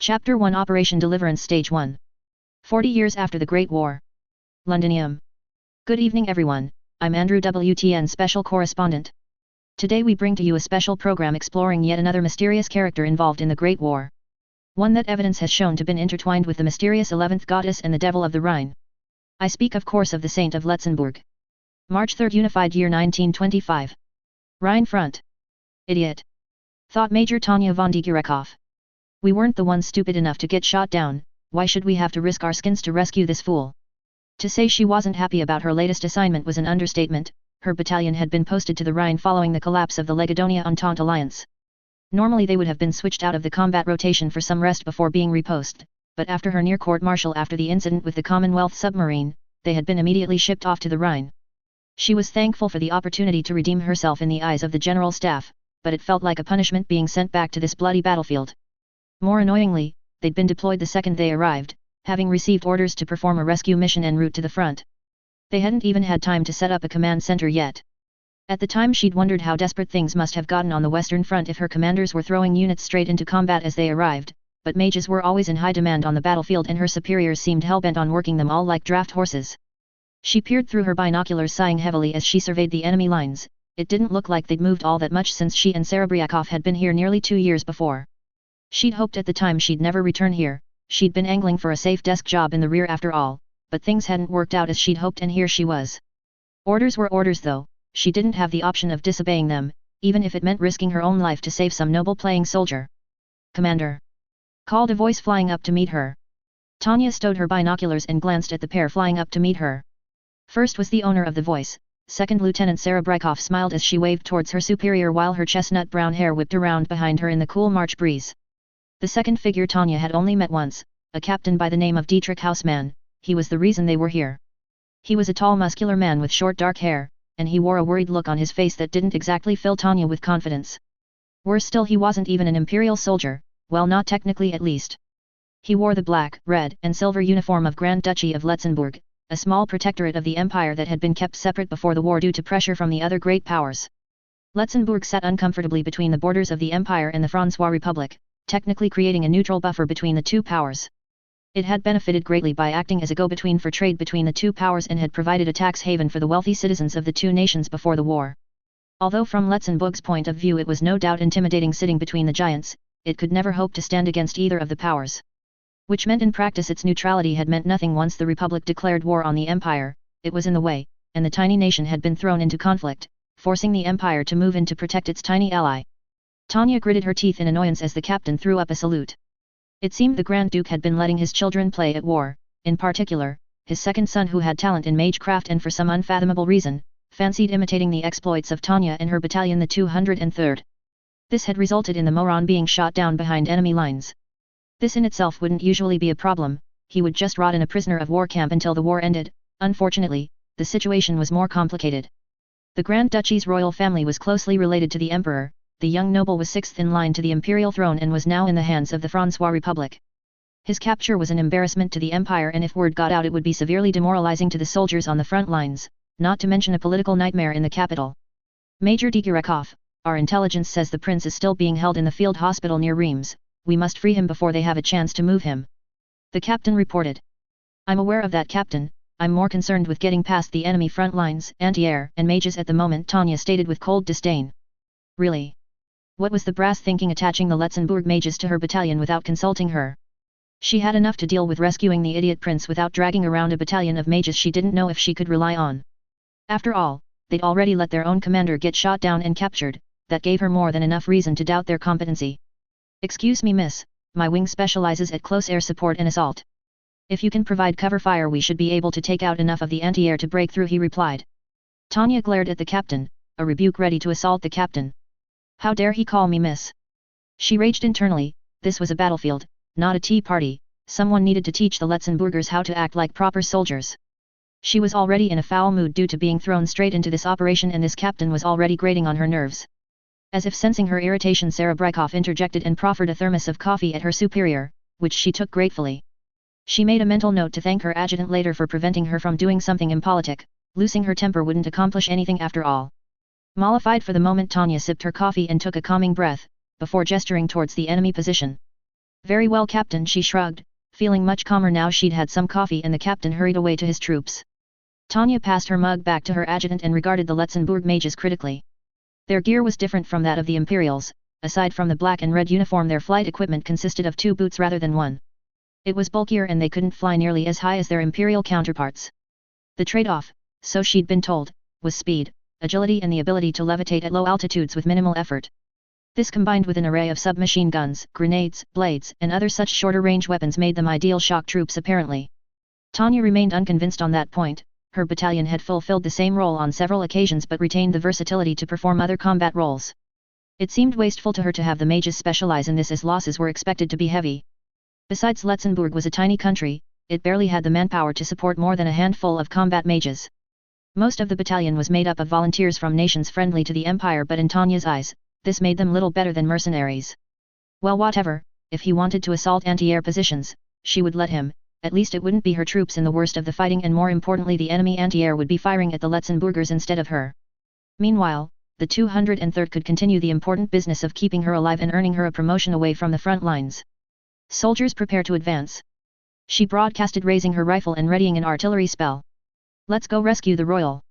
Chapter 1 Operation Deliverance Stage 1 40 years after the Great War. Londinium. Good evening everyone, I'm Andrew WTN Special Correspondent. Today we bring to you a special program exploring yet another mysterious character involved in the Great War. One that evidence has shown to been intertwined with the mysterious 11th goddess and the devil of the Rhine. I speak of course of the Saint of Letzenbourg. March 3rd Unified Year 1925. Rhine Front. Idiot. Thought Major Tanya von Degurikov. We weren't the ones stupid enough to get shot down, why should we have to risk our skins to rescue this fool? To say she wasn't happy about her latest assignment was an understatement. Her battalion had been posted to the Rhine following the collapse of the Lagudonia Entente alliance. Normally they would have been switched out of the combat rotation for some rest before being reposted, but after her near court-martial after the incident with the Commonwealth submarine, they had been immediately shipped off to the Rhine. She was thankful for the opportunity to redeem herself in the eyes of the General Staff, but it felt like a punishment being sent back to this bloody battlefield. More annoyingly, they'd been deployed the second they arrived, having received orders to perform a rescue mission en route to the front. They hadn't even had time to set up a command center yet. At the time she'd wondered how desperate things must have gotten on the Western Front if her commanders were throwing units straight into combat as they arrived, but mages were always in high demand on the battlefield and her superiors seemed hell-bent on working them all like draft horses. She peered through her binoculars sighing heavily as she surveyed the enemy lines. It didn't look like they'd moved all that much since she and Serebryakov had been here nearly 2 years before. She'd hoped at the time she'd never return here, she'd been angling for a safe desk job in the rear after all, but things hadn't worked out as she'd hoped and here she was. Orders were orders though, she didn't have the option of disobeying them, even if it meant risking her own life to save some noble playing soldier. "Commander!" called a voice flying up to meet her. Tanya stowed her binoculars and glanced at the pair flying up to meet her. First was the owner of the voice. Second Lieutenant Serebryakov smiled as she waved towards her superior while her chestnut brown hair whipped around behind her in the cool March breeze. The second figure Tanya had only met once, a captain by the name of Dietrich Hausmann. He was the reason they were here. He was a tall muscular man with short dark hair, and he wore a worried look on his face that didn't exactly fill Tanya with confidence. Worse still, he wasn't even an imperial soldier, well not technically at least. He wore the black, red, and silver uniform of Grand Duchy of Letzenbourg, a small protectorate of the empire that had been kept separate before the war due to pressure from the other great powers. Letzenbourg sat uncomfortably between the borders of the empire and the Francois Republic, technically creating a neutral buffer between the two powers. It had benefited greatly by acting as a go-between for trade between the two powers and had provided a tax haven for the wealthy citizens of the two nations before the war. Although from Letzenbourg's point of view it was no doubt intimidating sitting between the giants, it could never hope to stand against either of the powers. Which meant in practice its neutrality had meant nothing once the Republic declared war on the Empire. It was in the way, and the tiny nation had been thrown into conflict, forcing the Empire to move in to protect its tiny ally. Tanya gritted her teeth in annoyance as the captain threw up a salute. It seemed the Grand Duke had been letting his children play at war, in particular, his second son who had talent in magecraft and for some unfathomable reason, fancied imitating the exploits of Tanya and her battalion the 203rd. This had resulted in the Moron being shot down behind enemy lines. This in itself wouldn't usually be a problem, he would just rot in a prisoner of war camp until the war ended. Unfortunately, the situation was more complicated. The Grand Duchy's royal family was closely related to the Emperor. The young noble was sixth in line to the imperial throne and was now in the hands of the Francois Republic. His capture was an embarrassment to the Empire and if word got out it would be severely demoralizing to the soldiers on the front lines, not to mention a political nightmare in the capital. "Major Degurikov, our intelligence says the prince is still being held in the field hospital near Reims. We must free him before they have a chance to move him," the captain reported. "I'm aware of that, Captain. I'm more concerned with getting past the enemy front lines, anti-air and mages at the moment," Tanya stated with cold disdain. Really? What was the brass thinking attaching the Letzenbourg mages to her battalion without consulting her? She had enough to deal with rescuing the idiot prince without dragging around a battalion of mages she didn't know if she could rely on. After all, they'd already let their own commander get shot down and captured. That gave her more than enough reason to doubt their competency. "Excuse me miss, my wing specializes at close air support and assault. If you can provide cover fire we should be able to take out enough of the anti-air to break through," he replied. Tanya glared at the captain, a rebuke ready to assault the captain. "How dare he call me miss?" She raged internally. This was a battlefield, not a tea party. Someone needed to teach the Letzenburgers how to act like proper soldiers. She was already in a foul mood due to being thrown straight into this operation and this captain was already grating on her nerves. As if sensing her irritation, Serebryakov interjected and proffered a thermos of coffee at her superior, which she took gratefully. She made a mental note to thank her adjutant later for preventing her from doing something impolitic. Losing her temper wouldn't accomplish anything after all. Mollified for the moment, Tanya sipped her coffee and took a calming breath, before gesturing towards the enemy position. Very well, Captain, she shrugged, feeling much calmer now she'd had some coffee, and the captain hurried away to his troops. Tanya passed her mug back to her adjutant and regarded the Letzenbourg mages critically. Their gear was different from that of the Imperials. Aside from the black and red uniform, their flight equipment consisted of 2 boots rather than 1. It was bulkier and they couldn't fly nearly as high as their Imperial counterparts. The trade-off, so she'd been told, was speed, agility and the ability to levitate at low altitudes with minimal effort. This combined with an array of submachine guns, grenades, blades, and other such shorter-range weapons made them ideal shock troops apparently. Tanya remained unconvinced on that point. Her battalion had fulfilled the same role on several occasions but retained the versatility to perform other combat roles. It seemed wasteful to her to have the mages specialize in this as losses were expected to be heavy. Besides, Letzenbourg was a tiny country, it barely had the manpower to support more than a handful of combat mages. Most of the battalion was made up of volunteers from nations friendly to the Empire, but in Tanya's eyes, this made them little better than mercenaries. Well, whatever, if he wanted to assault anti-air positions, she would let him. At least it wouldn't be her troops in the worst of the fighting, and more importantly the enemy anti-air would be firing at the Letzenbourgers instead of her. Meanwhile, the 203rd could continue the important business of keeping her alive and earning her a promotion away from the front lines. Soldiers, prepare to advance. She broadcasted, raising her rifle and readying an artillery spell. Let's go rescue the Royal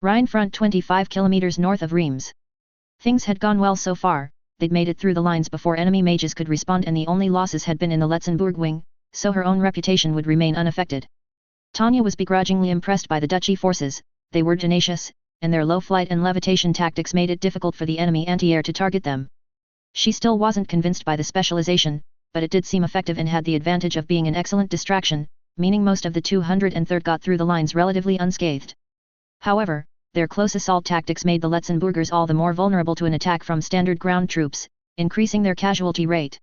Rhine front 25 kilometers north of Reims. Things had gone well so far. They'd made it through the lines before enemy mages could respond, and the only losses had been in the Letzenbourg wing, so her own reputation would remain unaffected. Tanya was begrudgingly impressed by the Duchy forces. They were tenacious, and their low flight and levitation tactics made it difficult for the enemy anti-air to target them. She still wasn't convinced by the specialization, but it did seem effective and had the advantage of being an excellent distraction, meaning most of the 203rd got through the lines relatively unscathed. However, their close assault tactics made the Letzenbourgers all the more vulnerable to an attack from standard ground troops, increasing their casualty rate.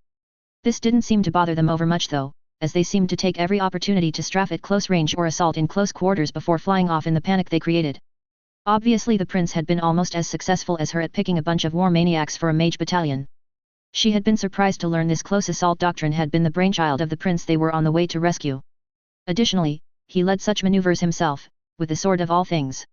This didn't seem to bother them overmuch though, as they seemed to take every opportunity to strafe at close range or assault in close quarters before flying off in the panic they created. Obviously the prince had been almost as successful as her at picking a bunch of war maniacs for a mage battalion. She had been surprised to learn this close assault doctrine had been the brainchild of the prince they were on the way to rescue. Additionally, he led such maneuvers himself, with the sword of all things.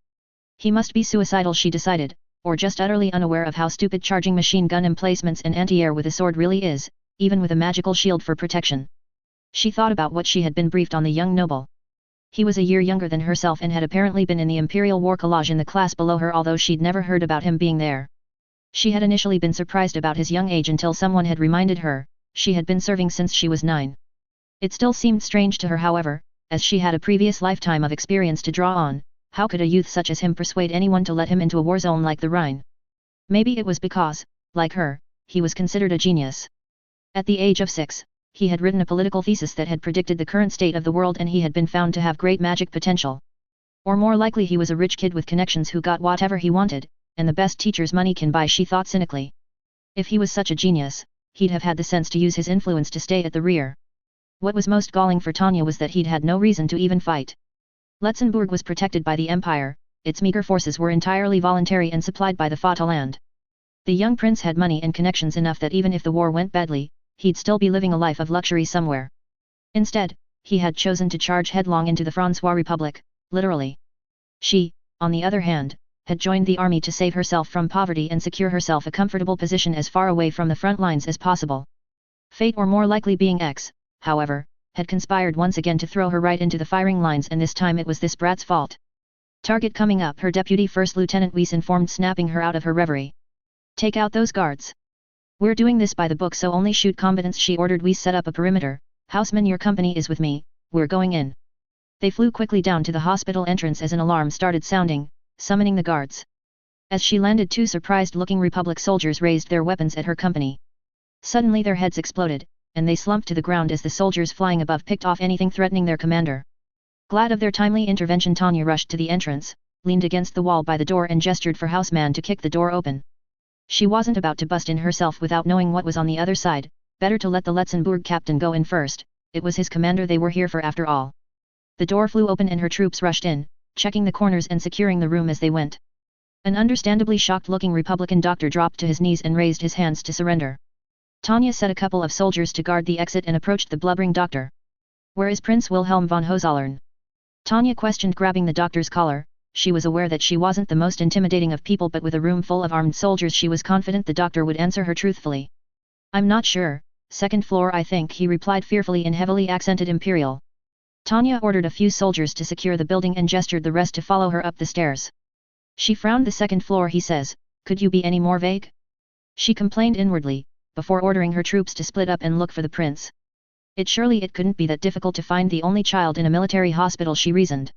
He must be suicidal, she decided, or just utterly unaware of how stupid charging machine gun emplacements and anti-air with a sword really is, even with a magical shield for protection. She thought about what she had been briefed on the young noble. He was a year younger than herself and had apparently been in the Imperial War College in the class below her, although she'd never heard about him being there. She had initially been surprised about his young age until someone had reminded her. She had been serving since she was 9. It still seemed strange to her, however, as she had a previous lifetime of experience to draw on. How could a youth such as him persuade anyone to let him into a war zone like the Rhine? Maybe it was because, like her, he was considered a genius. At the age of 6, he had written a political thesis that had predicted the current state of the world, and he had been found to have great magic potential. Or more likely he was a rich kid with connections who got whatever he wanted, and the best teachers money can buy, she thought cynically. If he was such a genius, he'd have had the sense to use his influence to stay at the rear. What was most galling for Tanya was that he'd had no reason to even fight. Letzenbourg was protected by the Empire, its meager forces were entirely voluntary and supplied by the Vaterland. The young prince had money and connections enough that even if the war went badly, he'd still be living a life of luxury somewhere. Instead, he had chosen to charge headlong into the Francois Republic, literally. She, on the other hand, had joined the army to save herself from poverty and secure herself a comfortable position as far away from the front lines as possible. Fate, or more likely being X, however, had conspired once again to throw her right into the firing lines, and this time it was this brat's fault. Target coming up, her deputy First Lieutenant Weiss informed, snapping her out of her reverie. Take out those guards. We're doing this by the book, so only shoot combatants, she ordered. Weiss set up a perimeter. Houseman, your company is with me, we're going in. They flew quickly down to the hospital entrance as an alarm started sounding, summoning the guards. As she landed, 2 surprised-looking Republic soldiers raised their weapons at her company. Suddenly their heads exploded, and they slumped to the ground as the soldiers flying above picked off anything threatening their commander. Glad of their timely intervention, Tanya rushed to the entrance, leaned against the wall by the door and gestured for Houseman to kick the door open. She wasn't about to bust in herself without knowing what was on the other side. Better to let the Letzenbourg captain go in first. It was his commander they were here for after all. The door flew open and her troops rushed in, checking the corners and securing the room as they went. An understandably shocked-looking Republican doctor dropped to his knees and raised his hands to surrender. Tanya set a couple of soldiers to guard the exit and approached the blubbering doctor. Where is Prince Wilhelm von Hohenzollern? Tanya questioned, grabbing the doctor's collar. She was aware that she wasn't the most intimidating of people, but with a room full of armed soldiers she was confident the doctor would answer her truthfully. I'm not sure, second floor I think, he replied fearfully in heavily accented Imperial. Tanya ordered a few soldiers to secure the building and gestured the rest to follow her up the stairs. She frowned. The second floor, he says, could you be any more vague? She complained inwardly, before ordering her troops to split up and look for the prince. It couldn't be that difficult to find the only child in a military hospital, she reasoned.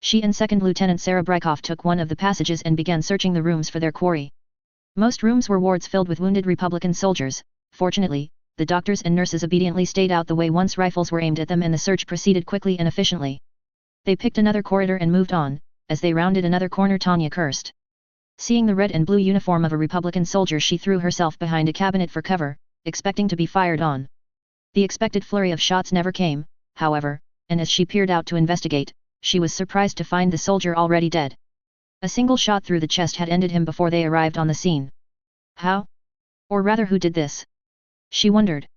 She and Second Lieutenant Sarah Brykov took one of the passages and began searching the rooms for their quarry. Most rooms were wards filled with wounded Republican soldiers. Fortunately, the doctors and nurses obediently stayed out the way once rifles were aimed at them, and the search proceeded quickly and efficiently. They picked another corridor and moved on. As they rounded another corner, Tanya cursed. Seeing the red and blue uniform of a Republican soldier, she threw herself behind a cabinet for cover, expecting to be fired on. The expected flurry of shots never came, however, and as she peered out to investigate, she was surprised to find the soldier already dead. A single shot through the chest had ended him before they arrived on the scene. How? Or rather, who did this? She wondered.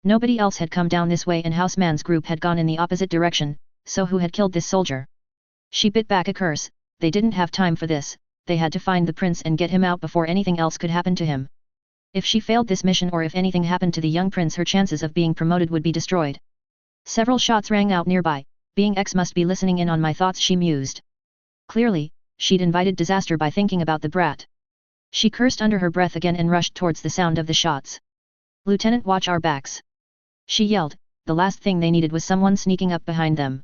Nobody else had come down this way and Houseman's group had gone in the opposite direction, so who had killed this soldier? She bit back a curse. They didn't have time for this, they had to find the prince and get him out before anything else could happen to him. If she failed this mission, or if anything happened to the young prince, her chances of being promoted would be destroyed. Several shots rang out nearby. Being X must be listening in on my thoughts, she mused. Clearly, she'd invited disaster by thinking about the brat. She cursed under her breath again and rushed towards the sound of the shots. Lieutenant, watch our backs! She yelled. The last thing they needed was someone sneaking up behind them.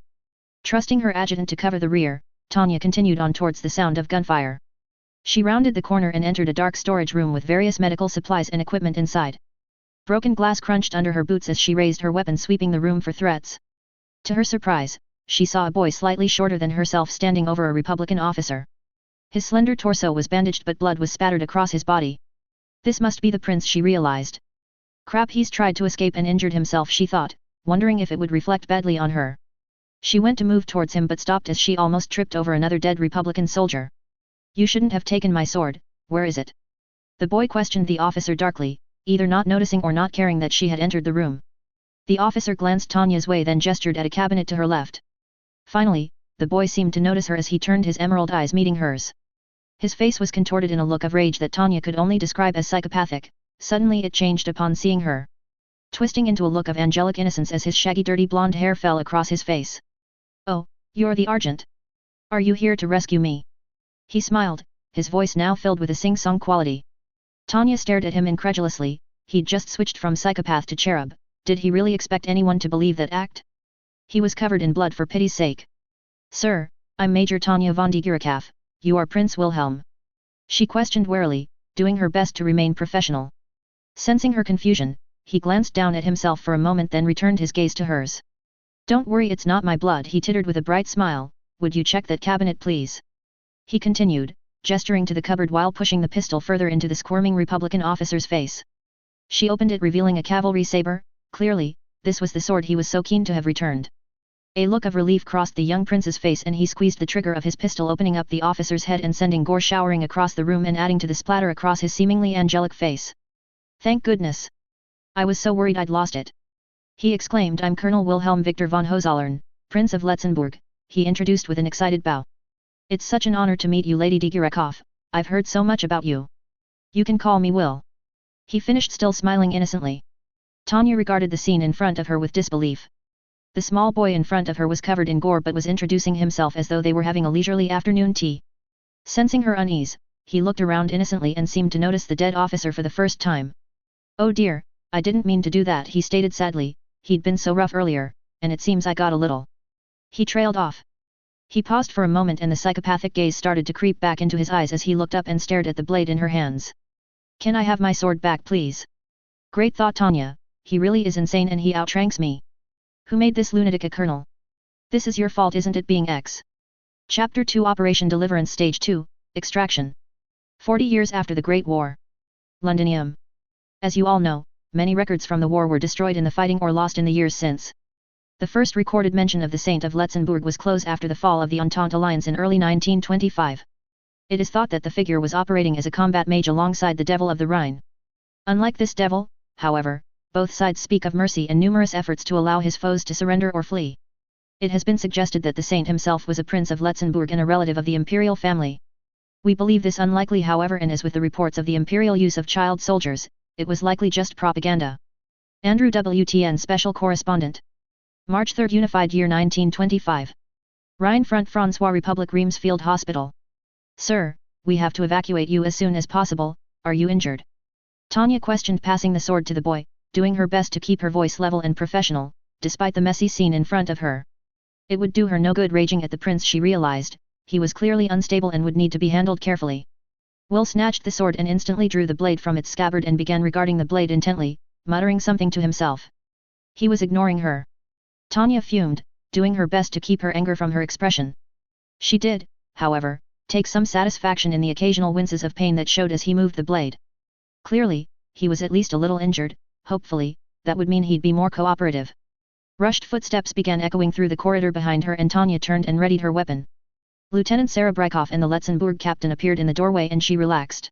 Trusting her adjutant to cover the rear, Tanya continued on towards the sound of gunfire. She rounded the corner and entered a dark storage room with various medical supplies and equipment inside. Broken glass crunched under her boots as she raised her weapon, sweeping the room for threats. To her surprise, she saw a boy slightly shorter than herself standing over a Republican officer. His slender torso was bandaged but blood was spattered across his body. This must be the prince, she realized. Crap, he's tried to escape and injured himself, she thought, wondering if it would reflect badly on her. She went to move towards him but stopped as she almost tripped over another dead Republican soldier. You shouldn't have taken my sword, where is it? The boy questioned the officer darkly, either not noticing or not caring that she had entered the room. The officer glanced Tanya's way, then gestured at a cabinet to her left. Finally, the boy seemed to notice her as he turned, his emerald eyes meeting hers. His face was contorted in a look of rage that Tanya could only describe as psychopathic. Suddenly it changed upon seeing her, twisting into a look of angelic innocence as his shaggy dirty blonde hair fell across his face. Oh, you're the Argent. Are you here to rescue me? He smiled, his voice now filled with a sing-song quality. Tanya stared at him incredulously. He'd just switched from psychopath to cherub. Did he really expect anyone to believe that act? He was covered in blood, for pity's sake. Sir, I'm Major Tanya von de Gierikaf. You are Prince Wilhelm? She questioned warily, doing her best to remain professional. Sensing her confusion, he glanced down at himself for a moment, then returned his gaze to hers. Don't worry, it's not my blood, he tittered with a bright smile. Would you check that cabinet, please? He continued, gesturing to the cupboard while pushing the pistol further into the squirming Republican officer's face. She opened it, revealing a cavalry saber. Clearly, this was the sword he was so keen to have returned. A look of relief crossed the young prince's face and he squeezed the trigger of his pistol, opening up the officer's head and sending gore showering across the room and adding to the splatter across his seemingly angelic face. Thank goodness! I was so worried I'd lost it. He exclaimed. I'm Colonel Wilhelm Victor von Hohenzollern, Prince of Letzenbourg, he introduced with an excited bow. It's such an honor to meet you, Lady de Gierikaf. I've heard so much about you. You can call me Will. He finished, still smiling innocently. Tanya regarded the scene in front of her with disbelief. The small boy in front of her was covered in gore but was introducing himself as though they were having a leisurely afternoon tea. Sensing her unease, he looked around innocently and seemed to notice the dead officer for the first time. Oh dear, I didn't mean to do that, he stated sadly. He'd been so rough earlier, and it seems I got a little. He trailed off. He paused for a moment and the psychopathic gaze started to creep back into his eyes as he looked up and stared at the blade in her hands. Can I have my sword back, please? Great thought, Tanya. He really is insane and he outranks me. Who made this lunatic a colonel? This is your fault, isn't it, being X? Chapter 2, Operation Deliverance Stage 2, Extraction. 40 years after the Great War. Londinium. As you all know, many records from the war were destroyed in the fighting or lost in the years since. The first recorded mention of the Saint of Letzenbourg was close after the fall of the Entente Alliance in early 1925. It is thought that the figure was operating as a combat mage alongside the Devil of the Rhine. Unlike this devil, however, both sides speak of mercy and numerous efforts to allow his foes to surrender or flee. It has been suggested that the saint himself was a prince of Letzenbourg and a relative of the imperial family. We believe this unlikely, however, and as with the reports of the imperial use of child soldiers, it was likely just propaganda. Andrew WTN Special Correspondent. March 3, Unified Year 1925. Rheinfront François Republic Reims Field Hospital. Sir, we have to evacuate you as soon as possible, are you injured? Tanya questioned, passing the sword to the boy, doing her best to keep her voice level and professional, despite the messy scene in front of her. It would do her no good raging at the prince, she realized. He was clearly unstable and would need to be handled carefully. Will snatched the sword and instantly drew the blade from its scabbard and began regarding the blade intently, muttering something to himself. He was ignoring her. Tanya fumed, doing her best to keep her anger from her expression. She did, however, take some satisfaction in the occasional winces of pain that showed as he moved the blade. Clearly, he was at least a little injured. Hopefully, that would mean he'd be more cooperative. Rushed footsteps began echoing through the corridor behind her and Tanya turned and readied her weapon. Lieutenant Serebrikov and the Letzenbourg captain appeared in the doorway and she relaxed.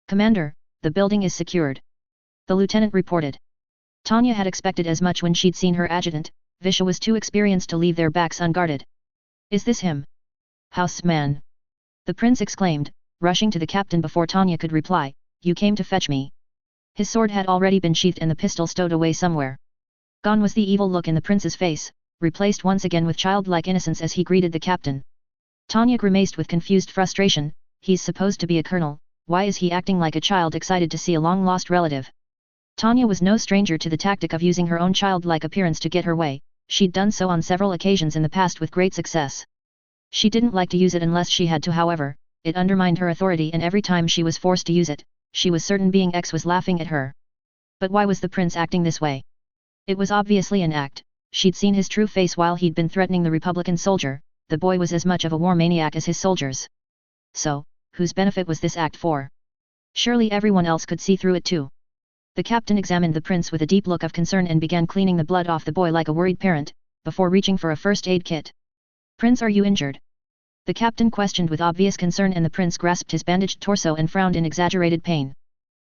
Commander, the building is secured. The lieutenant reported. Tanya had expected as much when she'd seen her adjutant. Visha was too experienced to leave their backs unguarded. Is this him? Houseman! The prince exclaimed, rushing to the captain before Tanya could reply. You came to fetch me. His sword had already been sheathed and the pistol stowed away somewhere. Gone was the evil look in the prince's face, replaced once again with childlike innocence as he greeted the captain. Tanya grimaced with confused frustration. He's supposed to be a colonel, why is he acting like a child excited to see a long-lost relative? Tanya was no stranger to the tactic of using her own childlike appearance to get her way. She'd done so on several occasions in the past with great success. She didn't like to use it unless she had to, however. It undermined her authority and every time she was forced to use it, she was certain being X was laughing at her. But why was the prince acting this way? It was obviously an act. She'd seen his true face while he'd been threatening the Republican soldier. The boy was as much of a war maniac as his soldiers. So, whose benefit was this act for? Surely everyone else could see through it too. The captain examined the prince with a deep look of concern and began cleaning the blood off the boy like a worried parent, before reaching for a first aid kit. Prince, are you injured? The captain questioned with obvious concern and the prince grasped his bandaged torso and frowned in exaggerated pain.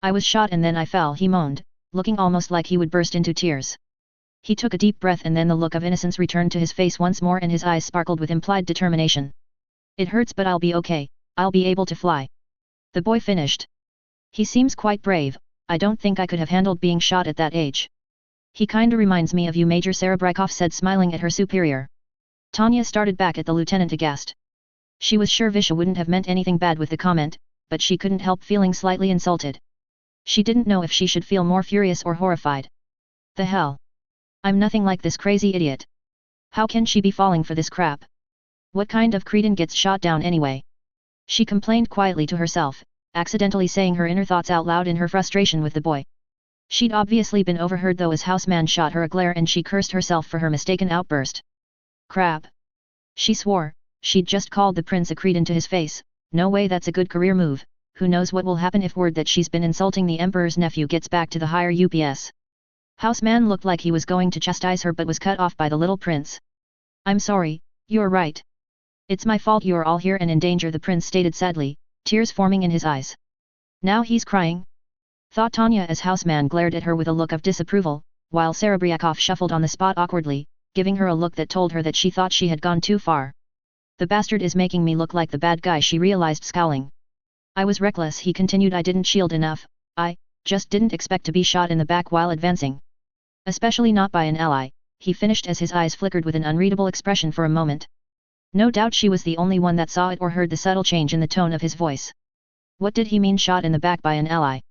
I was shot and then I fell, he moaned, looking almost like he would burst into tears. He took a deep breath and then the look of innocence returned to his face once more and his eyes sparkled with implied determination. It hurts but I'll be okay, I'll be able to fly. The boy finished. He seems quite brave. I don't think I could have handled being shot at that age. He kinda reminds me of you, Major Serebrikov said, smiling at her superior. Tanya started back at the lieutenant aghast. She was sure Visha wouldn't have meant anything bad with the comment, but she couldn't help feeling slightly insulted. She didn't know if she should feel more furious or horrified. The hell? I'm nothing like this crazy idiot. How can she be falling for this crap? What kind of cretin gets shot down anyway? She complained quietly to herself, accidentally saying her inner thoughts out loud in her frustration with the boy. She'd obviously been overheard though as Houseman shot her a glare and she cursed herself for her mistaken outburst. Crap! She swore, she'd just called the prince a cretin to his face. No way, that's a good career move. Who knows what will happen if word that she's been insulting the emperor's nephew gets back to the higher UPS. Houseman looked like he was going to chastise her but was cut off by the little prince. I'm sorry, you're right. It's my fault you're all here and in danger, the prince stated sadly, tears forming in his eyes. Now he's crying? Thought Tanya as Houseman glared at her with a look of disapproval, while Serebrikov shuffled on the spot awkwardly, giving her a look that told her that she thought she had gone too far. The bastard is making me look like the bad guy, she realized, scowling. I was reckless, he continued, I didn't shield enough. I just didn't expect to be shot in the back while advancing. Especially not by an ally, he finished as his eyes flickered with an unreadable expression for a moment. No doubt she was the only one that saw it or heard the subtle change in the tone of his voice. What did he mean, shot in the back by an ally?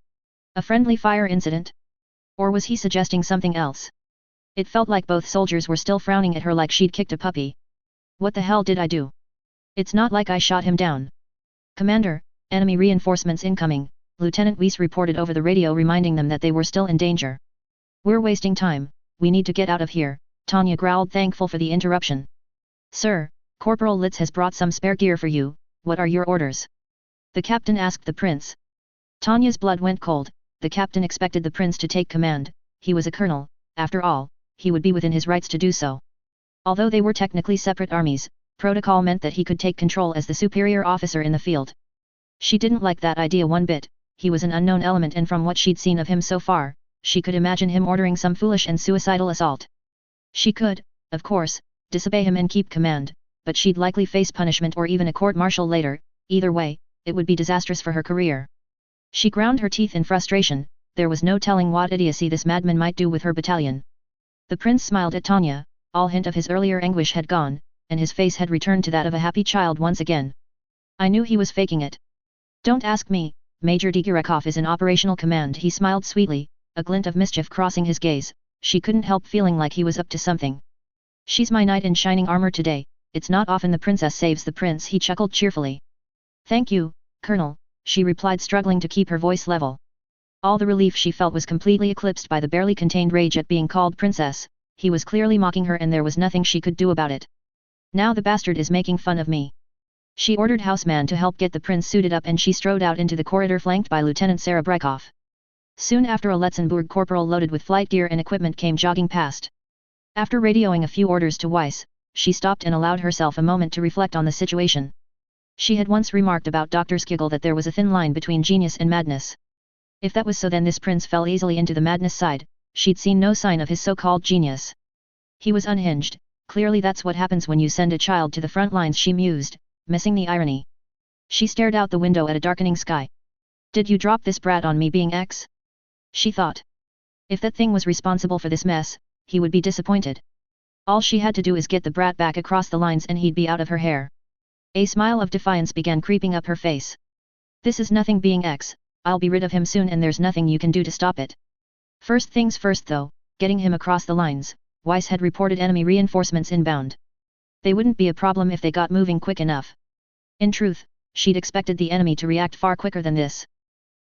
A friendly fire incident? Or was he suggesting something else? It felt like both soldiers were still frowning at her like she'd kicked a puppy. What the hell did I do? It's not like I shot him down. Commander, enemy reinforcements incoming, Lieutenant Weiss reported over the radio, reminding them that they were still in danger. We're wasting time, we need to get out of here, Tanya growled, thankful for the interruption. Sir, Corporal Litz has brought some spare gear for you, what are your orders? The captain asked the prince. Tanya's blood went cold. The captain expected the prince to take command. He was a colonel, after all, he would be within his rights to do so. Although they were technically separate armies, protocol meant that he could take control as the superior officer in the field. She didn't like that idea one bit. He was an unknown element and from what she'd seen of him so far, she could imagine him ordering some foolish and suicidal assault. She could, of course, disobey him and keep command, but she'd likely face punishment or even a court-martial later. Either way, it would be disastrous for her career. She ground her teeth in frustration. there was no telling what idiocy this madman might do with her battalion. The prince smiled at Tanya, all hint of his earlier anguish had gone, and his face had returned to that of a happy child once again. I knew he was faking it. Don't ask me, Major Digirekov is in operational command. He smiled sweetly, a glint of mischief crossing his gaze. She couldn't help feeling like he was up to something. She's my knight in shining armor today, it's not often the princess saves the prince. He chuckled cheerfully. Thank you, Colonel, she replied, struggling to keep her voice level. All the relief she felt was completely eclipsed by the barely contained rage at being called princess. He was clearly mocking her and there was nothing she could do about it. Now the bastard is making fun of me. She ordered Houseman to help get the prince suited up and she strode out into the corridor flanked by Lieutenant Serebrikov. Soon after a Letzenbourg corporal loaded with flight gear and equipment came jogging past. After radioing a few orders to Weiss, she stopped and allowed herself a moment to reflect on the situation. She had once remarked about Dr. Skiggle that there was a thin line between genius and madness. If that was so, then this prince fell easily into the madness side. She'd seen no sign of his so-called genius. He was unhinged. Clearly that's what happens when you send a child to the front lines, she mused, missing the irony. She stared out the window at a darkening sky. Did you drop this brat on me being X? She thought. If that thing was responsible for this mess, he would be disappointed. All she had to do is get the brat back across the lines and he'd be out of her hair. A smile of defiance began creeping up her face. This is nothing being X, I'll be rid of him soon and there's nothing you can do to stop it. First things first though, getting him across the lines. Weiss had reported enemy reinforcements inbound. They wouldn't be a problem if they got moving quick enough. In truth, she'd expected the enemy to react far quicker than this.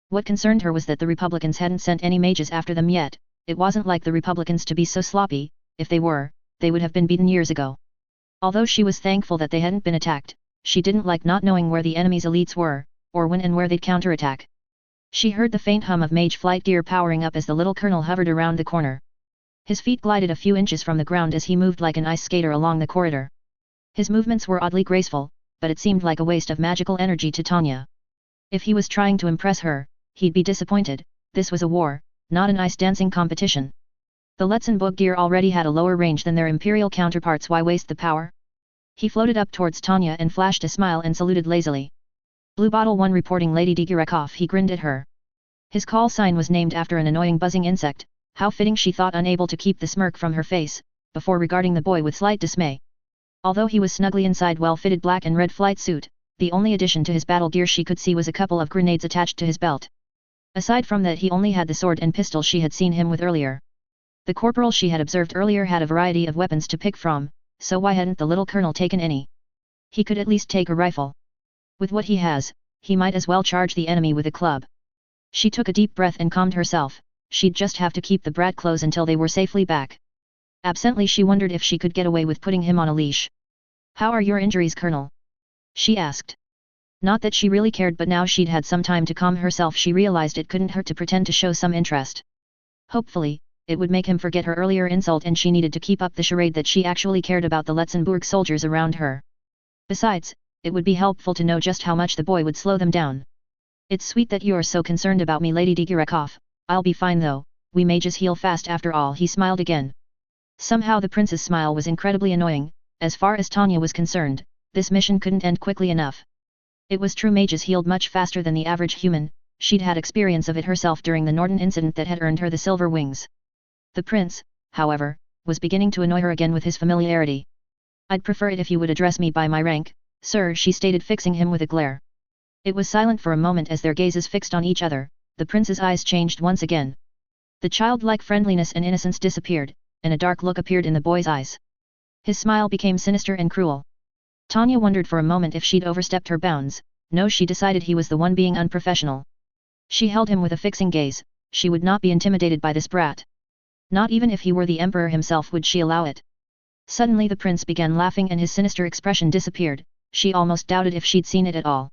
What concerned her was that the Republicans hadn't sent any mages after them yet. It wasn't like the Republicans to be so sloppy. If they were, they would have been beaten years ago. Although she was thankful that they hadn't been attacked, she didn't like not knowing where the enemy's elites were, or when and where they'd counterattack. She heard the faint hum of mage flight gear powering up as the little colonel hovered around the corner. His feet glided a few inches from the ground as he moved like an ice skater along the corridor. His movements were oddly graceful, but it seemed like a waste of magical energy to Tanya. If he was trying to impress her, he'd be disappointed. This was a war, not an ice dancing competition. The Letzenbourg gear already had a lower range than their imperial counterparts. Why waste the power? He floated up towards Tanya and flashed a smile and saluted lazily. Blue Bottle 1 reporting Lady Digirekov. He grinned at her. His call sign was named after an annoying buzzing insect. How fitting, she thought, unable to keep the smirk from her face, before regarding the boy with slight dismay. Although he was snugly inside well-fitted black and red flight suit, the only addition to his battle gear she could see was a couple of grenades attached to his belt. Aside from that, he only had the sword and pistol she had seen him with earlier. The corporal she had observed earlier had a variety of weapons to pick from, so why hadn't the little colonel taken any? He could at least take a rifle. With what he has, he might as well charge the enemy with a club. She took a deep breath and calmed herself. She'd just have to keep the brat close until they were safely back. Absently she wondered if she could get away with putting him on a leash. How are your injuries, Colonel? She asked. Not that she really cared, but now she'd had some time to calm herself, she realized it couldn't hurt to pretend to show some interest. Hopefully, it would make him forget her earlier insult and she needed to keep up the charade that she actually cared about the Letzenbourg soldiers around her. Besides, it would be helpful to know just how much the boy would slow them down. It's sweet that you're so concerned about me, Lady Digirekov. I'll be fine though, we mages heal fast after all. He smiled again. Somehow the prince's smile was incredibly annoying. As far as Tanya was concerned, this mission couldn't end quickly enough. It was true mages healed much faster than the average human. She'd had experience of it herself during the Norden incident that had earned her the silver wings. The prince, however, was beginning to annoy her again with his familiarity. I'd prefer it if you would address me by my rank, sir, she stated, fixing him with a glare. It was silent for a moment as their gazes fixed on each other. The prince's eyes changed once again. The childlike friendliness and innocence disappeared, and a dark look appeared in the boy's eyes. His smile became sinister and cruel. Tanya wondered for a moment if she'd overstepped her bounds. No, she decided he was the one being unprofessional. She held him with a fixing gaze. She would not be intimidated by this brat. Not even if he were the emperor himself would she allow it. Suddenly the prince began laughing and his sinister expression disappeared. She almost doubted if she'd seen it at all.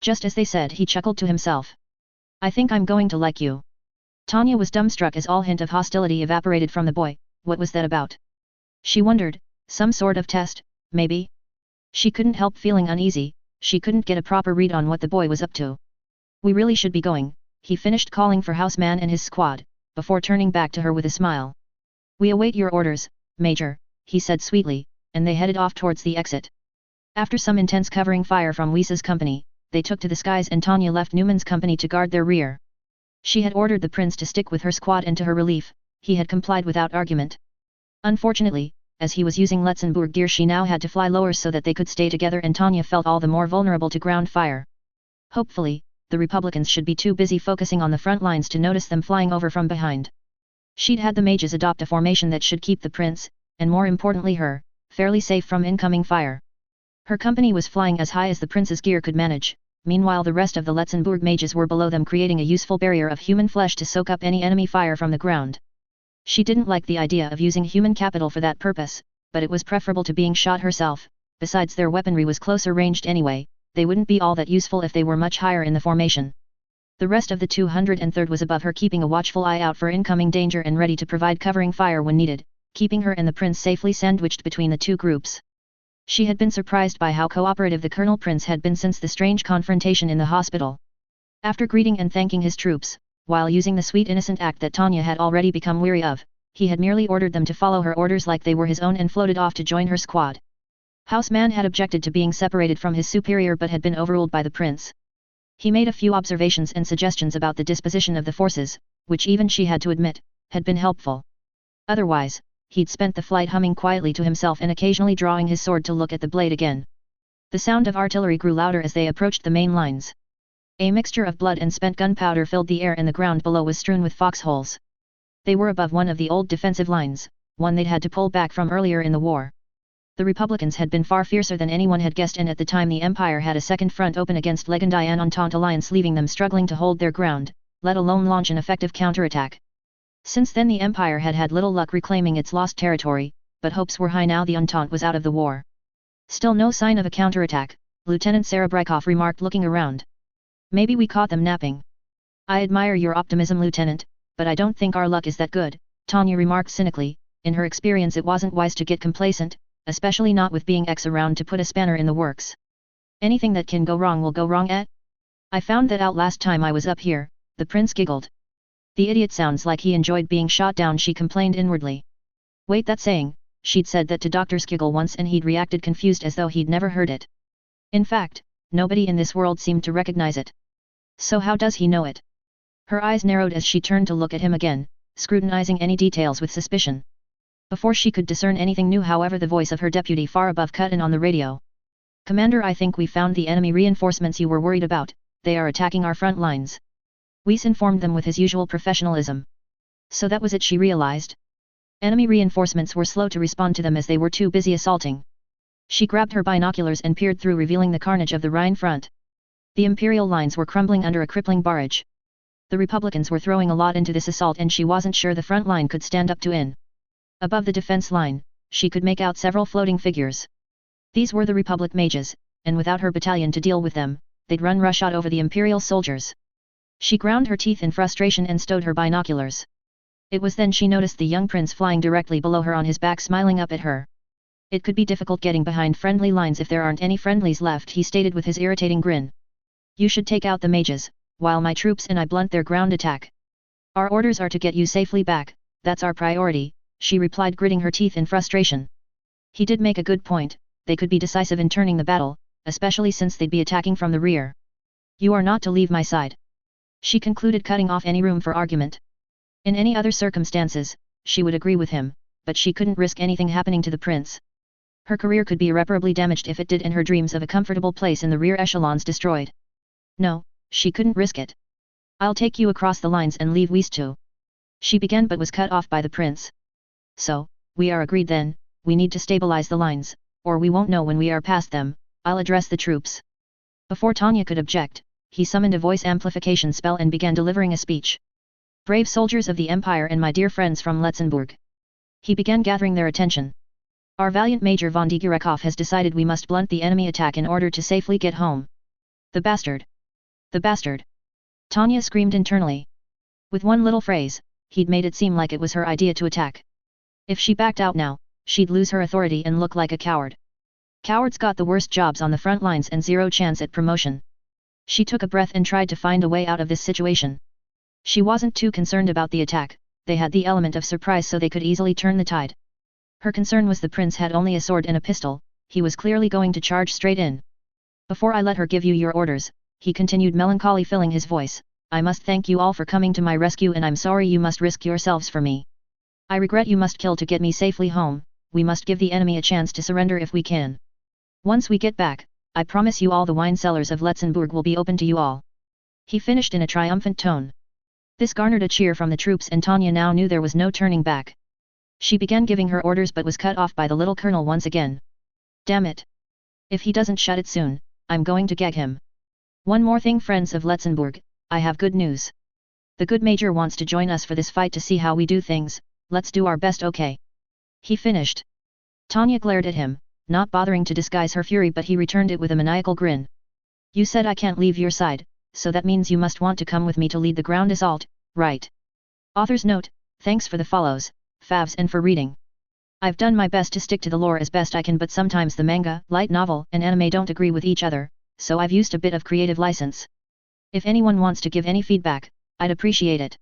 Just as they said, he chuckled to himself. I think I'm going to like you. Tanya was dumbstruck as all hint of hostility evaporated from the boy. What was that about? She wondered. Some sort of test, maybe? She couldn't help feeling uneasy. She couldn't get a proper read on what the boy was up to. We really should be going. He finished calling for Houseman and his squad, before turning back to her with a smile. We await your orders, Major, he said sweetly, and they headed off towards the exit. After some intense covering fire from Weiss's company, they took to the skies and Tanya left Newman's company to guard their rear. She had ordered the prince to stick with her squad, and to her relief, he had complied without argument. Unfortunately, as he was using Letzenbourg gear, she now had to fly lower so that they could stay together, and Tanya felt all the more vulnerable to ground fire. Hopefully, the Republicans should be too busy focusing on the front lines to notice them flying over from behind. She'd had the mages adopt a formation that should keep the prince, and more importantly her, fairly safe from incoming fire. Her company was flying as high as the prince's gear could manage, meanwhile the rest of the Letzenbourg mages were below them, creating a useful barrier of human flesh to soak up any enemy fire from the ground. She didn't like the idea of using human capital for that purpose, but it was preferable to being shot herself. Besides, their weaponry was closer ranged anyway, they wouldn't be all that useful if they were much higher in the formation. The rest of the 203rd was above her, keeping a watchful eye out for incoming danger and ready to provide covering fire when needed, keeping her and the prince safely sandwiched between the two groups. She had been surprised by how cooperative the Colonel Prince had been since the strange confrontation in the hospital. After greeting and thanking his troops, while using the sweet innocent act that Tanya had already become weary of, he had merely ordered them to follow her orders like they were his own and floated off to join her squad. Houseman had objected to being separated from his superior but had been overruled by the prince. He made a few observations and suggestions about the disposition of the forces, which even she had to admit, had been helpful. Otherwise, he'd spent the flight humming quietly to himself and occasionally drawing his sword to look at the blade again. The sound of artillery grew louder as they approached the main lines. A mixture of blood and spent gunpowder filled the air, and the ground below was strewn with foxholes. They were above one of the old defensive lines, one they'd had to pull back from earlier in the war. The Republicans had been far fiercer than anyone had guessed, and at the time the Empire had a second front open against Legendian Entente alliance, leaving them struggling to hold their ground, let alone launch an effective counterattack. Since then the Empire had had little luck reclaiming its lost territory, but hopes were high now the Entente was out of the war. Still no sign of a counterattack, Lieutenant Serebrikov remarked, looking around. Maybe we caught them napping. I admire your optimism, Lieutenant, but I don't think our luck is that good, Tanya remarked cynically. In her experience it wasn't wise to get complacent, especially not with being X around to put a spanner in the works. Anything that can go wrong will go wrong. I found that out last time I was up here, the prince giggled. The idiot sounds like he enjoyed being shot down, she complained inwardly. Wait, that saying, she'd said that to Dr. Skiggle once and he'd reacted confused as though he'd never heard it. In fact, nobody in this world seemed to recognize it. So how does he know it? Her eyes narrowed as she turned to look at him again, scrutinizing any details with suspicion. Before she could discern anything new, however, the voice of her deputy far above cut in on the radio. Commander, I think we found the enemy reinforcements you were worried about. They are attacking our front lines. Weiss informed them with his usual professionalism. So that was it, she realized. Enemy reinforcements were slow to respond to them as they were too busy assaulting. She grabbed her binoculars and peered through, revealing the carnage of the Rhine front. The Imperial lines were crumbling under a crippling barrage. The Republicans were throwing a lot into this assault, and she wasn't sure the front line could stand up to it. Above the defense line, she could make out several floating figures. These were the Republic mages, and without her battalion to deal with them, they'd run roughshod over the Imperial soldiers. She ground her teeth in frustration and stowed her binoculars. It was then she noticed the young prince flying directly below her on his back, smiling up at her. It could be difficult getting behind friendly lines if there aren't any friendlies left, he stated with his irritating grin. You should take out the mages, while my troops and I blunt their ground attack. Our orders are to get you safely back, that's our priority, she replied, gritting her teeth in frustration. He did make a good point, they could be decisive in turning the battle, especially since they'd be attacking from the rear. You are not to leave my side, she concluded, cutting off any room for argument. In any other circumstances, she would agree with him, but she couldn't risk anything happening to the prince. Her career could be irreparably damaged if it did, and her dreams of a comfortable place in the rear echelons destroyed. No, she couldn't risk it. I'll take you across the lines and leave Weiss too. She began but was cut off by the prince. So, we are agreed then, we need to stabilize the lines, or we won't know when we are past them. I'll address the troops. Before Tanya could object, he summoned a voice amplification spell and began delivering a speech. Brave soldiers of the Empire and my dear friends from Letzenbourg. He began gathering their attention. Our valiant Major von Digerekov has decided we must blunt the enemy attack in order to safely get home. The bastard! The bastard! Tanya screamed internally. With one little phrase, he'd made it seem like it was her idea to attack. If she backed out now, she'd lose her authority and look like a coward. Cowards got the worst jobs on the front lines and zero chance at promotion. She took a breath and tried to find a way out of this situation. She wasn't too concerned about the attack, they had the element of surprise so they could easily turn the tide. Her concern was the prince had only a sword and a pistol, he was clearly going to charge straight in. Before I let her give you your orders, he continued, melancholy filling his voice, I must thank you all for coming to my rescue and I'm sorry you must risk yourselves for me. I regret you must kill to get me safely home, we must give the enemy a chance to surrender if we can. Once we get back, I promise you all the wine cellars of Letzenbourg will be open to you all. He finished in a triumphant tone. This garnered a cheer from the troops and Tanya now knew there was no turning back. She began giving her orders but was cut off by the little colonel once again. Damn it! If he doesn't shut it soon, I'm going to gag him. One more thing, friends of Letzenbourg, I have good news. The good major wants to join us for this fight to see how we do things, let's do our best, okay? He finished. Tanya glared at him, not bothering to disguise her fury, but he returned it with a maniacal grin. You said I can't leave your side, so that means you must want to come with me to lead the ground assault, right? Author's note, thanks for the follows, favs and for reading. I've done my best to stick to the lore as best I can, but sometimes the manga, light novel and anime don't agree with each other, so I've used a bit of creative license. If anyone wants to give any feedback, I'd appreciate it.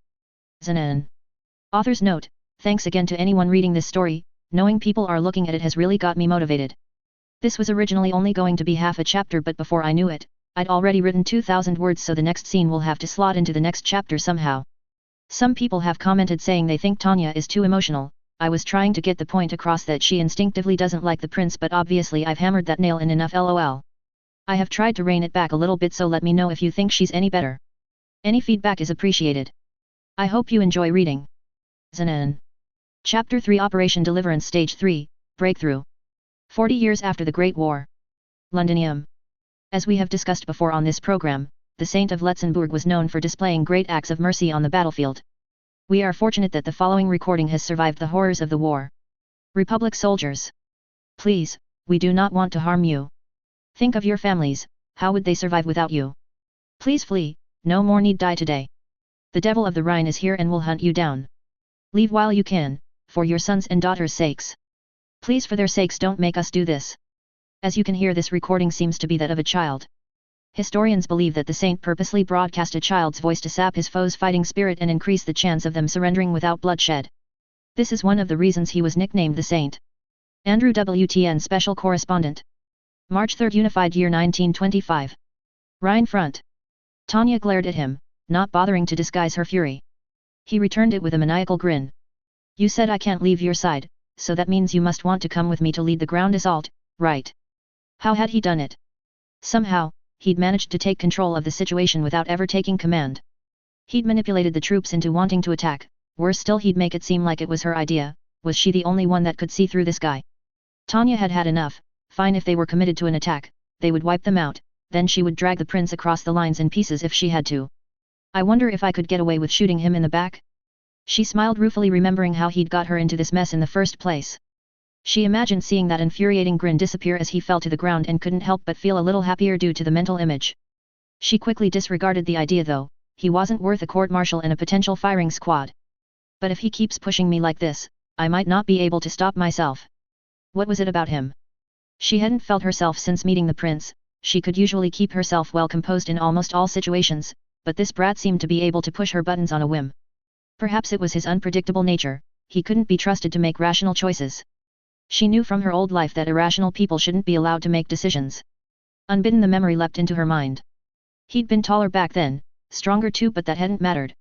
Xanen. Author's note, thanks again to anyone reading this story, knowing people are looking at it has really got me motivated. This was originally only going to be half a chapter, but before I knew it, I'd already written 2,000 words, so the next scene will have to slot into the next chapter somehow. Some people have commented saying they think Tanya is too emotional. I was trying to get the point across that she instinctively doesn't like the prince, but obviously I've hammered that nail in enough, lol. I have tried to rein it back a little bit, so let me know if you think she's any better. Any feedback is appreciated. I hope you enjoy reading. Xanen. Chapter 3, Operation Deliverance Stage 3, Breakthrough. 40 years after the Great War. Londinium. As we have discussed before on this program, the Saint of Letzenbourg was known for displaying great acts of mercy on the battlefield. We are fortunate that the following recording has survived the horrors of the war. Republic soldiers. Please, we do not want to harm you. Think of your families, how would they survive without you? Please flee, no more need die today. The devil of the Rhine is here and will hunt you down. Leave while you can, for your sons and daughters' sakes. Please, for their sakes, don't make us do this. As you can hear, this recording seems to be that of a child. Historians believe that the saint purposely broadcast a child's voice to sap his foes' fighting spirit and increase the chance of them surrendering without bloodshed. This is one of the reasons he was nicknamed the Saint. Andrew WTN Special Correspondent. March 3, Unified Year 1925. Rhine Front. Tanya glared at him, not bothering to disguise her fury. He returned it with a maniacal grin. You said I can't leave your side, so that means you must want to come with me to lead the ground assault, right? How had he done it? Somehow, he'd managed to take control of the situation without ever taking command. He'd manipulated the troops into wanting to attack, worse still, he'd make it seem like it was her idea. Was she the only one that could see through this guy? Tanya had had enough. Fine, if they were committed to an attack, they would wipe them out, then she would drag the prince across the lines in pieces if she had to. I wonder if I could get away with shooting him in the back? She smiled ruefully, remembering how he'd got her into this mess in the first place. She imagined seeing that infuriating grin disappear as he fell to the ground and couldn't help but feel a little happier due to the mental image. She quickly disregarded the idea though. He wasn't worth a court-martial and a potential firing squad. But if he keeps pushing me like this, I might not be able to stop myself. What was it about him? She hadn't felt herself since meeting the prince. She could usually keep herself well composed in almost all situations, but this brat seemed to be able to push her buttons on a whim. Perhaps it was his unpredictable nature. He couldn't be trusted to make rational choices. She knew from her old life that irrational people shouldn't be allowed to make decisions. Unbidden, the memory leapt into her mind. He'd been taller back then, stronger too, but that hadn't mattered.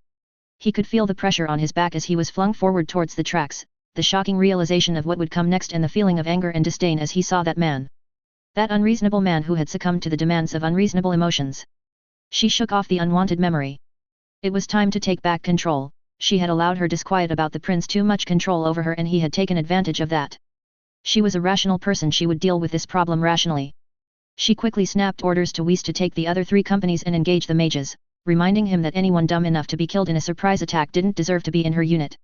He could feel the pressure on his back as he was flung forward towards the tracks, the shocking realization of what would come next and the feeling of anger and disdain as he saw that man. That unreasonable man who had succumbed to the demands of unreasonable emotions. She shook off the unwanted memory. It was time to take back control. She had allowed her disquiet about the prince too much control over her and he had taken advantage of that. She was a rational person, she would deal with this problem rationally. She quickly snapped orders to Weiss to take the other 3 companies and engage the mages, reminding him that anyone dumb enough to be killed in a surprise attack didn't deserve to be in her unit.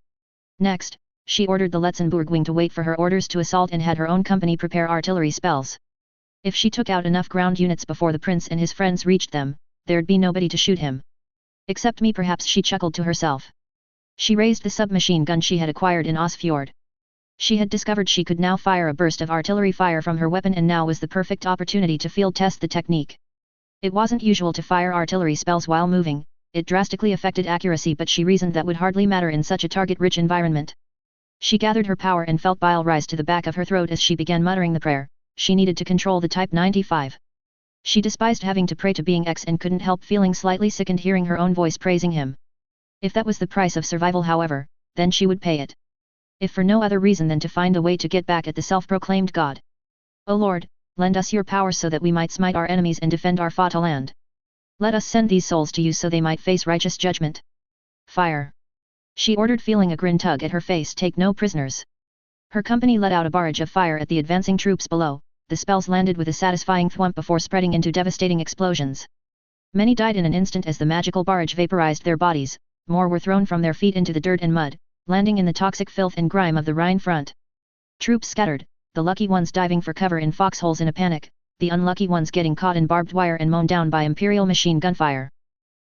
Next, she ordered the Letzenbourg wing to wait for her orders to assault and had her own company prepare artillery spells. If she took out enough ground units before the prince and his friends reached them, there'd be nobody to shoot him. Except me, perhaps, she chuckled to herself. She raised the submachine gun she had acquired in Osfjord. She had discovered she could now fire a burst of artillery fire from her weapon, and now was the perfect opportunity to field test the technique. It wasn't usual to fire artillery spells while moving, it drastically affected accuracy, but she reasoned that would hardly matter in such a target-rich environment. She gathered her power and felt bile rise to the back of her throat as she began muttering the prayer. She needed to control the Type 95. She despised having to pray to being X and couldn't help feeling slightly sickened hearing her own voice praising him. If that was the price of survival, however, then she would pay it. If for no other reason than to find a way to get back at the self-proclaimed god. O Lord, lend us your power so that we might smite our enemies and defend our fatherland. Let us send these souls to you so they might face righteous judgment. Fire! She ordered, feeling a grin tug at her face. Take no prisoners. Her company let out a barrage of fire at the advancing troops below. The spells landed with a satisfying thwump before spreading into devastating explosions. Many died in an instant as the magical barrage vaporized their bodies. More were thrown from their feet into the dirt and mud, landing in the toxic filth and grime of the Rhine front. Troops scattered, the lucky ones diving for cover in foxholes in a panic, the unlucky ones getting caught in barbed wire and mown down by Imperial machine gunfire.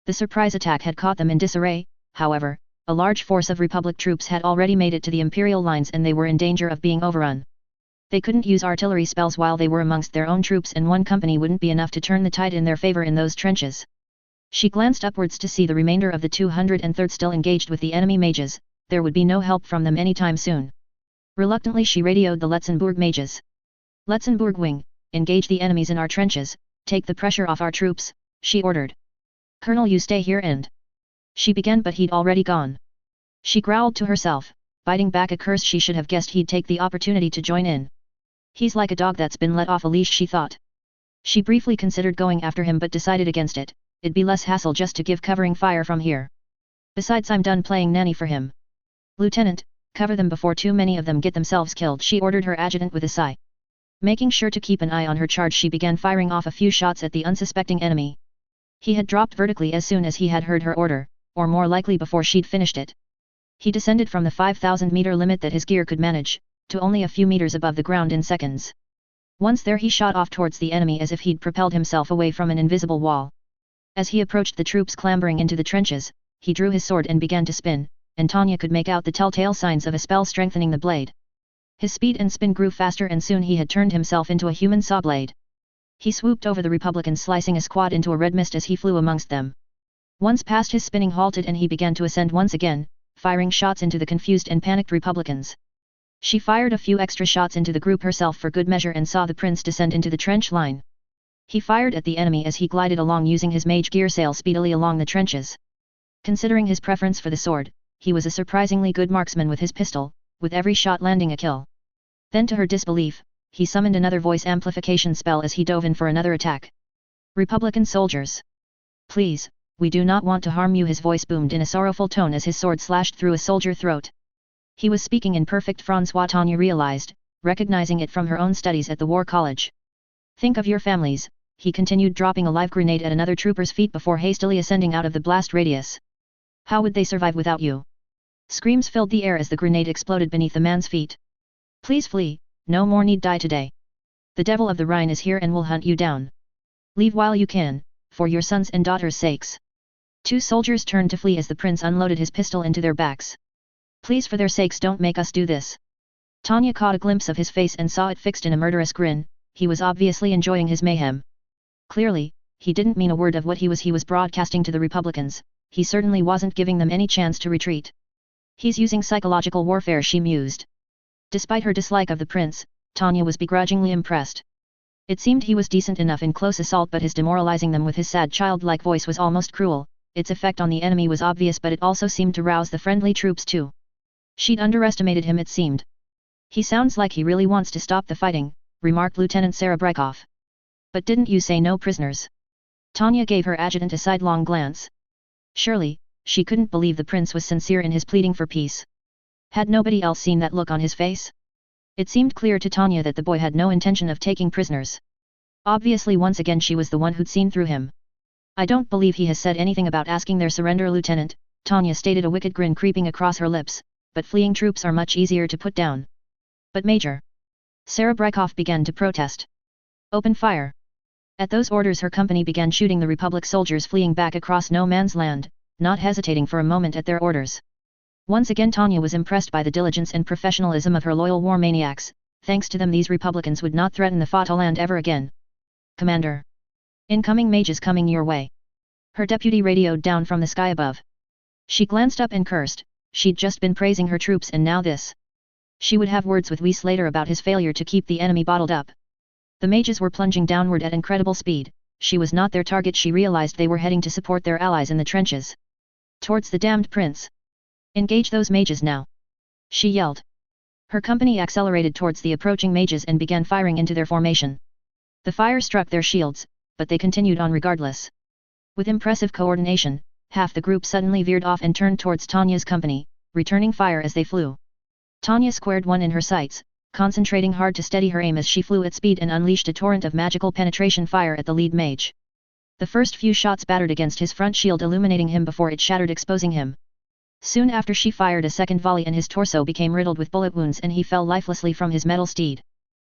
The surprise attack had caught them in disarray. However, a large force of Republic troops had already made it to the Imperial lines and they were in danger of being overrun. They couldn't use artillery spells while they were amongst their own troops, and one company wouldn't be enough to turn the tide in their favor in those trenches. She glanced upwards to see the remainder of the 203rd still engaged with the enemy mages. There would be no help from them anytime soon. Reluctantly she radioed the Letzenbourg mages. Letzenbourg wing, engage the enemies in our trenches, take the pressure off our troops, she ordered. Colonel, you stay here and... She began, but he'd already gone. She growled to herself, biting back a curse. She should have guessed he'd take the opportunity to join in. He's like a dog that's been let off a leash, she thought. She briefly considered going after him but decided against it. It'd be less hassle just to give covering fire from here. Besides, I'm done playing nanny for him. Lieutenant, cover them before too many of them get themselves killed, she ordered her adjutant with a sigh. Making sure to keep an eye on her charge, she began firing off a few shots at the unsuspecting enemy. He had dropped vertically as soon as he had heard her order, or more likely before she'd finished it. He descended from the 5,000-meter limit that his gear could manage, to only a few meters above the ground in seconds. Once there, he shot off towards the enemy as if he'd propelled himself away from an invisible wall. As he approached the troops clambering into the trenches, he drew his sword and began to spin, and Tanya could make out the telltale signs of a spell strengthening the blade. His speed and spin grew faster and soon he had turned himself into a human saw blade. He swooped over the Republicans, slicing a squad into a red mist as he flew amongst them. Once past, his spinning halted and he began to ascend once again, firing shots into the confused and panicked Republicans. She fired a few extra shots into the group herself for good measure and saw the prince descend into the trench line. He fired at the enemy as he glided along, using his mage gear sail speedily along the trenches. Considering his preference for the sword, he was a surprisingly good marksman with his pistol, with every shot landing a kill. Then, to her disbelief, he summoned another voice amplification spell as he dove in for another attack. Republican soldiers! Please, we do not want to harm you, his voice boomed in a sorrowful tone as his sword slashed through a soldier's throat. He was speaking in perfect François, Tanya realized, recognizing it from her own studies at the War College. Think of your families, he continued, dropping a live grenade at another trooper's feet before hastily ascending out of the blast radius. How would they survive without you? Screams filled the air as the grenade exploded beneath the man's feet. Please flee, no more need die today. The devil of the Rhine is here and will hunt you down. Leave while you can, for your sons and daughters' sakes. Two soldiers turned to flee as the prince unloaded his pistol into their backs. Please, for their sakes, don't make us do this. Tanya caught a glimpse of his face and saw it fixed in a murderous grin. He was obviously enjoying his mayhem. Clearly, he didn't mean a word of what he was broadcasting to the Republicans. He certainly wasn't giving them any chance to retreat. He's using psychological warfare, she mused. Despite her dislike of the prince, Tanya was begrudgingly impressed. It seemed he was decent enough in close assault, but his demoralizing them with his sad childlike voice was almost cruel. Its effect on the enemy was obvious, but it also seemed to rouse the friendly troops too. She'd underestimated him, it seemed. He sounds like he really wants to stop the fighting, remarked Lieutenant Serebryakov. But didn't you say no prisoners? Tanya gave her adjutant a sidelong glance. Surely, she couldn't believe the prince was sincere in his pleading for peace. Had nobody else seen that look on his face? It seemed clear to Tanya that the boy had no intention of taking prisoners. Obviously, once again she was the one who'd seen through him. I don't believe he has said anything about asking their surrender, Lieutenant, Tanya stated, a wicked grin creeping across her lips, but fleeing troops are much easier to put down. But Major! Serebryakov began to protest. Open fire! At those orders her company began shooting the Republic soldiers fleeing back across no man's land, not hesitating for a moment at their orders. Once again Tanya was impressed by the diligence and professionalism of her loyal war maniacs. Thanks to them, these Republicans would not threaten the Fatherland ever again. Commander! Incoming mages coming your way! Her deputy radioed down from the sky above. She glanced up and cursed. She'd just been praising her troops and now this. She would have words with Weiss later about his failure to keep the enemy bottled up. The mages were plunging downward at incredible speed, she was not their target. She realized they were heading to support their allies in the trenches. Towards the damned prince. Engage those mages now. She yelled. Her company accelerated towards the approaching mages and began firing into their formation. The fire struck their shields, but they continued on regardless. With impressive coordination, half the group suddenly veered off and turned towards Tanya's company, returning fire as they flew. Tanya squared one in her sights, concentrating hard to steady her aim as she flew at speed and unleashed a torrent of magical penetration fire at the lead mage. The first few shots battered against his front shield, illuminating him before it shattered, exposing him. Soon after, she fired a second volley and his torso became riddled with bullet wounds and he fell lifelessly from his metal steed.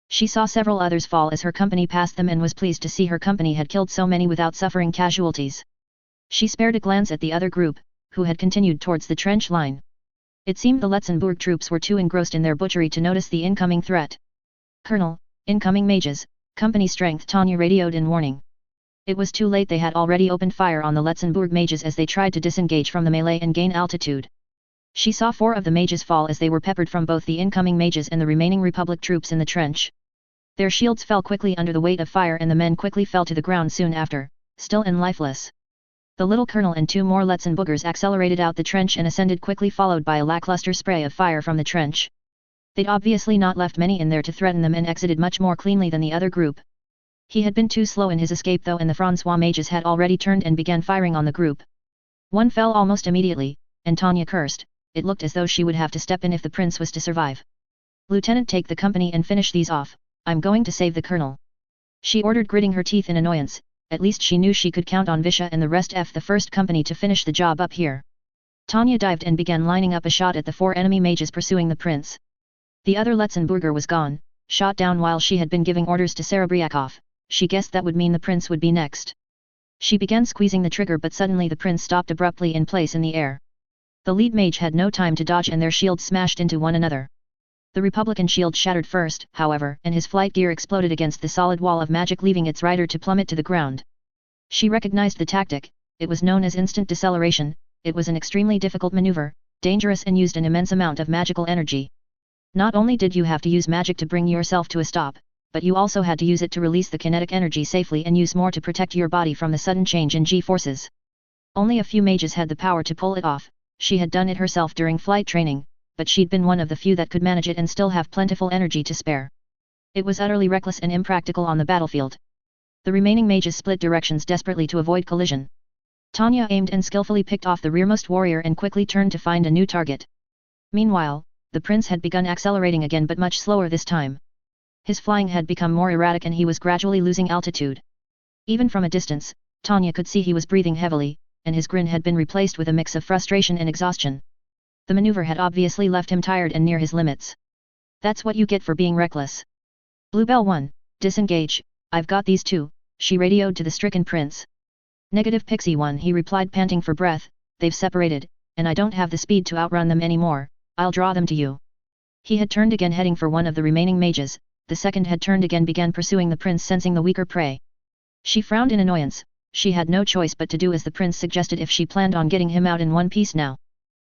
She saw several others fall as her company passed them and was pleased to see her company had killed so many without suffering casualties. She spared a glance at the other group, who had continued towards the trench line. It seemed the Letzenbourg troops were too engrossed in their butchery to notice the incoming threat. Colonel, incoming mages, company strength, Tanya radioed in warning. It was too late. They had already opened fire on the Letzenbourg mages as they tried to disengage from the melee and gain altitude. She saw 4 of the mages fall as they were peppered from both the incoming mages and the remaining Republic troops in the trench. Their shields fell quickly under the weight of fire and the men quickly fell to the ground soon after, still and lifeless. The little colonel and 2 more Letzenbourgers accelerated out the trench and ascended quickly, followed by a lackluster spray of fire from the trench. They'd obviously not left many in there to threaten them and exited much more cleanly than the other group. He had been too slow in his escape though, and the Francois mages had already turned and began firing on the group. One fell almost immediately, and Tanya cursed. It looked as though she would have to step in if the prince was to survive. Lieutenant, take the company and finish these off. I'm going to save the colonel. She ordered, gritting her teeth in annoyance. At least she knew she could count on Visha and the rest of the first company to finish the job up here. Tanya dived and began lining up a shot at the 4 enemy mages pursuing the prince. The other Letzenburger was gone, shot down while she had been giving orders to Serebriakov. She guessed that would mean the prince would be next. She began squeezing the trigger, but suddenly the prince stopped abruptly in place in the air. The lead mage had no time to dodge and their shields smashed into one another. The Republican shield shattered first, however, and his flight gear exploded against the solid wall of magic, leaving its rider to plummet to the ground. She recognized the tactic. It was known as instant deceleration. It was an extremely difficult maneuver, dangerous, and used an immense amount of magical energy. Not only did you have to use magic to bring yourself to a stop, but you also had to use it to release the kinetic energy safely and use more to protect your body from the sudden change in G-forces. Only a few mages had the power to pull it off. She had done it herself during flight training, but she'd been one of the few that could manage it and still have plentiful energy to spare. It was utterly reckless and impractical on the battlefield. The remaining mages split directions desperately to avoid collision. Tanya aimed and skillfully picked off the rearmost warrior and quickly turned to find a new target. Meanwhile, the prince had begun accelerating again, but much slower this time. His flying had become more erratic and he was gradually losing altitude. Even from a distance, Tanya could see he was breathing heavily, and his grin had been replaced with a mix of frustration and exhaustion. The maneuver had obviously left him tired and near his limits. That's what you get for being reckless. Bluebell 1, disengage. I've got these 2, she radioed to the stricken prince. Negative Pixie 1, he replied, panting for breath. They've separated, and I don't have the speed to outrun them anymore. I'll draw them to you. He had turned again, heading for one of the remaining mages. The second had turned again, began pursuing the prince, sensing the weaker prey. She frowned in annoyance. She had no choice but to do as the prince suggested if she planned on getting him out in one piece now.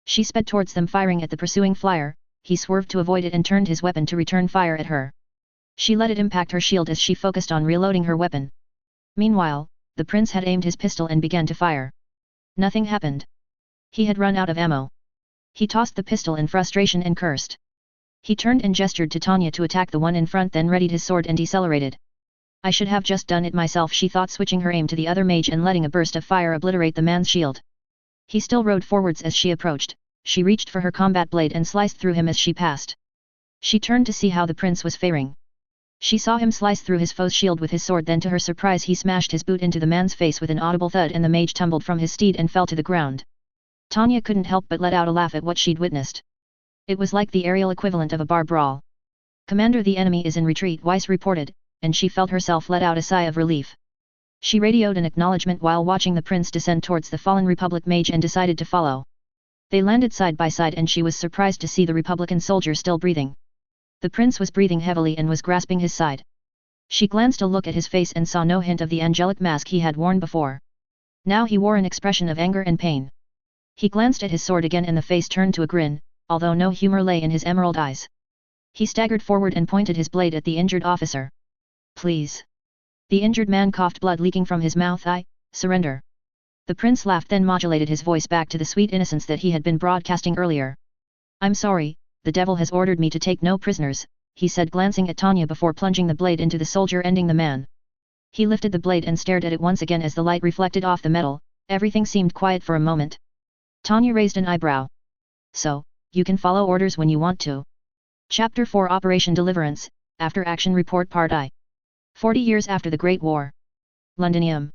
She sped towards them, firing at the pursuing flyer. He swerved to avoid it and turned his weapon to return fire at her. She let it impact her shield as she focused on reloading her weapon. Meanwhile, the prince had aimed his pistol and began to fire. Nothing happened. He had run out of ammo. He tossed the pistol in frustration and cursed. He turned and gestured to Tanya to attack the one in front, then readied his sword and decelerated. I should have just done it myself, she thought, switching her aim to the other mage and letting a burst of fire obliterate the man's shield. He still rode forwards as she approached. She reached for her combat blade and sliced through him as she passed. She turned to see how the prince was faring. She saw him slice through his foe's shield with his sword, then to her surprise he smashed his boot into the man's face with an audible thud and the mage tumbled from his steed and fell to the ground. Tanya couldn't help but let out a laugh at what she'd witnessed. It was like the aerial equivalent of a bar brawl. Commander, the enemy is in retreat, Weiss reported, and she felt herself let out a sigh of relief. She radioed an acknowledgement while watching the prince descend towards the fallen Republic mage and decided to follow. They landed side by side and she was surprised to see the Republican soldier still breathing. The prince was breathing heavily and was grasping his side. She glanced a look at his face and saw no hint of the angelic mask he had worn before. Now he wore an expression of anger and pain. He glanced at his sword again and the face turned to a grin, although no humor lay in his emerald eyes. He staggered forward and pointed his blade at the injured officer. Please. The injured man coughed, blood leaking from his mouth. I surrender. The prince laughed, then modulated his voice back to the sweet innocence that he had been broadcasting earlier. I'm sorry, the devil has ordered me to take no prisoners, he said, glancing at Tanya before plunging the blade into the soldier, ending the man. He lifted the blade and stared at it once again as the light reflected off the metal. Everything seemed quiet for a moment. Tanya raised an eyebrow. So, you can follow orders when you want to. Chapter 4 Operation Deliverance, After Action Report Part I. 40 years after the Great War. Londinium.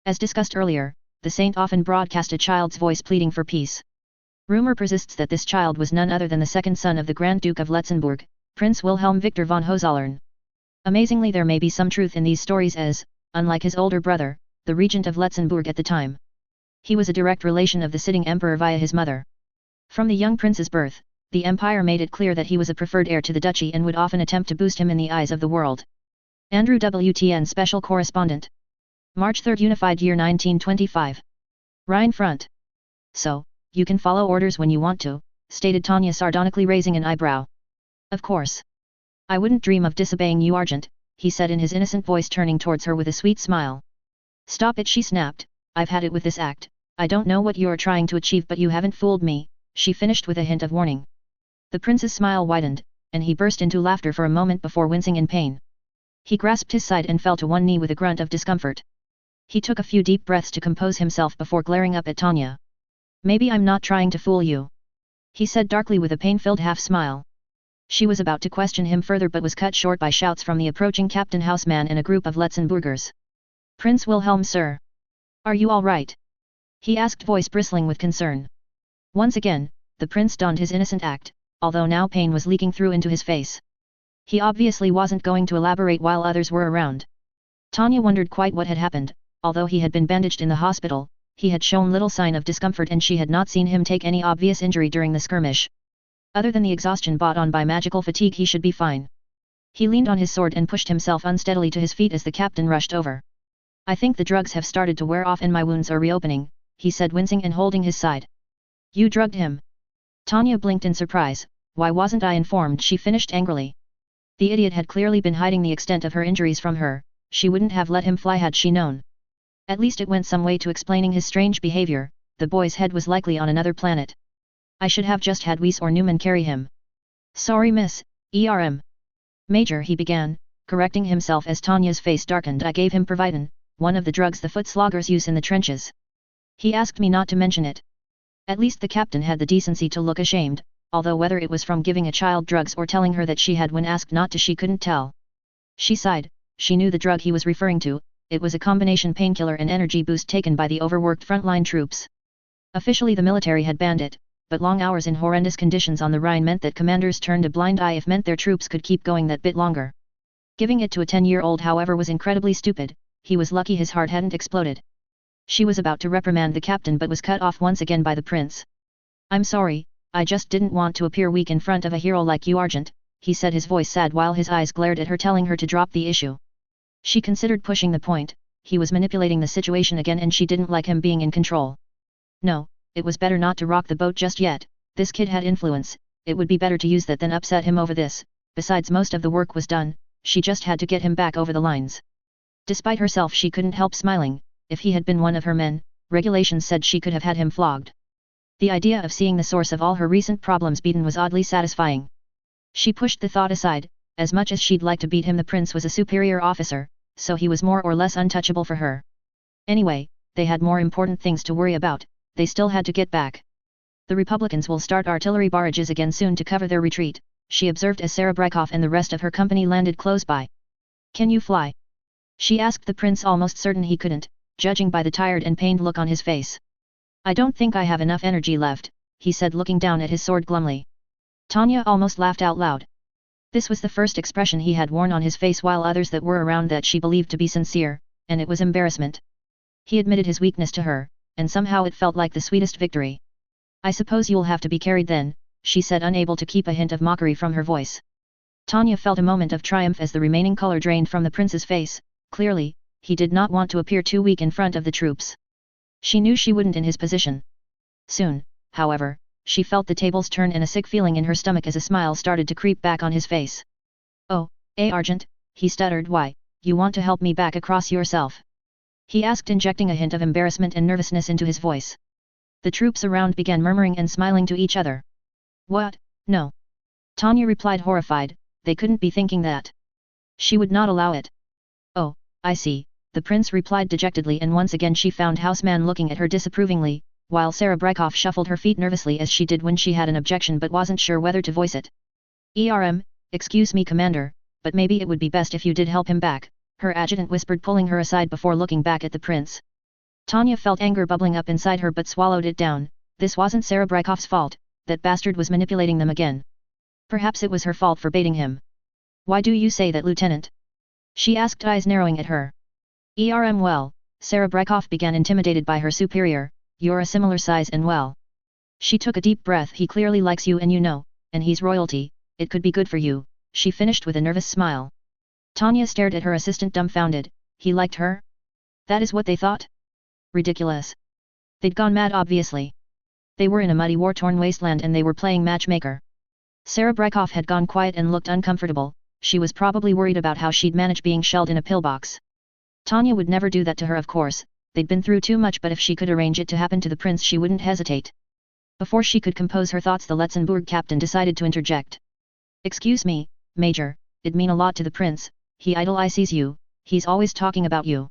As discussed earlier, the saint often broadcast a child's voice pleading for peace. Rumor persists that this child was none other than the second son of the Grand Duke of Letzenbourg, Prince Wilhelm Victor von Hohenzollern. Amazingly, there may be some truth in these stories as, unlike his older brother, the regent of Letzenbourg at the time, he was a direct relation of the sitting emperor via his mother. From the young prince's birth, the empire made it clear that he was a preferred heir to the duchy and would often attempt to boost him in the eyes of the world. Andrew WTN Special Correspondent. March 3, Unified Year 1925. Rhine Front. So, you can follow orders when you want to, stated Tanya sardonically, raising an eyebrow. Of course. I wouldn't dream of disobeying you, Argent, he said in his innocent voice, turning towards her with a sweet smile. Stop it, she snapped. I've had it with this act. I don't know what you are trying to achieve, but you haven't fooled me, she finished with a hint of warning. The prince's smile widened, and he burst into laughter for a moment before wincing in pain. He grasped his side and fell to one knee with a grunt of discomfort. He took a few deep breaths to compose himself before glaring up at Tanya. Maybe I'm not trying to fool you, he said darkly with a pain-filled half-smile. She was about to question him further but was cut short by shouts from the approaching Captain Houseman and a group of Letzenburgers. Prince Wilhelm, sir. Are you all right? He asked, voice bristling with concern. Once again, the prince donned his innocent act, although now pain was leaking through into his face. He obviously wasn't going to elaborate while others were around. Tanya wondered quite what had happened. Although he had been bandaged in the hospital, he had shown little sign of discomfort and she had not seen him take any obvious injury during the skirmish. Other than the exhaustion brought on by magical fatigue, he should be fine. He leaned on his sword and pushed himself unsteadily to his feet as the captain rushed over. I think the drugs have started to wear off and my wounds are reopening, he said, wincing and holding his side. You drugged him? Tanya blinked in surprise. Why wasn't I informed? She finished angrily. The idiot had clearly been hiding the extent of her injuries from her. She wouldn't have let him fly had she known. At least it went some way to explaining his strange behavior. The boy's head was likely on another planet. I should have just had Weiss or Newman carry him. Sorry, miss, Major, he began, correcting himself as Tanya's face darkened. I gave him Providin, one of the drugs the foot sloggers use in the trenches. He asked me not to mention it. At least the captain had the decency to look ashamed, although whether it was from giving a child drugs or telling her that she had when asked not to, she couldn't tell. She sighed. She knew the drug he was referring to. It was a combination painkiller and energy boost taken by the overworked frontline troops. Officially the military had banned it, but long hours in horrendous conditions on the Rhine meant that commanders turned a blind eye if meant their troops could keep going that bit longer. Giving it to a 10-year-old, however, was incredibly stupid. He was lucky his heart hadn't exploded. She was about to reprimand the captain but was cut off once again by the prince. I'm sorry, I just didn't want to appear weak in front of a hero like you, Argent, he said, his voice sad while his eyes glared at her, telling her to drop the issue. She considered pushing the point. He was manipulating the situation again and she didn't like him being in control. No, it was better not to rock the boat just yet. This kid had influence. It would be better to use that than upset him over this. Besides, most of the work was done. She just had to get him back over the lines. Despite herself, she couldn't help smiling. If he had been one of her men, regulations said she could have had him flogged. The idea of seeing the source of all her recent problems beaten was oddly satisfying. She pushed the thought aside. As much as she'd like to beat him, the prince was a superior officer, so he was more or less untouchable for her. Anyway, they had more important things to worry about. They still had to get back. The Republicans will start artillery barrages again soon to cover their retreat, she observed as Sarah Brykoff and the rest of her company landed close by. Can you fly? She asked the prince, almost certain he couldn't, judging by the tired and pained look on his face. I don't think I have enough energy left, he said, looking down at his sword glumly. Tanya almost laughed out loud. This was the first expression he had worn on his face while others that were around that she believed to be sincere, and it was embarrassment. He admitted his weakness to her, and somehow it felt like the sweetest victory. I suppose you'll have to be carried then, she said, unable to keep a hint of mockery from her voice. Tanya felt a moment of triumph as the remaining color drained from the prince's face. Clearly, he did not want to appear too weak in front of the troops. She knew she wouldn't in his position. Soon, however, she felt the tables turn and a sick feeling in her stomach as a smile started to creep back on his face. Oh, Argent, he stuttered. Why, you want to help me back across yourself? He asked, injecting a hint of embarrassment and nervousness into his voice. The troops around began murmuring and smiling to each other. What? No. Tanya replied, horrified. They couldn't be thinking that. She would not allow it. Oh, I see, the prince replied dejectedly, and once again she found Houseman looking at her disapprovingly, while Sarah Brykoff shuffled her feet nervously as she did when she had an objection but wasn't sure whether to voice it. Excuse me, Commander, but maybe it would be best if you did help him back, her adjutant whispered, pulling her aside before looking back at the prince. Tanya felt anger bubbling up inside her but swallowed it down. This wasn't Sarah Brykoff's fault, that bastard was manipulating them again. Perhaps it was her fault for baiting him. Why do you say that, Lieutenant? She asked, eyes narrowing at her. Well, Sarah Brykoff began, intimidated by her superior, you're a similar size and well. She took a deep breath. He clearly likes you and you know, and he's royalty, it could be good for you, she finished with a nervous smile. Tanya stared at her assistant dumbfounded. He liked her? That is what they thought? Ridiculous. They'd gone mad obviously. They were in a muddy war-torn wasteland and they were playing matchmaker. Sarah Brykoff had gone quiet and looked uncomfortable. She was probably worried about how she'd manage being shelled in a pillbox. Tanya would never do that to her, of course. They'd been through too much, but if she could arrange it to happen to the prince she wouldn't hesitate. Before she could compose her thoughts, the Letzenbourg captain decided to interject. Excuse me, Major, it'd mean a lot to the prince, he idolizes you, he's always talking about you.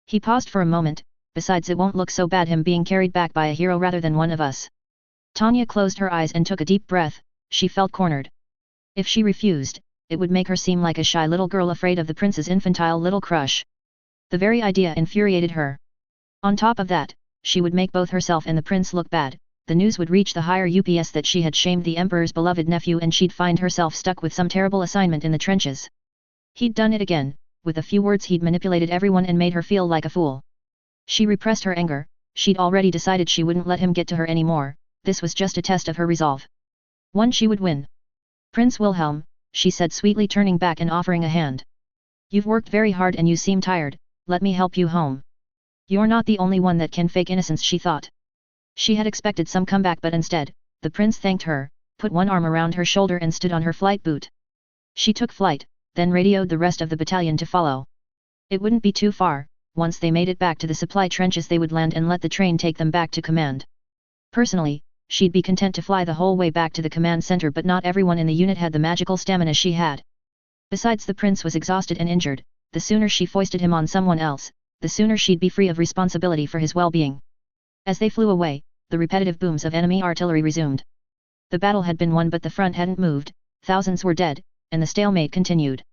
He paused for a moment. Besides, it won't look so bad him being carried back by a hero rather than one of us. Tanya closed her eyes and took a deep breath. She felt cornered. If she refused, it would make her seem like a shy little girl afraid of the prince's infantile little crush. The very idea infuriated her. On top of that, she would make both herself and the prince look bad. The news would reach the higher ups that she had shamed the emperor's beloved nephew, and she'd find herself stuck with some terrible assignment in the trenches. He'd done it again. With a few words he'd manipulated everyone and made her feel like a fool. She repressed her anger. She'd already decided she wouldn't let him get to her anymore. This was just a test of her resolve. One she would win. Prince Wilhelm, she said sweetly, turning back and offering a hand. You've worked very hard and you seem tired, let me help you home. You're not the only one that can fake innocence, she thought. She had expected some comeback, but instead, the prince thanked her, put one arm around her shoulder and stood on her flight boot. She took flight, then radioed the rest of the battalion to follow. It wouldn't be too far. Once they made it back to the supply trenches they would land and let the train take them back to command. Personally, she'd be content to fly the whole way back to the command center, but not everyone in the unit had the magical stamina she had. Besides, the prince was exhausted and injured. The sooner she foisted him on someone else, the sooner she'd be free of responsibility for his well-being. As they flew away, the repetitive booms of enemy artillery resumed. The battle had been won, but the front hadn't moved. Thousands were dead, and the stalemate continued.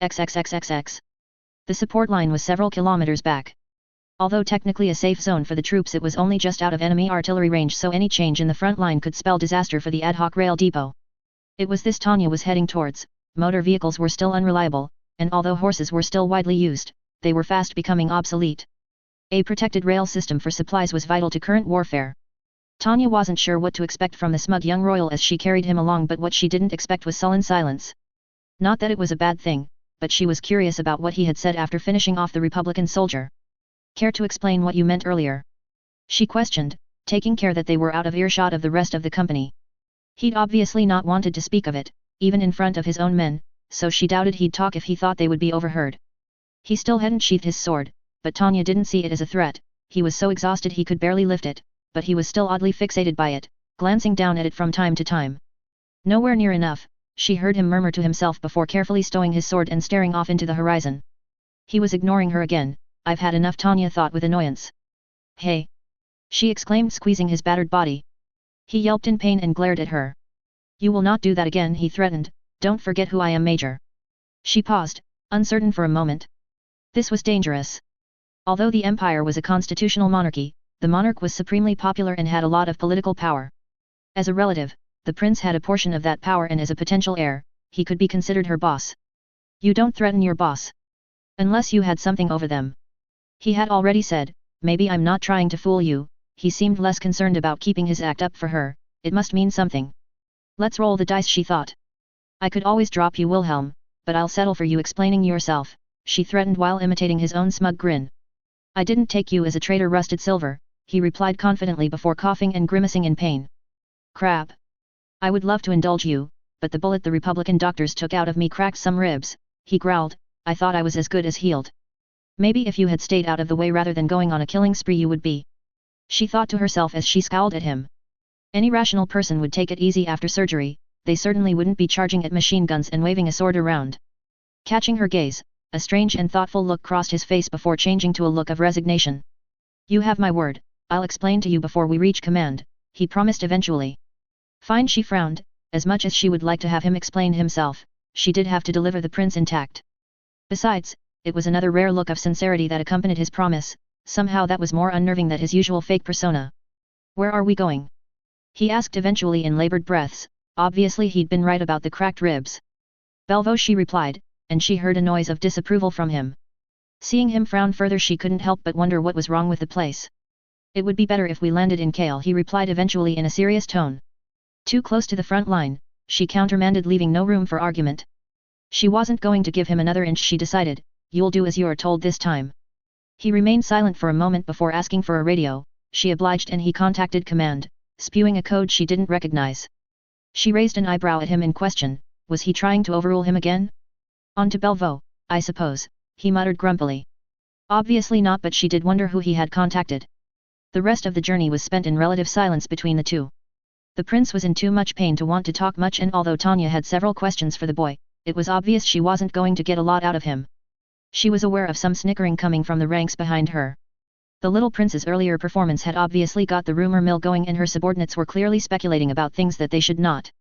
XXXXX. The support line was several kilometers back. Although technically a safe zone for the troops, it was only just out of enemy artillery range, so any change in the front line could spell disaster for the ad hoc rail depot. It was this Tanya was heading towards. Motor vehicles were still unreliable, and although horses were still widely used, they were fast becoming obsolete. A protected rail system for supplies was vital to current warfare. Tanya wasn't sure what to expect from the smug young royal as she carried him along, but what she didn't expect was sullen silence. Not that it was a bad thing, but she was curious about what he had said after finishing off the Republican soldier. Care to explain what you meant earlier? She questioned, taking care that they were out of earshot of the rest of the company. He'd obviously not wanted to speak of it, even in front of his own men, so she doubted he'd talk if he thought they would be overheard. He still hadn't sheathed his sword, but Tanya didn't see it as a threat. He was so exhausted he could barely lift it, but he was still oddly fixated by it, glancing down at it from time to time. Nowhere near enough, she heard him murmur to himself before carefully stowing his sword and staring off into the horizon. He was ignoring her again. I've had enough, Tanya thought with annoyance. Hey! She exclaimed, squeezing his battered body. He yelped in pain and glared at her. You will not do that again, he threatened. Don't forget who I am, Major. She paused, uncertain for a moment. This was dangerous. Although the empire was a constitutional monarchy, the monarch was supremely popular and had a lot of political power. As a relative, the prince had a portion of that power, and as a potential heir, he could be considered her boss. You don't threaten your boss. Unless you had something over them. He had already said, maybe I'm not trying to fool you. He seemed less concerned about keeping his act up for her. It must mean something. Let's roll the dice, she thought. I could always drop you, Wilhelm, but I'll settle for you explaining yourself, she threatened while imitating his own smug grin. I didn't take you as a traitor, rusted silver, he replied confidently before coughing and grimacing in pain. Crap. I would love to indulge you, but the bullet the Republican doctors took out of me cracked some ribs, he growled, I thought I was as good as healed. Maybe if you had stayed out of the way rather than going on a killing spree you would be. She thought to herself as she scowled at him. Any rational person would take it easy after surgery, they certainly wouldn't be charging at machine guns and waving a sword around. Catching her gaze, a strange and thoughtful look crossed his face before changing to a look of resignation. You have my word, I'll explain to you before we reach command, he promised eventually. Fine, she frowned, as much as she would like to have him explain himself, she did have to deliver the prince intact. Besides, it was another rare look of sincerity that accompanied his promise, somehow that was more unnerving than his usual fake persona. Where are we going? He asked eventually in labored breaths, obviously he'd been right about the cracked ribs. Bellevaux, she replied, and she heard a noise of disapproval from him. Seeing him frown further, she couldn't help but wonder what was wrong with the place. It would be better if we landed in Kale, he replied eventually in a serious tone. Too close to the front line, she countermanded, leaving no room for argument. She wasn't going to give him another inch, she decided. You'll do as you're told this time. He remained silent for a moment before asking for a radio. She obliged and he contacted command, spewing a code she didn't recognize. She raised an eyebrow at him in question. Was he trying to overrule him again? On to Bellevaux, I suppose, he muttered grumpily. Obviously not, but she did wonder who he had contacted. The rest of the journey was spent in relative silence between the two. The prince was in too much pain to want to talk much, and although Tanya had several questions for the boy, it was obvious she wasn't going to get a lot out of him. She was aware of some snickering coming from the ranks behind her. The little prince's earlier performance had obviously got the rumor mill going, and her subordinates were clearly speculating about things that they should not.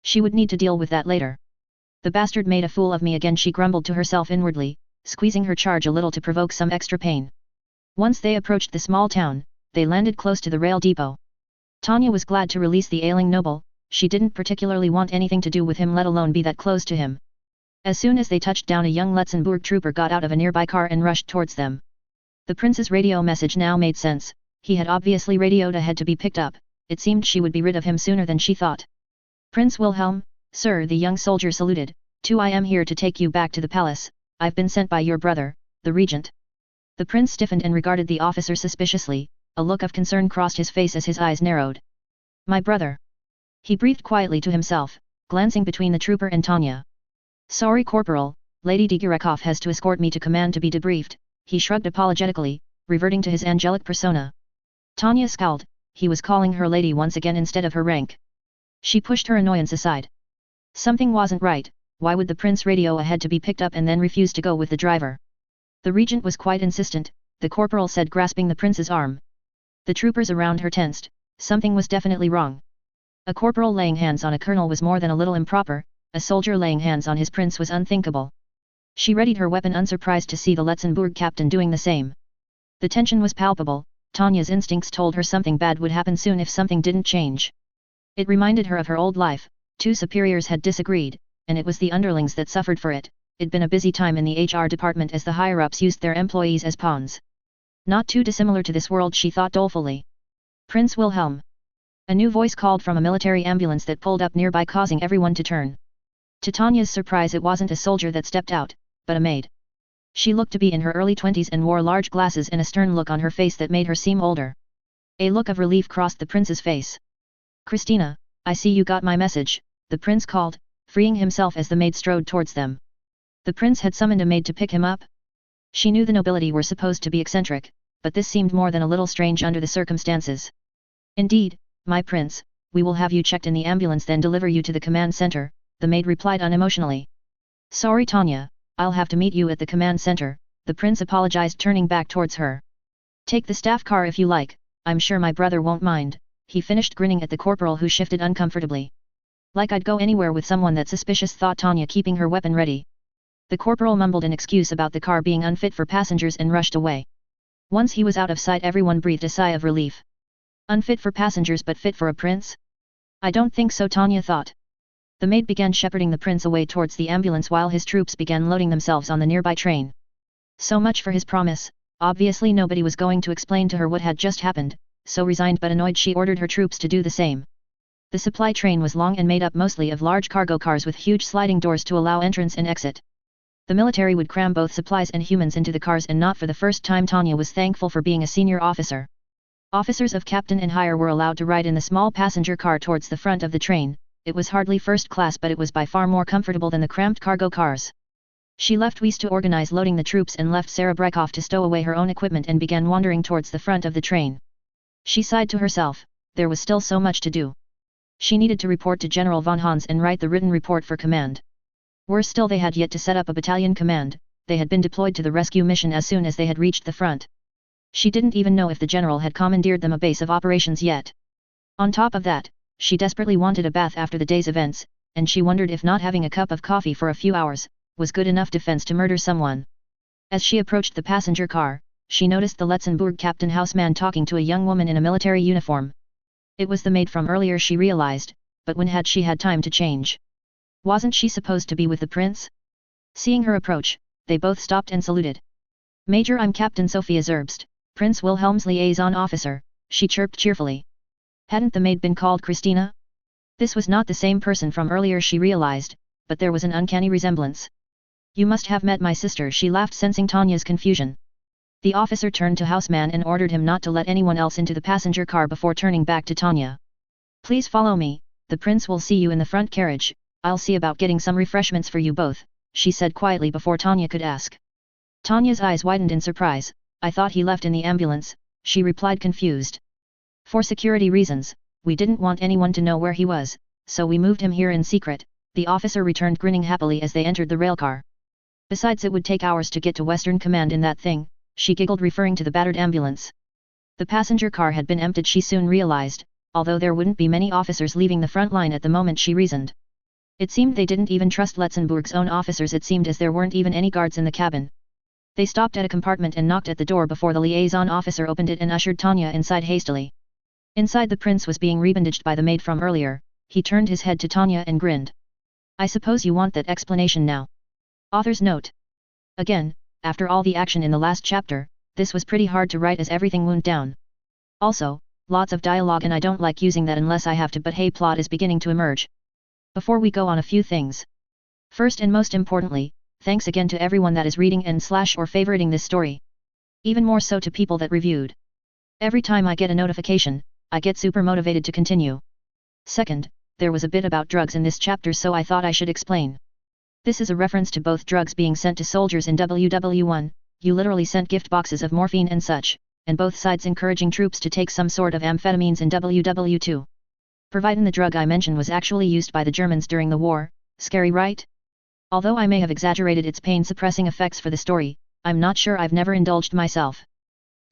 She would need to deal with that later. The bastard made a fool of me again, she grumbled to herself inwardly, squeezing her charge a little to provoke some extra pain. Once they approached the small town, they landed close to the rail depot. Tanya was glad to release the ailing noble, she didn't particularly want anything to do with him, let alone be that close to him. As soon as they touched down, a young Letzenbourg trooper got out of a nearby car and rushed towards them. The prince's radio message now made sense. He had obviously radioed ahead to be picked up. It seemed she would be rid of him sooner than she thought. Prince Wilhelm, sir, the young soldier saluted. I am here to take you back to the palace. I've been sent by your brother, the regent. The prince stiffened and regarded the officer suspiciously. A look of concern crossed his face as his eyes narrowed. My brother. He breathed quietly to himself, glancing between the trooper and Tanya. Sorry, Corporal, Lady Digirekov has to escort me to command to be debriefed, he shrugged apologetically, reverting to his angelic persona. Tanya scowled, he was calling her lady once again instead of her rank. She pushed her annoyance aside. Something wasn't right. Why would the prince radio ahead to be picked up and then refuse to go with the driver? The regent was quite insistent, the corporal said, grasping the prince's arm. The troopers around her tensed. Something was definitely wrong. A corporal laying hands on a colonel was more than a little improper, a soldier laying hands on his prince was unthinkable. She readied her weapon, unsurprised to see the Letzenbourg captain doing the same. The tension was palpable. Tanya's instincts told her something bad would happen soon if something didn't change. It reminded her of her old life. Two superiors had disagreed, and it was the underlings that suffered for it. It'd been a busy time in the HR department as the higher-ups used their employees as pawns. Not too dissimilar to this world, she thought dolefully. Prince Wilhelm. A new voice called from a military ambulance that pulled up nearby, causing everyone to turn. To Tanya's surprise, it wasn't a soldier that stepped out, but a maid. She looked to be in her early 20s and wore large glasses and a stern look on her face that made her seem older. A look of relief crossed the prince's face. Christina, I see you got my message, the prince called, freeing himself as the maid strode towards them. The prince had summoned a maid to pick him up? She knew the nobility were supposed to be eccentric, but this seemed more than a little strange under the circumstances. Indeed, my prince, we will have you checked in the ambulance, then deliver you to the command center, the maid replied unemotionally. Sorry, Tanya, I'll have to meet you at the command center, the prince apologized, turning back towards her. Take the staff car if you like, I'm sure my brother won't mind, he finished, grinning at the corporal who shifted uncomfortably. Like I'd go anywhere with someone that suspicious, thought Tanya, keeping her weapon ready. The corporal mumbled an excuse about the car being unfit for passengers and rushed away. Once he was out of sight, everyone breathed a sigh of relief. Unfit for passengers but fit for a prince? I don't think so, Tanya thought. The maid began shepherding the prince away towards the ambulance while his troops began loading themselves on the nearby train. So much for his promise. Obviously nobody was going to explain to her what had just happened, so resigned but annoyed, she ordered her troops to do the same. The supply train was long and made up mostly of large cargo cars with huge sliding doors to allow entrance and exit. The military would cram both supplies and humans into the cars, and not for the first time. Tanya was thankful for being a senior officer. Officers of captain and higher were allowed to ride in the small passenger car towards the front of the train. It was hardly first class, but it was by far more comfortable than the cramped cargo cars. She left Weiss to organize loading the troops and left Sarah Breikoff to stow away her own equipment and began wandering towards the front of the train. She sighed to herself, there was still so much to do. She needed to report to General von Hans and write the written report for command. Worse still, they had yet to set up a battalion command, they had been deployed to the rescue mission as soon as they had reached the front. She didn't even know if the general had commandeered them a base of operations yet. On top of that, she desperately wanted a bath after the day's events, and she wondered if not having a cup of coffee for a few hours was good enough defense to murder someone. As she approached the passenger car, she noticed the Letzenbourg captain houseman talking to a young woman in a military uniform. It was the maid from earlier, she realized, but when had she had time to change? Wasn't she supposed to be with the prince? Seeing her approach, they both stopped and saluted. Major, I'm Captain Sophia Zerbst, Prince Wilhelm's liaison officer, she chirped cheerfully. Hadn't the maid been called Christina? This was not the same person from earlier, she realized, but there was an uncanny resemblance. You must have met my sister, she laughed, sensing Tanya's confusion. The officer turned to houseman and ordered him not to let anyone else into the passenger car before turning back to Tanya. Please follow me, the prince will see you in the front carriage, I'll see about getting some refreshments for you both, she said quietly before Tanya could ask. Tanya's eyes widened in surprise. I thought he left in the ambulance, she replied confused. For security reasons, we didn't want anyone to know where he was, so we moved him here in secret, the officer returned, grinning happily as they entered the railcar. Besides, it would take hours to get to Western Command in that thing, she giggled, referring to the battered ambulance. The passenger car had been emptied, she soon realized, although there wouldn't be many officers leaving the front line at the moment, she reasoned. It seemed they didn't even trust Letzenbourg's own officers, it seemed, as there weren't even any guards in the cabin. They stopped at a compartment and knocked at the door before the liaison officer opened it and ushered Tanya inside hastily. Inside, the prince was being rebandaged by the maid from earlier. He turned his head to Tanya and grinned. I suppose you want that explanation now. Author's note. Again, after all the action in the last chapter, this was pretty hard to write as everything wound down. Also, lots of dialogue and I don't like using that unless I have to, but hey, plot is beginning to emerge. Before we go on, a few things. First and most importantly, thanks again to everyone that is reading and / or favoriting this story. Even more so to people that reviewed. Every time I get a notification, I get super motivated to continue. Second, there was a bit about drugs in this chapter, so I thought I should explain. This is a reference to both drugs being sent to soldiers in WW1, you literally sent gift boxes of morphine and such, and both sides encouraging troops to take some sort of amphetamines in WW2. Providing the drug I mentioned was actually used by the Germans during the war. Scary, right? Although I may have exaggerated its pain-suppressing effects for the story, I'm not sure, I've never indulged myself.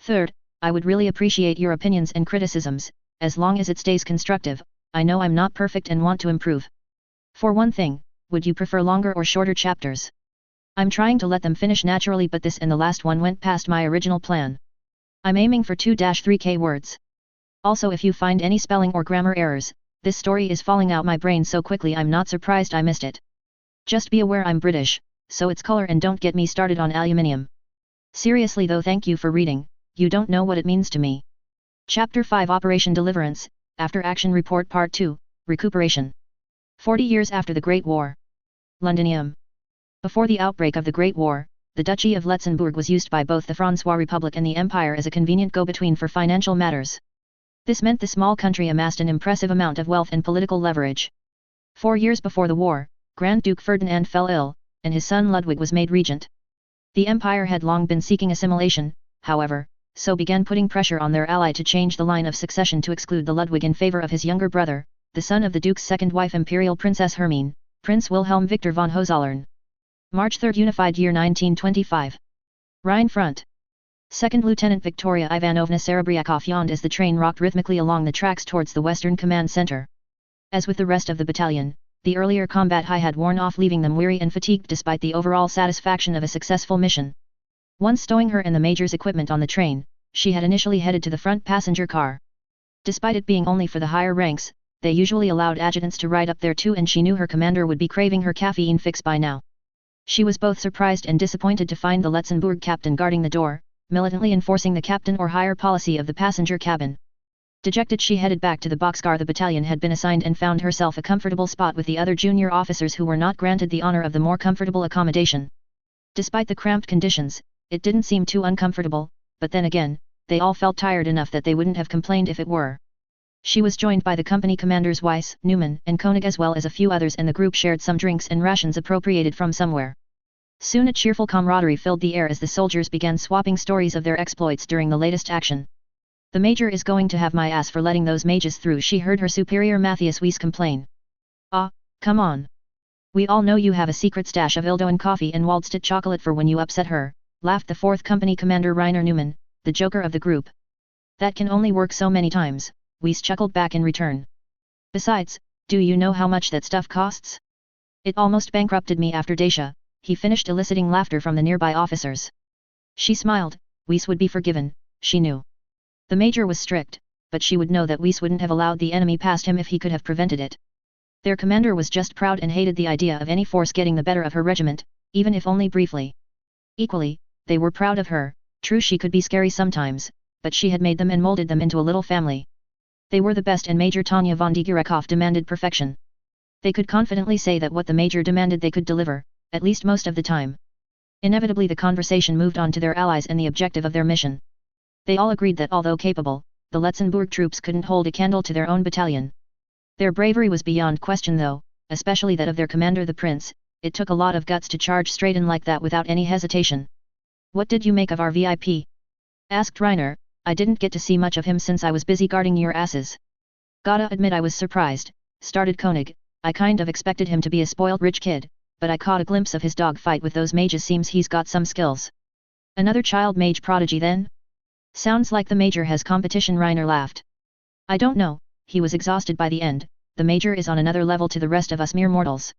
Third, I would really appreciate your opinions and criticisms, as long as it stays constructive. I know I'm not perfect and want to improve. For one thing, would you prefer longer or shorter chapters? I'm trying to let them finish naturally, but this and the last one went past my original plan. I'm aiming for 2-3k words. Also, if you find any spelling or grammar errors, this story is falling out my brain so quickly I'm not surprised I missed it. Just be aware I'm British, so it's color, and don't get me started on aluminium. Seriously though, thank you for reading, you don't know what it means to me. Chapter 5, Operation Deliverance, After Action Report Part 2, Recuperation. 40 years after the Great War. Londinium. Before the outbreak of the Great War, the Duchy of Letzenbourg was used by both the Francois Republic and the Empire as a convenient go-between for financial matters. This meant the small country amassed an impressive amount of wealth and political leverage. 4 years before the war, Grand Duke Ferdinand fell ill, and his son Ludwig was made regent. The Empire had long been seeking assimilation, however, so began putting pressure on their ally to change the line of succession to exclude the Ludwig in favor of his younger brother, the son of the Duke's second wife, Imperial Princess Hermine, Prince Wilhelm Victor von Hohenzollern. March 3, Unified Year 1925. Rhine Front. Second Lieutenant Victoria Ivanovna Serebriakov yawned as the train rocked rhythmically along the tracks towards the Western Command Center. As with the rest of the battalion, the earlier combat high had worn off, leaving them weary and fatigued despite the overall satisfaction of a successful mission. Once stowing her and the Major's equipment on the train, she had initially headed to the front passenger car. Despite it being only for the higher ranks, they usually allowed adjutants to ride up there too, and she knew her commander would be craving her caffeine fix by now. She was both surprised and disappointed to find the Letzenbourg captain guarding the door, militantly enforcing the captain or higher policy of the passenger cabin. Dejected, she headed back to the boxcar the battalion had been assigned and found herself a comfortable spot with the other junior officers who were not granted the honor of the more comfortable accommodation. Despite the cramped conditions, it didn't seem too uncomfortable, but then again, they all felt tired enough that they wouldn't have complained if it were. She was joined by the company commanders Weiss, Newman, and Koenig, as well as a few others, and the group shared some drinks and rations appropriated from somewhere. Soon a cheerful camaraderie filled the air as the soldiers began swapping stories of their exploits during the latest action. The major is going to have my ass for letting those mages through, she heard her superior Matthias Weiss complain. Ah, come on. We all know you have a secret stash of Ildoan coffee and Waldstadt chocolate for when you upset her, laughed the 4th Company Commander Rainer Newman, the joker of the group. That can only work so many times, Weiss chuckled back in return. Besides, do you know how much that stuff costs? It almost bankrupted me after Dacia, he finished, eliciting laughter from the nearby officers. She smiled. Weiss would be forgiven, she knew. The major was strict, but she would know that Weiss wouldn't have allowed the enemy past him if he could have prevented it. Their commander was just proud and hated the idea of any force getting the better of her regiment, even if only briefly. Equally, they were proud of her. True, she could be scary sometimes, but she had made them and molded them into a little family. They were the best, and Major Tanya von Digerekov demanded perfection. They could confidently say that what the major demanded they could deliver, at least most of the time. Inevitably the conversation moved on to their allies and the objective of their mission. They all agreed that although capable, the Letzenbourg troops couldn't hold a candle to their own battalion. Their bravery was beyond question though, especially that of their commander the prince. It took a lot of guts to charge straight in like that without any hesitation. What did you make of our VIP? Asked Rainer. I didn't get to see much of him since I was busy guarding your asses. Gotta admit I was surprised, started Koenig. I kind of expected him to be a spoiled rich kid, but I caught a glimpse of his dog fight with those mages, seems he's got some skills. Another child mage prodigy then? Sounds like the major has competition, Rainer laughed. I don't know, he was exhausted by the end. The major is on another level to the rest of us mere mortals.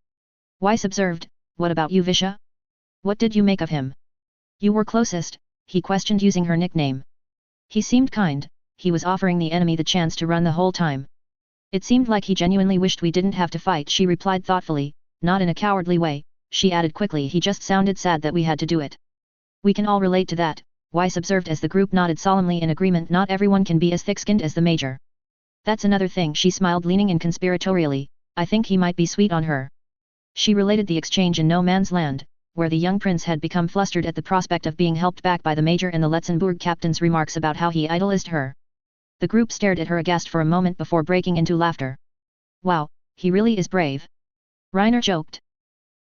Weiss observed. What about you, Visha? What did you make of him? You were closest, he questioned using her nickname. He seemed kind, he was offering the enemy the chance to run the whole time. It seemed like he genuinely wished we didn't have to fight, she replied thoughtfully, not in a cowardly way. She added quickly, he just sounded sad that we had to do it. We can all relate to that, Weiss observed as the group nodded solemnly in agreement. Not everyone can be as thick-skinned as the major. That's another thing, she smiled, leaning in conspiratorially. I think he might be sweet on her. She related the exchange in No Man's Land, where the young prince had become flustered at the prospect of being helped back by the major and the Letzenbourg captain's remarks about how he idolized her. The group stared at her aghast for a moment before breaking into laughter. Wow, he really is brave. Rainer joked.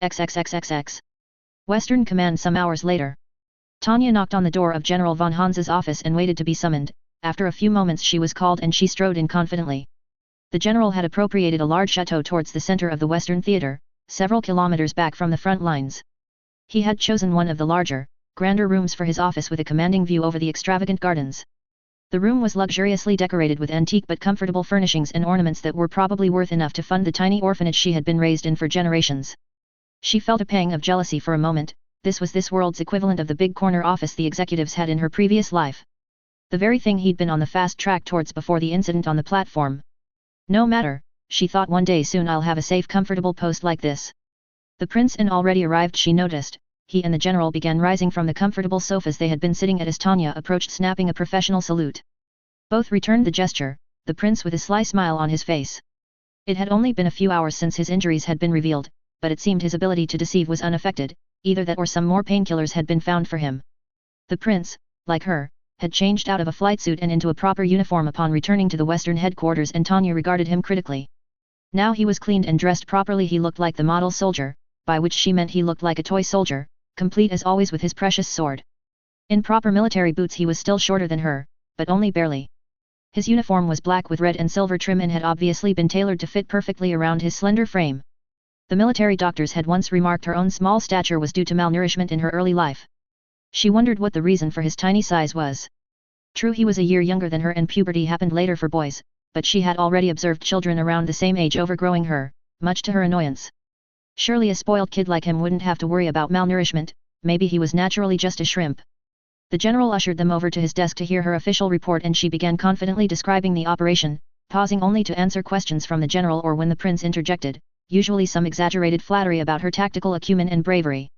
XXXXX. Western Command. Some hours later. Tanya knocked on the door of General von Hans's office and waited to be summoned. After a few moments she was called and she strode in confidently. The general had appropriated a large chateau towards the center of the Western Theater, several kilometers back from the front lines. He had chosen one of the larger, grander rooms for his office with a commanding view over the extravagant gardens. The room was luxuriously decorated with antique but comfortable furnishings and ornaments that were probably worth enough to fund the tiny orphanage she had been raised in for generations. She felt a pang of jealousy for a moment. This was this world's equivalent of the big corner office the executives had in her previous life. The very thing he'd been on the fast track towards before the incident on the platform. No matter, she thought, one day soon I'll have a safe, comfortable post like this. The prince had already arrived, she noticed. He and the general began rising from the comfortable sofas they had been sitting at as Tanya approached, snapping a professional salute. Both returned the gesture, the prince with a sly smile on his face. It had only been a few hours since his injuries had been revealed, but it seemed his ability to deceive was unaffected, either that or some more painkillers had been found for him. The prince, like her, had changed out of a flight suit and into a proper uniform upon returning to the Western headquarters, and Tanya regarded him critically. Now he was cleaned and dressed properly. He looked like the model soldier, by which she meant he looked like a toy soldier, complete as always with his precious sword. In proper military boots he was still shorter than her, but only barely. His uniform was black with red and silver trim and had obviously been tailored to fit perfectly around his slender frame. The military doctors had once remarked her own small stature was due to malnourishment in her early life. She wondered what the reason for his tiny size was. True, he was a year younger than her and puberty happened later for boys, but she had already observed children around the same age overgrowing her, much to her annoyance. Surely a spoiled kid like him wouldn't have to worry about malnourishment. Maybe he was naturally just a shrimp. The general ushered them over to his desk to hear her official report, and she began confidently describing the operation, pausing only to answer questions from the general or when the prince interjected, usually some exaggerated flattery about her tactical acumen and bravery.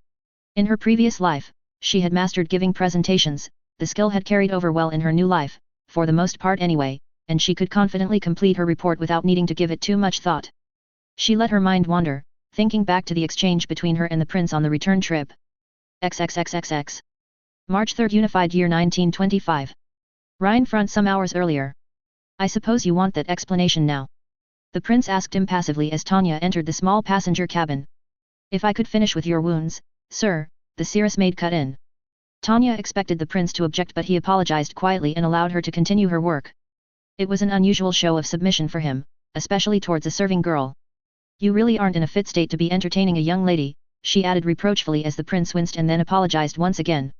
In her previous life, she had mastered giving presentations. The skill had carried over well in her new life, for the most part anyway, and she could confidently complete her report without needing to give it too much thought. She let her mind wander, thinking back to the exchange between her and the prince on the return trip. XXXXX. March 3, Unified Year 1925. Rheinfront. Some hours earlier. I suppose you want that explanation now? The prince asked impassively as Tanya entered the small passenger cabin. If I could finish with your wounds, sir, the Cirrus maid cut in. Tanya expected the prince to object, but he apologized quietly and allowed her to continue her work. It was an unusual show of submission for him, especially towards a serving girl. You really aren't in a fit state to be entertaining a young lady, she added reproachfully as the prince winced and then apologized once again.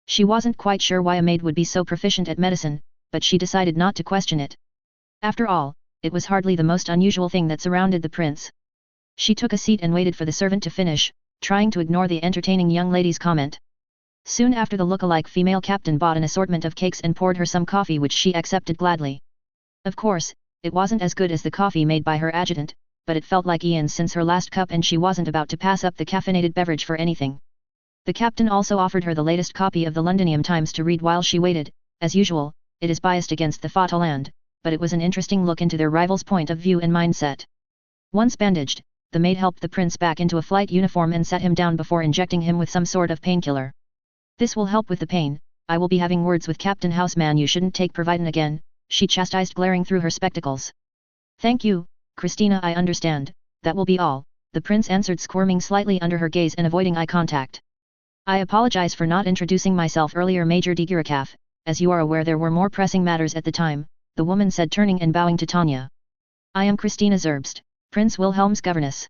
She wasn't quite sure why a maid would be so proficient at medicine, but she decided not to question it. After all, it was hardly the most unusual thing that surrounded the prince. She took a seat and waited for the servant to finish, trying to ignore the entertaining young lady's comment. Soon after, the look-alike female captain bought an assortment of cakes and poured her some coffee, which she accepted gladly. Of course, it wasn't as good as the coffee made by her adjutant, but it felt like eons since her last cup and she wasn't about to pass up the caffeinated beverage for anything. The captain also offered her the latest copy of the Londonium Times to read while she waited. As usual, it is biased against the Fatherland, but it was an interesting look into their rivals' point of view and mindset. Once bandaged, the maid helped the prince back into a flight uniform and sat him down before injecting him with some sort of painkiller. This will help with the pain. I will be having words with Captain Houseman. You shouldn't take Provident again, she chastised, glaring through her spectacles. Thank you, Christina, I understand, that will be all, the prince answered, squirming slightly under her gaze and avoiding eye contact. I apologize for not introducing myself earlier, Major de Girikaf, as you are aware there were more pressing matters at the time, the woman said, turning and bowing to Tanya. I am Christina Zerbst, Prince Wilhelm's governess.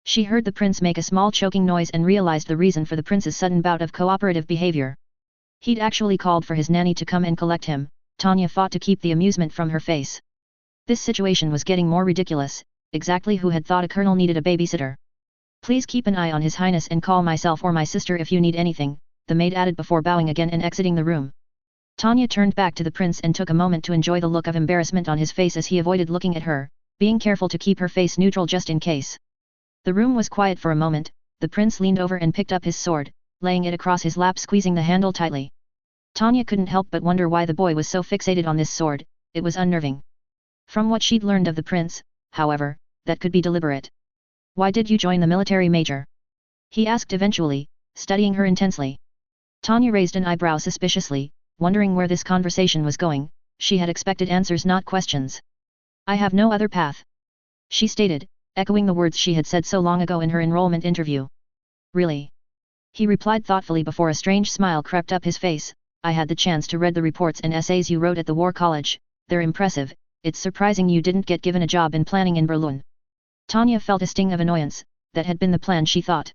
She heard the prince make a small choking noise and realized the reason for the prince's sudden bout of cooperative behavior. He'd actually called for his nanny to come and collect him. Tanya fought to keep the amusement from her face. This situation was getting more ridiculous. Exactly who had thought a colonel needed a babysitter? Please keep an eye on His Highness and call myself or my sister if you need anything, the maid added before bowing again and exiting the room. Tanya turned back to the prince and took a moment to enjoy the look of embarrassment on his face as he avoided looking at her, being careful to keep her face neutral just in case. The room was quiet for a moment. The prince leaned over and picked up his sword, laying it across his lap, squeezing the handle tightly. Tanya couldn't help but wonder why the boy was so fixated on this sword. It was unnerving. From what she'd learned of the prince, however, that could be deliberate. Why did you join the military, Major? He asked eventually, studying her intensely. Tanya raised an eyebrow suspiciously, wondering where this conversation was going. She had expected answers, not questions. I have no other path, she stated, echoing the words she had said so long ago in her enrollment interview. Really? He replied thoughtfully before a strange smile crept up his face. I had the chance to read the reports and essays you wrote at the War College. They're impressive. It's surprising you didn't get given a job in planning in Berlin. Tanya felt a sting of annoyance. That had been the plan, she thought.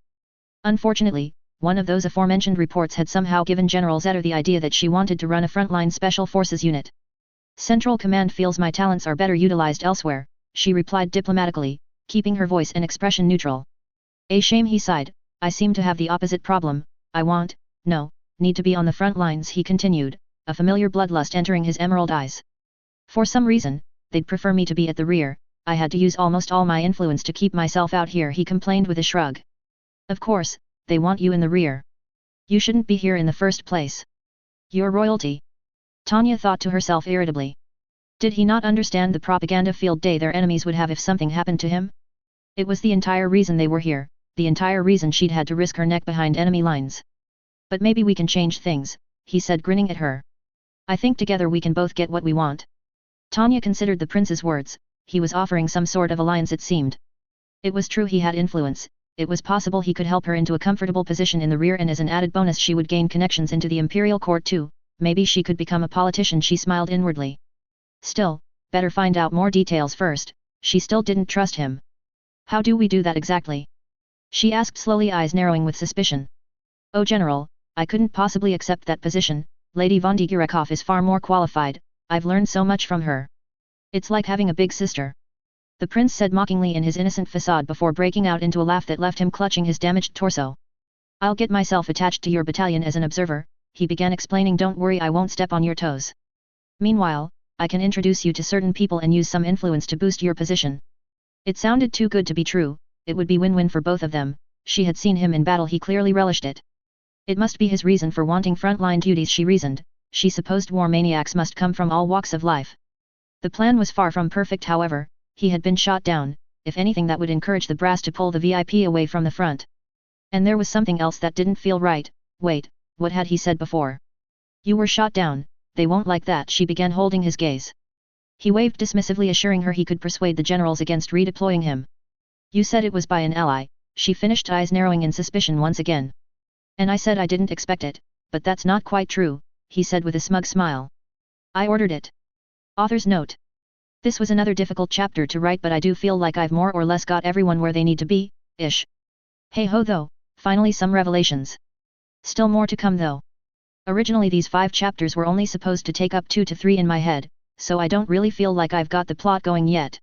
Unfortunately, one of those aforementioned reports had somehow given General Zetter the idea that she wanted to run a frontline special forces unit. Central Command feels my talents are better utilized elsewhere, she replied diplomatically, keeping her voice and expression neutral. A shame, he sighed. I seem to have the opposite problem. I need to be on the front lines, he continued, a familiar bloodlust entering his emerald eyes. For some reason, they'd prefer me to be at the rear. I had to use almost all my influence to keep myself out here, he complained with a shrug. Of course, they want you in the rear. You shouldn't be here in the first place. You're royalty. Tanya thought to herself irritably. Did he not understand the propaganda field day their enemies would have if something happened to him? It was the entire reason they were here, the entire reason she'd had to risk her neck behind enemy lines. But maybe we can change things, he said, grinning at her. I think together we can both get what we want. Tanya considered the prince's words. He was offering some sort of alliance, it seemed. It was true he had influence. It was possible he could help her into a comfortable position in the rear, and as an added bonus she would gain connections into the imperial court too. Maybe she could become a politician, she smiled inwardly. Still, better find out more details first. She still didn't trust him. How do we do that exactly? She asked slowly, eyes narrowing with suspicion. Oh General, I couldn't possibly accept that position. Lady von de Girikov is far more qualified. I've learned so much from her. It's like having a big sister. The prince said mockingly in his innocent facade before breaking out into a laugh that left him clutching his damaged torso. I'll get myself attached to your battalion as an observer, he began explaining. Don't worry, I won't step on your toes. Meanwhile, I can introduce you to certain people and use some influence to boost your position. It sounded too good to be true. It would be win-win for both of them. She had seen him in battle, he clearly relished it. It must be his reason for wanting frontline duties, she reasoned. She supposed war maniacs must come from all walks of life. The plan was far from perfect, however. He had been shot down. If anything, that would encourage the brass to pull the VIP away from the front. And there was something else that didn't feel right. Wait, what had he said before? You were shot down. They won't like that, she began, holding his gaze. He waved dismissively, assuring her he could persuade the generals against redeploying him. You said it was by an ally, she finished, eyes narrowing in suspicion once again. And I said I didn't expect it, but that's not quite true, he said with a smug smile. I ordered it. Author's note. This was another difficult chapter to write, but I do feel like I've more or less got everyone where they need to be, ish. Hey ho though, finally some revelations. Still more to come though. Originally these 5 chapters were only supposed to take up 2 to 3 in my head, so I don't really feel like I've got the plot going yet.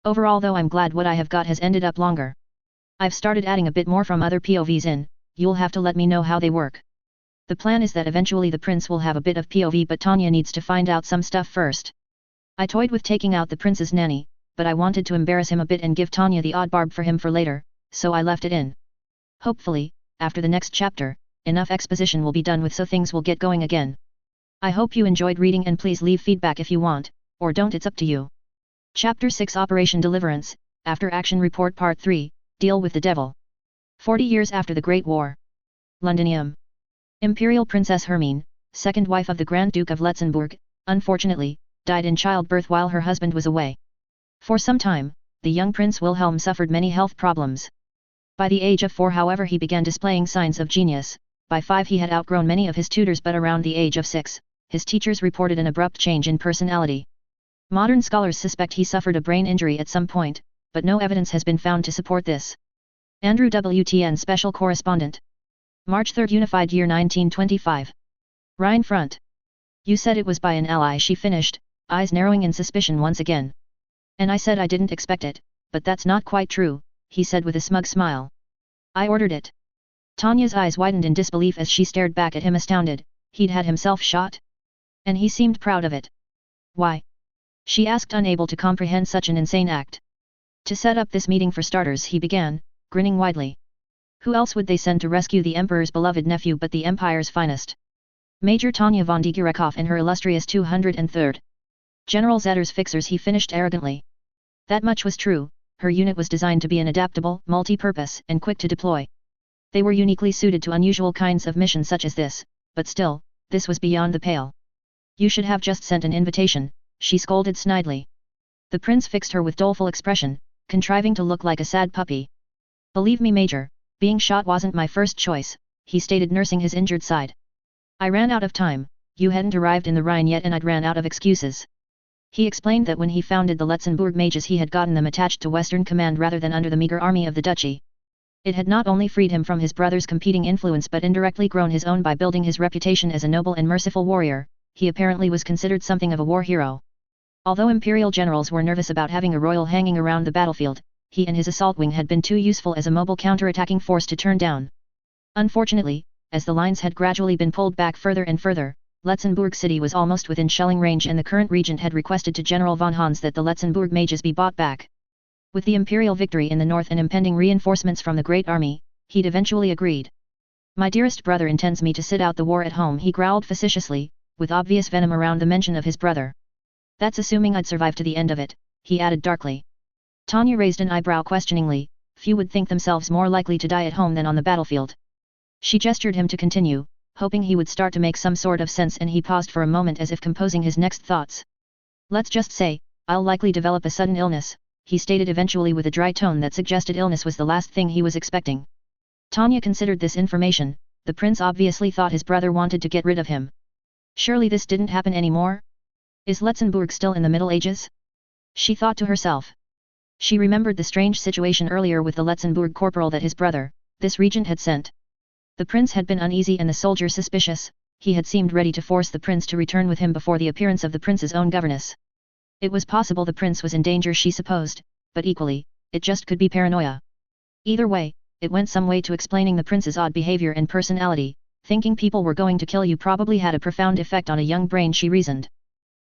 Overall though I'm glad what I have got has ended up longer. I've started adding a bit more from other POVs in, you'll have to let me know how they work. The plan is that eventually the prince will have a bit of POV, but Tanya needs to find out some stuff first. I toyed with taking out the prince's nanny, but I wanted to embarrass him a bit and give Tanya the odd barb for him for later, so I left it in. Hopefully, after the next chapter, enough exposition will be done with so things will get going again. I hope you enjoyed reading and please leave feedback if you want, or don't, it's up to you. Chapter 6 Operation Deliverance, After Action Report Part 3, Deal with the Devil. 40 years after the Great War. Londinium. Imperial Princess Hermine, second wife of the Grand Duke of Letzenbourg, unfortunately, died in childbirth while her husband was away. For some time, the young Prince Wilhelm suffered many health problems. By the age of 4 however he began displaying signs of genius. By 5 he had outgrown many of his tutors, but around the age of 6, his teachers reported an abrupt change in personality. Modern scholars suspect he suffered a brain injury at some point, but no evidence has been found to support this. Andrew WTN Special Correspondent. March 3 Unified Year 1925. Rhine Front. You said it was by an ally, she finished, eyes narrowing in suspicion once again. And I said I didn't expect it, but that's not quite true, he said with a smug smile. I ordered it. Tanya's eyes widened in disbelief as she stared back at him astounded. He'd had himself shot? And he seemed proud of it. Why? She asked, unable to comprehend such an insane act. To set up this meeting for starters, he began, grinning widely. Who else would they send to rescue the Emperor's beloved nephew but the Empire's finest? Major Tanya von Degerekhoff and her illustrious 203rd. General Zetter's fixers, he finished arrogantly. That much was true, her unit was designed to be an adaptable, multi-purpose, and quick to deploy. They were uniquely suited to unusual kinds of missions such as this, but still, this was beyond the pale. You should have just sent an invitation, she scolded snidely. The prince fixed her with doleful expression, contriving to look like a sad puppy. Believe me, Major, being shot wasn't my first choice, he stated, nursing his injured side. I ran out of time, you hadn't arrived in the Rhine yet and I'd ran out of excuses. He explained that when he founded the Letzenbourg mages he had gotten them attached to Western Command rather than under the meager army of the duchy. It had not only freed him from his brother's competing influence but indirectly grown his own by building his reputation as a noble and merciful warrior. He apparently was considered something of a war hero. Although imperial generals were nervous about having a royal hanging around the battlefield, he and his assault wing had been too useful as a mobile counter-attacking force to turn down. Unfortunately, as the lines had gradually been pulled back further and further, Letzenbourg city was almost within shelling range and the current regent had requested to General von Hans that the Letzenbourg mages be bought back. With the imperial victory in the north and impending reinforcements from the Great Army, he'd eventually agreed. My dearest brother intends me to sit out the war at home, he growled facetiously, with obvious venom around the mention of his brother. That's assuming I'd survive to the end of it, he added darkly. Tanya raised an eyebrow questioningly. Few would think themselves more likely to die at home than on the battlefield. She gestured him to continue, hoping he would start to make some sort of sense, and he paused for a moment as if composing his next thoughts. Let's just say, I'll likely develop a sudden illness, he stated eventually with a dry tone that suggested illness was the last thing he was expecting. Tanya considered this information. The prince obviously thought his brother wanted to get rid of him. Surely this didn't happen anymore? Is Letzenbourg still in the Middle Ages? She thought to herself. She remembered the strange situation earlier with the Letzenbourg corporal that his brother, this regent, had sent. The prince had been uneasy and the soldier suspicious. He had seemed ready to force the prince to return with him before the appearance of the prince's own governess. It was possible the prince was in danger, she supposed, but equally, it just could be paranoia. Either way, it went some way to explaining the prince's odd behavior and personality. Thinking people were going to kill you probably had a profound effect on a young brain, she reasoned.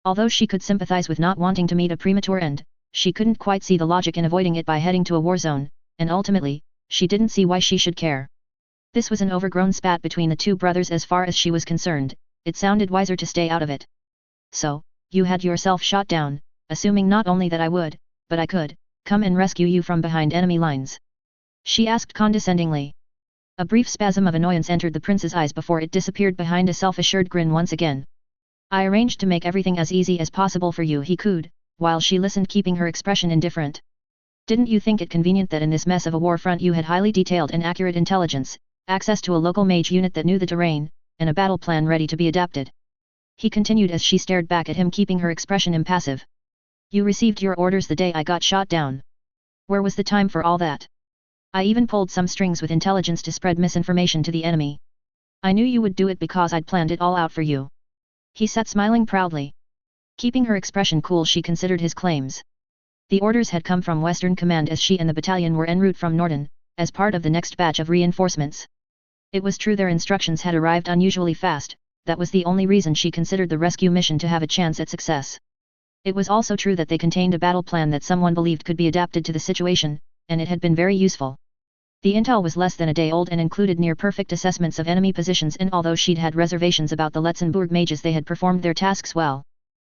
Although she could sympathize with not wanting to meet a premature end, she couldn't quite see the logic in avoiding it by heading to a war zone, and ultimately, she didn't see why she should care. This was an overgrown spat between the two brothers as far as she was concerned. It sounded wiser to stay out of it. So, you had yourself shot down, assuming not only that I would, but I could, come and rescue you from behind enemy lines? She asked condescendingly. A brief spasm of annoyance entered the prince's eyes before it disappeared behind a self-assured grin once again. I arranged to make everything as easy as possible for you, he cooed, while she listened, keeping her expression indifferent. Didn't you think it convenient that in this mess of a war front you had highly detailed and accurate intelligence, access to a local mage unit that knew the terrain, and a battle plan ready to be adapted. He continued as she stared back at him, keeping her expression impassive. You received your orders the day I got shot down. Where was the time for all that? I even pulled some strings with intelligence to spread misinformation to the enemy. I knew you would do it because I'd planned it all out for you. He sat smiling proudly. Keeping her expression cool, she considered his claims. The orders had come from Western Command as she and the battalion were en route from Norden, as part of the next batch of reinforcements. It was true their instructions had arrived unusually fast, that was the only reason she considered the rescue mission to have a chance at success. It was also true that they contained a battle plan that someone believed could be adapted to the situation, and it had been very useful. The intel was less than a day old and included near-perfect assessments of enemy positions, and although she'd had reservations about the Letzenbourg mages, they had performed their tasks well.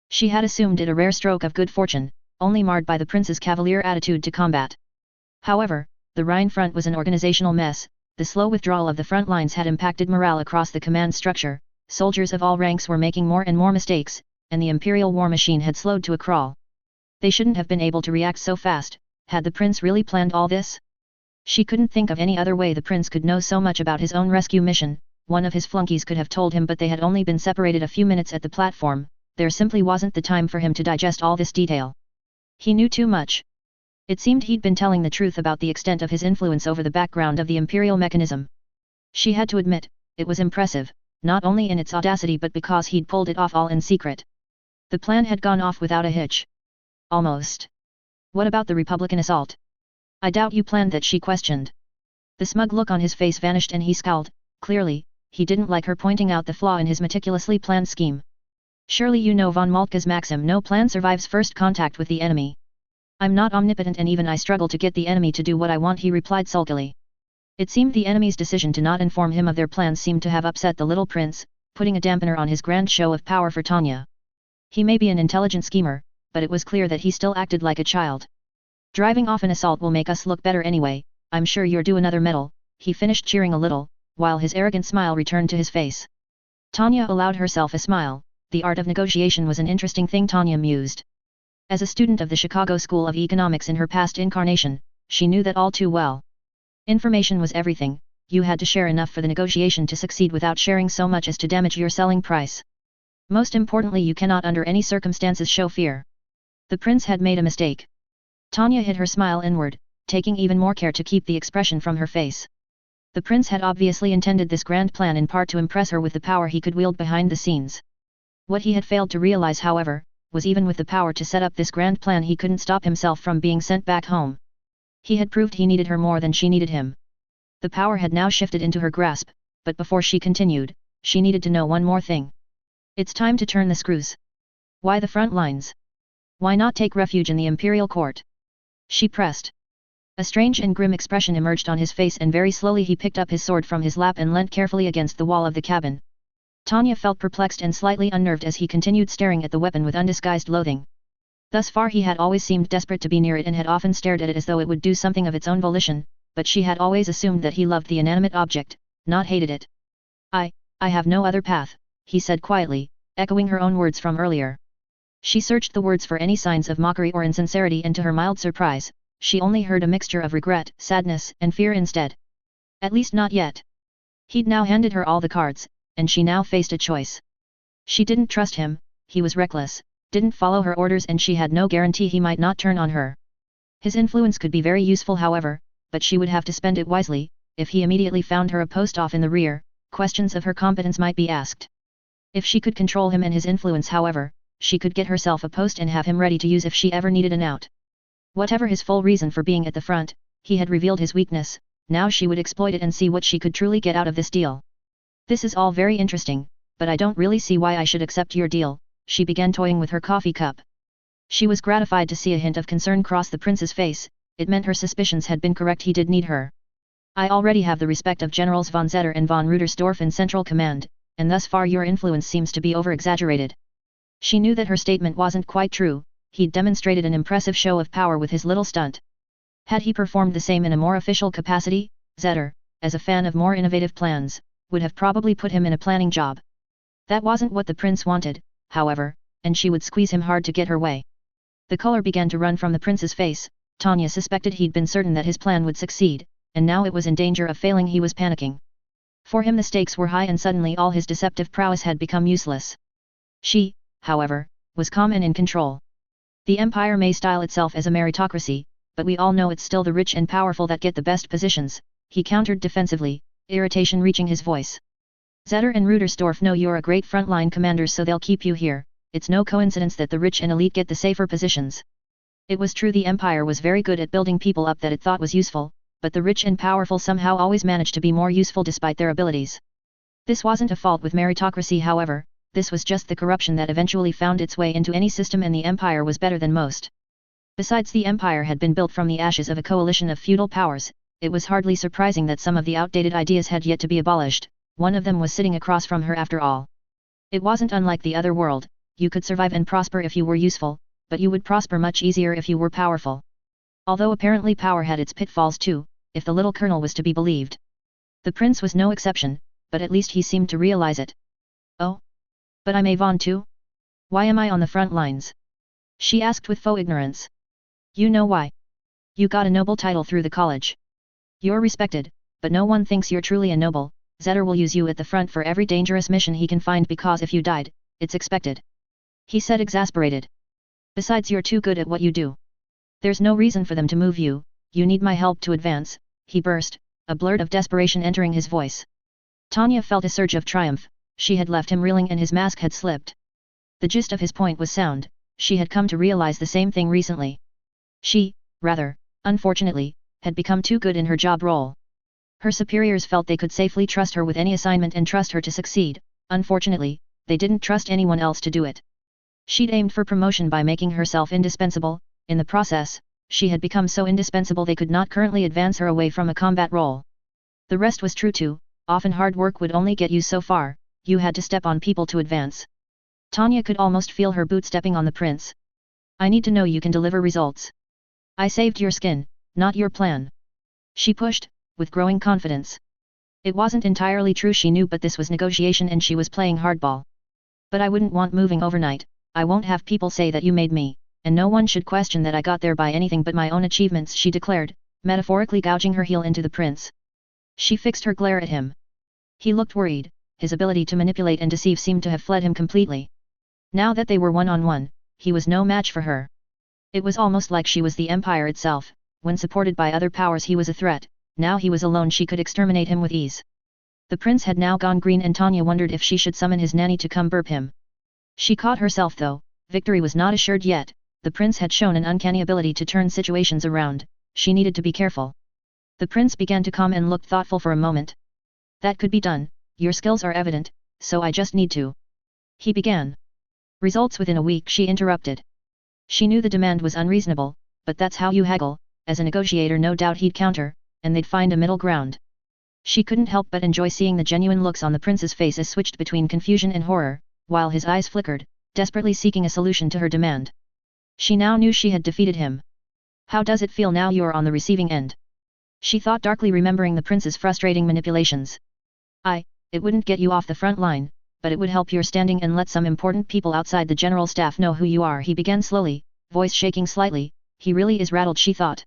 She had assumed it a rare stroke of good fortune, only marred by the prince's cavalier attitude to combat. However, the Rhine front was an organizational mess. The slow withdrawal of the front lines had impacted morale across the command structure, soldiers of all ranks were making more and more mistakes, and the imperial war machine had slowed to a crawl. They shouldn't have been able to react so fast. Had the prince really planned all this? She couldn't think of any other way the prince could know so much about his own rescue mission. One of his flunkies could have told him, but they had only been separated a few minutes at the platform. There simply wasn't the time for him to digest all this detail. He knew too much. It seemed he'd been telling the truth about the extent of his influence over the background of the imperial mechanism. She had to admit, it was impressive, not only in its audacity but because he'd pulled it off all in secret. The plan had gone off without a hitch. Almost. What about the Republican assault? I doubt you planned that, she questioned. The smug look on his face vanished and he scowled. Clearly, he didn't like her pointing out the flaw in his meticulously planned scheme. Surely you know von Moltke's maxim, no plan survives first contact with the enemy. I'm not omnipotent and even I struggle to get the enemy to do what I want, he replied sulkily. It seemed the enemy's decision to not inform him of their plans seemed to have upset the little prince, putting a dampener on his grand show of power for Tanya. He may be an intelligent schemer, but it was clear that he still acted like a child. Driving off an assault will make us look better anyway. I'm sure you're due another medal, he finished, cheering a little, while his arrogant smile returned to his face. Tanya allowed herself a smile. The art of negotiation was an interesting thing, Tanya mused. As a student of the Chicago School of Economics in her past incarnation, she knew that all too well. Information was everything. You had to share enough for the negotiation to succeed without sharing so much as to damage your selling price. Most importantly, you cannot under any circumstances show fear. The prince had made a mistake. Tanya hid her smile inward, taking even more care to keep the expression from her face. The prince had obviously intended this grand plan in part to impress her with the power he could wield behind the scenes. What he had failed to realize, however, was even with the power to set up this grand plan he couldn't stop himself from being sent back home. He had proved he needed her more than she needed him. The power had now shifted into her grasp, but before she continued, she needed to know one more thing. It's time to turn the screws. Why the front lines? Why not take refuge in the imperial court? She pressed. A strange and grim expression emerged on his face and very slowly he picked up his sword from his lap and leant carefully against the wall of the cabin. Tanya felt perplexed and slightly unnerved as he continued staring at the weapon with undisguised loathing. Thus far he had always seemed desperate to be near it and had often stared at it as though it would do something of its own volition, but she had always assumed that he loved the inanimate object, not hated it. I have no other path, he said quietly, echoing her own words from earlier. She searched the words for any signs of mockery or insincerity, and to her mild surprise, she only heard a mixture of regret, sadness, and fear instead. At least not yet. He'd now handed her all the cards, and she now faced a choice. She didn't trust him, he was reckless, didn't follow her orders, and she had no guarantee he might not turn on her. His influence could be very useful, however, but she would have to spend it wisely. If he immediately found her a post off in the rear, questions of her competence might be asked. If she could control him and his influence, however, she could get herself a post and have him ready to use if she ever needed an out. Whatever his full reason for being at the front, he had revealed his weakness. Now she would exploit it and see what she could truly get out of this deal. This is all very interesting, but I don't really see why I should accept your deal, she began toying with her coffee cup. She was gratified to see a hint of concern cross the prince's face. It meant her suspicions had been correct, he did need her. I already have the respect of Generals von Zetter and von Rudersdorf in Central Command, and thus far your influence seems to be over-exaggerated. She knew that her statement wasn't quite true. He'd demonstrated an impressive show of power with his little stunt. Had he performed the same in a more official capacity, Zetter, as a fan of more innovative plans, would have probably put him in a planning job. That wasn't what the prince wanted, however, and she would squeeze him hard to get her way. The color began to run from the prince's face. Tanya suspected he'd been certain that his plan would succeed, and now it was in danger of failing. He was panicking. For him the stakes were high and suddenly all his deceptive prowess had become useless. She, however, was calm and in control. The empire may style itself as a meritocracy, but we all know it's still the rich and powerful that get the best positions, he countered defensively, irritation reaching his voice. Zetter and Rudersdorf know you're a great frontline commander, so they'll keep you here. It's no coincidence that the rich and elite get the safer positions. It was true the empire was very good at building people up that it thought was useful, but the rich and powerful somehow always managed to be more useful despite their abilities. This wasn't a fault with meritocracy, however, this was just the corruption that eventually found its way into any system, and the empire was better than most. Besides, the empire had been built from the ashes of a coalition of feudal powers. It was hardly surprising that some of the outdated ideas had yet to be abolished. One of them was sitting across from her after all. It wasn't unlike the other world. You could survive and prosper if you were useful, but you would prosper much easier if you were powerful. Although apparently power had its pitfalls too, if the little colonel was to be believed. The prince was no exception, but at least he seemed to realize it. Oh? But I'm Avon too? Why am I on the front lines? She asked with faux ignorance. You know why. You got a noble title through the college. You're respected, but no one thinks you're truly a noble. Zetter will use you at the front for every dangerous mission he can find because if you died, it's expected. He said, exasperated. Besides, you're too good at what you do. There's no reason for them to move you. You need my help to advance, he burst, a blurt of desperation entering his voice. Tanya felt a surge of triumph. She had left him reeling and his mask had slipped. The gist of his point was sound. She had come to realize the same thing recently. She, rather, unfortunately, had become too good in her job role. Her superiors felt they could safely trust her with any assignment and trust her to succeed. Unfortunately, they didn't trust anyone else to do it. She'd aimed for promotion by making herself indispensable. In the process, she had become so indispensable they could not currently advance her away from a combat role. The rest was true too. Often hard work would only get you so far. You had to step on people to advance. Tanya could almost feel her boot stepping on the prince. I need to know you can deliver results. I saved your skin, not your plan. She pushed, with growing confidence. It wasn't entirely true, she knew, but this was negotiation and she was playing hardball. But I wouldn't want moving overnight. I won't have people say that you made me, and no one should question that I got there by anything but my own achievements, she declared, metaphorically gouging her heel into the prince. She fixed her glare at him. He looked worried. His ability to manipulate and deceive seemed to have fled him completely. Now that they were one-on-one, he was no match for her. It was almost like she was the empire itself. When supported by other powers he was a threat. Now he was alone, she could exterminate him with ease. The prince had now gone green and Tanya wondered if she should summon his nanny to come burp him. She caught herself though. Victory was not assured yet. The prince had shown an uncanny ability to turn situations around. She needed to be careful. The prince began to calm and looked thoughtful for a moment. That could be done. Your skills are evident, so I just need to. He began. Results within a week, she interrupted. She knew the demand was unreasonable, but that's how you haggle. As a negotiator no doubt he'd counter, and they'd find a middle ground. She couldn't help but enjoy seeing the genuine looks on the prince's face as switched between confusion and horror, while his eyes flickered, desperately seeking a solution to her demand. She now knew she had defeated him. How does it feel now you're on the receiving end? She thought darkly, remembering the prince's frustrating manipulations. It wouldn't get you off the front line, but it would help your standing and let some important people outside the general staff know who you are, he began slowly, voice shaking slightly. He really is rattled, she thought.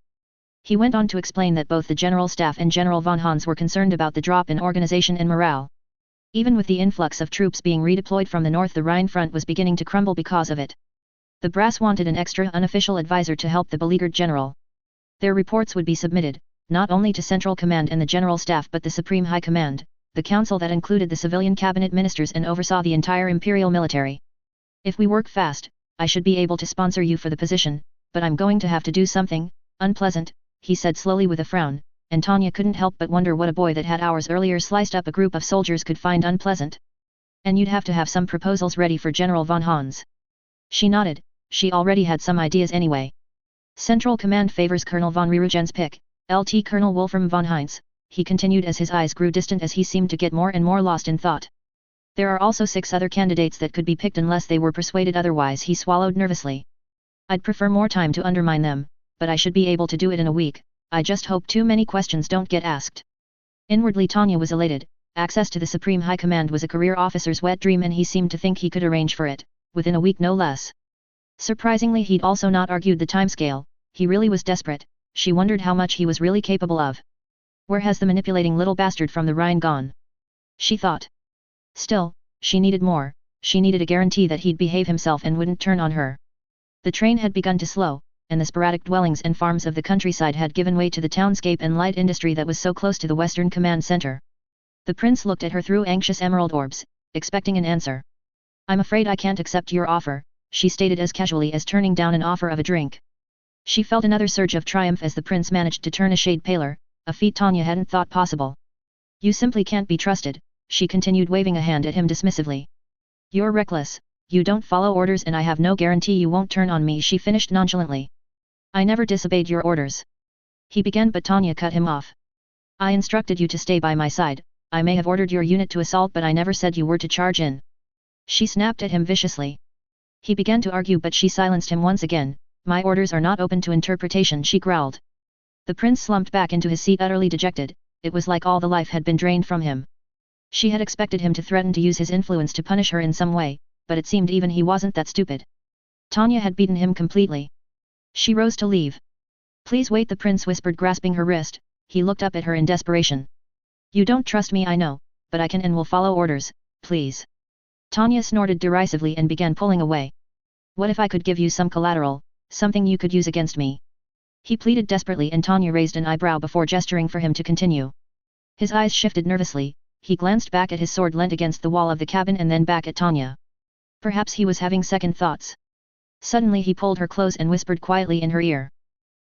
He went on to explain that both the general staff and General von Hans were concerned about the drop in organization and morale. Even with the influx of troops being redeployed from the north, the Rhine front was beginning to crumble because of it. The brass wanted an extra unofficial advisor to help the beleaguered general. Their reports would be submitted, not only to Central Command and the General Staff but the Supreme High Command, the council that included the civilian cabinet ministers and oversaw the entire imperial military. If we work fast, I should be able to sponsor you for the position, but I'm going to have to do something unpleasant, he said slowly with a frown, and Tanya couldn't help but wonder what a boy that had hours earlier sliced up a group of soldiers could find unpleasant. And you'd have to have some proposals ready for General von Hans. She nodded. She already had some ideas anyway. Central Command favors Colonel von Rierugen's pick, LT Colonel Wolfram von Heinz, he continued as his eyes grew distant as he seemed to get more and more lost in thought. There are also 6 other candidates that could be picked unless they were persuaded otherwise, he swallowed nervously. I'd prefer more time to undermine them, but I should be able to do it in a week. I just hope too many questions don't get asked. Inwardly Tanya was elated. Access to the Supreme High Command was a career officer's wet dream and he seemed to think he could arrange for it, within a week no less. Surprisingly, he'd also not argued the timescale. He really was desperate. She wondered how much he was really capable of. Where has the manipulating little bastard from the Rhine gone? she thought. Still, she needed more, she needed a guarantee that he'd behave himself and wouldn't turn on her. The train had begun to slow, and the sporadic dwellings and farms of the countryside had given way to the townscape and light industry that was so close to the Western Command Center. The prince looked at her through anxious emerald orbs, expecting an answer. I'm afraid I can't accept your offer, she stated as casually as turning down an offer of a drink. She felt another surge of triumph as the prince managed to turn a shade paler, a feat Tanya hadn't thought possible. You simply can't be trusted, she continued waving a hand at him dismissively. You're reckless, you don't follow orders and I have no guarantee you won't turn on me, she finished nonchalantly. I never disobeyed your orders. He began but Tanya cut him off. I instructed you to stay by my side, I may have ordered your unit to assault but I never said you were to charge in. She snapped at him viciously. He began to argue but she silenced him once again. My orders are not open to interpretation, she growled. The prince slumped back into his seat utterly dejected, it was like all the life had been drained from him. She had expected him to threaten to use his influence to punish her in some way, but it seemed even he wasn't that stupid. Tanya had beaten him completely. She rose to leave. Please wait, the prince whispered, grasping her wrist. He looked up at her in desperation. You don't trust me, I know, but I can and will follow orders, please. Tanya snorted derisively and began pulling away. What if I could give you some collateral, something you could use against me? He pleaded desperately and Tanya raised an eyebrow before gesturing for him to continue. His eyes shifted nervously, he glanced back at his sword leant against the wall of the cabin and then back at Tanya. Perhaps he was having second thoughts. Suddenly he pulled her close and whispered quietly in her ear.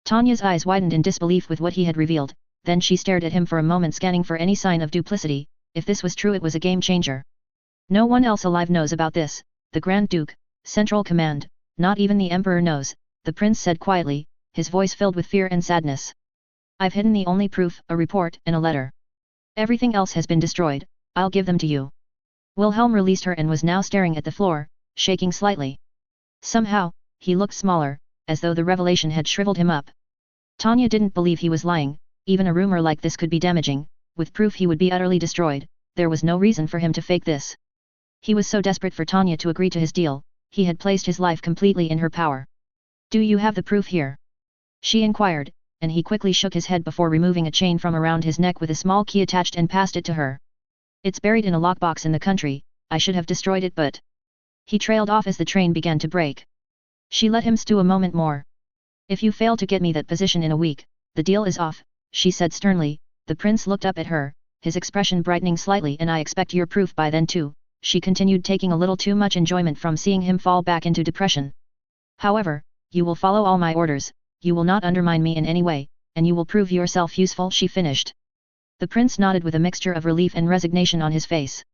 Tanya's eyes widened in disbelief with what he had revealed, then she stared at him for a moment, scanning for any sign of duplicity. If this was true, it was a game changer. No one else alive knows about this, the Grand Duke, Central Command, not even the Emperor knows, the prince said quietly, his voice filled with fear and sadness. I've hidden the only proof, a report and a letter. Everything else has been destroyed, I'll give them to you. Wilhelm released her and was now staring at the floor, shaking slightly. Somehow, he looked smaller, as though the revelation had shriveled him up. Tanya didn't believe he was lying, even a rumor like this could be damaging, with proof he would be utterly destroyed, there was no reason for him to fake this. He was so desperate for Tanya to agree to his deal, he had placed his life completely in her power. Do you have the proof here? She inquired, and he quickly shook his head before removing a chain from around his neck with a small key attached and passed it to her. It's buried in a lockbox in the country, I should have destroyed it but... He trailed off as the train began to break. She let him stew a moment more. If you fail to get me that position in a week, the deal is off, she said sternly. The prince looked up at her, his expression brightening slightly. And I expect your proof by then too, she continued, taking a little too much enjoyment from seeing him fall back into depression. However, you will follow all my orders, you will not undermine me in any way, and you will prove yourself useful, she finished. The prince nodded with a mixture of relief and resignation on his face.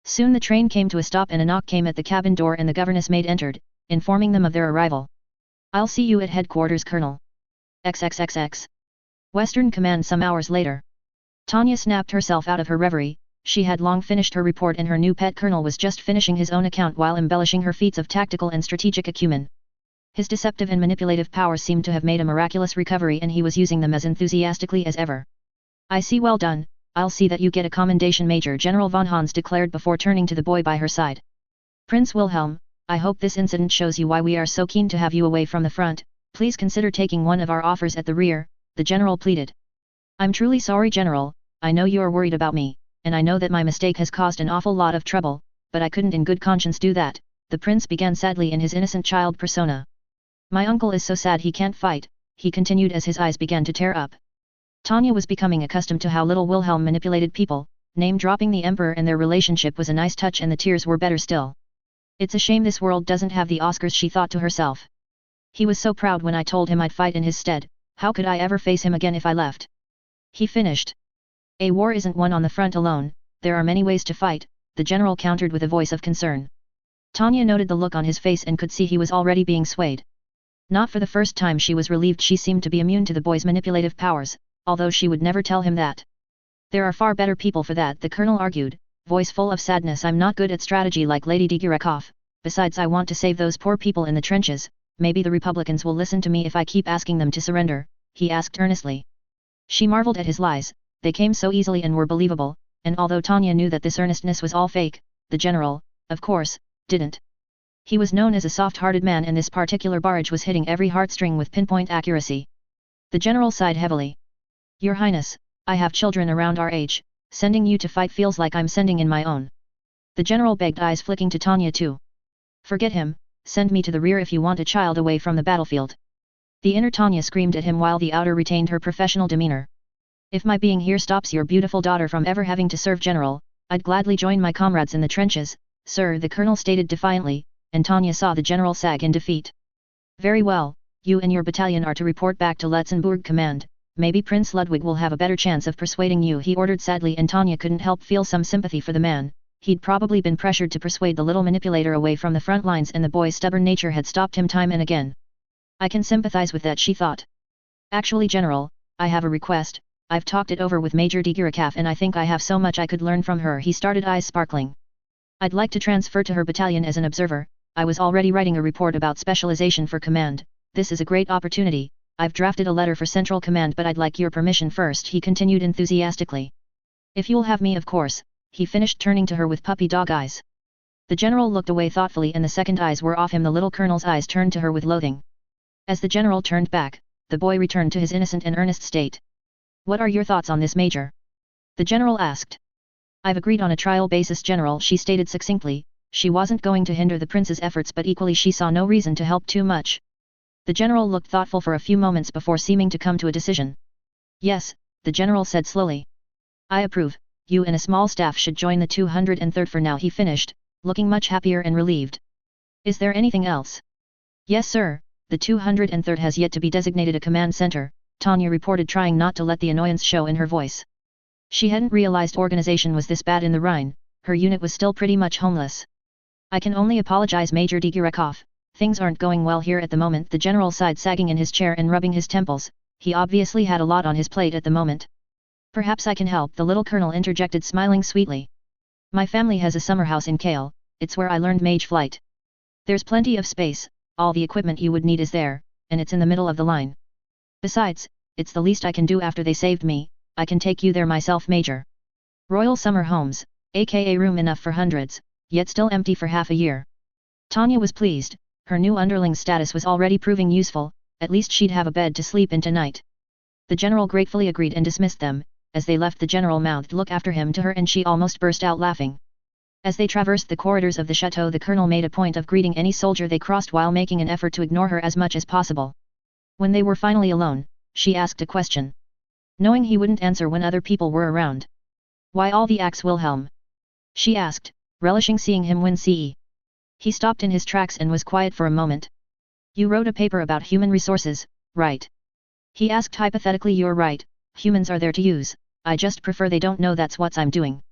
Soon the train came to a stop and a knock came at the cabin door and the governess maid entered, informing them of their arrival. I'll see you at headquarters, Colonel. XXXX. Western Command. Some hours later. Tanya snapped herself out of her reverie. She had long finished her report and her new pet colonel was just finishing his own account while embellishing her feats of tactical and strategic acumen. His deceptive and manipulative powers seemed to have made a miraculous recovery and he was using them as enthusiastically as ever. I see, well done, I'll see that you get a commendation, Major General von Hans declared before turning to the boy by her side. Prince Wilhelm, I hope this incident shows you why we are so keen to have you away from the front. Please consider taking one of our offers at the rear, the general pleaded. I'm truly sorry, General, I know you are worried about me, and I know that my mistake has caused an awful lot of trouble, but I couldn't in good conscience do that, the prince began sadly in his innocent child persona. My uncle is so sad he can't fight, he continued as his eyes began to tear up. Tanya was becoming accustomed to how little Wilhelm manipulated people, name-dropping the Emperor and their relationship was a nice touch and the tears were better still. It's a shame this world doesn't have the Oscars, she thought to herself. He was so proud when I told him I'd fight in his stead, how could I ever face him again if I left? He finished. A war isn't won on the front alone, there are many ways to fight, the general countered with a voice of concern. Tanya noted the look on his face and could see he was already being swayed. Not for the first time she was relieved she seemed to be immune to the boy's manipulative powers, although she would never tell him that. There are far better people for that, the colonel argued, voice full of sadness. I'm not good at strategy like Lady Digirakov, besides I want to save those poor people in the trenches, maybe the Republicans will listen to me if I keep asking them to surrender, he asked earnestly. She marveled at his lies, they came so easily and were believable, and although Tanya knew that this earnestness was all fake, the general, of course, didn't. He was known as a soft-hearted man and this particular barrage was hitting every heartstring with pinpoint accuracy. The general sighed heavily. Your Highness, I have children around our age, sending you to fight feels like I'm sending in my own. The general begged, eyes flicking to Tanya too. Forget him, send me to the rear if you want a child away from the battlefield. The inner Tanya screamed at him while the outer retained her professional demeanor. If my being here stops your beautiful daughter from ever having to serve General, I'd gladly join my comrades in the trenches, sir, the colonel stated defiantly, and Tanya saw the general sag in defeat. Very well, you and your battalion are to report back to Letzenbourg command. Maybe Prince Ludwig will have a better chance of persuading you, he ordered sadly, and Tanya couldn't help feel some sympathy for the man. He'd probably been pressured to persuade the little manipulator away from the front lines, and the boy's stubborn nature had stopped him time and again. I can sympathize with that, she thought. Actually, General, I have a request. I've talked it over with Major Degirikaf and I think I have so much I could learn from her, he started, eyes sparkling. I'd like to transfer to her battalion as an observer. I was already writing a report about specialization for command. This is a great opportunity. I've drafted a letter for Central Command, but I'd like your permission first, he continued enthusiastically. If you'll have me, of course, he finished, turning to her with puppy dog eyes. The general looked away thoughtfully and the second eyes were off him. The little colonel's eyes turned to her with loathing. As the general turned back, the boy returned to his innocent and earnest state. What are your thoughts on this, Major? The general asked. I've agreed on a trial basis, General, she stated succinctly. She wasn't going to hinder the prince's efforts, but equally she saw no reason to help too much. The general looked thoughtful for a few moments before seeming to come to a decision. Yes, the general said slowly. I approve. You and a small staff should join the 203rd for now, he finished, looking much happier and relieved. Is there anything else? Yes, sir, the 203rd has yet to be designated a command center, Tanya reported, trying not to let the annoyance show in her voice. She hadn't realized organization was this bad in the Rhine. Her unit was still pretty much homeless. I can only apologize, Major Degirikov. Things aren't going well here at the moment, the general sighed, sagging in his chair and rubbing his temples. He obviously had a lot on his plate at the moment. Perhaps I can help, the little colonel interjected, smiling sweetly. My family has a summer house in Kale. It's where I learned mage flight. There's plenty of space, all the equipment you would need is there, and it's in the middle of the line. Besides, it's the least I can do after they saved me. I can take you there myself, Major. Royal Summer Homes, aka room enough for hundreds, yet still empty for half a year. Tanya was pleased. Her new underling status was already proving useful. At least she'd have a bed to sleep in tonight. The general gratefully agreed and dismissed them. As they left, the general mouthed look after him to her and she almost burst out laughing. As they traversed the corridors of the chateau, the colonel made a point of greeting any soldier they crossed while making an effort to ignore her as much as possible. When they were finally alone, she asked a question. Knowing he wouldn't answer when other people were around. Why all the axe, Wilhelm? She asked, relishing seeing him wince. He stopped in his tracks and was quiet for a moment. You wrote a paper about human resources, right? He asked hypothetically. You're right, humans are there to use, I just prefer they don't know that's what I'm doing.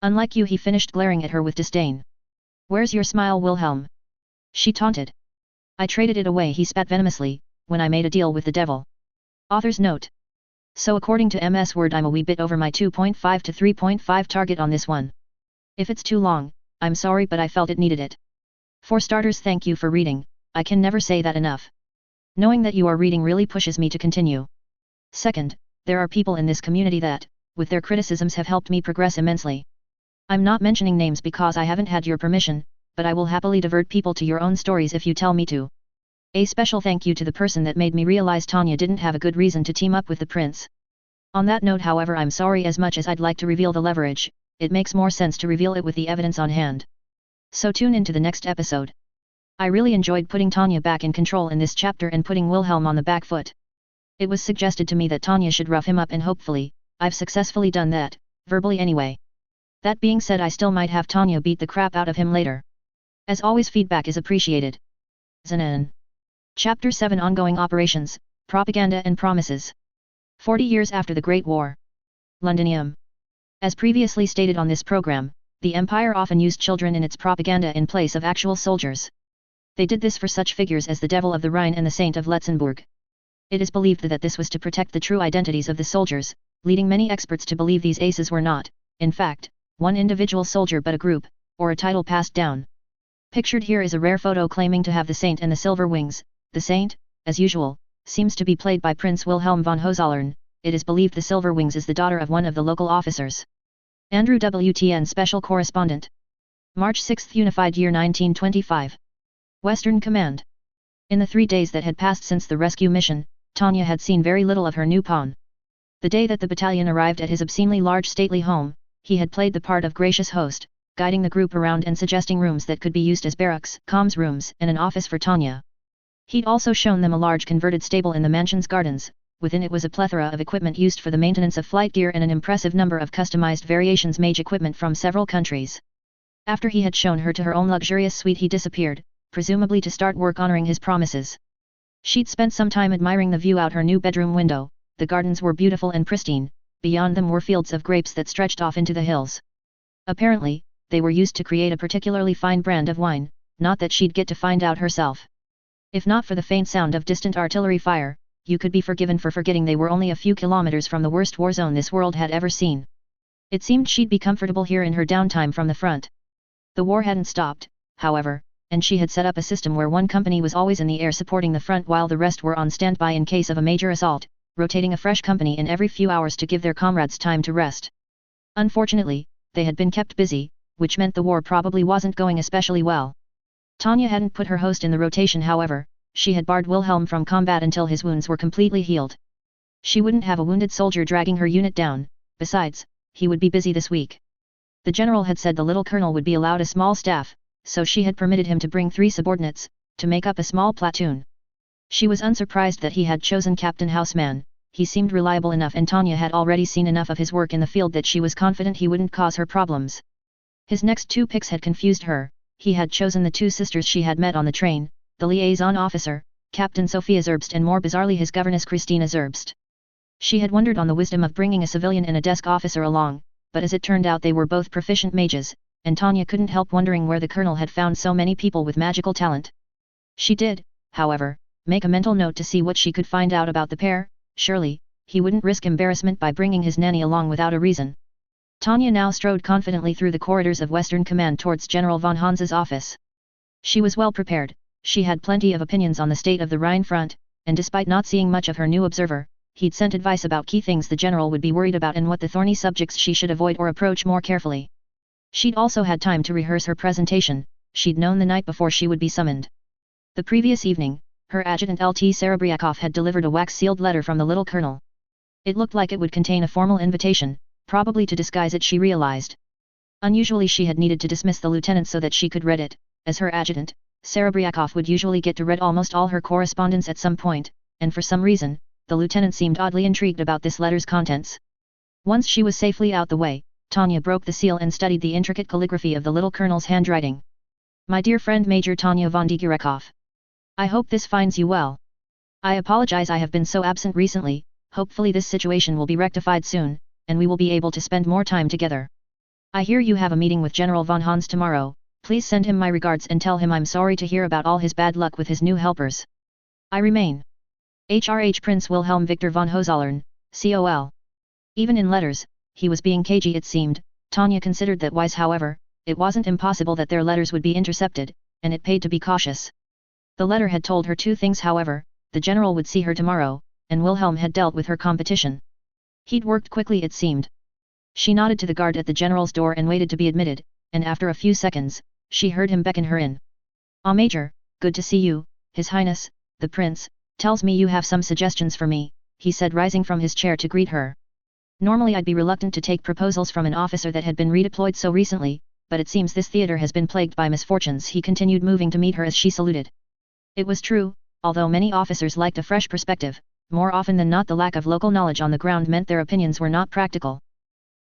Unlike you, he finished, glaring at her with disdain. Where's your smile, Wilhelm? She taunted. I traded it away, he spat venomously, when I made a deal with the devil. Author's note. So according to MS Word, I'm a wee bit over my 2.5 to 3.5 target on this one. If it's too long, I'm sorry, but I felt it needed it. For starters, thank you for reading. I can never say that enough. Knowing that you are reading really pushes me to continue. Second, there are people in this community that, with their criticisms, have helped me progress immensely. I'm not mentioning names because I haven't had your permission, but I will happily divert people to your own stories if you tell me to. A special thank you to the person that made me realize Tanya didn't have a good reason to team up with the prince. On that note, however, I'm sorry, as much as I'd like to reveal the leverage, it makes more sense to reveal it with the evidence on hand. So tune into the next episode. I really enjoyed putting Tanya back in control in this chapter and putting Wilhelm on the back foot. It was suggested to me that Tanya should rough him up, and hopefully, I've successfully done that, verbally anyway. That being said, I still might have Tanya beat the crap out of him later. As always, feedback is appreciated. Xanen. Chapter 7: Ongoing Operations, Propaganda and Promises. 40 years after the Great War. Londinium. As previously stated on this program, the Empire often used children in its propaganda in place of actual soldiers. They did this for such figures as the Devil of the Rhine and the Saint of Letzenbourg. It is believed that this was to protect the true identities of the soldiers, leading many experts to believe these aces were not, in fact, one individual soldier but a group, or a title passed down. Pictured here is a rare photo claiming to have the Saint and the Silver Wings. The Saint, as usual, seems to be played by Prince Wilhelm von Hohenzollern. It is believed the Silver Wings is the daughter of one of the local officers. Andrew WTN Special Correspondent. March 6, Unified Year 1925. Western Command. In the 3 days that had passed since the rescue mission, Tanya had seen very little of her new pawn. The day that the battalion arrived at his obscenely large stately home, he had played the part of gracious host, guiding the group around and suggesting rooms that could be used as barracks, comms rooms, and an office for Tanya. He'd also shown them a large converted stable in the mansion's gardens. Within it was a plethora of equipment used for the maintenance of flight gear and an impressive number of customized variations mage equipment from several countries. After he had shown her to her own luxurious suite, he disappeared, presumably to start work honoring his promises. She'd spent some time admiring the view out her new bedroom window. The gardens were beautiful and pristine, beyond them were fields of grapes that stretched off into the hills. Apparently, they were used to create a particularly fine brand of wine, not that she'd get to find out herself. If not for the faint sound of distant artillery fire, you could be forgiven for forgetting they were only a few kilometers from the worst war zone this world had ever seen. It seemed she'd be comfortable here in her downtime from the front. The war hadn't stopped, however, and she had set up a system where one company was always in the air supporting the front while the rest were on standby in case of a major assault, rotating a fresh company in every few hours to give their comrades time to rest. Unfortunately, they had been kept busy, which meant the war probably wasn't going especially well. Tanya hadn't put her host in the rotation, however. She had barred Wilhelm from combat until his wounds were completely healed. She wouldn't have a wounded soldier dragging her unit down. Besides, he would be busy this week. The general had said the little colonel would be allowed a small staff, so she had permitted him to bring 3 subordinates, to make up a small platoon. She was unsurprised that he had chosen Captain Houseman. He seemed reliable enough, and Tanya had already seen enough of his work in the field that she was confident he wouldn't cause her problems. His next 2 picks had confused her. He had chosen the 2 sisters she had met on the train, the liaison officer, Captain Sophia Zerbst, and more bizarrely his governess Christina Zerbst. She had wondered on the wisdom of bringing a civilian and a desk officer along, but as it turned out they were both proficient mages, and Tanya couldn't help wondering where the colonel had found so many people with magical talent. She did, however, make a mental note to see what she could find out about the pair. Surely, he wouldn't risk embarrassment by bringing his nanny along without a reason. Tanya now strode confidently through the corridors of Western Command towards General von Hans's office. She was well prepared. She had plenty of opinions on the state of the Rhine front, and despite not seeing much of her new observer, he'd sent advice about key things the general would be worried about and what the thorny subjects she should avoid or approach more carefully. She'd also had time to rehearse her presentation. She'd known the night before she would be summoned. The previous evening, her adjutant Lt. Serebriakov had delivered a wax-sealed letter from the little colonel. It looked like it would contain a formal invitation, probably to disguise it, she realized. Unusually she had needed to dismiss the lieutenant so that she could read it. As her adjutant, Serebriakov would usually get to read almost all her correspondence at some point, and for some reason, the lieutenant seemed oddly intrigued about this letter's contents. Once she was safely out the way, Tanya broke the seal and studied the intricate calligraphy of the little colonel's handwriting. My dear friend Major Tanya von Digirekov. I hope this finds you well. I apologize I have been so absent recently. Hopefully this situation will be rectified soon, and we will be able to spend more time together. I hear you have a meeting with General von Hans tomorrow. Please send him my regards and tell him I'm sorry to hear about all his bad luck with his new helpers. I remain. HRH Prince Wilhelm Victor von Hohenzollern, COL. Even in letters, he was being cagey it seemed. Tanya considered that wise, however. It wasn't impossible that their letters would be intercepted, and it paid to be cautious. The letter had told her 2 things, however. The general would see her tomorrow, and Wilhelm had dealt with her competition. He'd worked quickly it seemed. She nodded to the guard at the general's door and waited to be admitted, and after a few seconds, she heard him beckon her in. Ah, Major, good to see you. His Highness, the Prince, tells me you have some suggestions for me, he said, rising from his chair to greet her. Normally I'd be reluctant to take proposals from an officer that had been redeployed so recently, but it seems this theater has been plagued by misfortunes, he continued, moving to meet her as she saluted. It was true, although many officers liked a fresh perspective, more often than not the lack of local knowledge on the ground meant their opinions were not practical.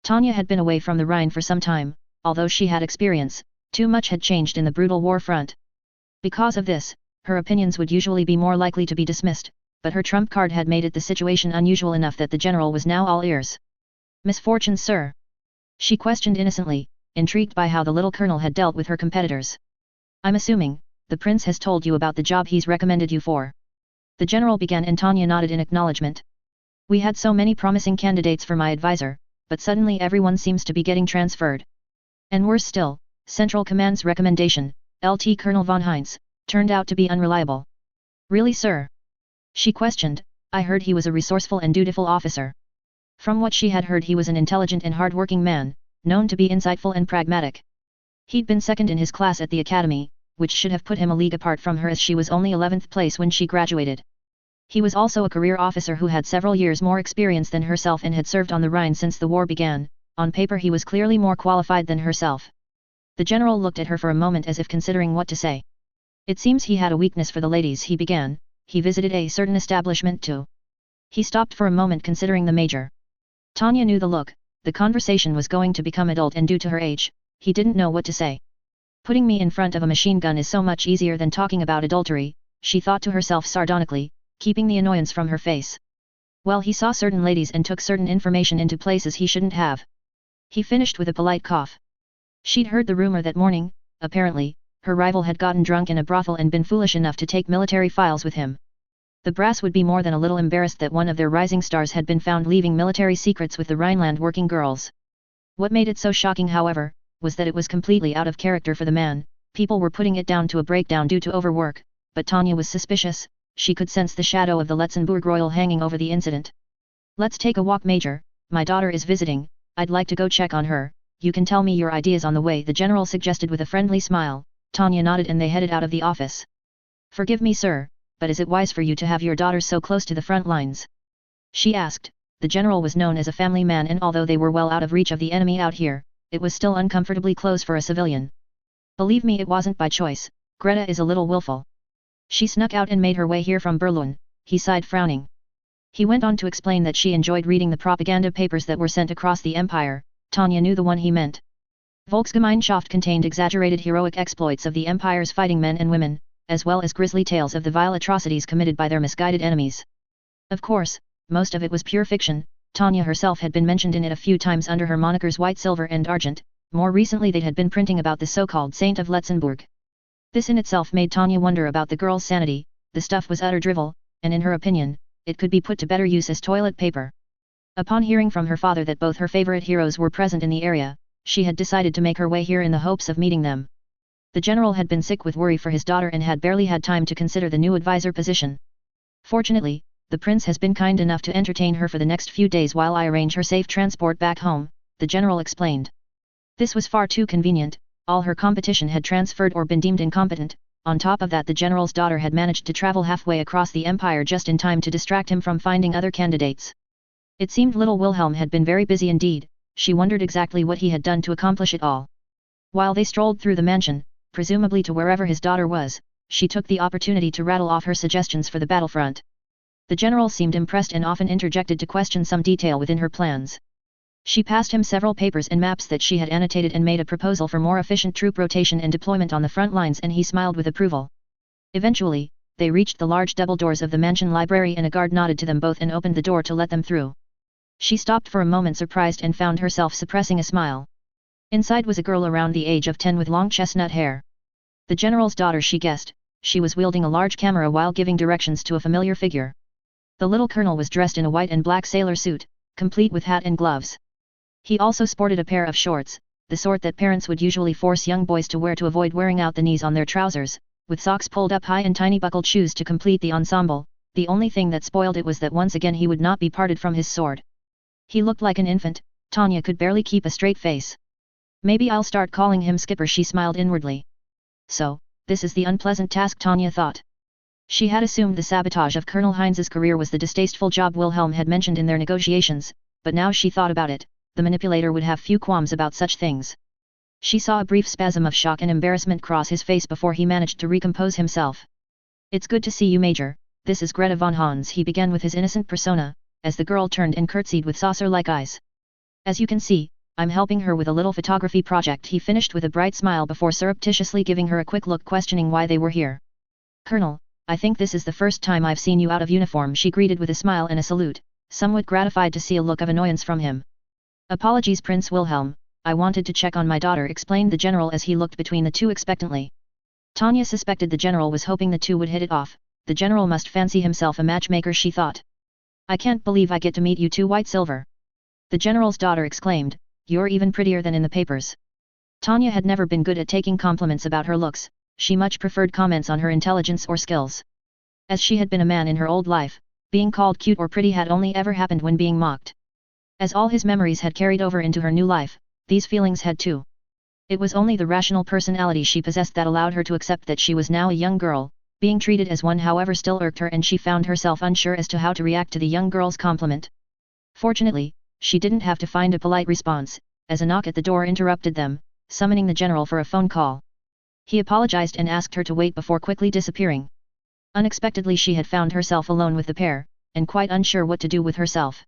Tanya had been away from the Rhine for some time. Although she had experience, too much had changed in the brutal war front. Because of this, her opinions would usually be more likely to be dismissed, but her trump card had made it the situation unusual enough that the general was now all ears. Misfortune, sir? She questioned innocently, intrigued by how the little colonel had dealt with her competitors. I'm assuming, the prince has told you about the job he's recommended you for. The general began, and Tanya nodded in acknowledgement. We had so many promising candidates for my advisor, but suddenly everyone seems to be getting transferred. And worse still, Central Command's recommendation, Lt. Colonel von Heinz, turned out to be unreliable. Really, sir? She questioned. I heard he was a resourceful and dutiful officer. From what she had heard, he was an intelligent and hard-working man, known to be insightful and pragmatic. He'd been second in his class at the academy, which should have put him a league apart from her, as she was only 11th place when she graduated. He was also a career officer who had several years more experience than herself and had served on the Rhine since the war began. On paper he was clearly more qualified than herself. The general looked at her for a moment as if considering what to say. It seems he had a weakness for the ladies, he began. He visited a certain establishment too. He stopped for a moment considering the major. Tanya knew the look. The conversation was going to become adult and due to her age, he didn't know what to say. Putting me in front of a machine gun is so much easier than talking about adultery, she thought to herself sardonically, keeping the annoyance from her face. Well, he saw certain ladies and took certain information into places he shouldn't have. He finished with a polite cough. She'd heard the rumor that morning. Apparently, her rival had gotten drunk in a brothel and been foolish enough to take military files with him. The brass would be more than a little embarrassed that one of their rising stars had been found leaving military secrets with the Rhineland working girls. What made it so shocking, however, was that it was completely out of character for the man. People were putting it down to a breakdown due to overwork, but Tanya was suspicious. She could sense the shadow of the Letzenbourg royal hanging over the incident. Let's take a walk, Major. My daughter is visiting. I'd like to go check on her. You can tell me your ideas on the way, the general suggested with a friendly smile. Tanya nodded and they headed out of the office. Forgive me, sir, but is it wise for you to have your daughter so close to the front lines? She asked. The general was known as a family man, and although they were well out of reach of the enemy out here, it was still uncomfortably close for a civilian. Believe me, it wasn't by choice. Greta is a little willful. She snuck out and made her way here from Berlin. He sighed, frowning. He went on to explain that she enjoyed reading the propaganda papers that were sent across the empire. Tanya knew the one he meant. Volksgemeinschaft contained exaggerated heroic exploits of the empire's fighting men and women, as well as grisly tales of the vile atrocities committed by their misguided enemies. Of course, most of it was pure fiction. Tanya herself had been mentioned in it a few times under her monikers White, Silver and Argent. More recently they had been printing about the so-called Saint of Letzenbourg. This in itself made Tanya wonder about the girl's sanity. The stuff was utter drivel, and in her opinion, it could be put to better use as toilet paper. Upon hearing from her father that both her favorite heroes were present in the area, she had decided to make her way here in the hopes of meeting them. The general had been sick with worry for his daughter and had barely had time to consider the new advisor position. Fortunately, the prince has been kind enough to entertain her for the next few days while I arrange her safe transport back home, the general explained. This was far too convenient. All her competition had transferred or been deemed incompetent. On top of that, the general's daughter had managed to travel halfway across the empire just in time to distract him from finding other candidates. It seemed little Wilhelm had been very busy indeed. She wondered exactly what he had done to accomplish it all. While they strolled through the mansion, presumably to wherever his daughter was, she took the opportunity to rattle off her suggestions for the battlefront. The general seemed impressed and often interjected to question some detail within her plans. She passed him several papers and maps that she had annotated and made a proposal for more efficient troop rotation and deployment on the front lines, and he smiled with approval. Eventually, they reached the large double doors of the mansion library and a guard nodded to them both and opened the door to let them through. She stopped for a moment surprised and found herself suppressing a smile. Inside was a girl around the age of 10 with long chestnut hair. The general's daughter, she guessed. She was wielding a large camera while giving directions to a familiar figure. The little colonel was dressed in a white and black sailor suit, complete with hat and gloves. He also sported a pair of shorts, the sort that parents would usually force young boys to wear to avoid wearing out the knees on their trousers, with socks pulled up high and tiny buckled shoes to complete the ensemble. The only thing that spoiled it was that once again he would not be parted from his sword. He looked like an infant. Tanya could barely keep a straight face. Maybe I'll start calling him Skipper, she smiled inwardly. So, this is the unpleasant task, Tanya thought. She had assumed the sabotage of Colonel Heinz's career was the distasteful job Wilhelm had mentioned in their negotiations, but now she thought about it, the manipulator would have few qualms about such things. She saw a brief spasm of shock and embarrassment cross his face before he managed to recompose himself. It's good to see you, Major. This is Greta von Hans, he began with his innocent persona, as the girl turned and curtsied with saucer-like eyes. As you can see, I'm helping her with a little photography project, he finished with a bright smile before surreptitiously giving her a quick look questioning why they were here. Colonel, I think this is the first time I've seen you out of uniform, she greeted with a smile and a salute, somewhat gratified to see a look of annoyance from him. Apologies, Prince Wilhelm, I wanted to check on my daughter, explained the general as he looked between the two expectantly. Tanya suspected the general was hoping the two would hit it off. The general must fancy himself a matchmaker, she thought. I can't believe I get to meet you two, White Silver. The general's daughter exclaimed, you're even prettier than in the papers. Tanya had never been good at taking compliments about her looks. She much preferred comments on her intelligence or skills. As she had been a man in her old life, being called cute or pretty had only ever happened when being mocked. As all his memories had carried over into her new life, these feelings had too. It was only the rational personality she possessed that allowed her to accept that she was now a young girl, Being treated as one however still irked her and she found herself unsure as to how to react to the young girl's compliment. Fortunately, she didn't have to find a polite response, as a knock at the door interrupted them, summoning the general for a phone call. He apologized and asked her to wait before quickly disappearing. Unexpectedly she had found herself alone with the pair, and quite unsure what to do with herself.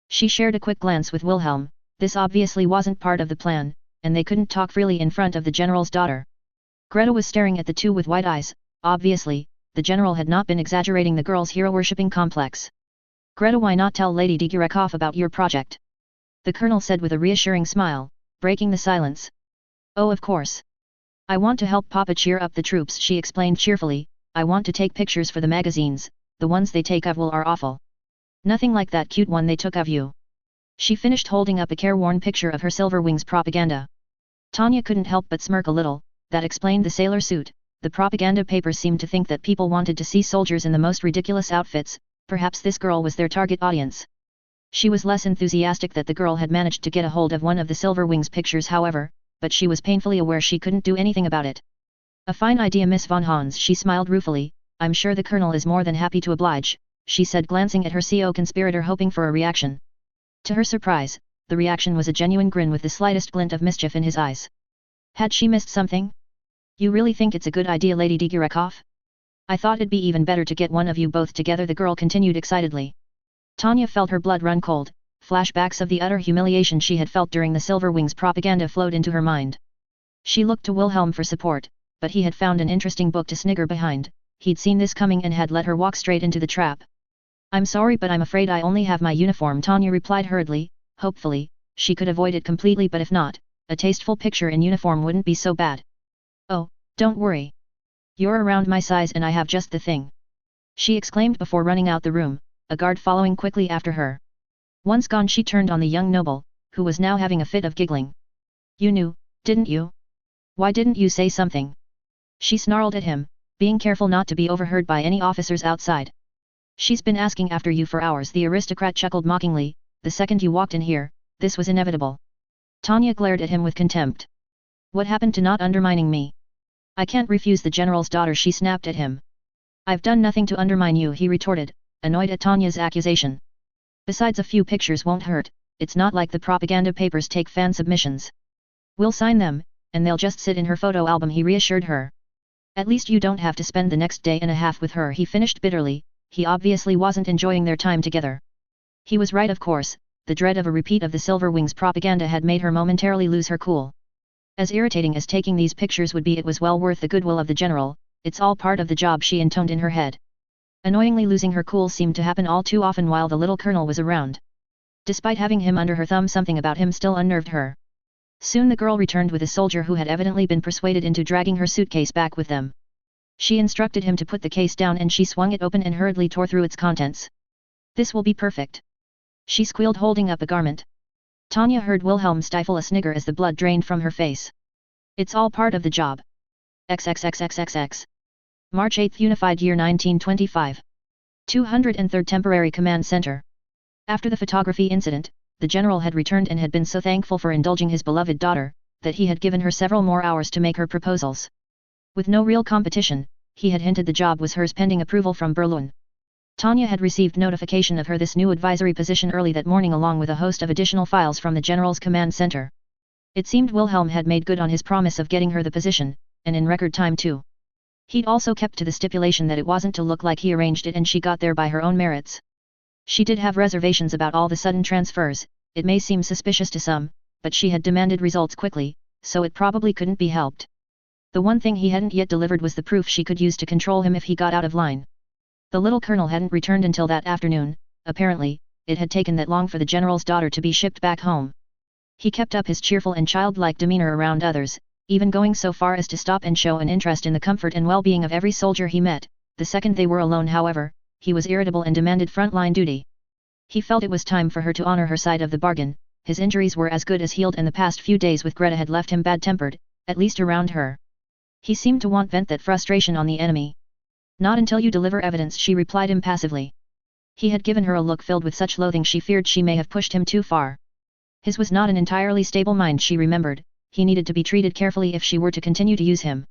She shared a quick glance with Wilhelm. This obviously wasn't part of the plan, and they couldn't talk freely in front of the general's daughter. Greta was staring at the two with wide eyes. Obviously, the general had not been exaggerating the girl's hero-worshipping complex. Greta, why not tell Lady Digirekov about your project? The colonel said with a reassuring smile, breaking the silence. Oh, of course. I want to help Papa cheer up the troops, she explained cheerfully. I want to take pictures for the magazines. The ones they take of Will are awful. Nothing like that cute one they took of you. She finished holding up a careworn picture of her Silver Wings propaganda. Tanya couldn't help but smirk a little. That explained the sailor suit. The propaganda papers seemed to think that people wanted to see soldiers in the most ridiculous outfits. Perhaps this girl was their target audience. She was less enthusiastic that the girl had managed to get a hold of one of the Silver Wings pictures, however, but she was painfully aware she couldn't do anything about it. A fine idea, Miss von Hans, she smiled ruefully. I'm sure the colonel is more than happy to oblige, she said, glancing at her co-conspirator hoping for a reaction. To her surprise, the reaction was a genuine grin with the slightest glint of mischief in his eyes. Had she missed something? You really think it's a good idea, Lady Digirekov? I thought it'd be even better to get one of you both together, the girl continued excitedly. Tanya felt her blood run cold. Flashbacks of the utter humiliation she had felt during the Silver Wings propaganda flowed into her mind. She looked to Wilhelm for support, but he had found an interesting book to snigger behind. He'd seen this coming and had let her walk straight into the trap. I'm sorry, but I'm afraid I only have my uniform, Tanya replied hurriedly. Hopefully, she could avoid it completely, but if not, a tasteful picture in uniform wouldn't be so bad. Oh, don't worry. You're around my size and I have just the thing. She exclaimed before running out the room, a guard following quickly after her. Once gone, she turned on the young noble, who was now having a fit of giggling. You knew, didn't you? Why didn't you say something? She snarled at him, being careful not to be overheard by any officers outside. She's been asking after you for hours, the aristocrat chuckled mockingly. The second you walked in here, this was inevitable. Tanya glared at him with contempt. What happened to not undermining me? I can't refuse the general's daughter, she snapped at him. I've done nothing to undermine you, he retorted, annoyed at Tanya's accusation. Besides, a few pictures won't hurt. It's not like the propaganda papers take fan submissions. We'll sign them, and they'll just sit in her photo album, he reassured her. At least you don't have to spend the next day and a half with her, he finished bitterly. He obviously wasn't enjoying their time together. He was right, of course. The dread of a repeat of the Silver Wings propaganda had made her momentarily lose her cool. As irritating as taking these pictures would be, it was well worth the goodwill of the general. It's all part of the job, she intoned in her head. Annoyingly, losing her cool seemed to happen all too often while the little colonel was around. Despite having him under her thumb, something about him still unnerved her. Soon the girl returned with a soldier who had evidently been persuaded into dragging her suitcase back with them. She instructed him to put the case down and she swung it open and hurriedly tore through its contents. This will be perfect. She squealed, holding up a garment. Tanya heard Wilhelm stifle a snigger as the blood drained from her face. It's all part of the job. XXXXXX. March 8, Unified Year 1925. 203rd Temporary Command Center. After the photography incident, the general had returned and had been so thankful for indulging his beloved daughter, that he had given her several more hours to make her proposals. With no real competition, he had hinted the job was hers pending approval from Berlin. Tanya had received notification of her this new advisory position early that morning along with a host of additional files from the general's command center. It seemed Wilhelm had made good on his promise of getting her the position, and in record time too. He'd also kept to the stipulation that it wasn't to look like he arranged it and she got there by her own merits. She did have reservations about all the sudden transfers. It may seem suspicious to some, but she had demanded results quickly, so it probably couldn't be helped. The one thing he hadn't yet delivered was the proof she could use to control him if he got out of line. The little colonel hadn't returned until that afternoon. Apparently, it had taken that long for the general's daughter to be shipped back home. He kept up his cheerful and childlike demeanor around others, even going so far as to stop and show an interest in the comfort and well-being of every soldier he met. The second they were alone, however, he was irritable and demanded frontline duty. He felt it was time for her to honor her side of the bargain. His injuries were as good as healed and the past few days with Greta had left him bad-tempered, at least around her. He seemed to want vent that frustration on the enemy. Not until you deliver evidence, she replied impassively. He had given her a look filled with such loathing she feared she may have pushed him too far. His was not an entirely stable mind, she remembered. He needed to be treated carefully if she were to continue to use him.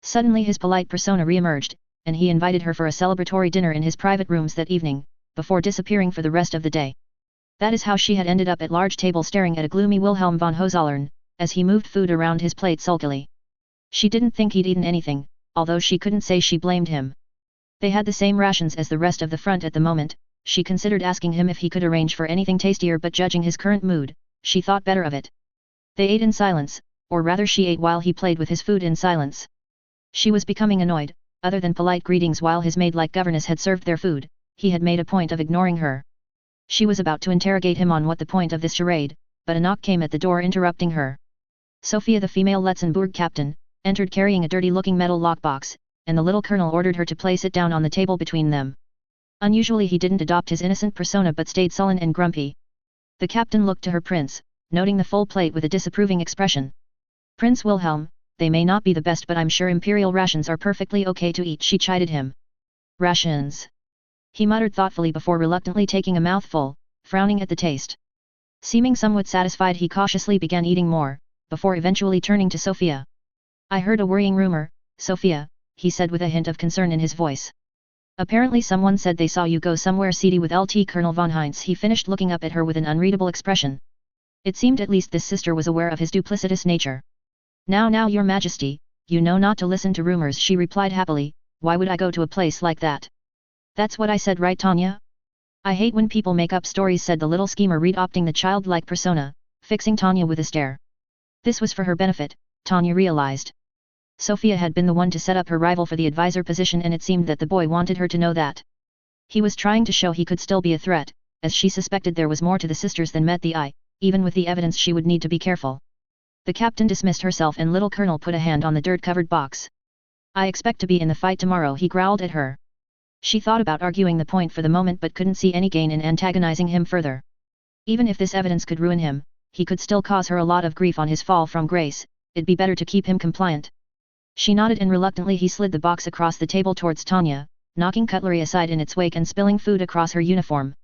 Suddenly his polite persona re-emerged, and he invited her for a celebratory dinner in his private rooms that evening, before disappearing for the rest of the day. That is how she had ended up at large table staring at a gloomy Wilhelm von Hohenzollern, as he moved food around his plate sulkily. She didn't think he'd eaten anything, although she couldn't say she blamed him. They had the same rations as the rest of the front at the moment. She considered asking him if he could arrange for anything tastier, but judging his current mood, she thought better of it. They ate in silence, or rather she ate while he played with his food in silence. She was becoming annoyed. Other than polite greetings while his maid-like governess had served their food, he had made a point of ignoring her. She was about to interrogate him on what the point of this charade, but a knock came at the door interrupting her. Sophia, the female Letzenbourg captain, entered carrying a dirty-looking metal lockbox, and the little colonel ordered her to place it down on the table between them. Unusually he didn't adopt his innocent persona but stayed sullen and grumpy. The captain looked to her prince, noting the full plate with a disapproving expression. "Prince Wilhelm, they may not be the best but I'm sure imperial rations are perfectly okay to eat," she chided him. "Rations?" he muttered thoughtfully before reluctantly taking a mouthful, frowning at the taste. Seeming somewhat satisfied, he cautiously began eating more, before eventually turning to Sophia. "I heard a worrying rumor, Sophia," he said with a hint of concern in his voice. "Apparently someone said they saw you go somewhere seedy with Lt. Colonel von Heinz." He finished, looking up at her with an unreadable expression. It seemed at least this sister was aware of his duplicitous nature. Now your majesty, you know not to listen to rumors," she replied happily. "Why would I go to a place like that?" "That's what I said, right, Tanya?" "I hate when people make up stories," said the little schemer, adopting the childlike persona, fixing Tanya with a stare. This was for her benefit, Tanya realized. Sophia had been the one to set up her rival for the advisor position, and it seemed that the boy wanted her to know that. He was trying to show he could still be a threat, as she suspected there was more to the sisters than met the eye. Even with the evidence she would need to be careful. The captain dismissed herself and little colonel put a hand on the dirt-covered box. "I expect to be in the fight tomorrow," he growled at her. She thought about arguing the point for the moment but couldn't see any gain in antagonizing him further. Even if this evidence could ruin him, he could still cause her a lot of grief on his fall from grace. It'd be better to keep him compliant. She nodded, and reluctantly he slid the box across the table towards Tanya, knocking cutlery aside in its wake and spilling food across her uniform.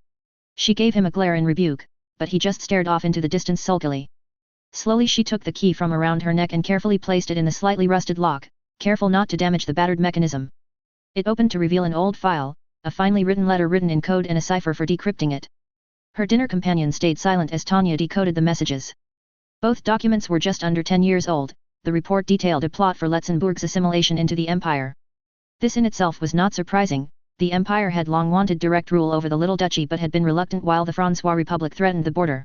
She gave him a glare in rebuke, but he just stared off into the distance sulkily. Slowly she took the key from around her neck and carefully placed it in the slightly rusted lock, careful not to damage the battered mechanism. It opened to reveal an old file, a finely written letter written in code and a cipher for decrypting it. Her dinner companion stayed silent as Tanya decoded the messages. Both documents were just under 10 years old. The report detailed a plot for Letzenbourg's assimilation into the empire. This in itself was not surprising. The empire had long wanted direct rule over the little duchy but had been reluctant while the Francois Republic threatened the border.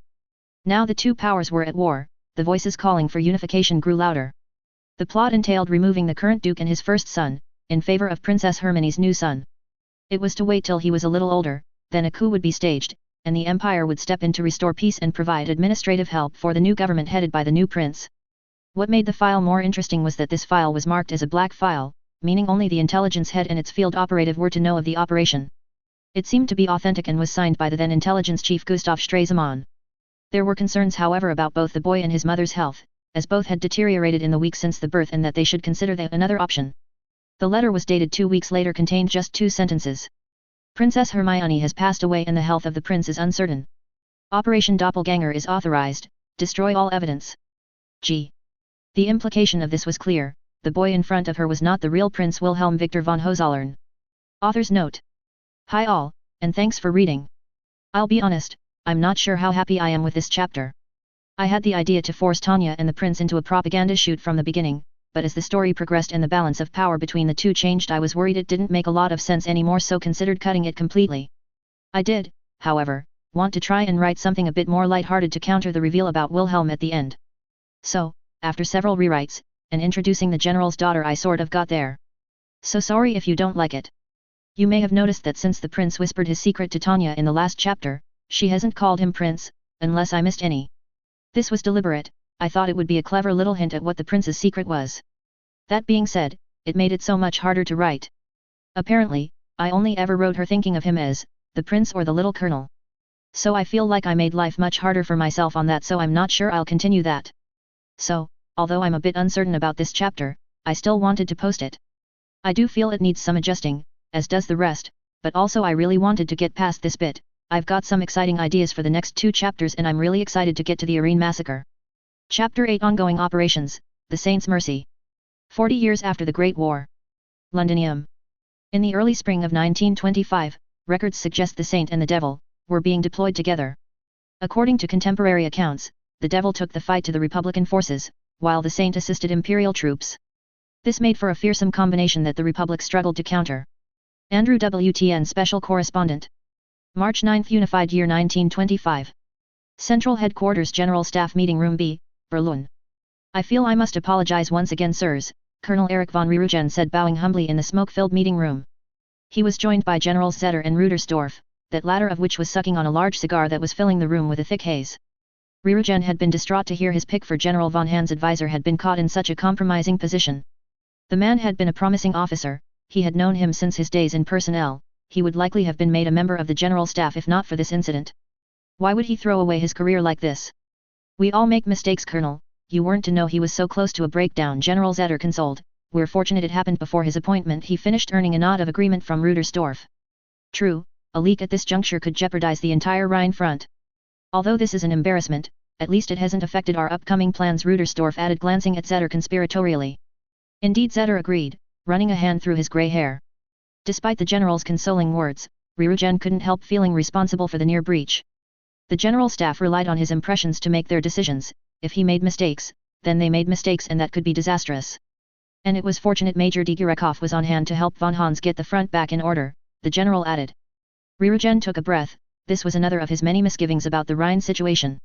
Now the two powers were at war. The voices calling for unification grew louder. The plot entailed removing the current duke and his first son, in favor of Princess Hermione's new son. It was to wait till he was a little older, then a coup would be staged, and the empire would step in to restore peace and provide administrative help for the new government headed by the new prince. What made the file more interesting was that this file was marked as a black file, meaning only the intelligence head and its field operative were to know of the operation. It seemed to be authentic and was signed by the then intelligence chief Gustav Stresemann. There were concerns, however, about both the boy and his mother's health, as both had deteriorated in the week since the birth, and that they should consider another option. The letter was dated 2 weeks later, contained just 2 sentences. Princess Hermione has passed away and the health of the prince is uncertain. Operation Doppelganger is authorized. Destroy all evidence. G. The implication of this was clear. The boy in front of her was not the real Prince Wilhelm Victor von Hohenzollern. Author's note. Hi all, and thanks for reading. I'll be honest, I'm not sure how happy I am with this chapter. I had the idea to force Tanya and the prince into a propaganda shoot from the beginning, but as the story progressed and the balance of power between the two changed, I was worried it didn't make a lot of sense anymore, so considered cutting it completely. I did, however, want to try and write something a bit more lighthearted to counter the reveal about Wilhelm at the end. So, after several rewrites, and introducing the general's daughter, I sort of got there. So sorry if you don't like it. You may have noticed that since the prince whispered his secret to Tanya in the last chapter, she hasn't called him prince, unless I missed any. This was deliberate. I thought it would be a clever little hint at what the prince's secret was. That being said, it made it so much harder to write. Apparently, I only ever wrote her thinking of him as the prince or the little colonel. So I feel like I made life much harder for myself on that, so I'm not sure I'll continue that. So, although I'm a bit uncertain about this chapter, I still wanted to post it. I do feel it needs some adjusting, as does the rest, but also I really wanted to get past this bit. I've got some exciting ideas for the next 2 chapters and I'm really excited to get to the Aren massacre. Chapter 8, Ongoing Operations, The Saint's Mercy. 40 years after the Great War. Londinium. In the early spring of 1925, records suggest the Saint and the Devil were being deployed together. According to contemporary accounts, the Devil took the fight to the Republican forces, while the Saint assisted Imperial troops. This made for a fearsome combination that the Republic struggled to counter. Andrew WTN Special Correspondent. March 9, Unified Year 1925. Central Headquarters General Staff Meeting Room B, Berlin. I feel I must apologize once again, sirs, Colonel Erich von Rirugen said, bowing humbly in the smoke-filled meeting room. He was joined by Generals Zetter and Rudersdorf, that latter of which was sucking on a large cigar that was filling the room with a thick haze. Rirugen had been distraught to hear his pick for General von Hahn's advisor had been caught in such a compromising position. The man had been a promising officer, he had known him since his days in personnel, he would likely have been made a member of the general staff if not for this incident. Why would he throw away his career like this? We all make mistakes, Colonel, you weren't to know he was so close to a breakdown, General Zetter consoled. We're fortunate it happened before his appointment, he finished, earning a nod of agreement from Rudersdorf. True, a leak at this juncture could jeopardize the entire Rhine front. Although this is an embarrassment, at least it hasn't affected our upcoming plans, Rudersdorf added, glancing at Zetter conspiratorially. Indeed, Zetter agreed, running a hand through his grey hair. Despite the general's consoling words, Rirugen couldn't help feeling responsible for the near breach. The general staff relied on his impressions to make their decisions. If he made mistakes, then they made mistakes and that could be disastrous. And it was fortunate Major Digirekov was on hand to help von Hans get the front back in order, the general added. Rirugen took a breath, this was another of his many misgivings about the Rhine situation.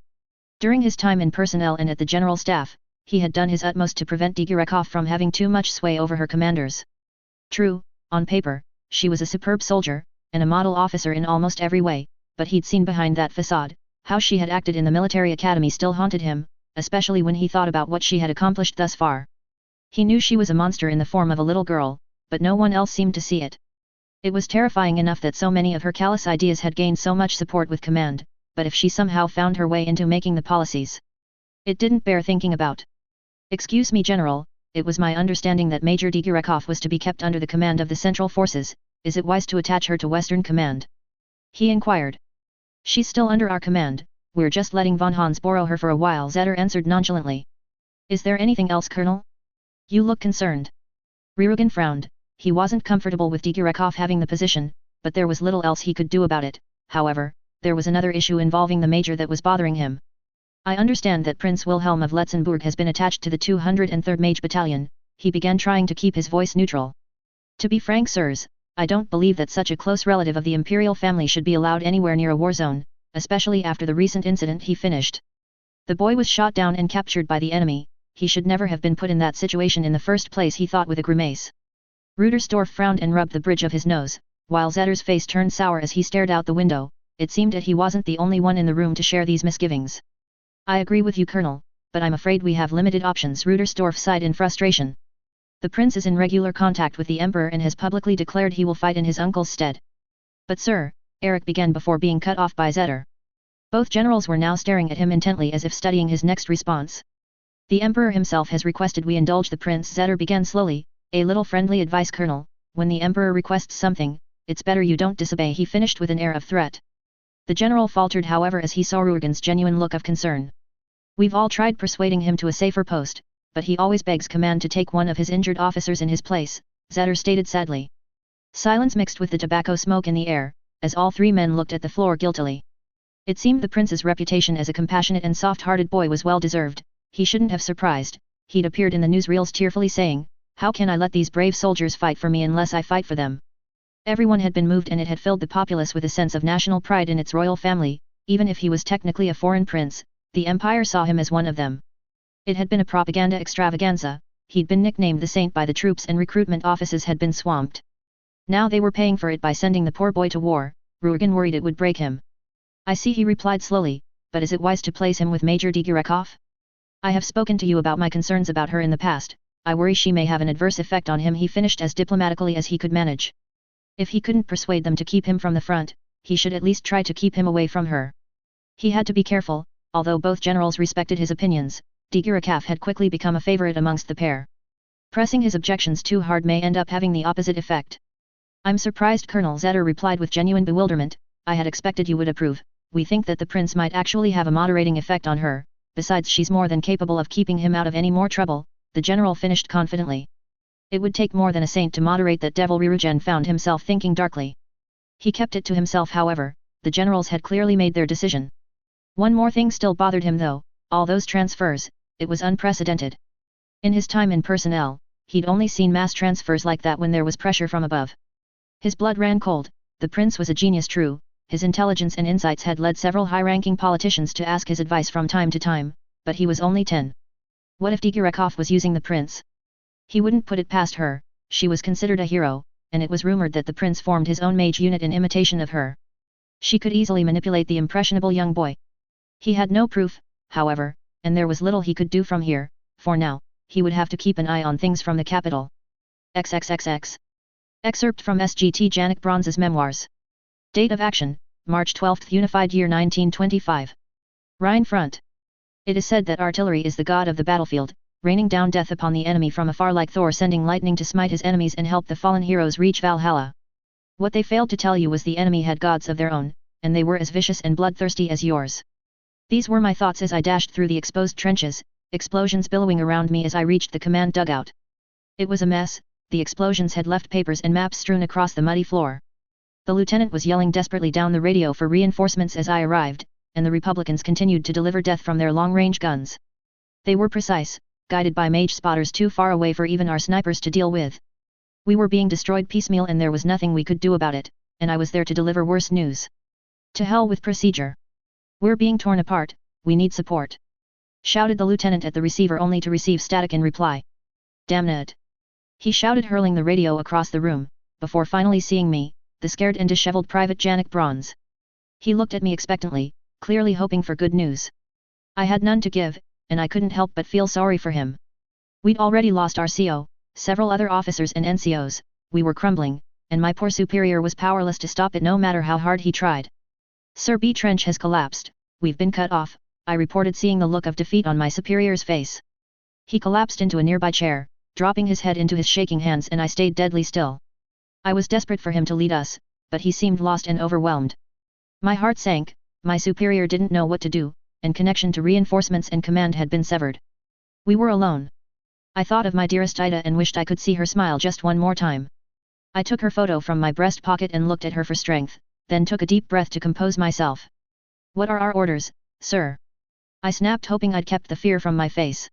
During his time in personnel and at the general staff, he had done his utmost to prevent Digirekov from having too much sway over her commanders. True, on paper, she was a superb soldier, and a model officer in almost every way, but he'd seen behind that facade, how she had acted in the military academy still haunted him, especially when he thought about what she had accomplished thus far. He knew she was a monster in the form of a little girl, but no one else seemed to see it. It was terrifying enough that so many of her callous ideas had gained so much support with command, but if she somehow found her way into making the policies, it didn't bear thinking about. Excuse me, General, it was my understanding that Major Digirekov was to be kept under the command of the Central Forces, is it wise to attach her to Western Command? He inquired. She's still under our command, we're just letting von Hans borrow her for a while, Zetter answered nonchalantly. Is there anything else, Colonel? You look concerned. Rirugen frowned, he wasn't comfortable with Digirekov having the position, but there was little else he could do about it. However, there was another issue involving the major that was bothering him. I understand that Prince Wilhelm of Letzenbourg has been attached to the 203rd Mage Battalion, he began, trying to keep his voice neutral. To be frank, sirs, I don't believe that such a close relative of the imperial family should be allowed anywhere near a war zone, especially after the recent incident, he finished. The boy was shot down and captured by the enemy, he should never have been put in that situation in the first place, he thought with a grimace. Rudersdorf frowned and rubbed the bridge of his nose, while Zetter's face turned sour as he stared out the window. It seemed that he wasn't the only one in the room to share these misgivings. I agree with you, Colonel, but I'm afraid we have limited options, Rudersdorf sighed in frustration. The prince is in regular contact with the Emperor and has publicly declared he will fight in his uncle's stead. But sir, Eric began before being cut off by Zetter. Both generals were now staring at him intently as if studying his next response. The Emperor himself has requested we indulge the prince, Zetter began slowly, a little friendly advice, Colonel, when the Emperor requests something, it's better you don't disobey, he finished with an air of threat. The general faltered, however, as he saw Rirugen's genuine look of concern. We've all tried persuading him to a safer post, but he always begs command to take one of his injured officers in his place, Zetter stated sadly. Silence mixed with the tobacco smoke in the air, as all three men looked at the floor guiltily. It seemed the prince's reputation as a compassionate and soft-hearted boy was well deserved. He shouldn't have surprised, he'd appeared in the newsreels tearfully saying, how can I let these brave soldiers fight for me unless I fight for them? Everyone had been moved and it had filled the populace with a sense of national pride in its royal family. Even if he was technically a foreign prince, the empire saw him as one of them. It had been a propaganda extravaganza, he'd been nicknamed the Saint by the troops and recruitment offices had been swamped. Now they were paying for it by sending the poor boy to war. Rirugen worried it would break him. I see, he replied slowly, but is it wise to place him with Major Digirekov? I have spoken to you about my concerns about her in the past, I worry she may have an adverse effect on him, he finished as diplomatically as he could manage. If he couldn't persuade them to keep him from the front, he should at least try to keep him away from her. He had to be careful, although both generals respected his opinions, Digirekov had quickly become a favorite amongst the pair. Pressing his objections too hard may end up having the opposite effect. I'm surprised, Colonel, Zetter replied with genuine bewilderment, I had expected you would approve. We think that the prince might actually have a moderating effect on her. Besides, she's more than capable of keeping him out of any more trouble, the general finished confidently. It would take more than a saint to moderate that devil. Ryugen found himself thinking darkly. He kept it to himself however, the generals had clearly made their decision. One more thing still bothered him though, all those transfers, it was unprecedented. In his time in personnel, he'd only seen mass transfers like that when there was pressure from above. His blood ran cold. The prince was a genius true, his intelligence and insights had led several high-ranking politicians to ask his advice from time to time, but he was only 10. What if Digirekov was using the prince? He wouldn't put it past her, she was considered a hero, and it was rumored that the prince formed his own mage unit in imitation of her. She could easily manipulate the impressionable young boy. He had no proof, however, and there was little he could do from here. For now, he would have to keep an eye on things from the capital. XXXX. Excerpt from SGT Janek Bronze's Memoirs. Date of action, March 12, Unified Year 1925. Rhine Front. It is said that artillery is the god of the battlefield, raining down death upon the enemy from afar like Thor sending lightning to smite his enemies and help the fallen heroes reach Valhalla. What they failed to tell you was the enemy had gods of their own, and they were as vicious and bloodthirsty as yours. These were my thoughts as I dashed through the exposed trenches, explosions billowing around me as I reached the command dugout. It was a mess, the explosions had left papers and maps strewn across the muddy floor. The lieutenant was yelling desperately down the radio for reinforcements as I arrived, and the Republicans continued to deliver death from their long-range guns. They were precise, guided by mage spotters too far away for even our snipers to deal with. We were being destroyed piecemeal and there was nothing we could do about it, and I was there to deliver worse news. To hell with procedure. We're being torn apart, we need support. Shouted the lieutenant at the receiver only to receive static in reply. Damn it. He shouted hurling the radio across the room, before finally seeing me, the scared and disheveled Private Janek Bronze. He looked at me expectantly, clearly hoping for good news. I had none to give, and I couldn't help but feel sorry for him. We'd already lost our CO, several other officers and NCOs, we were crumbling, and my poor superior was powerless to stop it no matter how hard he tried. Sir B Trench has collapsed, we've been cut off, I reported seeing the look of defeat on my superior's face. He collapsed into a nearby chair, dropping his head into his shaking hands and I stayed deadly still. I was desperate for him to lead us, but he seemed lost and overwhelmed. My heart sank, my superior didn't know what to do, and connection to reinforcements and command had been severed. We were alone. I thought of my dearest Ida and wished I could see her smile just one more time. I took her photo from my breast pocket and looked at her for strength, then took a deep breath to compose myself. What are our orders, sir? I snapped, hoping I'd kept the fear from my face.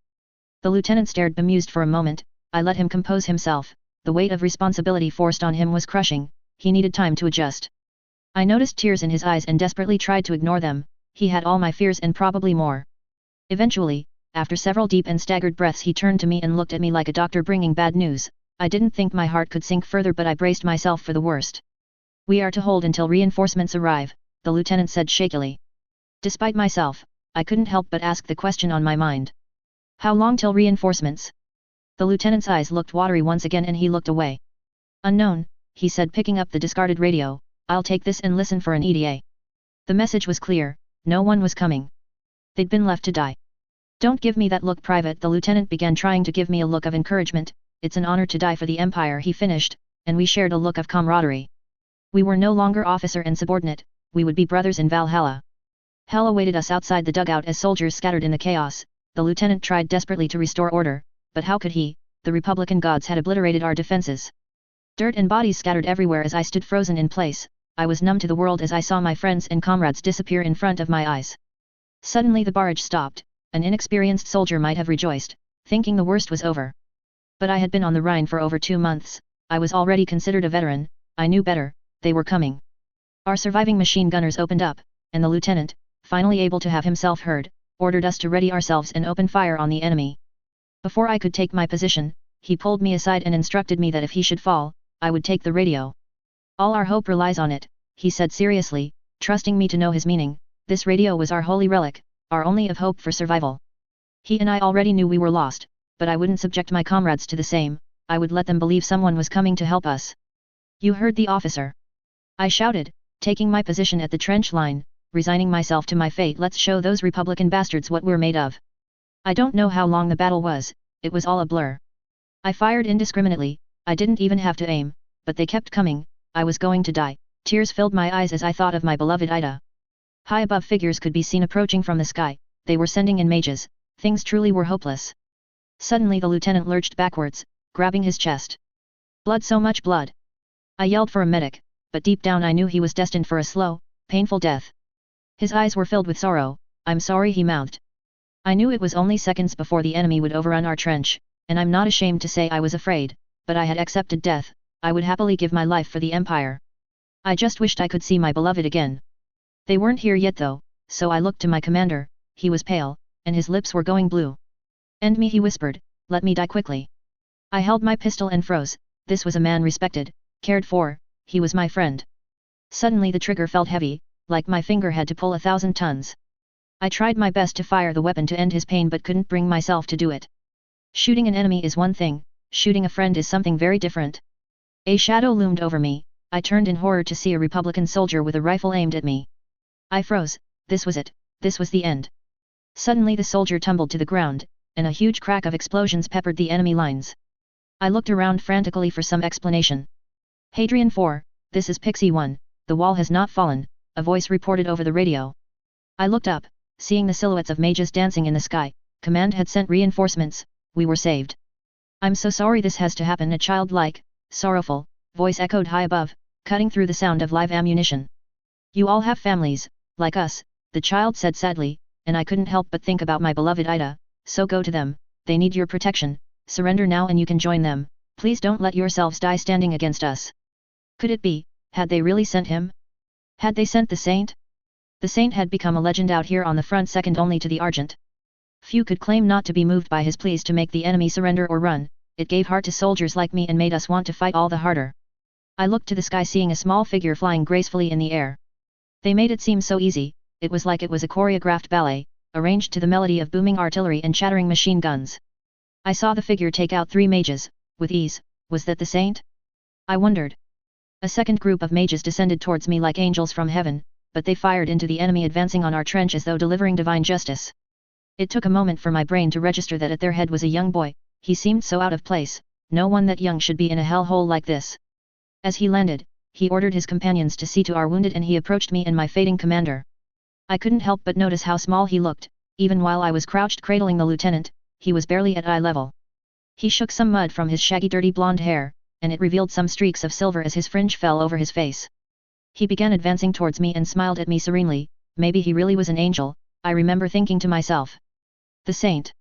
The lieutenant stared bemused for a moment. I let him compose himself. The weight of responsibility forced on him was crushing, he needed time to adjust. I noticed tears in his eyes and desperately tried to ignore them. He had all my fears and probably more. Eventually, after several deep and staggered breaths, he turned to me and looked at me like a doctor bringing bad news. I didn't think my heart could sink further, but I braced myself for the worst. We are to hold until reinforcements arrive, the lieutenant said shakily. Despite myself, I couldn't help but ask the question on my mind. How long till reinforcements? The lieutenant's eyes looked watery once again and he looked away. Unknown, he said, picking up the discarded radio. I'll take this and listen for an ETA. The message was clear, no one was coming. They'd been left to die. Don't give me that look, Private. The lieutenant began trying to give me a look of encouragement. It's an honor to die for the Empire, he finished, and we shared a look of camaraderie. We were no longer officer and subordinate, we would be brothers in Valhalla. Hell awaited us outside the dugout as soldiers scattered in the chaos. The lieutenant tried desperately to restore order, but how could he? The Republican gods had obliterated our defenses. Dirt and bodies scattered everywhere as I stood frozen in place. I was numb to the world as I saw my friends and comrades disappear in front of my eyes. Suddenly the barrage stopped. An inexperienced soldier might have rejoiced, thinking the worst was over. But I had been on the Rhine for over 2 months, I was already considered a veteran, I knew better, they were coming. Our surviving machine gunners opened up, and the lieutenant, finally able to have himself heard, ordered us to ready ourselves and open fire on the enemy. Before I could take my position, he pulled me aside and instructed me that if he should fall, I would take the radio. All our hope relies on it, he said seriously, trusting me to know his meaning. This radio was our holy relic, our only of hope for survival. He and I already knew we were lost, but I wouldn't subject my comrades to the same, I would let them believe someone was coming to help us. You heard the officer. I shouted, taking my position at the trench line, resigning myself to my fate. Let's show those Republican bastards what we're made of. I don't know how long the battle was, it was all a blur. I fired indiscriminately, I didn't even have to aim, but they kept coming, I was going to die. Tears filled my eyes as I thought of my beloved Ida. High above, figures could be seen approaching from the sky, they were sending in mages, things truly were hopeless. Suddenly the lieutenant lurched backwards, grabbing his chest. Blood, so much blood. I yelled for a medic, but deep down I knew he was destined for a slow, painful death. His eyes were filled with sorrow. I'm sorry, he mouthed. I knew it was only seconds before the enemy would overrun our trench, and I'm not ashamed to say I was afraid, but I had accepted death. I would happily give my life for the Empire. I just wished I could see my beloved again. They weren't here yet though, so I looked to my commander. He was pale, and his lips were going blue. End me, he whispered, let me die quickly. I held my pistol and froze. This was a man respected, cared for, he was my friend. Suddenly the trigger felt heavy, like my finger had to pull 1,000 tons. I tried my best to fire the weapon to end his pain but couldn't bring myself to do it. Shooting an enemy is one thing, shooting a friend is something very different. A shadow loomed over me. I turned in horror to see a Republican soldier with a rifle aimed at me. I froze. This was it, this was the end. Suddenly the soldier tumbled to the ground, and a huge crack of explosions peppered the enemy lines. I looked around frantically for some explanation. Hadrian 4, this is Pixie 1, the wall has not fallen, a voice reported over the radio. I looked up, seeing the silhouettes of mages dancing in the sky. Command had sent reinforcements, we were saved. I'm so sorry this has to happen, a childlike, sorrowful voice echoed high above, cutting through the sound of live ammunition. You all have families, like us, the child said sadly, and I couldn't help but think about my beloved Ida, so go to them, they need your protection, surrender now and you can join them, please don't let yourselves die standing against us. Could it be, had they really sent him? Had they sent the Saint? The Saint had become a legend out here on the front, second only to the Argent. Few could claim not to be moved by his pleas to make the enemy surrender or run. It gave heart to soldiers like me and made us want to fight all the harder. I looked to the sky, seeing a small figure flying gracefully in the air. They made it seem so easy, it was like it was a choreographed ballet, arranged to the melody of booming artillery and chattering machine guns. I saw the figure take out 3 mages, with ease. Was that the Saint? I wondered. A second group of mages descended towards me like angels from heaven, but they fired into the enemy advancing on our trench as though delivering divine justice. It took a moment for my brain to register that at their head was a young boy. He seemed so out of place, no one that young should be in a hellhole like this. As he landed, he ordered his companions to see to our wounded and he approached me and my fading commander. I couldn't help but notice how small he looked, even while I was crouched cradling the lieutenant, he was barely at eye level. He shook some mud from his shaggy dirty blonde hair, and it revealed some streaks of silver as his fringe fell over his face. He began advancing towards me and smiled at me serenely. Maybe he really was an angel, I remember thinking to myself. The Saint.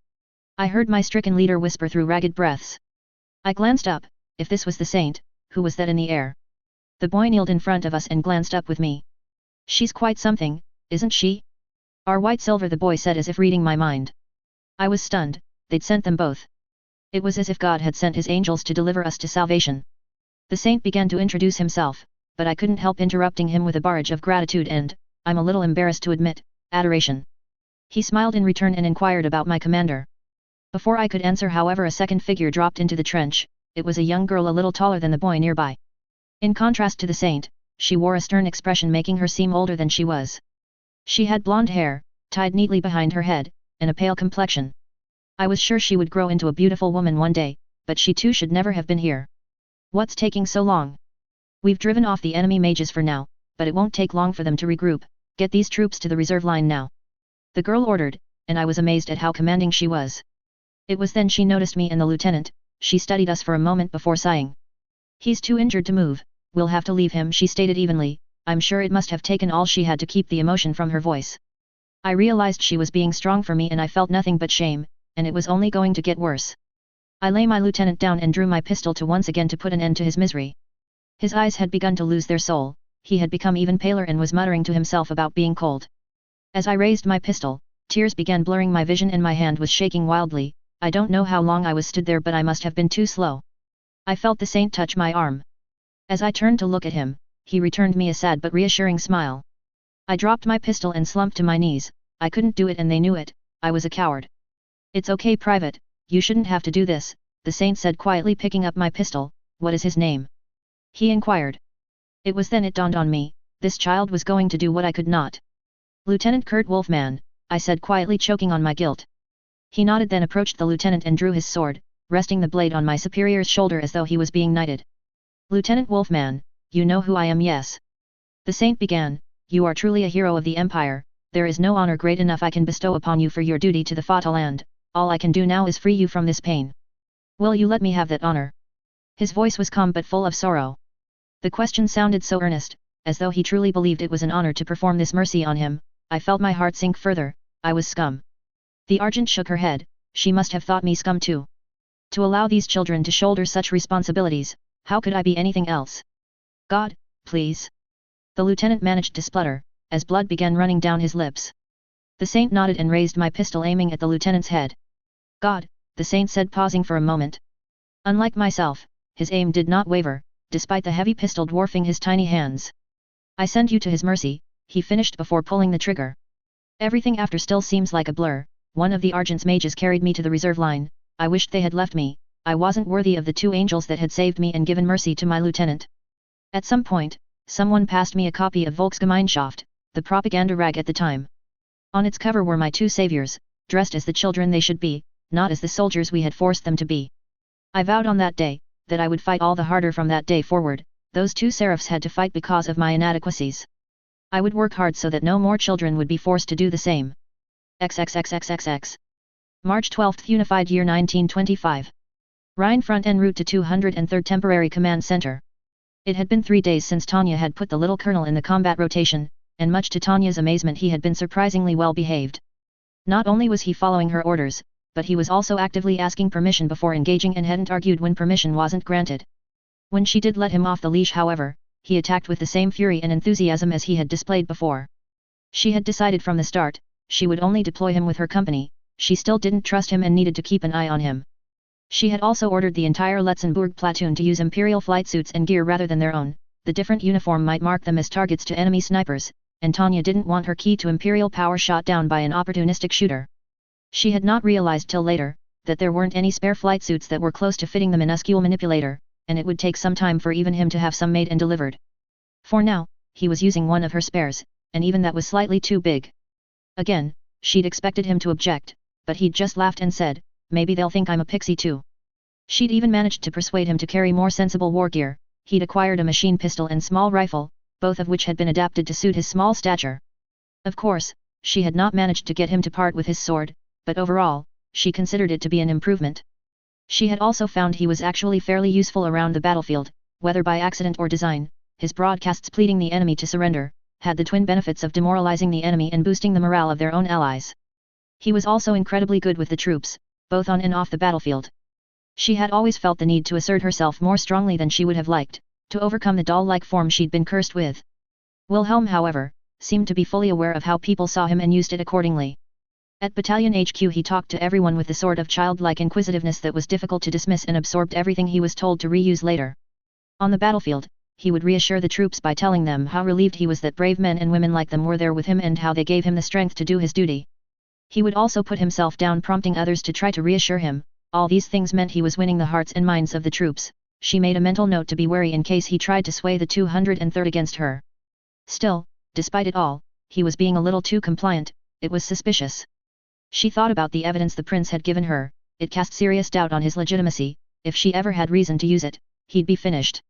I heard my stricken leader whisper through ragged breaths. I glanced up. If this was the Saint, who was that in the air? The boy kneeled in front of us and glanced up with me. She's quite something, isn't she? Our white silver, the boy said as if reading my mind. I was stunned. They'd sent them both. It was as if God had sent his angels to deliver us to salvation. The Saint began to introduce himself, but I couldn't help interrupting him with a barrage of gratitude and, I'm a little embarrassed to admit, adoration. He smiled in return and inquired about my commander. Before I could answer, however, a second figure dropped into the trench. It was a young girl a little taller than the boy nearby. In contrast to the Saint, she wore a stern expression, making her seem older than she was. She had blonde hair, tied neatly behind her head, and a pale complexion. I was sure she would grow into a beautiful woman one day, but she too should never have been here. What's taking so long? We've driven off the enemy mages for now, but it won't take long for them to regroup. Get these troops to the reserve line now. The girl ordered, and I was amazed at how commanding she was. It was then she noticed me and the lieutenant. She studied us for a moment before sighing. He's too injured to move, we'll have to leave him, she stated evenly. I'm sure it must have taken all she had to keep the emotion from her voice. I realized she was being strong for me and I felt nothing but shame, and it was only going to get worse. I lay my lieutenant down and drew my pistol to once again to put an end to his misery. His eyes had begun to lose their soul, he had become even paler and was muttering to himself about being cold. As I raised my pistol, tears began blurring my vision and my hand was shaking wildly. I don't know how long I was stood there, but I must have been too slow. I felt the Saint touch my arm. As I turned to look at him, he returned me a sad but reassuring smile. I dropped my pistol and slumped to my knees. I couldn't do it and they knew it. I was a coward. It's okay, Private, you shouldn't have to do this, the Saint said quietly, picking up my pistol. What is his name? He inquired. It was then it dawned on me, this child was going to do what I could not. Lieutenant Kurt Wolfman, I said quietly, choking on my guilt. He nodded, then approached the lieutenant and drew his sword, resting the blade on my superior's shoulder as though he was being knighted. Lieutenant Wolfman, you know who I am, yes? The Saint began. You are truly a hero of the Empire. There is no honor great enough I can bestow upon you for your duty to the Fatherland. All I can do now is free you from this pain. Will you let me have that honor? His voice was calm but full of sorrow. The question sounded so earnest, as though he truly believed it was an honor to perform this mercy on him. I felt my heart sink further. I was scum. The Argent shook her head. She must have thought me scum too. To allow these children to shoulder such responsibilities, how could I be anything else? God, please. The lieutenant managed to splutter, as blood began running down his lips. The saint nodded and raised my pistol aiming at the lieutenant's head. God, the saint said pausing for a moment. Unlike myself, his aim did not waver, despite the heavy pistol dwarfing his tiny hands. I send you to his mercy, he finished before pulling the trigger. Everything after still seems like a blur. One of the Argent's mages carried me to the reserve line. I wished they had left me. I wasn't worthy of the 2 angels that had saved me and given mercy to my lieutenant. At some point, someone passed me a copy of Volksgemeinschaft, the propaganda rag at the time. On its cover were my 2 saviors, dressed as the children they should be, not as the soldiers we had forced them to be. I vowed on that day, that I would fight all the harder from that day forward. Those 2 seraphs had to fight because of my inadequacies. I would work hard so that no more children would be forced to do the same. XXXXXX. March 12th Unified Year 1925. Rhine front en route to 203rd Temporary Command Center. It had been 3 days since Tanya had put the little colonel in the combat rotation, and much to Tanya's amazement he had been surprisingly well behaved. Not only was he following her orders, but he was also actively asking permission before engaging and hadn't argued when permission wasn't granted. When she did let him off the leash however, he attacked with the same fury and enthusiasm as he had displayed before. She had decided from the start, she would only deploy him with her company. She still didn't trust him and needed to keep an eye on him. She had also ordered the entire Letzenbourg platoon to use Imperial flight suits and gear rather than their own. The different uniform might mark them as targets to enemy snipers, and Tanya didn't want her key to Imperial power shot down by an opportunistic shooter. She had not realized till later, that there weren't any spare flight suits that were close to fitting the minuscule manipulator, and it would take some time for even him to have some made and delivered. For now, he was using one of her spares, and even that was slightly too big. Again, she'd expected him to object, but he'd just laughed and said, maybe they'll think I'm a pixie too. She'd even managed to persuade him to carry more sensible war gear. He'd acquired a machine pistol and small rifle, both of which had been adapted to suit his small stature. Of course, she had not managed to get him to part with his sword, but overall, she considered it to be an improvement. She had also found he was actually fairly useful around the battlefield, whether by accident or design. His broadcasts pleading the enemy to surrender had the twin benefits of demoralizing the enemy and boosting the morale of their own allies. He was also incredibly good with the troops, both on and off the battlefield. She had always felt the need to assert herself more strongly than she would have liked, to overcome the doll-like form she'd been cursed with. Wilhelm, however, seemed to be fully aware of how people saw him and used it accordingly. At Battalion HQ he talked to everyone with the sort of childlike inquisitiveness that was difficult to dismiss and absorbed everything he was told to reuse later. On the battlefield, he would reassure the troops by telling them how relieved he was that brave men and women like them were there with him and how they gave him the strength to do his duty. He would also put himself down, prompting others to try to reassure him. All these things meant he was winning the hearts and minds of the troops. She made a mental note to be wary in case he tried to sway the 203rd against her. Still, despite it all, he was being a little too compliant. It was suspicious. She thought about the evidence the prince had given her. It cast serious doubt on his legitimacy. If she ever had reason to use it, he'd be finished.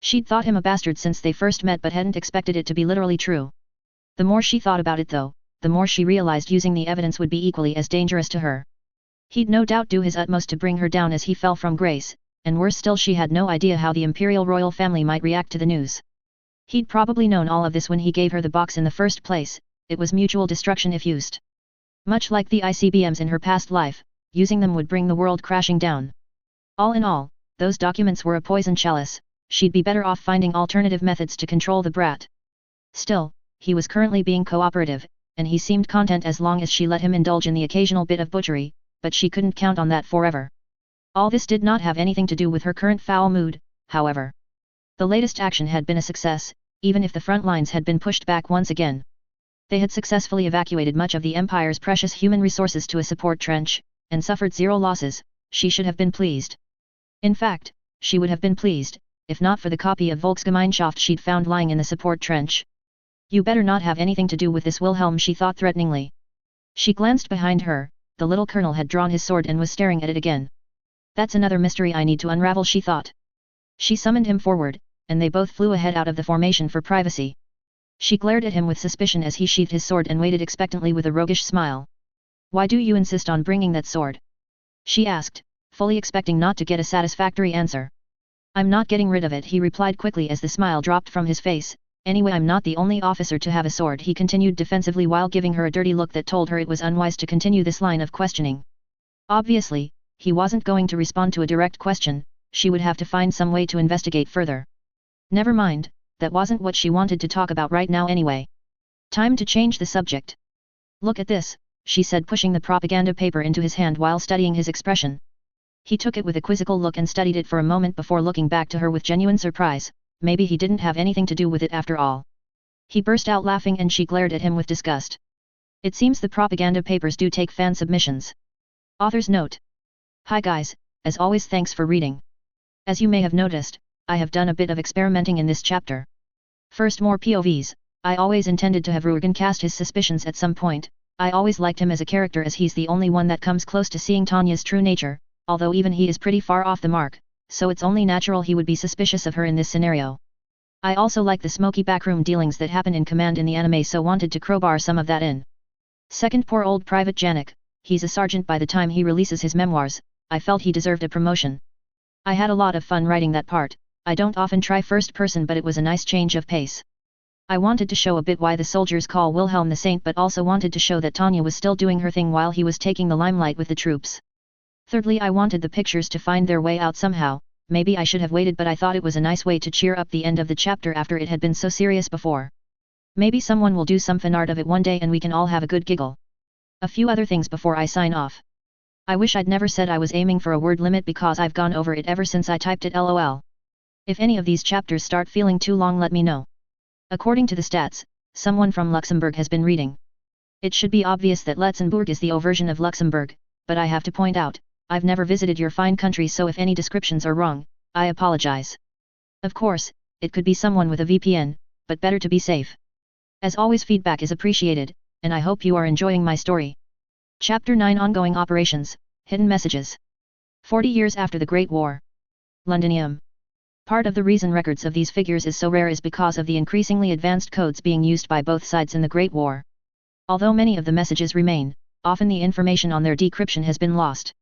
She'd thought him a bastard since they first met but hadn't expected it to be literally true. The more she thought about it though, the more she realized using the evidence would be equally as dangerous to her. He'd no doubt do his utmost to bring her down as he fell from grace, and worse still, she had no idea how the imperial royal family might react to the news. He'd probably known all of this when he gave her the box in the first place. It was mutual destruction if used. Much like the ICBMs in her past life, using them would bring the world crashing down. All in all, those documents were a poison chalice. She'd be better off finding alternative methods to control the brat. Still, he was currently being cooperative, and he seemed content as long as she let him indulge in the occasional bit of butchery, but she couldn't count on that forever. All this did not have anything to do with her current foul mood, however. The latest action had been a success, even if the front lines had been pushed back once again. They had successfully evacuated much of the Empire's precious human resources to a support trench, and suffered 0 losses. She should have been pleased. In fact, she would have been pleased, if not for the copy of Volksgemeinschaft she'd found lying in the support trench. You better not have anything to do with this, Wilhelm, she thought threateningly. She glanced behind her. The little colonel had drawn his sword and was staring at it again. That's another mystery I need to unravel, she thought. She summoned him forward, and they both flew ahead out of the formation for privacy. She glared at him with suspicion as he sheathed his sword and waited expectantly with a roguish smile. Why do you insist on bringing that sword? She asked, fully expecting not to get a satisfactory answer. I'm not getting rid of it, he replied quickly as the smile dropped from his face. Anyway, I'm not the only officer to have a sword, he continued defensively while giving her a dirty look that told her it was unwise to continue this line of questioning. Obviously, he wasn't going to respond to a direct question, she would have to find some way to investigate further. Never mind, that wasn't what she wanted to talk about right now anyway. Time to change the subject. Look at this, she said, pushing the propaganda paper into his hand while studying his expression. He took it with a quizzical look and studied it for a moment before looking back to her with genuine surprise. Maybe he didn't have anything to do with it after all. He burst out laughing and she glared at him with disgust. It seems the propaganda papers do take fan submissions. Author's note. Hi guys, as always thanks for reading. As you may have noticed, I have done a bit of experimenting in this chapter. First, more POVs. I always intended to have Ruergen cast his suspicions at some point. I always liked him as a character as he's the only one that comes close to seeing Tanya's true nature, although even he is pretty far off the mark, so it's only natural he would be suspicious of her in this scenario. I also like the smoky backroom dealings that happen in command in the anime, so wanted to crowbar some of that in. Second, poor old Private Janek, he's a sergeant by the time he releases his memoirs. I felt he deserved a promotion. I had a lot of fun writing that part. I don't often try first person, but it was a nice change of pace. I wanted to show a bit why the soldiers call Wilhelm the Saint, but also wanted to show that Tanya was still doing her thing while he was taking the limelight with the troops. Thirdly, I wanted the pictures to find their way out somehow. Maybe I should have waited, but I thought it was a nice way to cheer up the end of the chapter after it had been so serious before. Maybe someone will do some fan art of it one day and we can all have a good giggle. A few other things before I sign off. I wish I'd never said I was aiming for a word limit because I've gone over it ever since I typed it, lol. If any of these chapters start feeling too long, let me know. According to the stats, someone from Luxembourg has been reading. It should be obvious that Letzenbourg is the O version of Luxembourg, but I have to point out, I've never visited your fine country, so if any descriptions are wrong, I apologize. Of course, it could be someone with a VPN, but better to be safe. As always, feedback is appreciated, and I hope you are enjoying my story. Chapter 9, Ongoing Operations, Hidden Messages. 40 years after the Great War. Londinium. Part of the reason records of these figures is so rare is because of the increasingly advanced codes being used by both sides in the Great War. Although many of the messages remain, often the information on their decryption has been lost.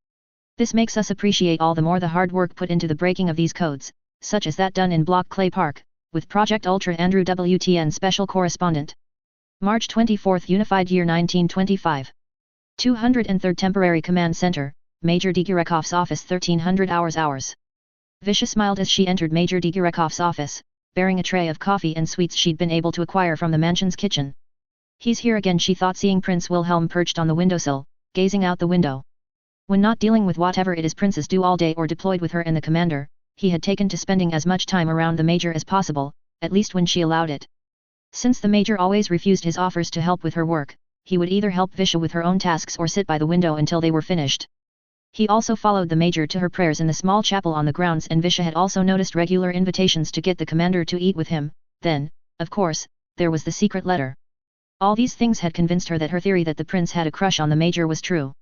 This makes us appreciate all the more the hard work put into the breaking of these codes, such as that done in Block Clay Park, with Project Ultra Andrew WTN Special Correspondent. March 24, Unified Year 1925. 203rd Temporary Command Center, Major Digirekov's office, 1300 hours. Visha smiled as she entered Major Digirekov's office, bearing a tray of coffee and sweets she'd been able to acquire from the mansion's kitchen. He's here again, she thought, seeing Prince Wilhelm perched on the windowsill, gazing out the window. When not dealing with whatever it is princes do all day or deployed with her and the commander, he had taken to spending as much time around the major as possible, at least when she allowed it. Since the major always refused his offers to help with her work, he would either help Visha with her own tasks or sit by the window until they were finished. He also followed the major to her prayers in the small chapel on the grounds, and Visha had also noticed regular invitations to get the commander to eat with him. Then, of course, there was the secret letter. All these things had convinced her that her theory that the prince had a crush on the major was true.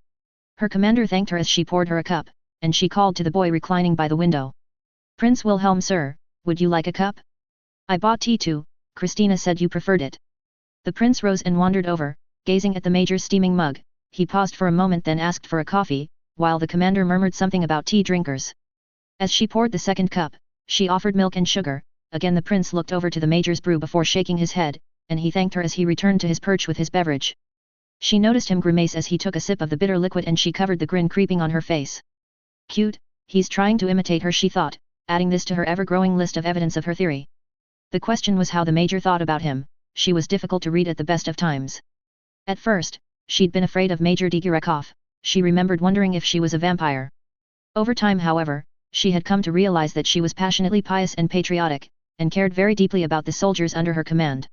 Her commander thanked her as she poured her a cup, and she called to the boy reclining by the window. "Prince Wilhelm, sir, would you like a cup?" "I bought tea too, Christina said you preferred it." The prince rose and wandered over, gazing at the major's steaming mug. He paused for a moment, then asked for a coffee, while the commander murmured something about tea drinkers. As she poured the second cup, she offered milk and sugar. Again the prince looked over to the major's brew before shaking his head, and he thanked her as he returned to his perch with his beverage. She noticed him grimace as he took a sip of the bitter liquid, and she covered the grin creeping on her face. Cute, he's trying to imitate her, she thought, adding this to her ever-growing list of evidence of her theory. The question was how the major thought about him. She was difficult to read at the best of times. At first, she'd been afraid of Major Digirekov. She remembered wondering if she was a vampire. Over time, however, she had come to realize that she was passionately pious and patriotic, and cared very deeply about the soldiers under her command.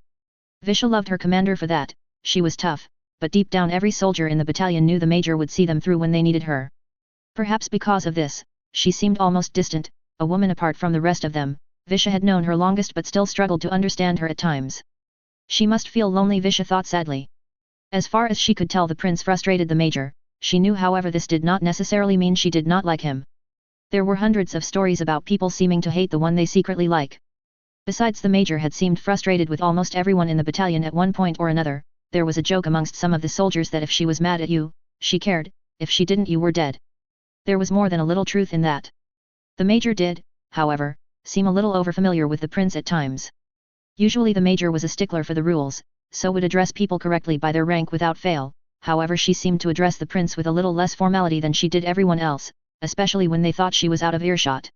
Visha loved her commander for that. She was tough, but deep down every soldier in the battalion knew the major would see them through when they needed her. Perhaps because of this, she seemed almost distant, a woman apart from the rest of them. Visha had known her longest but still struggled to understand her at times. She must feel lonely, Visha thought sadly. As far as she could tell, the prince frustrated the major. She knew, however, this did not necessarily mean she did not like him. There were hundreds of stories about people seeming to hate the one they secretly like. Besides, the major had seemed frustrated with almost everyone in the battalion at one point or another. There was a joke amongst some of the soldiers that if she was mad at you, she cared; if she didn't, you were dead. There was more than a little truth in that. The major did, however, seem a little overfamiliar with the prince at times. Usually the major was a stickler for the rules, so would address people correctly by their rank without fail, however she seemed to address the prince with a little less formality than she did everyone else, especially when they thought she was out of earshot.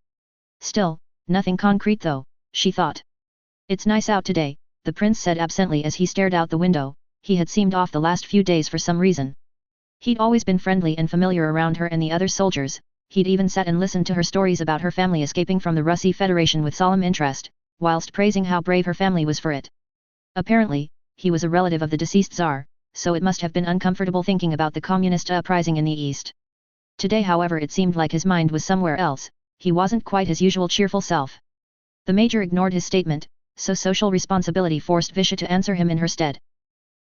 Still, nothing concrete though, she thought. It's nice out today, the prince said absently as he stared out the window. He had seemed off the last few days for some reason. He'd always been friendly and familiar around her and the other soldiers, he'd even sat and listened to her stories about her family escaping from the Russie Federation with solemn interest, whilst praising how brave her family was for it. Apparently, he was a relative of the deceased Tsar, so it must have been uncomfortable thinking about the communist uprising in the East. Today however it seemed like his mind was somewhere else, he wasn't quite his usual cheerful self. The major ignored his statement, so social responsibility forced Visha to answer him in her stead.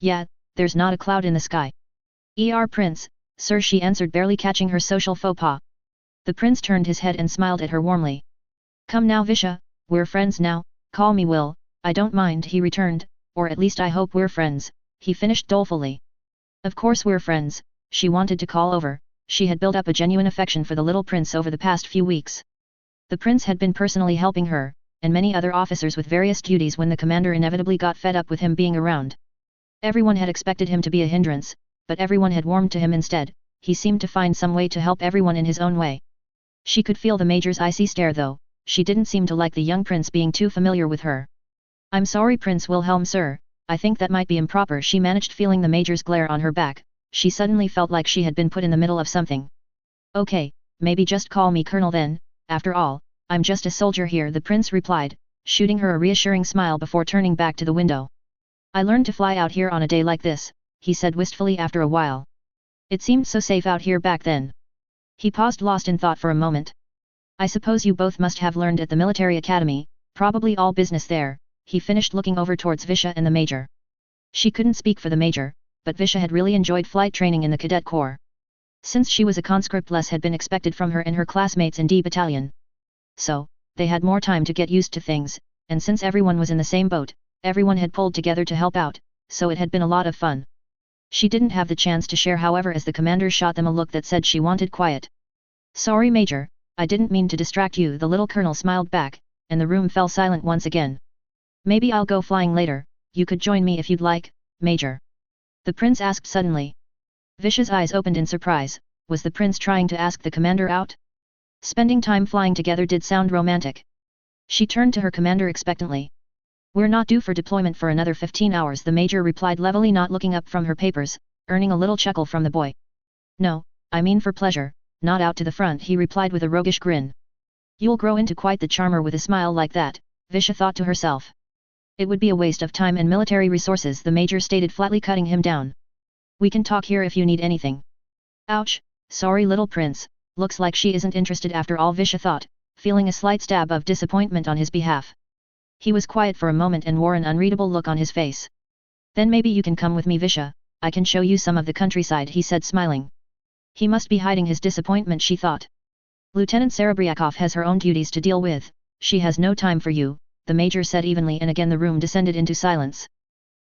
Yeah, there's not a cloud in the sky. Prince, sir, she answered, barely catching her social faux pas. The prince turned his head and smiled at her warmly. Come now Visha, we're friends now, call me Will, I don't mind, he returned, or at least I hope we're friends, he finished dolefully. Of course we're friends, she wanted to call over, she had built up a genuine affection for the little prince over the past few weeks. The prince had been personally helping her, and many other officers with various duties when the commander inevitably got fed up with him being around. Everyone had expected him to be a hindrance, but everyone had warmed to him instead, he seemed to find some way to help everyone in his own way. She could feel the major's icy stare though, she didn't seem to like the young prince being too familiar with her. I'm sorry Prince Wilhelm sir, I think that might be improper, she managed, feeling the major's glare on her back. She suddenly felt like she had been put in the middle of something. Okay, maybe just call me Colonel then, after all, I'm just a soldier here, the prince replied, shooting her a reassuring smile before turning back to the window. I learned to fly out here on a day like this, he said wistfully after a while. It seemed so safe out here back then. He paused, lost in thought for a moment. I suppose you both must have learned at the military academy, probably all business there, he finished, looking over towards Visha and the major. She couldn't speak for the major, but Visha had really enjoyed flight training in the cadet corps. Since she was a conscript, less had been expected from her and her classmates in D battalion. So, they had more time to get used to things, and since everyone was in the same boat, everyone had pulled together to help out, so it had been a lot of fun. She didn't have the chance to share however as the commander shot them a look that said she wanted quiet. Sorry Major, I didn't mean to distract you, the little colonel smiled back, and the room fell silent once again. Maybe I'll go flying later, you could join me if you'd like, Major. The prince asked suddenly. Visha's eyes opened in surprise, was the prince trying to ask the commander out? Spending time flying together did sound romantic. She turned to her commander expectantly. We're not due for deployment for another 15 hours, the major replied levelly, not looking up from her papers, earning a little chuckle from the boy. No, I mean for pleasure, not out to the front, he replied with a roguish grin. You'll grow into quite the charmer with a smile like that, Visha thought to herself. It would be a waste of time and military resources, the major stated flatly, cutting him down. We can talk here if you need anything. Ouch, sorry little prince, looks like she isn't interested after all, Visha thought, feeling a slight stab of disappointment on his behalf. He was quiet for a moment and wore an unreadable look on his face. Then maybe you can come with me Visha, I can show you some of the countryside, he said smiling. He must be hiding his disappointment, she thought. Lieutenant Serebryakov has her own duties to deal with, she has no time for you, the major said evenly, and again the room descended into silence.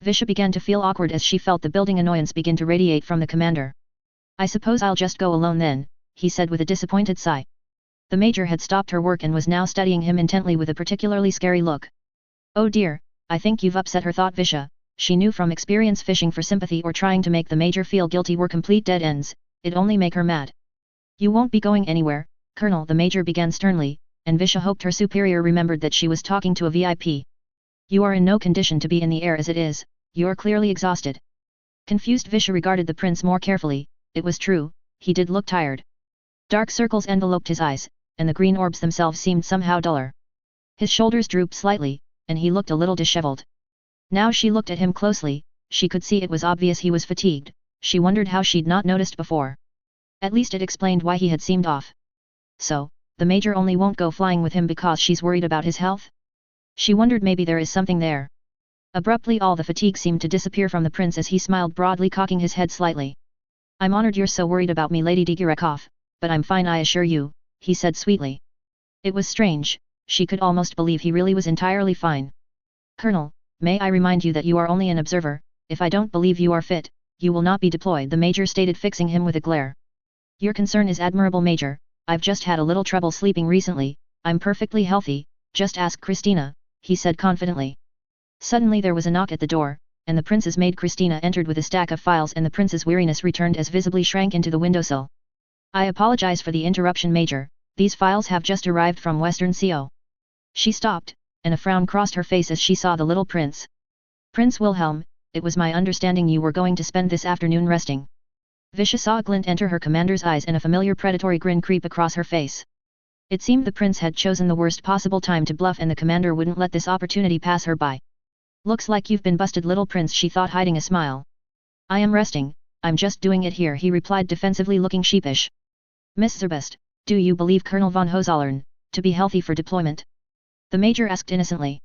Visha began to feel awkward as she felt the building annoyance begin to radiate from the commander. I suppose I'll just go alone then, he said with a disappointed sigh. The major had stopped her work and was now studying him intently with a particularly scary look. Oh dear, I think you've upset her, thought Visha. She knew from experience fishing for sympathy or trying to make the major feel guilty were complete dead ends, it'd only make her mad. You won't be going anywhere, Colonel, the major began sternly, and Visha hoped her superior remembered that she was talking to a VIP. You are in no condition to be in the air as it is, you're clearly exhausted. Confused Visha regarded the prince more carefully, it was true, he did look tired. Dark circles enveloped his eyes, and the green orbs themselves seemed somehow duller. His shoulders drooped slightly, and he looked a little disheveled. Now she looked at him closely, she could see it was obvious he was fatigued, she wondered how she'd not noticed before. At least it explained why he had seemed off. So, the major only won't go flying with him because she's worried about his health? She wondered maybe there is something there. Abruptly all the fatigue seemed to disappear from the prince as he smiled broadly, cocking his head slightly. I'm honored you're so worried about me, Lady Digirakov, but I'm fine, I assure you, he said sweetly. It was strange, she could almost believe he really was entirely fine. Colonel, may I remind you that you are only an observer, if I don't believe you are fit, you will not be deployed, the major stated, fixing him with a glare. Your concern is admirable, Major. I've just had a little trouble sleeping recently. I'm perfectly healthy, just ask Christina, he said confidently. Suddenly there was a knock at the door, and the prince's maid Christina entered with a stack of files, and the prince's weariness returned as visibly shrank into the windowsill. I apologize for the interruption, Major. These files have just arrived from Western CO. She stopped, and a frown crossed her face as she saw the little prince. Prince Wilhelm, it was my understanding you were going to spend this afternoon resting. Visha saw a glint enter her commander's eyes and a familiar predatory grin creep across her face. It seemed the prince had chosen the worst possible time to bluff, and the commander wouldn't let this opportunity pass her by. Looks like you've been busted, little prince, she thought, hiding a smile. I am resting, I'm just doing it here, he replied defensively, looking sheepish. Miss Zerbest, do you believe Colonel von Hohenzollern to be healthy for deployment? The major asked innocently.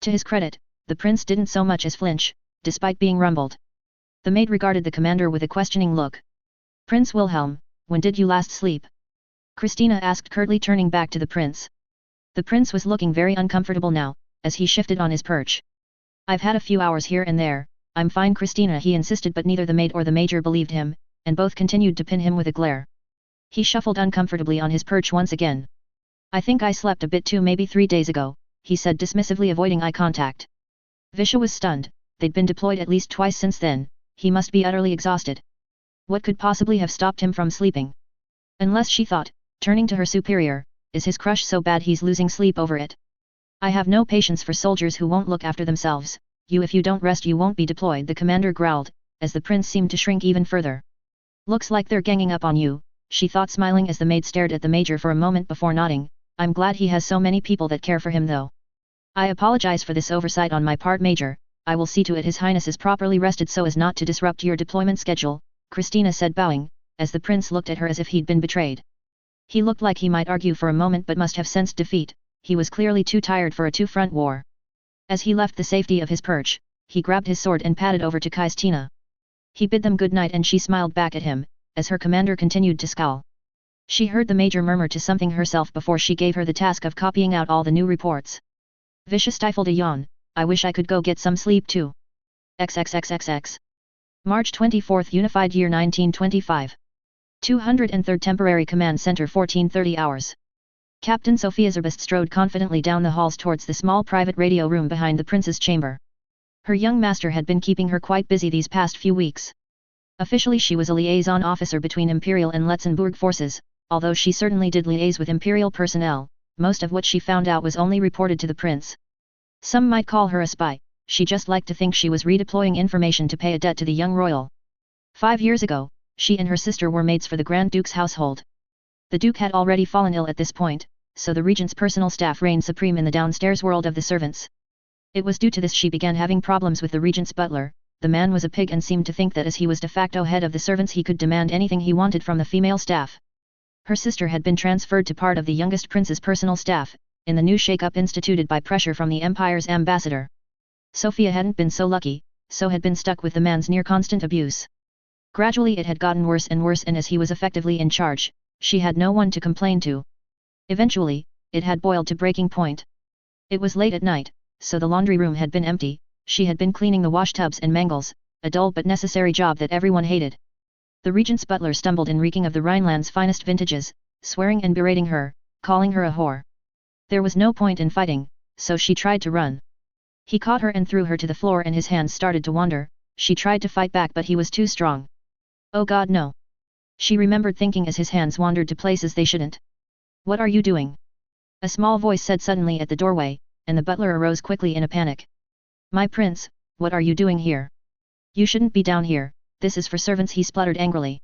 To his credit, the prince didn't so much as flinch, despite being rumbled. The maid regarded the commander with a questioning look. Prince Wilhelm, when did you last sleep? Christina asked curtly, turning back to the prince. The prince was looking very uncomfortable now, as he shifted on his perch. I've had a few hours here and there, I'm fine, Christina, he insisted, but neither the maid or the major believed him, and both continued to pin him with a glare. He shuffled uncomfortably on his perch once again. I think I slept a bit too, maybe 3 days ago, he said dismissively, avoiding eye contact. Visha was stunned. They'd been deployed at least twice since then. He must be utterly exhausted. What could possibly have stopped him from sleeping? Unless, she thought, turning to her superior, is his crush so bad he's losing sleep over it? I have no patience for soldiers who won't look after themselves. If you don't rest you won't be deployed, the commander growled, as the prince seemed to shrink even further. Looks like they're ganging up on you, she thought, smiling as the maid stared at the major for a moment before nodding. I'm glad he has so many people that care for him, though. I apologize for this oversight on my part, Major. I will see to it His Highness is properly rested so as not to disrupt your deployment schedule, Christina said, bowing, as the prince looked at her as if he'd been betrayed. He looked like he might argue for a moment but must have sensed defeat. He was clearly too tired for a two-front war. As he left the safety of his perch, he grabbed his sword and padded over to Christina. He bid them good night and she smiled back at him, as her commander continued to scowl. She heard the major murmur to something herself before she gave her the task of copying out all the new reports. Visha stifled a yawn. I wish I could go get some sleep too. XXXXX. March 24, Unified Year 1925. 203rd Temporary Command Center, 14:30 hours. Captain Sophia Zerbest strode confidently down the halls towards the small private radio room behind the prince's chamber. Her young master had been keeping her quite busy these past few weeks. Officially she was a liaison officer between Imperial and Letzenbourg forces, although she certainly did liaise with Imperial personnel. Most of what she found out was only reported to the prince. Some might call her a spy. She just liked to think she was redeploying information to pay a debt to the young royal. 5 years ago, she and her sister were maids for the Grand Duke's household. The Duke had already fallen ill at this point, so the regent's personal staff reigned supreme in the downstairs world of the servants. It was due to this she began having problems with the regent's butler. The man was a pig and seemed to think that as he was de facto head of the servants he could demand anything he wanted from the female staff. Her sister had been transferred to part of the youngest prince's personal staff, in the new shake-up instituted by pressure from the Empire's ambassador. Sophia hadn't been so lucky, so had been stuck with the man's near-constant abuse. Gradually it had gotten worse and worse, and as he was effectively in charge, she had no one to complain to. Eventually, it had boiled to breaking point. It was late at night, so the laundry room had been empty. She had been cleaning the washtubs and mangles, a dull but necessary job that everyone hated. The regent's butler stumbled in, reeking of the Rhineland's finest vintages, swearing and berating her, calling her a whore. There was no point in fighting, so she tried to run. He caught her and threw her to the floor and his hands started to wander. She tried to fight back but he was too strong. Oh God, no! She remembered thinking as his hands wandered to places they shouldn't. What are you doing? A small voice said suddenly at the doorway, and the butler arose quickly in a panic. My prince, what are you doing here? You shouldn't be down here, this is for servants, he spluttered angrily.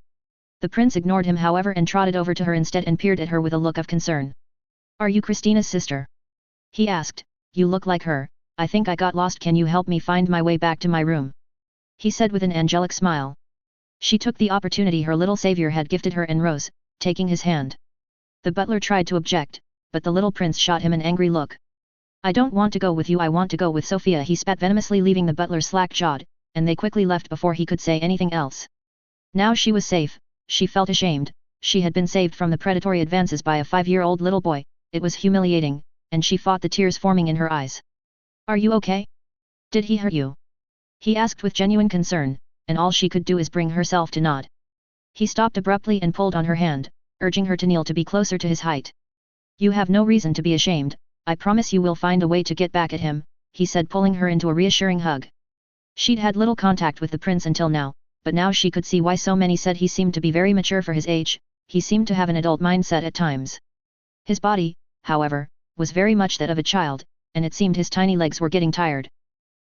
The prince ignored him however and trotted over to her instead and peered at her with a look of concern. Are you Christina's sister? He asked. You look like her. I think I got lost, can you help me find my way back to my room? He said with an angelic smile. She took the opportunity her little savior had gifted her and rose, taking his hand. The butler tried to object, but the little prince shot him an angry look. I don't want to go with you, I want to go with Sophia, he spat venomously, leaving the butler slack-jawed, and they quickly left before he could say anything else. Now she was safe. She felt ashamed. She had been saved from the predatory advances by a 5-year-old little boy. It was humiliating, and she fought the tears forming in her eyes. Are you okay? Did he hurt you? He asked with genuine concern, and all she could do is bring herself to nod. He stopped abruptly and pulled on her hand, urging her to kneel to be closer to his height. You have no reason to be ashamed, I promise you will find a way to get back at him, he said, pulling her into a reassuring hug. She'd had little contact with the prince until now, but now she could see why so many said he seemed to be very mature for his age. He seemed to have an adult mindset at times. His body, however, was very much that of a child, and it seemed his tiny legs were getting tired.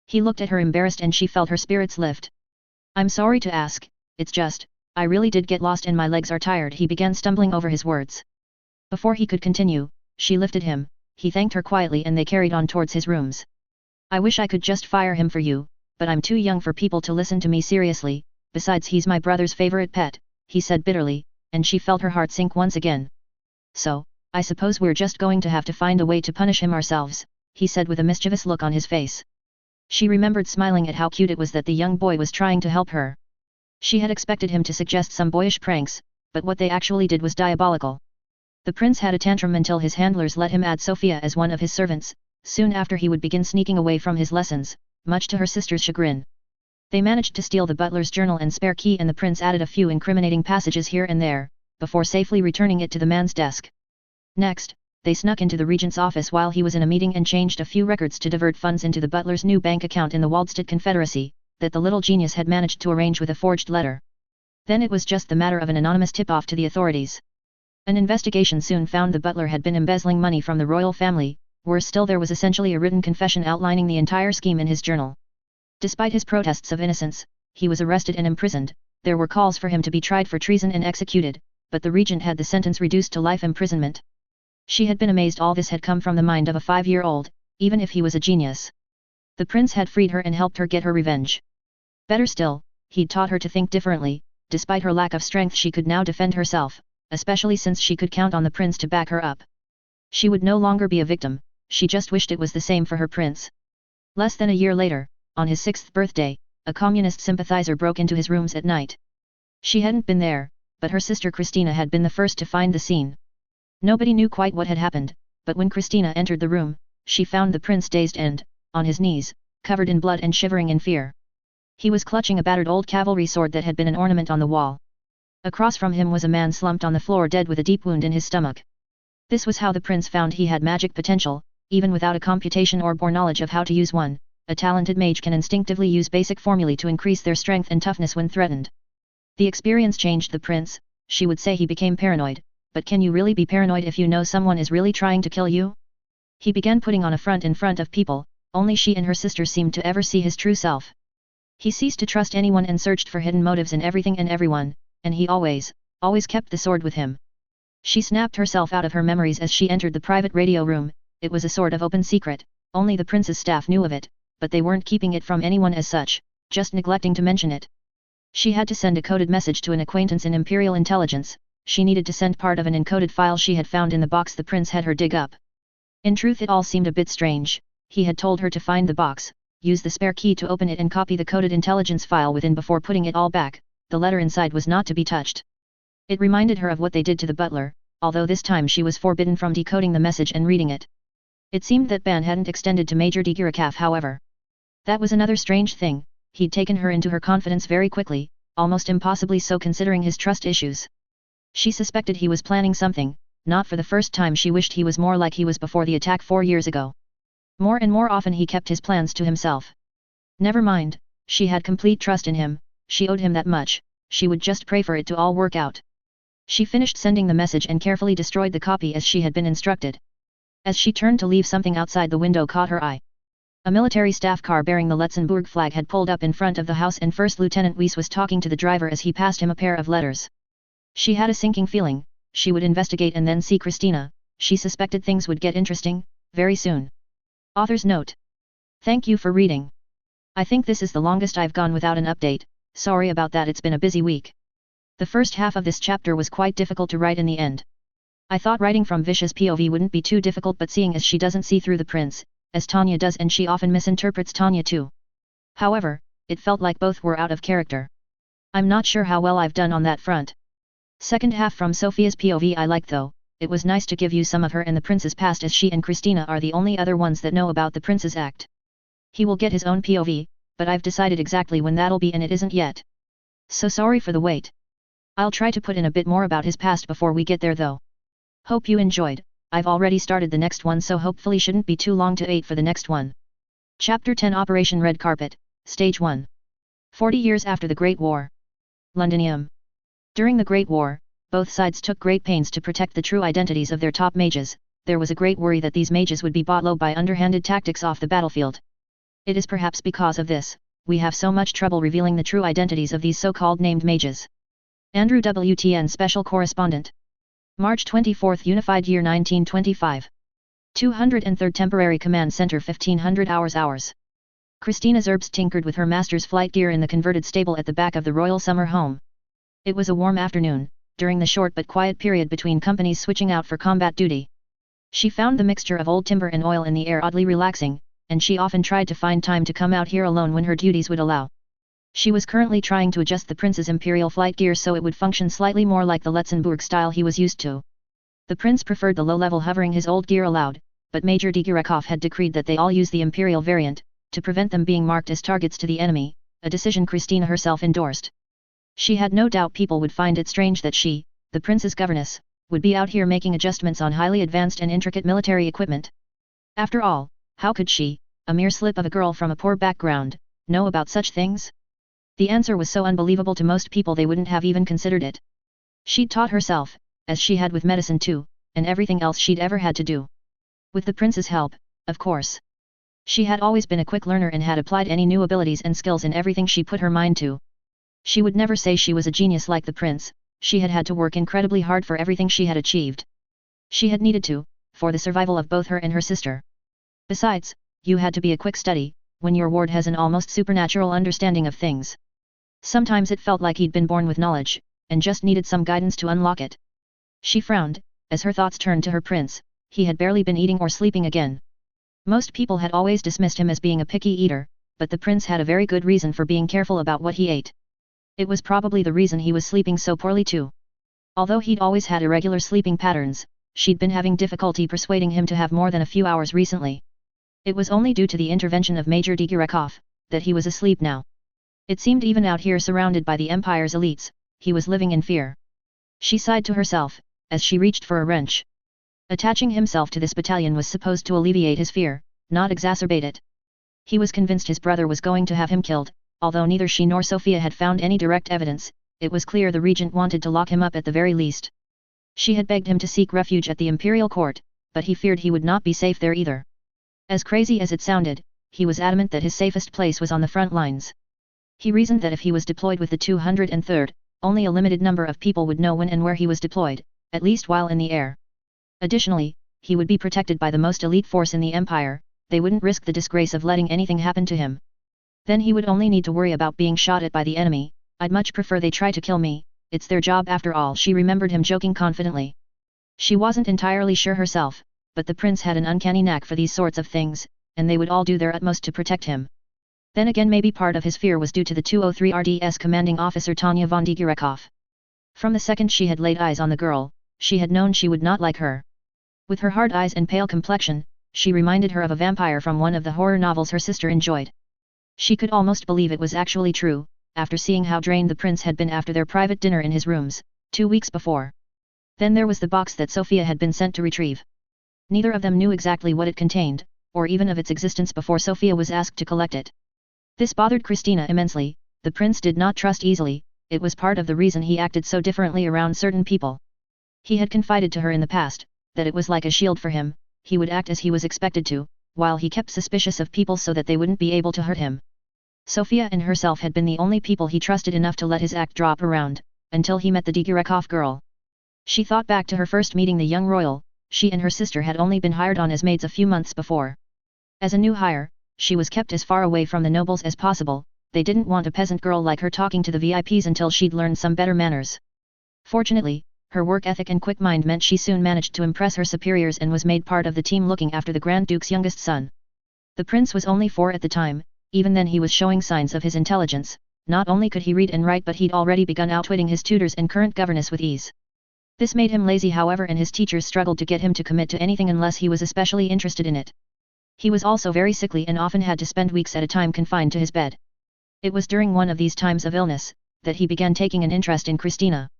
He looked at her embarrassed and she felt her spirits lift. I'm sorry to ask, it's just, I really did get lost and my legs are tired, he began stumbling over his words. Before he could continue, she lifted him, he thanked her quietly and they carried on towards his rooms. I wish I could just fire him for you, but I'm too young for people to listen to me seriously, besides he's my brother's favorite pet, he said bitterly, and she felt her heart sink once again. So, I suppose we're just going to have to find a way to punish him ourselves, he said with a mischievous look on his face. She remembered smiling at how cute it was that the young boy was trying to help her. She had expected him to suggest some boyish pranks, but what they actually did was diabolical. The prince had a tantrum until his handlers let him add Sophia as one of his servants. Soon after he would begin sneaking away from his lessons, much to her sister's chagrin. They managed to steal the butler's journal and spare key and the prince added a few incriminating passages here and there, before safely returning it to the man's desk. Next, they snuck into the regent's office while he was in a meeting and changed a few records to divert funds into the butler's new bank account in the Waldstadt Confederacy, that the little genius had managed to arrange with a forged letter. Then it was just the matter of an anonymous tip-off to the authorities. An investigation soon found the butler had been embezzling money from the royal family. Worse still, there was essentially a written confession outlining the entire scheme in his journal. Despite his protests of innocence, he was arrested and imprisoned. There were calls for him to be tried for treason and executed, but the regent had the sentence reduced to life imprisonment. She had been amazed all this had come from the mind of a 5-year-old, even if he was a genius. The prince had freed her and helped her get her revenge. Better still, he'd taught her to think differently. Despite her lack of strength, she could now defend herself, especially since she could count on the prince to back her up. She would no longer be a victim. She just wished it was the same for her prince. Less than a year later, on his 6th birthday, a communist sympathizer broke into his rooms at night. She hadn't been there, but her sister Christina had been the first to find the scene. Nobody knew quite what had happened, but when Christina entered the room, she found the prince dazed and, on his knees, covered in blood and shivering in fear. He was clutching a battered old cavalry sword that had been an ornament on the wall. Across from him was a man slumped on the floor dead with a deep wound in his stomach. This was how the prince found he had magic potential. Even without a computation or knowledge of how to use one, a talented mage can instinctively use basic formulae to increase their strength and toughness when threatened. The experience changed the prince. She would say he became paranoid, but can you really be paranoid if you know someone is really trying to kill you? He began putting on a front in front of people, only she and her sister seemed to ever see his true self. He ceased to trust anyone and searched for hidden motives in everything and everyone, and he always kept the sword with him. She snapped herself out of her memories as she entered the private radio room. It was a sort of open secret, only the prince's staff knew of it, but they weren't keeping it from anyone as such, just neglecting to mention it. She had to send a coded message to an acquaintance in Imperial Intelligence. She needed to send part of an encoded file she had found in the box the prince had her dig up. In truth, it all seemed a bit strange. He had told her to find the box, use the spare key to open it and copy the coded intelligence file within before putting it all back. The letter inside was not to be touched. It reminded her of what they did to the butler, although this time she was forbidden from decoding the message and reading it. It seemed that ban hadn't extended to Major de Girikaf, however. That was another strange thing. He'd taken her into her confidence very quickly, almost impossibly so considering his trust issues. She suspected he was planning something. Not for the first time she wished he was more like he was before the attack 4 years ago. More and more often he kept his plans to himself. Never mind, she had complete trust in him, she owed him that much, she would just pray for it to all work out. She finished sending the message and carefully destroyed the copy as she had been instructed. As she turned to leave, something outside the window caught her eye. A military staff car bearing the Letzenbourg flag had pulled up in front of the house and First Lieutenant Weiss was talking to the driver as he passed him a pair of letters. She had a sinking feeling. She would investigate and then see Christina. She suspected things would get interesting, very soon. Author's note. Thank you for reading. I think this is the longest I've gone without an update. Sorry about that, it's been a busy week. The first half of this chapter was quite difficult to write in the end. I thought writing from Vish's POV wouldn't be too difficult, but seeing as she doesn't see through the prince, as Tanya does, and she often misinterprets Tanya too. However, it felt like both were out of character. I'm not sure how well I've done on that front. Second half from Sophia's POV I liked though. It was nice to give you some of her and the prince's past, as she and Christina are the only other ones that know about the prince's act. He will get his own POV, but I've decided exactly when that'll be and it isn't yet. So sorry for the wait. I'll try to put in a bit more about his past before we get there though. Hope you enjoyed. I've already started the next one, so hopefully shouldn't be too long to wait for the next one. Chapter 10 Operation Red Carpet, Stage 1. 40 years after the Great War. Londinium. During the Great War, both sides took great pains to protect the true identities of their top mages. There was a great worry that these mages would be bought low by underhanded tactics off the battlefield. It is perhaps because of this, we have so much trouble revealing the true identities of these so-called named mages. Andrew WTN Special Correspondent. March 24, Unified Year 1925. 203rd Temporary Command Center 1500 hours. Christina Zerbst tinkered with her master's flight gear in the converted stable at the back of the royal summer home. It was a warm afternoon, during the short but quiet period between companies switching out for combat duty. She found the mixture of old timber and oil in the air oddly relaxing, and she often tried to find time to come out here alone when her duties would allow. She was currently trying to adjust the prince's imperial flight gear so it would function slightly more like the Letzenbourg style he was used to. The prince preferred the low-level hovering his old gear allowed, but Major Digirekov had decreed that they all use the imperial variant, to prevent them being marked as targets to the enemy, a decision Christina herself endorsed. She had no doubt people would find it strange that she, the prince's governess, would be out here making adjustments on highly advanced and intricate military equipment. After all, how could she, a mere slip of a girl from a poor background, know about such things? The answer was so unbelievable to most people they wouldn't have even considered it. She'd taught herself, as she had with medicine too, and everything else she'd ever had to do. With the prince's help, of course. She had always been a quick learner and had applied any new abilities and skills in everything she put her mind to. She would never say she was a genius like the prince, she had had to work incredibly hard for everything she had achieved. She had needed to, for the survival of both her and her sister. Besides, you had to be a quick study, when your ward has an almost supernatural understanding of things. Sometimes it felt like he'd been born with knowledge, and just needed some guidance to unlock it. She frowned, as her thoughts turned to her prince. He had barely been eating or sleeping again. Most people had always dismissed him as being a picky eater, but the prince had a very good reason for being careful about what he ate. It was probably the reason he was sleeping so poorly too. Although he'd always had irregular sleeping patterns, she'd been having difficulty persuading him to have more than a few hours recently. It was only due to the intervention of Major Digirekov, that he was asleep now. It seemed even out here surrounded by the Empire's elites, he was living in fear. She sighed to herself, as she reached for a wrench. Attaching himself to this battalion was supposed to alleviate his fear, not exacerbate it. He was convinced his brother was going to have him killed, although neither she nor Sophia had found any direct evidence. It was clear the regent wanted to lock him up at the very least. She had begged him to seek refuge at the imperial court, but he feared he would not be safe there either. As crazy as it sounded, he was adamant that his safest place was on the front lines. He reasoned that if he was deployed with the 203rd, only a limited number of people would know when and where he was deployed, at least while in the air. Additionally, he would be protected by the most elite force in the Empire. They wouldn't risk the disgrace of letting anything happen to him. Then he would only need to worry about being shot at by the enemy. I'd much prefer they try to kill me, it's their job after all, she remembered him joking confidently. She wasn't entirely sure herself, but the prince had an uncanny knack for these sorts of things, and they would all do their utmost to protect him. Then again, maybe part of his fear was due to the 203rd's commanding officer Tanya von Digirekov. From the second she had laid eyes on the girl, she had known she would not like her. With her hard eyes and pale complexion, she reminded her of a vampire from one of the horror novels her sister enjoyed. She could almost believe it was actually true, after seeing how drained the prince had been after their private dinner in his rooms, 2 weeks before. Then there was the box that Sophia had been sent to retrieve. Neither of them knew exactly what it contained, or even of its existence before Sophia was asked to collect it. This bothered Christina immensely. The prince did not trust easily. It was part of the reason he acted so differently around certain people. He had confided to her in the past, that it was like a shield for him. He would act as he was expected to, while he kept suspicious of people so that they wouldn't be able to hurt him. Sophia and herself had been the only people he trusted enough to let his act drop around, until he met the Digirekov girl. She thought back to her first meeting the young royal. She and her sister had only been hired on as maids a few months before. As a new hire, she was kept as far away from the nobles as possible. They didn't want a peasant girl like her talking to the VIPs until she'd learned some better manners. Fortunately, her work ethic and quick mind meant she soon managed to impress her superiors and was made part of the team looking after the Grand Duke's youngest son. The prince was only 4 at the time. Even then he was showing signs of his intelligence. Not only could he read and write, but he'd already begun outwitting his tutors and current governess with ease. This made him lazy, however, and his teachers struggled to get him to commit to anything unless he was especially interested in it. He was also very sickly and often had to spend weeks at a time confined to his bed. It was during one of these times of illness that he began taking an interest in Christina.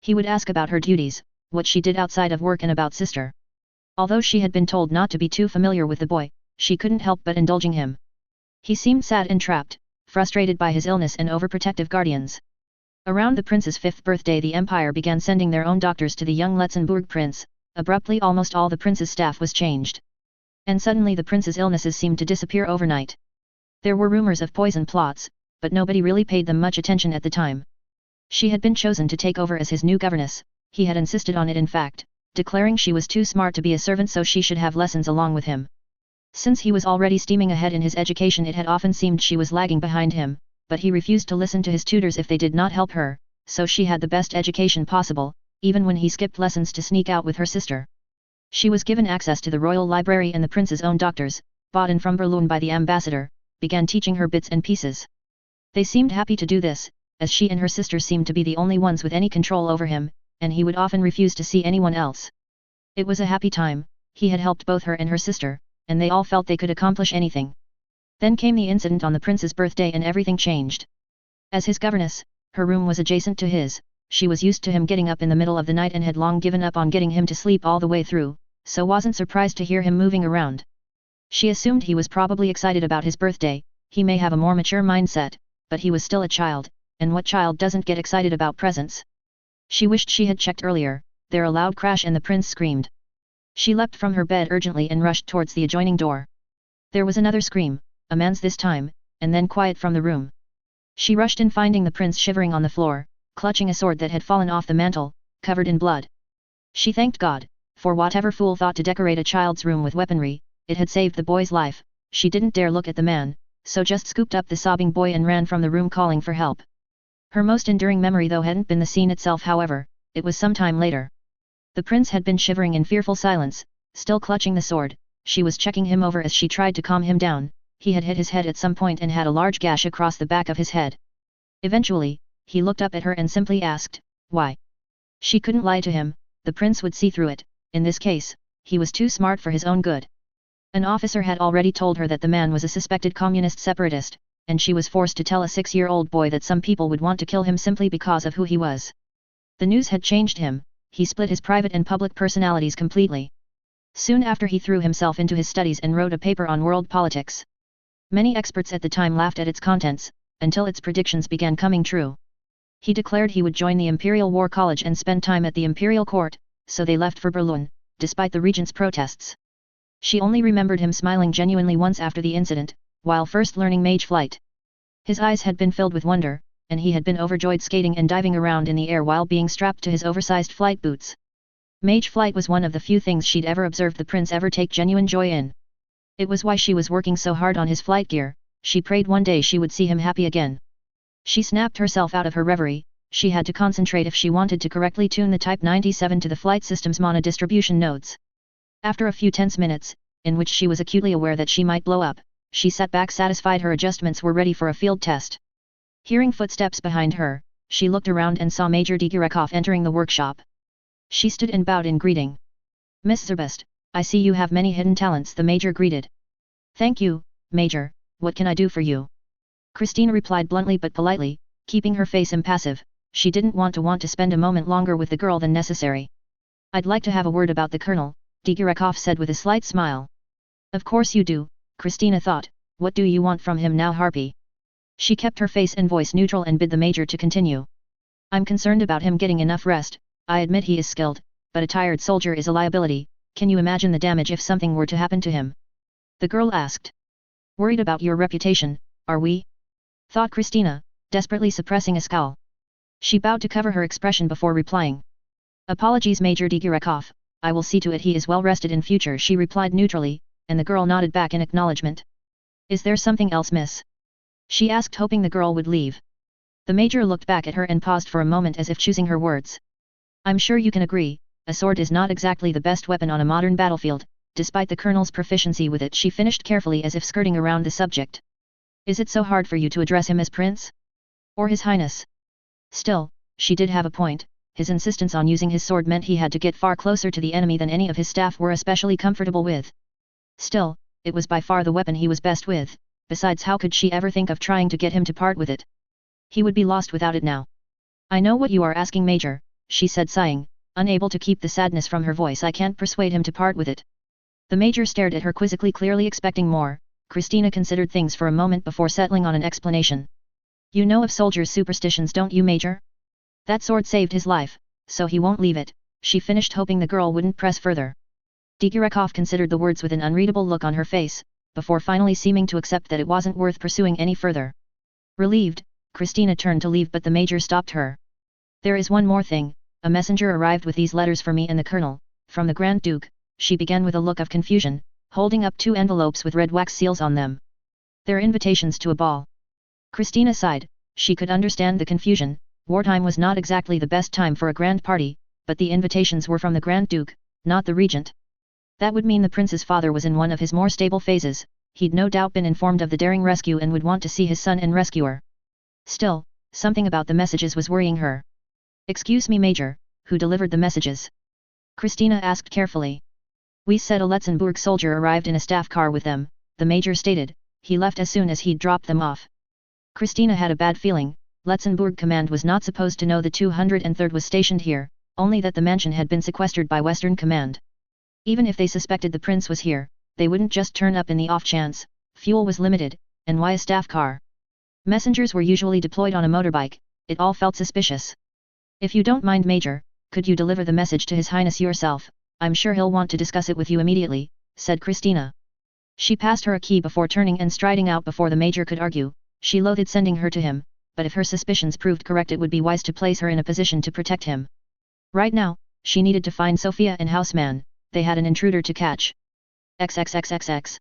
He would ask about her duties, what she did outside of work and about sister. Although she had been told not to be too familiar with the boy, she couldn't help but indulging him. He seemed sad and trapped, frustrated by his illness and overprotective guardians. Around the prince's 5th birthday the empire began sending their own doctors to the young Letzenbourg prince. Abruptly almost all the prince's staff was changed. And suddenly the prince's illnesses seemed to disappear overnight. There were rumors of poison plots, but nobody really paid them much attention at the time. She had been chosen to take over as his new governess, he had insisted on it in fact, declaring she was too smart to be a servant so she should have lessons along with him. Since he was already steaming ahead in his education it had often seemed she was lagging behind him, but he refused to listen to his tutors if they did not help her, so she had the best education possible, even when he skipped lessons to sneak out with her sister. She was given access to the royal library and the prince's own doctors, bought in from Berlin by the ambassador, began teaching her bits and pieces. They seemed happy to do this, as she and her sister seemed to be the only ones with any control over him, and he would often refuse to see anyone else. It was a happy time, he had helped both her and her sister, and they all felt they could accomplish anything. Then came the incident on the prince's birthday and everything changed. As his governess, her room was adjacent to his, she was used to him getting up in the middle of the night and had long given up on getting him to sleep all the way through, so wasn't surprised to hear him moving around. She assumed he was probably excited about his birthday, he may have a more mature mindset, but he was still a child, and what child doesn't get excited about presents? She wished she had checked earlier. There a loud crash and the prince screamed. She leapt from her bed urgently and rushed towards the adjoining door. There was another scream, a man's this time, and then quiet from the room. She rushed in finding the prince shivering on the floor, clutching a sword that had fallen off the mantel, covered in blood. She thanked God, for whatever fool thought to decorate a child's room with weaponry, it had saved the boy's life. She didn't dare look at the man, so just scooped up the sobbing boy and ran from the room calling for help. Her most enduring memory though hadn't been the scene itself however, it was some time later. The prince had been shivering in fearful silence, still clutching the sword. She was checking him over as she tried to calm him down. He had hit his head at some point and had a large gash across the back of his head. Eventually, he looked up at her and simply asked, "Why?" She couldn't lie to him, the prince would see through it. In this case, he was too smart for his own good. An officer had already told her that the man was a suspected communist separatist, and she was forced to tell a 6-year-old boy that some people would want to kill him simply because of who he was. The news had changed him. He split his private and public personalities completely. Soon after he threw himself into his studies and wrote a paper on world politics. Many experts at the time laughed at its contents, until its predictions began coming true. He declared he would join the Imperial War College and spend time at the Imperial Court, so they left for Berlin, despite the regent's protests. She only remembered him smiling genuinely once after the incident, while first learning mage flight. His eyes had been filled with wonder, and he had been overjoyed skating and diving around in the air while being strapped to his oversized flight boots. Mage flight was one of the few things she'd ever observed the prince ever take genuine joy in. It was why she was working so hard on his flight gear. She prayed one day she would see him happy again. She snapped herself out of her reverie. She had to concentrate if she wanted to correctly tune the Type 97 to the flight system's mana distribution nodes. After a few tense minutes, in which she was acutely aware that she might blow up, she sat back satisfied her adjustments were ready for a field test. Hearing footsteps behind her, she looked around and saw Major Digirekov entering the workshop. She stood and bowed in greeting. "Miss Zerbest, I see you have many hidden talents," the major greeted. "Thank you, Major, what can I do for you?" Christina replied bluntly but politely, keeping her face impassive. She didn't want to spend a moment longer with the girl than necessary. "I'd like to have a word about the colonel," Digirekov said with a slight smile. "Of course you do," Christina thought. "What do you want from him now, Harpy?" She kept her face and voice neutral and bid the major to continue. "I'm concerned about him getting enough rest. I admit he is skilled, but a tired soldier is a liability. Can you imagine the damage if something were to happen to him?" The girl asked. "Worried about your reputation, are we?" thought Christina, desperately suppressing a scowl. She bowed to cover her expression before replying. "Apologies, Major Digirekov, I will see to it he is well rested in future," she replied neutrally, and the girl nodded back in acknowledgement. "Is there something else, miss?" she asked, hoping the girl would leave. The major looked back at her and paused for a moment as if choosing her words. "I'm sure you can agree, a sword is not exactly the best weapon on a modern battlefield, despite the colonel's proficiency with it," she finished carefully as if skirting around the subject. "Is it so hard for you to address him as Prince? Or His Highness?" Still, she did have a point. His insistence on using his sword meant he had to get far closer to the enemy than any of his staff were especially comfortable with. Still, it was by far the weapon he was best with. Besides, how could she ever think of trying to get him to part with it? He would be lost without it now. "I know what you are asking, Major," she said sighing, unable to keep the sadness from her voice. I can't persuade him to part with it. The major stared at her quizzically, clearly expecting more. Christina considered things for a moment before settling on an explanation. You know of soldiers' superstitions, don't you, Major? That sword saved his life, so he won't leave it, she finished, hoping the girl wouldn't press further. Digirekov considered the words with an unreadable look on her face, before finally seeming to accept that it wasn't worth pursuing any further. Relieved, Christina turned to leave, but the major stopped her. There is one more thing. A messenger arrived with these letters for me and the colonel, from the Grand Duke, she began with a look of confusion, holding up 2 envelopes with red wax seals on them. They're invitations to a ball. Christina sighed. She could understand the confusion. Wartime was not exactly the best time for a grand party, but the invitations were from the Grand Duke, not the regent. That would mean the prince's father was in one of his more stable phases. He'd no doubt been informed of the daring rescue and would want to see his son and rescuer. Still, something about the messages was worrying her. Excuse me, Major, who delivered the messages? Christina asked carefully. We said a Letzenbourg soldier arrived in a staff car with them, the major stated. He left as soon as he'd dropped them off. Christina had a bad feeling. Letzenbourg Command was not supposed to know the 203rd was stationed here, only that the mansion had been sequestered by Western Command. Even if they suspected the prince was here, they wouldn't just turn up in the off chance. Fuel was limited, and why a staff car? Messengers were usually deployed on a motorbike. It all felt suspicious. If you don't mind, Major, could you deliver the message to His Highness yourself? I'm sure he'll want to discuss it with you immediately, said Christina. She passed her a key before turning and striding out before the major could argue. She loathed sending her to him, but if her suspicions proved correct, it would be wise to place her in a position to protect him. Right now, she needed to find Sophia and Houseman. They had an intruder to catch. XXXXX.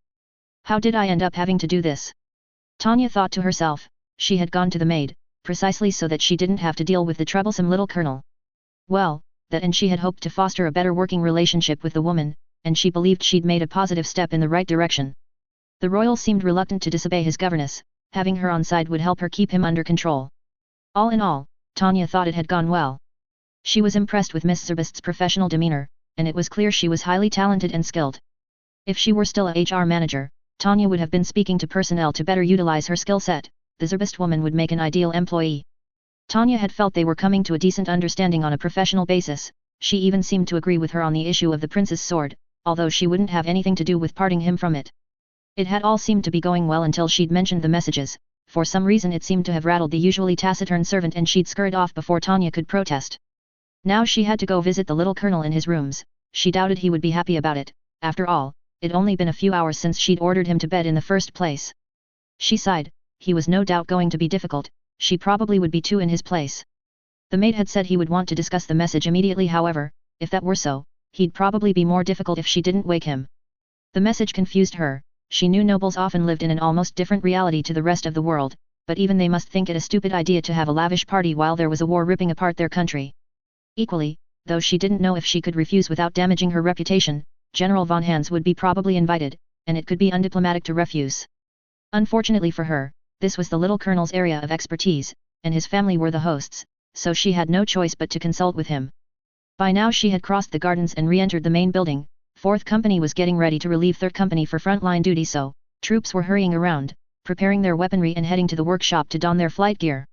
How did I end up having to do this? Tanya thought to herself. She had gone to the maid, precisely so that she didn't have to deal with the troublesome little colonel. Well, that, and she had hoped to foster a better working relationship with the woman, and she believed she'd made a positive step in the right direction. The royal seemed reluctant to disobey his governess. Having her on side would help her keep him under control. All in all, Tanya thought it had gone well. She was impressed with Miss Zerbest's professional demeanor, and it was clear she was highly talented and skilled. If she were still a HR manager, Tanya would have been speaking to personnel to better utilize her skill set. The Zerbest woman would make an ideal employee. Tanya had felt they were coming to a decent understanding on a professional basis. She even seemed to agree with her on the issue of the prince's sword, although she wouldn't have anything to do with parting him from it. It had all seemed to be going well until she'd mentioned the messages. For some reason it seemed to have rattled the usually taciturn servant, and she'd scurried off before Tanya could protest. Now she had to go visit the little colonel in his rooms. She doubted he would be happy about it. After all, it'd only been a few hours since she'd ordered him to bed in the first place. She sighed. He was no doubt going to be difficult. She probably would be too in his place. The maid had said he would want to discuss the message immediately. However, if that were so, he'd probably be more difficult if she didn't wake him. The message confused her. She knew nobles often lived in an almost different reality to the rest of the world, but even they must think it a stupid idea to have a lavish party while there was a war ripping apart their country. Equally, though she didn't know if she could refuse without damaging her reputation, General von Hans would be probably invited, and it could be undiplomatic to refuse. Unfortunately for her, this was the little colonel's area of expertise, and his family were the hosts, so she had no choice but to consult with him. By now she had crossed the gardens and re-entered the main building. 4th Company was getting ready to relieve 3rd Company for frontline duty, so troops were hurrying around, preparing their weaponry and heading to the workshop to don their flight gear.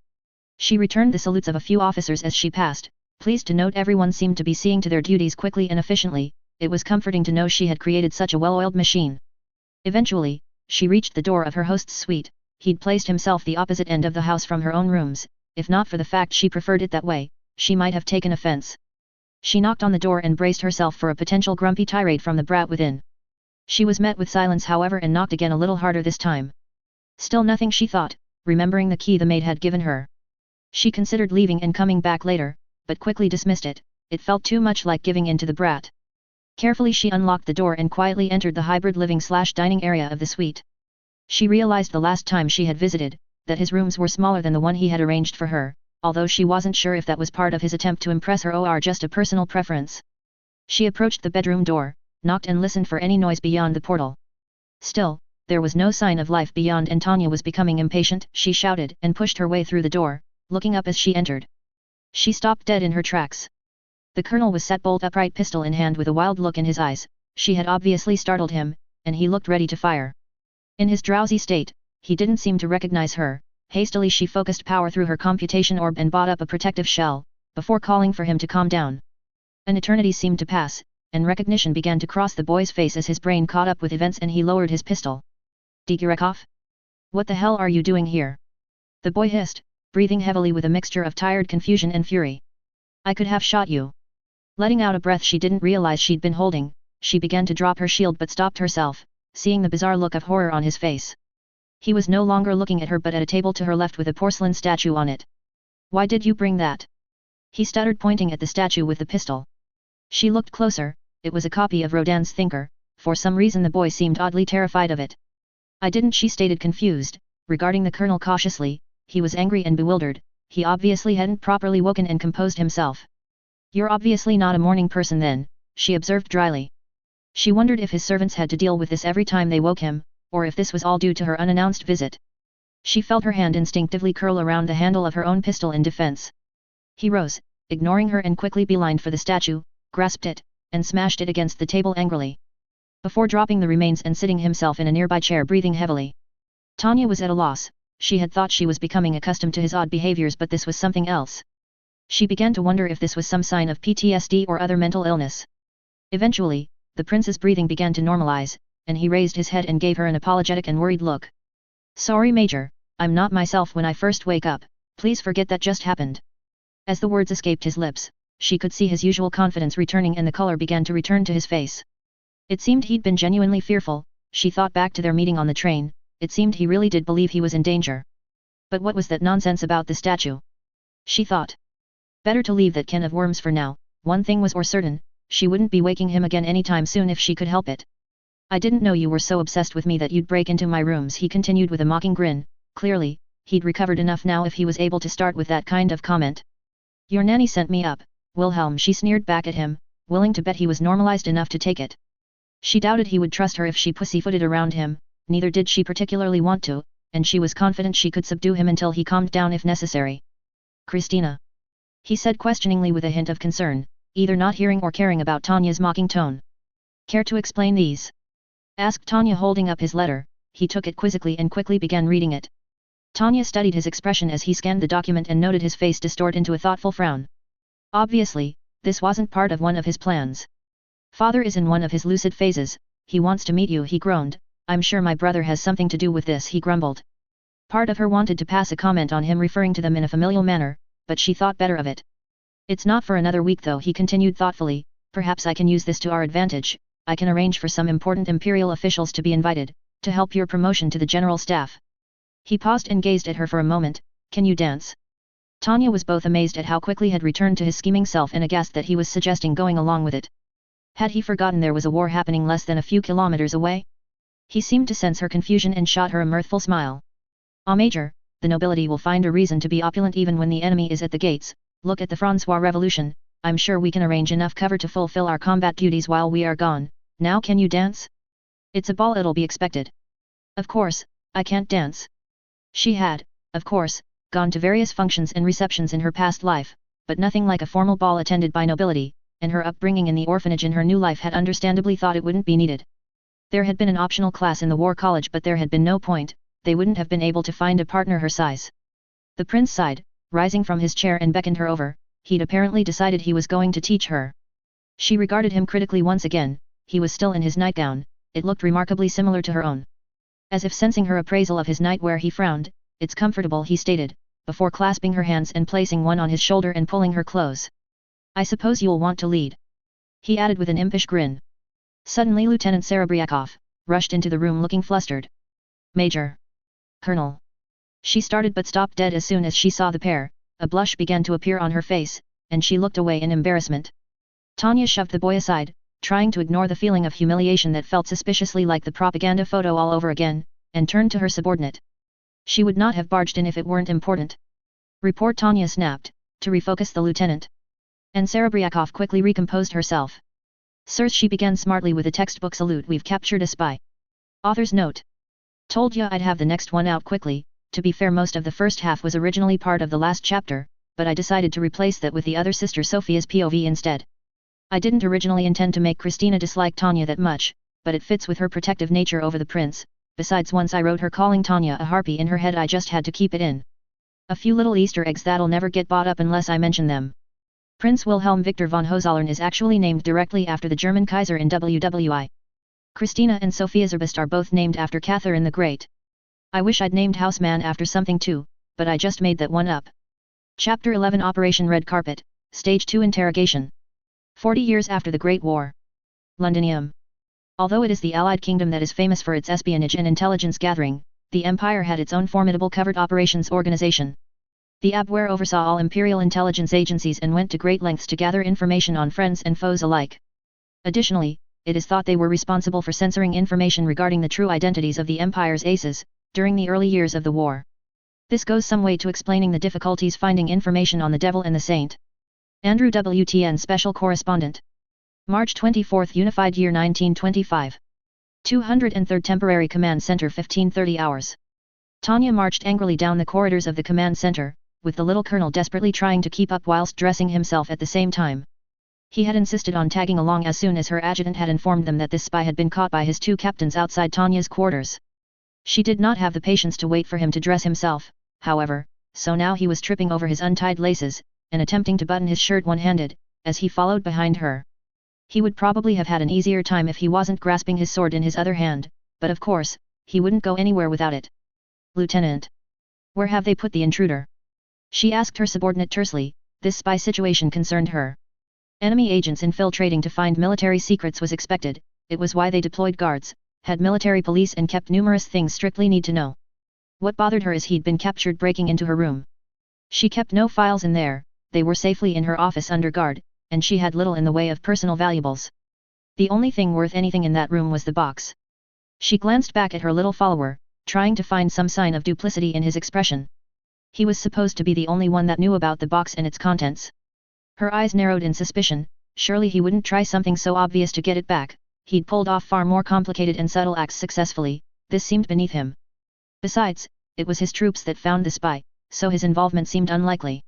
She returned the salutes of a few officers as she passed, pleased to note everyone seemed to be seeing to their duties quickly and efficiently. It was comforting to know she had created such a well-oiled machine. Eventually, she reached the door of her host's suite. He'd placed himself the opposite end of the house from her own rooms. If not for the fact she preferred it that way, she might have taken offense. She knocked on the door and braced herself for a potential grumpy tirade from the brat within. She was met with silence, however, and knocked again, a little harder this time. Still nothing, she thought, remembering the key the maid had given her. She considered leaving and coming back later, but quickly dismissed it. It felt too much like giving in to the brat. Carefully she unlocked the door and quietly entered the hybrid living/dining area of the suite. She realized the last time she had visited, that his rooms were smaller than the one he had arranged for her, although she wasn't sure if that was part of his attempt to impress her or just a personal preference. She approached the bedroom door, knocked and listened for any noise beyond the portal. Still, there was no sign of life beyond, and Tanya was becoming impatient. She shouted and pushed her way through the door, looking up as she entered. She stopped dead in her tracks. The colonel was sat bolt upright, pistol in hand, with a wild look in his eyes. She had obviously startled him, and he looked ready to fire. In his drowsy state, he didn't seem to recognize her. Hastily she focused power through her computation orb and bought up a protective shell. before calling for him to calm down. An eternity seemed to pass, and recognition began to cross the boy's face as his brain caught up with events and he lowered his pistol. Digirekov? What the hell are you doing here? The boy hissed, breathing heavily with a mixture of tired confusion and fury. I could have shot you. Letting out a breath she didn't realize she'd been holding, she began to drop her shield but stopped herself, seeing the bizarre look of horror on his face. He was no longer looking at her but at a table to her left with a porcelain statue on it. Why did you bring that? He stuttered, pointing at the statue with the pistol. She looked closer. It was a copy of Rodin's Thinker. For some reason the boy seemed oddly terrified of it. I didn't, she stated, confused, regarding the colonel cautiously. He was angry and bewildered. He obviously hadn't properly woken and composed himself. You're obviously not a morning person then, she observed dryly. She wondered if his servants had to deal with this every time they woke him, or if this was all due to her unannounced visit. She felt her hand instinctively curl around the handle of her own pistol in defense. He rose, ignoring her, and quickly beelined for the statue, grasped it, and smashed it against the table angrily. Before dropping the remains and sitting himself in a nearby chair, breathing heavily. Tanya was at a loss. She had thought she was becoming accustomed to his odd behaviors, but this was something else. She began to wonder if this was some sign of PTSD or other mental illness. Eventually, the prince's breathing began to normalize, and he raised his head and gave her an apologetic and worried look. Sorry, Major, I'm not myself when I first wake up, please forget that just happened. As the words escaped his lips, she could see his usual confidence returning and the color began to return to his face. It seemed he'd been genuinely fearful. She thought back to their meeting on the train. It seemed he really did believe he was in danger. But what was that nonsense about the statue? She thought. Better to leave that can of worms for now. One thing was certain, she wouldn't be waking him again anytime soon if she could help it. I didn't know you were so obsessed with me that you'd break into my rooms, he continued with a mocking grin. Clearly, he'd recovered enough now if he was able to start with that kind of comment. Your nanny sent me up, Wilhelm, she sneered back at him, willing to bet he was normalized enough to take it. She doubted he would trust her if she pussyfooted around him, neither did she particularly want to, and she was confident she could subdue him until he calmed down if necessary. Christina? He said questioningly with a hint of concern, either not hearing or caring about Tanya's mocking tone. Care to explain these? Asked Tanya, holding up his letter. He took it quizzically and quickly began reading it. Tanya studied his expression as he scanned the document and noted his face distort into a thoughtful frown. Obviously, this wasn't part of one of his plans. Father is in one of his lucid phases. He wants to meet you, he groaned. I'm sure my brother has something to do with this, he grumbled. Part of her wanted to pass a comment on him referring to them in a familial manner, but she thought better of it. It's not for another week though, he continued thoughtfully. Perhaps I can use this to our advantage. I can arrange for some important imperial officials to be invited, to help your promotion to the general staff. He paused and gazed at her for a moment. Can you dance? Tanya was both amazed at how quickly had returned to his scheming self and aghast that he was suggesting going along with it. Had he forgotten there was a war happening less than a few kilometers away? He seemed to sense her confusion and shot her a mirthful smile. Ah, Major, the nobility will find a reason to be opulent even when the enemy is at the gates. Look at the Francois Revolution. I'm sure we can arrange enough cover to fulfill our combat duties while we are gone. Now can you dance? It's a ball, it'll be expected. Of course, I can't dance. She had, of course, gone to various functions and receptions in her past life, but nothing like a formal ball attended by nobility, and her upbringing in the orphanage in her new life had understandably thought it wouldn't be needed. There had been an optional class in the war college, but there had been no point. They wouldn't have been able to find a partner her size. The prince sighed, rising from his chair and beckoned her over. He'd apparently decided he was going to teach her. She regarded him critically once again. He was still in his nightgown. It looked remarkably similar to her own. As if sensing her appraisal of his nightwear, he frowned. It's comfortable, he stated, before clasping her hands and placing one on his shoulder and pulling her close. I suppose you'll want to lead. He added with an impish grin. Suddenly Lieutenant Serebriakov rushed into the room looking flustered. Major. Colonel. She started but stopped dead as soon as she saw the pair. A blush began to appear on her face, and she looked away in embarrassment. Tanya shoved the boy aside, trying to ignore the feeling of humiliation that felt suspiciously like the propaganda photo all over again, and turned to her subordinate. She would not have barged in if it weren't important. Report, Tanya snapped, to refocus the lieutenant. And Serebriakov quickly recomposed herself. Sirs, she began smartly with a textbook salute. We've captured a spy. Author's note. Told ya I'd have the next one out quickly. To be fair, most of the first half was originally part of the last chapter, but I decided to replace that with the other sister Sophia's POV instead. I didn't originally intend to make Christina dislike Tanya that much, but it fits with her protective nature over the prince. Besides, once I wrote her calling Tanya a harpy in her head, I just had to keep it in. A few little Easter eggs that'll never get bought up unless I mention them. Prince Wilhelm Victor von Hohenzollern is actually named directly after the German Kaiser in WWI. Christina and Sophia Zerbst are both named after Catherine the Great. I wish I'd named Houseman after something too, but I just made that one up. Chapter 11 Operation Red Carpet, Stage 2 Interrogation. 40 years after the Great War. Londinium. Although it is the Allied kingdom that is famous for its espionage and intelligence gathering, the Empire had its own formidable covert operations organization. The Abwehr oversaw all imperial intelligence agencies and went to great lengths to gather information on friends and foes alike. Additionally, it is thought they were responsible for censoring information regarding the true identities of the Empire's aces, during the early years of the war. This goes some way to explaining the difficulties finding information on the Devil and the Saint. Andrew WTN Special Correspondent. March 24, Unified Year 1925. 203rd Temporary Command Center 15:30 hours. Tanya marched angrily down the corridors of the command center, with the little colonel desperately trying to keep up whilst dressing himself at the same time. He had insisted on tagging along as soon as her adjutant had informed them that this spy had been caught by his two captains outside Tanya's quarters. She did not have the patience to wait for him to dress himself, however, so now he was tripping over his untied laces, and attempting to button his shirt one-handed, as he followed behind her. He would probably have had an easier time if he wasn't grasping his sword in his other hand, but of course, he wouldn't go anywhere without it. Lieutenant. Where have they put the intruder? She asked her subordinate tersely. This spy situation concerned her. Enemy agents infiltrating to find military secrets was expected, it was why they deployed guards, had military police and kept numerous things strictly need to know. What bothered her is he'd been captured breaking into her room. She kept no files in there, they were safely in her office under guard, and she had little in the way of personal valuables. The only thing worth anything in that room was the box. She glanced back at her little follower, trying to find some sign of duplicity in his expression. He was supposed to be the only one that knew about the box and its contents. Her eyes narrowed in suspicion, surely he wouldn't try something so obvious to get it back, he'd pulled off far more complicated and subtle acts successfully, this seemed beneath him. Besides, it was his troops that found the spy, so his involvement seemed unlikely.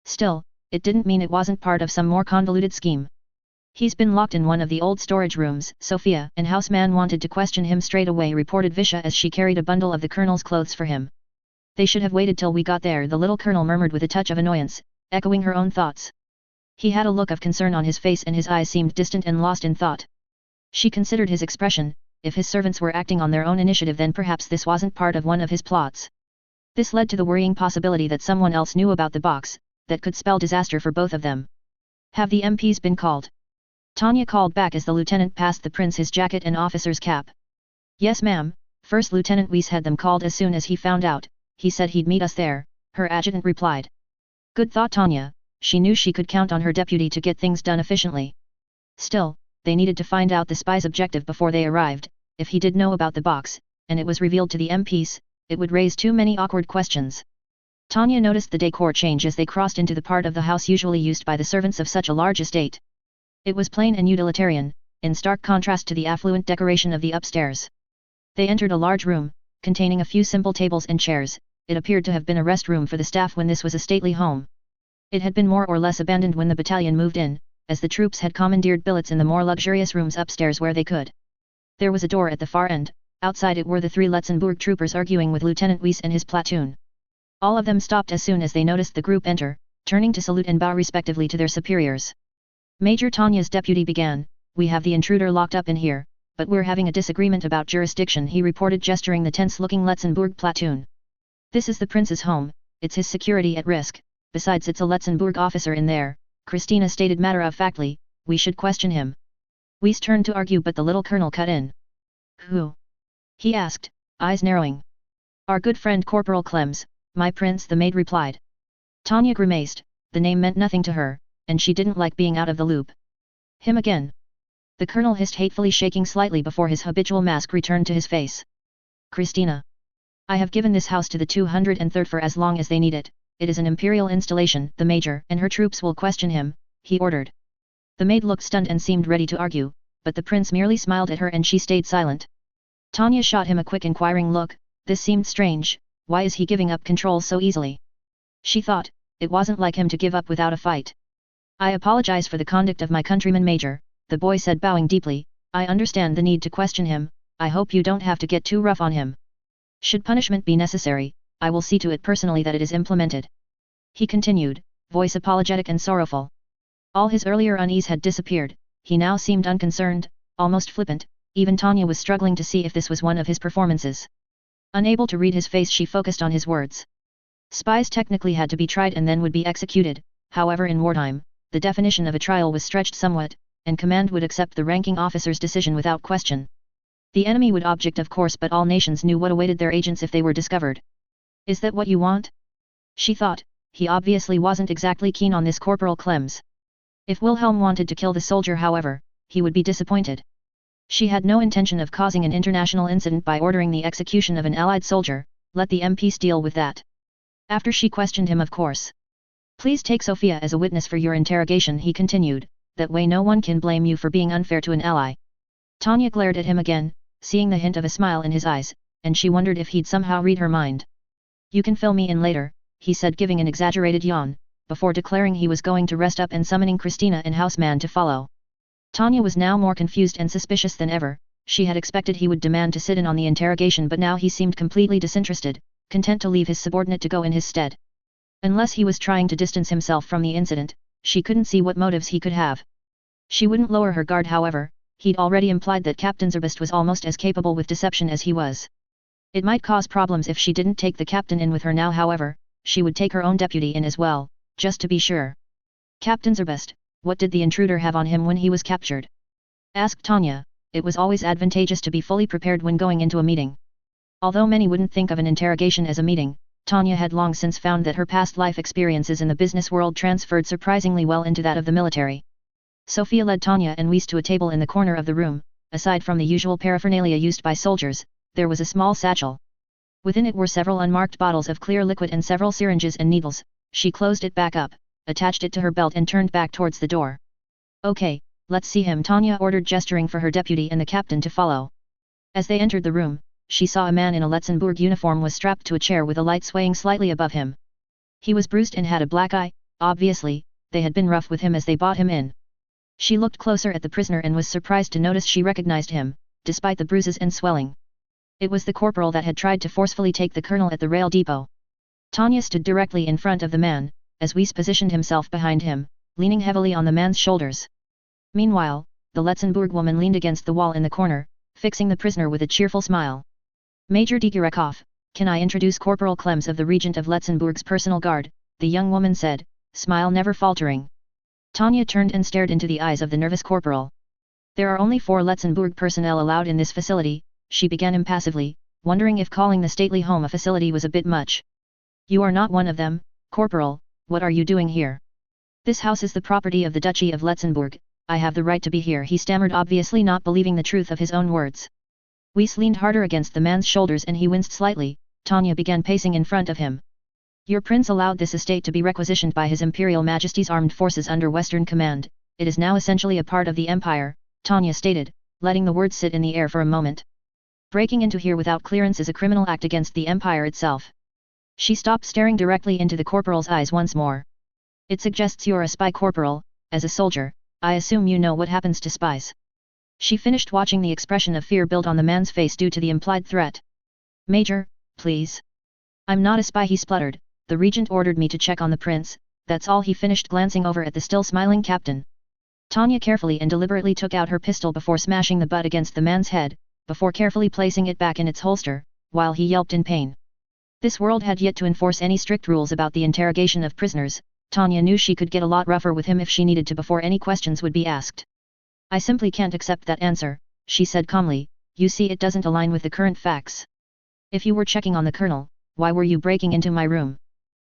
Still, it didn't mean it wasn't part of some more convoluted scheme. He's been locked in one of the old storage rooms, Sophia and Houseman wanted to question him straight away, reported Visha as she carried a bundle of the colonel's clothes for him. They should have waited till we got there, the little colonel murmured with a touch of annoyance, echoing her own thoughts. He had a look of concern on his face and his eyes seemed distant and lost in thought. She considered his expression, if his servants were acting on their own initiative then perhaps this wasn't part of one of his plots. This led to the worrying possibility that someone else knew about the box, that could spell disaster for both of them. Have the MPs been called? Tanya called back as the lieutenant passed the prince his jacket and officer's cap. Yes ma'am, First Lieutenant Weiss had them called as soon as he found out, he said he'd meet us there, her adjutant replied. Good thought Tanya, she knew she could count on her deputy to get things done efficiently. Still, they needed to find out the spy's objective before they arrived, if he did know about the box, and it was revealed to the MPs, it would raise too many awkward questions. Tanya noticed the decor change as they crossed into the part of the house usually used by the servants of such a large estate. It was plain and utilitarian, in stark contrast to the affluent decoration of the upstairs. They entered a large room, containing a few simple tables and chairs. It appeared to have been a rest room for the staff when this was a stately home. It had been more or less abandoned when the battalion moved in, as the troops had commandeered billets in the more luxurious rooms upstairs where they could. There was a door at the far end, outside it were the 3 Letzenbourg troopers arguing with Lieutenant Weiss and his platoon. All of them stopped as soon as they noticed the group enter, turning to salute and bow respectively to their superiors. Major Tanya's deputy began, we have the intruder locked up in here, but we're having a disagreement about jurisdiction, he reported, gesturing the tense-looking Letzenbourg platoon. This is the prince's home, it's his security at risk, besides it's a Letzenbourg officer in there, Christina stated matter-of-factly, we should question him. Weiss turned to argue but the little colonel cut in. Who? He asked, eyes narrowing. Our good friend Corporal Clems, my prince, the maid replied. Tanya grimaced, the name meant nothing to her, and she didn't like being out of the loop. Him again. The colonel hissed hatefully, shaking slightly before his habitual mask returned to his face. Christina. I have given this house to the 203rd for as long as they need it, it is an imperial installation, the major and her troops will question him, he ordered. The maid looked stunned and seemed ready to argue, but the prince merely smiled at her and she stayed silent. Tanya shot him a quick inquiring look, this seemed strange, why is he giving up control so easily? She thought, it wasn't like him to give up without a fight. I apologize for the conduct of my countryman major, the boy said bowing deeply, I understand the need to question him, I hope you don't have to get too rough on him. Should punishment be necessary, I will see to it personally that it is implemented. He continued, voice apologetic and sorrowful. All his earlier unease had disappeared, he now seemed unconcerned, almost flippant. Even Tanya was struggling to see if this was one of his performances. Unable to read his face, she focused on his words. Spies technically had to be tried and then would be executed, however in wartime, the definition of a trial was stretched somewhat, and command would accept the ranking officer's decision without question. The enemy would object of course, but all nations knew what awaited their agents if they were discovered. Is that what you want? She thought. He obviously wasn't exactly keen on this Corporal Clems. If Wilhelm wanted to kill the soldier however, he would be disappointed. She had no intention of causing an international incident by ordering the execution of an allied soldier, let the MPs deal with that. After she questioned him of course. Please take Sophia as a witness for your interrogation, he continued, that way no one can blame you for being unfair to an ally. Tanya glared at him again, seeing the hint of a smile in his eyes, and she wondered if he'd somehow read her mind. You can fill me in later, he said giving an exaggerated yawn, before declaring he was going to rest up and summoning Christina and Houseman to follow. Tanya was now more confused and suspicious than ever. She had expected he would demand to sit in on the interrogation, but now he seemed completely disinterested, content to leave his subordinate to go in his stead. Unless he was trying to distance himself from the incident, she couldn't see what motives he could have. She wouldn't lower her guard however. He'd already implied that Captain Zerbest was almost as capable with deception as he was. It might cause problems if she didn't take the captain in with her now however, she would take her own deputy in as well, just to be sure. Captain Zerbest, what did the intruder have on him when he was captured? Asked Tanya. It was always advantageous to be fully prepared when going into a meeting. Although many wouldn't think of an interrogation as a meeting, Tanya had long since found that her past life experiences in the business world transferred surprisingly well into that of the military. Sophia led Tanya and Weiss to a table in the corner of the room. Aside from the usual paraphernalia used by soldiers, there was a small satchel. Within it were several unmarked bottles of clear liquid and several syringes and needles. She closed it back up, attached it to her belt and turned back towards the door. Okay, let's see him, Tanya ordered, gesturing for her deputy and the captain to follow. As they entered the room, she saw a man in a Letzenbourg uniform was strapped to a chair with a light swaying slightly above him. He was bruised and had a black eye. Obviously, they had been rough with him as they brought him in. She looked closer at the prisoner and was surprised to notice she recognized him, despite the bruises and swelling. It was the corporal that had tried to forcefully take the colonel at the rail depot. Tanya stood directly in front of the man, as Weiss positioned himself behind him, leaning heavily on the man's shoulders. Meanwhile, the Letzenbourg woman leaned against the wall in the corner, fixing the prisoner with a cheerful smile. Major Digurakov, can I introduce Corporal Clems of the Regent of Letzenbourg's personal guard, the young woman said, smile never faltering. Tanya turned and stared into the eyes of the nervous corporal. There are only 4 Letzenbourg personnel allowed in this facility, she began impassively, wondering if calling the stately home a facility was a bit much. You are not one of them, Corporal, what are you doing here? This house is the property of the Duchy of Letzenbourg, I have the right to be here, he stammered, obviously not believing the truth of his own words. Weiss leaned harder against the man's shoulders and he winced slightly. Tanya began pacing in front of him. Your prince allowed this estate to be requisitioned by His Imperial Majesty's armed forces under Western Command. It is now essentially a part of the Empire, Tanya stated, letting the words sit in the air for a moment. Breaking into here without clearance is a criminal act against the Empire itself. She stopped, staring directly into the corporal's eyes once more. It suggests you're a spy, Corporal. As a soldier, I assume you know what happens to spies. She finished, watching the expression of fear build on the man's face due to the implied threat. Major, please. I'm not a spy, he spluttered. The regent ordered me to check on the prince, that's all, he finished, glancing over at the still smiling captain. Tanya carefully and deliberately took out her pistol before smashing the butt against the man's head, before carefully placing it back in its holster, while he yelped in pain. This world had yet to enforce any strict rules about the interrogation of prisoners. Tanya knew she could get a lot rougher with him if she needed to before any questions would be asked. I simply can't accept that answer, she said calmly. You see, it doesn't align with the current facts. If you were checking on the colonel, why were you breaking into my room?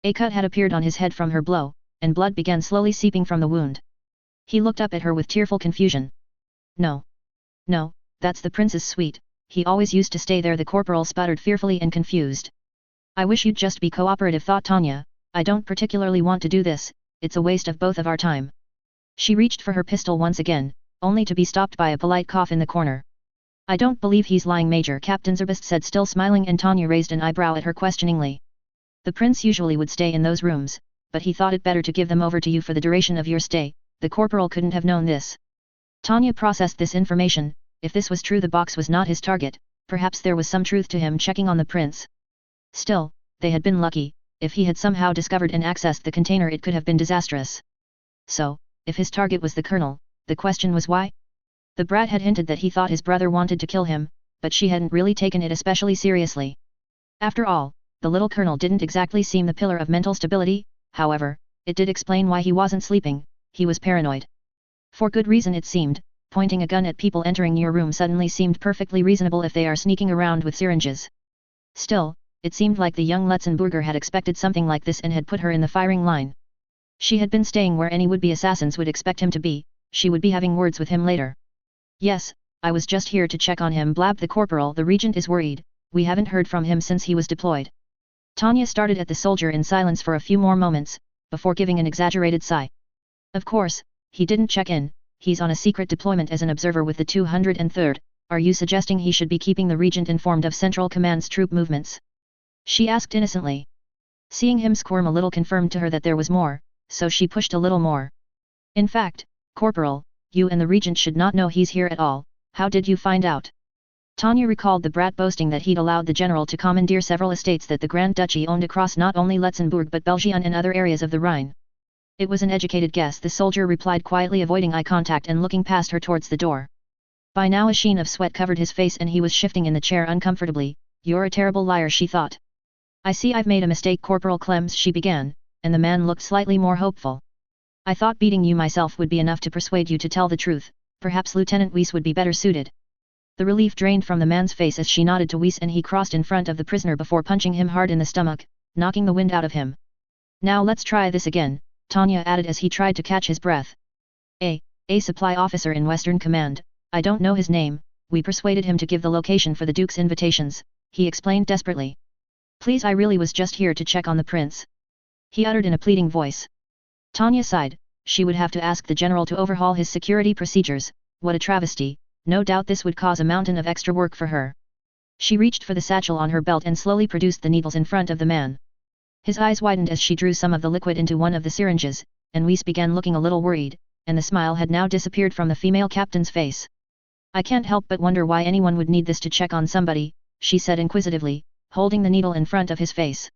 A cut had appeared on his head from her blow, and blood began slowly seeping from the wound. He looked up at her with tearful confusion. No. No, that's the prince's suite, he always used to stay there, the corporal sputtered fearfully and confused. I wish you'd just be cooperative, thought Tanya. I don't particularly want to do this, it's a waste of both of our time. She reached for her pistol once again, only to be stopped by a polite cough in the corner. I don't believe he's lying, Major, Captain Zerbest said, still smiling, and Tanya raised an eyebrow at her questioningly. The prince usually would stay in those rooms, but he thought it better to give them over to you for the duration of your stay. The corporal couldn't have known this. Tanya processed this information. If this was true, the box was not his target. Perhaps there was some truth to him checking on the prince. Still, they had been lucky. If he had somehow discovered and accessed the container, it could have been disastrous. So, if his target was the colonel, the question was why? The brat had hinted that he thought his brother wanted to kill him, but she hadn't really taken it especially seriously. After all, the little colonel didn't exactly seem the pillar of mental stability, however, it did explain why he wasn't sleeping, he was paranoid. For good reason it seemed, pointing a gun at people entering your room suddenly seemed perfectly reasonable if they are sneaking around with syringes. Still, it seemed like the young Letzenbourger had expected something like this and had put her in the firing line. She had been staying where any would-be assassins would expect him to be, she would be having words with him later. Yes, I was just here to check on him, blabbed the corporal. The regent is worried, we haven't heard from him since he was deployed. Tanya stared at the soldier in silence for a few more moments, before giving an exaggerated sigh. Of course, he didn't check in, he's on a secret deployment as an observer with the 203rd, are you suggesting he should be keeping the regent informed of Central Command's troop movements? She asked innocently. Seeing him squirm a little confirmed to her that there was more, so she pushed a little more. In fact, Corporal, you and the regent should not know he's here at all, how did you find out? Tanya recalled the brat boasting that he'd allowed the general to commandeer several estates that the Grand Duchy owned across not only Letzenbourg but Belgium and other areas of the Rhine. It was an educated guess, the soldier replied quietly, avoiding eye contact and looking past her towards the door. By now a sheen of sweat covered his face and he was shifting in the chair uncomfortably. You're a terrible liar, she thought. I see I've made a mistake, Corporal Clems, she began, and the man looked slightly more hopeful. I thought beating you myself would be enough to persuade you to tell the truth, perhaps Lieutenant Weiss would be better suited. The relief drained from the man's face as she nodded to Weiss and he crossed in front of the prisoner before punching him hard in the stomach, knocking the wind out of him. Now let's try this again, Tanya added as he tried to catch his breath. A supply officer in Western Command, I don't know his name, we persuaded him to give the location for the Duke's invitations, he explained desperately. Please, I really was just here to check on the prince. He uttered in a pleading voice. Tanya sighed, she would have to ask the general to overhaul his security procedures, what a travesty, no doubt this would cause a mountain of extra work for her. She reached for the satchel on her belt and slowly produced the needles in front of the man. His eyes widened as she drew some of the liquid into one of the syringes, and Weiss began looking a little worried, and the smile had now disappeared from the female captain's face. I can't help but wonder why anyone would need this to check on somebody, she said inquisitively, holding the needle in front of his face.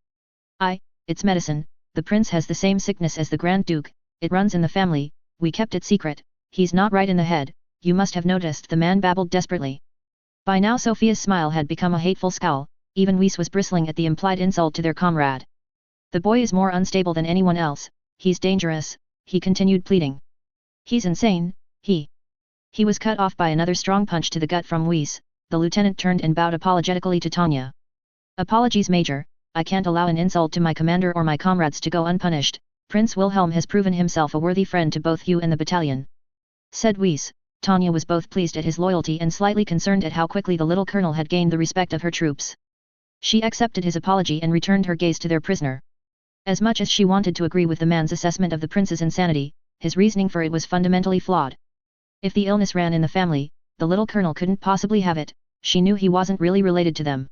It's medicine, the prince has the same sickness as the Grand Duke, it runs in the family, we kept it secret, he's not right in the head, you must have noticed, the man babbled desperately. By now Sophia's smile had become a hateful scowl, even Weiss was bristling at the implied insult to their comrade. The boy is more unstable than anyone else, he's dangerous, he continued pleading. He's insane, he was cut off by another strong punch to the gut from Weiss. The lieutenant turned and bowed apologetically to Tanya. Apologies, Major, I can't allow an insult to my commander or my comrades to go unpunished, Prince Wilhelm has proven himself a worthy friend to both you and the battalion. Said Weiss. Tanya was both pleased at his loyalty and slightly concerned at how quickly the little colonel had gained the respect of her troops. She accepted his apology and returned her gaze to their prisoner. As much as she wanted to agree with the man's assessment of the prince's insanity, his reasoning for it was fundamentally flawed. If the illness ran in the family, the little colonel couldn't possibly have it, she knew he wasn't really related to them.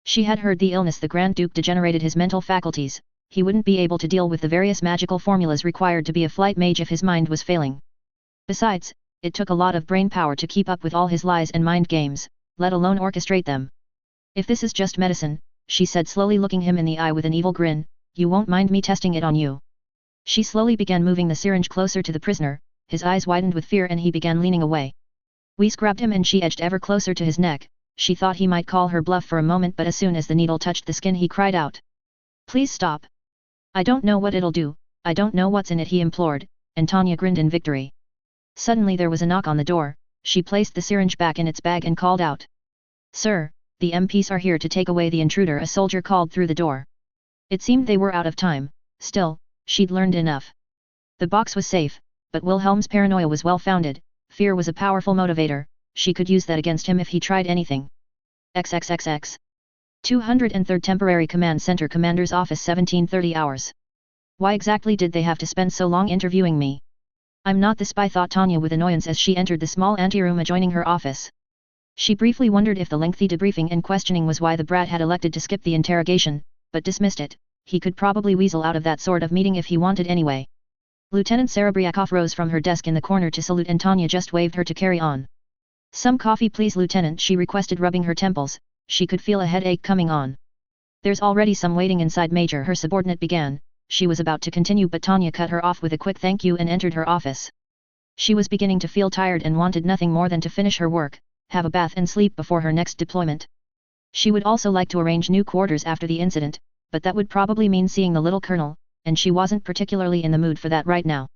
She had heard the illness the Grand Duke degenerated his mental faculties, he wouldn't be able to deal with the various magical formulas required to be a flight mage if his mind was failing. Besides, it took a lot of brain power to keep up with all his lies and mind games, let alone orchestrate them. If this is just medicine, she said slowly, looking him in the eye with an evil grin, you won't mind me testing it on you. She slowly began moving the syringe closer to the prisoner, his eyes widened with fear and he began leaning away. Weiss grabbed him and she edged ever closer to his neck. She thought he might call her bluff for a moment, but as soon as the needle touched the skin he cried out. Please stop. I don't know what it'll do, I don't know what's in it, he implored, and Tanya grinned in victory. Suddenly there was a knock on the door, she placed the syringe back in its bag and called out. Sir, the MPs are here to take away the intruder, a soldier called through the door. It seemed they were out of time, still, she'd learned enough. The box was safe, but Wilhelm's paranoia was well founded, fear was a powerful motivator, she could use that against him if he tried anything. XXXX. 203rd Temporary Command Center Commander's Office, 1730 hours. Why exactly did they have to spend so long interviewing me? I'm not the spy, thought Tanya with annoyance as she entered the small anteroom adjoining her office. She briefly wondered if the lengthy debriefing and questioning was why the brat had elected to skip the interrogation, but dismissed it. He could probably weasel out of that sort of meeting if he wanted anyway. Lieutenant Serebriakov rose from her desk in the corner to salute and Tanya just waved her to carry on. Some coffee please, Lieutenant, she requested, rubbing her temples. She could feel a headache coming on. There's already some waiting inside, Major, her subordinate began, she was about to continue but Tanya cut her off with a quick thank you and entered her office. She was beginning to feel tired and wanted nothing more than to finish her work, have a bath and sleep before her next deployment. She would also like to arrange new quarters after the incident, but that would probably mean seeing the little colonel, and she wasn't particularly in the mood for that right now.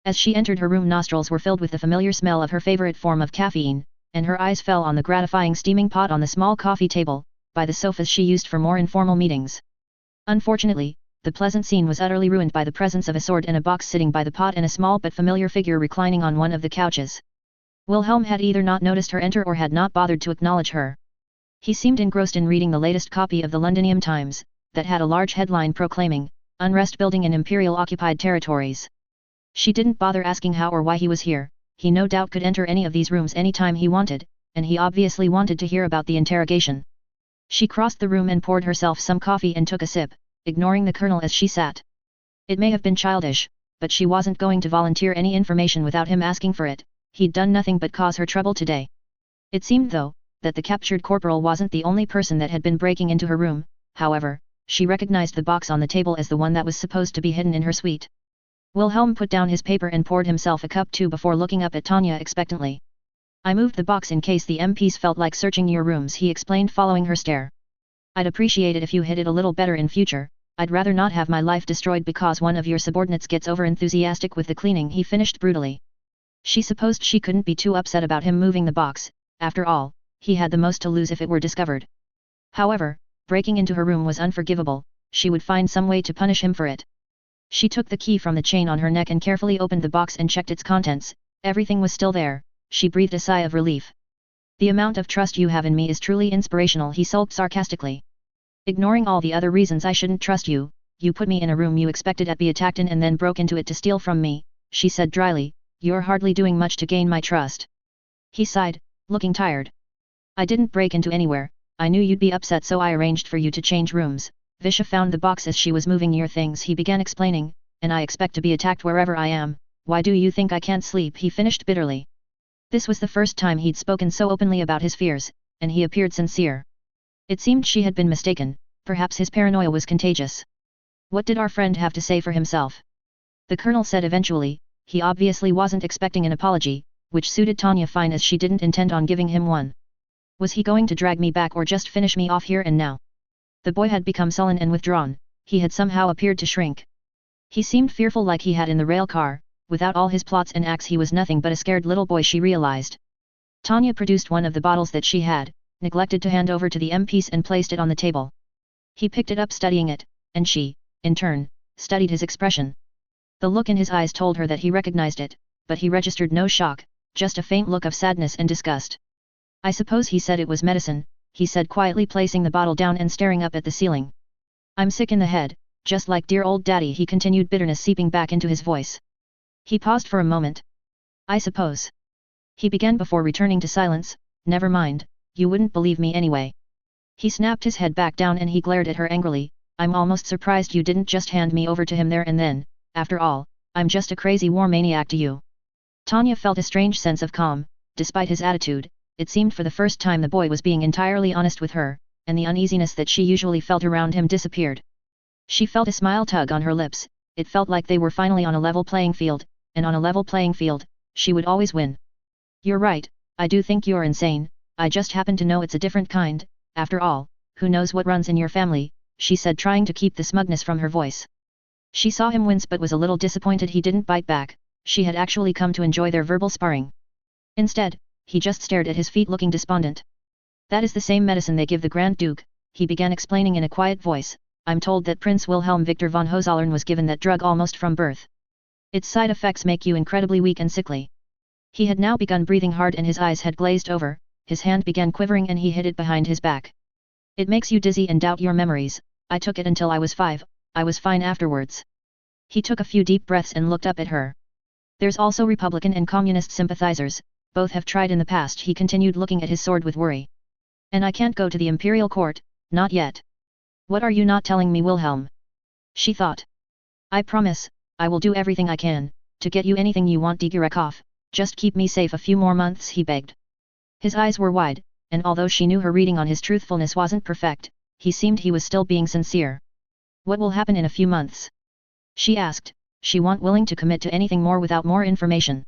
As she entered her room, nostrils were filled with the familiar smell of her favorite form of caffeine, and her eyes fell on the gratifying steaming pot on the small coffee table, by the sofas she used for more informal meetings. Unfortunately, the pleasant scene was utterly ruined by the presence of a sword and a box sitting by the pot and a small but familiar figure reclining on one of the couches. Wilhelm had either not noticed her enter or had not bothered to acknowledge her. He seemed engrossed in reading the latest copy of the Londinium Times, that had a large headline proclaiming, "Unrest building in Imperial-occupied territories." She didn't bother asking how or why he was here. He no doubt could enter any of these rooms any time he wanted, and he obviously wanted to hear about the interrogation. She crossed the room and poured herself some coffee and took a sip, ignoring the colonel as she sat. It may have been childish, but she wasn't going to volunteer any information without him asking for it. He'd done nothing but cause her trouble today. It seemed though, that the captured corporal wasn't the only person that had been breaking into her room. However, she recognized the box on the table as the one that was supposed to be hidden in her suite. Wilhelm put down his paper and poured himself a cup too before looking up at Tanya expectantly. "I moved the box in case the MPs felt like searching your rooms," he explained following her stare. "I'd appreciate it if you hid it a little better in future. I'd rather not have my life destroyed because one of your subordinates gets over-enthusiastic with the cleaning," he finished brutally. She supposed she couldn't be too upset about him moving the box. After all, he had the most to lose if it were discovered. However, breaking into her room was unforgivable. She would find some way to punish him for it. She took the key from the chain on her neck and carefully opened the box and checked its contents. Everything was still there. She breathed a sigh of relief. "The amount of trust you have in me is truly inspirational," he sulked sarcastically. "Ignoring all the other reasons I shouldn't trust you, you put me in a room you expected to be attacked in and then broke into it to steal from me," she said dryly. "You're hardly doing much to gain my trust." He sighed, looking tired. "I didn't break into anywhere. I knew you'd be upset, so I arranged for you to change rooms. Visha found the box as she was moving your things," he began explaining, "and I expect to be attacked wherever I am. Why do you think I can't sleep?" he finished bitterly. This was the first time he'd spoken so openly about his fears, and he appeared sincere. It seemed she had been mistaken. Perhaps his paranoia was contagious. "What did our friend have to say for himself?" the colonel said eventually. He obviously wasn't expecting an apology, which suited Tanya fine as she didn't intend on giving him one. Was he going to drag me back or just finish me off here and now? The boy had become sullen and withdrawn. He had somehow appeared to shrink. He seemed fearful, like he had in the rail car. Without all his plots and acts, he was nothing but a scared little boy, she realized. Tanya produced one of the bottles that she had neglected to hand over to the MPs and placed it on the table. He picked it up, studying it, and she, in turn, studied his expression. The look in his eyes told her that he recognized it, but he registered no shock, just a faint look of sadness and disgust. "I suppose he said it was medicine," he said quietly, placing the bottle down and staring up at the ceiling. "I'm sick in the head, just like dear old daddy," he continued, bitterness seeping back into his voice. He paused for a moment. "I suppose," he began before returning to silence. "Never mind, you wouldn't believe me anyway." He snapped his head back down and he glared at her angrily. "I'm almost surprised you didn't just hand me over to him there and then. After all, I'm just a crazy war maniac to you." Tanya felt a strange sense of calm. Despite his attitude, it seemed for the first time the boy was being entirely honest with her, and the uneasiness that she usually felt around him disappeared. She felt a smile tug on her lips. It felt like they were finally on a level playing field, and on a level playing field, she would always win. "You're right, I do think you're insane. I just happen to know it's a different kind. After all, who knows what runs in your family," she said, trying to keep the smugness from her voice. She saw him wince but was a little disappointed he didn't bite back. She had actually come to enjoy their verbal sparring. Instead, he just stared at his feet, looking despondent. "That is the same medicine they give the Grand Duke," he began explaining in a quiet voice. "I'm told that Prince Wilhelm Victor von Hohenzollern was given that drug almost from birth. Its side effects make you incredibly weak and sickly." He had now begun breathing hard and his eyes had glazed over. His hand began quivering and he hid it behind his back. "It makes you dizzy and doubt your memories. I took it until I was 5. I was fine afterwards." He took a few deep breaths and looked up at her. "There's also Republican and Communist sympathizers. Both have tried in the past," he continued, looking at his sword with worry. "And I can't go to the Imperial Court, not yet." "What are you not telling me, Wilhelm?" she thought. "I promise, I will do everything I can to get you anything you want, Digirekov. Just keep me safe a few more months," he begged. His eyes were wide, and although she knew her reading on his truthfulness wasn't perfect, he seemed he was still being sincere. "What will happen in a few months?" She asked, she weren't willing to commit to anything more without more information.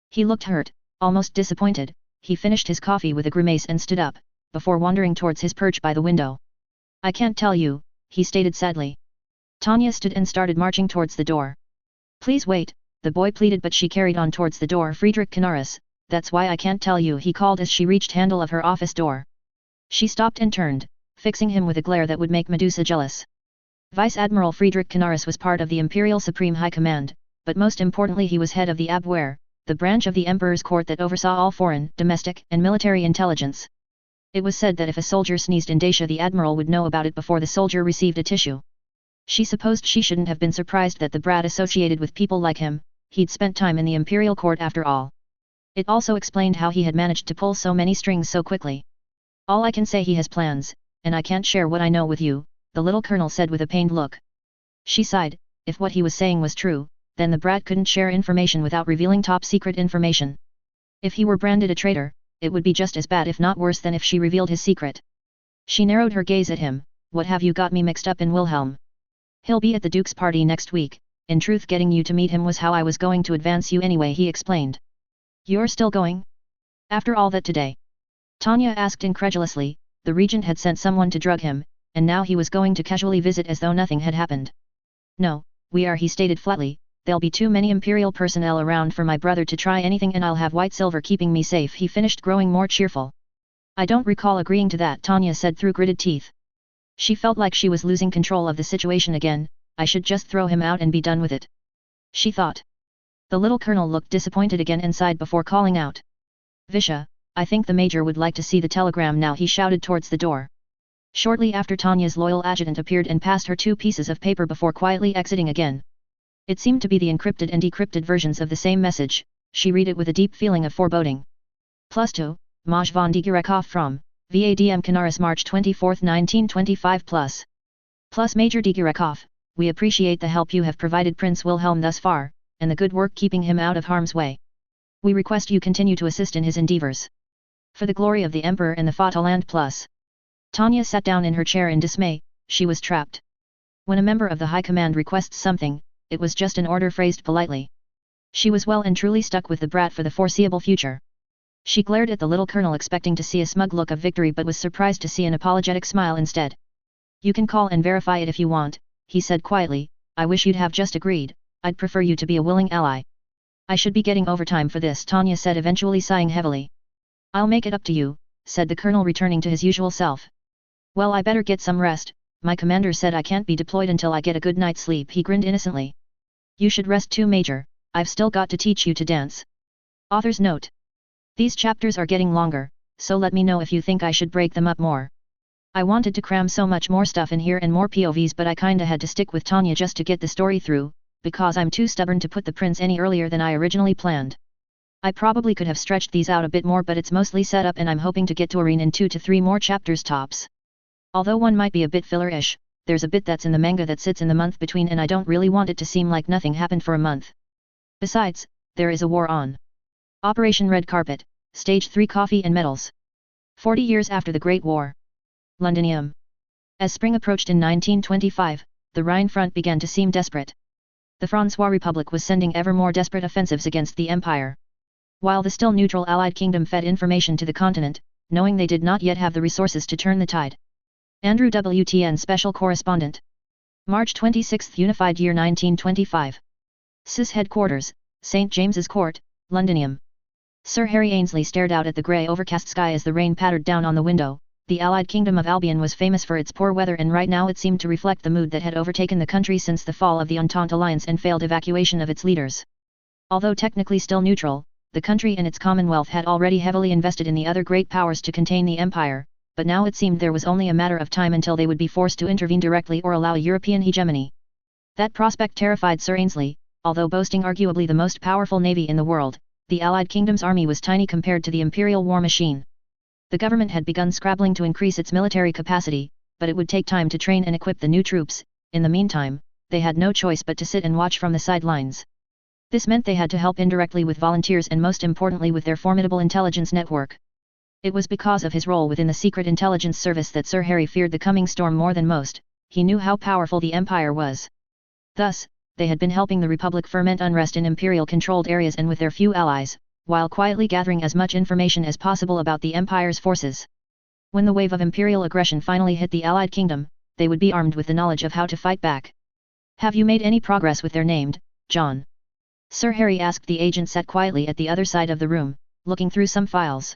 He looked hurt, almost disappointed. He finished his coffee with a grimace and stood up, before wandering towards his perch by the window. I can't tell you, he stated sadly. Tanya stood and started marching towards the door. Please wait, the boy pleaded, but she carried on towards the door. Friedrich Canaris, that's why I can't tell you, he called as she reached handle of her office door. She stopped and turned, fixing him with a glare that would make Medusa jealous. Vice Admiral Friedrich Canaris was part of the Imperial Supreme High Command, but most importantly he was head of the Abwehr, the branch of the Emperor's court that oversaw all foreign, domestic, and military intelligence. It was said that if a soldier sneezed in Dacia, the Admiral would know about it before the soldier received a tissue. She supposed she shouldn't have been surprised that the brat associated with people like him. He'd spent time in the Imperial court after all. It also explained how he had managed to pull so many strings so quickly. All I can say, he has plans, and I can't share what I know with you, the little colonel said with a pained look. She sighed. If what he was saying was true, then the brat couldn't share information without revealing top-secret information. If he were branded a traitor, it would be just as bad if not worse than if she revealed his secret. She narrowed her gaze at him. What have you got me mixed up in, Wilhelm? He'll be at the Duke's party next week. In truth, getting you to meet him was how I was going to advance you anyway, he explained. You're still going? After all that today? Tanya asked incredulously. The regent had sent someone to drug him, and now he was going to casually visit as though nothing had happened. No, we are, he stated flatly. There'll be too many Imperial personnel around for my brother to try anything, and I'll have White Silver keeping me safe, he finished, growing more cheerful. I don't recall agreeing to that, Tanya said through gritted teeth. She felt like she was losing control of the situation again. I should just throw him out and be done with it, she thought. The little colonel looked disappointed again and sighed before calling out. Visha, I think the major would like to see the telegram now, he shouted towards the door. Shortly after, Tanya's loyal adjutant appeared and passed her 2 pieces of paper before quietly exiting again. It seemed to be the encrypted and decrypted versions of the same message. She read it with a deep feeling of foreboding. +2, Maj von Digerekov from VADM Canaris, March 24, 1925 +. Major Digerekov, we appreciate the help you have provided Prince Wilhelm thus far, and the good work keeping him out of harm's way. We request you continue to assist in his endeavors. For the glory of the Emperor and the Vaterland +. Tanya sat down in her chair in dismay. She was trapped. When a member of the High Command requests something, it was just an order phrased politely. She was well and truly stuck with the brat for the foreseeable future. She glared at the little colonel, expecting to see a smug look of victory, but was surprised to see an apologetic smile instead. You can call and verify it if you want, he said quietly. I wish you'd have just agreed. I'd prefer you to be a willing ally. I should be getting overtime for this, Tanya said, eventually sighing heavily. I'll make it up to you, said the colonel, returning to his usual self. Well, I better get some rest. My commander said I can't be deployed until I get a good night's sleep, he grinned innocently. You should rest too, Major. I've still got to teach you to dance. Author's note. These chapters are getting longer, so let me know if you think I should break them up more. I wanted to cram so much more stuff in here and more POVs, but I kinda had to stick with Tanya just to get the story through, because I'm too stubborn to put the prince any earlier than I originally planned. I probably could have stretched these out a bit more, but it's mostly set up and I'm hoping to get to Aren in 2 to 3 more chapters tops. Although one might be a bit filler-ish, there's a bit that's in the manga that sits in the month between, and I don't really want it to seem like nothing happened for a month. Besides, there is a war on. Operation Red Carpet, Stage 3, Coffee and Medals. 40 years after the Great War. Londinium. As spring approached in 1925, the Rhine front began to seem desperate. The Francois Republic was sending ever more desperate offensives against the Empire. While the still neutral Allied Kingdom fed information to the continent, knowing they did not yet have the resources to turn the tide. Andrew WTN Special Correspondent. March 26, Unified Year 1925. SIS Headquarters, St. James's Court, Londinium. Sir Harry Ainsley stared out at the grey overcast sky as the rain pattered down on the window. The Allied Kingdom of Albion was famous for its poor weather, and right now it seemed to reflect the mood that had overtaken the country since the fall of the Entente Alliance and failed evacuation of its leaders. Although technically still neutral, the country and its Commonwealth had already heavily invested in the other great powers to contain the Empire, but now it seemed there was only a matter of time until they would be forced to intervene directly or allow a European hegemony. That prospect terrified Sir Ainsley. Although boasting arguably the most powerful navy in the world, the Allied Kingdom's army was tiny compared to the imperial war machine. The government had begun scrabbling to increase its military capacity, but it would take time to train and equip the new troops. In the meantime, they had no choice but to sit and watch from the sidelines. This meant they had to help indirectly with volunteers and most importantly with their formidable intelligence network. It was because of his role within the secret intelligence service that Sir Harry feared the coming storm more than most. He knew how powerful the Empire was. Thus, they had been helping the Republic ferment unrest in Imperial-controlled areas and with their few allies, while quietly gathering as much information as possible about the Empire's forces. When the wave of Imperial aggression finally hit the Allied Kingdom, they would be armed with the knowledge of how to fight back. Have you made any progress with their named, John? Sir Harry asked. The agent sat quietly at the other side of the room, looking through some files.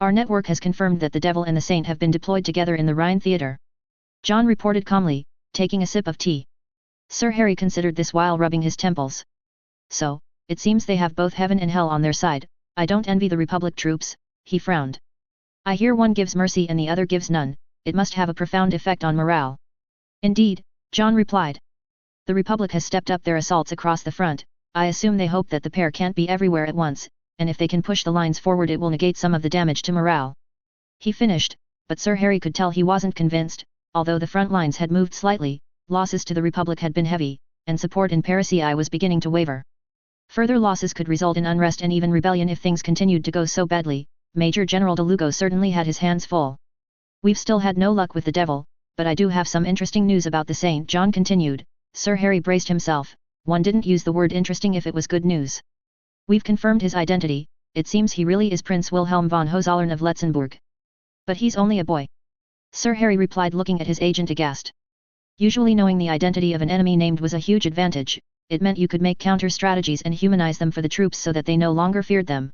Our network has confirmed that the Devil and the Saint have been deployed together in the Rhine Theatre. John reported calmly, taking a sip of tea. Sir Harry considered this while rubbing his temples. So, it seems they have both heaven and hell on their side. I don't envy the Republic troops, he frowned. I hear one gives mercy and the other gives none, it must have a profound effect on morale. Indeed, John replied. The Republic has stepped up their assaults across the front. I assume they hope that the pair can't be everywhere at once, and if they can push the lines forward it will negate some of the damage to morale. He finished, but Sir Harry could tell he wasn't convinced. Although the front lines had moved slightly, losses to the Republic had been heavy, and support in Paris was beginning to waver. Further losses could result in unrest and even rebellion if things continued to go so badly. Major General de Lugo certainly had his hands full. We've still had no luck with the Devil, but I do have some interesting news about the Saint, John continued. Sir Harry braced himself. One didn't use the word interesting if it was good news. We've confirmed his identity. It seems he really is Prince Wilhelm von Hohenzollern of Letzenbourg. But he's only a boy. Sir Harry replied, looking at his agent aghast. Usually knowing the identity of an enemy named was a huge advantage. It meant you could make counter-strategies and humanize them for the troops so that they no longer feared them.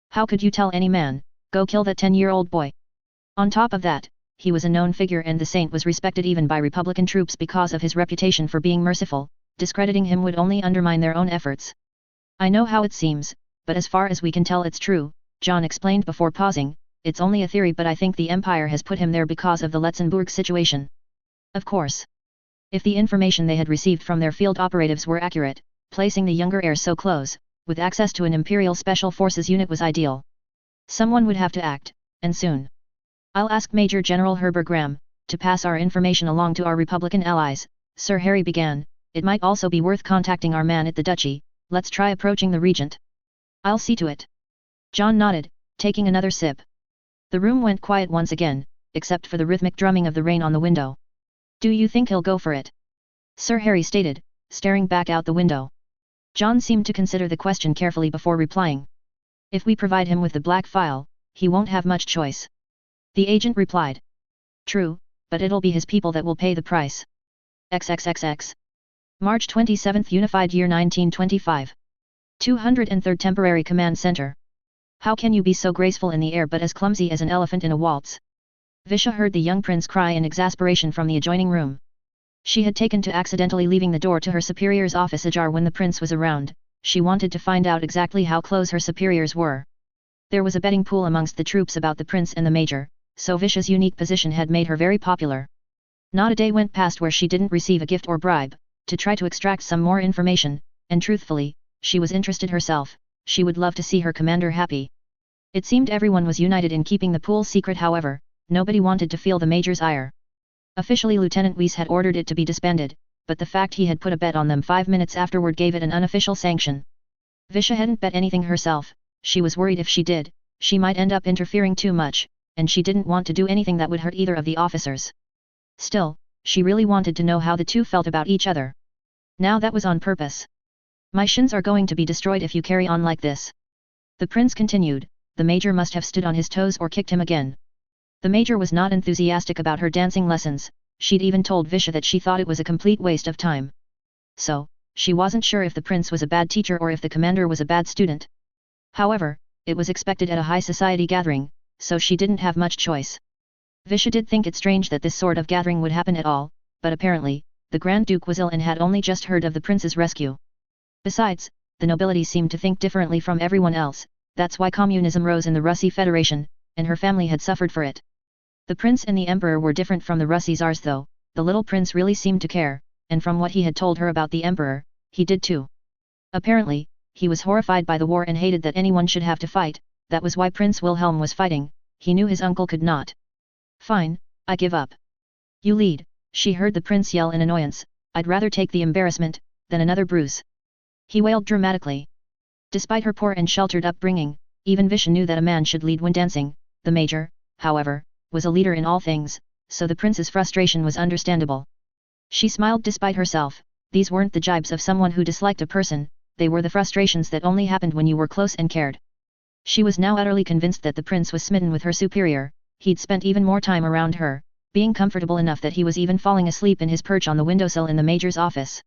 How could you tell any man, go kill that 10-year-old boy? On top of that, he was a known figure and the Saint was respected even by Republican troops because of his reputation for being merciful. Discrediting him would only undermine their own efforts. I know how it seems, but as far as we can tell it's true, John explained before pausing. It's only a theory, but I think the Empire has put him there because of the Letzenbourg situation. Of course. If the information they had received from their field operatives were accurate, placing the younger heir so close, with access to an Imperial Special Forces unit was ideal. Someone would have to act, and soon. I'll ask Major General Herbert Graham to pass our information along to our Republican allies, Sir Harry began. It might also be worth contacting our man at the Duchy. Let's try approaching the Regent. I'll see to it. John nodded, taking another sip. The room went quiet once again, except for the rhythmic drumming of the rain on the window. Do you think he'll go for it? Sir Harry stated, staring back out the window. John seemed to consider the question carefully before replying. If we provide him with the black file, he won't have much choice. The agent replied. True, but it'll be his people that will pay the price. XXXX. March 27th, Unified Year 1925. 203rd Temporary Command Center. How can you be so graceful in the air but as clumsy as an elephant in a waltz? Visha heard the young prince cry in exasperation from the adjoining room. She had taken to accidentally leaving the door to her superior's office ajar when the prince was around. She wanted to find out exactly how close her superiors were. There was a betting pool amongst the troops about the prince and the major, so Visha's unique position had made her very popular. Not a day went past where she didn't receive a gift or bribe, to try to extract some more information, and truthfully, she was interested herself. She would love to see her commander happy. It seemed everyone was united in keeping the pool secret. However, nobody wanted to feel the major's ire. Officially Lieutenant Weiss had ordered it to be disbanded, but the fact he had put a bet on them 5 minutes afterward gave it an unofficial sanction. Visha hadn't bet anything herself. She was worried if she did, she might end up interfering too much, and she didn't want to do anything that would hurt either of the officers. Still, she really wanted to know how the two felt about each other. Now that was on purpose. My shins are going to be destroyed if you carry on like this. The prince continued. The major must have stood on his toes or kicked him again. The major was not enthusiastic about her dancing lessons. She'd even told Visha that she thought it was a complete waste of time. So, she wasn't sure if the prince was a bad teacher or if the commander was a bad student. However, it was expected at a high society gathering, so she didn't have much choice. Visha did think it strange that this sort of gathering would happen at all, but apparently, the Grand Duke was ill and had only just heard of the prince's rescue. Besides, the nobility seemed to think differently from everyone else. That's why communism rose in the Russie Federation, and her family had suffered for it. The prince and the emperor were different from the Russie Tsars though. The little prince really seemed to care, and from what he had told her about the emperor, he did too. Apparently, he was horrified by the war and hated that anyone should have to fight. That was why Prince Wilhelm was fighting. He knew his uncle could not. Fine, I give up. You lead, she heard the prince yell in annoyance. I'd rather take the embarrassment than another bruise. He wailed dramatically. Despite her poor and sheltered upbringing, even Visha knew that a man should lead when dancing. The major, however, was a leader in all things, so the prince's frustration was understandable. She smiled despite herself. these weren't the jibes of someone who disliked a person, they were the frustrations that only happened when you were close and cared. She was now utterly convinced that the prince was smitten with her superior, he'd spent even more time around her, being comfortable enough that he was even falling asleep in his perch on the windowsill in the major's office.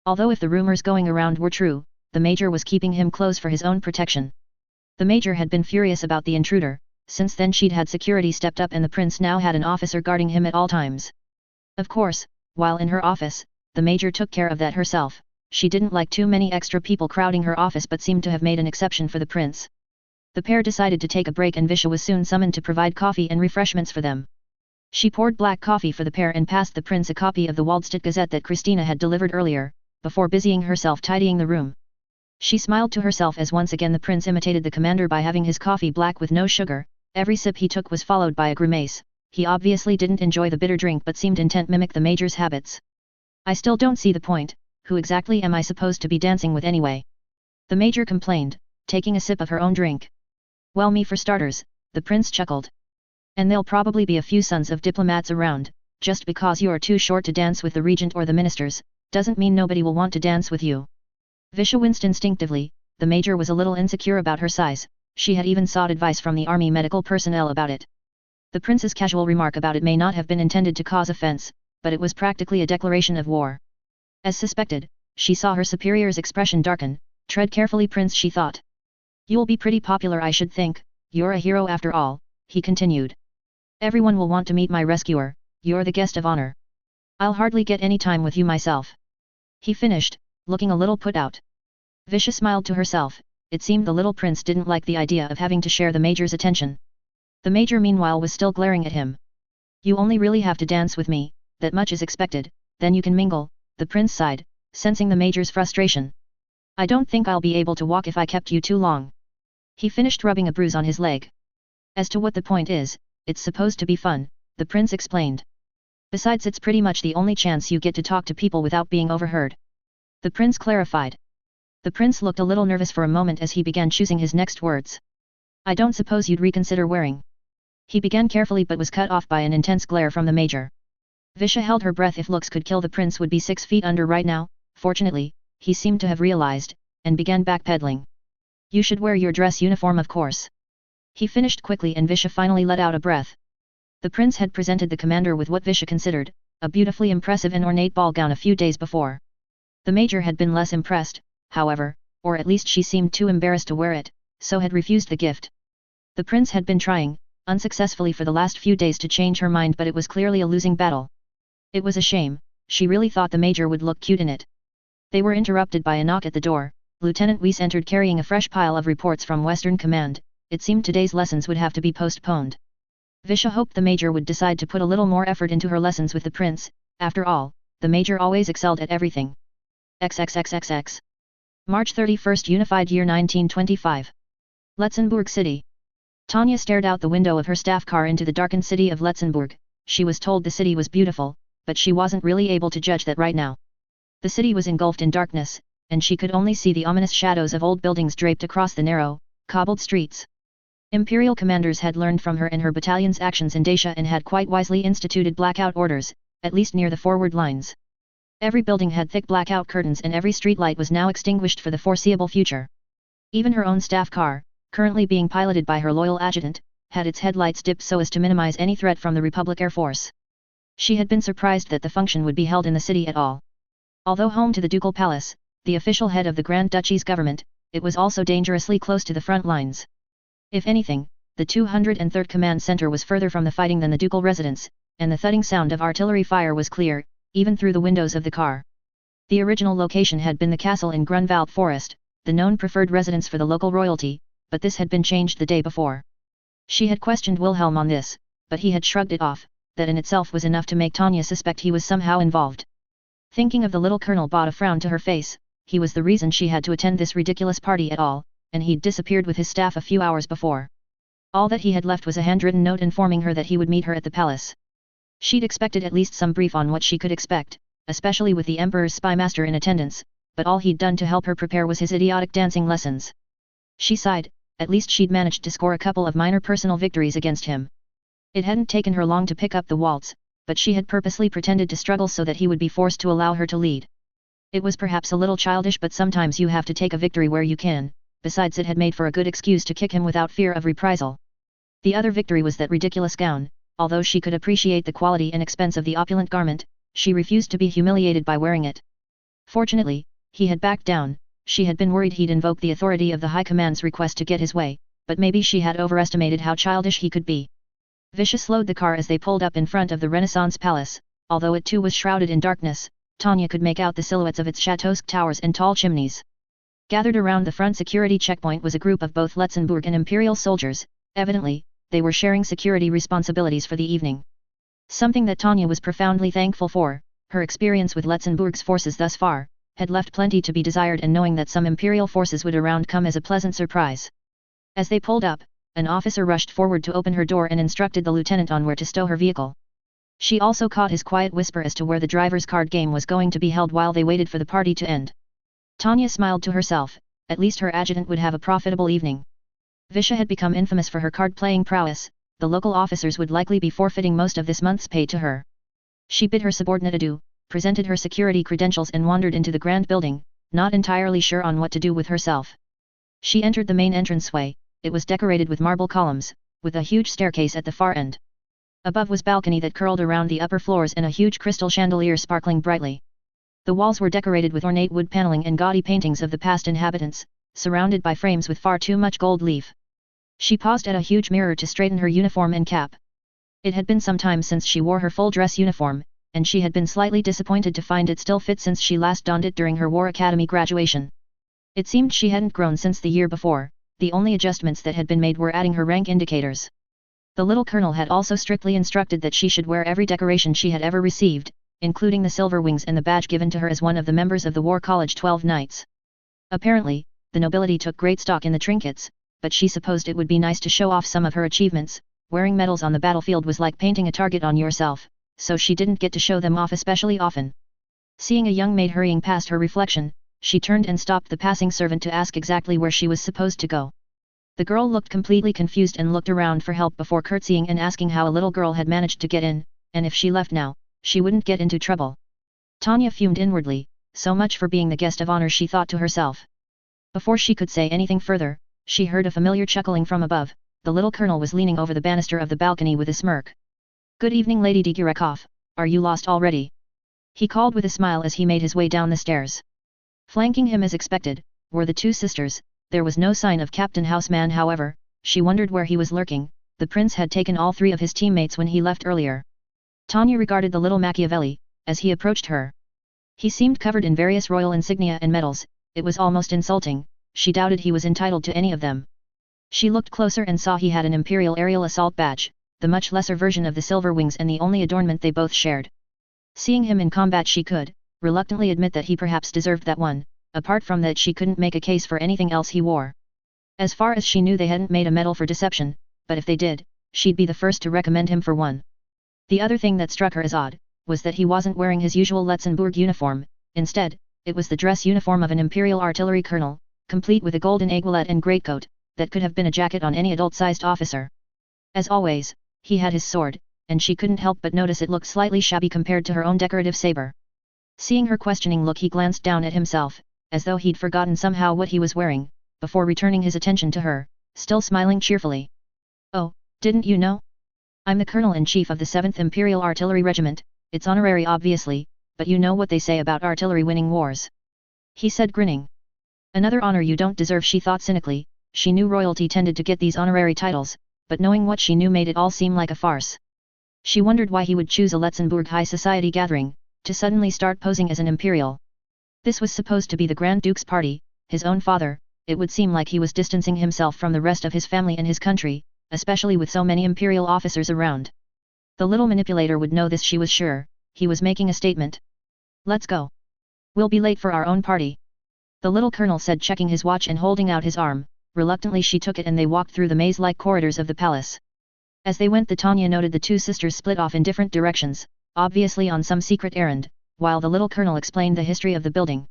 Although if the rumors going around were true, the major was keeping him close for his own protection. The major had been furious about the intruder, since then she'd had security stepped up and the prince now had an officer guarding him at all times. Of course, while in her office, the major took care of that herself, she didn't like too many extra people crowding her office but seemed to have made an exception for the prince. The pair decided to take a break and Visha was soon summoned to provide coffee and refreshments for them. She poured black coffee for the pair and passed the prince a copy of the Waldstadt Gazette that Christina had delivered earlier, before busying herself tidying the room. She smiled to herself as once again the prince imitated the commander by having his coffee black with no sugar. Every sip he took was followed by a grimace. He obviously didn't enjoy the bitter drink but seemed intent to mimic the major's habits. I still don't see the point, who exactly am I supposed to be dancing with anyway? The major complained, taking a sip of her own drink. Well, me for starters, the prince chuckled. And there'll probably be a few sons of diplomats around, just because you're too short to dance with the regent or the ministers, doesn't mean nobody will want to dance with you. Visha winced instinctively, the major was a little insecure about her size, she had even sought advice from the army medical personnel about it. The prince's casual remark about it may not have been intended to cause offense, but it was practically a declaration of war. As suspected, she saw her superior's expression darken. Tread carefully, prince, she thought. You'll be pretty popular, I should think, you're a hero after all, he continued. Everyone will want to meet my rescuer, you're the guest of honor. I'll hardly get any time with you myself. He finished, looking a little put out. Visha smiled to herself, it seemed the little prince didn't like the idea of having to share the major's attention. The major meanwhile was still glaring at him. You only really have to dance with me, that much is expected, then you can mingle, the prince sighed, sensing the major's frustration. I don't think I'll be able to walk if I kept you too long. He finished rubbing a bruise on his leg. As to what the point is, it's supposed to be fun, the prince explained. Besides, it's pretty much the only chance you get to talk to people without being overheard. The prince clarified. The prince looked a little nervous for a moment as he began choosing his next words. I don't suppose you'd reconsider wearing. He began carefully but was cut off by an intense glare from the major. Visha held her breath. If looks could kill, the prince would be 6 feet under right now. Fortunately, he seemed to have realized, and began backpedaling. You should wear your dress uniform, of course. He finished quickly and Visha finally let out a breath. The prince had presented the commander with what Visha considered a beautifully impressive and ornate ball gown a few days before. The major had been less impressed, however, or at least she seemed too embarrassed to wear it, so had refused the gift. The prince had been trying, unsuccessfully for the last few days, to change her mind, but it was clearly a losing battle. It was a shame, she really thought the major would look cute in it. They were interrupted by a knock at the door. Lieutenant Weiss entered carrying a fresh pile of reports from Western Command. It seemed today's lessons would have to be postponed. Visha hoped the major would decide to put a little more effort into her lessons with the prince. After all, the major always excelled at everything. XXXXX. March 31st, Unified Year 1925. Letzenbourg City. Tanya stared out the window of her staff car into the darkened city of Letzenbourg. She was told the city was beautiful, but she wasn't really able to judge that right now. The city was engulfed in darkness, and she could only see the ominous shadows of old buildings draped across the narrow, cobbled streets. Imperial commanders had learned from her and her battalion's actions in Dacia and had quite wisely instituted blackout orders, at least near the forward lines. Every building had thick blackout curtains and every street light was now extinguished for the foreseeable future. Even her own staff car, currently being piloted by her loyal adjutant, had its headlights dipped so as to minimize any threat from the Republic Air Force. She had been surprised that the function would be held in the city at all. Although home to the Ducal Palace, the official head of the Grand Duchy's government, it was also dangerously close to the front lines. If anything, the 203rd Command Center was further from the fighting than the ducal residence, and the thudding sound of artillery fire was clear, even through the windows of the car. The original location had been the castle in Grunwald Forest, the known preferred residence for the local royalty, but this had been changed the day before. She had questioned Wilhelm on this, but he had shrugged it off. That in itself was enough to make Tanya suspect he was somehow involved. Thinking of the little colonel brought a frown to her face. He was the reason she had to attend this ridiculous party at all, and he'd disappeared with his staff a few hours before. All that he had left was a handwritten note informing her that he would meet her at the palace. She'd expected at least some brief on what she could expect, especially with the Emperor's spymaster in attendance, but all he'd done to help her prepare was his idiotic dancing lessons. She sighed, at least she'd managed to score a couple of minor personal victories against him. It hadn't taken her long to pick up the waltz, but she had purposely pretended to struggle so that he would be forced to allow her to lead. It was perhaps a little childish, but sometimes you have to take a victory where you can. Besides, it had made for a good excuse to kick him without fear of reprisal. The other victory was that ridiculous gown. Although she could appreciate the quality and expense of the opulent garment, she refused to be humiliated by wearing it. Fortunately, he had backed down. She had been worried he'd invoke the authority of the High Command's request to get his way, but maybe she had overestimated how childish he could be. Visha slowed the car as they pulled up in front of the Renaissance Palace. Although it too was shrouded in darkness, Tanya could make out the silhouettes of its chateauesque towers and tall chimneys. Gathered around the front security checkpoint was a group of both Letzenbourg and Imperial soldiers. Evidently, they were sharing security responsibilities for the evening. Something that Tanya was profoundly thankful for. Her experience with Letzenbourg's forces thus far had left plenty to be desired, and knowing that some Imperial forces would around come as a pleasant surprise. As they pulled up, an officer rushed forward to open her door and instructed the lieutenant on where to stow her vehicle. She also caught his quiet whisper as to where the driver's card game was going to be held while they waited for the party to end. Tanya smiled to herself. At least her adjutant would have a profitable evening. Visha had become infamous for her card-playing prowess. The local officers would likely be forfeiting most of this month's pay to her. She bid her subordinate adieu, presented her security credentials and wandered into the grand building, not entirely sure on what to do with herself. She entered the main entranceway. It was decorated with marble columns, with a huge staircase at the far end. Above was balcony that curled around the upper floors and a huge crystal chandelier sparkling brightly. The walls were decorated with ornate wood paneling and gaudy paintings of the past inhabitants, surrounded by frames with far too much gold leaf. She paused at a huge mirror to straighten her uniform and cap. It had been some time since she wore her full dress uniform, and she had been slightly disappointed to find it still fit since she last donned it during her War Academy graduation. It seemed she hadn't grown since the year before. The only adjustments that had been made were adding her rank indicators. The little colonel had also strictly instructed that she should wear every decoration she had ever received, including the silver wings and the badge given to her as one of the members of the War College 12 Knights. Apparently, the nobility took great stock in the trinkets, but she supposed it would be nice to show off some of her achievements. Wearing medals on the battlefield was like painting a target on yourself, so she didn't get to show them off especially often. Seeing a young maid hurrying past her reflection, she turned and stopped the passing servant to ask exactly where she was supposed to go. The girl looked completely confused and looked around for help before curtsying and asking how a little girl had managed to get in, and if she left now, she wouldn't get into trouble. Tanya fumed inwardly. So much for being the guest of honor, she thought to herself. Before she could say anything further, she heard a familiar chuckling from above. The little colonel was leaning over the banister of the balcony with a smirk. "Good evening, Lady Digirakov. Are you lost already?" he called with a smile as he made his way down the stairs. Flanking him as expected, were the two sisters. There was no sign of Captain Houseman, however. She wondered where he was lurking. The prince had taken all three of his teammates when he left earlier. Tanya regarded the little Machiavelli, as he approached her. He seemed covered in various royal insignia and medals. It was almost insulting. She doubted he was entitled to any of them. She looked closer and saw he had an Imperial Aerial Assault Badge, the much lesser version of the silver wings and the only adornment they both shared. Seeing him in combat, she could, reluctantly admit that he perhaps deserved that one. Apart from that, she couldn't make a case for anything else he wore. As far as she knew, they hadn't made a medal for deception, but if they did, she'd be the first to recommend him for one. The other thing that struck her as odd was that he wasn't wearing his usual Letzenbourg uniform. Instead, it was the dress uniform of an Imperial artillery colonel, complete with a golden aiguillette and greatcoat, that could have been a jacket on any adult-sized officer. As always, he had his sword, and she couldn't help but notice it looked slightly shabby compared to her own decorative saber. Seeing her questioning look, he glanced down at himself, as though he'd forgotten somehow what he was wearing, before returning his attention to her, still smiling cheerfully. "Oh, didn't you know? I'm the Colonel-in-Chief of the 7th Imperial Artillery Regiment. It's honorary obviously, but you know what they say about artillery winning wars," he said, grinning. "Another honor you don't deserve," she thought cynically. She knew royalty tended to get these honorary titles, but knowing what she knew made it all seem like a farce. She wondered why he would choose a Letzenbourg high society gathering, to suddenly start posing as an Imperial. This was supposed to be the Grand Duke's party, his own father. It would seem like he was distancing himself from the rest of his family and his country, especially with so many Imperial officers around. The little manipulator would know this, she was sure. He was making a statement. "Let's go. We'll be late for our own party," the little colonel said, checking his watch and holding out his arm. Reluctantly she took it and they walked through the maze-like corridors of the palace. As they went, Tanya noted the two sisters split off in different directions, obviously on some secret errand, while the little colonel explained the history of the building.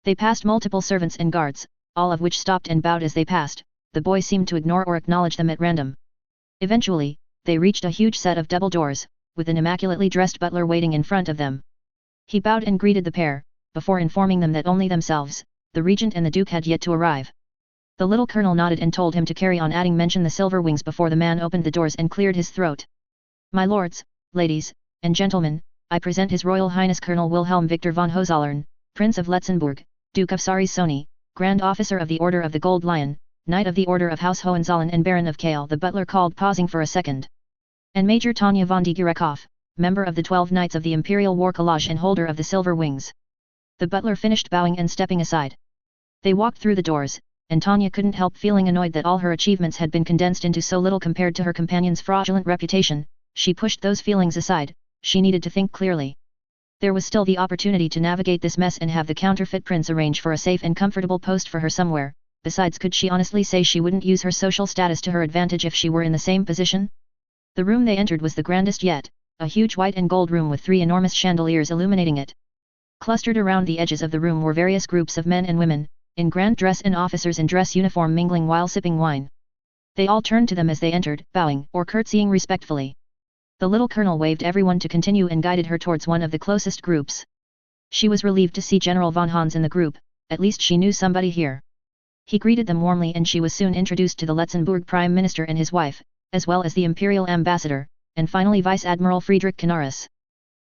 They passed multiple servants and guards, all of which stopped and bowed as they passed. The boy seemed to ignore or acknowledge them at random. Eventually, they reached a huge set of double doors, with an immaculately dressed butler waiting in front of them. He bowed and greeted the pair. before informing them that only themselves, the regent and the duke had yet to arrive. The little colonel nodded and told him to carry on, adding mention the silver wings before the man opened the doors and cleared his throat. My lords, ladies, and gentlemen, I present His Royal Highness Colonel Wilhelm Victor von Hohenzollern, Prince of Letzenbourg, Duke of Sari-Soni, Grand Officer of the Order of the Gold Lion, Knight of the Order of House Hohenzollern and Baron of Kale, the butler called, pausing for a second. And Major Tanya von Digurekoff, member of the 12 Knights of the Imperial War Collage and holder of the Silver Wings. The butler finished bowing and stepping aside. They walked through the doors, and Tanya couldn't help feeling annoyed that all her achievements had been condensed into so little compared to her companion's fraudulent reputation. She pushed those feelings aside. She needed to think clearly. There was still the opportunity to navigate this mess and have the counterfeit prince arrange for a safe and comfortable post for her somewhere. Besides, could she honestly say she wouldn't use her social status to her advantage if she were in the same position? The room they entered was the grandest yet, a huge white and gold room with 3 enormous chandeliers illuminating it. Clustered around the edges of the room were various groups of men and women, in grand dress and officers in dress uniform, mingling while sipping wine. They all turned to them as they entered, bowing or curtsying respectfully. The little colonel waved everyone to continue and guided her towards one of the closest groups. She was relieved to see General von Hans in the group, at least she knew somebody here. He greeted them warmly and she was soon introduced to the Letzenbourg Prime Minister and his wife, as well as the Imperial Ambassador, and finally Vice Admiral Friedrich Canaris.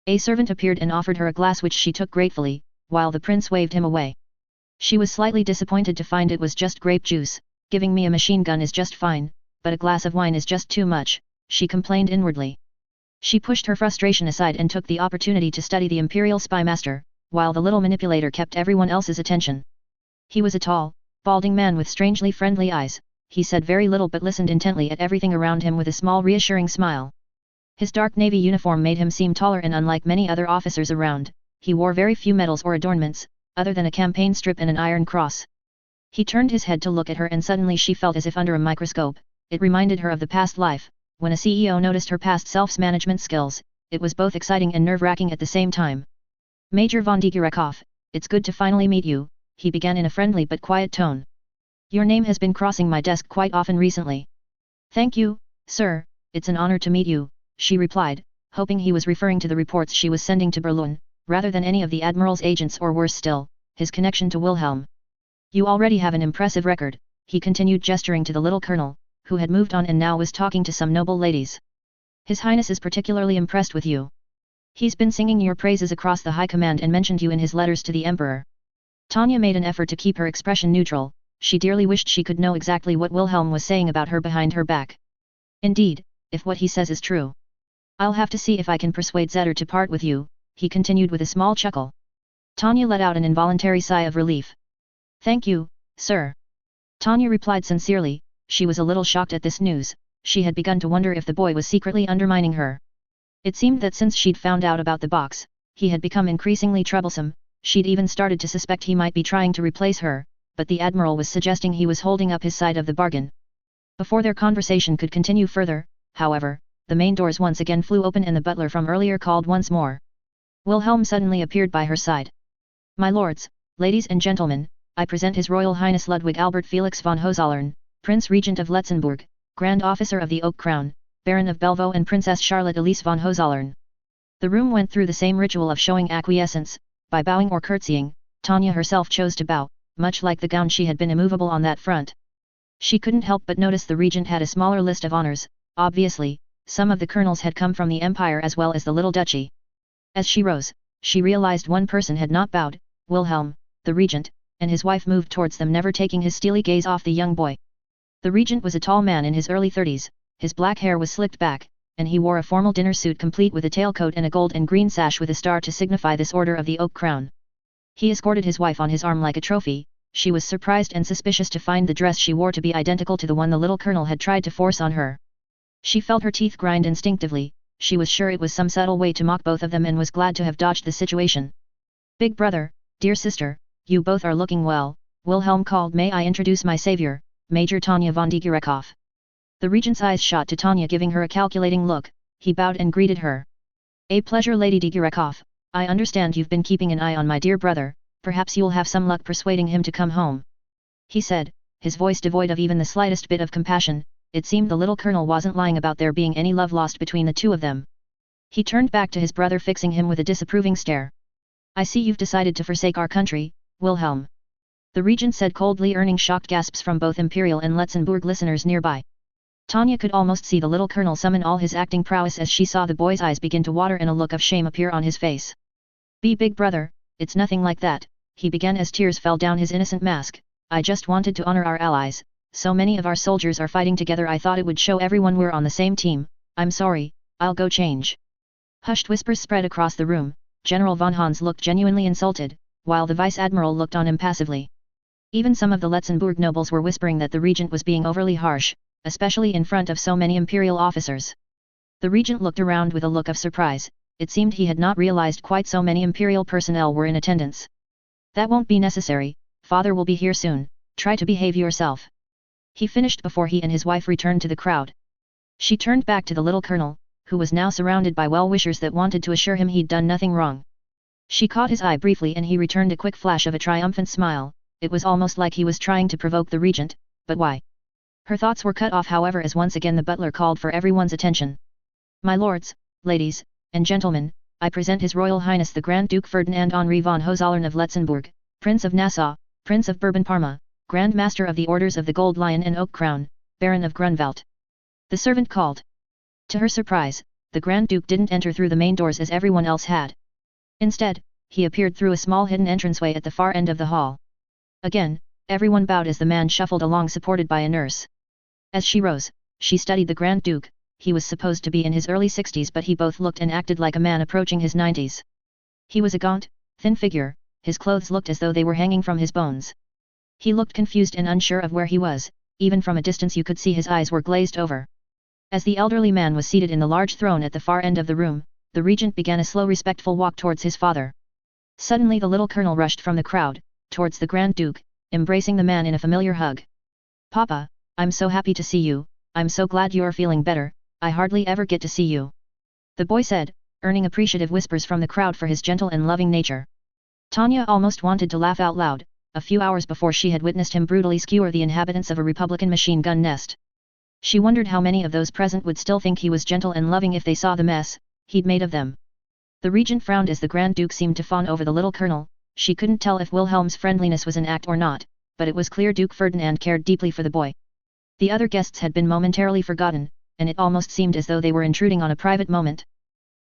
A servant appeared and offered her a glass which she took gratefully, while the prince waved him away. She was slightly disappointed to find it was just grape juice. Giving me a machine gun is just fine, but a glass of wine is just too much, she complained inwardly. She pushed her frustration aside and took the opportunity to study the Imperial Spy Master, while the little manipulator kept everyone else's attention. He was a tall, balding man with strangely friendly eyes. He said very little but listened intently at everything around him with a small reassuring smile. His dark navy uniform made him seem taller, and unlike many other officers around, he wore very few medals or adornments, other than a campaign strip and an iron cross. He turned his head to look at her and suddenly she felt as if under a microscope. It reminded her of the past life. When a CEO noticed her past self's management skills, it was both exciting and nerve-wracking at the same time. Major von Digurekoff, it's good to finally meet you, he began in a friendly but quiet tone. Your name has been crossing my desk quite often recently. Thank you, sir, it's an honor to meet you, she replied, hoping he was referring to the reports she was sending to Berlin, rather than any of the Admiral's agents or worse still, his connection to Wilhelm. You already have an impressive record, he continued, gesturing to the little colonel, who had moved on and now was talking to some noble ladies. His Highness is particularly impressed with you. He's been singing your praises across the High Command and mentioned you in his letters to the Emperor. Tanya made an effort to keep her expression neutral. She dearly wished she could know exactly what Wilhelm was saying about her behind her back. Indeed, if what he says is true. I'll have to see if I can persuade Zetter to part with you, he continued with a small chuckle. Tanya let out an involuntary sigh of relief. Thank you, sir. Tanya replied sincerely. She was a little shocked at this news. She had begun to wonder if the boy was secretly undermining her. It seemed that since she'd found out about the box, he had become increasingly troublesome. She'd even started to suspect he might be trying to replace her, but the Admiral was suggesting he was holding up his side of the bargain. Before their conversation could continue further, however, the main doors once again flew open and the butler from earlier called once more. Wilhelm suddenly appeared by her side. My lords, ladies and gentlemen, I present His Royal Highness Ludwig Albert Felix von Hohenzollern, Prince Regent of Letzenbourg, Grand Officer of the Oak Crown, Baron of Bellevaux and Princess Charlotte Elise von Hohenzollern. The room went through the same ritual of showing acquiescence. By bowing or curtsying, Tanya herself chose to bow, much like the gown she had been immovable on that front. She couldn't help but notice the regent had a smaller list of honors. Obviously, some of the colonels had come from the Empire as well as the little duchy. As she rose, she realized one person had not bowed, Wilhelm, the regent, and his wife moved towards them, never taking his steely gaze off the young boy. The regent was a tall man in his early 30s, his black hair was slicked back, and he wore a formal dinner suit complete with a tailcoat and a gold and green sash with a star to signify this order of the Oak Crown. He escorted his wife on his arm like a trophy. She was surprised and suspicious to find the dress she wore to be identical to the one the little colonel had tried to force on her. She felt her teeth grind instinctively. She was sure it was some subtle way to mock both of them and was glad to have dodged the situation. Big brother, dear sister, you both are looking well, Wilhelm called. May I introduce my savior, Major Tanya von Digurekoff. The regent's eyes shot to Tanya, giving her a calculating look. He bowed and greeted her. A pleasure, Lady Digurekoff. I understand you've been keeping an eye on my dear brother, perhaps you'll have some luck persuading him to come home. He said, his voice devoid of even the slightest bit of compassion. It seemed the little colonel wasn't lying about there being any love lost between the two of them. He turned back to his brother, fixing him with a disapproving stare. I see you've decided to forsake our country, Wilhelm. The regent said coldly, earning shocked gasps from both Imperial and Letzenbourg listeners nearby. Tanya could almost see the little colonel summon all his acting prowess as she saw the boy's eyes begin to water and a look of shame appear on his face. "Be big brother, it's nothing like that," he began as tears fell down his innocent mask. "I just wanted to honor our allies. So many of our soldiers are fighting together, I thought it would show everyone we're on the same team. I'm sorry, I'll go change." Hushed whispers spread across the room. General von Hans looked genuinely insulted, while the vice-admiral looked on impassively. Even some of the Letzenbourg nobles were whispering that the regent was being overly harsh, especially in front of so many imperial officers. The regent looked around with a look of surprise. It seemed he had not realized quite so many imperial personnel were in attendance. "That won't be necessary, father will be here soon, try to behave yourself." He finished before he and his wife returned to the crowd. She turned back to the little colonel, who was now surrounded by well-wishers that wanted to assure him he'd done nothing wrong. She caught his eye briefly and he returned a quick flash of a triumphant smile. It was almost like he was trying to provoke the regent, but why? Her thoughts were cut off however as once again the butler called for everyone's attention. "My lords, ladies, and gentlemen, I present His Royal Highness the Grand Duke Ferdinand Henri von Hohenzollern of Letzenbourg, Prince of Nassau, Prince of Bourbon-Parma, Grand Master of the Orders of the Gold Lion and Oak Crown, Baron of Grunwald." The servant called. To her surprise, the Grand Duke didn't enter through the main doors as everyone else had. Instead, he appeared through a small hidden entranceway at the far end of the hall. Again, everyone bowed as the man shuffled along supported by a nurse. As she rose, she studied the Grand Duke. He was supposed to be in his early 60s but he both looked and acted like a man approaching his 90s. He was a gaunt, thin figure, his clothes looked as though they were hanging from his bones. He looked confused and unsure of where he was, even from a distance you could see his eyes were glazed over. As the elderly man was seated in the large throne at the far end of the room, the regent began a slow respectful walk towards his father. Suddenly the little colonel rushed from the crowd, towards the Grand Duke, embracing the man in a familiar hug. "Papa, I'm so happy to see you, I'm so glad you're feeling better, I hardly ever get to see you," the boy said, earning appreciative whispers from the crowd for his gentle and loving nature. Tanya almost wanted to laugh out loud. A few hours before she had witnessed him brutally skewer the inhabitants of a Republican machine gun nest. She wondered how many of those present would still think he was gentle and loving if they saw the mess he'd made of them. The regent frowned as the Grand Duke seemed to fawn over the little colonel. She couldn't tell if Wilhelm's friendliness was an act or not, but it was clear Duke Ferdinand cared deeply for the boy. The other guests had been momentarily forgotten, and it almost seemed as though they were intruding on a private moment.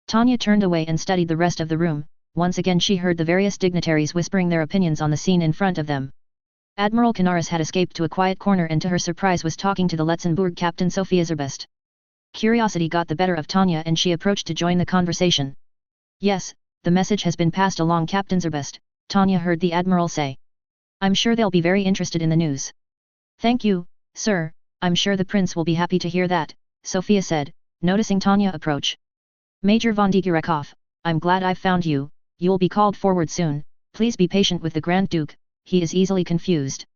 Tanya turned away and studied the rest of the room. Once again she heard the various dignitaries whispering their opinions on the scene in front of them. Admiral Canaris had escaped to a quiet corner and to her surprise was talking to the Letzenbourg captain Sophia Zerbest. Curiosity got the better of Tanya and she approached to join the conversation. "Yes, the message has been passed along, Captain Zerbest," Tanya heard the admiral say. "I'm sure they'll be very interested in the news." "Thank you, sir, I'm sure the prince will be happy to hear that," Sophia said, noticing Tanya approach. "Major von Digerekov, I'm glad I've found you, you'll be called forward soon, please be patient with the Grand Duke, he is easily confused,"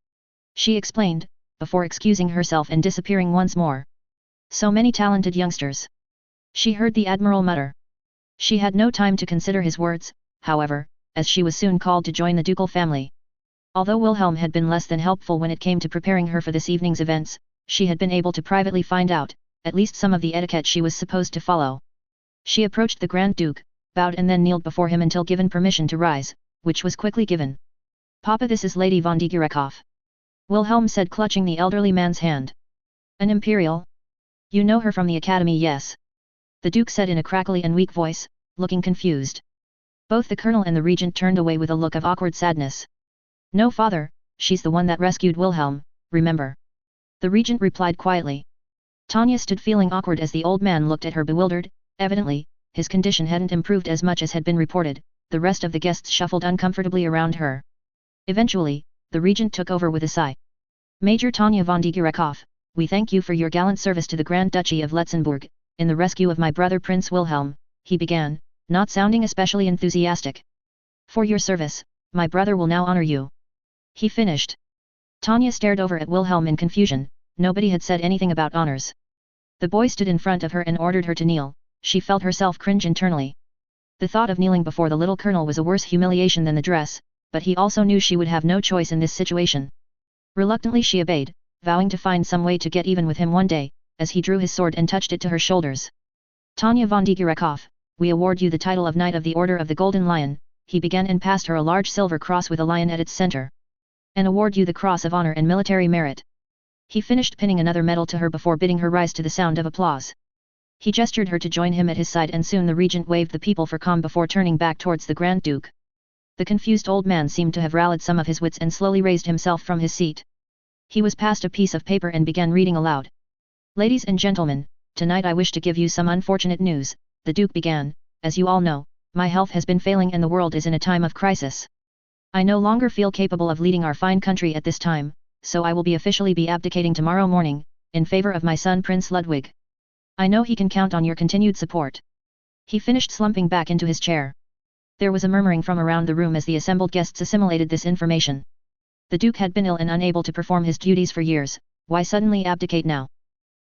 she explained, before excusing herself and disappearing once more. "So many talented youngsters," she heard the admiral mutter. She had no time to consider his words, however, as she was soon called to join the ducal family. Although Wilhelm had been less than helpful when it came to preparing her for this evening's events, she had been able to privately find out, at least some of the etiquette she was supposed to follow. She approached the Grand Duke, bowed and then kneeled before him until given permission to rise, which was quickly given. "Papa, this is Lady von Digerekov," Wilhelm said, clutching the elderly man's hand. "An imperial? You know her from the academy, yes?" the Duke said in a crackly and weak voice, looking confused. Both the colonel and the regent turned away with a look of awkward sadness. "No, father, she's the one that rescued Wilhelm, remember?" the regent replied quietly. Tanya stood feeling awkward as the old man looked at her bewildered. Evidently, his condition hadn't improved as much as had been reported. The rest of the guests shuffled uncomfortably around her. Eventually, the regent took over with a sigh. "Major Tanya von Digerekov, we thank you for your gallant service to the Grand Duchy of Letzenbourg, in the rescue of my brother Prince Wilhelm," he began, not sounding especially enthusiastic. "For your service, my brother will now honor you," he finished. Tanya stared over at Wilhelm in confusion. Nobody had said anything about honors. The boy stood in front of her and ordered her to kneel. She felt herself cringe internally. The thought of kneeling before the little colonel was a worse humiliation than the dress, but he also knew she would have no choice in this situation. Reluctantly she obeyed, vowing to find some way to get even with him one day, as he drew his sword and touched it to her shoulders. "Tanya von Digerekov, we award you the title of Knight of the Order of the Golden Lion, he began and passed her a large silver cross with a lion at its center. "And award you the Cross of Honor and Military Merit." He finished pinning another medal to her before bidding her rise to the sound of applause. He gestured her to join him at his side and soon the regent waved the people for calm before turning back towards the Grand Duke. The confused old man seemed to have rallied some of his wits and slowly raised himself from his seat. He was passed a piece of paper and began reading aloud. "Ladies and gentlemen, tonight I wish to give you some unfortunate news," the Duke began. "As you all know, my health has been failing and the world is in a time of crisis. I no longer feel capable of leading our fine country at this time, so I will be officially abdicating tomorrow morning, in favor of my son Prince Ludwig. I know he can count on your continued support." He finished slumping back into his chair. There was a murmuring from around the room as the assembled guests assimilated this information. The Duke had been ill and unable to perform his duties for years, why suddenly abdicate now?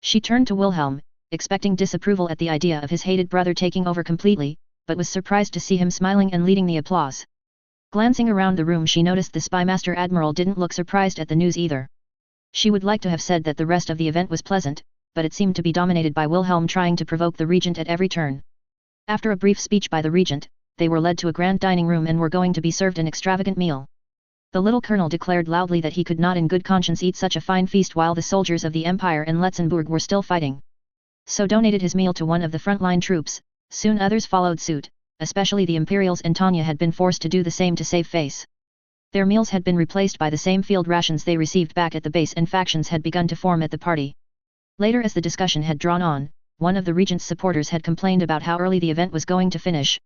She turned to Wilhelm, expecting disapproval at the idea of his hated brother taking over completely, but was surprised to see him smiling and leading the applause. Glancing around the room she noticed the Spymaster Admiral didn't look surprised at the news either. She would like to have said that the rest of the event was pleasant, but it seemed to be dominated by Wilhelm trying to provoke the regent at every turn. After a brief speech by the regent, they were led to a grand dining room and were going to be served an extravagant meal. The little colonel declared loudly that he could not in good conscience eat such a fine feast while the soldiers of the Empire in Letzenbourg were still fighting. So donated his meal to one of the frontline troops. Soon others followed suit, especially the Imperials, and Tanya had been forced to do the same to save face. Their meals had been replaced by the same field rations they received back at the base and factions had begun to form at the party. Later as the discussion had drawn on, one of the regent's supporters had complained about how early the event was going to finish.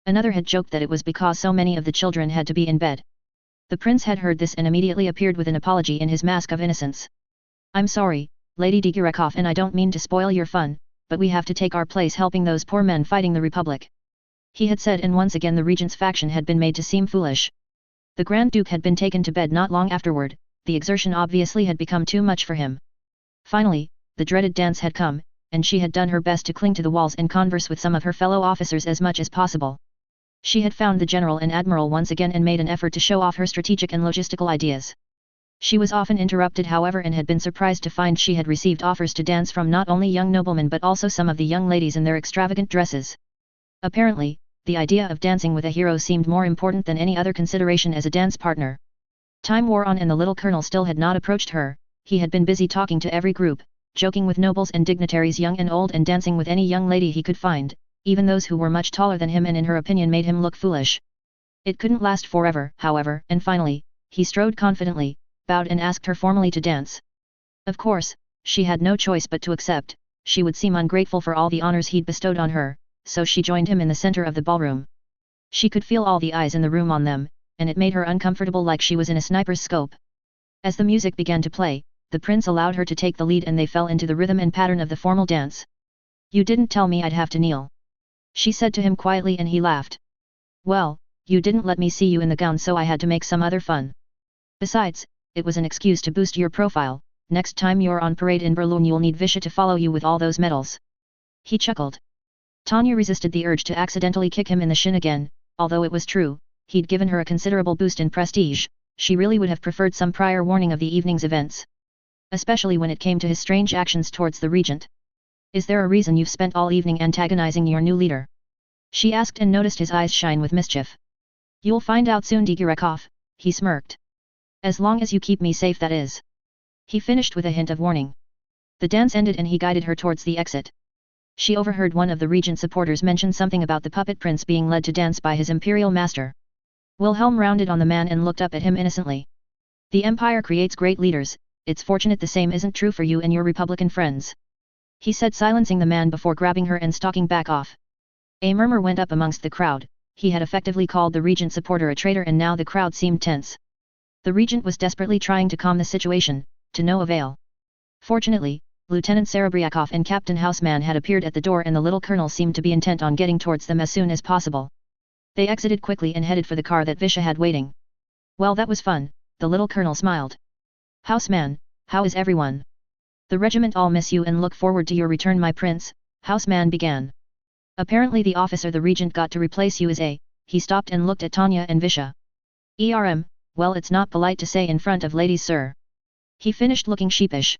Another had joked that it was because so many of the children had to be in bed. The prince had heard this and immediately appeared with an apology in his mask of innocence. "I'm sorry, Lady Digirakov, and I don't mean to spoil your fun, but we have to take our place helping those poor men fighting the Republic," he had said, and once again the regent's faction had been made to seem foolish. The Grand Duke had been taken to bed not long afterward, the exertion obviously had become too much for him. Finally, the dreaded dance had come, and she had done her best to cling to the walls and converse with some of her fellow officers as much as possible. She had found the general and admiral once again and made an effort to show off her strategic and logistical ideas. She was often interrupted however and had been surprised to find she had received offers to dance from not only young noblemen but also some of the young ladies in their extravagant dresses. Apparently, the idea of dancing with a hero seemed more important than any other consideration as a dance partner. Time wore on and the little colonel still had not approached her. He had been busy talking to every group, joking with nobles and dignitaries young and old and dancing with any young lady he could find, even those who were much taller than him and in her opinion made him look foolish. It couldn't last forever, however, and finally, he strode confidently, bowed and asked her formally to dance. Of course, she had no choice but to accept. She would seem ungrateful for all the honors he'd bestowed on her, so she joined him in the center of the ballroom. She could feel all the eyes in the room on them, and it made her uncomfortable like she was in a sniper's scope. As the music began to play, the prince allowed her to take the lead and they fell into the rhythm and pattern of the formal dance. "You didn't tell me I'd have to kneel," she said to him quietly, and he laughed. "Well, you didn't let me see you in the gown, so I had to make some other fun. Besides, it was an excuse to boost your profile. Next time you're on parade in Berlin you'll need Visha to follow you with all those medals." He chuckled. Tanya resisted the urge to accidentally kick him in the shin again. Although it was true, he'd given her a considerable boost in prestige, she really would have preferred some prior warning of the evening's events. Especially when it came to his strange actions towards the regent. "Is there a reason you've spent all evening antagonizing your new leader?" she asked and noticed his eyes shine with mischief. "You'll find out soon, Digirakov," he smirked. "As long as you keep me safe, that is." He finished with a hint of warning. The dance ended and he guided her towards the exit. She overheard one of the regent supporters mention something about the puppet prince being led to dance by his imperial master. Wilhelm rounded on the man and looked up at him innocently. "The empire creates great leaders. It's fortunate the same isn't true for you and your Republican friends," he said, silencing the man before grabbing her and stalking back off. A murmur went up amongst the crowd. He had effectively called the regent supporter a traitor and now the crowd seemed tense. The regent was desperately trying to calm the situation, to no avail. Fortunately, Lieutenant Serebriakov and Captain Houseman had appeared at the door and the little colonel seemed to be intent on getting towards them as soon as possible. They exited quickly and headed for the car that Visha had waiting. "Well, that was fun," the little colonel smiled. "Houseman, how is everyone? The regiment all miss you and look forward to your return, my prince," Houseman began. "Apparently the officer the regent got to replace you is a..." He stopped and looked at Tanya and Visha. Well, it's not polite to say in front of ladies, sir." He finished looking sheepish.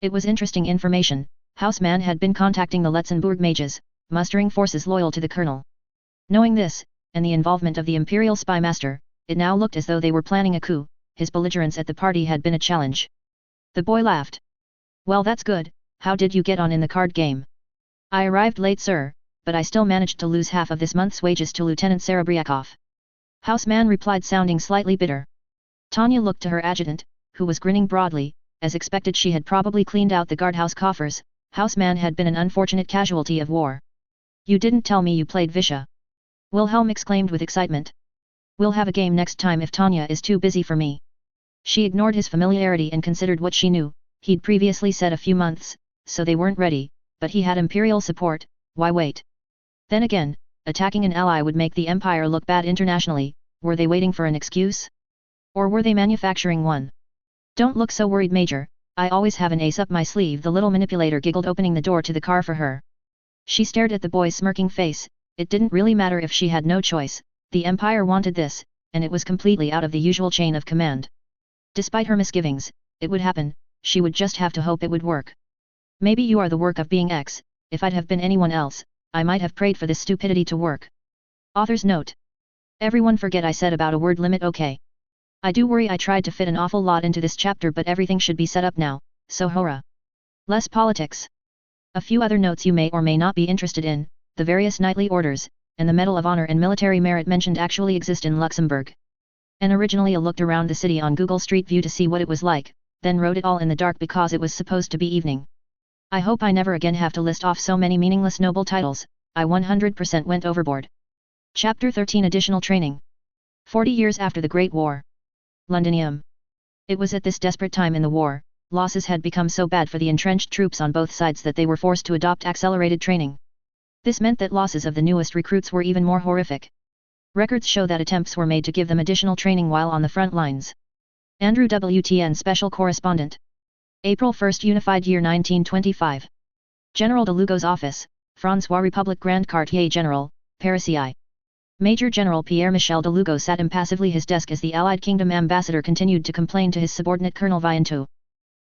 It was interesting information. Houseman had been contacting the Letzenbourg mages, mustering forces loyal to the colonel. Knowing this, and the involvement of the Imperial Spy Master, it now looked as though they were planning a coup. His belligerence at the party had been a challenge. The boy laughed. Well, that's good. How did you get on in the card game? I arrived late, sir, but I still managed to lose half of this month's wages to Lieutenant Serebriakov. Houseman replied, sounding slightly bitter. Tanya looked to her adjutant, who was grinning broadly. As expected, she had probably cleaned out the guardhouse coffers. Houseman had been an unfortunate casualty of war. You didn't tell me you played Visha. Wilhelm exclaimed with excitement. We'll have a game next time if Tanya is too busy for me. She ignored his familiarity and considered what she knew. He'd previously said a few months, so they weren't ready, but he had Imperial support, why wait? Then again, attacking an ally would make the Empire look bad internationally. Were they waiting for an excuse? Or were they manufacturing one? Don't look so worried, Major, I always have an ace up my sleeve, the little manipulator giggled, opening the door to the car for her. She stared at the boy's smirking face. It didn't really matter if she had no choice. The Empire wanted this, and it was completely out of the usual chain of command. Despite her misgivings, it would happen. She would just have to hope it would work. Maybe you are the work of being X. If I'd have been anyone else, I might have prayed for this stupidity to work. Author's note. Everyone forget I said about a word limit, okay? I do worry I tried to fit an awful lot into this chapter, but everything should be set up now, so hurrah. Less politics. A few other notes you may or may not be interested in: the various knightly orders, and the Medal of Honor and military merit mentioned actually exist in Luxembourg. And originally I looked around the city on Google Street View to see what it was like, then wrote it all in the dark because it was supposed to be evening. I hope I never again have to list off so many meaningless noble titles. I 100% went overboard. Chapter 13 Additional Training. 40 years after the Great War. Londinium. It was at this desperate time in the war, losses had become so bad for the entrenched troops on both sides that they were forced to adopt accelerated training. This meant that losses of the newest recruits were even more horrific. Records show that attempts were made to give them additional training while on the front lines. Andrew WTN Special Correspondent. April 1, Unified Year 1925. General de Lugo's office, François Republic Grand Quartier General, Paris. Major General Pierre-Michel de Lugo sat impassively his desk as the Allied Kingdom ambassador continued to complain to his subordinate Colonel Viantou.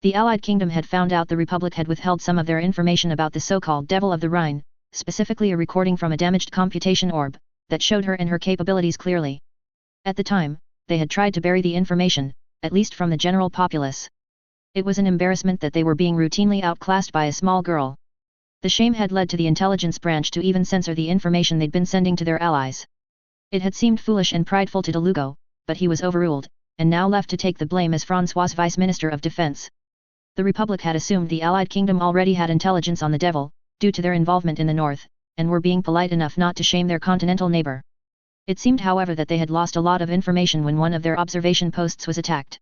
The Allied Kingdom had found out the Republic had withheld some of their information about the so-called Devil of the Rhine, specifically a recording from a damaged computation orb, that showed her and her capabilities clearly. At the time, they had tried to bury the information, at least from the general populace. It was an embarrassment that they were being routinely outclassed by a small girl. The shame had led to the intelligence branch to even censor the information they'd been sending to their allies. It had seemed foolish and prideful to de Lugo, but he was overruled, and now left to take the blame as François' Vice Minister of Defense. The Republic had assumed the Allied Kingdom already had intelligence on the Devil, due to their involvement in the north, and were being polite enough not to shame their continental neighbor. It seemed, however, that they had lost a lot of information when one of their observation posts was attacked.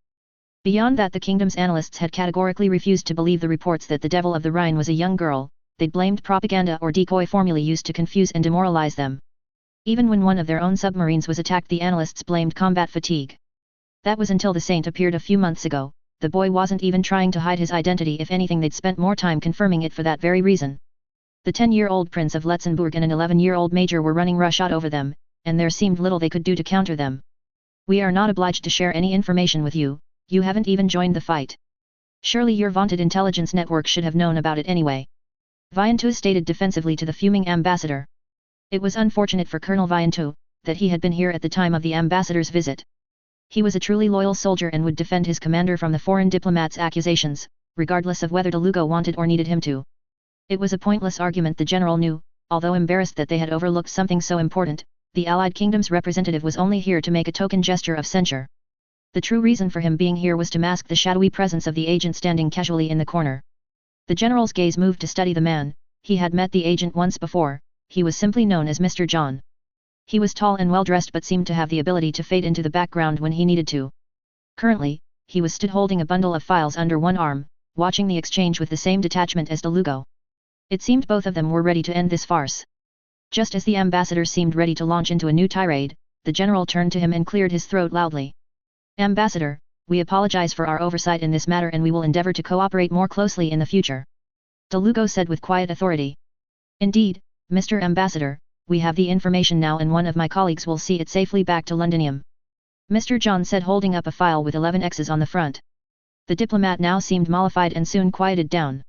Beyond that, the kingdom's analysts had categorically refused to believe the reports that the Devil of the Rhine was a young girl. They'd blamed propaganda or decoy formulae used to confuse and demoralize them. Even when one of their own submarines was attacked, the analysts blamed combat fatigue. That was until the Saint appeared a few months ago. The boy wasn't even trying to hide his identity. If anything, they'd spent more time confirming it for that very reason. The 10-year-old Prince of Letzenbourg and an 11-year-old Major were running roughshod over them, and there seemed little they could do to counter them. We are not obliged to share any information with you. You haven't even joined the fight. Surely your vaunted intelligence network should have known about it anyway. Viantou stated defensively to the fuming ambassador. It was unfortunate for Colonel Viantou that he had been here at the time of the ambassador's visit. He was a truly loyal soldier and would defend his commander from the foreign diplomat's accusations, regardless of whether de Lugo wanted or needed him to. It was a pointless argument, the general knew. Although embarrassed that they had overlooked something so important, the Allied Kingdom's representative was only here to make a token gesture of censure. The true reason for him being here was to mask the shadowy presence of the agent standing casually in the corner. The general's gaze moved to study the man. He had met the agent once before. He was simply known as Mr. John. He was tall and well-dressed but seemed to have the ability to fade into the background when he needed to. Currently, he was stood holding a bundle of files under one arm, watching the exchange with the same detachment as de Lugo. It seemed both of them were ready to end this farce. Just as the ambassador seemed ready to launch into a new tirade, the general turned to him and cleared his throat loudly. Ambassador, we apologize for our oversight in this matter and we will endeavor to cooperate more closely in the future. De Lugo said with quiet authority. Indeed, Mr. Ambassador, we have the information now and one of my colleagues will see it safely back to Londinium. Mr. John said, holding up a file with 11 X's on the front. The diplomat now seemed mollified and soon quieted down.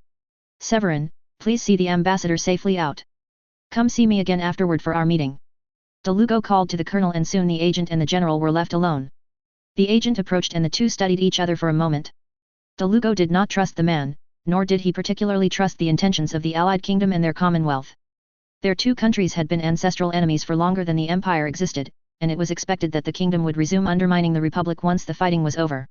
Severin, please see the ambassador safely out. Come see me again afterward for our meeting. Delugo called to the colonel and soon the agent and the general were left alone. The agent approached and the two studied each other for a moment. Delugo did not trust the man, nor did he particularly trust the intentions of the allied kingdom and their commonwealth. Their two countries had been ancestral enemies for longer than the empire existed, and it was expected that the kingdom would resume undermining the republic once the fighting was over.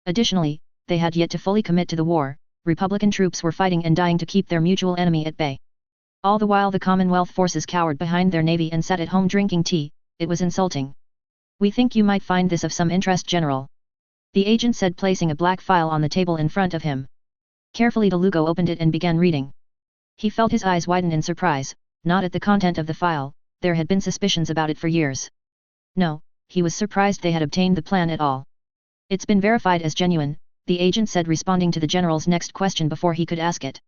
Additionally, they had yet to fully commit to the war. Republican troops were fighting and dying to keep their mutual enemy at bay. All the while the Commonwealth forces cowered behind their navy and sat at home drinking tea. It was insulting. "We think you might find this of some interest, General," the agent said, placing a black file on the table in front of him. Carefully Delugo opened it and began reading. He felt his eyes widen in surprise, not at the content of the file. There had been suspicions about it for years. No, he was surprised they had obtained the plan at all. "It's been verified as genuine," the agent said, responding to the general's next question before he could ask it.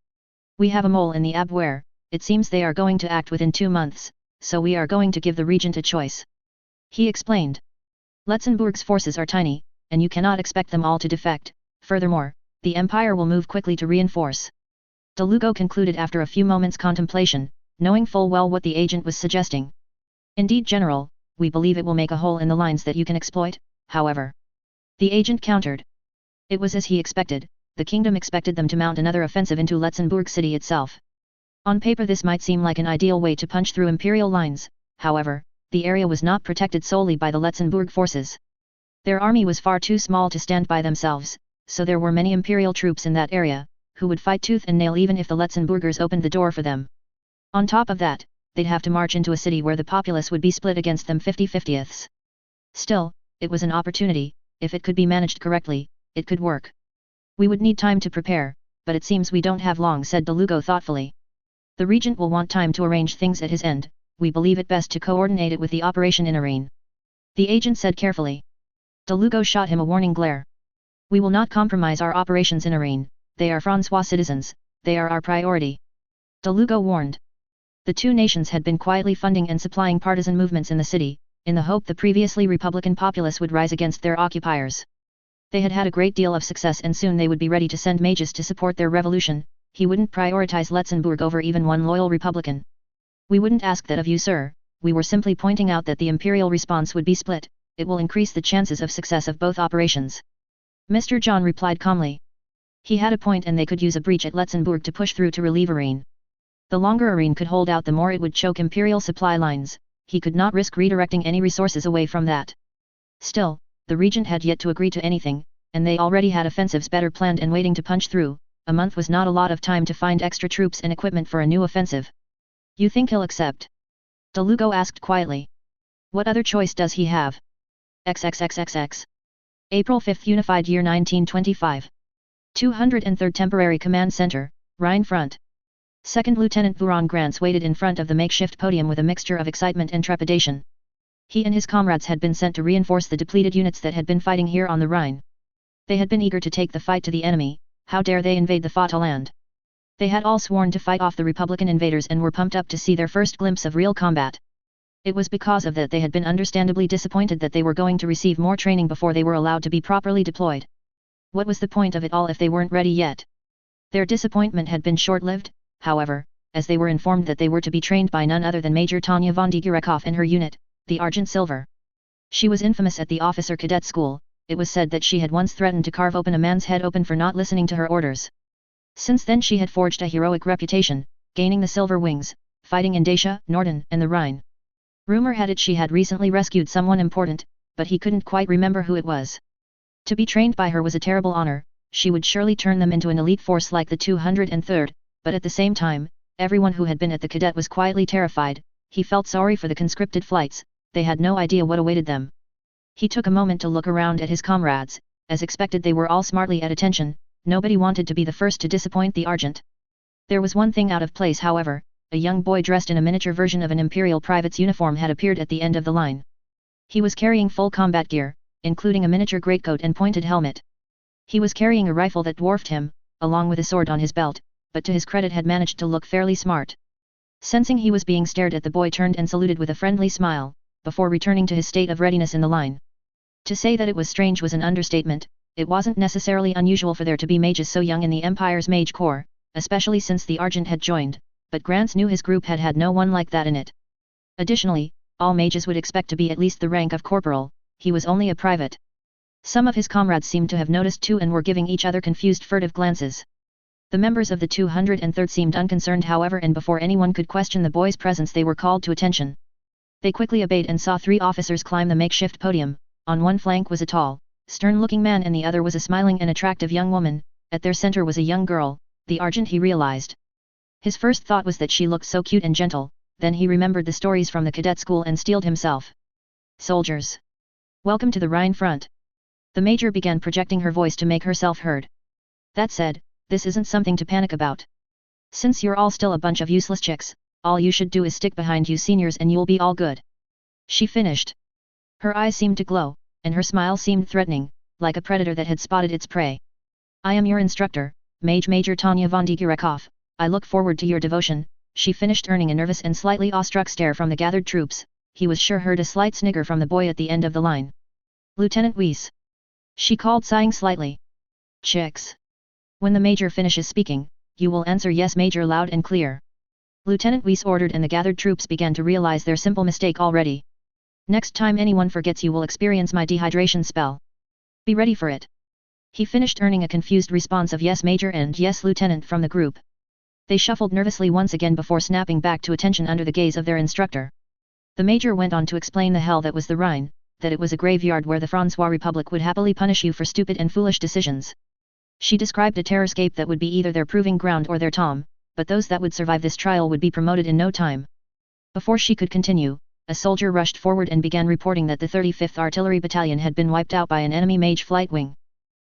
"We have a mole in the Abwehr. It seems they are going to act within 2 months, so we are going to give the regent a choice," he explained. "Letzenbourg's forces are tiny, and you cannot expect them all to defect. Furthermore, the empire will move quickly to reinforce." Delugo concluded after a few moments' contemplation, knowing full well what the agent was suggesting. "Indeed, General, we believe it will make a hole in the lines that you can exploit, however," the agent countered. It was as he expected. The kingdom expected them to mount another offensive into Letzenbourg city itself. On paper this might seem like an ideal way to punch through imperial lines. However, the area was not protected solely by the Letzenbourg forces. Their army was far too small to stand by themselves, so there were many imperial troops in that area, who would fight tooth and nail even if the Letzenbourgers opened the door for them. On top of that, they'd have to march into a city where the populace would be split against them 50-50ths. Still, it was an opportunity. If it could be managed correctly, it could work. "We would need time to prepare, but it seems we don't have long," said Delugo thoughtfully. "The regent will want time to arrange things at his end. We believe it best to coordinate it with the operation in Aren," the agent said carefully. Delugo shot him a warning glare. "We will not compromise our operations in Aren. They are Francois citizens, they are our priority," Delugo warned. The two nations had been quietly funding and supplying partisan movements in the city, in the hope the previously republican populace would rise against their occupiers. They had had a great deal of success and soon they would be ready to send mages to support their revolution. He wouldn't prioritize Letzenbourg over even one loyal republican. "We wouldn't ask that of you, sir. We were simply pointing out that the imperial response would be split. It will increase the chances of success of both operations," Mr. John replied calmly. He had a point, and they could use a breach at Letzenbourg to push through to relieve Aren. The longer Aren could hold out, the more it would choke imperial supply lines. He could not risk redirecting any resources away from that. Still, the regent had yet to agree to anything, and they already had offensives better planned and waiting to punch through. A month was not a lot of time to find extra troops and equipment for a new offensive. "You think he'll accept?" Delugo asked quietly. "What other choice does he have?" XXXXX. April 5, Unified Year 1925. 203rd Temporary Command Center, Rhine Front. Second Lieutenant Buron Grants waited in front of the makeshift podium with a mixture of excitement and trepidation. He and his comrades had been sent to reinforce the depleted units that had been fighting here on the Rhine. They had been eager to take the fight to the enemy. How dare they invade the Vaterland? They had all sworn to fight off the Republican invaders and were pumped up to see their first glimpse of real combat. It was because of that they had been understandably disappointed that they were going to receive more training before they were allowed to be properly deployed. What was the point of it all if they weren't ready yet? Their disappointment had been short-lived, however, as they were informed that they were to be trained by none other than Major Tanya von Digurekov and her unit, the Argent Silver. She was infamous at the officer cadet school. It was said that she had once threatened to carve open a man's head open for not listening to her orders. Since then she had forged a heroic reputation, gaining the Silver Wings, fighting in Dacia, Norden, and the Rhine. Rumor had it she had recently rescued someone important, but he couldn't quite remember who it was. To be trained by her was a terrible honor. She would surely turn them into an elite force like the 203rd, but at the same time, everyone who had been at the cadet was quietly terrified. He felt sorry for the conscripted flights. They had no idea what awaited them. He took a moment to look around at his comrades. As expected, they were all smartly at attention. Nobody wanted to be the first to disappoint the Argent. There was one thing out of place, however. A young boy dressed in a miniature version of an imperial private's uniform had appeared at the end of the line. He was carrying full combat gear, including a miniature greatcoat and pointed helmet. He was carrying a rifle that dwarfed him, along with a sword on his belt, but to his credit had managed to look fairly smart. Sensing he was being stared at, the boy turned and saluted with a friendly smile, before returning to his state of readiness in the line. To say that it was strange was an understatement. It wasn't necessarily unusual for there to be mages so young in the Empire's Mage Corps, especially since the Argent had joined, but Grants knew his group had had no one like that in it. Additionally, all mages would expect to be at least the rank of corporal, he was only a private. Some of his comrades seemed to have noticed too and were giving each other confused furtive glances. The members of the 203rd seemed unconcerned however, and before anyone could question the boy's presence they were called to attention. They quickly obeyed and saw 3 officers climb the makeshift podium. On one flank was a tall, stern-looking man and the other was a smiling and attractive young woman. At their center was a young girl, the Argent, he realized. His first thought was that she looked so cute and gentle, then he remembered the stories from the cadet school and steeled himself. Soldiers! Welcome to the Rhine front. The major began projecting her voice to make herself heard. That said, this isn't something to panic about. Since you're all still a bunch of useless chicks, all you should do is stick behind you seniors and you'll be all good. She finished. Her eyes seemed to glow, and her smile seemed threatening, like a predator that had spotted its prey. I am your instructor, Major Tanya von Digurekov. I look forward to your devotion, she finished, earning a nervous and slightly awestruck stare from the gathered troops. He was sure heard a slight snigger from the boy at the end of the line. Lieutenant Weiss. She called, sighing slightly. Chicks. When the major finishes speaking, you will answer yes major loud and clear. Lieutenant Weiss ordered, and the gathered troops began to realize their simple mistake already. Next time anyone forgets you will experience my dehydration spell. Be ready for it. He finished, earning a confused response of yes major and yes lieutenant from the group. They shuffled nervously once again before snapping back to attention under the gaze of their instructor. The major went on to explain the hell that was the Rhine, that it was a graveyard where the Francois Republic would happily punish you for stupid and foolish decisions. She described a terrorscape that would be either their proving ground or their tomb, but those that would survive this trial would be promoted in no time. Before she could continue, a soldier rushed forward and began reporting that the 35th Artillery Battalion had been wiped out by an enemy mage flight wing.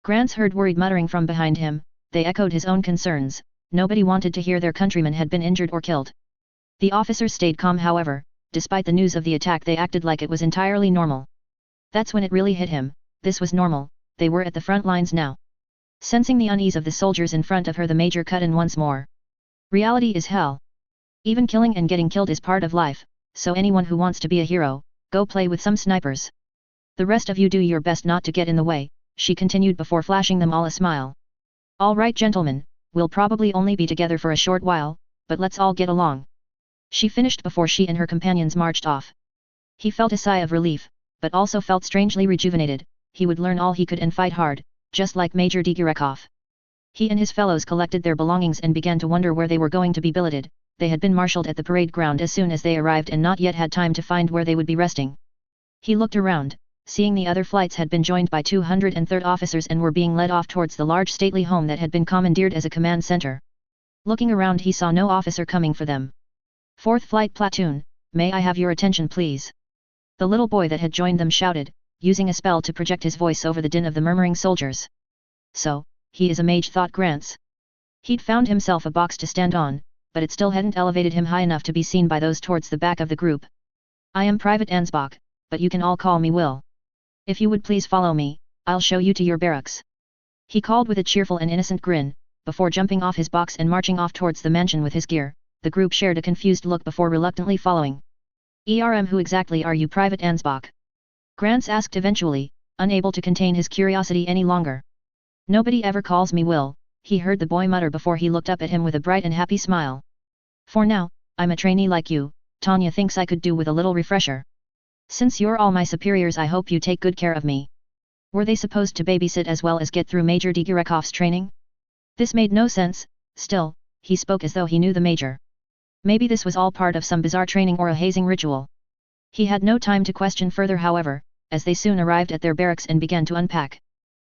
Grants heard worried muttering from behind him. They echoed his own concerns. Nobody wanted to hear their countrymen had been injured or killed. The officers stayed calm however. Despite the news of the attack they acted like it was entirely normal. That's when it really hit him. This was normal. They were at the front lines now. Sensing the unease of the soldiers in front of her, the major cut in once more. Reality is hell. Even killing and getting killed is part of life, so anyone who wants to be a hero, go play with some snipers. The rest of you do your best not to get in the way, she continued before flashing them all a smile. All right gentlemen, we'll probably only be together for a short while, but let's all get along. She finished before she and her companions marched off. He felt a sigh of relief, but also felt strangely rejuvenated. He would learn all he could and fight hard, just like Major Digurekov. He and his fellows collected their belongings and began to wonder where they were going to be billeted. They had been marshaled at the parade ground as soon as they arrived and not yet had time to find where they would be resting. He looked around, seeing the other flights had been joined by 203rd officers and were being led off towards the large stately home that had been commandeered as a command center. Looking around he saw no officer coming for them. 4th Flight Platoon, may I have your attention please? The little boy that had joined them shouted, using a spell to project his voice over the din of the murmuring soldiers. So, he is a mage, thought Grants. He'd found himself a box to stand on, but it still hadn't elevated him high enough to be seen by those towards the back of the group. I am Private Ansbach, but you can all call me Will. If you would please follow me, I'll show you to your barracks. He called with a cheerful and innocent grin, before jumping off his box and marching off towards the mansion with his gear. The group shared a confused look before reluctantly following. Who exactly are you, Private Ansbach? Grants asked eventually, unable to contain his curiosity any longer. Nobody ever calls me Will, he heard the boy mutter before he looked up at him with a bright and happy smile. For now, I'm a trainee like you. Tanya thinks I could do with a little refresher. Since you're all my superiors, I hope you take good care of me. Were they supposed to babysit as well as get through Major Digurekov's training? This made no sense. Still, he spoke as though he knew the major. Maybe this was all part of some bizarre training or a hazing ritual. He had no time to question further however, as they soon arrived at their barracks and began to unpack.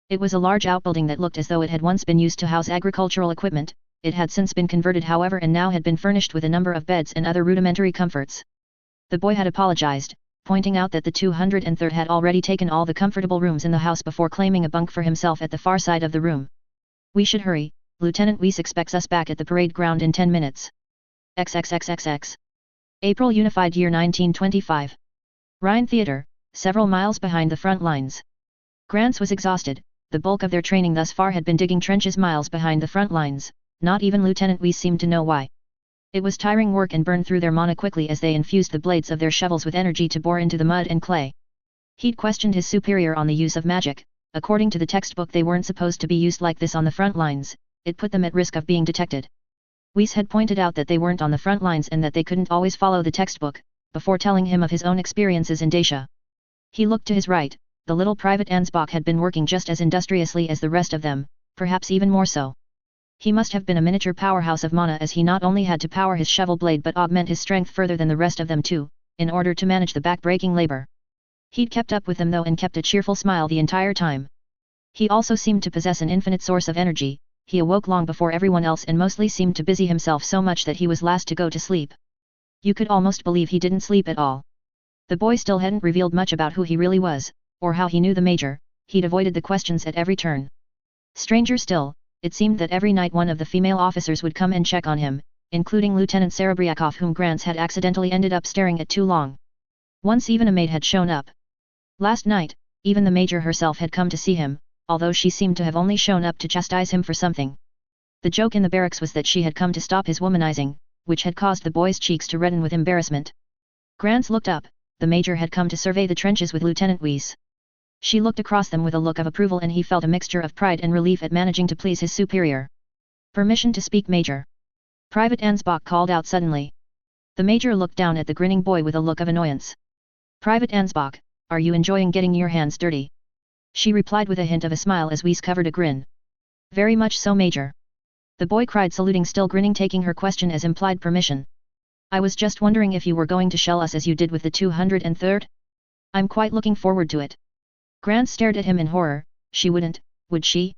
It was a large outbuilding that looked as though it had once been used to house agricultural equipment. It had since been converted however and now had been furnished with a number of beds and other rudimentary comforts. The boy had apologized, pointing out that the 203rd had already taken all the comfortable rooms in the house before claiming a bunk for himself at the far side of the room. We should hurry, Lieutenant Weiss expects us back at the parade ground in 10 minutes. XXXXX. April Unified Year 1925. Rhine Theater, several miles behind the front lines. Grants was exhausted. The bulk of their training thus far had been digging trenches miles behind the front lines. Not even Lieutenant Weiss seemed to know why. It was tiring work and burned through their mana quickly as they infused the blades of their shovels with energy to bore into the mud and clay. He'd questioned his superior on the use of magic. According to the textbook they weren't supposed to be used like this on the front lines. It put them at risk of being detected. Weiss had pointed out that they weren't on the front lines and that they couldn't always follow the textbook, before telling him of his own experiences in Dacia. He looked to his right. The little Private Ansbach had been working just as industriously as the rest of them, perhaps even more so. He must have been a miniature powerhouse of mana, as he not only had to power his shovel blade but augment his strength further than the rest of them too, in order to manage the back-breaking labor. He'd kept up with them though and kept a cheerful smile the entire time. He also seemed to possess an infinite source of energy. He awoke long before everyone else and mostly seemed to busy himself so much that he was last to go to sleep. You could almost believe he didn't sleep at all. The boy still hadn't revealed much about who he really was, or how he knew the major. He'd avoided the questions at every turn. Stranger still, it seemed that every night one of the female officers would come and check on him, including Lieutenant Serebriakov, whom Grants had accidentally ended up staring at too long. Once even a maid had shown up. Last night, even the major herself had come to see him, although she seemed to have only shown up to chastise him for something. The joke in the barracks was that she had come to stop his womanizing, which had caused the boy's cheeks to redden with embarrassment. Grants looked up. The major had come to survey the trenches with Lieutenant Weiss. She looked across them with a look of approval, and he felt a mixture of pride and relief at managing to please his superior. "Permission to speak, Major." Private Ansbach called out suddenly. The major looked down at the grinning boy with a look of annoyance. "Private Ansbach, are you enjoying getting your hands dirty?" She replied with a hint of a smile as Weiss covered a grin. "Very much so, Major." The boy cried, saluting, still grinning, taking her question as implied permission. "I was just wondering if you were going to shell us as you did with the 203rd? I'm quite looking forward to it." Grant stared at him in horror. She wouldn't, would she?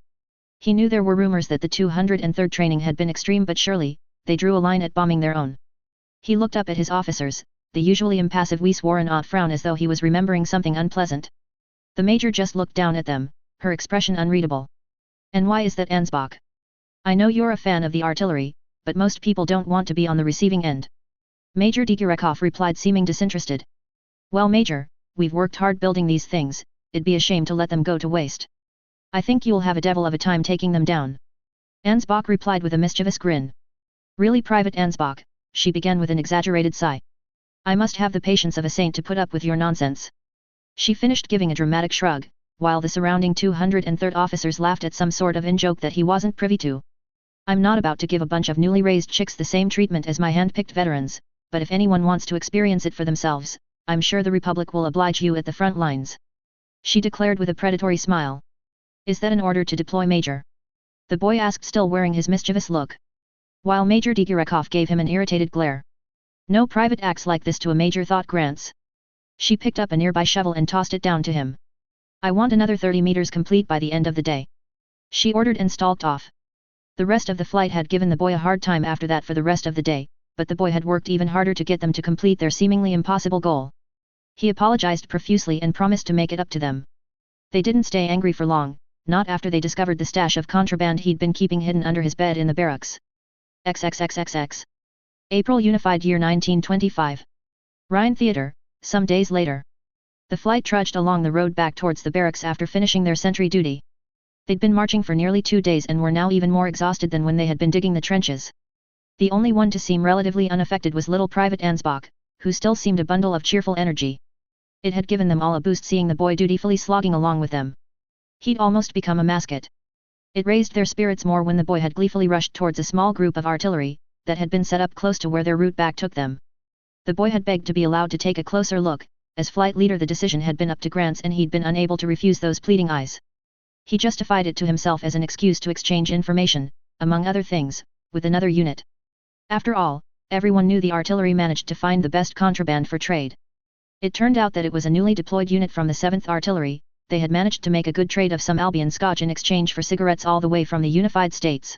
He knew there were rumors that the 203rd training had been extreme, but surely, they drew a line at bombing their own. He looked up at his officers. The usually impassive Weiss wore an odd frown as though he was remembering something unpleasant. The major just looked down at them, her expression unreadable. "And why is that, Ansbach? I know you're a fan of the artillery, but most people don't want to be on the receiving end." Major Digurekov replied, seeming disinterested. "Well, Major, we've worked hard building these things. It'd be a shame to let them go to waste. I think you'll have a devil of a time taking them down." Ansbach replied with a mischievous grin. "Really, Private Ansbach," she began with an exaggerated sigh. "I must have the patience of a saint to put up with your nonsense." She finished giving a dramatic shrug, while the surrounding 203rd officers laughed at some sort of in-joke that he wasn't privy to. "I'm not about to give a bunch of newly raised chicks the same treatment as my hand-picked veterans, but if anyone wants to experience it for themselves, I'm sure the Republic will oblige you at the front lines," she declared with a predatory smile. "Is that an order to deploy, Major?" the boy asked, still wearing his mischievous look. While Major Digurekov gave him an irritated glare. No private acts like this to a major, thought Grants. She picked up a nearby shovel and tossed it down to him. "I want another 30 meters complete by the end of the day," she ordered and stalked off. The rest of the flight had given the boy a hard time after that for the rest of the day, but the boy had worked even harder to get them to complete their seemingly impossible goal. He apologized profusely and promised to make it up to them. They didn't stay angry for long, not after they discovered the stash of contraband he'd been keeping hidden under his bed in the barracks. XXXXX. April Unified Year 1925. Rhine Theater, some days later. The flight trudged along the road back towards the barracks after finishing their sentry duty. They'd been marching for nearly 2 days and were now even more exhausted than when they had been digging the trenches. The only one to seem relatively unaffected was little Private Ansbach, who still seemed a bundle of cheerful energy. It had given them all a boost seeing the boy dutifully slogging along with them. He'd almost become a mascot. It raised their spirits more when the boy had gleefully rushed towards a small group of artillery that had been set up close to where their route back took them. The boy had begged to be allowed to take a closer look. As flight leader, the decision had been up to Grants and he'd been unable to refuse those pleading eyes. He justified it to himself as an excuse to exchange information, among other things, with another unit. After all, everyone knew the artillery managed to find the best contraband for trade. It turned out that it was a newly deployed unit from the 7th Artillery. They had managed to make a good trade of some Albion Scotch in exchange for cigarettes all the way from the Unified States.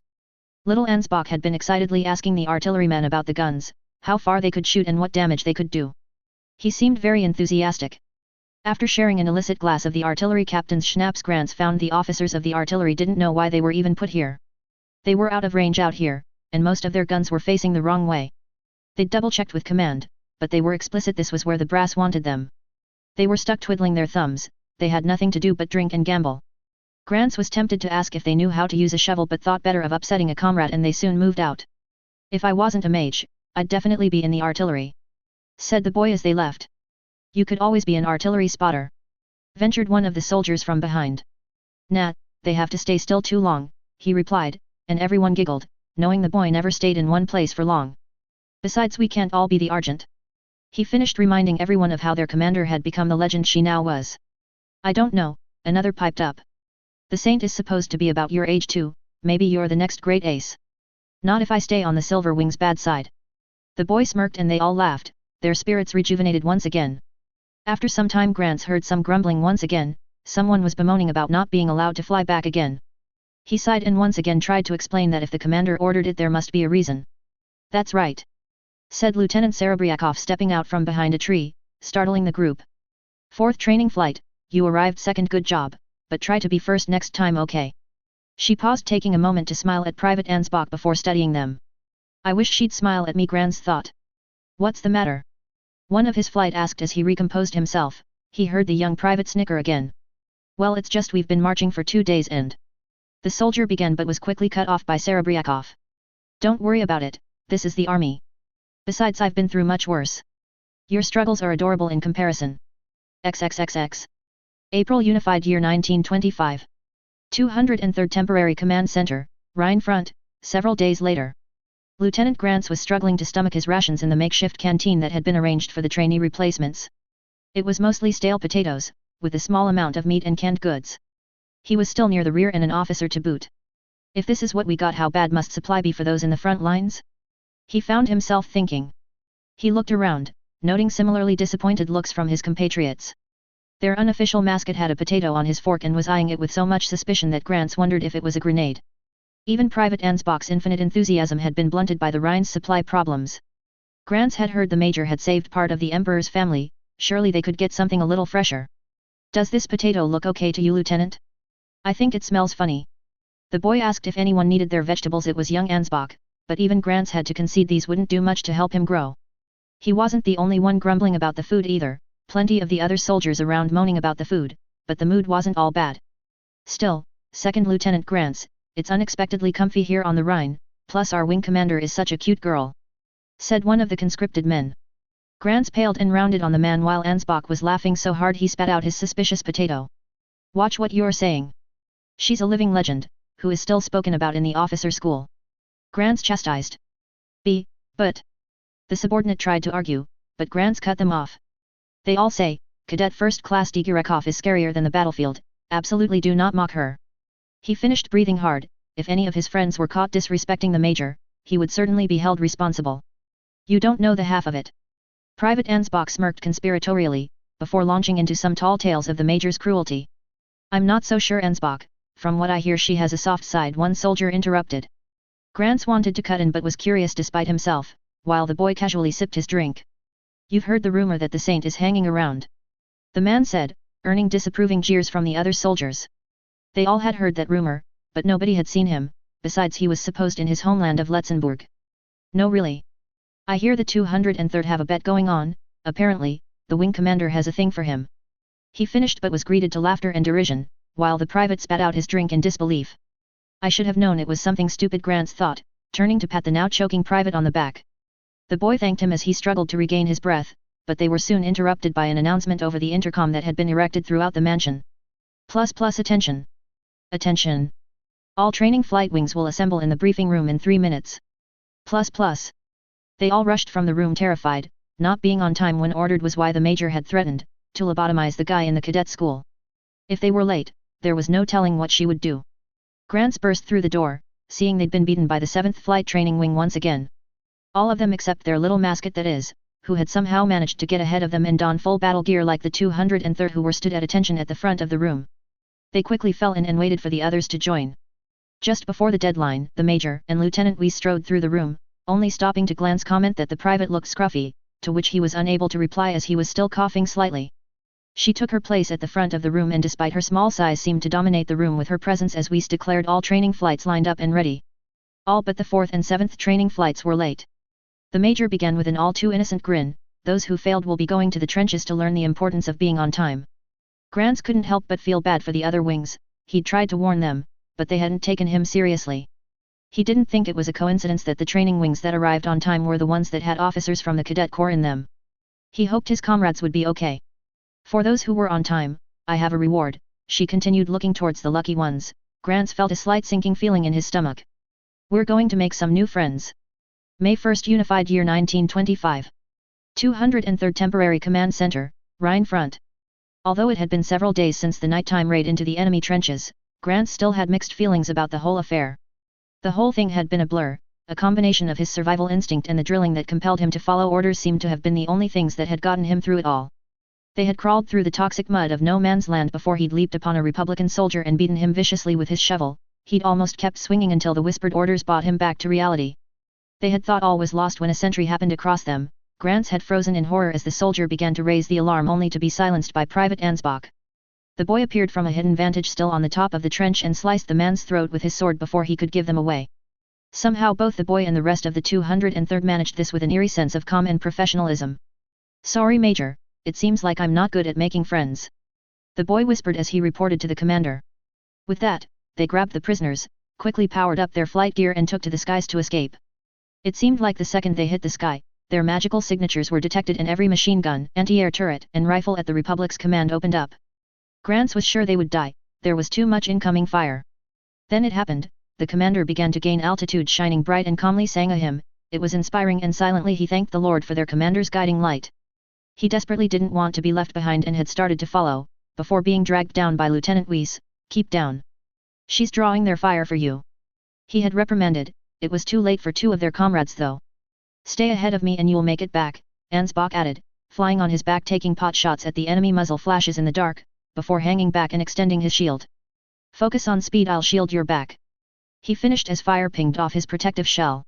Little Ansbach had been excitedly asking the artilleryman about the guns, how far they could shoot and what damage they could do. He seemed very enthusiastic. After sharing an illicit glass of the artillery captain's schnapps, Grants found the officers of the artillery didn't know why they were even put here. They were out of range out here, and most of their guns were facing the wrong way. They'd double-checked with command, but they were explicit this was where the brass wanted them. They were stuck twiddling their thumbs. They had nothing to do but drink and gamble. Grants was tempted to ask if they knew how to use a shovel, but thought better of upsetting a comrade, and they soon moved out. "If I wasn't a mage, I'd definitely be in the artillery," said the boy as they left. "You could always be an artillery spotter," ventured one of the soldiers from behind. "Nah, they have to stay still too long," he replied, and everyone giggled, knowing the boy never stayed in one place for long. "Besides, we can't all be the Argent." He finished reminding everyone of how their commander had become the legend she now was. I don't know, another piped up. The saint is supposed to be about your age too, maybe you're the next great ace. Not if I stay on the Silver Wing's bad side. The boy smirked and they all laughed, their spirits rejuvenated once again. After some time Grants heard some grumbling once again, someone was bemoaning about not being allowed to fly back again. He sighed and once again tried to explain that if the commander ordered it there must be a reason. That's right, said Lieutenant Serebriakov stepping out from behind a tree, startling the group. Fourth training flight, you arrived second, good job, but try to be first next time, okay? She paused, taking a moment to smile at Private Ansbach before studying them. I wish she'd smile at me, Grants thought. What's the matter? One of his flight asked as he recomposed himself. He heard the young private snicker again. Well, it's just we've been marching for 2 days and... The soldier began but was quickly cut off by Serebriakov. Don't worry about it, this is the army. Besides, I've been through much worse. Your struggles are adorable in comparison. XXXX. April Unified Year 1925. 203rd Temporary Command Center, Rhine Front, several days later. Lieutenant Grants was struggling to stomach his rations in the makeshift canteen that had been arranged for the trainee replacements. It was mostly stale potatoes, with a small amount of meat and canned goods. He was still near the rear and an officer to boot. If this is what we got, how bad must supply be for those in the front lines? He found himself thinking. He looked around, noting similarly disappointed looks from his compatriots. Their unofficial mascot had a potato on his fork and was eyeing it with so much suspicion that Grants wondered if it was a grenade. Even Private Ansbach's infinite enthusiasm had been blunted by the Rhine's supply problems. Grants had heard the major had saved part of the Emperor's family, surely they could get something a little fresher. Does this potato look okay to you, Lieutenant? I think it smells funny. The boy asked if anyone needed their vegetables. It was young Ansbach, but even Grants had to concede these wouldn't do much to help him grow. He wasn't the only one grumbling about the food either, plenty of the other soldiers around moaning about the food, but the mood wasn't all bad. Still, Second Lieutenant Grants, it's unexpectedly comfy here on the Rhine, plus our wing commander is such a cute girl, said one of the conscripted men. Grants paled and rounded on the man while Ansbach was laughing so hard he spat out his suspicious potato. Watch what you're saying. She's a living legend, who is still spoken about in the officer school. Grants chastised. But... The subordinate tried to argue, but Grants cut them off. They all say, Cadet First Class Digirakov is scarier than the battlefield, absolutely do not mock her. He finished breathing hard. If any of his friends were caught disrespecting the major, he would certainly be held responsible. You don't know the half of it. Private Ansbach smirked conspiratorially, before launching into some tall tales of the major's cruelty. I'm not so sure, Ansbach. From what I hear she has a soft side, one soldier interrupted. Grants wanted to cut in but was curious despite himself, while the boy casually sipped his drink. You've heard the rumor that the saint is hanging around. The man said, earning disapproving jeers from the other soldiers. They all had heard that rumor, but nobody had seen him, besides he was supposed in his homeland of Letzenbourg. No, really. I hear the 203rd have a bet going on. Apparently, the wing commander has a thing for him. He finished but was greeted to laughter and derision, while the private spat out his drink in disbelief. I should have known it was something stupid, Grants thought, turning to pat the now choking private on the back. The boy thanked him as he struggled to regain his breath, but they were soon interrupted by an announcement over the intercom that had been erected throughout the mansion. Plus attention. Attention. All training flight wings will assemble in the briefing room in 3 minutes. Plus. They all rushed from the room terrified. Not being on time when ordered was why the major had threatened to lobotomize the guy in the cadet school. If they were late, there was no telling what she would do. Grants burst through the door, seeing they'd been beaten by the 7th Flight Training Wing once again. All of them except their little mascot, that is, who had somehow managed to get ahead of them and don full battle gear like the 203rd who were stood at attention at the front of the room. They quickly fell in and waited for the others to join. Just before the deadline, the major and Lieutenant Wee strode through the room, only stopping to glance comment that the private looked scruffy, to which he was unable to reply as he was still coughing slightly. She took her place at the front of the room and despite her small size seemed to dominate the room with her presence as Weiss declared all training flights lined up and ready. All but the 4th and 7th training flights were late. The major began with an all too innocent grin. Those who failed will be going to the trenches to learn the importance of being on time. Grants couldn't help but feel bad for the other wings. He'd tried to warn them, but they hadn't taken him seriously. He didn't think it was a coincidence that the training wings that arrived on time were the ones that had officers from the cadet corps in them. He hoped his comrades would be okay. For those who were on time, I have a reward, she continued looking towards the lucky ones. Grants felt a slight sinking feeling in his stomach. We're going to make some new friends. May 1st Unified Year 1925. 203rd Temporary Command Center, Rhine Front. Although it had been several days since the nighttime raid into the enemy trenches, Grant still had mixed feelings about the whole affair. The whole thing had been a blur, a combination of his survival instinct and the drilling that compelled him to follow orders seemed to have been the only things that had gotten him through it all. They had crawled through the toxic mud of no man's land before he'd leaped upon a Republican soldier and beaten him viciously with his shovel. He'd almost kept swinging until the whispered orders brought him back to reality. They had thought all was lost when a sentry happened across them. Grants had frozen in horror as the soldier began to raise the alarm only to be silenced by Private Ansbach. The boy appeared from a hidden vantage still on the top of the trench and sliced the man's throat with his sword before he could give them away. Somehow both the boy and the rest of the 203rd managed this with an eerie sense of calm and professionalism. "Sorry, Major, it seems like I'm not good at making friends," the boy whispered as he reported to the commander. With that, they grabbed the prisoners, quickly powered up their flight gear and took to the skies to escape. It seemed like the second they hit the sky, their magical signatures were detected and every machine gun, anti-air turret, and rifle at the Republic's command opened up. Grants was sure they would die, there was too much incoming fire. Then it happened, the commander began to gain altitude, shining bright and calmly sang a hymn. It was inspiring, and silently he thanked the Lord for their commander's guiding light. He desperately didn't want to be left behind and had started to follow, before being dragged down by Lieutenant Weiss. "Keep down. She's drawing their fire for you," he had reprimanded. It was too late for two of their comrades though. "Stay ahead of me and you'll make it back," Ansbach added, flying on his back taking pot shots at the enemy muzzle flashes in the dark, before hanging back and extending his shield. "Focus on speed, I'll shield your back," he finished as fire pinged off his protective shell.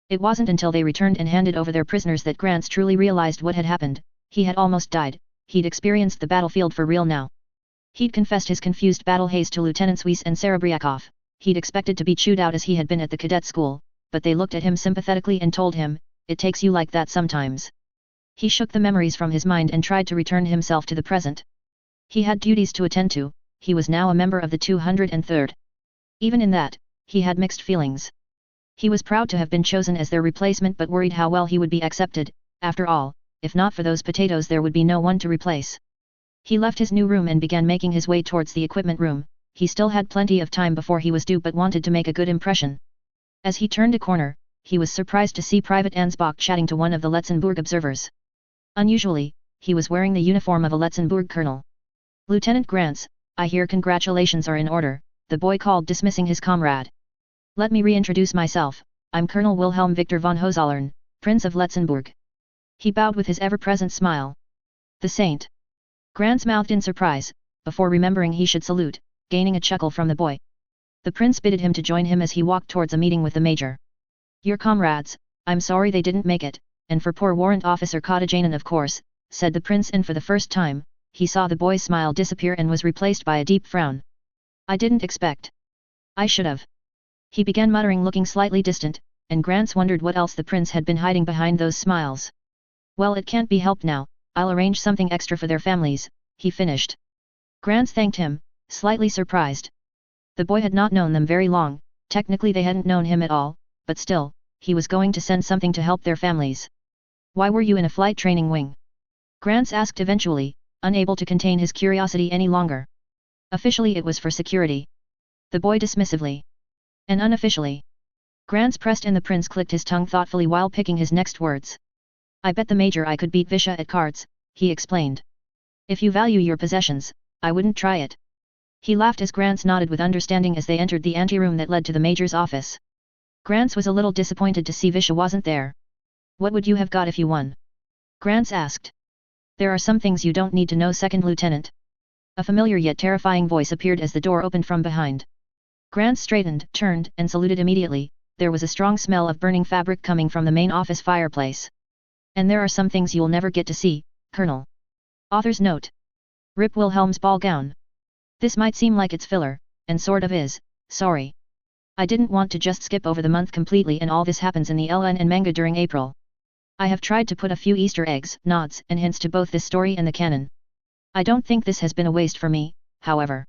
It wasn't until they returned and handed over their prisoners that Grants truly realized what had happened. He had almost died, he'd experienced the battlefield for real now. He'd confessed his confused battle haze to Lieutenants Weiss and Serebriakov. He'd expected to be chewed out as he had been at the cadet school, but they looked at him sympathetically and told him, "It takes you like that sometimes." He shook the memories from his mind and tried to return himself to the present. He had duties to attend to, he was now a member of the 203rd. Even in that, he had mixed feelings. He was proud to have been chosen as their replacement but worried how well he would be accepted. After all, if not for those potatoes there would be no one to replace. He left his new room and began making his way towards the equipment room. He still had plenty of time before he was due but wanted to make a good impression. As he turned a corner, he was surprised to see Private Ansbach chatting to one of the Letzenbourg observers. Unusually, he was wearing the uniform of a Letzenbourg colonel. "Lieutenant Grants, I hear congratulations are in order," the boy called, dismissing his comrade. "Let me reintroduce myself, I'm Colonel Wilhelm Victor von Hohenzollern, Prince of Letzenbourg." He bowed with his ever-present smile. "The saint." Grants mouthed in surprise, before remembering he should salute, gaining a chuckle from the boy. The prince bided him to join him as he walked towards a meeting with the major. "Your comrades, I'm sorry they didn't make it, and for poor Warrant Officer Xanen of course," said the prince, and for the first time, he saw the boy's smile disappear and was replaced by a deep frown. "I didn't expect. I should have." He began muttering, looking slightly distant, and Grants wondered what else the prince had been hiding behind those smiles. "Well, it can't be helped now, I'll arrange something extra for their families," he finished. Grants thanked him, slightly surprised. The boy had not known them very long, technically they hadn't known him at all, but still, he was going to send something to help their families. "Why were you in a flight training wing?" Grants asked eventually, unable to contain his curiosity any longer. "Officially it was for security," the boy dismissively. "And unofficially?" Grants pressed and the prince clicked his tongue thoughtfully while picking his next words. "I bet the major I could beat Visha at cards," he explained. "If you value your possessions, I wouldn't try it." He laughed as Grants nodded with understanding as they entered the anteroom that led to the major's office. Grants was a little disappointed to see Visha wasn't there. "What would you have got if you won?" Grants asked. "There are some things you don't need to know, Second Lieutenant." A familiar yet terrifying voice appeared as the door opened from behind. Grants straightened, turned, and saluted immediately. There was a strong smell of burning fabric coming from the main office fireplace. "And there are some things you'll never get to see, Colonel." Author's note. Rip Wilhelm's ball gown. This might seem like it's filler, and sort of is, sorry. I didn't want to just skip over the month completely and all this happens in the LN and manga during April. I have tried to put a few Easter eggs, nods, and hints to both this story and the canon. I don't think this has been a waste for me, however.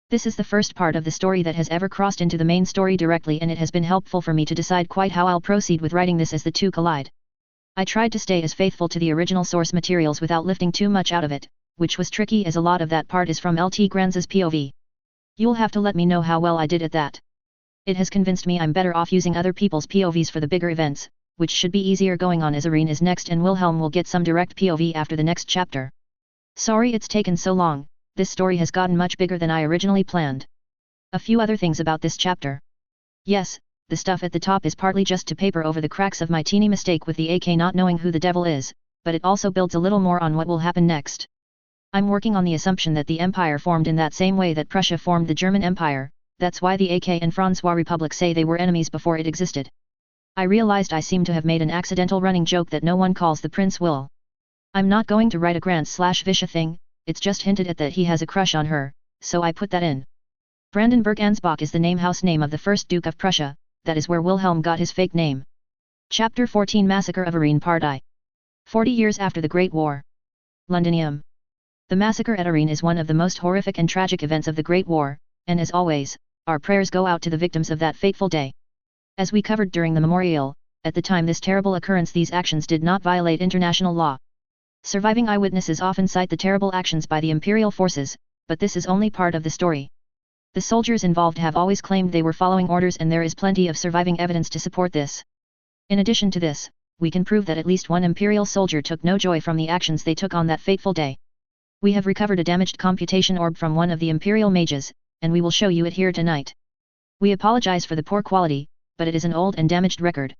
This is the first part of the story that has ever crossed into the main story directly, and it has been helpful for me to decide quite how I'll proceed with writing this as the two collide. I tried to stay as faithful to the original source materials without lifting too much out of it, which was tricky as a lot of that part is from LT Granz's POV. You'll have to let me know how well I did at that. It has convinced me I'm better off using other people's POVs for the bigger events, which should be easier going on as Aren is next and Wilhelm will get some direct POV after the next chapter. Sorry it's taken so long, this story has gotten much bigger than I originally planned. A few other things about this chapter. Yes, the stuff at the top is partly just to paper over the cracks of my teeny mistake with the AK not knowing who the devil is, but it also builds a little more on what will happen next. I'm working on the assumption that the Empire formed in that same way that Prussia formed the German Empire, that's why the AK and Francois Republic say they were enemies before it existed. I realized I seem to have made an accidental running joke that no one calls the Prince Will. I'm not going to write a Grant/Visha thing, it's just hinted at that he has a crush on her, so I put that in. Brandenburg-Ansbach is the house name of the first Duke of Prussia, that is where Wilhelm got his fake name. Chapter 14 Massacre of Aren Part I. 40 years after the Great War. Londinium. The massacre at Aren is one of the most horrific and tragic events of the Great War, and as always, our prayers go out to the victims of that fateful day. As we covered during the memorial, at the time this terrible occurrence these actions did not violate international law. Surviving eyewitnesses often cite the terrible actions by the imperial forces, but this is only part of the story. The soldiers involved have always claimed they were following orders and there is plenty of surviving evidence to support this. In addition to this, we can prove that at least one imperial soldier took no joy from the actions they took on that fateful day. We have recovered a damaged computation orb from one of the imperial mages, and we will show you it here tonight. We apologize for the poor quality, but it is an old and damaged record.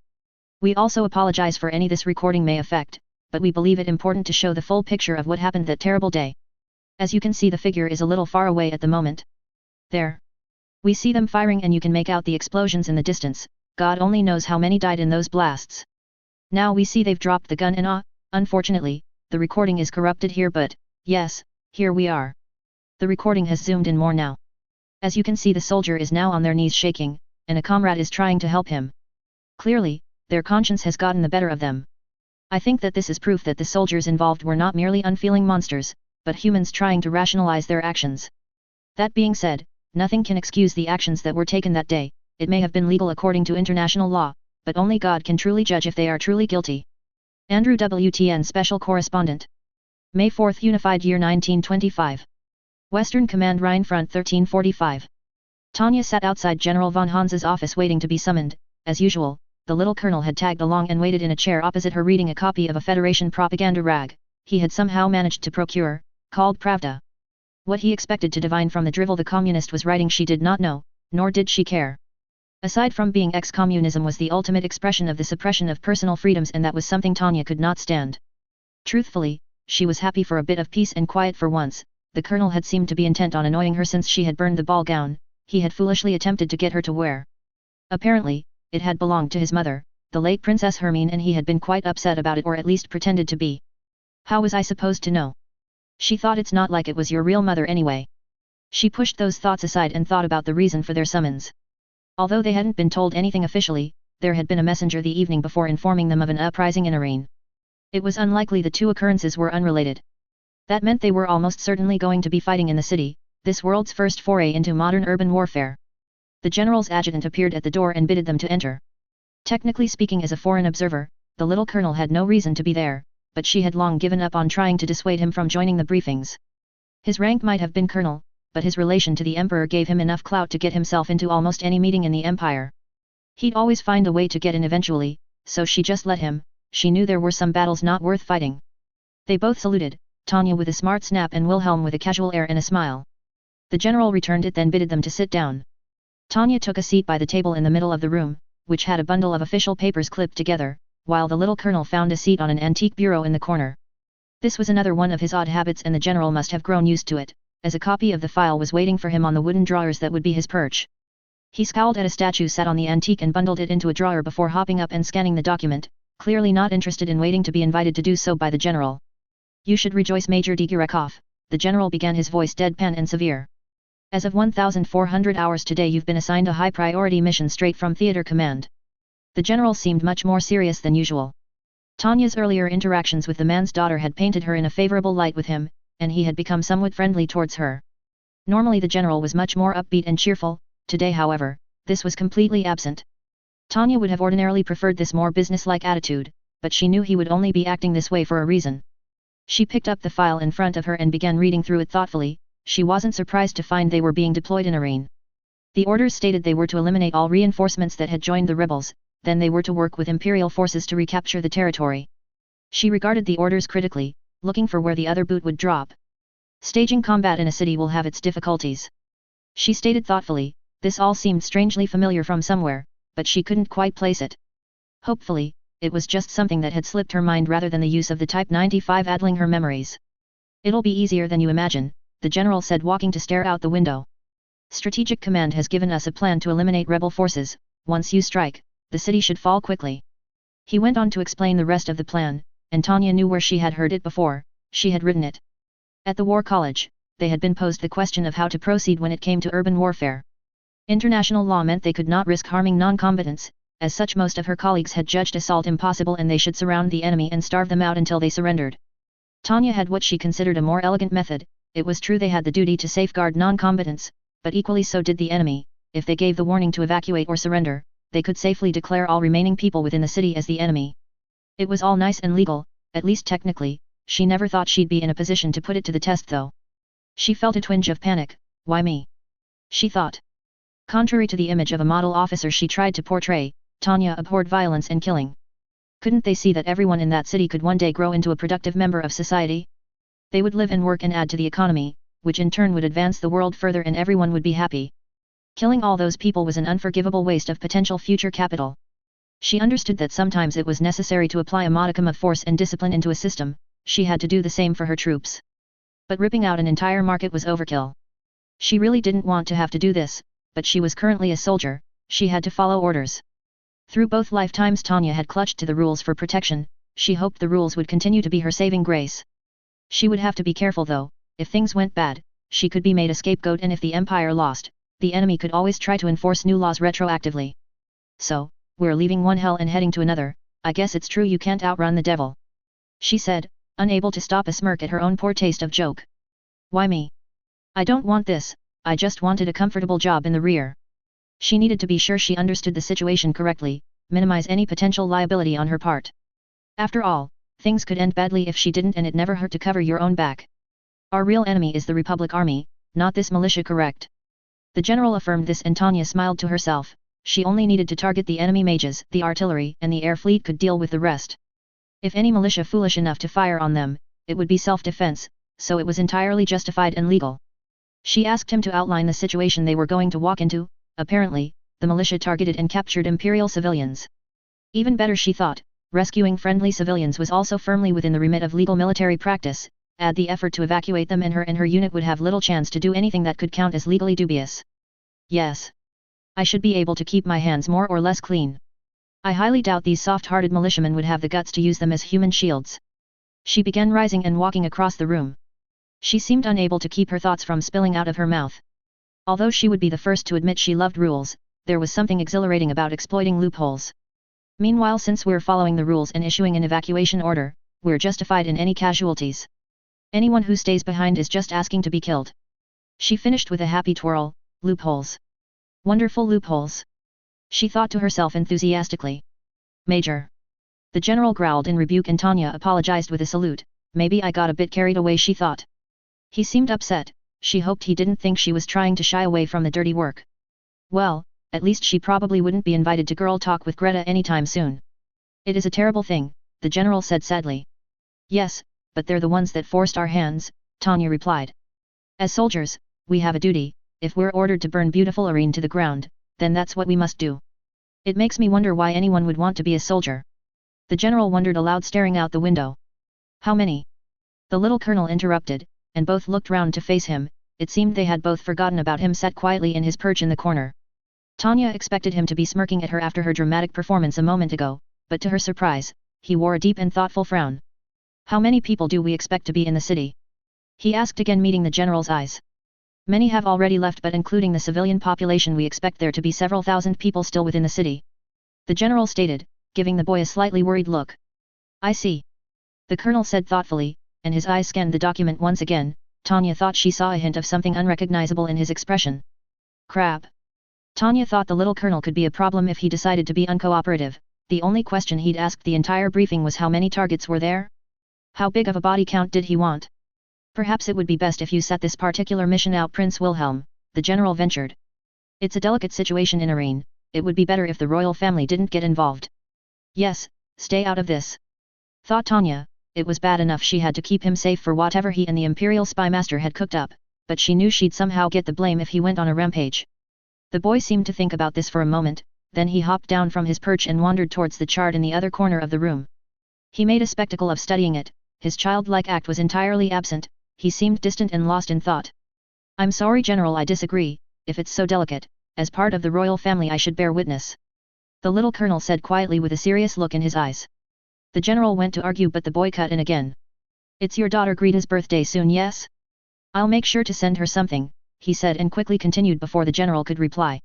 We also apologize for any this recording may affect, but we believe it important to show the full picture of what happened that terrible day. As you can see the figure is a little far away at the moment. There. We see them firing and you can make out the explosions in the distance, God only knows how many died in those blasts. Now we see they've dropped the gun and unfortunately, the recording is corrupted here but, yes, here we are. The recording has zoomed in more now. As you can see the soldier is now on their knees shaking, and a comrade is trying to help him. Clearly, their conscience has gotten the better of them. I think that this is proof that the soldiers involved were not merely unfeeling monsters, but humans trying to rationalize their actions. That being said, nothing can excuse the actions that were taken that day. It may have been legal according to international law, but only God can truly judge if they are truly guilty. Andrew WTN Special Correspondent. May 4, Unified Year 1925. Western Command Rhine Front 1345. Tanya sat outside General von Hans's office waiting to be summoned. As usual, the little colonel had tagged along and waited in a chair opposite her reading a copy of a Federation propaganda rag, he had somehow managed to procure, called Pravda. What he expected to divine from the drivel the communist was writing she did not know, nor did she care. Aside from being ex-communism was the ultimate expression of the suppression of personal freedoms and that was something Tanya could not stand. Truthfully, she was happy for a bit of peace and quiet for once. The colonel had seemed to be intent on annoying her since she had burned the ball gown, he had foolishly attempted to get her to wear. Apparently, it had belonged to his mother, the late Princess Hermine, and he had been quite upset about it or at least pretended to be. How was I supposed to know? She thought it's not like it was your real mother anyway. She pushed those thoughts aside and thought about the reason for their summons. Although they hadn't been told anything officially, there had been a messenger the evening before informing them of an uprising in Aren. It was unlikely the two occurrences were unrelated. That meant they were almost certainly going to be fighting in the city, this world's first foray into modern urban warfare. The general's adjutant appeared at the door and bided them to enter. Technically speaking, as a foreign observer, the little colonel had no reason to be there, but she had long given up on trying to dissuade him from joining the briefings. His rank might have been colonel, but his relation to the emperor gave him enough clout to get himself into almost any meeting in the empire. He'd always find a way to get in eventually, so she just let him. She knew there were some battles not worth fighting. They both saluted, Tanya with a smart snap and Wilhelm with a casual air and a smile. The general returned it then bided them to sit down. Tanya took a seat by the table in the middle of the room, which had a bundle of official papers clipped together, while the little colonel found a seat on an antique bureau in the corner. This was another one of his odd habits and the general must have grown used to it, as a copy of the file was waiting for him on the wooden drawers that would be his perch. He scowled at a statue sat on the antique and bundled it into a drawer before hopping up and scanning the document, clearly not interested in waiting to be invited to do so by the general. You should rejoice, Major Digirakov, the general began, his voice deadpan and severe. As of 1,400 hours today you've been assigned a high-priority mission straight from Theater Command. The general seemed much more serious than usual. Tanya's earlier interactions with the man's daughter had painted her in a favorable light with him, and he had become somewhat friendly towards her. Normally the general was much more upbeat and cheerful, today however, this was completely absent. Tanya would have ordinarily preferred this more business-like attitude, but she knew he would only be acting this way for a reason. She picked up the file in front of her and began reading through it thoughtfully. She wasn't surprised to find they were being deployed in Aren. The orders stated they were to eliminate all reinforcements that had joined the rebels, then they were to work with Imperial forces to recapture the territory. She regarded the orders critically, looking for where the other boot would drop. Staging combat in a city will have its difficulties. She stated thoughtfully, this all seemed strangely familiar from somewhere, but she couldn't quite place it. Hopefully, it was just something that had slipped her mind rather than the use of the Type 95 addling her memories. It'll be easier than you imagine, the general said, walking to stare out the window. Strategic Command has given us a plan to eliminate rebel forces. Once you strike, the city should fall quickly. He went on to explain the rest of the plan, and Tanya knew where she had heard it before. She had written it. At the War College, they had been posed the question of how to proceed when it came to urban warfare. International law meant they could not risk harming non-combatants, as such most of her colleagues had judged assault impossible and they should surround the enemy and starve them out until they surrendered. Tanya had what she considered a more elegant method. It was true they had the duty to safeguard non-combatants, but equally so did the enemy. If they gave the warning to evacuate or surrender, they could safely declare all remaining people within the city as the enemy. It was all nice and legal, at least technically. She never thought she'd be in a position to put it to the test though. She felt a twinge of panic. Why me? She thought. Contrary to the image of a model officer she tried to portray, Tanya abhorred violence and killing. Couldn't they see that everyone in that city could one day grow into a productive member of society? They would live and work and add to the economy, which in turn would advance the world further and everyone would be happy. Killing all those people was an unforgivable waste of potential future capital. She understood that sometimes it was necessary to apply a modicum of force and discipline into a system. She had to do the same for her troops. But ripping out an entire market was overkill. She really didn't want to have to do this, but she was currently a soldier. She had to follow orders. Through both lifetimes Tanya had clutched to the rules for protection. She hoped the rules would continue to be her saving grace. She would have to be careful though. If things went bad, she could be made a scapegoat, and if the Empire lost, the enemy could always try to enforce new laws retroactively. So, we're leaving one hell and heading to another. I guess it's true you can't outrun the devil, she said, unable to stop a smirk at her own poor taste of joke. Why me? I don't want this. I just wanted a comfortable job in the rear. She needed to be sure she understood the situation correctly, minimize any potential liability on her part. After all, things could end badly if she didn't, and it never hurt to cover your own back. Our real enemy is the Republic Army, not this militia, correct? The general affirmed this and Tanya smiled to herself. She only needed to target the enemy mages, the artillery and the air fleet could deal with the rest. If any militia foolish enough to fire on them, it would be self-defense, so it was entirely justified and legal. She asked him to outline the situation they were going to walk into. Apparently, the militia targeted and captured Imperial civilians. Even better, she thought, rescuing friendly civilians was also firmly within the remit of legal military practice. Add the effort to evacuate them and her unit would have little chance to do anything that could count as legally dubious. Yes. I should be able to keep my hands more or less clean. I highly doubt these soft-hearted militiamen would have the guts to use them as human shields. She began rising and walking across the room. She seemed unable to keep her thoughts from spilling out of her mouth. Although she would be the first to admit she loved rules, there was something exhilarating about exploiting loopholes. Meanwhile, since we're following the rules and issuing an evacuation order, we're justified in any casualties. Anyone who stays behind is just asking to be killed. She finished with a happy twirl. Loopholes. Wonderful loopholes. She thought to herself enthusiastically. Major. The general growled in rebuke and Tanya apologized with a salute. Maybe I got a bit carried away, she thought. He seemed upset. She hoped he didn't think she was trying to shy away from the dirty work. Well, at least she probably wouldn't be invited to girl talk with Greta anytime soon. It is a terrible thing, the general said sadly. Yes, but they're the ones that forced our hands, Tanya replied. As soldiers, we have a duty. If we're ordered to burn beautiful aren to the ground, then that's what we must do. It makes me wonder why anyone would want to be a soldier. The general wondered aloud, staring out the window. How many? The little colonel interrupted, and both looked round to face him. It seemed they had both forgotten about him, sat quietly in his perch in the corner. Tanya expected him to be smirking at her after her dramatic performance a moment ago, but to her surprise, he wore a deep and thoughtful frown. How many people do we expect to be in the city? He asked again, meeting the general's eyes. Many have already left, but including the civilian population we expect there to be several thousand people still within the city. The general stated, giving the boy a slightly worried look. I see. The colonel said thoughtfully, and his eyes scanned the document once again. Tanya thought she saw a hint of something unrecognizable in his expression. Crap. Tanya thought the little colonel could be a problem if he decided to be uncooperative. The only question he'd asked the entire briefing was how many targets were there? How big of a body count did he want? Perhaps it would be best if you set this particular mission out, Prince Wilhelm, the general ventured. It's a delicate situation in Aren. it would be better if the royal family didn't get involved. Yes, stay out of this. Thought Tanya, it was bad enough she had to keep him safe for whatever he and the Imperial Spy Master had cooked up, but she knew she'd somehow get the blame if he went on a rampage. The boy seemed to think about this for a moment, then he hopped down from his perch and wandered towards the chart in the other corner of the room. He made a spectacle of studying it, his childlike act was entirely absent, he seemed distant and lost in thought. I'm sorry General, I disagree, if it's so delicate, as part of the royal family I should bear witness. The little colonel said quietly with a serious look in his eyes. The general went to argue but the boy cut in again. It's your daughter Greta's birthday soon, yes? I'll make sure to send her something, he said and quickly continued before the general could reply.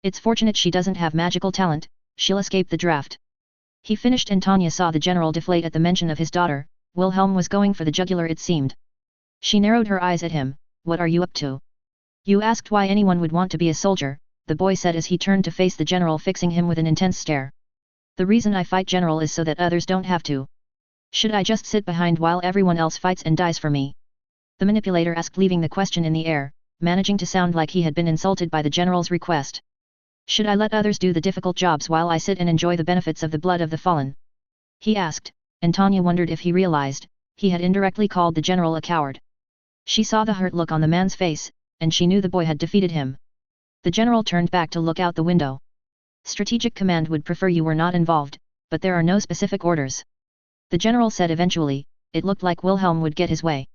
It's fortunate she doesn't have magical talent, she'll escape the draft. He finished and Tanya saw the general deflate at the mention of his daughter. Wilhelm was going for the jugular it seemed. She narrowed her eyes at him. What are you up to? You asked why anyone would want to be a soldier, the boy said as he turned to face the general, fixing him with an intense stare. The reason I fight, General, is so that others don't have to. Should I just sit behind while everyone else fights and dies for me? The manipulator asked, leaving the question in the air, managing to sound like he had been insulted by the general's request. Should I let others do the difficult jobs while I sit and enjoy the benefits of the blood of the fallen? He asked, and Tanya wondered if he realized, he had indirectly called the general a coward. She saw the hurt look on the man's face, and she knew the boy had defeated him. The general turned back to look out the window. Strategic Command would prefer you were not involved, but there are no specific orders. The general said eventually. It looked like Wilhelm would get his way.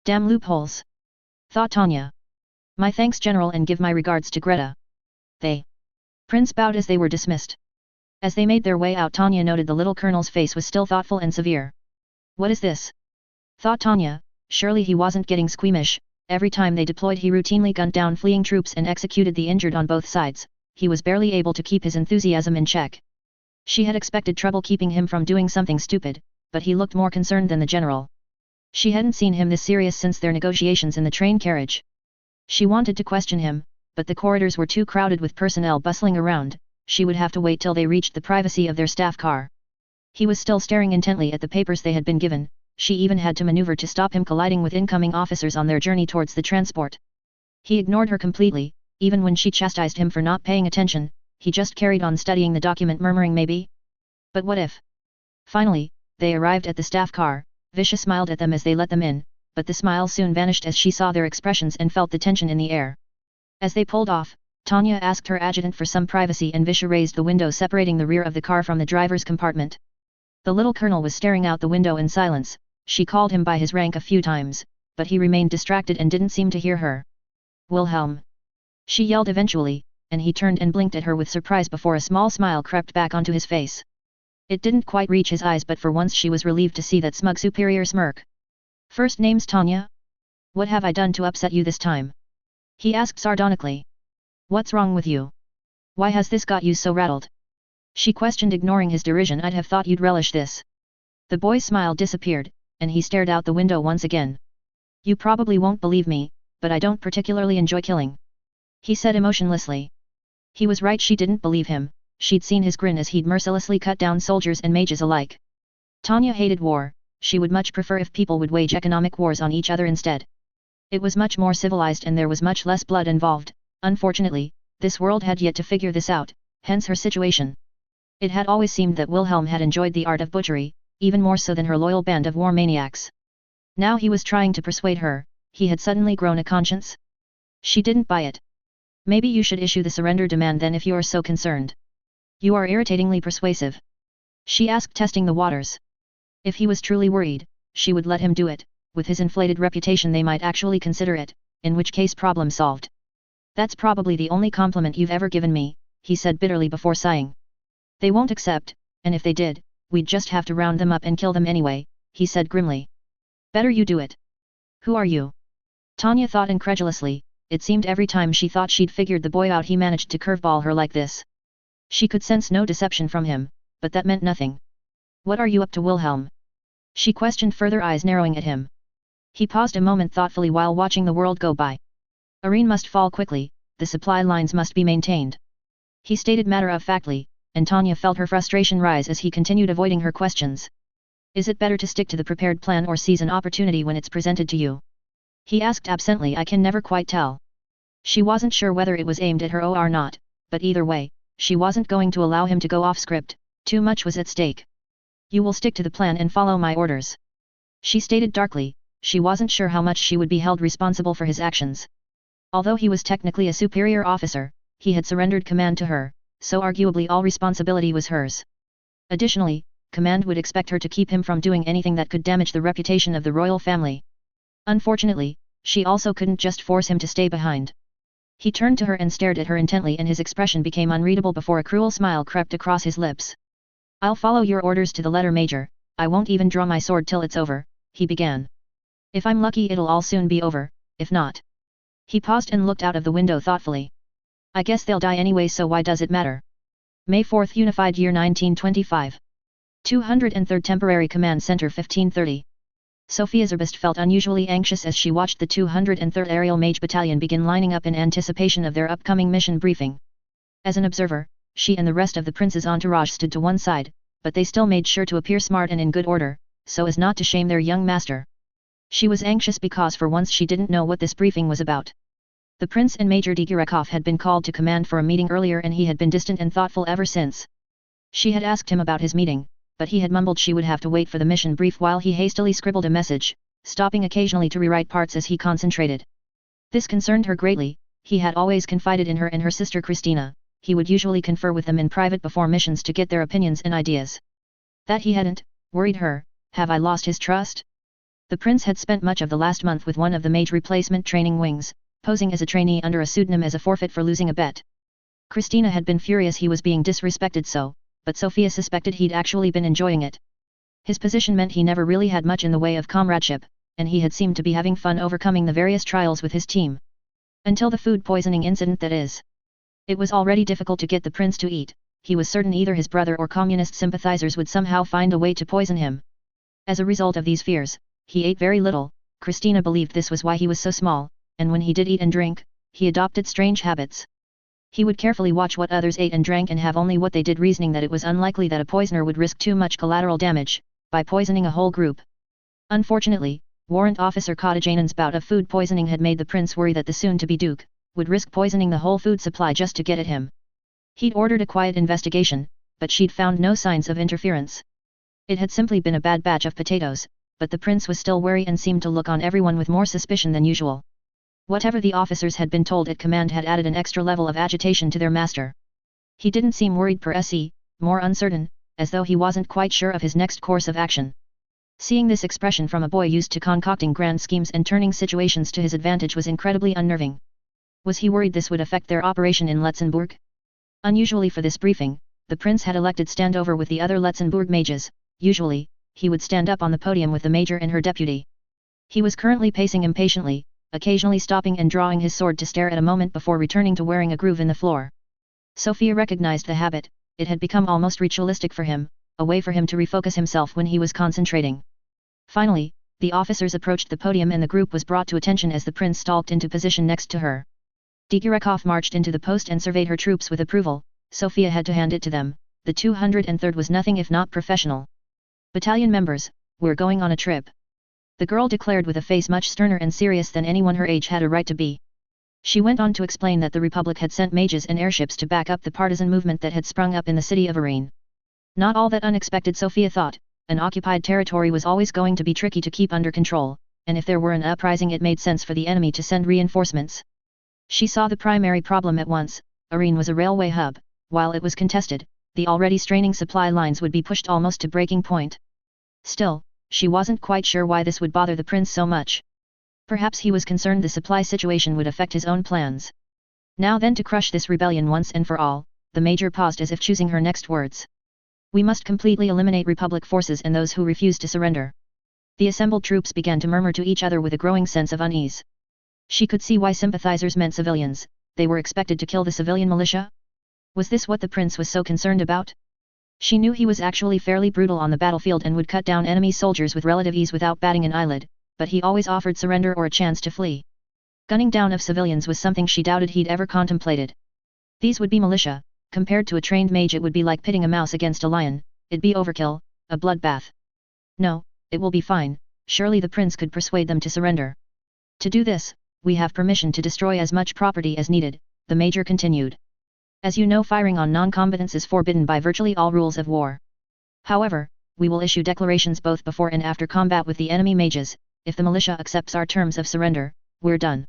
Damn loopholes! Thought Tanya. My thanks, General, and give my regards to Greta. They. Prince bowed as they were dismissed. As they made their way out, Tanya noted the little colonel's face was still thoughtful and severe. What is this? Thought Tanya, surely he wasn't getting squeamish. Every time they deployed he routinely gunned down fleeing troops and executed the injured on both sides. He was barely able to keep his enthusiasm in check. She had expected trouble keeping him from doing something stupid, but he looked more concerned than the general. She hadn't seen him this serious since their negotiations in the train carriage. She wanted to question him, but the corridors were too crowded with personnel bustling around. She would have to wait till they reached the privacy of their staff car. He was still staring intently at the papers they had been given. She even had to maneuver to stop him colliding with incoming officers on their journey towards the transport. He ignored her completely. Even when she chastised him for not paying attention, he just carried on studying the document, murmuring maybe. But what if? Finally, they arrived at the staff car. Visha smiled at them as they let them in, but the smile soon vanished as she saw their expressions and felt the tension in the air. As they pulled off, Tanya asked her adjutant for some privacy and Visha raised the window separating the rear of the car from the driver's compartment. The little colonel was staring out the window in silence. She called him by his rank a few times, but he remained distracted and didn't seem to hear her. Wilhelm! She yelled eventually, and he turned and blinked at her with surprise before a small smile crept back onto his face. It didn't quite reach his eyes, but for once she was relieved to see that smug superior smirk. First name's Tanya? What have I done to upset you this time? He asked sardonically. What's wrong with you? Why has this got you so rattled? She questioned, ignoring his derision. I'd have thought you'd relish this. The boy's smile disappeared, and he stared out the window once again. You probably won't believe me, but I don't particularly enjoy killing. He said emotionlessly. He was right, she didn't believe him. She'd seen his grin as he'd mercilessly cut down soldiers and mages alike. Tanya hated war. She would much prefer if people would wage economic wars on each other instead. It was much more civilized and there was much less blood involved. Unfortunately, this world had yet to figure this out, hence her situation. It had always seemed that Wilhelm had enjoyed the art of butchery, even more so than her loyal band of war maniacs. Now he was trying to persuade her. He had suddenly grown a conscience. She didn't buy it. Maybe you should issue the surrender demand then if you are so concerned. You are irritatingly persuasive. She asked, testing the waters. If he was truly worried, she would let him do it. With his inflated reputation they might actually consider it, in which case problem solved. That's probably the only compliment you've ever given me, he said bitterly before sighing. They won't accept, and if they did, we'd just have to round them up and kill them anyway, he said grimly. Better you do it. Who are you? Tanya thought incredulously. It seemed every time she thought she'd figured the boy out he managed to curveball her like this. She could sense no deception from him, but that meant nothing. What are you up to, Wilhelm? She questioned, further eyes narrowing at him. He paused a moment thoughtfully while watching the world go by. Aren must fall quickly, the supply lines must be maintained. He stated matter-of-factly, and Tanya felt her frustration rise as he continued avoiding her questions. Is it better to stick to the prepared plan or seize an opportunity when it's presented to you? He asked absently. I can never quite tell. She wasn't sure whether it was aimed at her or not, but either way, she wasn't going to allow him to go off script, too much was at stake. You will stick to the plan and follow my orders. She stated darkly, she wasn't sure how much she would be held responsible for his actions. Although he was technically a superior officer, he had surrendered command to her, so arguably all responsibility was hers. Additionally, command would expect her to keep him from doing anything that could damage the reputation of the royal family. Unfortunately, she also couldn't just force him to stay behind. He turned to her and stared at her intently, and his expression became unreadable before a cruel smile crept across his lips. I'll follow your orders to the letter, Major. I won't even draw my sword till it's over, he began. If I'm lucky it'll all soon be over, if not. He paused and looked out of the window thoughtfully. I guess they'll die anyway, so why does it matter? May 4th, Unified Year 1925. 203rd Temporary Command Center, 1530. Sophia Zerbest felt unusually anxious as she watched the 203rd Aerial Mage Battalion begin lining up in anticipation of their upcoming mission briefing. As an observer, she and the rest of the prince's entourage stood to one side, but they still made sure to appear smart and in good order, so as not to shame their young master. She was anxious because for once she didn't know what this briefing was about. The prince and Major Digirakov had been called to command for a meeting earlier, and he had been distant and thoughtful ever since. She had asked him about his meeting, but he had mumbled she would have to wait for the mission brief while he hastily scribbled a message, stopping occasionally to rewrite parts as he concentrated. This concerned her greatly. He had always confided in her and her sister Christina. He would usually confer with them in private before missions to get their opinions and ideas. That he hadn't, worried her. Have I lost his trust? The prince had spent much of the last month with one of the mage replacement training wings, posing as a trainee under a pseudonym as a forfeit for losing a bet. Christina had been furious he was being disrespected, but Sophia suspected he'd actually been enjoying it. His position meant he never really had much in the way of comradeship, and he had seemed to be having fun overcoming the various trials with his team. Until the food poisoning incident, that is. It was already difficult to get the prince to eat. He was certain either his brother or communist sympathizers would somehow find a way to poison him. As a result of these fears, he ate very little. Christina believed this was why he was so small, and when he did eat and drink, he adopted strange habits. He would carefully watch what others ate and drank and have only what they did, reasoning that it was unlikely that a poisoner would risk too much collateral damage by poisoning a whole group. Unfortunately, Warrant Officer Xanen's bout of food poisoning had made the prince worry that the soon-to-be duke would risk poisoning the whole food supply just to get at him. He'd ordered a quiet investigation, but she'd found no signs of interference. It had simply been a bad batch of potatoes, but the prince was still wary and seemed to look on everyone with more suspicion than usual. Whatever the officers had been told at command had added an extra level of agitation to their master. He didn't seem worried per se, more uncertain, as though he wasn't quite sure of his next course of action. Seeing this expression from a boy used to concocting grand schemes and turning situations to his advantage was incredibly unnerving. Was he worried this would affect their operation in Letzenbourg? Unusually for this briefing, the prince had elected standover with the other Letzenbourg mages. Usually, he would stand up on the podium with the major and her deputy. He was currently pacing impatiently, occasionally stopping and drawing his sword to stare at a moment before returning to wearing a groove in the floor. Sophia recognized the habit. It had become almost ritualistic for him, a way for him to refocus himself when he was concentrating. Finally, the officers approached the podium and the group was brought to attention as the prince stalked into position next to her. Digirakov marched into the post and surveyed her troops with approval. Sophia had to hand it to them. The 203rd was nothing if not professional. Battalion members, we're going on a trip. The girl declared with a face much sterner and serious than anyone her age had a right to be. She went on to explain that the Republic had sent mages and airships to back up the partisan movement that had sprung up in the city of Aren. Not all that unexpected, Sophia thought. An occupied territory was always going to be tricky to keep under control, and if there were an uprising it made sense for the enemy to send reinforcements. She saw the primary problem at once. Aren was a railway hub. While it was contested, the already straining supply lines would be pushed almost to breaking point. Still, she wasn't quite sure why this would bother the prince so much. Perhaps he was concerned the supply situation would affect his own plans. Now then, to crush this rebellion once and for all, the major paused as if choosing her next words. We must completely eliminate Republic forces and those who refuse to surrender. The assembled troops began to murmur to each other with a growing sense of unease. She could see why sympathizers meant civilians. They were expected to kill the civilian militia? Was this what the prince was so concerned about? She knew he was actually fairly brutal on the battlefield and would cut down enemy soldiers with relative ease without batting an eyelid, but he always offered surrender or a chance to flee. Gunning down of civilians was something she doubted he'd ever contemplated. These would be militia. Compared to a trained mage it would be like pitting a mouse against a lion. It'd be overkill, a bloodbath. No, it will be fine. Surely the prince could persuade them to surrender. To do this, we have permission to destroy as much property as needed, the major continued. As you know, firing on non-combatants is forbidden by virtually all rules of war. However, we will issue declarations both before and after combat with the enemy mages. If the militia accepts our terms of surrender, we're done.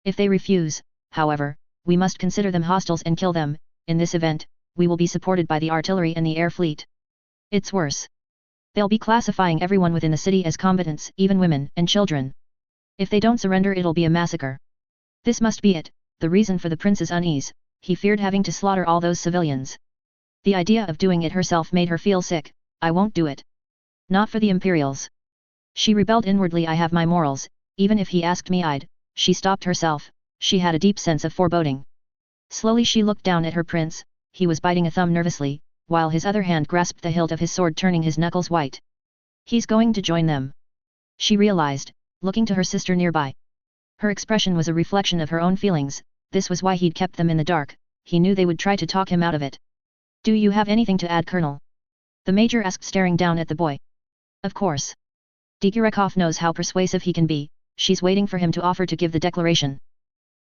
If they refuse, however, we must consider them hostiles and kill them. In this event, we will be supported by the artillery and the air fleet. It's worse. They'll be classifying everyone within the city as combatants, even women and children. If they don't surrender, it'll be a massacre. This must be it, the reason for the prince's unease. He feared having to slaughter all those civilians. The idea of doing it herself made her feel sick. I won't do it. Not for the Imperials. She rebelled inwardly. I have my morals, even if he asked me I'd. She stopped herself. She had a deep sense of foreboding. Slowly she looked down at her prince. He was biting a thumb nervously, while his other hand grasped the hilt of his sword, turning his knuckles white. He's going to join them. She realized, looking to her sister nearby. Her expression was a reflection of her own feelings. This was why he'd kept them in the dark. He knew they would try to talk him out of it. Do you have anything to add, Colonel? The major asked, staring down at the boy. Of course. Digirakov knows how persuasive he can be. She's waiting for him to offer to give the declaration.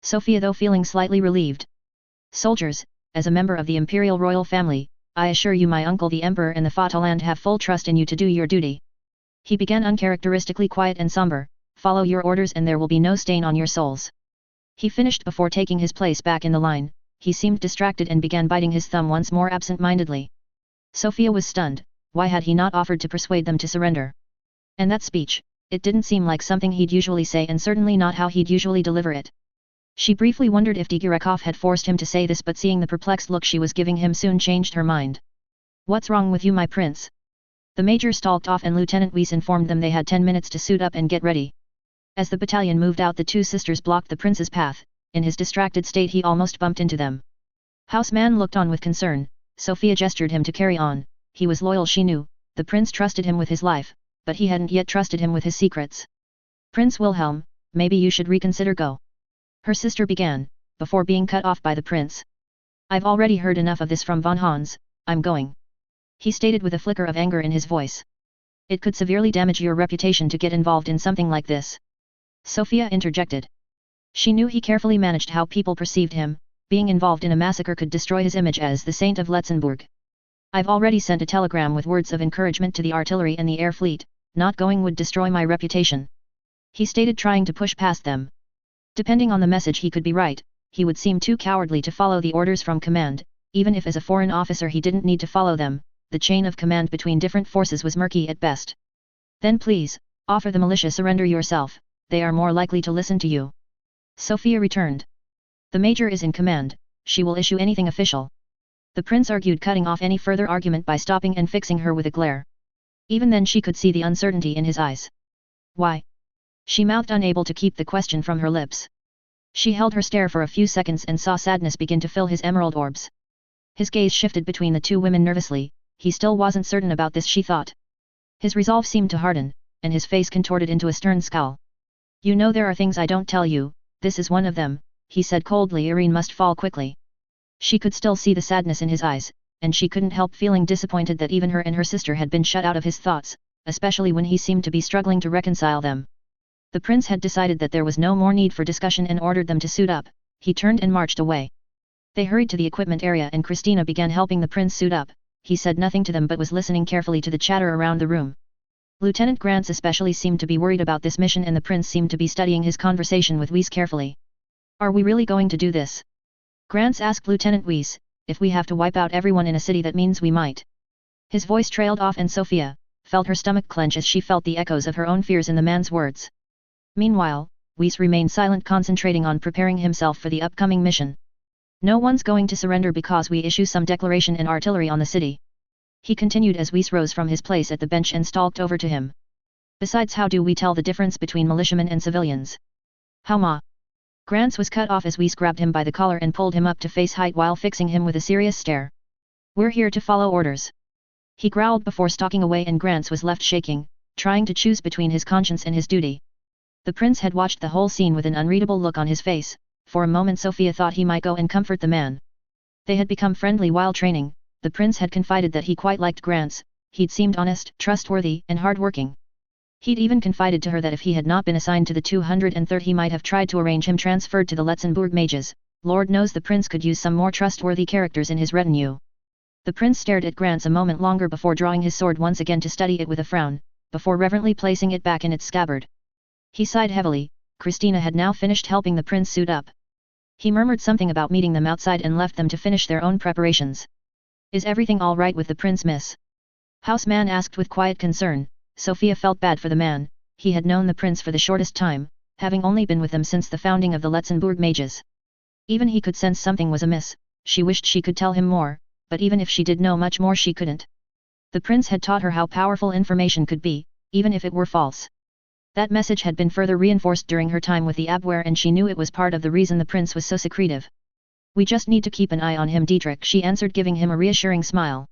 Sophia, though feeling slightly relieved. Soldiers, as a member of the Imperial Royal Family, I assure you my uncle the Emperor and the Fatherland have full trust in you to do your duty. He began uncharacteristically quiet and somber. Follow your orders and there will be no stain on your souls. He finished before taking his place back in the line. He seemed distracted and began biting his thumb once more absent-mindedly. Sophia was stunned. Why had he not offered to persuade them to surrender? And that speech, it didn't seem like something he'd usually say and certainly not how he'd usually deliver it. She briefly wondered if Digirakov had forced him to say this, but seeing the perplexed look she was giving him soon changed her mind. What's wrong with you, my prince? The major stalked off and Lieutenant Weiss informed them they had 10 minutes to suit up and get ready. As the battalion moved out, the two sisters blocked the prince's path. In his distracted state he almost bumped into them. Houseman looked on with concern. Sophia gestured him to carry on. He was loyal, she knew. The prince trusted him with his life, but he hadn't yet trusted him with his secrets. Prince Wilhelm, maybe you should reconsider. Go. Her sister began, before being cut off by the prince. I've already heard enough of this from von Hans. I'm going. He stated with a flicker of anger in his voice. It could severely damage your reputation to get involved in something like this. Sophia interjected. She knew he carefully managed how people perceived him. Being involved in a massacre could destroy his image as the Saint of Letzenbourg. I've already sent a telegram with words of encouragement to the artillery and the air fleet. Not going would destroy my reputation. He stated, trying to push past them. Depending on the message he could be right. He would seem too cowardly to follow the orders from command. Even if as a foreign officer he didn't need to follow them, the chain of command between different forces was murky at best. Then please, offer the militia surrender yourself. They are more likely to listen to you. Sophia returned. The major is in command. She will issue anything official. The prince argued, cutting off any further argument by stopping and fixing her with a glare. Even then she could see the uncertainty in his eyes. Why? She mouthed, unable to keep the question from her lips. She held her stare for a few seconds and saw sadness begin to fill his emerald orbs. His gaze shifted between the two women nervously. He still wasn't certain about this, she thought. His resolve seemed to harden, and his face contorted into a stern scowl. You know there are things I don't tell you, this is one of them, he said coldly. Irene must fall quickly. She could still see the sadness in his eyes, and she couldn't help feeling disappointed that even her and her sister had been shut out of his thoughts, especially when he seemed to be struggling to reconcile them. The prince had decided that there was no more need for discussion and ordered them to suit up. He turned and marched away. They hurried to the equipment area and Christina began helping the prince suit up. He said nothing to them but was listening carefully to the chatter around the room. Lieutenant Grants especially seemed to be worried about this mission, and the prince seemed to be studying his conversation with Weiss carefully. Are we really going to do this? Grants asked Lieutenant Weiss. If we have to wipe out everyone in a city, that means we might. His voice trailed off and Sophia felt her stomach clench as she felt the echoes of her own fears in the man's words. Meanwhile, Weiss remained silent, concentrating on preparing himself for the upcoming mission. No one's going to surrender because we issue some declaration and artillery on the city. He continued as Weiss rose from his place at the bench and stalked over to him. Besides, how do we tell the difference between militiamen and civilians? How ma? Grants was cut off as Weiss grabbed him by the collar and pulled him up to face height while fixing him with a serious stare. We're here to follow orders. He growled before stalking away, and Grants was left shaking, trying to choose between his conscience and his duty. The prince had watched the whole scene with an unreadable look on his face. For a moment Sophia thought he might go and comfort the man. They had become friendly while training. The prince had confided that he quite liked Grants. He'd seemed honest, trustworthy, and hard-working. He'd even confided to her that if he had not been assigned to the 203rd he might have tried to arrange him transferred to the Letzenbourg mages, Lord knows the prince could use some more trustworthy characters in his retinue. The prince stared at Grants a moment longer before drawing his sword once again to study it with a frown, before reverently placing it back in its scabbard. He sighed heavily. Christina had now finished helping the prince suit up. He murmured something about meeting them outside and left them to finish their own preparations. Is everything all right with the prince, miss? Houseman asked with quiet concern. Sophia felt bad for the man. He had known the prince for the shortest time, having only been with them since the founding of the Letzenbourg mages. Even he could sense something was amiss. She wished she could tell him more, but even if she did know much more she couldn't. The prince had taught her how powerful information could be, even if it were false. That message had been further reinforced during her time with the Abwehr, and she knew it was part of the reason the prince was so secretive. We just need to keep an eye on him, Dietrich, she answered, giving him a reassuring smile.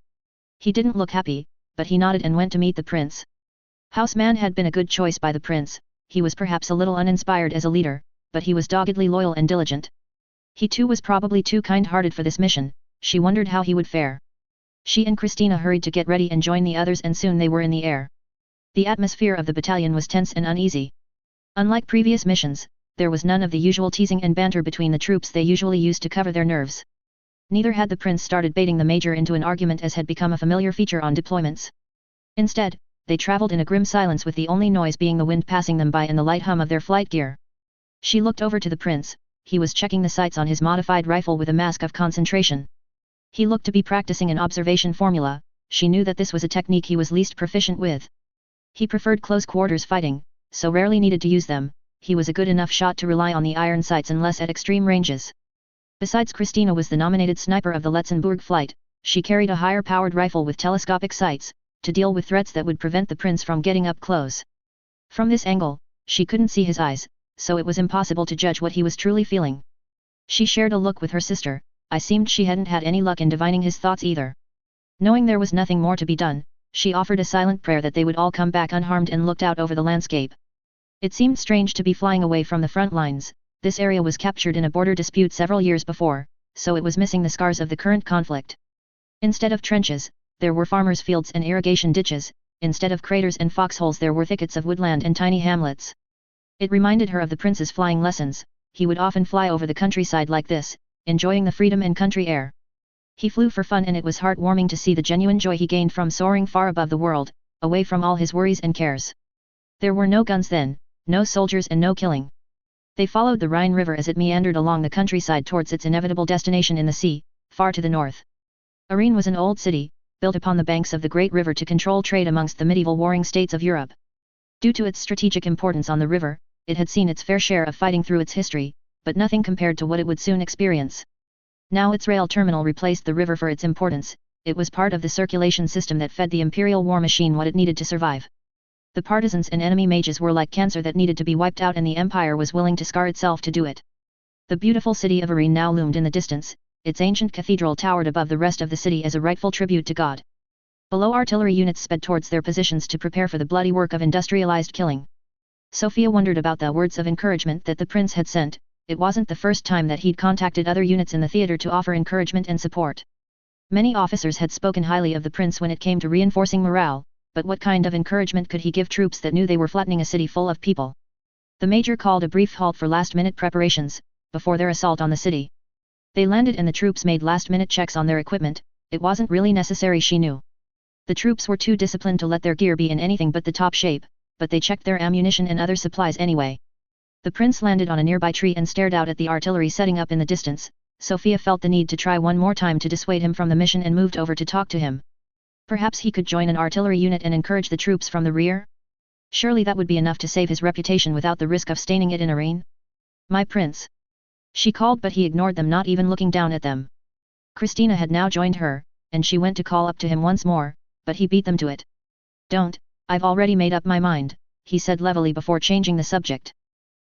He didn't look happy, but he nodded and went to meet the prince. Houseman had been a good choice by the prince. He was perhaps a little uninspired as a leader, but he was doggedly loyal and diligent. He too was probably too kind-hearted for this mission. She wondered how he would fare. She and Christina hurried to get ready and join the others, and soon they were in the air. The atmosphere of the battalion was tense and uneasy. Unlike previous missions, there was none of the usual teasing and banter between the troops they usually used to cover their nerves. Neither had the prince started baiting the major into an argument as had become a familiar feature on deployments. Instead, they traveled in a grim silence, with the only noise being the wind passing them by and the light hum of their flight gear. She looked over to the prince. He was checking the sights on his modified rifle with a mask of concentration. He looked to be practicing an observation formula. She knew that this was a technique he was least proficient with. He preferred close quarters fighting, so rarely needed to use them. He was a good enough shot to rely on the iron sights unless at extreme ranges. Besides, Christina was the nominated sniper of the Letzenbourg flight. She carried a higher-powered rifle with telescopic sights, to deal with threats that would prevent the prince from getting up close. From this angle, she couldn't see his eyes, so it was impossible to judge what he was truly feeling. She shared a look with her sister. It seemed she hadn't had any luck in divining his thoughts either. Knowing there was nothing more to be done, she offered a silent prayer that they would all come back unharmed and looked out over the landscape. It seemed strange to be flying away from the front lines. This area was captured in a border dispute several years before, so it was missing the scars of the current conflict. Instead of trenches, there were farmers' fields and irrigation ditches. Instead of craters and foxholes, there were thickets of woodland and tiny hamlets. It reminded her of the prince's flying lessons. He would often fly over the countryside like this, enjoying the freedom and country air. He flew for fun, and it was heartwarming to see the genuine joy he gained from soaring far above the world, away from all his worries and cares. There were no guns then, no soldiers and no killing. They followed the Rhine River as it meandered along the countryside towards its inevitable destination in the sea, far to the north. Aren was an old city, built upon the banks of the great river to control trade amongst the medieval warring states of Europe. Due to its strategic importance on the river, it had seen its fair share of fighting through its history, but nothing compared to what it would soon experience. Now its rail terminal replaced the river for its importance. It was part of the circulation system that fed the imperial war machine what it needed to survive. The partisans and enemy mages were like cancer that needed to be wiped out, and the empire was willing to scar itself to do it. The beautiful city of Aren now loomed in the distance. Its ancient cathedral towered above the rest of the city as a rightful tribute to God. Below, artillery units sped towards their positions to prepare for the bloody work of industrialized killing. Sophia wondered about the words of encouragement that the prince had sent. It wasn't the first time that he'd contacted other units in the theater to offer encouragement and support. Many officers had spoken highly of the prince when it came to reinforcing morale, but what kind of encouragement could he give troops that knew they were flattening a city full of people? The major called a brief halt for last-minute preparations, before their assault on the city. They landed and the troops made last-minute checks on their equipment. It wasn't really necessary, she knew. The troops were too disciplined to let their gear be in anything but the top shape, but they checked their ammunition and other supplies anyway. The prince landed on a nearby tree and stared out at the artillery setting up in the distance. Sophia felt the need to try one more time to dissuade him from the mission and moved over to talk to him. Perhaps he could join an artillery unit and encourage the troops from the rear? Surely that would be enough to save his reputation without the risk of staining it in Aren. My prince. She called, but he ignored them, not even looking down at them. Christina had now joined her, and she went to call up to him once more, but he beat them to it. Don't, I've already made up my mind, he said levelly before changing the subject.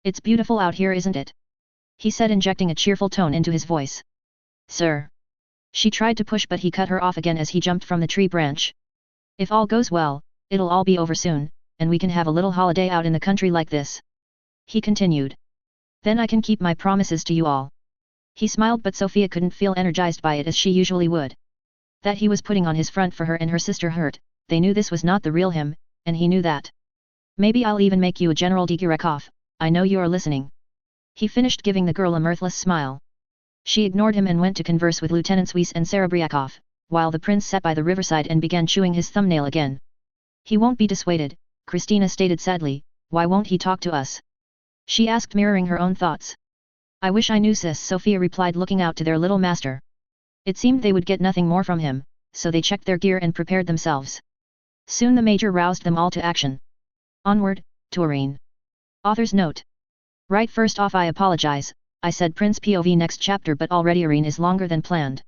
It's beautiful out here, isn't it? He said, injecting a cheerful tone into his voice. Sir. She tried to push, but he cut her off again as he jumped from the tree branch. If all goes well, it'll all be over soon, and we can have a little holiday out in the country like this. He continued. Then I can keep my promises to you all. He smiled, but Sophia couldn't feel energized by it as she usually would. That he was putting on his front for her and her sister hurt. They knew this was not the real him, and he knew that. Maybe I'll even make you a General Digirekov. I know you're listening. He finished, giving the girl a mirthless smile. She ignored him and went to converse with Lieutenants Weiss and Serebriakov, while the prince sat by the riverside and began chewing his thumbnail again. He won't be dissuaded, Christina stated sadly. Why won't he talk to us? She asked, mirroring her own thoughts. I wish I knew, sis, Sophia replied, looking out to their little master. It seemed they would get nothing more from him, so they checked their gear and prepared themselves. Soon the major roused them all to action. Onward, to Arene. Author's note. Right, first off, I apologize, I said Prince POV next chapter, but already Arene is longer than planned.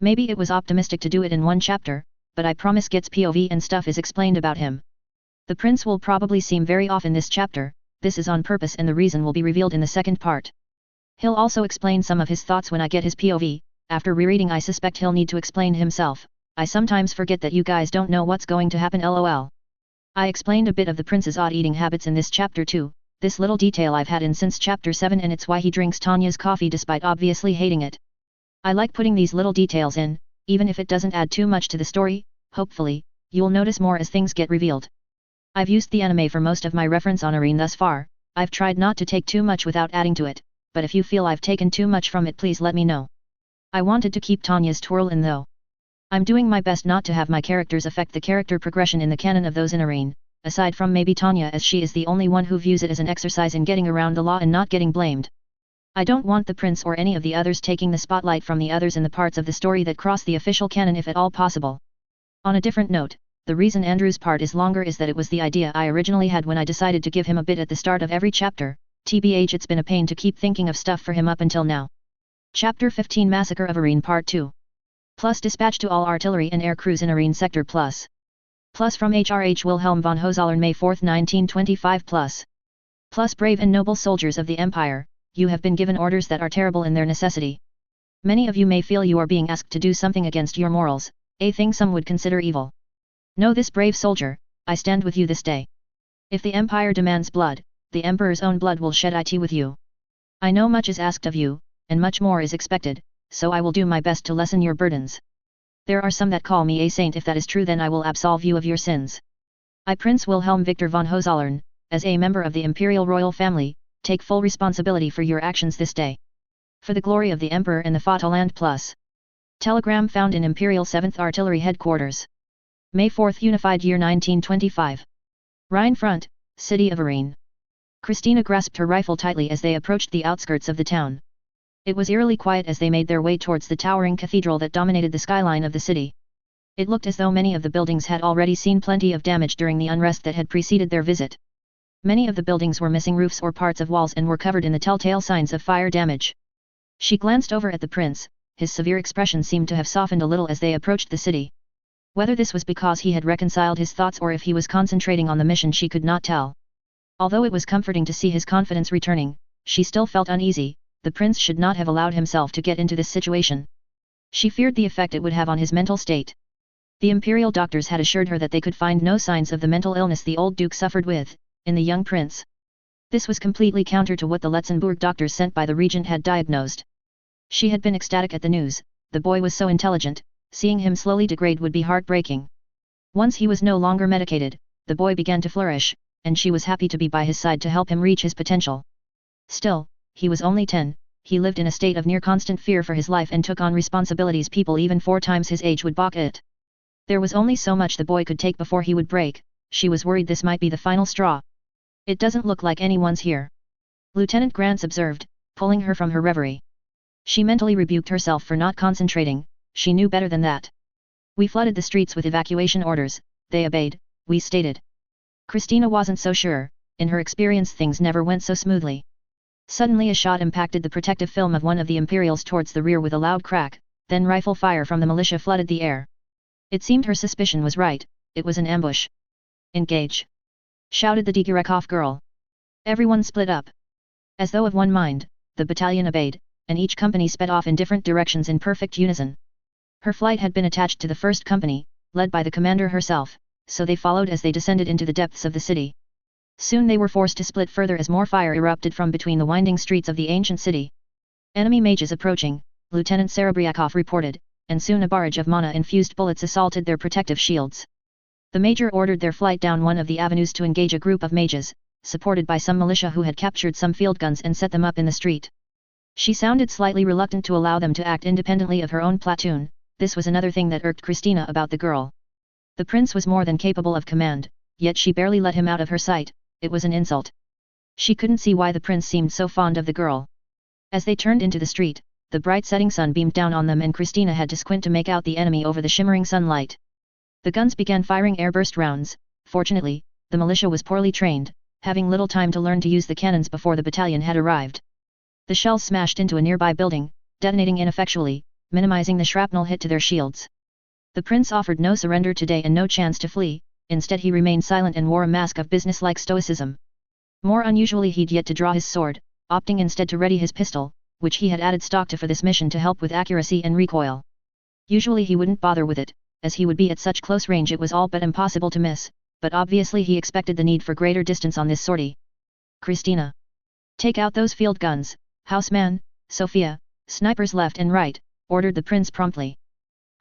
Maybe it was optimistic to do it in one chapter, but I promise gets POV and stuff is explained about him. The prince will probably seem very off in this chapter, this is on purpose and the reason will be revealed in the second part. He'll also explain some of his thoughts when I get his POV, after rereading I suspect he'll need to explain himself. I sometimes forget that you guys don't know what's going to happen, lol. I explained a bit of the prince's odd eating habits in this chapter too, this little detail I've had in since chapter 7 and it's why he drinks Tanya's coffee despite obviously hating it. I like putting these little details in, even if it doesn't add too much to the story. Hopefully, you'll notice more as things get revealed. I've used the anime for most of my reference on Arene thus far. I've tried not to take too much without adding to it, but if you feel I've taken too much from it, please let me know. I wanted to keep Tanya's twirl in though. I'm doing my best not to have my characters affect the character progression in the canon of those in Arene, aside from maybe Tanya, as she is the only one who views it as an exercise in getting around the law and not getting blamed. I don't want the prince or any of the others taking the spotlight from the others in the parts of the story that cross the official canon if at all possible. On a different note, the reason Andrew's part is longer is that it was the idea I originally had when I decided to give him a bit at the start of every chapter. TBH, it's been a pain to keep thinking of stuff for him up until now. Chapter 15, Massacre of Aren Part 2. Plus dispatch to all artillery and air crews in Aren sector plus. Plus from HRH Wilhelm von Hohenzollern, May 4, 1925 plus. Plus brave and noble soldiers of the Empire, you have been given orders that are terrible in their necessity. Many of you may feel you are being asked to do something against your morals, a thing some would consider evil. Know this, brave soldier, I stand with you this day. If the Empire demands blood, the Emperor's own blood will shed it with you. I know much is asked of you, and much more is expected, so I will do my best to lessen your burdens. There are some that call me a saint. If that is true, then I will absolve you of your sins. I, Prince Wilhelm Victor von Hohenzollern, as a member of the Imperial Royal Family, take full responsibility for your actions this day. For the glory of the Emperor and the Vaterland plus. Telegram found in Imperial 7th Artillery Headquarters. May 4th, Unified Year 1925. Rhine Front, City of Aren. Christina grasped her rifle tightly as they approached the outskirts of the town. It was eerily quiet as they made their way towards the towering cathedral that dominated the skyline of the city. It looked as though many of the buildings had already seen plenty of damage during the unrest that had preceded their visit. Many of the buildings were missing roofs or parts of walls and were covered in the telltale signs of fire damage. She glanced over at the prince. His severe expression seemed to have softened a little as they approached the city. Whether this was because he had reconciled his thoughts or if he was concentrating on the mission, she could not tell. Although it was comforting to see his confidence returning, she still felt uneasy. The prince should not have allowed himself to get into this situation. She feared the effect it would have on his mental state. The imperial doctors had assured her that they could find no signs of the mental illness the old duke suffered with, in the young prince. This was completely counter to what the Letzenbourg doctors sent by the regent had diagnosed. She had been ecstatic at the news. The boy was so intelligent, seeing him slowly degrade would be heartbreaking. Once he was no longer medicated, the boy began to flourish, and she was happy to be by his side to help him reach his potential. Still, he was only 10, he lived in a state of near constant fear for his life and took on responsibilities people even 4 times his age would balk at. There was only so much the boy could take before he would break. She was worried this might be the final straw. It doesn't look like anyone's here, Lieutenant Grants observed, pulling her from her reverie. She mentally rebuked herself for not concentrating. She knew better than that. We flooded the streets with evacuation orders, they obeyed, we stated. Christina wasn't so sure. In her experience things never went so smoothly. Suddenly a shot impacted the protective film of one of the Imperials towards the rear with a loud crack, then rifle fire from the militia flooded the air. It seemed her suspicion was right, it was an ambush. Engage! Shouted the Digirekov girl. Everyone split up. As though of one mind, the battalion obeyed, and each company sped off in different directions in perfect unison. Her flight had been attached to the first company, led by the commander herself, so they followed as they descended into the depths of the city. Soon they were forced to split further as more fire erupted from between the winding streets of the ancient city. Enemy mages approaching, Lieutenant Serebriakov reported, and soon a barrage of mana-infused bullets assaulted their protective shields. The major ordered their flight down one of the avenues to engage a group of mages, supported by some militia who had captured some field guns and set them up in the street. She sounded slightly reluctant to allow them to act independently of her own platoon. This was another thing that irked Christina about the girl. The prince was more than capable of command, yet she barely let him out of her sight. It was an insult. She couldn't see why the prince seemed so fond of the girl. As they turned into the street, the bright setting sun beamed down on them and Christina had to squint to make out the enemy over the shimmering sunlight. The guns began firing airburst rounds. Fortunately, the militia was poorly trained, having little time to learn to use the cannons before the battalion had arrived. The shells smashed into a nearby building, detonating ineffectually, minimizing the shrapnel hit to their shields. The prince offered no surrender today and no chance to flee. Instead he remained silent and wore a mask of businesslike stoicism. More unusually he'd yet to draw his sword, opting instead to ready his pistol, which he had added stock to for this mission to help with accuracy and recoil. Usually he wouldn't bother with it, as he would be at such close range it was all but impossible to miss, but obviously he expected the need for greater distance on this sortie. Christina. Take out those field guns, Houseman, Sophia, snipers left and right, ordered the prince promptly.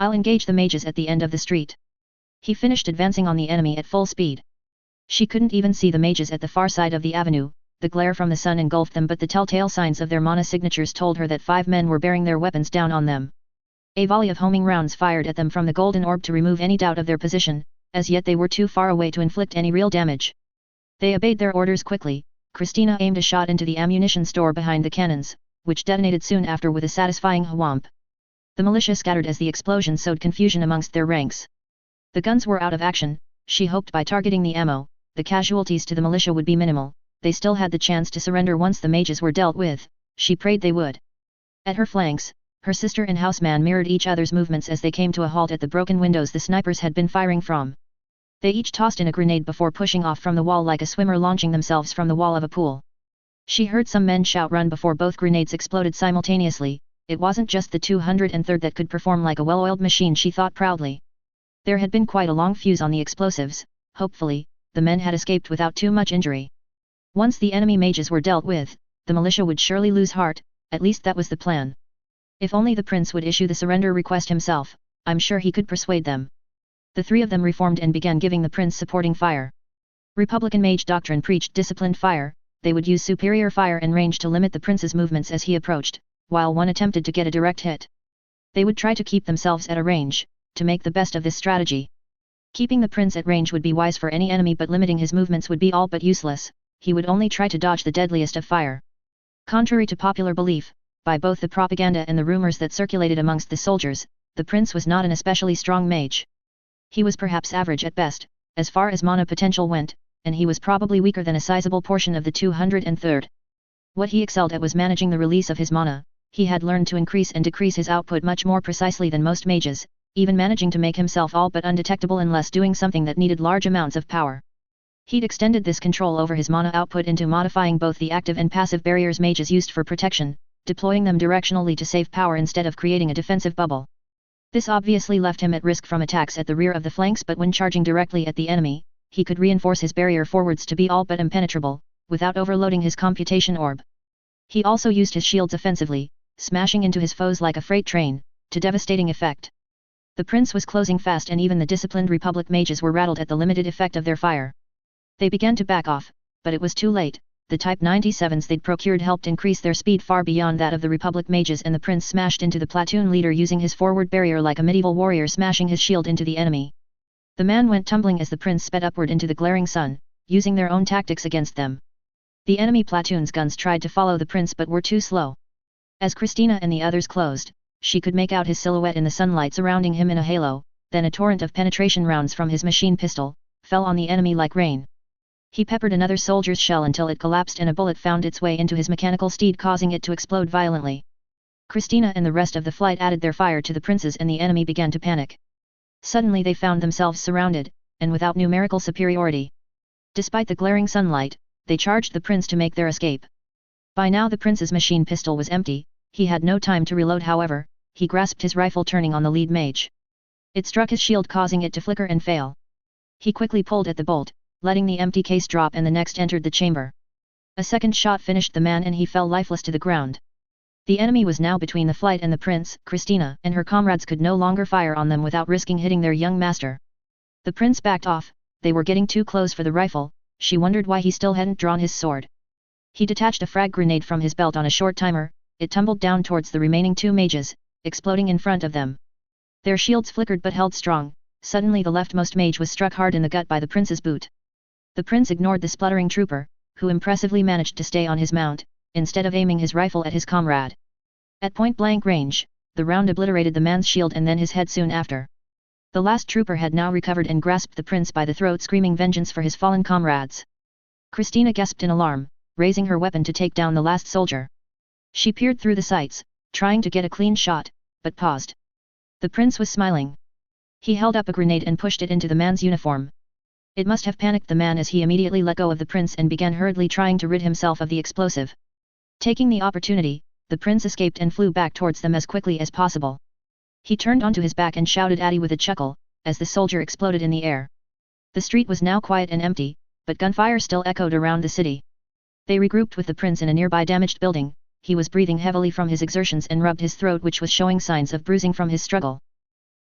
I'll engage the mages at the end of the street. He finished advancing on the enemy at full speed. She couldn't even see the mages at the far side of the avenue, the glare from the sun engulfed them but the telltale signs of their mana signatures told her that 5 men were bearing their weapons down on them. A volley of homing rounds fired at them from the golden orb to remove any doubt of their position, as yet they were too far away to inflict any real damage. They obeyed their orders quickly. Christina aimed a shot into the ammunition store behind the cannons, which detonated soon after with a satisfying whomp. The militia scattered as the explosion sowed confusion amongst their ranks. The guns were out of action. She hoped by targeting the ammo, the casualties to the militia would be minimal. They still had the chance to surrender once the mages were dealt with. She prayed they would. At her flanks, her sister and houseman mirrored each other's movements as they came to a halt at the broken windows the snipers had been firing from. They each tossed in a grenade before pushing off from the wall like a swimmer launching themselves from the wall of a pool. She heard some men shout run before both grenades exploded simultaneously. It wasn't just the 203rd that could perform like a well-oiled machine, she thought proudly. There had been quite a long fuse on the explosives. Hopefully, the men had escaped without too much injury. Once the enemy mages were dealt with, the militia would surely lose heart, at least that was the plan. If only the prince would issue the surrender request himself, I'm sure he could persuade them. The 3 of them reformed and began giving the prince supporting fire. Republican mage doctrine preached disciplined fire. They would use superior fire and range to limit the prince's movements as he approached, while one attempted to get a direct hit. They would try to keep themselves at a range, to make the best of this strategy. Keeping the prince at range would be wise for any enemy but limiting his movements would be all but useless. He would only try to dodge the deadliest of fire. Contrary to popular belief, by both the propaganda and the rumors that circulated amongst the soldiers, the prince was not an especially strong mage. He was perhaps average at best, as far as mana potential went, and he was probably weaker than a sizable portion of the 203rd. What he excelled at was managing the release of his mana. He had learned to increase and decrease his output much more precisely than most mages, even managing to make himself all but undetectable unless doing something that needed large amounts of power. He'd extended this control over his mana output into modifying both the active and passive barriers mages used for protection, deploying them directionally to save power instead of creating a defensive bubble. This obviously left him at risk from attacks at the rear of the flanks, but when charging directly at the enemy, he could reinforce his barrier forwards to be all but impenetrable, without overloading his computation orb. He also used his shields offensively, smashing into his foes like a freight train, to devastating effect. The prince was closing fast and even the disciplined Republic mages were rattled at the limited effect of their fire. They began to back off, but it was too late. The Type 97s they'd procured helped increase their speed far beyond that of the Republic mages, and the prince smashed into the platoon leader using his forward barrier like a medieval warrior smashing his shield into the enemy. The man went tumbling as the prince sped upward into the glaring sun, using their own tactics against them. The enemy platoon's guns tried to follow the prince but were too slow. As Christina and the others closed, she could make out his silhouette in the sunlight surrounding him in a halo. Then a torrent of penetration rounds from his machine pistol fell on the enemy like rain. He peppered another soldier's shell until it collapsed and a bullet found its way into his mechanical steed, causing it to explode violently. Christina and the rest of the flight added their fire to the prince's and the enemy began to panic. Suddenly they found themselves surrounded, and without numerical superiority. Despite the glaring sunlight, they charged the prince to make their escape. By now the prince's machine pistol was empty. He had no time to reload, however. He grasped his rifle, turning on the lead mage. It struck his shield, causing it to flicker and fail. He quickly pulled at the bolt, letting the empty case drop, and the next entered the chamber. A second shot finished the man and he fell lifeless to the ground. The enemy was now between the flight and the prince. Christina and her comrades could no longer fire on them without risking hitting their young master. The prince backed off. They were getting too close for the rifle. She wondered why he still hadn't drawn his sword. He detached a frag grenade from his belt on a short timer, it tumbled down towards the remaining two mages, exploding in front of them. Their shields flickered but held strong. Suddenly the leftmost mage was struck hard in the gut by the prince's boot. The prince ignored the spluttering trooper, who impressively managed to stay on his mount, instead of aiming his rifle at his comrade. At point-blank range, the round obliterated the man's shield and then his head soon after. The last trooper had now recovered and grasped the prince by the throat, screaming vengeance for his fallen comrades. Christina gasped in alarm, raising her weapon to take down the last soldier. She peered through the sights, trying to get a clean shot, but paused. The prince was smiling. He held up a grenade and pushed it into the man's uniform. It must have panicked the man as he immediately let go of the prince and began hurriedly trying to rid himself of the explosive. Taking the opportunity, the prince escaped and flew back towards them as quickly as possible. He turned onto his back and shouted "Addy" with a chuckle, as the soldier exploded in the air. The street was now quiet and empty, but gunfire still echoed around the city. They regrouped with the prince in a nearby damaged building. He was breathing heavily from his exertions and rubbed his throat, which was showing signs of bruising from his struggle.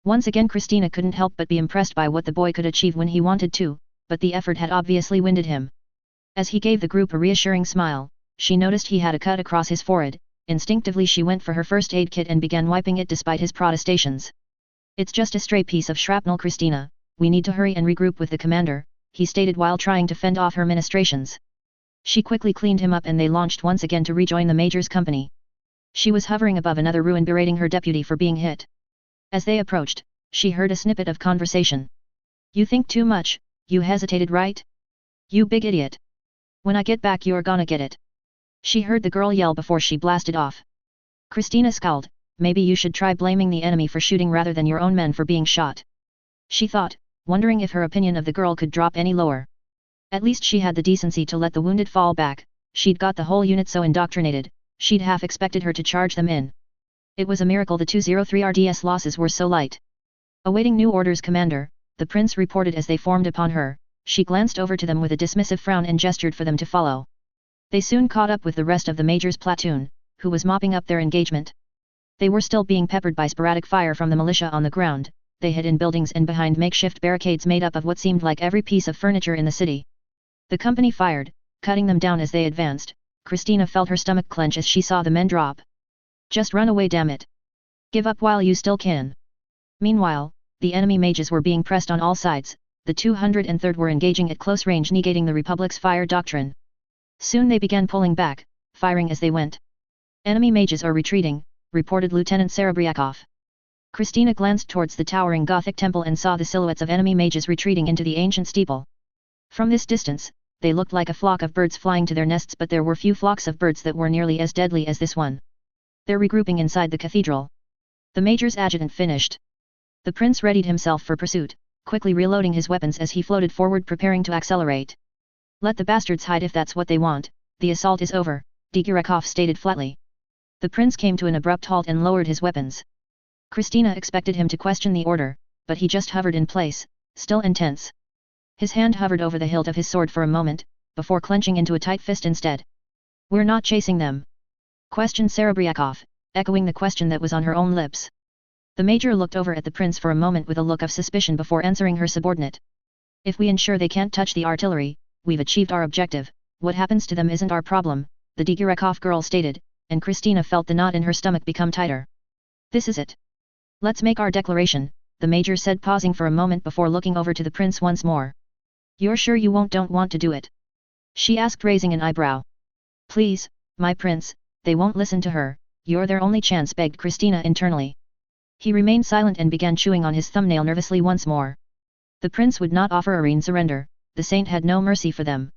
Once again Christina couldn't help but be impressed by what the boy could achieve when he wanted to, but the effort had obviously winded him. As he gave the group a reassuring smile, she noticed he had a cut across his forehead. Instinctively she went for her first aid kit and began wiping it despite his protestations. "It's just a stray piece of shrapnel, Christina, we need to hurry and regroup with the commander," he stated while trying to fend off her ministrations. She quickly cleaned him up and they launched once again to rejoin the major's company. She was hovering above another ruin berating her deputy for being hit. As they approached, she heard a snippet of conversation. "You think too much, you hesitated, right? You big idiot. When I get back you're gonna get it." She heard the girl yell before she blasted off. Christina scowled. "Maybe you should try blaming the enemy for shooting rather than your own men for being shot," she thought, wondering if her opinion of the girl could drop any lower. At least she had the decency to let the wounded fall back. She'd got the whole unit so indoctrinated, she'd half expected her to charge them in. It was a miracle the 203 RDS losses were so light. "Awaiting new orders, Commander," the prince reported as they formed upon her. She glanced over to them with a dismissive frown and gestured for them to follow. They soon caught up with the rest of the major's platoon, who was mopping up their engagement. They were still being peppered by sporadic fire from the militia on the ground. They hid in buildings and behind makeshift barricades made up of what seemed like every piece of furniture in the city. The company fired, cutting them down as they advanced. Christina felt her stomach clench as she saw the men drop. "Just run away, damn it. Give up while you still can." Meanwhile, the enemy mages were being pressed on all sides. The 203rd were engaging at close range, negating the Republic's fire doctrine. Soon they began pulling back, firing as they went. "Enemy mages are retreating," reported Lieutenant Serebriakov. Christina glanced towards the towering Gothic temple and saw the silhouettes of enemy mages retreating into the ancient steeple. From this distance, they looked like a flock of birds flying to their nests, but there were few flocks of birds that were nearly as deadly as this one. "They're regrouping inside the cathedral." The major's adjutant finished. The prince readied himself for pursuit, quickly reloading his weapons as he floated forward preparing to accelerate. "Let the bastards hide if that's what they want, the assault is over," Digirakov stated flatly. The prince came to an abrupt halt and lowered his weapons. Christina expected him to question the order, but he just hovered in place, still intense. His hand hovered over the hilt of his sword for a moment, before clenching into a tight fist instead. "We're not chasing them?" questioned Serebriakov, echoing the question that was on her own lips. The major looked over at the prince for a moment with a look of suspicion before answering her subordinate. "If we ensure they can't touch the artillery, we've achieved our objective. What happens to them isn't our problem," the Digirakov girl stated, and Christina felt the knot in her stomach become tighter. "This is it. Let's make our declaration," the major said, pausing for a moment before looking over to the prince once more. "You're sure you don't want to do it?" she asked, raising an eyebrow. "Please, my prince, they won't listen to her, you're their only chance," begged Christina internally. He remained silent and began chewing on his thumbnail nervously once more. The prince would not offer Aren surrender, the saint had no mercy for them.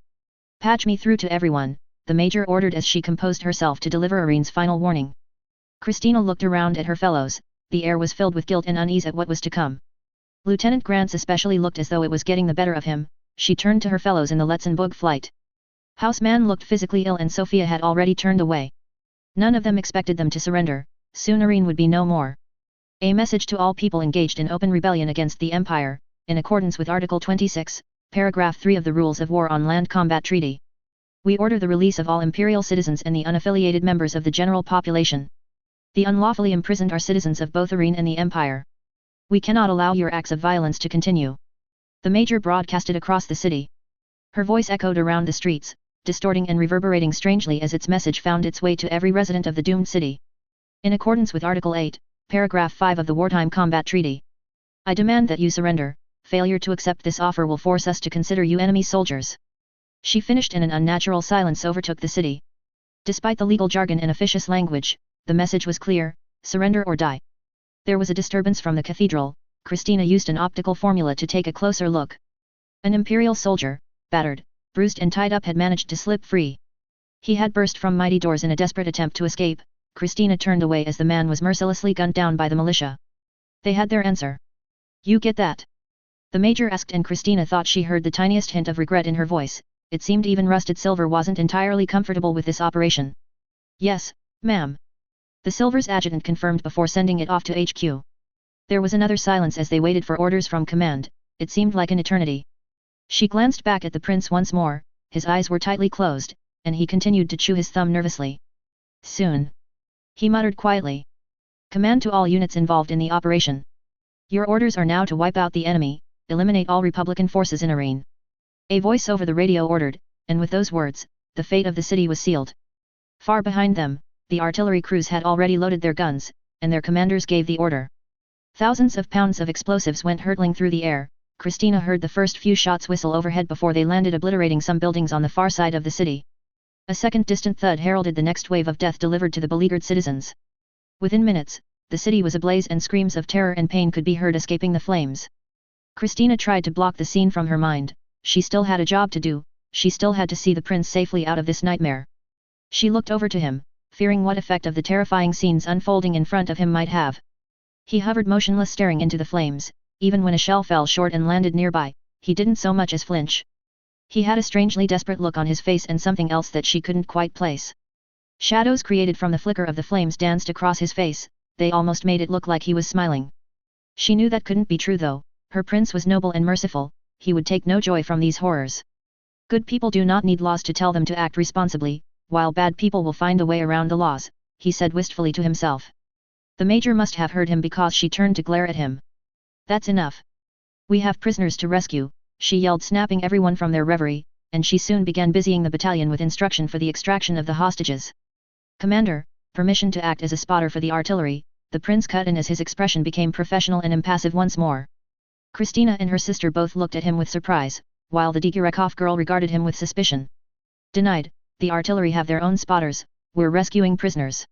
"Patch me through to everyone," the major ordered as she composed herself to deliver Aren's final warning. Christina looked around at her fellows. The air was filled with guilt and unease at what was to come. Lieutenant Grants especially looked as though it was getting the better of him. She turned to her fellows in the Letzenbourg flight. Houseman looked physically ill and Sophia had already turned away. None of them expected them to surrender. Soon Aren would be no more. A message to all people engaged in open rebellion against the Empire, in accordance with Article 26, Paragraph 3 of the Rules of War on Land Combat Treaty. We order the release of all imperial citizens and the unaffiliated members of the general population. The unlawfully imprisoned are citizens of both Aren and the Empire. We cannot allow your acts of violence to continue. The major broadcasted across the city. Her voice echoed around the streets, distorting and reverberating strangely as its message found its way to every resident of the doomed city. In accordance with Article 8, Paragraph 5 of the Wartime Combat Treaty, I demand that you surrender. Failure to accept this offer will force us to consider you enemy soldiers. She finished, and an unnatural silence overtook the city. Despite the legal jargon and officious language, the message was clear: surrender or die. There was a disturbance from the cathedral. Christina used an optical formula to take a closer look. An imperial soldier, battered, bruised and tied up, had managed to slip free. He had burst from mighty doors in a desperate attempt to escape. Christina turned away as the man was mercilessly gunned down by the militia. They had their answer. You get that? The major asked, and Christina thought she heard the tiniest hint of regret in her voice. It seemed even Rusted Silver wasn't entirely comfortable with this operation. Yes, ma'am. The Silver's adjutant confirmed before sending it off to HQ. There was another silence as they waited for orders from command. It seemed like an eternity. She glanced back at the prince once more. His eyes were tightly closed, and he continued to chew his thumb nervously. Soon. He muttered quietly. Command to all units involved in the operation. Your orders are now to wipe out the enemy, eliminate all Republican forces in Aren. A voice over the radio ordered, and with those words, the fate of the city was sealed. Far behind them, the artillery crews had already loaded their guns, and their commanders gave the order. Thousands of pounds of explosives went hurtling through the air. Christina heard the first few shots whistle overhead before they landed, obliterating some buildings on the far side of the city. A second distant thud heralded the next wave of death delivered to the beleaguered citizens. Within minutes, the city was ablaze and screams of terror and pain could be heard escaping the flames. Christina tried to block the scene from her mind. She still had a job to do. She still had to see the prince safely out of this nightmare. She looked over to him, fearing what effect of the terrifying scenes unfolding in front of him might have. He hovered motionless, staring into the flames. Even when a shell fell short and landed nearby, he didn't so much as flinch. He had a strangely desperate look on his face and something else that she couldn't quite place. Shadows created from the flicker of the flames danced across his face. They almost made it look like he was smiling. She knew that couldn't be true though. Her prince was noble and merciful. He would take no joy from these horrors. Good people do not need laws to tell them to act responsibly, while bad people will find a way around the laws, he said wistfully to himself. The major must have heard him because she turned to glare at him. That's enough. We have prisoners to rescue, she yelled, snapping everyone from their reverie, and she soon began busying the battalion with instruction for the extraction of the hostages. Commander, permission to act as a spotter for the artillery, the prince cut in as his expression became professional and impassive once more. Christina and her sister both looked at him with surprise, while the Digurakov girl regarded him with suspicion. Denied, the artillery have their own spotters, we're rescuing prisoners.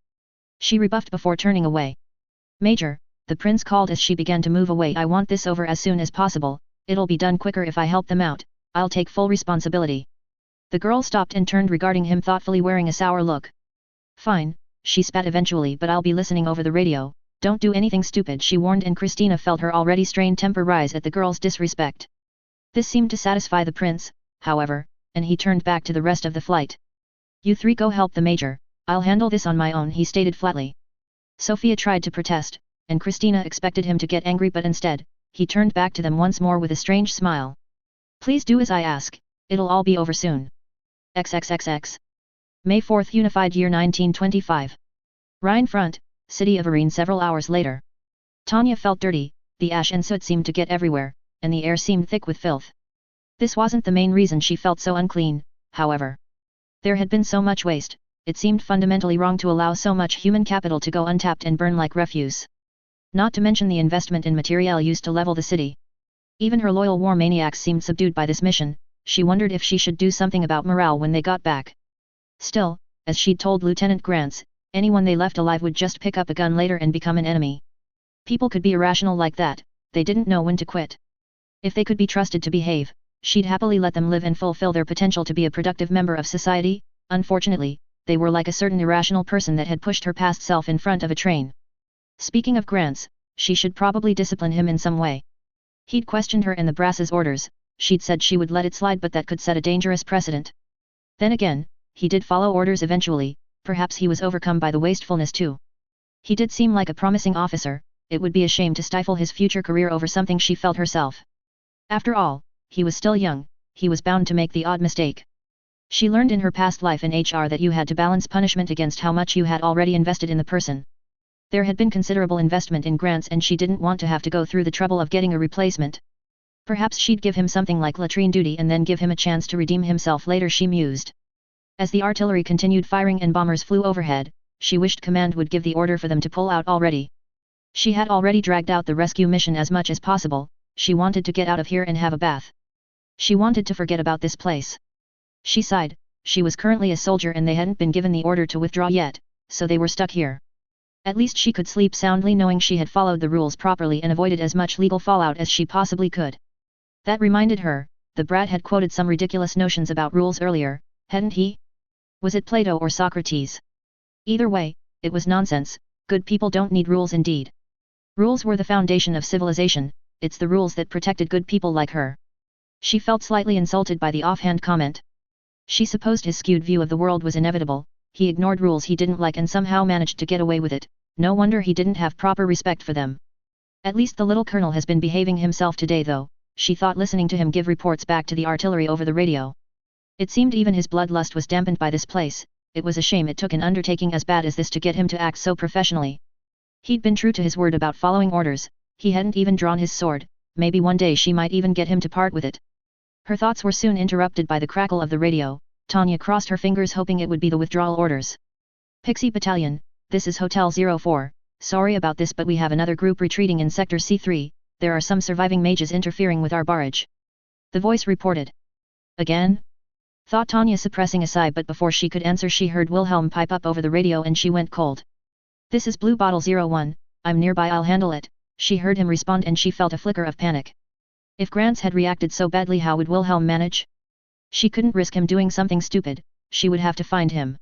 She rebuffed before turning away. Major, the prince called as she began to move away, I want this over as soon as possible, it'll be done quicker if I help them out, I'll take full responsibility. The girl stopped and turned, regarding him thoughtfully, wearing a sour look. Fine, she spat eventually, but I'll be listening over the radio. Don't do anything stupid, she warned, and Christina felt her already strained temper rise at the girl's disrespect. This seemed to satisfy the prince, however, and he turned back to the rest of the flight. You three go help the major, I'll handle this on my own, he stated flatly. Sophia tried to protest, and Christina expected him to get angry, but instead, he turned back to them once more with a strange smile. Please do as I ask, it'll all be over soon. XXXX. May 4th, Unified Year 1925. Rhine Front, City of Aren. Several hours later. Tanya felt dirty, the ash and soot seemed to get everywhere, and the air seemed thick with filth. This wasn't the main reason she felt so unclean, however. There had been so much waste, it seemed fundamentally wrong to allow so much human capital to go untapped and burn like refuse. Not to mention the investment in materiel used to level the city. Even her loyal war maniacs seemed subdued by this mission. She wondered if she should do something about morale when they got back. Still, as she'd told Lieutenant Grants, anyone they left alive would just pick up a gun later and become an enemy. People could be irrational like that, they didn't know when to quit. If they could be trusted to behave, she'd happily let them live and fulfill their potential to be a productive member of society. Unfortunately, they were like a certain irrational person that had pushed her past self in front of a train. Speaking of Grants, she should probably discipline him in some way. He'd questioned her and the brass's orders, she'd said she would let it slide, but that could set a dangerous precedent. Then again, he did follow orders eventually, perhaps he was overcome by the wastefulness too. He did seem like a promising officer, it would be a shame to stifle his future career over something she felt herself. After all, he was still young, he was bound to make the odd mistake. She learned in her past life in HR that you had to balance punishment against how much you had already invested in the person. There had been considerable investment in Grants and she didn't want to have to go through the trouble of getting a replacement. Perhaps she'd give him something like latrine duty and then give him a chance to redeem himself later, she mused. As the artillery continued firing and bombers flew overhead, she wished command would give the order for them to pull out already. She had already dragged out the rescue mission as much as possible, she wanted to get out of here and have a bath. She wanted to forget about this place. She sighed, she was currently a soldier and they hadn't been given the order to withdraw yet, so they were stuck here. At least she could sleep soundly knowing she had followed the rules properly and avoided as much legal fallout as she possibly could. That reminded her, the brat had quoted some ridiculous notions about rules earlier, hadn't he? Was it Plato or Socrates? Either way, it was nonsense, good people don't need rules indeed. Rules were the foundation of civilization, it's the rules that protected good people like her. She felt slightly insulted by the offhand comment. She supposed his skewed view of the world was inevitable, he ignored rules he didn't like and somehow managed to get away with it, no wonder he didn't have proper respect for them. At least the little colonel has been behaving himself today though, she thought listening to him give reports back to the artillery over the radio. It seemed even his bloodlust was dampened by this place, it was a shame it took an undertaking as bad as this to get him to act so professionally. He'd been true to his word about following orders, he hadn't even drawn his sword, maybe one day she might even get him to part with it. Her thoughts were soon interrupted by the crackle of the radio. Tanya crossed her fingers hoping it would be the withdrawal orders. Pixie Battalion, this is Hotel 04, sorry about this but we have another group retreating in Sector C3, there are some surviving mages interfering with our barrage. The voice reported. Again? Thought Tanya suppressing a sigh but before she could answer she heard Wilhelm pipe up over the radio and she went cold. This is Blue Bottle 01, I'm nearby I'll handle it, she heard him respond and she felt a flicker of panic. If Grants had reacted so badly how would Wilhelm manage? She couldn't risk him doing something stupid, she would have to find him.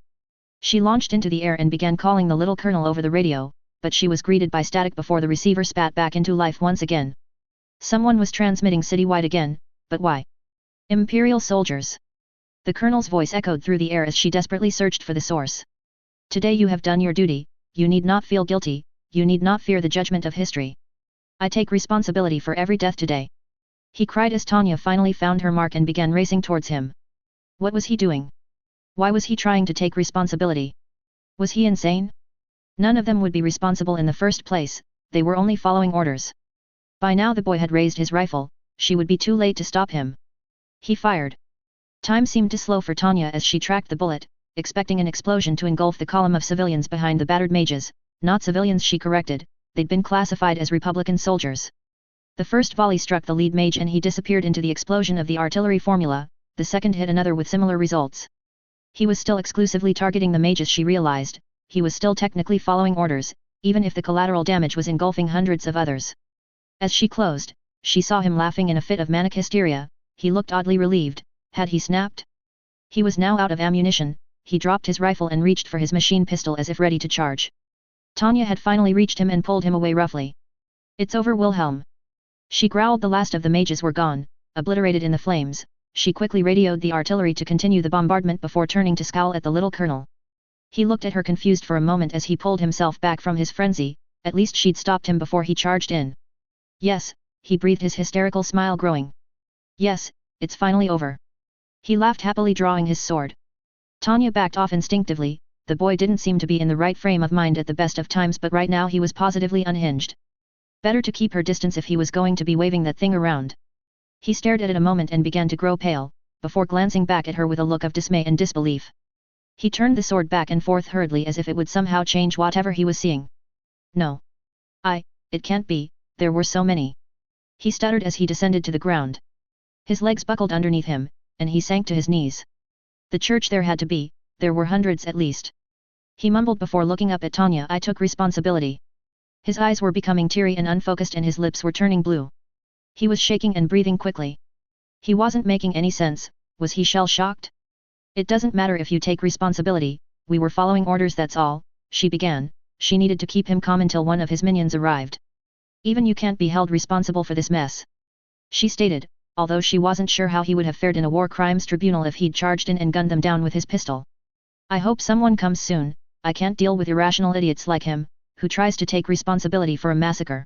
She launched into the air and began calling the little colonel over the radio, but she was greeted by static before the receiver spat back into life once again. Someone was transmitting citywide again, but why? Imperial soldiers. The colonel's voice echoed through the air as she desperately searched for the source. Today you have done your duty, you need not feel guilty, you need not fear the judgment of history. I take responsibility for every death today. He cried as Tanya finally found her mark and began racing towards him. What was he doing? Why was he trying to take responsibility? Was he insane? None of them would be responsible in the first place, they were only following orders. By now the boy had raised his rifle, she would be too late to stop him. He fired. Time seemed to slow for Tanya as she tracked the bullet, expecting an explosion to engulf the column of civilians behind the battered mages, not civilians she corrected, they'd been classified as Republican soldiers. The first volley struck the lead mage and he disappeared into the explosion of the artillery formula, the second hit another with similar results. He was still exclusively targeting the mages she realized, he was still technically following orders, even if the collateral damage was engulfing hundreds of others. As she closed, she saw him laughing in a fit of manic hysteria, he looked oddly relieved, had he snapped? He was now out of ammunition, he dropped his rifle and reached for his machine pistol as if ready to charge. Tanya had finally reached him and pulled him away roughly. It's over Wilhelm. She growled the last of the mages were gone, obliterated in the flames, she quickly radioed the artillery to continue the bombardment before turning to scowl at the little colonel. He looked at her confused for a moment as he pulled himself back from his frenzy, at least she'd stopped him before he charged in. Yes, he breathed his hysterical smile growing. Yes, it's finally over. He laughed happily drawing his sword. Tanya backed off instinctively, the boy didn't seem to be in the right frame of mind at the best of times but right now he was positively unhinged. Better to keep her distance if he was going to be waving that thing around. He stared at it a moment and began to grow pale, before glancing back at her with a look of dismay and disbelief. He turned the sword back and forth hurriedly as if it would somehow change whatever he was seeing. No. It can't be, there were so many. He stuttered as he descended to the ground. His legs buckled underneath him, and he sank to his knees. The church there had to be, there were hundreds at least. He mumbled before looking up at Tanya. I took responsibility. His eyes were becoming teary and unfocused and his lips were turning blue. He was shaking and breathing quickly. He wasn't making any sense, was he shell-shocked? It doesn't matter if you take responsibility, we were following orders that's all, she began, she needed to keep him calm until one of his minions arrived. Even you can't be held responsible for this mess. She stated, although she wasn't sure how he would have fared in a war crimes tribunal if he'd charged in and gunned them down with his pistol. I hope someone comes soon, I can't deal with irrational idiots like him, who tries to take responsibility for a massacre.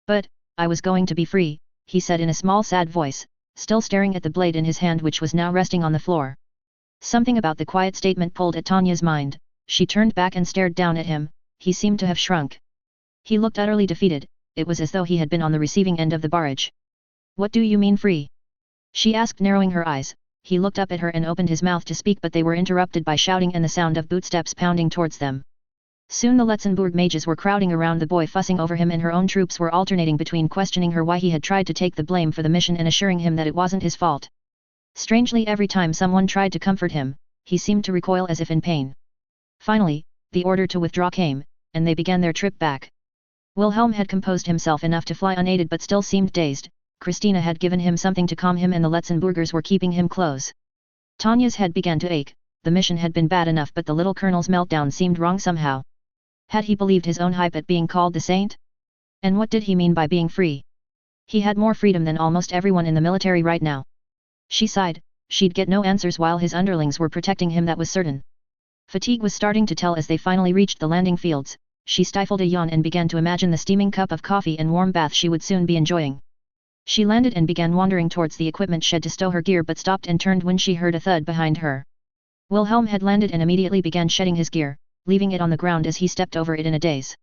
But, I was going to be free, he said in a small sad voice, still staring at the blade in his hand which was now resting on the floor. Something about the quiet statement pulled at Tanya's mind, she turned back and stared down at him, he seemed to have shrunk. He looked utterly defeated, it was as though he had been on the receiving end of the barrage. What do you mean free? She asked narrowing her eyes, he looked up at her and opened his mouth to speak, but they were interrupted by shouting and the sound of bootsteps pounding towards them. Soon the Letzenbourg mages were crowding around the boy, fussing over him, and her own troops were alternating between questioning her why he had tried to take the blame for the mission and assuring him that it wasn't his fault. Strangely, every time someone tried to comfort him, he seemed to recoil as if in pain. Finally, the order to withdraw came, and they began their trip back. Wilhelm had composed himself enough to fly unaided but still seemed dazed. Christina had given him something to calm him and the Letzenburgers were keeping him close. Tanya's head began to ache. The mission had been bad enough, but the little colonel's meltdown seemed wrong somehow. Had he believed his own hype at being called the saint? And what did he mean by being free? He had more freedom than almost everyone in the military right now. She sighed. She'd get no answers while his underlings were protecting him, that was certain. Fatigue was starting to tell as they finally reached the landing fields. She stifled a yawn and began to imagine the steaming cup of coffee and warm bath she would soon be enjoying. She landed and began wandering towards the equipment shed to stow her gear, but stopped and turned when she heard a thud behind her. Wilhelm had landed and immediately began shedding his gear, leaving it on the ground as he stepped over it in a daze.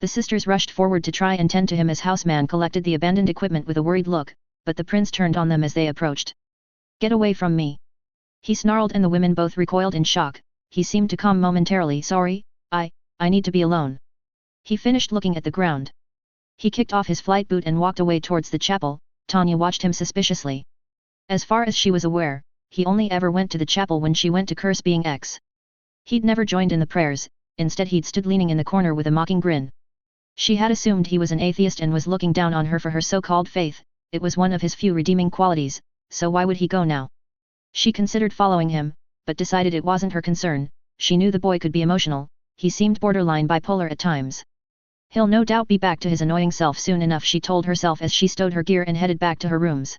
The sisters rushed forward to try and tend to him as Houseman collected the abandoned equipment with a worried look, but the prince turned on them as they approached. "Get away from me!" he snarled, and the women both recoiled in shock. He seemed to calm momentarily. "Sorry, I need to be alone." He finished looking at the ground. He kicked off his flight boot and walked away towards the chapel. Tanya watched him suspiciously. As far as she was aware, he only ever went to the chapel when she went to curse being X. He'd never joined in the prayers, instead he'd stood leaning in the corner with a mocking grin. She had assumed he was an atheist and was looking down on her for her so-called faith. It was one of his few redeeming qualities, so why would he go now? She considered following him, but decided it wasn't her concern. She knew the boy could be emotional. He seemed borderline bipolar at times. He'll no doubt be back to his annoying self soon enough, she told herself as she stowed her gear and headed back to her rooms.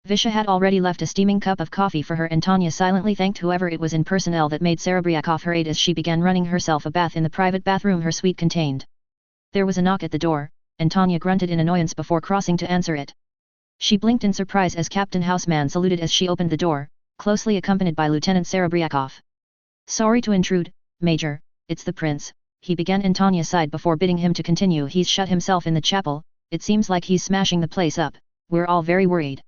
Visha had already left a steaming cup of coffee for her, and Tanya silently thanked whoever it was in personnel that made Serebriakov her aid as she began running herself a bath in the private bathroom her suite contained. There was a knock at the door, and Tanya grunted in annoyance before crossing to answer it. She blinked in surprise as Captain Houseman saluted as she opened the door, closely accompanied by Lieutenant Serebriakov. "Sorry to intrude, Major, it's the prince," he began, and Tanya sighed before bidding him to continue. "He's shut himself in the chapel. It seems like he's smashing the place up. We're all very worried."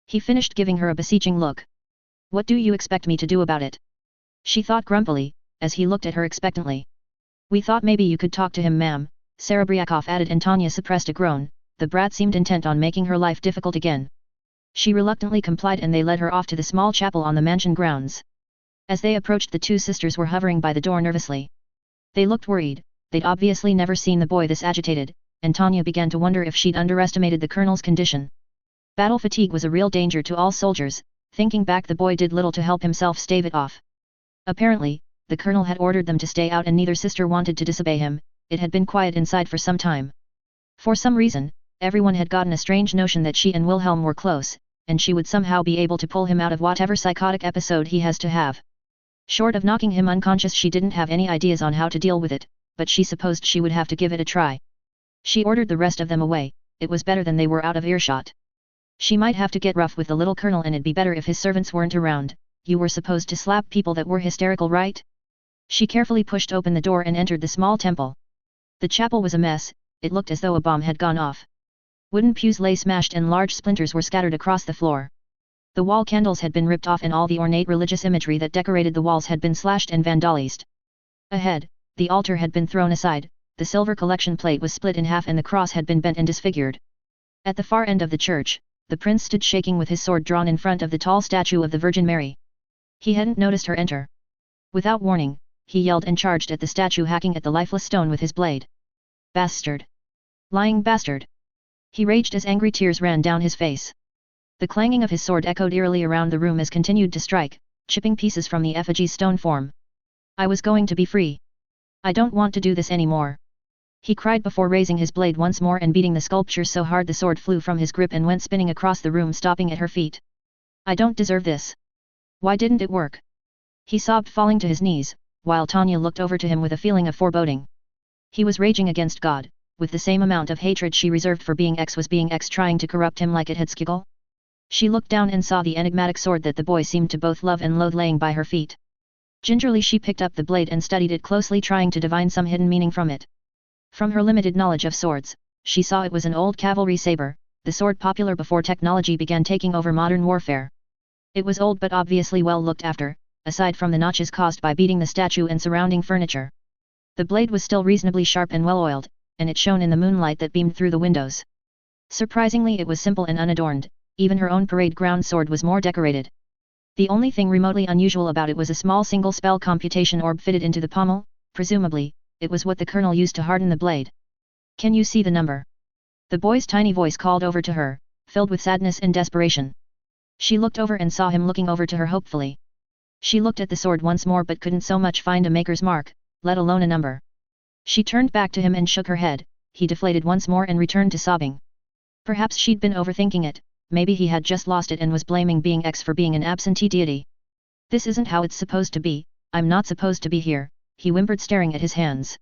He finished, giving her a beseeching look. "What do you expect me to do about it?" she thought grumpily, as he looked at her expectantly. "We thought maybe you could talk to him, ma'am," Serebriakov added, and Tanya suppressed a groan. The brat seemed intent on making her life difficult again. She reluctantly complied, and they led her off to the small chapel on the mansion grounds. As they approached, the two sisters were hovering by the door nervously. They looked worried. They'd obviously never seen the boy this agitated, and Tanya began to wonder if she'd underestimated the colonel's condition. Battle fatigue was a real danger to all soldiers. Thinking back, the boy did little to help himself stave it off. Apparently, the colonel had ordered them to stay out and neither sister wanted to disobey him. It had been quiet inside for some time. For some reason, everyone had gotten a strange notion that she and Wilhelm were close, and she would somehow be able to pull him out of whatever psychotic episode he has to have. Short of knocking him unconscious, she didn't have any ideas on how to deal with it, but she supposed she would have to give it a try. She ordered the rest of them away. It was better than they were out of earshot. She might have to get rough with the little colonel, and it'd be better if his servants weren't around. You were supposed to slap people that were hysterical, right? She carefully pushed open the door and entered the small temple. The chapel was a mess. It looked as though a bomb had gone off. Wooden pews lay smashed and large splinters were scattered across the floor. The wall candles had been ripped off and all the ornate religious imagery that decorated the walls had been slashed and vandalized. Ahead, the altar had been thrown aside, the silver collection plate was split in half and the cross had been bent and disfigured. At the far end of the church, the prince stood shaking with his sword drawn in front of the tall statue of the Virgin Mary. He hadn't noticed her enter. Without warning, he yelled and charged at the statue, hacking at the lifeless stone with his blade. "Bastard! Lying bastard!" he raged as angry tears ran down his face. The clanging of his sword echoed eerily around the room as continued to strike, chipping pieces from the effigy's stone form. "I was going to be free. I don't want to do this anymore," he cried before raising his blade once more and beating the sculpture so hard the sword flew from his grip and went spinning across the room, stopping at her feet. "I don't deserve this. Why didn't it work?" he sobbed, falling to his knees, while Tanya looked over to him with a feeling of foreboding. He was raging against God, with the same amount of hatred she reserved for being X. Was being X trying to corrupt him like it had Skiggle? She looked down and saw the enigmatic sword that the boy seemed to both love and loathe laying by her feet. Gingerly she picked up the blade and studied it closely, trying to divine some hidden meaning from it. From her limited knowledge of swords, she saw it was an old cavalry saber, the sword popular before technology began taking over modern warfare. It was old but obviously well looked after, aside from the notches caused by beating the statue and surrounding furniture. The blade was still reasonably sharp and well-oiled, and it shone in the moonlight that beamed through the windows. Surprisingly, it was simple and unadorned. Even her own parade ground sword was more decorated. The only thing remotely unusual about it was a small single spell computation orb fitted into the pommel. Presumably, it was what the colonel used to harden the blade. "Can you see the number?" The boy's tiny voice called over to her, filled with sadness and desperation. She looked over and saw him looking over to her hopefully. She looked at the sword once more but couldn't so much find a maker's mark, let alone a number. She turned back to him and shook her head. He deflated once more and returned to sobbing. Perhaps she'd been overthinking it. Maybe he had just lost it and was blaming being X for being an absentee deity. "This isn't how it's supposed to be. I'm not supposed to be here," he whimpered, staring at his hands.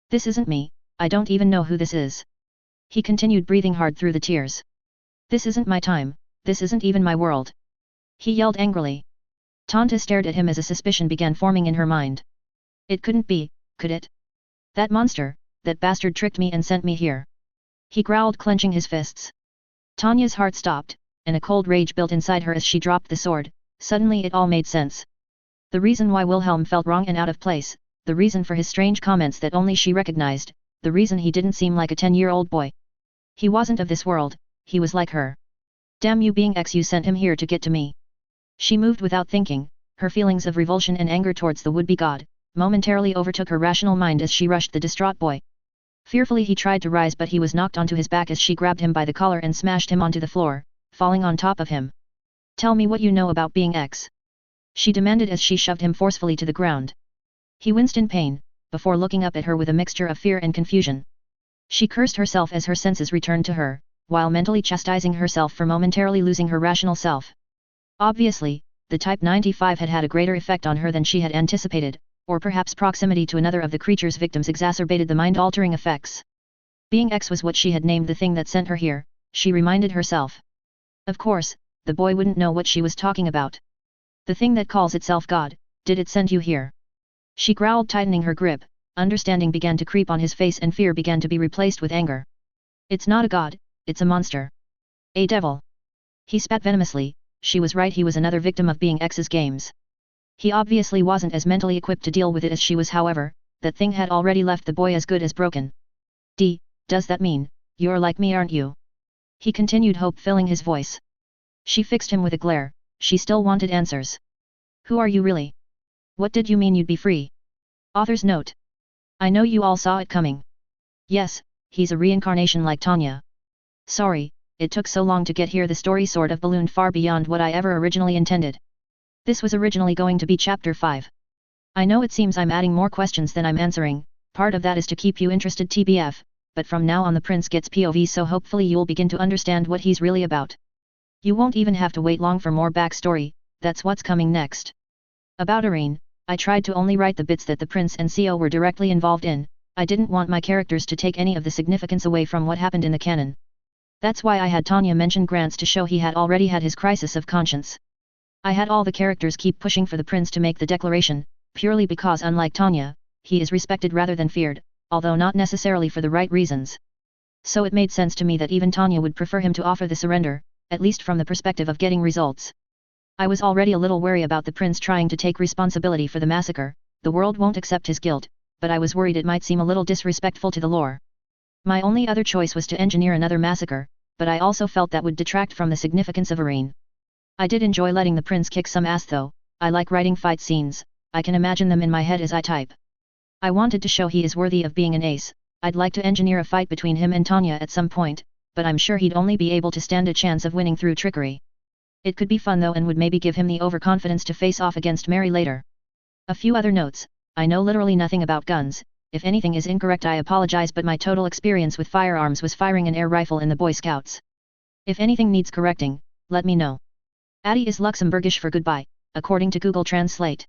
"This isn't me. I don't even know who this is." He continued, breathing hard through the tears. "This isn't my time. This isn't even my world," he yelled angrily. Tanya stared at him as a suspicion began forming in her mind. "It couldn't be, could it? That monster, that bastard tricked me and sent me here," he growled, clenching his fists. Tanya's heart stopped, and a cold rage built inside her as she dropped the sword. Suddenly it all made sense. The reason why Wilhelm felt wrong and out of place, the reason for his strange comments that only she recognized, the reason he didn't seem like a 10-year-old boy. He wasn't of this world, he was like her. "Damn you, being X, you sent him here to get to me." She moved without thinking. Her feelings of revulsion and anger towards the would-be god momentarily overtook her rational mind as she rushed the distraught boy. Fearfully he tried to rise, but he was knocked onto his back as she grabbed him by the collar and smashed him onto the floor, falling on top of him. "Tell me what you know about being X," she demanded as she shoved him forcefully to the ground. He winced in pain, before looking up at her with a mixture of fear and confusion. She cursed herself as her senses returned to her, while mentally chastising herself for momentarily losing her rational self. Obviously, the Type 95 had had a greater effect on her than she had anticipated, or perhaps proximity to another of the creature's victims exacerbated the mind-altering effects. Being X was what she had named the thing that sent her here, she reminded herself. Of course, the boy wouldn't know what she was talking about. "The thing that calls itself God, did it send you here?" she growled, tightening her grip. Understanding began to creep on his face and fear began to be replaced with anger. "It's not a god, it's a monster. A devil." He spat venomously. She was right, he was another victim of being X's games. He obviously wasn't as mentally equipped to deal with it as she was. However, that thing had already left the boy as good as broken. Does that mean, you're like me, aren't you?" he continued, hope filling his voice. She fixed him with a glare. She still wanted answers. "Who are you really? What did you mean you'd be free?" Author's note. I know you all saw it coming. Yes, he's a reincarnation like Tanya. Sorry, it took so long to get here. The story sort of ballooned far beyond what I ever originally intended. This was originally going to be chapter 5. I know it seems I'm adding more questions than I'm answering. Part of that is to keep you interested, TBF, but from now on the prince gets POV, so hopefully you'll begin to understand what he's really about. You won't even have to wait long for more backstory. That's what's coming next. About Aren, I tried to only write the bits that the prince and CO were directly involved in. I didn't want my characters to take any of the significance away from what happened in the canon. That's why I had Tanya mention Grants to show he had already had his crisis of conscience. I had all the characters keep pushing for the prince to make the declaration, purely because unlike Tanya, he is respected rather than feared, although not necessarily for the right reasons. So it made sense to me that even Tanya would prefer him to offer the surrender, at least from the perspective of getting results. I was already a little wary about the prince trying to take responsibility for the massacre. The world won't accept his guilt, but I was worried it might seem a little disrespectful to the lore. My only other choice was to engineer another massacre, but I also felt that would detract from the significance of Aren. I did enjoy letting the prince kick some ass though. I like writing fight scenes. I can imagine them in my head as I type. I wanted to show he is worthy of being an ace. I'd like to engineer a fight between him and Tanya at some point, but I'm sure he'd only be able to stand a chance of winning through trickery. It could be fun though, and would maybe give him the overconfidence to face off against Mary later. A few other notes. I know literally nothing about guns. If anything is incorrect I apologize, but my total experience with firearms was firing an air rifle in the Boy Scouts. If anything needs correcting, let me know. Addy is Luxembourgish for goodbye, according to Google Translate.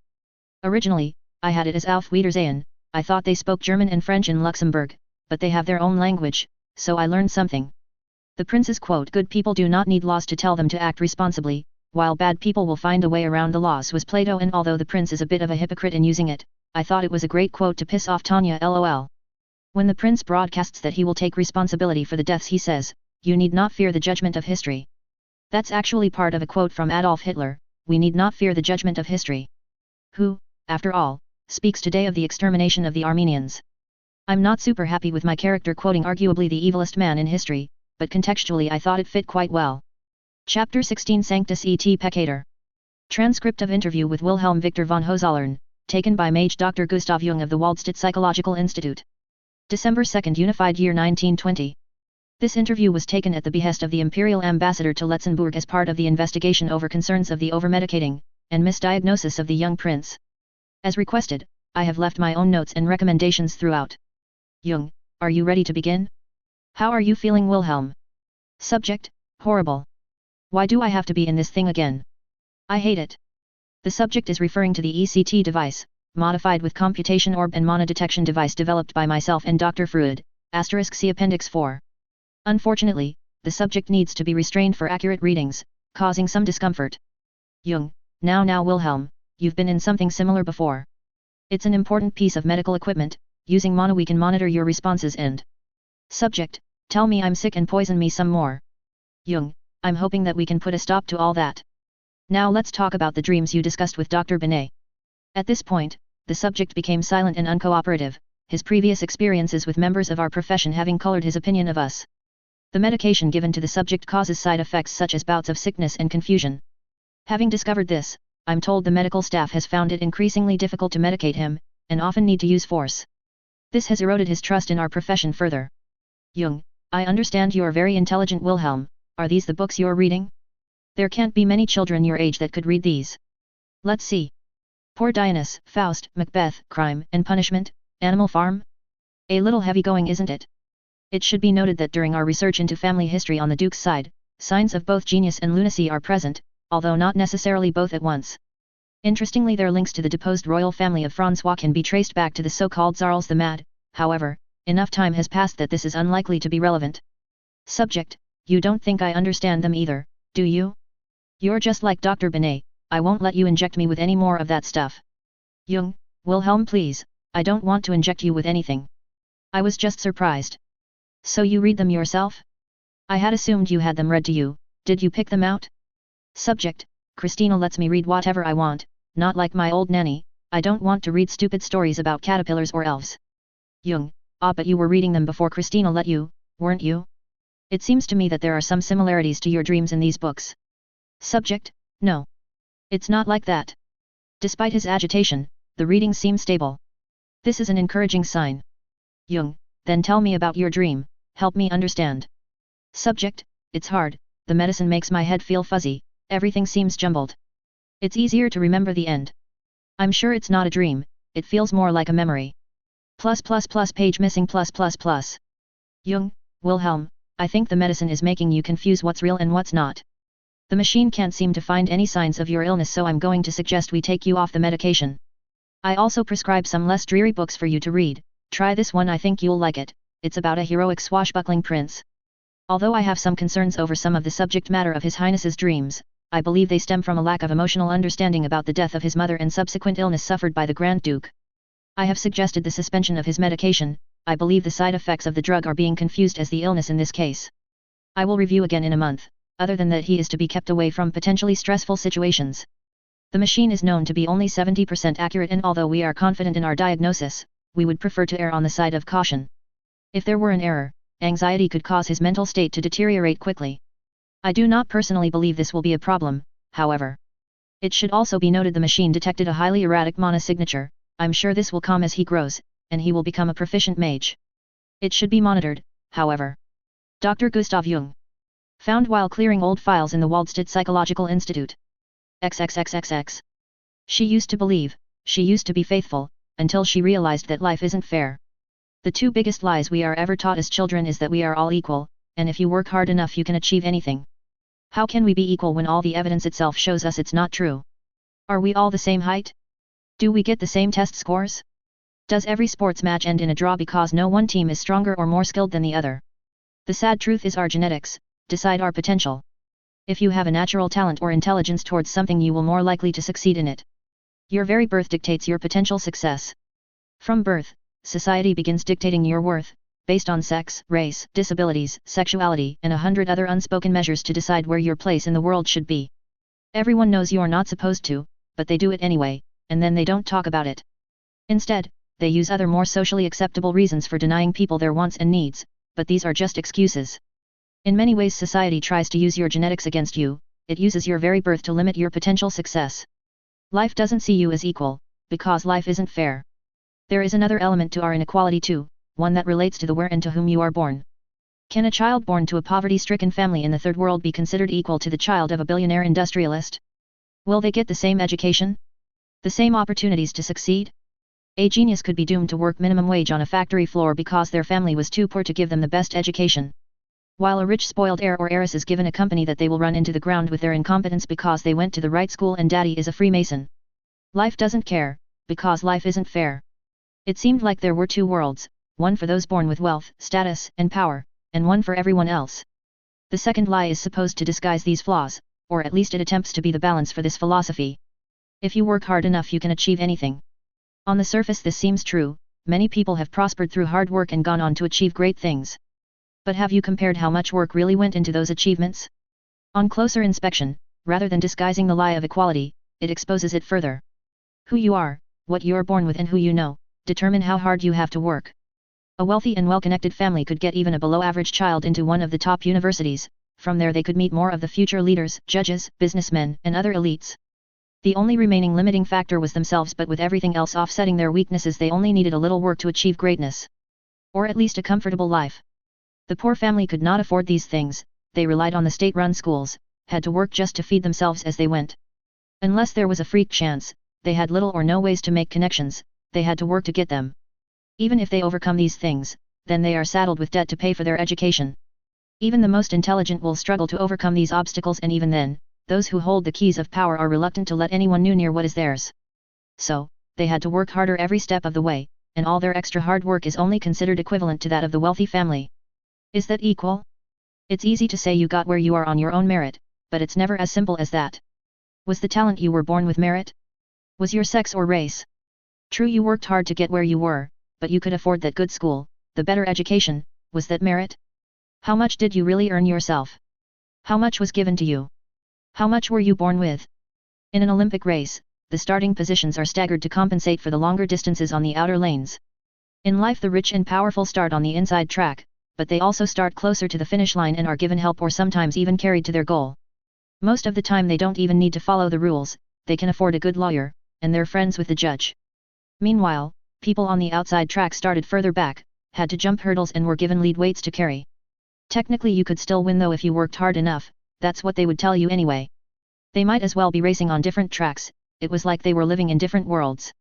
Originally, I had it as Auf Wiedersehen. I thought they spoke German and French in Luxembourg, but they have their own language, so I learned something. The prince's quote, "Good people do not need laws to tell them to act responsibly, while bad people will find a way around the laws," was Plato, and although the prince is a bit of a hypocrite in using it, I thought it was a great quote to piss off Tanya, lol. When the prince broadcasts that he will take responsibility for the deaths, he says, "You need not fear the judgment of history." That's actually part of a quote from Adolf Hitler. we need not fear the judgment of history. Who, after all, speaks today of the extermination of the Armenians? I'm not super happy with my character quoting arguably the evilest man in history, but contextually I thought it fit quite well. Chapter 16 Sanctus et Peccator. Transcript of interview with Wilhelm Victor von Hohenzollern, taken by Mage Dr. Gustav Jung of the Waldstadt Psychological Institute. December 2, Unified Year 1920. This interview was taken at the behest of the Imperial Ambassador to Letzenbourg as part of the investigation over concerns of the overmedicating and misdiagnosis of the young prince. As requested, I have left my own notes and recommendations throughout. Jung, are you ready to begin? How are you feeling, Wilhelm? Subject, horrible. Why do I have to be in this thing again? I hate it. The subject is referring to the ECT device, modified with computation orb and monodetection device developed by myself and Dr. Freud, *see Appendix 4. Unfortunately, the subject needs to be restrained for accurate readings, causing some discomfort. Jung, now Wilhelm, you've been in something similar before. It's an important piece of medical equipment. Using mono we can monitor your responses and... Subject, tell me I'm sick and poison me some more. Jung, I'm hoping that we can put a stop to all that. Now let's talk about the dreams you discussed with Dr. Binet. At this point, the subject became silent and uncooperative, his previous experiences with members of our profession having colored his opinion of us. The medication given to the subject causes side effects such as bouts of sickness and confusion. Having discovered this, I'm told the medical staff has found it increasingly difficult to medicate him, and often need to use force. This has eroded his trust in our profession further. Jung, I understand you're very intelligent, Wilhelm. Are these the books you're reading? There can't be many children your age that could read these. Let's see. Poor Dionys, Faust, Macbeth, Crime and Punishment, Animal Farm? A little heavy-going, isn't it? It should be noted that during our research into family history on the Duke's side, signs of both genius and lunacy are present, although not necessarily both at once. Interestingly, their links to the deposed royal family of Francois can be traced back to the so-called Charles the Mad. However, enough time has passed that this is unlikely to be relevant. Subject, you don't think I understand them either, do you? You're just like Dr. Binet, I won't let you inject me with any more of that stuff. Jung, Wilhelm please, I don't want to inject you with anything. I was just surprised. So you read them yourself? I had assumed you had them read to you, did you pick them out? Subject, Christina lets me read whatever I want, not like my old nanny. I don't want to read stupid stories about caterpillars or elves. Jung, but you were reading them before Christina let you, weren't you? It seems to me that there are some similarities to your dreams in these books. Subject, no. It's not like that. Despite his agitation, the readings seem stable. This is an encouraging sign. Jung, then tell me about your dream, help me understand. Subject, it's hard, the medicine makes my head feel fuzzy, everything seems jumbled. It's easier to remember the end. I'm sure it's not a dream, it feels more like a memory. Page missing +++. Jung, Wilhelm, I think the medicine is making you confuse what's real and what's not. The machine can't seem to find any signs of your illness, so I'm going to suggest we take you off the medication. I also prescribe some less dreary books for you to read. Try this one, I think you'll like it. It's about a heroic swashbuckling prince. Although I have some concerns over some of the subject matter of His Highness's dreams, I believe they stem from a lack of emotional understanding about the death of his mother and subsequent illness suffered by the Grand Duke. I have suggested the suspension of his medication. I believe the side effects of the drug are being confused as the illness in this case. I will review again in a month. Other than that, he is to be kept away from potentially stressful situations. The machine is known to be only 70% accurate, and although we are confident in our diagnosis, we would prefer to err on the side of caution. If there were an error, anxiety could cause his mental state to deteriorate quickly. I do not personally believe this will be a problem, however. It should also be noted the machine detected a highly erratic mana signature. I'm sure this will calm as he grows, and he will become a proficient mage. It should be monitored, however. Dr. Gustav Jung. Found while clearing old files in the Waldstadt Psychological Institute. XXXXX. She used to believe, she used to be faithful, until she realized that life isn't fair. The two biggest lies we are ever taught as children is that we are all equal, and if you work hard enough you can achieve anything. How can we be equal when all the evidence itself shows us it's not true? Are we all the same height? Do we get the same test scores? Does every sports match end in a draw because no one team is stronger or more skilled than the other? The sad truth is our genetics decide our potential. If you have a natural talent or intelligence towards something, you will more likely to succeed in it. Your very birth dictates your potential success. From birth, society begins dictating your worth, based on sex, race, disabilities, sexuality, and 100 other unspoken measures to decide where your place in the world should be. Everyone knows you're not supposed to, but they do it anyway, and then they don't talk about it. Instead, they use other more socially acceptable reasons for denying people their wants and needs, but these are just excuses. In many ways society tries to use your genetics against you, it uses your very birth to limit your potential success. Life doesn't see you as equal, because life isn't fair. There is another element to our inequality too, one that relates to the where and to whom you are born. Can a child born to a poverty-stricken family in the third world be considered equal to the child of a billionaire industrialist? Will they get the same education? The same opportunities to succeed? A genius could be doomed to work minimum wage on a factory floor because their family was too poor to give them the best education. While a rich spoiled heir or heiress is given a company that they will run into the ground with their incompetence because they went to the right school and daddy is a Freemason. Life doesn't care, because life isn't fair. It seemed like there were two worlds, one for those born with wealth, status, and power, and one for everyone else. The second lie is supposed to disguise these flaws, or at least it attempts to be the balance for this philosophy. If you work hard enough you can achieve anything. On the surface this seems true, many people have prospered through hard work and gone on to achieve great things. But have you compared how much work really went into those achievements? On closer inspection, rather than disguising the lie of equality, it exposes it further. Who you are, what you're born with and who you know, determine how hard you have to work. A wealthy and well-connected family could get even a below-average child into one of the top universities, from there they could meet more of the future leaders, judges, businessmen, and other elites. The only remaining limiting factor was themselves, but with everything else offsetting their weaknesses they only needed a little work to achieve greatness. Or at least a comfortable life. The poor family could not afford these things, they relied on the state-run schools, had to work just to feed themselves as they went. Unless there was a freak chance, they had little or no ways to make connections, they had to work to get them. Even if they overcome these things, then they are saddled with debt to pay for their education. Even the most intelligent will struggle to overcome these obstacles, and even then, those who hold the keys of power are reluctant to let anyone new near what is theirs. So, they had to work harder every step of the way, and all their extra hard work is only considered equivalent to that of the wealthy family. Is that equal? It's easy to say you got where you are on your own merit, but it's never as simple as that. Was the talent you were born with merit? Was your sex or race? True, you worked hard to get where you were, but you could afford that good school, the better education. Was that merit? How much did you really earn yourself? How much was given to you? How much were you born with? In an Olympic race, the starting positions are staggered to compensate for the longer distances on the outer lanes. In life the rich and powerful start on the inside track, but they also start closer to the finish line and are given help or sometimes even carried to their goal. Most of the time they don't even need to follow the rules, they can afford a good lawyer, and they're friends with the judge. Meanwhile, people on the outside track started further back, had to jump hurdles and were given lead weights to carry. Technically you could still win though if you worked hard enough, that's what they would tell you anyway. They might as well be racing on different tracks, it was like they were living in different worlds.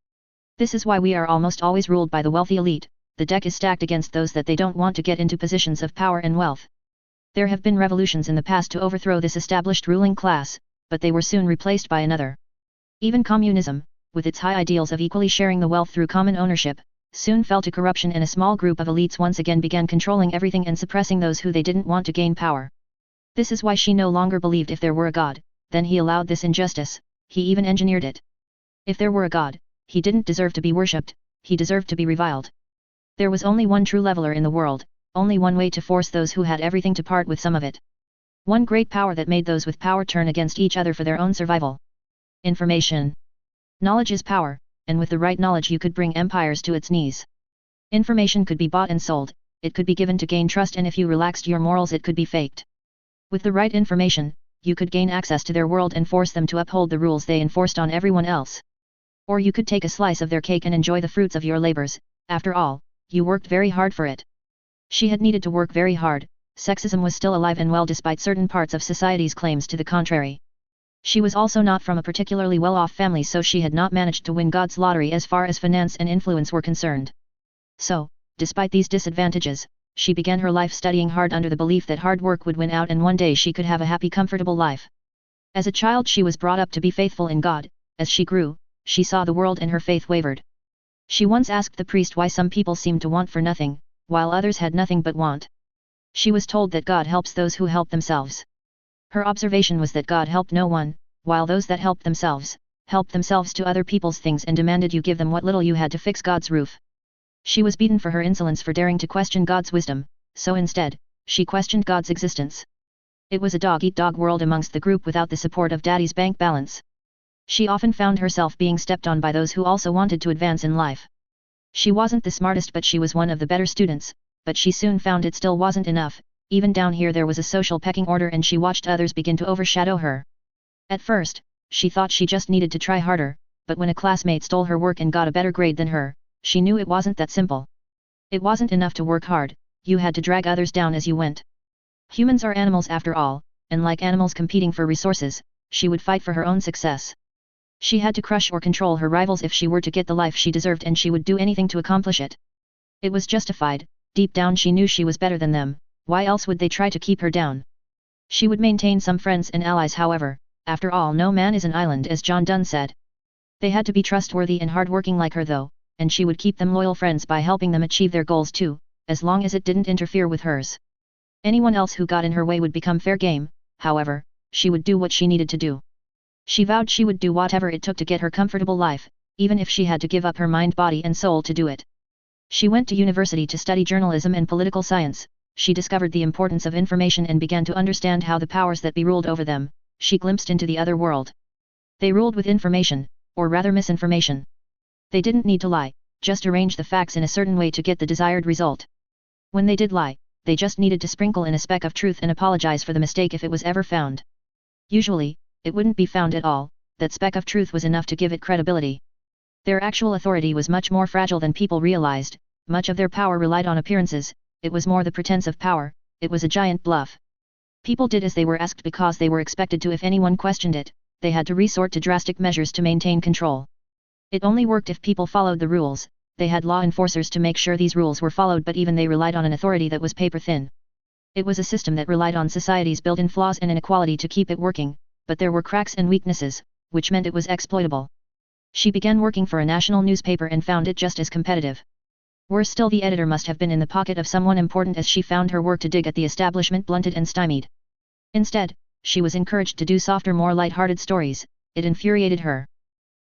This is why we are almost always ruled by the wealthy elite, the deck is stacked against those that they don't want to get into positions of power and wealth. There have been revolutions in the past to overthrow this established ruling class, but they were soon replaced by another. Even communism, with its high ideals of equally sharing the wealth through common ownership, soon fell to corruption and a small group of elites once again began controlling everything and suppressing those who they didn't want to gain power. This is why she no longer believed if there were a god, then he allowed this injustice, he even engineered it. If there were a god, he didn't deserve to be worshipped, he deserved to be reviled. There was only one true leveler in the world, only one way to force those who had everything to part with some of it. One great power that made those with power turn against each other for their own survival. Information. Knowledge is power, and with the right knowledge you could bring empires to its knees. Information could be bought and sold, it could be given to gain trust, and if you relaxed your morals it could be faked. With the right information, you could gain access to their world and force them to uphold the rules they enforced on everyone else. Or you could take a slice of their cake and enjoy the fruits of your labors, after all, you worked very hard for it. She had needed to work very hard, sexism was still alive and well despite certain parts of society's claims to the contrary. She was also not from a particularly well-off family, so she had not managed to win God's lottery as far as finance and influence were concerned. So, despite these disadvantages, she began her life studying hard under the belief that hard work would win out and one day she could have a happy, comfortable life. As a child she was brought up to be faithful in God. As she grew, she saw the world and her faith wavered. She once asked the priest why some people seemed to want for nothing, while others had nothing but want. She was told that God helps those who help themselves. Her observation was that God helped no one, while those that helped themselves to other people's things and demanded you give them what little you had to fix God's roof. She was beaten for her insolence for daring to question God's wisdom, so instead, she questioned God's existence. It was a dog-eat-dog world amongst the group without the support of Daddy's bank balance. She often found herself being stepped on by those who also wanted to advance in life. She wasn't the smartest but she was one of the better students, but she soon found it still wasn't enough. Even down here there was a social pecking order and she watched others begin to overshadow her. At first, she thought she just needed to try harder, but when a classmate stole her work and got a better grade than her, she knew it wasn't that simple. It wasn't enough to work hard, you had to drag others down as you went. Humans are animals after all, and like animals competing for resources, she would fight for her own success. She had to crush or control her rivals if she were to get the life she deserved and she would do anything to accomplish it. It was justified, deep down she knew she was better than them, why else would they try to keep her down? She would maintain some friends and allies however, after all no man is an island as John Donne said. They had to be trustworthy and hardworking like her though, and she would keep them loyal friends by helping them achieve their goals too, as long as it didn't interfere with hers. Anyone else who got in her way would become fair game, however, she would do what she needed to do. She vowed she would do whatever it took to get her comfortable life, even if she had to give up her mind, body and soul to do it. She went to university to study journalism and political science. She discovered the importance of information and began to understand how the powers that be ruled over them. She glimpsed into the other world. They ruled with information, or rather misinformation. They didn't need to lie, just arrange the facts in a certain way to get the desired result. When they did lie, they just needed to sprinkle in a speck of truth and apologize for the mistake if it was ever found. Usually, it wouldn't be found at all, that speck of truth was enough to give it credibility. Their actual authority was much more fragile than people realized, much of their power relied on appearances, it was more the pretense of power, it was a giant bluff. People did as they were asked because they were expected to. If anyone questioned it, they had to resort to drastic measures to maintain control. It only worked if people followed the rules. They had law enforcers to make sure these rules were followed, but even they relied on an authority that was paper-thin. It was a system that relied on society's built-in flaws and inequality to keep it working, but there were cracks and weaknesses, which meant it was exploitable. She began working for a national newspaper and found it just as competitive. Worse still, the editor must have been in the pocket of someone important, as she found her work to dig at the establishment blunted and stymied. Instead, she was encouraged to do softer, more light-hearted stories. It infuriated her.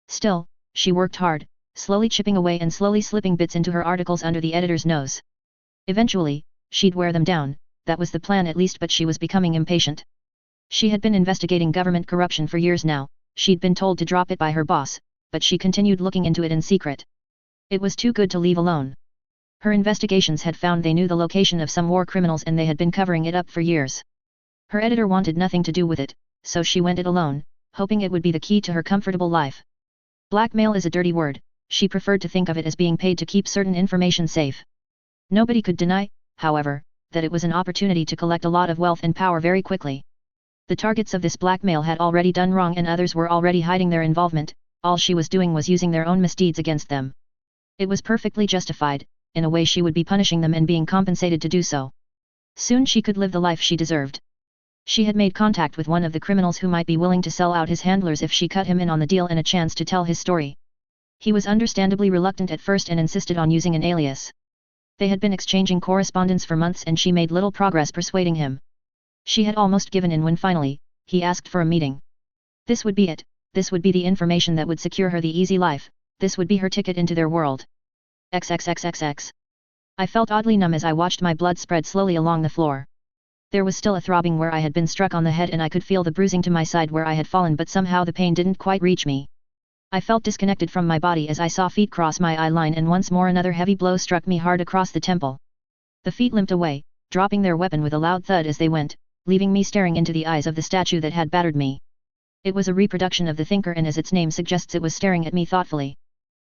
Still, she worked hard, slowly chipping away and slowly slipping bits into her articles under the editor's nose. Eventually, she'd wear them down, that was the plan at least, but she was becoming impatient. She had been investigating government corruption for years now, she'd been told to drop it by her boss, but she continued looking into it in secret. It was too good to leave alone. Her investigations had found they knew the location of some war criminals and they had been covering it up for years. Her editor wanted nothing to do with it, so she went it alone, hoping it would be the key to her comfortable life. Blackmail is a dirty word. She preferred to think of it as being paid to keep certain information safe. Nobody could deny, however, that it was an opportunity to collect a lot of wealth and power very quickly. The targets of this blackmail had already done wrong and others were already hiding their involvement, all she was doing was using their own misdeeds against them. It was perfectly justified, in a way she would be punishing them and being compensated to do so. Soon she could live the life she deserved. She had made contact with one of the criminals who might be willing to sell out his handlers if she cut him in on the deal and a chance to tell his story. He was understandably reluctant at first and insisted on using an alias. They had been exchanging correspondence for months and she made little progress persuading him. She had almost given in when finally, he asked for a meeting. This would be it, this would be the information that would secure her the easy life, this would be her ticket into their world. XXXXX. I felt oddly numb as I watched my blood spread slowly along the floor. There was still a throbbing where I had been struck on the head and I could feel the bruising to my side where I had fallen, but somehow the pain didn't quite reach me. I felt disconnected from my body as I saw feet cross my eye line and once more another heavy blow struck me hard across the temple. The feet limped away, dropping their weapon with a loud thud as they went, leaving me staring into the eyes of the statue that had battered me. It was a reproduction of the thinker and as its name suggests it was staring at me thoughtfully.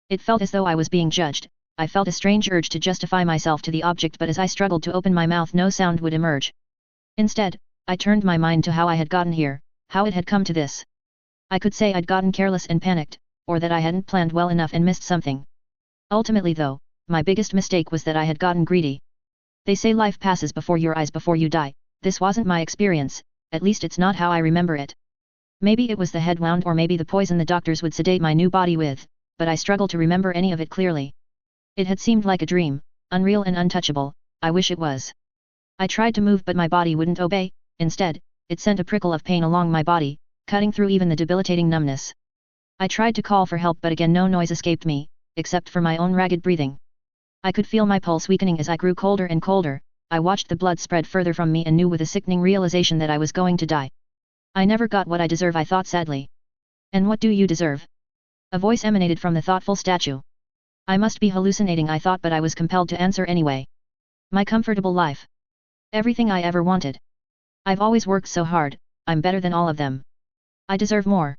It felt as though I was being judged. I felt a strange urge to justify myself to the object, but as I struggled to open my mouth no sound would emerge. Instead, I turned my mind to how I had gotten here, how it had come to this. I could say I'd gotten careless and panicked, or that I hadn't planned well enough and missed something. Ultimately though, my biggest mistake was that I had gotten greedy. They say life passes before your eyes before you die. This wasn't my experience, at least it's not how I remember it. Maybe it was the head wound or maybe the poison the doctors would sedate my new body with, but I struggle to remember any of it clearly. It had seemed like a dream, unreal and untouchable. I wish it was. I tried to move but my body wouldn't obey, instead, it sent a prickle of pain along my body, cutting through even the debilitating numbness. I tried to call for help but again no noise escaped me, except for my own ragged breathing. I could feel my pulse weakening as I grew colder and colder. I watched the blood spread further from me and knew with a sickening realization that I was going to die. I never got what I deserve, I thought sadly. And what do you deserve? A voice emanated from the thoughtful statue. I must be hallucinating, I thought, but I was compelled to answer anyway. My comfortable life. Everything I ever wanted. I've always worked so hard, I'm better than all of them. I deserve more.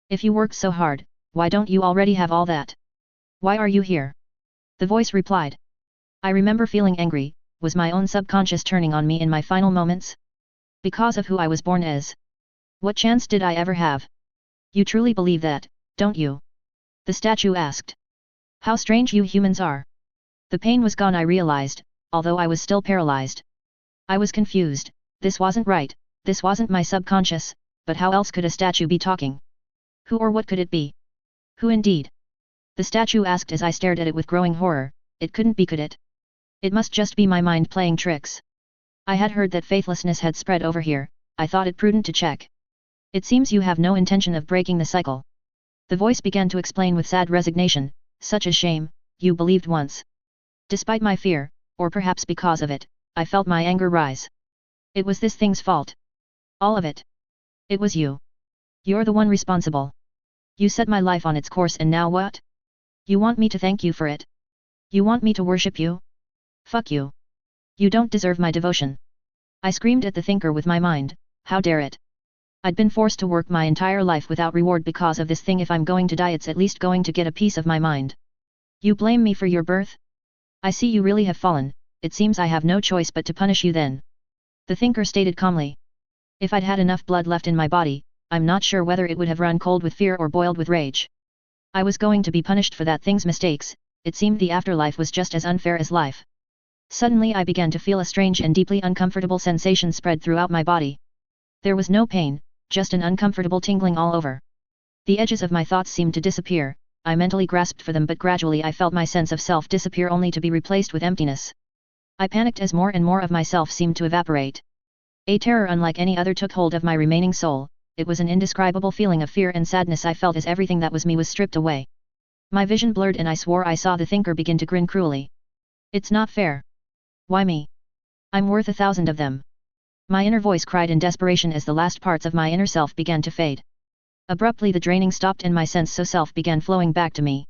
If you worked so hard, why don't you already have all that? Why are you here? The voice replied. I remember feeling angry. Was my own subconscious turning on me in my final moments? Because of who I was born as. What chance did I ever have? You truly believe that, don't you? The statue asked. How strange you humans are. The pain was gone, I realized, although I was still paralyzed. I was confused. This wasn't right, this wasn't my subconscious, but how else could a statue be talking? Who or what could it be? Who indeed? The statue asked as I stared at it with growing horror. It couldn't be, could it? It must just be my mind playing tricks. I had heard that faithlessness had spread over here, I thought it prudent to check. It seems you have no intention of breaking the cycle. The voice began to explain with sad resignation, such a shame, you believed once. Despite my fear, or perhaps because of it, I felt my anger rise. It was this thing's fault. All of it. It was you. You're the one responsible. You set my life on its course, and now what? You want me to thank you for it? You want me to worship you? Fuck you. You don't deserve my devotion. I screamed at the thinker with my mind, how dare it? I'd been forced to work my entire life without reward because of this thing. If I'm going to die, it's at least going to get a piece of my mind. You blame me for your birth? I see you really have fallen, it seems I have no choice but to punish you then. The thinker stated calmly. If I'd had enough blood left in my body, I'm not sure whether it would have run cold with fear or boiled with rage. I was going to be punished for that thing's mistakes. It seemed the afterlife was just as unfair as life. Suddenly I began to feel a strange and deeply uncomfortable sensation spread throughout my body. There was no pain, just an uncomfortable tingling all over. The edges of my thoughts seemed to disappear. I mentally grasped for them, but gradually I felt my sense of self disappear, only to be replaced with emptiness. I panicked as more and more of myself seemed to evaporate. A terror unlike any other took hold of my remaining soul. It was an indescribable feeling of fear and sadness I felt as everything that was me was stripped away. My vision blurred and I swore I saw the thinker begin to grin cruelly. It's not fair. Why me? I'm worth 1,000 of them. My inner voice cried in desperation as the last parts of my inner self began to fade. Abruptly the draining stopped and my sense of self began flowing back to me.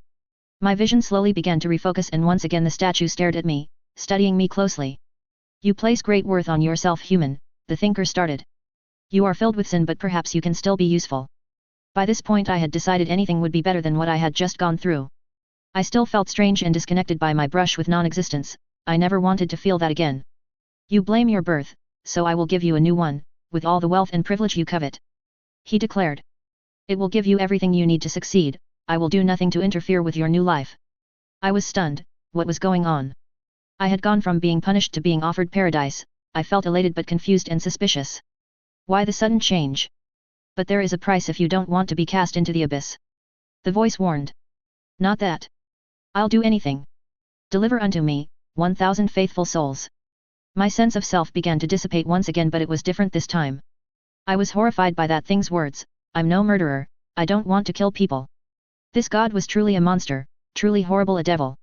My vision slowly began to refocus and once again the statue stared at me, studying me closely. You place great worth on yourself, human, the thinker started. You are filled with sin, but perhaps you can still be useful. By this point I had decided anything would be better than what I had just gone through. I still felt strange and disconnected by my brush with non-existence. I never wanted to feel that again. You blame your birth, so I will give you a new one, with all the wealth and privilege you covet. He declared. It will give you everything you need to succeed. I will do nothing to interfere with your new life. I was stunned. What was going on? I had gone from being punished to being offered paradise. I felt elated but confused and suspicious. Why the sudden change? But there is a price if you don't want to be cast into the abyss. The voice warned. Not that. I'll do anything. Deliver unto me 1,000 faithful souls. My sense of self began to dissipate once again, but it was different this time. I was horrified by that thing's words. I'm no murderer, I don't want to kill people. This god was truly a monster, truly horrible, a devil.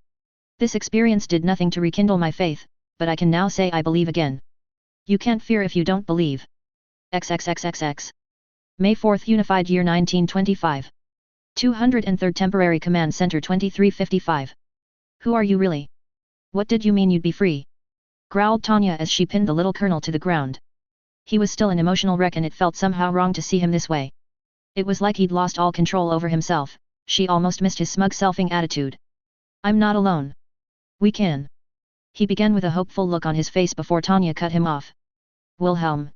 This experience did nothing to rekindle my faith, but I can now say I believe again. You can't fear if you don't believe. XXXXX. May 4th, Unified Year 1925. 203rd Temporary Command Center 2355. Who are you really? What did you mean you'd be free? Growled Tanya as she pinned the little colonel to the ground. He was still an emotional wreck and it felt somehow wrong to see him this way. It was like he'd lost all control over himself. She almost missed his smug selfing attitude. I'm not alone. We can. He began with a hopeful look on his face before Tanya cut him off. Wilhelm.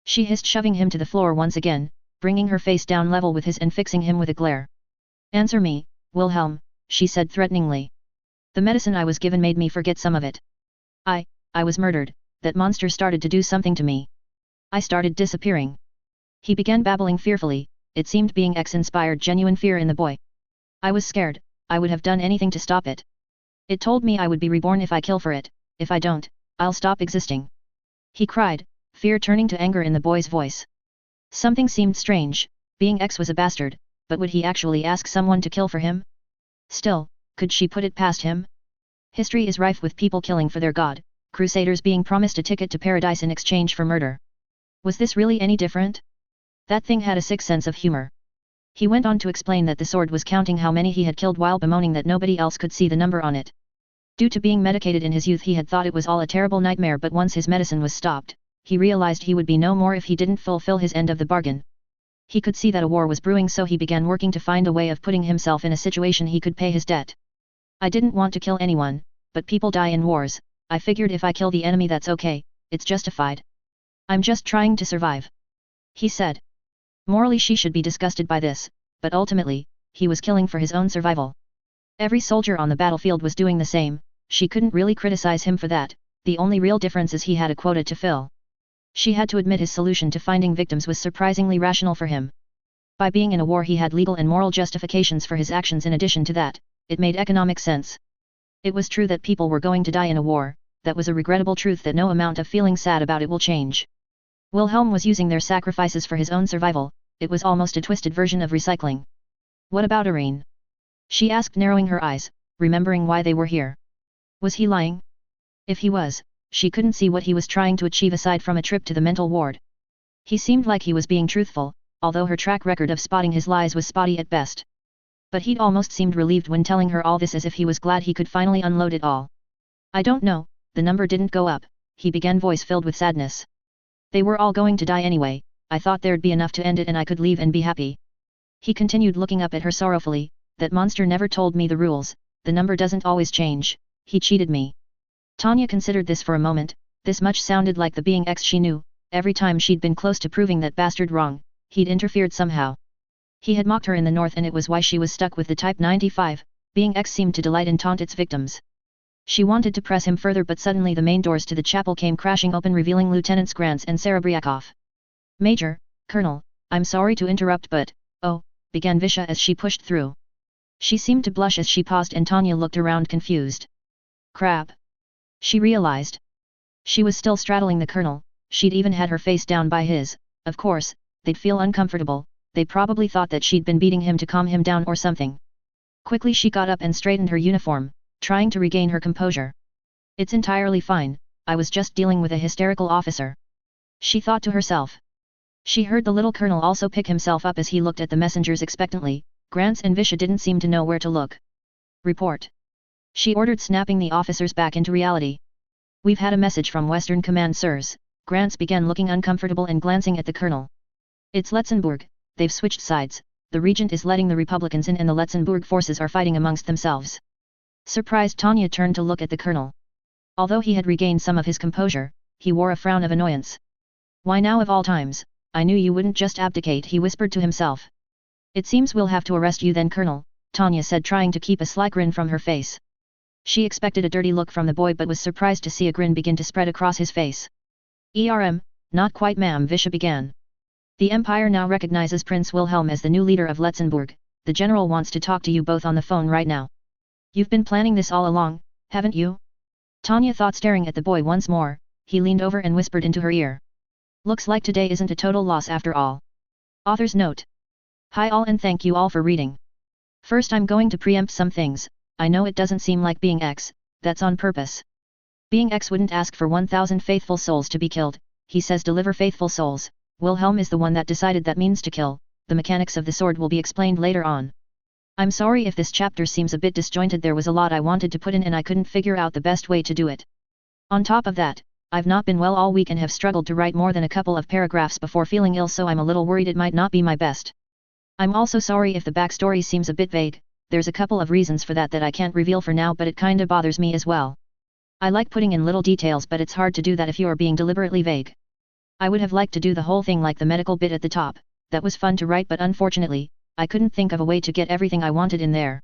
She hissed, shoving him to the floor once again, bringing her face down level with his and fixing him with a glare. Answer me, Wilhelm, she said threateningly. The medicine I was given made me forget some of it. I was murdered. That monster started to do something to me. I started disappearing. He began babbling fearfully. It seemed being inspired genuine fear in the boy. I was scared. I would have done anything to stop it. It told me I would be reborn if I kill for it. If I don't, I'll stop existing. He cried, fear turning to anger in the boy's voice. Something seemed strange. Being X was a bastard, but would he actually ask someone to kill for him? Still, could she put it past him? History is rife with people killing for their god. crusaders being promised a ticket to paradise in exchange for murder. Was this really any different? That thing had a sick sense of humor. He went on to explain that the sword was counting how many he had killed while bemoaning that nobody else could see the number on it. Due to being medicated in his youth he had thought it was all a terrible nightmare, but once his medicine was stopped, he realized he would be no more if he didn't fulfill his end of the bargain. He could see that a war was brewing, so he began working to find a way of putting himself in a situation he could pay his debt. I didn't want to kill anyone, but people die in wars. I figured if I kill the enemy that's okay, it's justified. I'm just trying to survive. He said. Morally she should be disgusted by this, but ultimately, he was killing for his own survival. Every soldier on the battlefield was doing the same, she couldn't really criticize him for that, the only real difference is he had a quota to fill. She had to admit his solution to finding victims was surprisingly rational for him. By being in a war he had legal and moral justifications for his actions. In addition to that, it made economic sense. It was true that people were going to die in a war, that was a regrettable truth that no amount of feeling sad about it will change. Wilhelm was using their sacrifices for his own survival, it was almost a twisted version of recycling. What about Irene? She asked, narrowing her eyes, remembering why they were here. Was he lying? If he was, she couldn't see what he was trying to achieve aside from a trip to the mental ward. He seemed like he was being truthful, although her track record of spotting his lies was spotty at best. But he'd almost seemed relieved when telling her all this, as if he was glad he could finally unload it all. I don't know, the number didn't go up, he began, voice filled with sadness. They were all going to die anyway, I thought there'd be enough to end it and I could leave and be happy. He continued, looking up at her sorrowfully, that monster never told me the rules, the number doesn't always change, he cheated me. Tanya considered this for a moment, this much sounded like the being X she knew, every time she'd been close to proving that bastard wrong, he'd interfered somehow. He had mocked her in the north and it was why she was stuck with the Type 95, being X seemed to delight in taunt its victims. She wanted to press him further, but suddenly the main doors to the chapel came crashing open, revealing Lieutenants Grants and Serebriakov. Major, Colonel, I'm sorry to interrupt but, oh, began Visha as she pushed through. She seemed to blush as she paused and Tanya looked around confused. Crap. She realized. She was still straddling the colonel, she'd even had her face down by his, of course, they'd feel uncomfortable, they probably thought that she'd been beating him to calm him down or something. Quickly she got up and straightened her uniform, trying to regain her composure. It's entirely fine, I was just dealing with a hysterical officer. She thought to herself. She heard the little colonel also pick himself up as he looked at the messengers expectantly. Grants and Visha didn't seem to know where to look. Report. She ordered, snapping the officers back into reality. We've had a message from Western Command, sirs. Grants began, looking uncomfortable and glancing at the colonel. It's Letzenbourg, they've switched sides, the regent is letting the Republicans in and the Letzenbourg forces are fighting amongst themselves. Surprised, Tanya turned to look at the colonel. Although he had regained some of his composure, he wore a frown of annoyance. Why now of all times? I knew you wouldn't just abdicate, he whispered to himself. It seems we'll have to arrest you then, Colonel, Tanya said, trying to keep a sly grin from her face. She expected a dirty look from the boy but was surprised to see a grin begin to spread across his face. Not quite, ma'am, Visha began. The Empire now recognizes Prince Wilhelm as the new leader of Letzenbourg. The general wants to talk to you both on the phone right now. You've been planning this all along, haven't you? Tanya thought, staring at the boy once more. He leaned over and whispered into her ear. Looks like today isn't a total loss after all. Author's note. Hi all, and thank you all for reading. First, I'm going to preempt some things. I know it doesn't seem like being X, that's on purpose. Being X wouldn't ask for 1,000 faithful souls to be killed, he says deliver faithful souls. Wilhelm is the one that decided that means to kill, the mechanics of the sword will be explained later on. I'm sorry if this chapter seems a bit disjointed, there was a lot I wanted to put in and I couldn't figure out the best way to do it. On top of that, I've not been well all week and have struggled to write more than a couple of paragraphs before feeling ill, so I'm a little worried it might not be my best. I'm also sorry if the backstory seems a bit vague, there's a couple of reasons for that I can't reveal for now, but it kinda bothers me as well. I like putting in little details, but it's hard to do that if you're being deliberately vague. I would have liked to do the whole thing like the medical bit at the top, that was fun to write, but unfortunately, I couldn't think of a way to get everything I wanted in there.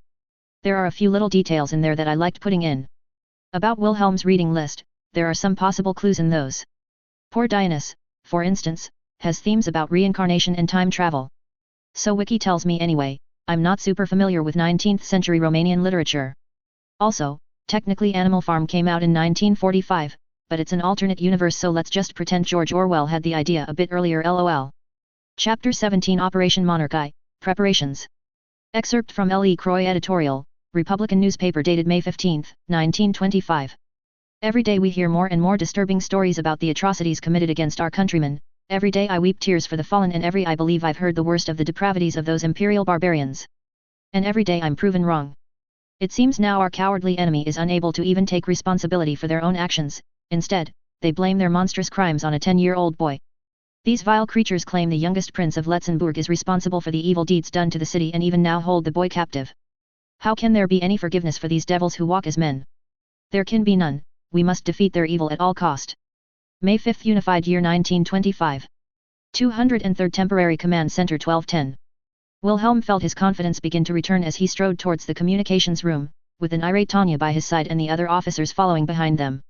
There are a few little details in there that I liked putting in. About Wilhelm's reading list, there are some possible clues in those. Poor Dionysus, for instance, has themes about reincarnation and time travel. So Wiki tells me anyway. I'm not super familiar with 19th century Romanian literature. Also, technically Animal Farm came out in 1945, but it's an alternate universe, so let's just pretend George Orwell had the idea a bit earlier, lol. Chapter 17, Operation Monarchy, Preparations. Excerpt from L. E. Croix editorial, Republican newspaper dated May 15, 1925. Every day we hear more and more disturbing stories about the atrocities committed against our countrymen. Every day I weep tears for the fallen, and I believe I've heard the worst of the depravities of those imperial barbarians. And every day I'm proven wrong. It seems now our cowardly enemy is unable to even take responsibility for their own actions. Instead, they blame their monstrous crimes on a 10-year-old boy. These vile creatures claim the youngest prince of Letzenbourg is responsible for the evil deeds done to the city and even now hold the boy captive. How can there be any forgiveness for these devils who walk as men? There can be none. We must defeat their evil at all cost. May 5th, Unified Year 1925. 203rd Temporary Command Center 1210. Wilhelm felt his confidence begin to return as he strode towards the communications room, with an irate Tanya by his side and the other officers following behind them.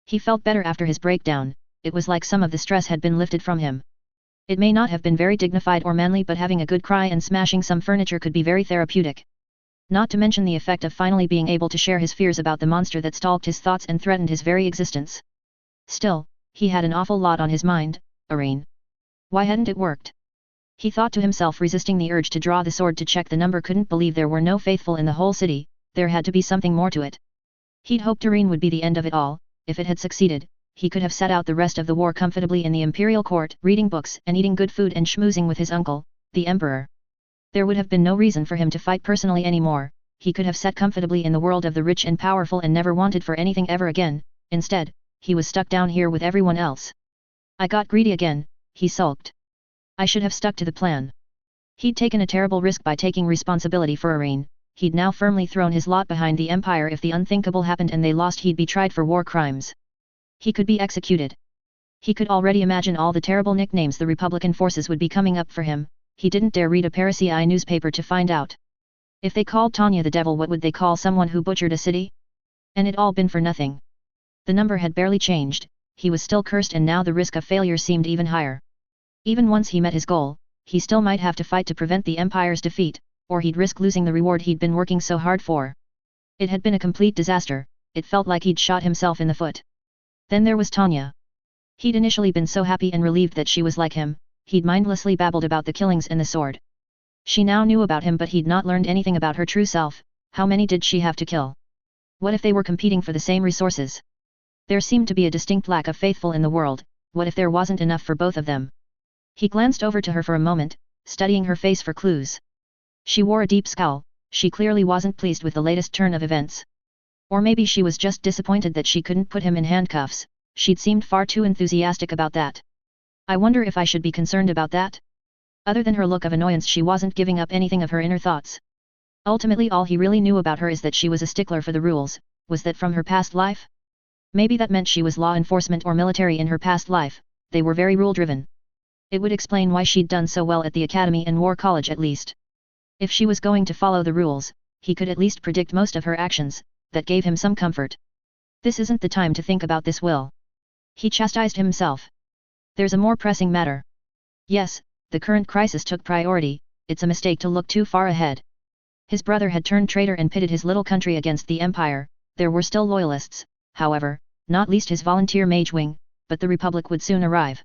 He felt better after his breakdown. It was like some of the stress had been lifted from him. It may not have been very dignified or manly, but having a good cry and smashing some furniture could be very therapeutic. Not to mention the effect of finally being able to share his fears about the monster that stalked his thoughts and threatened his very existence. Still, he had an awful lot on his mind. Aren. Why hadn't it worked? He thought to himself, resisting the urge to draw the sword to check the number. Couldn't believe there were no faithful in the whole city. There had to be something more to it. He'd hoped Aren would be the end of it all. If it had succeeded, he could have sat out the rest of the war comfortably in the imperial court, reading books and eating good food and schmoozing with his uncle, the emperor. There would have been no reason for him to fight personally anymore. He could have sat comfortably in the world of the rich and powerful and never wanted for anything ever again. Instead, he was stuck down here with everyone else. I got greedy again, he sulked. I should have stuck to the plan. He'd taken a terrible risk by taking responsibility for Aren. He'd now firmly thrown his lot behind the empire. If the unthinkable happened and they lost, he'd be tried for war crimes. He could be executed. He could already imagine all the terrible nicknames the Republican forces would be coming up for him. He didn't dare read a Parisii newspaper to find out. If they called Tanya the devil, what would they call someone who butchered a city? And it all been for nothing. The number had barely changed. He was still cursed, and now the risk of failure seemed even higher. Even once he met his goal, he still might have to fight to prevent the Empire's defeat, or he'd risk losing the reward he'd been working so hard for. It had been a complete disaster. It felt like he'd shot himself in the foot. Then there was Tanya. He'd initially been so happy and relieved that she was like him. He'd mindlessly babbled about the killings and the sword. She now knew about him, but he'd not learned anything about her true self. How many did she have to kill? What if they were competing for the same resources? There seemed to be a distinct lack of faithful in the world. What if there wasn't enough for both of them? He glanced over to her for a moment, studying her face for clues. She wore a deep scowl. She clearly wasn't pleased with the latest turn of events. Or maybe she was just disappointed that she couldn't put him in handcuffs. She'd seemed far too enthusiastic about that. I wonder if I should be concerned about that? Other than her look of annoyance, she wasn't giving up anything of her inner thoughts. Ultimately, all he really knew about her is that she was a stickler for the rules. Was that from her past life? Maybe that meant she was law enforcement or military in her past life. They were very rule-driven. It would explain why she'd done so well at the academy and war college, at least. If she was going to follow the rules, he could at least predict most of her actions. That gave him some comfort. This isn't the time to think about this, Will. He chastised himself. There's a more pressing matter. Yes, the current crisis took priority. It's a mistake to look too far ahead. His brother had turned traitor and pitted his little country against the Empire. There were still loyalists, however, not least his volunteer mage wing, but the Republic would soon arrive.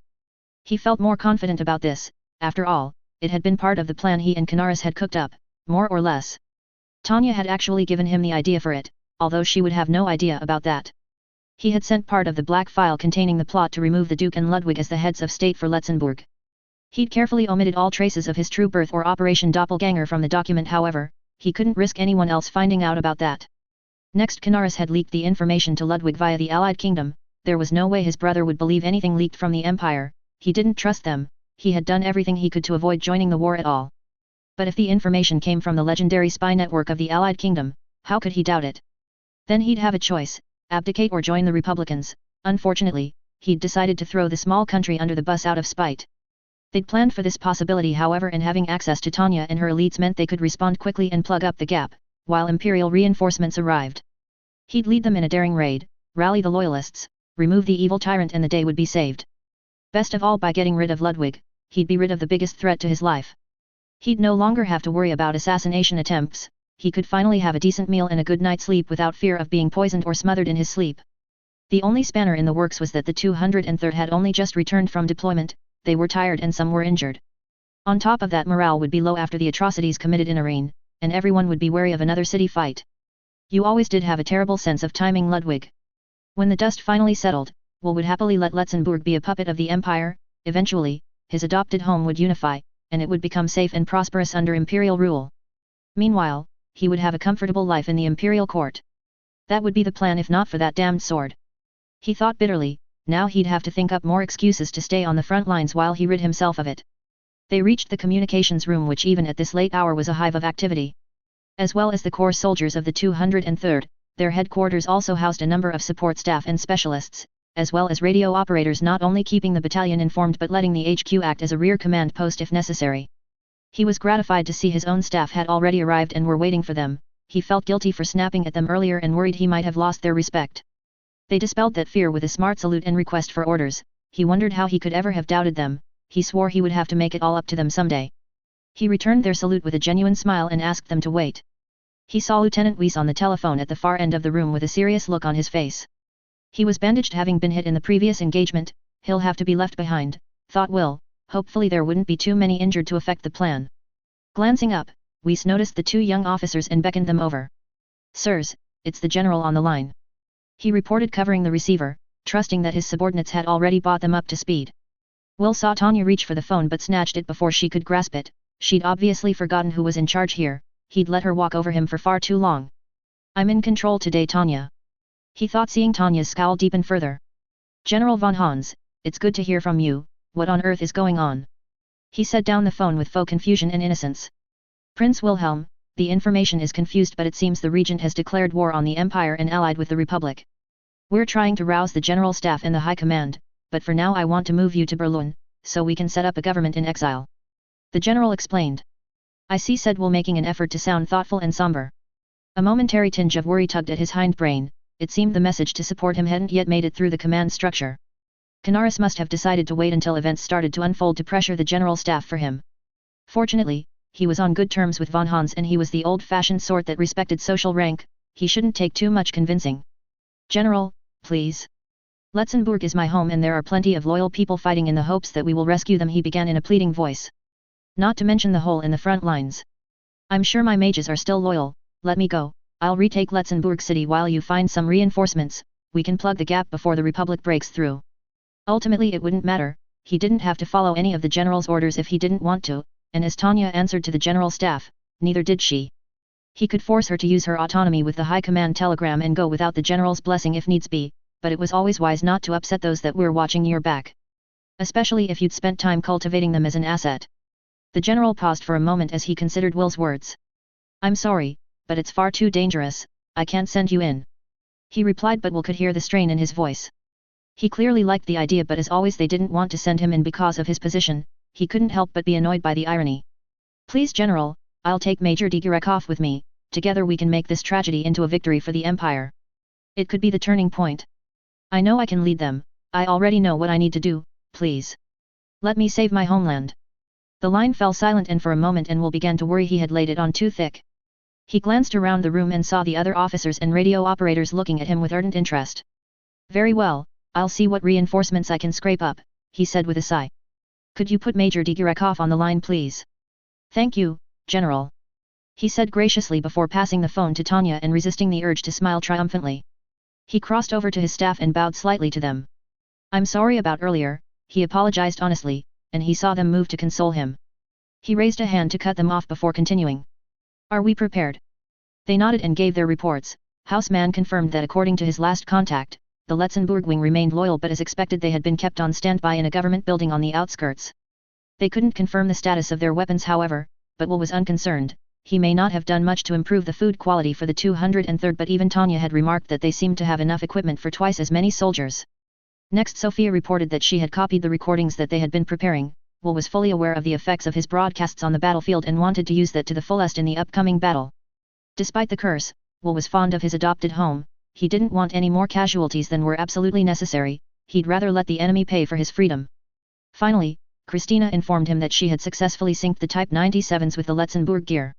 He felt more confident about this. After all, it had been part of the plan he and Canaris had cooked up, more or less. Tanya had actually given him the idea for it, although she would have no idea about that. He had sent part of the black file containing the plot to remove the Duke and Ludwig as the heads of state for Letzenbourg. He'd carefully omitted all traces of his true birth or Operation Doppelganger from the document. However, he couldn't risk anyone else finding out about that. Next, Canaris had leaked the information to Ludwig via the Allied Kingdom. There was no way his brother would believe anything leaked from the Empire. He didn't trust them. He had done everything he could to avoid joining the war at all. But if the information came from the legendary spy network of the Allied Kingdom, how could he doubt it? Then he'd have a choice: abdicate or join the Republicans. Unfortunately, he'd decided to throw the small country under the bus out of spite. They'd planned for this possibility, however, and having access to Tanya and her elites meant they could respond quickly and plug up the gap, while Imperial reinforcements arrived. He'd lead them in a daring raid, rally the loyalists, remove the evil tyrant, and the day would be saved. Best of all, by getting rid of Ludwig, he'd be rid of the biggest threat to his life. He'd no longer have to worry about assassination attempts. He could finally have a decent meal and a good night's sleep without fear of being poisoned or smothered in his sleep. The only spanner in the works was that the 203rd had only just returned from deployment. They were tired and some were injured. On top of that, morale would be low after the atrocities committed in Aren, and everyone would be wary of another city fight. You always did have a terrible sense of timing, Ludwig. When the dust finally settled, Will would happily let Letzenbourg be a puppet of the Empire. Eventually, his adopted home would unify, and it would become safe and prosperous under imperial rule. Meanwhile, he would have a comfortable life in the imperial court. That would be the plan if not for that damned sword. He thought bitterly, now he'd have to think up more excuses to stay on the front lines while he rid himself of it. They reached the communications room, which even at this late hour was a hive of activity. As well as the core soldiers of the 203rd, their headquarters also housed a number of support staff and specialists, as well as radio operators, not only keeping the battalion informed but letting the HQ act as a rear command post if necessary. He was gratified to see his own staff had already arrived and were waiting for them. He felt guilty for snapping at them earlier and worried he might have lost their respect. They dispelled that fear with a smart salute and request for orders. He wondered how he could ever have doubted them. He swore he would have to make it all up to them someday. He returned their salute with a genuine smile and asked them to wait. He saw Lieutenant Weiss on the telephone at the far end of the room with a serious look on his face. He was bandaged, having been hit in the previous engagement. He'll have to be left behind, thought Will. Hopefully there wouldn't be too many injured to affect the plan. Glancing up, Weiss noticed the two young officers and beckoned them over. Sirs, it's the general on the line. He reported, covering the receiver, trusting that his subordinates had already brought them up to speed. Will saw Tanya reach for the phone but snatched it before she could grasp it. She'd obviously forgotten who was in charge here. He'd let her walk over him for far too long. I'm in control today, Tanya. He thought, seeing Tanya's scowl deepen further. General von Hans, it's good to hear from you. What on earth is going on? He set down the phone with faux confusion and innocence. Prince Wilhelm, the information is confused, but it seems the regent has declared war on the Empire and allied with the Republic. We're trying to rouse the general staff and the high command, but for now I want to move you to Berlin, so we can set up a government in exile. The general explained. I see, said Will, making an effort to sound thoughtful and somber. A momentary tinge of worry tugged at his hindbrain. It seemed the message to support him hadn't yet made it through the command structure. Canaris must have decided to wait until events started to unfold to pressure the general staff for him. Fortunately, he was on good terms with von Hans, and he was the old-fashioned sort that respected social rank. He shouldn't take too much convincing. General, please. Letzenbourg is my home and there are plenty of loyal people fighting in the hopes that we will rescue them, he began in a pleading voice. Not to mention the hole in the front lines. I'm sure my mages are still loyal. Let me go. I'll retake Letzenbourg city while you find some reinforcements. We can plug the gap before the Republic breaks through. Ultimately it wouldn't matter. He didn't have to follow any of the general's orders if he didn't want to, and as Tanya answered to the general staff, neither did she. He could force her to use her autonomy with the high command telegram and go without the general's blessing if needs be, but it was always wise not to upset those that were watching your back. Especially if you'd spent time cultivating them as an asset. The general paused for a moment as he considered Will's words. I'm sorry, but it's far too dangerous. I can't send you in. He replied, but Will could hear the strain in his voice. He clearly liked the idea, but as always they didn't want to send him in because of his position. He couldn't help but be annoyed by the irony. Please, General, I'll take Major Digirakov with me. Together we can make this tragedy into a victory for the Empire. It could be the turning point. I know I can lead them. I already know what I need to do. Please. Let me save my homeland. The line fell silent, and for a moment Will began to worry he had laid it on too thick. He glanced around the room and saw the other officers and radio operators looking at him with ardent interest. Very well, I'll see what reinforcements I can scrape up, he said with a sigh. Could you put Major Digirakov on the line, please? Thank you, General. He said graciously before passing the phone to Tanya and resisting the urge to smile triumphantly. He crossed over to his staff and bowed slightly to them. I'm sorry about earlier, he apologized honestly, and he saw them move to console him. He raised a hand to cut them off before continuing. Are we prepared? They nodded and gave their reports. Houseman confirmed that according to his last contact, the Letzenbourg wing remained loyal, but as expected they had been kept on standby in a government building on the outskirts. They couldn't confirm the status of their weapons, however, but Will was unconcerned. He may not have done much to improve the food quality for the 203rd, but even Tanya had remarked that they seemed to have enough equipment for twice as many soldiers. Next, Sophia reported that she had copied the recordings that they had been preparing. Will was fully aware of the effects of his broadcasts on the battlefield and wanted to use that to the fullest in the upcoming battle. Despite the curse, Will was fond of his adopted home. He didn't want any more casualties than were absolutely necessary. He'd rather let the enemy pay for his freedom. Finally, Christina informed him that she had successfully synced the Type 97s with the Letzenbourg gear.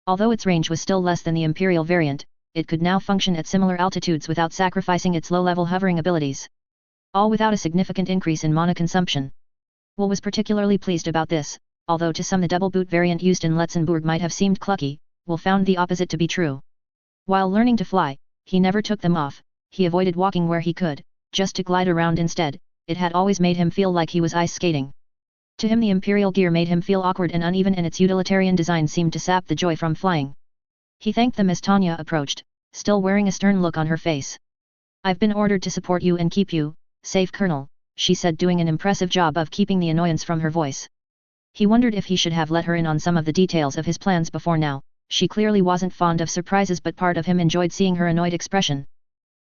Although its range was still less than the Imperial variant, it could now function at similar altitudes without sacrificing its low-level hovering abilities. All without a significant increase in mana consumption. Will was particularly pleased about this, although to some the double boot variant used in Letzenbourg might have seemed clunky. Will found the opposite to be true. While learning to fly, he never took them off. he avoided walking where he could, just to glide around instead. It had always made him feel like he was ice skating. To him the imperial gear made him feel awkward and uneven, and its utilitarian design seemed to sap the joy from flying. He thanked them as Tanya approached, still wearing a stern look on her face. "I've been ordered to support you and keep you safe, Colonel," she said, doing an impressive job of keeping the annoyance from her voice. He wondered if he should have let her in on some of the details of his plans before now. She clearly wasn't fond of surprises, but part of him enjoyed seeing her annoyed expression.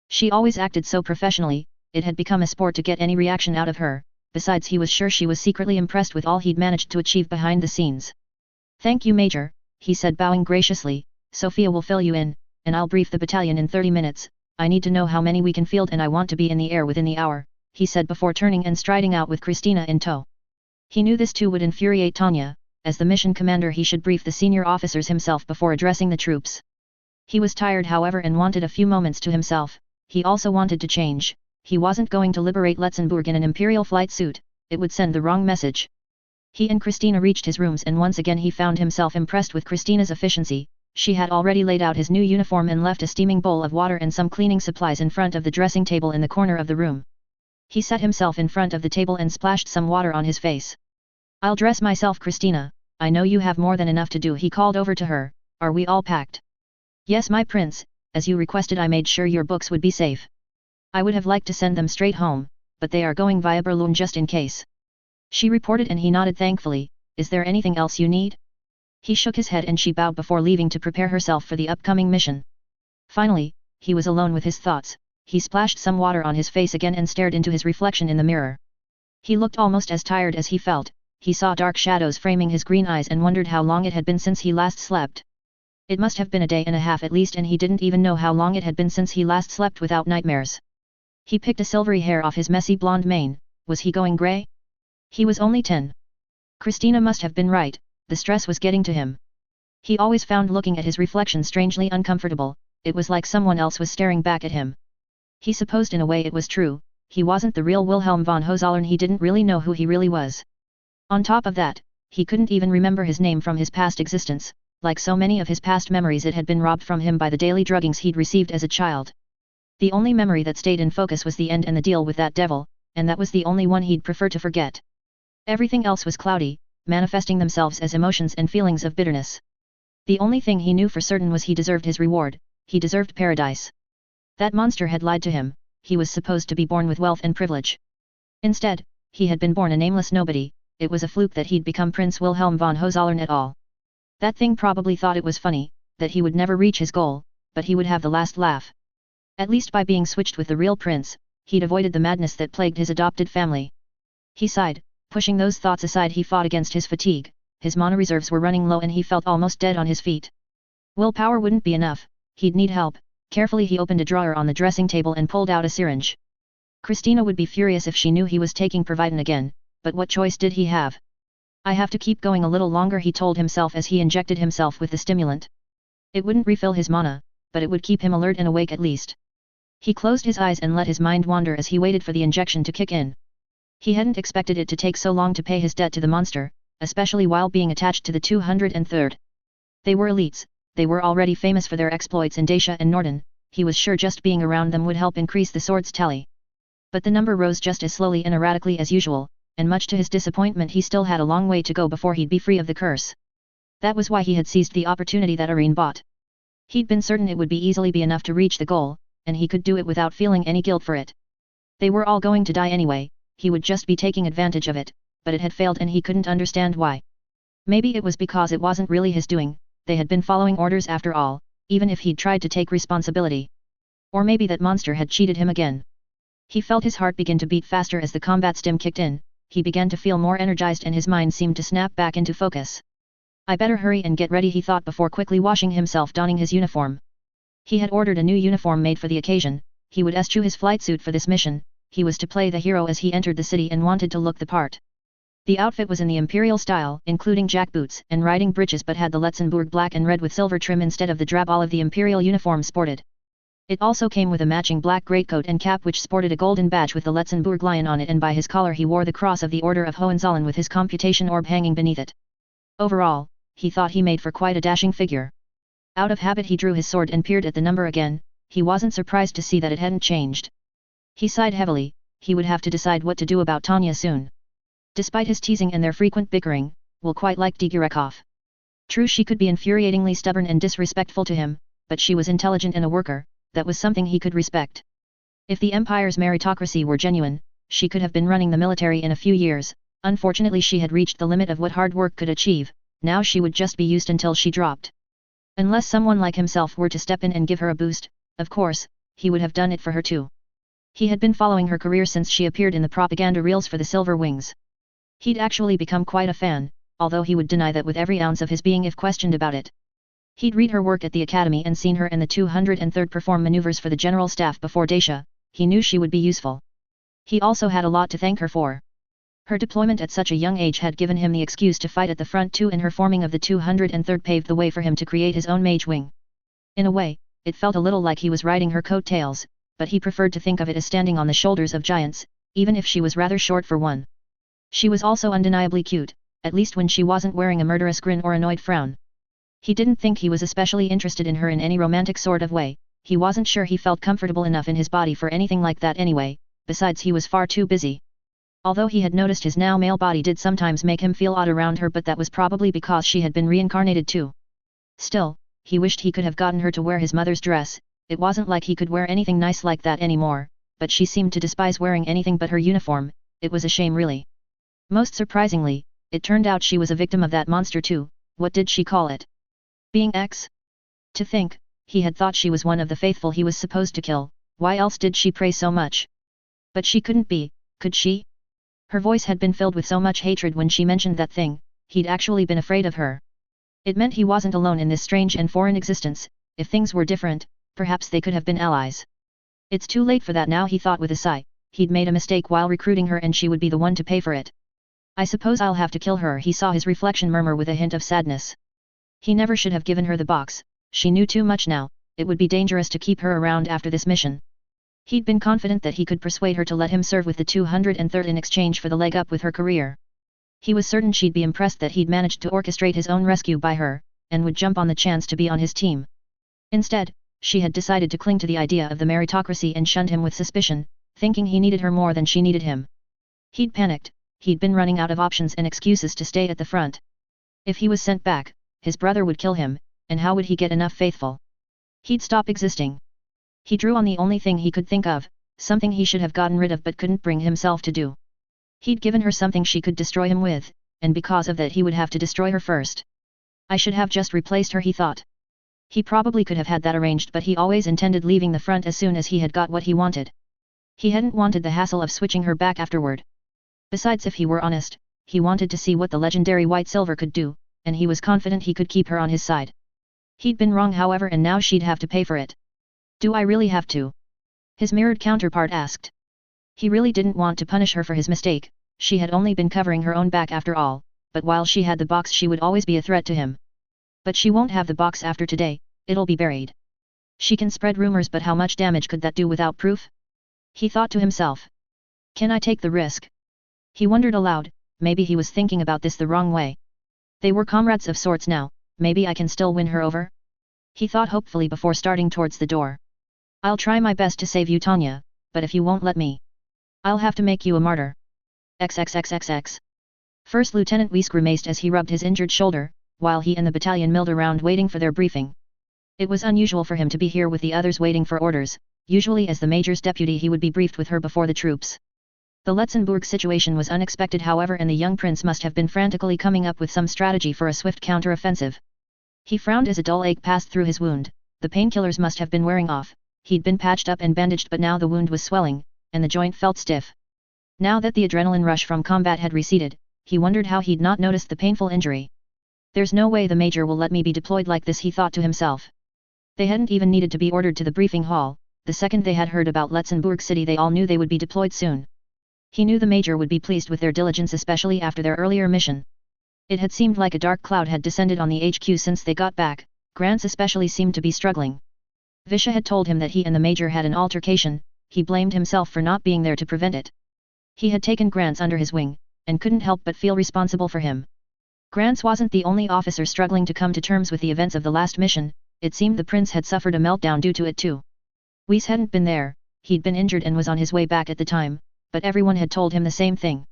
She always acted so professionally, it had become a sport to get any reaction out of her. Besides, he was sure she was secretly impressed with all he'd managed to achieve behind the scenes. "Thank you, Major," he said, bowing graciously. "Sophia will fill you in, and I'll brief the battalion in 30 minutes. I need to know how many we can field, and I want to be in the air within the hour," he said before turning and striding out with Christina in tow. He knew this too would infuriate Tanya. As the mission commander, he should brief the senior officers himself before addressing the troops. He was tired, however, and wanted a few moments to himself. He also wanted to change. He wasn't going to liberate Letzenbourg in an imperial flight suit. It would send the wrong message. He and Christina reached his rooms, and once again he found himself impressed with Christina's efficiency. She had already laid out his new uniform and left a steaming bowl of water and some cleaning supplies in front of the dressing table in the corner of the room. He sat himself in front of the table and splashed some water on his face. "I'll dress myself, Christina. I know you have more than enough to do," he called over to her. "Are we all packed?" "Yes, my prince. As you requested, I made sure your books would be safe. I would have liked to send them straight home, but they are going via Berlin just in case," she reported, and he nodded thankfully. "Is there anything else you need?" He shook his head, and she bowed before leaving to prepare herself for the upcoming mission. Finally, he was alone with his thoughts. He splashed some water on his face again and stared into his reflection in the mirror. He looked almost as tired as he felt. He saw dark shadows framing his green eyes and wondered how long it had been since he last slept. It must have been a day and a half at least, and he didn't even know how long it had been since he last slept without nightmares. He picked a silvery hair off his messy blonde mane. Was he going grey? He was only 10. Christina must have been right. The stress was getting to him. He always found looking at his reflection strangely uncomfortable. It was like someone else was staring back at him. He supposed in a way it was true. He wasn't the real Wilhelm von Hohenzollern. He didn't really know who he really was. On top of that, he couldn't even remember his name from his past existence. Like so many of his past memories, it had been robbed from him by the daily druggings he'd received as a child. The only memory that stayed in focus was the end and the deal with that devil, and that was the only one he'd prefer to forget. Everything else was cloudy, manifesting themselves as emotions and feelings of bitterness. The only thing he knew for certain was he deserved his reward. He deserved paradise. That monster had lied to him. He was supposed to be born with wealth and privilege. Instead, he had been born a nameless nobody. It was a fluke that he'd become Prince Wilhelm von Hohenzollern at all. That thing probably thought it was funny, that he would never reach his goal, but he would have the last laugh. At least by being switched with the real prince, he'd avoided the madness that plagued his adopted family. He sighed. Pushing those thoughts aside, he fought against his fatigue. His mana reserves were running low and he felt almost dead on his feet. Willpower wouldn't be enough. He'd need help. Carefully he opened a drawer on the dressing table and pulled out a syringe. Christina would be furious if she knew he was taking Providin again, but what choice did he have? "I have to keep going a little longer," he told himself as he injected himself with the stimulant. It wouldn't refill his mana, but it would keep him alert and awake at least. He closed his eyes and let his mind wander as he waited for the injection to kick in. He hadn't expected it to take so long to pay his debt to the monster, especially while being attached to the 203rd. They were elites. They were already famous for their exploits in Dacia and Norden. He was sure just being around them would help increase the sword's tally. But the number rose just as slowly and erratically as usual, and much to his disappointment he still had a long way to go before he'd be free of the curse. That was why he had seized the opportunity that Irene bought. He'd been certain it would easily be enough to reach the goal, and he could do it without feeling any guilt for it. They were all going to die anyway. He would just be taking advantage of it, but it had failed and he couldn't understand why. Maybe it was because it wasn't really his doing. They had been following orders after all, even if he'd tried to take responsibility. Or maybe that monster had cheated him again. He felt his heart begin to beat faster as the combat stim kicked in. He began to feel more energized and his mind seemed to snap back into focus. "I better hurry and get ready," he thought before quickly washing himself, donning his uniform. He had ordered a new uniform made for the occasion. He would eschew his flight suit for this mission. He was to play the hero as he entered the city and wanted to look the part. The outfit was in the imperial style, including jackboots and riding breeches, but had the Letzenbourg black and red with silver trim instead of the drab olive the imperial uniform sported. It also came with a matching black greatcoat and cap which sported a golden badge with the Letzenbourg lion on it, and by his collar he wore the cross of the Order of Hohenzollern with his computation orb hanging beneath it. Overall, he thought he made for quite a dashing figure. Out of habit he drew his sword and peered at the number again. he wasn't surprised to see that it hadn't changed. He sighed heavily, he would have to decide what to do about Tanya soon. Despite his teasing and their frequent bickering, Will quite liked Digirekov. True, she could be infuriatingly stubborn and disrespectful to him, but she was intelligent and a worker, that was something he could respect. If the Empire's meritocracy were genuine, she could have been running the military in a few years. Unfortunately, she had reached the limit of what hard work could achieve. Now she would just be used until she dropped. Unless someone like himself were to step in and give her a boost, of course, he would have done it for her too. He had been following her career since she appeared in the propaganda reels for the Silver Wings. He'd actually become quite a fan, although he would deny that with every ounce of his being if questioned about it. He'd read her work at the academy and seen her and the 203rd perform maneuvers for the general staff before Dacia. He knew she would be useful. He also had a lot to thank her for. Her deployment at such a young age had given him the excuse to fight at the front too, and her forming of the 203rd paved the way for him to create his own mage wing. In a way, it felt a little like he was riding her coattails, but he preferred to think of it as standing on the shoulders of giants, even if she was rather short for one. She was also undeniably cute, at least when she wasn't wearing a murderous grin or annoyed frown. He didn't think he was especially interested in her in any romantic sort of way. He wasn't sure he felt comfortable enough in his body for anything like that anyway, besides he was far too busy. Although he had noticed his now male body did sometimes make him feel odd around her, but that was probably because she had been reincarnated too. Still, he wished he could have gotten her to wear his mother's dress. It wasn't like he could wear anything nice like that anymore, but she seemed to despise wearing anything but her uniform. It was a shame really. Most surprisingly, it turned out she was a victim of that monster too. What did she call it? Being X? To think, he had thought she was one of the faithful he was supposed to kill. Why else did she pray so much? But she couldn't be, could she? Her voice had been filled with so much hatred when she mentioned that thing. He'd actually been afraid of her. It meant he wasn't alone in this strange and foreign existence. If things were different, perhaps they could have been allies. It's too late for that now, he thought with a sigh. He'd made a mistake while recruiting her and she would be the one to pay for it. I suppose I'll have to kill her, he saw his reflection murmur with a hint of sadness. He never should have given her the box. She knew too much now. It would be dangerous to keep her around after this mission. He'd been confident that he could persuade her to let him serve with the 203rd in exchange for the leg up with her career. He was certain she'd be impressed that he'd managed to orchestrate his own rescue by her, and would jump on the chance to be on his team. Instead, she had decided to cling to the idea of the meritocracy and shunned him with suspicion, thinking he needed her more than she needed him. He'd panicked. He'd been running out of options and excuses to stay at the front. If he was sent back, his brother would kill him, and how would he get enough faithful? He'd stop existing. He drew on the only thing he could think of, something he should have gotten rid of but couldn't bring himself to do. He'd given her something she could destroy him with, and because of that he would have to destroy her first. I should have just replaced her, he thought. He probably could have had that arranged, but he always intended leaving the front as soon as he had got what he wanted. He hadn't wanted the hassle of switching her back afterward. Besides, if he were honest, he wanted to see what the legendary White Silver could do, and he was confident he could keep her on his side. He'd been wrong however, and now she'd have to pay for it. Do I really have to? His mirrored counterpart asked. He really didn't want to punish her for his mistake. She had only been covering her own back after all, but while she had the box she would always be a threat to him. But she won't have the box after today, it'll be buried. She can spread rumors, but how much damage could that do without proof? He thought to himself. Can I take the risk? He wondered aloud, maybe he was thinking about this the wrong way. They were comrades of sorts now, maybe I can still win her over? He thought hopefully before starting towards the door. I'll try my best to save you, Tanya, but if you won't let me, I'll have to make you a martyr. XXXXX. First Lieutenant Weiss grimaced as he rubbed his injured shoulder, while he and the battalion milled around waiting for their briefing. It was unusual for him to be here with the others waiting for orders. Usually as the major's deputy he would be briefed with her before the troops. The Letzenbourg situation was unexpected however, and the young prince must have been frantically coming up with some strategy for a swift counter-offensive. He frowned as a dull ache passed through his wound. The painkillers must have been wearing off. He'd been patched up and bandaged, but now the wound was swelling, and the joint felt stiff. Now that the adrenaline rush from combat had receded, he wondered how he'd not noticed the painful injury. There's no way the major will let me be deployed like this, he thought to himself. They hadn't even needed to be ordered to the briefing hall. The second they had heard about Letzenbourg City they all knew they would be deployed soon. He knew the major would be pleased with their diligence, especially after their earlier mission. It had seemed like a dark cloud had descended on the HQ since they got back. Grants especially seemed to be struggling. Visha had told him that he and the major had an altercation. He blamed himself for not being there to prevent it. He had taken Grants under his wing, and couldn't help but feel responsible for him. Grants wasn't the only officer struggling to come to terms with the events of the last mission. It seemed the prince had suffered a meltdown due to it too. Weiss hadn't been there, he'd been injured and was on his way back at the time, but everyone had told him the same thing.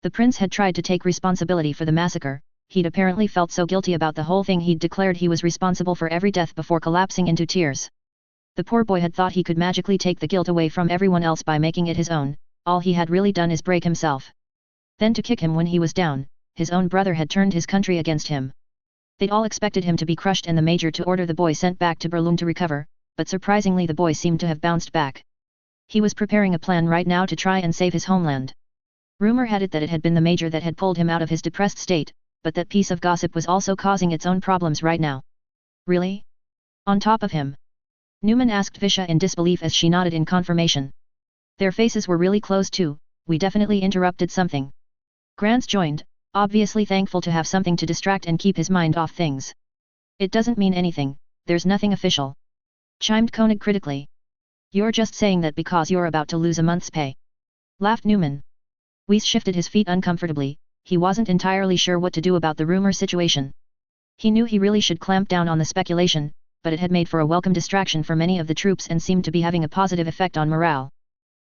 The prince had tried to take responsibility for the massacre, he'd apparently felt so guilty about the whole thing he'd declared he was responsible for every death before collapsing into tears. The poor boy had thought he could magically take the guilt away from everyone else by making it his own, all he had really done is break himself. Then to kick him when he was down, his own brother had turned his country against him. They'd all expected him to be crushed and the major to order the boy sent back to Berlin to recover, but surprisingly the boy seemed to have bounced back. He was preparing a plan right now to try and save his homeland. Rumor had it that it had been the major that had pulled him out of his depressed state, but that piece of gossip was also causing its own problems right now. Really? On top of him? Newman asked Visha in disbelief as she nodded in confirmation. Their faces were really close too, we definitely interrupted something. Grants joined, obviously thankful to have something to distract and keep his mind off things. It doesn't mean anything, there's nothing official. Chimed Koenig critically. You're just saying that because you're about to lose a month's pay. Laughed Newman. Weiss shifted his feet uncomfortably, he wasn't entirely sure what to do about the rumor situation. He knew he really should clamp down on the speculation, but it had made for a welcome distraction for many of the troops and seemed to be having a positive effect on morale.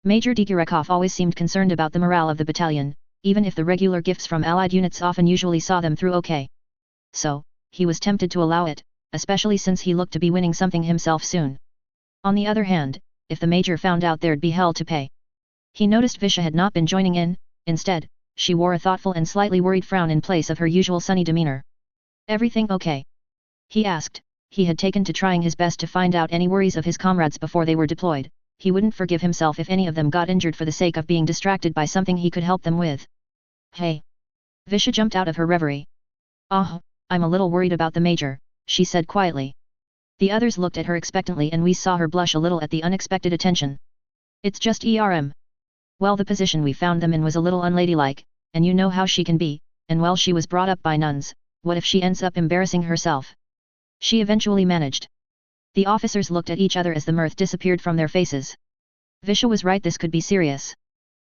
Major Digirekov always seemed concerned about the morale of the battalion, even if the regular gifts from allied units often usually saw them through okay. So, he was tempted to allow it, especially since he looked to be winning something himself soon. On the other hand, if the major found out there'd be hell to pay. He noticed Visha had not been joining in, instead, she wore a thoughtful and slightly worried frown in place of her usual sunny demeanor. Everything okay? He asked. He had taken to trying his best to find out any worries of his comrades before they were deployed. He wouldn't forgive himself if any of them got injured for the sake of being distracted by something he could help them with. Hey! Visha jumped out of her reverie. Oh, I'm a little worried about the major, she said quietly. The others looked at her expectantly and we saw her blush a little at the unexpected attention. It's just ERM. Well, the position we found them in was a little unladylike, and you know how she can be, and well, she was brought up by nuns, what if she ends up embarrassing herself? She eventually managed. The officers looked at each other as the mirth disappeared from their faces. Visha was right, this could be serious.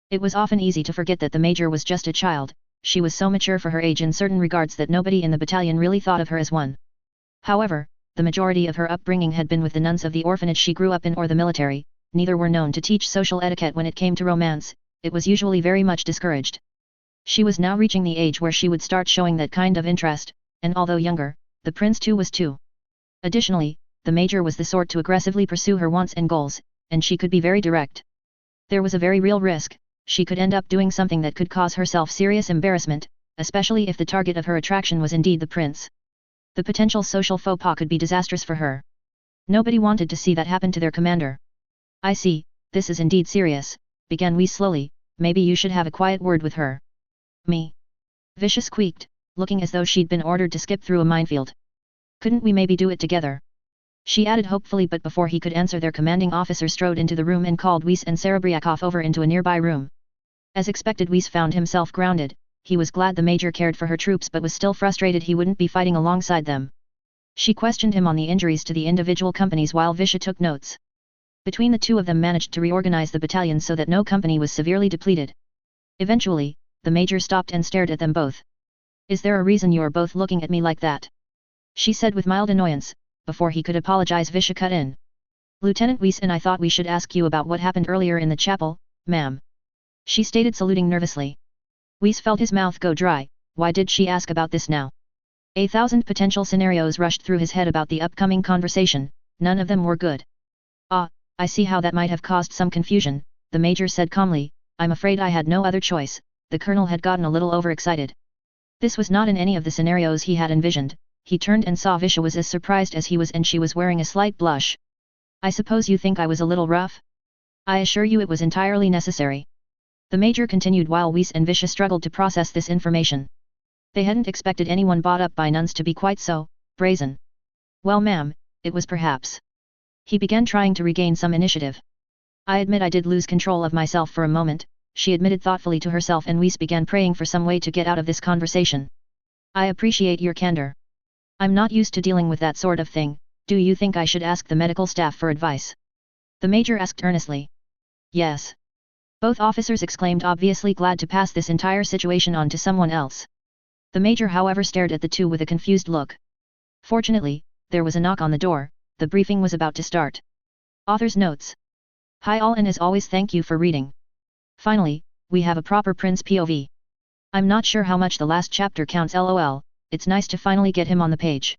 It was often easy to forget that the major was just a child, she was so mature for her age in certain regards that nobody in the battalion really thought of her as one. However, the majority of her upbringing had been with the nuns of the orphanage she grew up in or the military, neither were known to teach social etiquette when it came to romance, it was usually very much discouraged. She was now reaching the age where she would start showing that kind of interest, and although younger, the prince too was too. Additionally, the major was the sort to aggressively pursue her wants and goals, and she could be very direct. There was a very real risk, she could end up doing something that could cause herself serious embarrassment, especially if the target of her attraction was indeed the prince. The potential social faux pas could be disastrous for her. Nobody wanted to see that happen to their commander. I see, this is indeed serious, began Weiss slowly, maybe you should have a quiet word with her. Me? Visha squeaked, looking as though she'd been ordered to skip through a minefield. Couldn't we maybe do it together? She added hopefully, but before he could answer their commanding officer strode into the room and called Weiss and Serebriakov over into a nearby room. As expected, Weiss found himself grounded, he was glad the major cared for her troops but was still frustrated he wouldn't be fighting alongside them. She questioned him on the injuries to the individual companies while Visha took notes. Between the two of them managed to reorganize the battalion so that no company was severely depleted. Eventually, the major stopped and stared at them both. Is there a reason you are both looking at me like that? She said with mild annoyance. Before he could apologize, Visha cut in. Lieutenant Weiss and I thought we should ask you about what happened earlier in the chapel, ma'am. She stated, saluting nervously. Weiss felt his mouth go dry. Why did she ask about this now? 1,000 potential scenarios rushed through his head about the upcoming conversation, none of them were good. Ah, I see how that might have caused some confusion, the major said calmly. I'm afraid I had no other choice. The colonel had gotten a little overexcited. This was not in any of the scenarios he had envisioned. He turned and saw Visha was as surprised as he was, and she was wearing a slight blush. I suppose you think I was a little rough? I assure you it was entirely necessary. The major continued while Weiss and Visha struggled to process this information. They hadn't expected anyone brought up by nuns to be quite so brazen. Well, ma'am, it was perhaps. He began trying to regain some initiative. I admit I did lose control of myself for a moment, she admitted thoughtfully to herself, and Weiss began praying for some way to get out of this conversation. I appreciate your candor. I'm not used to dealing with that sort of thing. Do you think I should ask the medical staff for advice? The major asked earnestly. Yes. Both officers exclaimed, obviously glad to pass this entire situation on to someone else. The major, however, stared at the two with a confused look. Fortunately, there was a knock on the door. The briefing was about to start. Author's notes. Hi all, and as always thank you for reading. Finally, we have a proper Prince POV. I'm not sure how much the last chapter counts, lol, it's nice to finally get him on the page.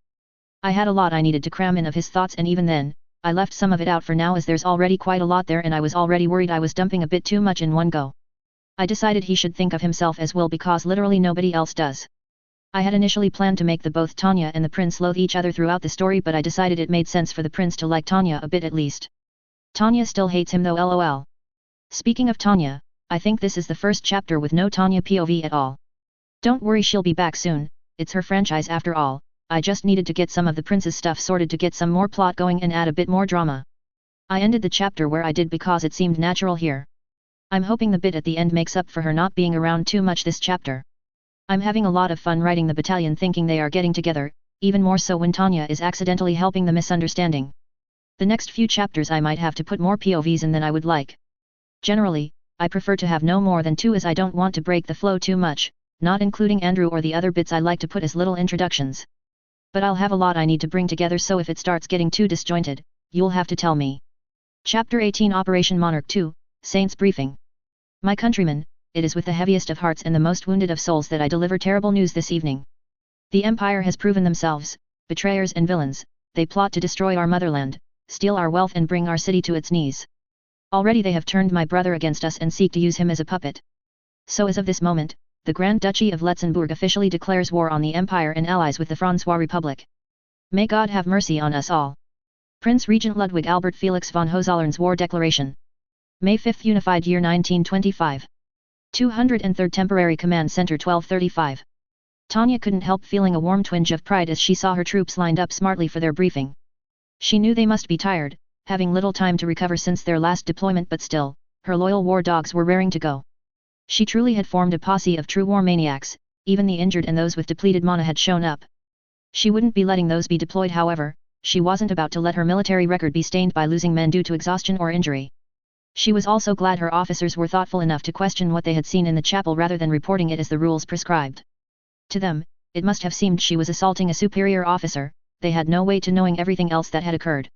I had a lot I needed to cram in of his thoughts, and even then, I left some of it out for now as there's already quite a lot there and I was already worried I was dumping a bit too much in one go. I decided he should think of himself as well because literally nobody else does. I had initially planned to make both Tanya and the prince loathe each other throughout the story, but I decided it made sense for the prince to like Tanya a bit at least. Tanya still hates him though, lol. Speaking of Tanya, I think this is the first chapter with no Tanya POV at all. Don't worry, she'll be back soon, it's her franchise after all. I just needed to get some of the prince's stuff sorted to get some more plot going and add a bit more drama. I ended the chapter where I did because it seemed natural here. I'm hoping the bit at the end makes up for her not being around too much this chapter. I'm having a lot of fun writing the battalion thinking they are getting together, even more so when Tanya is accidentally helping the misunderstanding. The next few chapters I might have to put more POVs in than I would like. Generally, I prefer to have no more than 2 as I don't want to break the flow too much, not including Andrew or the other bits I like to put as little introductions. But I'll have a lot I need to bring together, so if it starts getting too disjointed, you'll have to tell me. Chapter 18 Operation Monarch 2, Saints Briefing. My countrymen, it is with the heaviest of hearts and the most wounded of souls that I deliver terrible news this evening. The Empire has proven themselves betrayers and villains. They plot to destroy our motherland, steal our wealth and bring our city to its knees. Already they have turned my brother against us and seek to use him as a puppet. So as of this moment, the Grand Duchy of Letzenbourg officially declares war on the Empire and allies with the Francois Republic. May God have mercy on us all. Prince Regent Ludwig Albert Felix von Hohenzollern's War Declaration. May 5, Unified Year 1925. 203rd Temporary Command Center 1235. Tanya couldn't help feeling a warm twinge of pride as she saw her troops lined up smartly for their briefing. She knew they must be tired, having little time to recover since their last deployment, but still, her loyal war dogs were raring to go. She truly had formed a posse of true war maniacs, even the injured and those with depleted mana had shown up. She wouldn't be letting those be deployed, however. She wasn't about to let her military record be stained by losing men due to exhaustion or injury. She was also glad her officers were thoughtful enough to question what they had seen in the chapel rather than reporting it as the rules prescribed. To them, it must have seemed she was assaulting a superior officer. They had no way to knowing everything else that had occurred.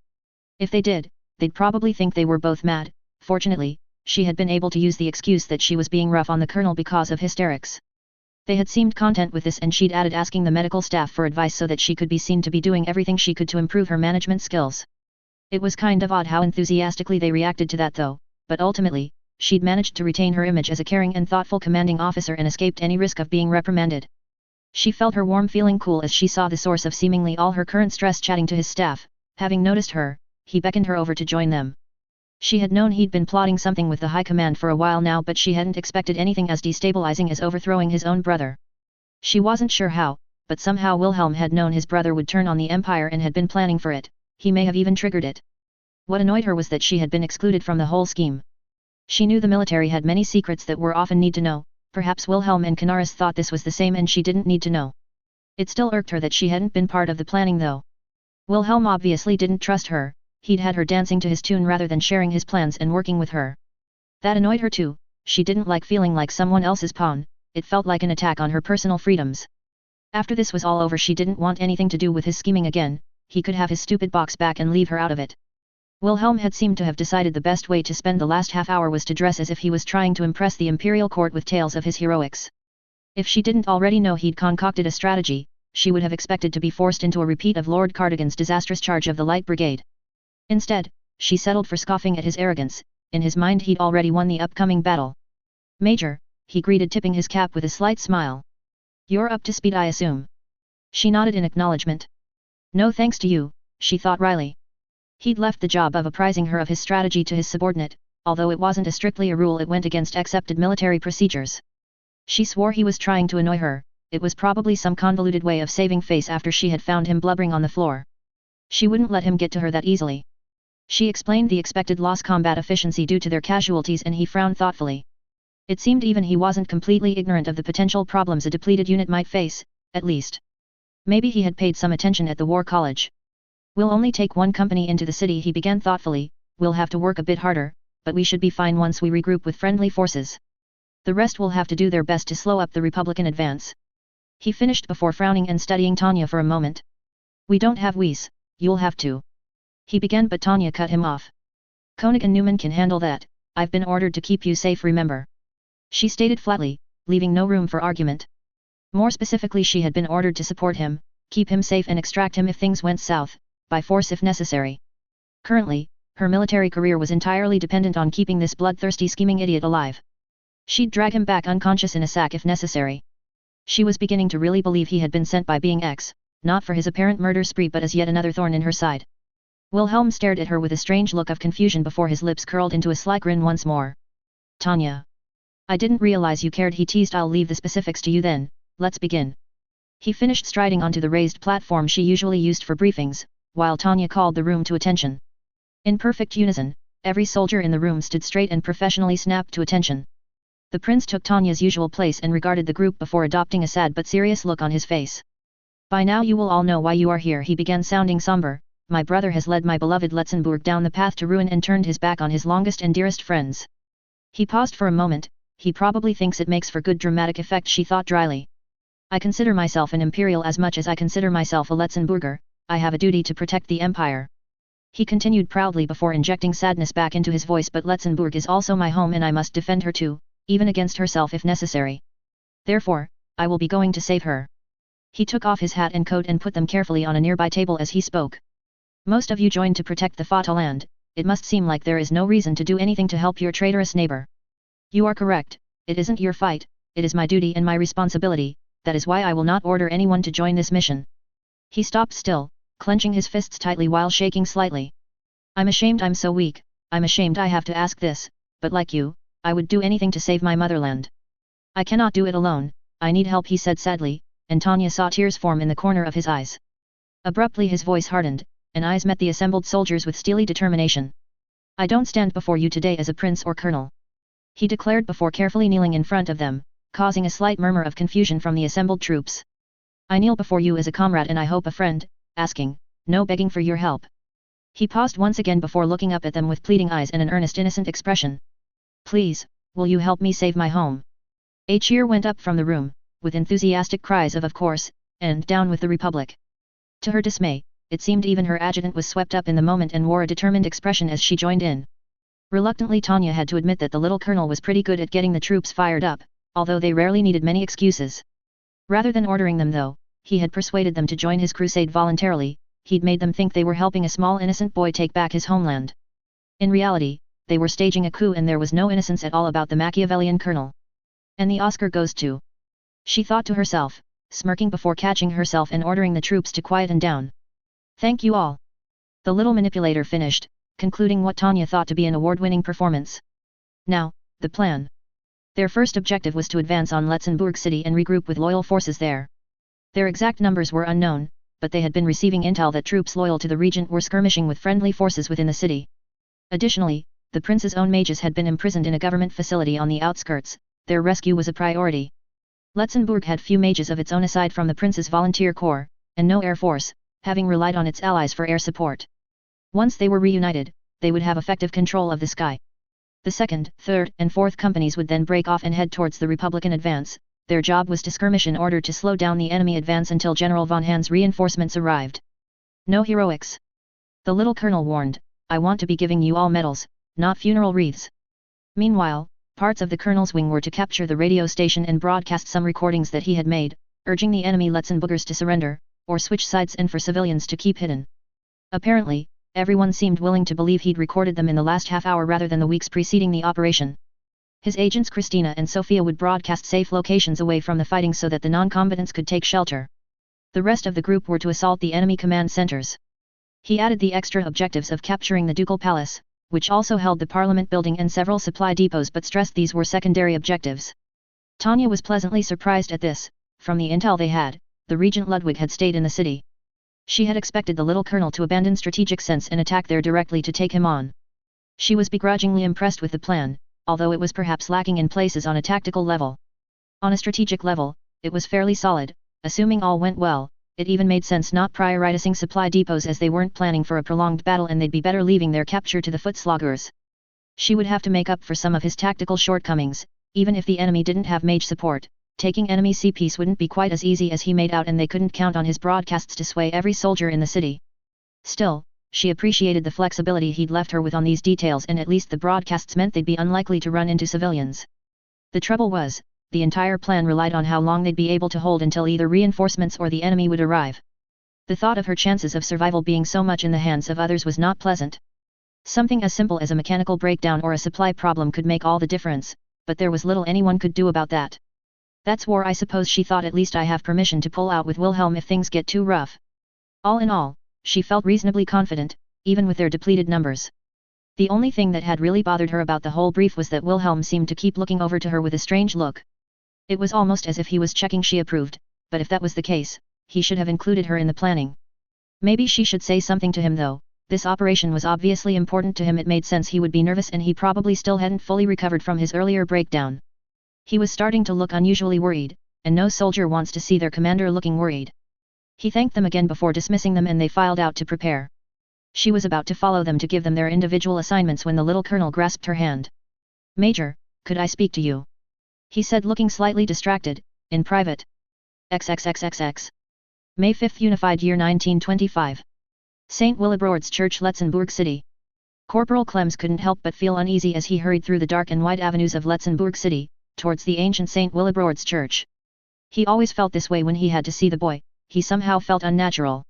If they did, they'd probably think they were both mad. Fortunately, she had been able to use the excuse that she was being rough on the colonel because of hysterics. They had seemed content with this, and she'd added asking the medical staff for advice so that she could be seen to be doing everything she could to improve her management skills. It was kind of odd how enthusiastically they reacted to that though, but ultimately, she'd managed to retain her image as a caring and thoughtful commanding officer and escaped any risk of being reprimanded. She felt her warm feeling cool as she saw the source of seemingly all her current stress chatting to his staff. Having noticed her, he beckoned her over to join them. She had known he'd been plotting something with the high command for a while now, but she hadn't expected anything as destabilizing as overthrowing his own brother. She wasn't sure how, but somehow Wilhelm had known his brother would turn on the Empire and had been planning for it. He may have even triggered it. What annoyed her was that she had been excluded from the whole scheme. She knew the military had many secrets that were often need to know. Perhaps Wilhelm and Canaris thought this was the same and she didn't need to know. It still irked her that she hadn't been part of the planning though. Wilhelm obviously didn't trust her. He'd had her dancing to his tune rather than sharing his plans and working with her. That annoyed her too. She didn't like feeling like someone else's pawn. It felt like an attack on her personal freedoms. After this was all over, she didn't want anything to do with his scheming again. He could have his stupid box back and leave her out of it. Wilhelm had seemed to have decided the best way to spend the last half hour was to dress as if he was trying to impress the imperial court with tales of his heroics. If she didn't already know he'd concocted a strategy, she would have expected to be forced into a repeat of Lord Cardigan's disastrous charge of the Light Brigade. Instead, she settled for scoffing at his arrogance. In his mind he'd already won the upcoming battle. "Major," he greeted, tipping his cap with a slight smile. "You're up to speed, I assume?" She nodded in acknowledgement. "No thanks to you," she thought wryly. He'd left the job of apprising her of his strategy to his subordinate, although it wasn't strictly a rule, it went against accepted military procedures. She swore he was trying to annoy her. It was probably some convoluted way of saving face after she had found him blubbering on the floor. She wouldn't let him get to her that easily. She explained the expected loss combat efficiency due to their casualties and he frowned thoughtfully. It seemed even he wasn't completely ignorant of the potential problems a depleted unit might face, at least. Maybe he had paid some attention at the War College. "We'll only take one company into the city," he began thoughtfully. "We'll have to work a bit harder, but we should be fine once we regroup with friendly forces. The rest will have to do their best to slow up the Republican advance." He finished before frowning and studying Tanya for a moment. "We don't have Whis, you'll have to." He began, but Tanya cut him off. Koenig and Newman can handle that, I've been ordered to keep you safe, remember. She stated flatly, leaving no room for argument. More specifically, she had been ordered to support him, keep him safe and extract him if things went south, by force if necessary. Currently, her military career was entirely dependent on keeping this bloodthirsty scheming idiot alive. She'd drag him back unconscious in a sack if necessary. She was beginning to really believe he had been sent by Being X, not for his apparent murder spree but as yet another thorn in her side. Wilhelm stared at her with a strange look of confusion before his lips curled into a sly grin once more. Tanya. I didn't realize you cared, he teased. I'll leave the specifics to you then, let's begin. He finished striding onto the raised platform she usually used for briefings, while Tanya called the room to attention. In perfect unison, every soldier in the room stood straight and professionally snapped to attention. The prince took Tanya's usual place and regarded the group before adopting a sad but serious look on his face. By now you will all know why you are here, he began, sounding somber. My brother has led my beloved Letzenbourg down the path to ruin and turned his back on his longest and dearest friends. He paused for a moment. He probably thinks it makes for good dramatic effect, she thought dryly. I consider myself an imperial as much as I consider myself a Letzenburger. I have a duty to protect the empire. He continued proudly before injecting sadness back into his voice, but Letzenbourg is also my home and I must defend her too, even against herself if necessary. Therefore, I will be going to save her. He took off his hat and coat and put them carefully on a nearby table as he spoke. Most of you joined to protect the Vaterland. It must seem like there is no reason to do anything to help your traitorous neighbor. You are correct, it isn't your fight, it is my duty and my responsibility, that is why I will not order anyone to join this mission. He stopped still, clenching his fists tightly while shaking slightly. I'm ashamed I'm so weak, I'm ashamed I have to ask this, but like you, I would do anything to save my motherland. I cannot do it alone, I need help, he said sadly, and Tanya saw tears form in the corner of his eyes. Abruptly his voice hardened, and eyes met the assembled soldiers with steely determination. I don't stand before you today as a prince or colonel. He declared before carefully kneeling in front of them, causing a slight murmur of confusion from the assembled troops. I kneel before you as a comrade and I hope a friend, asking, no begging for your help. He paused once again before looking up at them with pleading eyes and an earnest innocent expression. Please, will you help me save my home? A cheer went up from the room, with enthusiastic cries of course, and down with the Republic. To her dismay, it seemed even her adjutant was swept up in the moment and wore a determined expression as she joined in. Reluctantly Tanya had to admit that the little colonel was pretty good at getting the troops fired up, although they rarely needed many excuses. Rather than ordering them though, he had persuaded them to join his crusade voluntarily, he'd made them think they were helping a small innocent boy take back his homeland. In reality, they were staging a coup and there was no innocence at all about the Machiavellian colonel. And the Oscar goes to. She thought to herself, smirking before catching herself and ordering the troops to quieten down. Thank you all. The little manipulator finished, concluding what Tanya thought to be an award-winning performance. Now, the plan. Their first objective was to advance on Letzenbourg city and regroup with loyal forces there. Their exact numbers were unknown, but they had been receiving intel that troops loyal to the regent were skirmishing with friendly forces within the city. Additionally, the prince's own mages had been imprisoned in a government facility on the outskirts, their rescue was a priority. Letzenbourg had few mages of its own aside from the prince's volunteer corps, and no air force, having relied on its allies for air support. Once they were reunited, they would have effective control of the sky. The 2nd, 3rd, and 4th companies would then break off and head towards the Republican advance. Their job was to skirmish in order to slow down the enemy advance until General von Hand's reinforcements arrived. No heroics. The little colonel warned, I want to be giving you all medals, not funeral wreaths. Meanwhile, parts of the colonel's wing were to capture the radio station and broadcast some recordings that he had made, urging the enemy Letzenbourgers to surrender, or switch sides and for civilians to keep hidden. Apparently, everyone seemed willing to believe he'd recorded them in the last half hour rather than the weeks preceding the operation. His agents Christina and Sophia would broadcast safe locations away from the fighting so that the non-combatants could take shelter. The rest of the group were to assault the enemy command centers. He added the extra objectives of capturing the Ducal Palace, which also held the Parliament building and several supply depots, but stressed these were secondary objectives. Tanya was pleasantly surprised at this. From the intel they had, the Regent Ludwig had stayed in the city. She had expected the little colonel to abandon strategic sense and attack there directly to take him on. She was begrudgingly impressed with the plan, although it was perhaps lacking in places on a tactical level. On a strategic level, it was fairly solid, assuming all went well. It even made sense not prioritizing supply depots as they weren't planning for a prolonged battle and they'd be better leaving their capture to the foot sloggers. She would have to make up for some of his tactical shortcomings, even if the enemy didn't have mage support. Taking enemy CPs wouldn't be quite as easy as he made out and they couldn't count on his broadcasts to sway every soldier in the city. Still, she appreciated the flexibility he'd left her with on these details, and at least the broadcasts meant they'd be unlikely to run into civilians. The trouble was, the entire plan relied on how long they'd be able to hold until either reinforcements or the enemy would arrive. The thought of her chances of survival being so much in the hands of others was not pleasant. Something as simple as a mechanical breakdown or a supply problem could make all the difference, but there was little anyone could do about that. That's war, I suppose, she thought. At least I have permission to pull out with Wilhelm if things get too rough. All in all, she felt reasonably confident, even with their depleted numbers. The only thing that had really bothered her about the whole brief was that Wilhelm seemed to keep looking over to her with a strange look. It was almost as if he was checking she approved, but if that was the case, he should have included her in the planning. Maybe she should say something to him though. This operation was obviously important to him. It made sense he would be nervous, and he probably still hadn't fully recovered from his earlier breakdown. He was starting to look unusually worried, and no soldier wants to see their commander looking worried. He thanked them again before dismissing them, and they filed out to prepare. She was about to follow them to give them their individual assignments when the little colonel grasped her hand. "Major, could I speak to you?" he said, looking slightly distracted. "In private." XXXXX. May 5, Unified Year 1925. St. Willibrord's Church, Letzenbourg City. Corporal Clems couldn't help but feel uneasy as he hurried through the dark and wide avenues of Letzenbourg City, towards the ancient St. Willibrord's Church. He always felt this way when he had to see the boy. He somehow felt unnatural.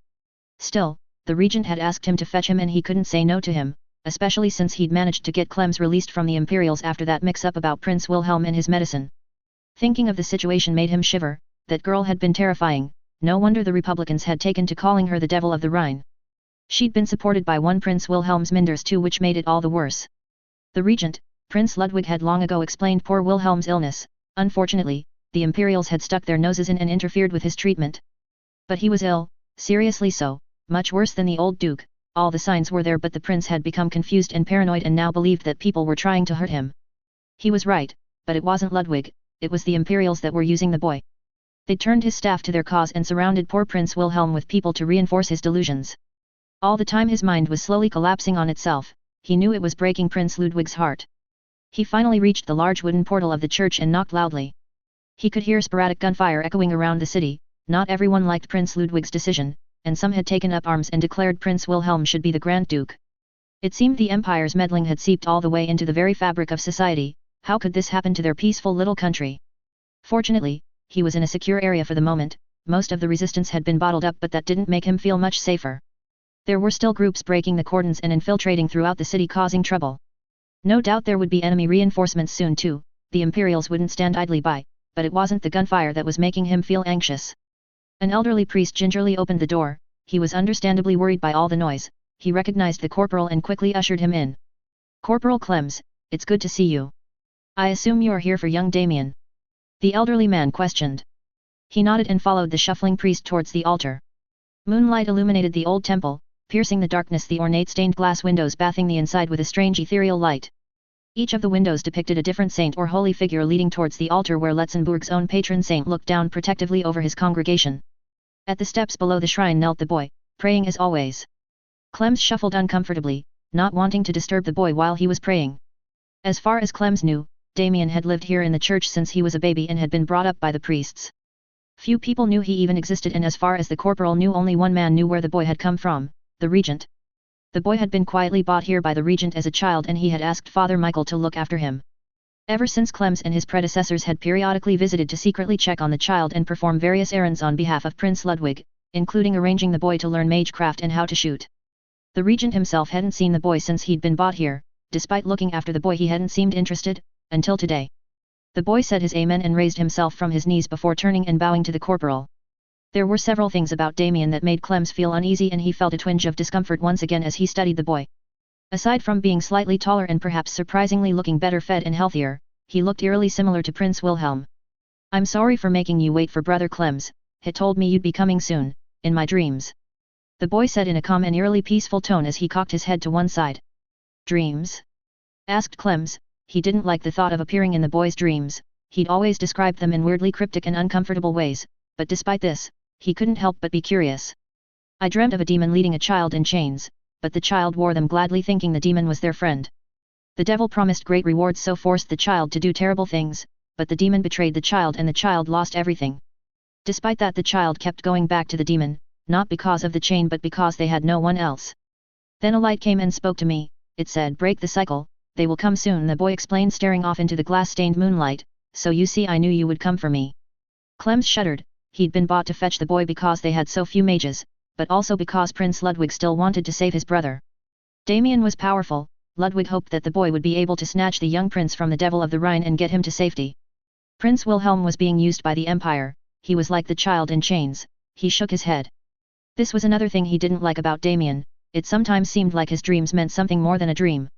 Still, the regent had asked him to fetch him, and he couldn't say no to him, especially since he'd managed to get Clems released from the Imperials after that mix-up about Prince Wilhelm and his medicine. Thinking of the situation made him shiver. That girl had been terrifying. No wonder the Republicans had taken to calling her the Devil of the Rhine. She'd been supported by one Prince Wilhelm's Minders too, which made it all the worse. The regent, Prince Ludwig, had long ago explained poor Wilhelm's illness. Unfortunately, the Imperials had stuck their noses in and interfered with his treatment. But he was ill, seriously so, much worse than the old Duke. All the signs were there, but the prince had become confused and paranoid and now believed that people were trying to hurt him. He was right, but it wasn't Ludwig, it was the Imperials that were using the boy. They turned his staff to their cause and surrounded poor Prince Wilhelm with people to reinforce his delusions. All the time his mind was slowly collapsing on itself. He knew it was breaking Prince Ludwig's heart. He finally reached the large wooden portal of the church and knocked loudly. He could hear sporadic gunfire echoing around the city. Not everyone liked Prince Ludwig's decision, and some had taken up arms and declared Prince Wilhelm should be the Grand Duke. It seemed the Empire's meddling had seeped all the way into the very fabric of society. How could this happen to their peaceful little country? Fortunately, he was in a secure area for the moment. Most of the resistance had been bottled up, but that didn't make him feel much safer. There were still groups breaking the cordons and infiltrating throughout the city, causing trouble. No doubt there would be enemy reinforcements soon too. The Imperials wouldn't stand idly by, but it wasn't the gunfire that was making him feel anxious. An elderly priest gingerly opened the door. He was understandably worried by all the noise. He recognized the corporal and quickly ushered him in. "Corporal Clems, it's good to see you. I assume you're here for young Damien?" the elderly man questioned. He nodded and followed the shuffling priest towards the altar. Moonlight illuminated the old temple, piercing the darkness, the ornate stained glass windows bathing the inside with a strange ethereal light. Each of the windows depicted a different saint or holy figure leading towards the altar where Letzenbourg's own patron saint looked down protectively over his congregation. At the steps below the shrine knelt the boy, praying as always. Clems shuffled uncomfortably, not wanting to disturb the boy while he was praying. As far as Clems knew, Damien had lived here in the church since he was a baby and had been brought up by the priests. Few people knew he even existed, and as far as the corporal knew, only one man knew where the boy had come from, the regent. The boy had been quietly brought here by the regent as a child, and he had asked Father Michael to look after him. Ever since, Clems and his predecessors had periodically visited to secretly check on the child and perform various errands on behalf of Prince Ludwig, including arranging the boy to learn magecraft and how to shoot. The regent himself hadn't seen the boy since he'd been brought here. Despite looking after the boy, he hadn't seemed interested, until today. The boy said his amen and raised himself from his knees before turning and bowing to the corporal. There were several things about Damien that made Clems feel uneasy, and he felt a twinge of discomfort once again as he studied the boy. Aside from being slightly taller and perhaps surprisingly looking better fed and healthier, he looked eerily similar to Prince Wilhelm. "I'm sorry for making you wait for Brother Clems. He told me you'd be coming soon, in my dreams," the boy said in a calm and eerily peaceful tone as he cocked his head to one side. "Dreams?" asked Clems. He didn't like the thought of appearing in the boy's dreams. He'd always described them in weirdly cryptic and uncomfortable ways, but despite this, he couldn't help but be curious. "I dreamt of a demon leading a child in chains, but the child wore them gladly, thinking the demon was their friend. The devil promised great rewards, so forced the child to do terrible things, but the demon betrayed the child and the child lost everything. Despite that, the child kept going back to the demon, not because of the chain but because they had no one else. Then a light came and spoke to me, it said break the cycle, they will come soon, the boy explained staring off into the glass-stained moonlight, so you see I knew you would come for me. Clems shuddered, he'd been bought to fetch the boy because they had so few mages, but also because Prince Ludwig still wanted to save his brother. Damien was powerful, Ludwig hoped that the boy would be able to snatch the young prince from the devil of the Rhine and get him to safety. Prince Wilhelm was being used by the Empire, he was like the child in chains, he shook his head. This was another thing he didn't like about Damien, it sometimes seemed like his dreams meant something more than a dream.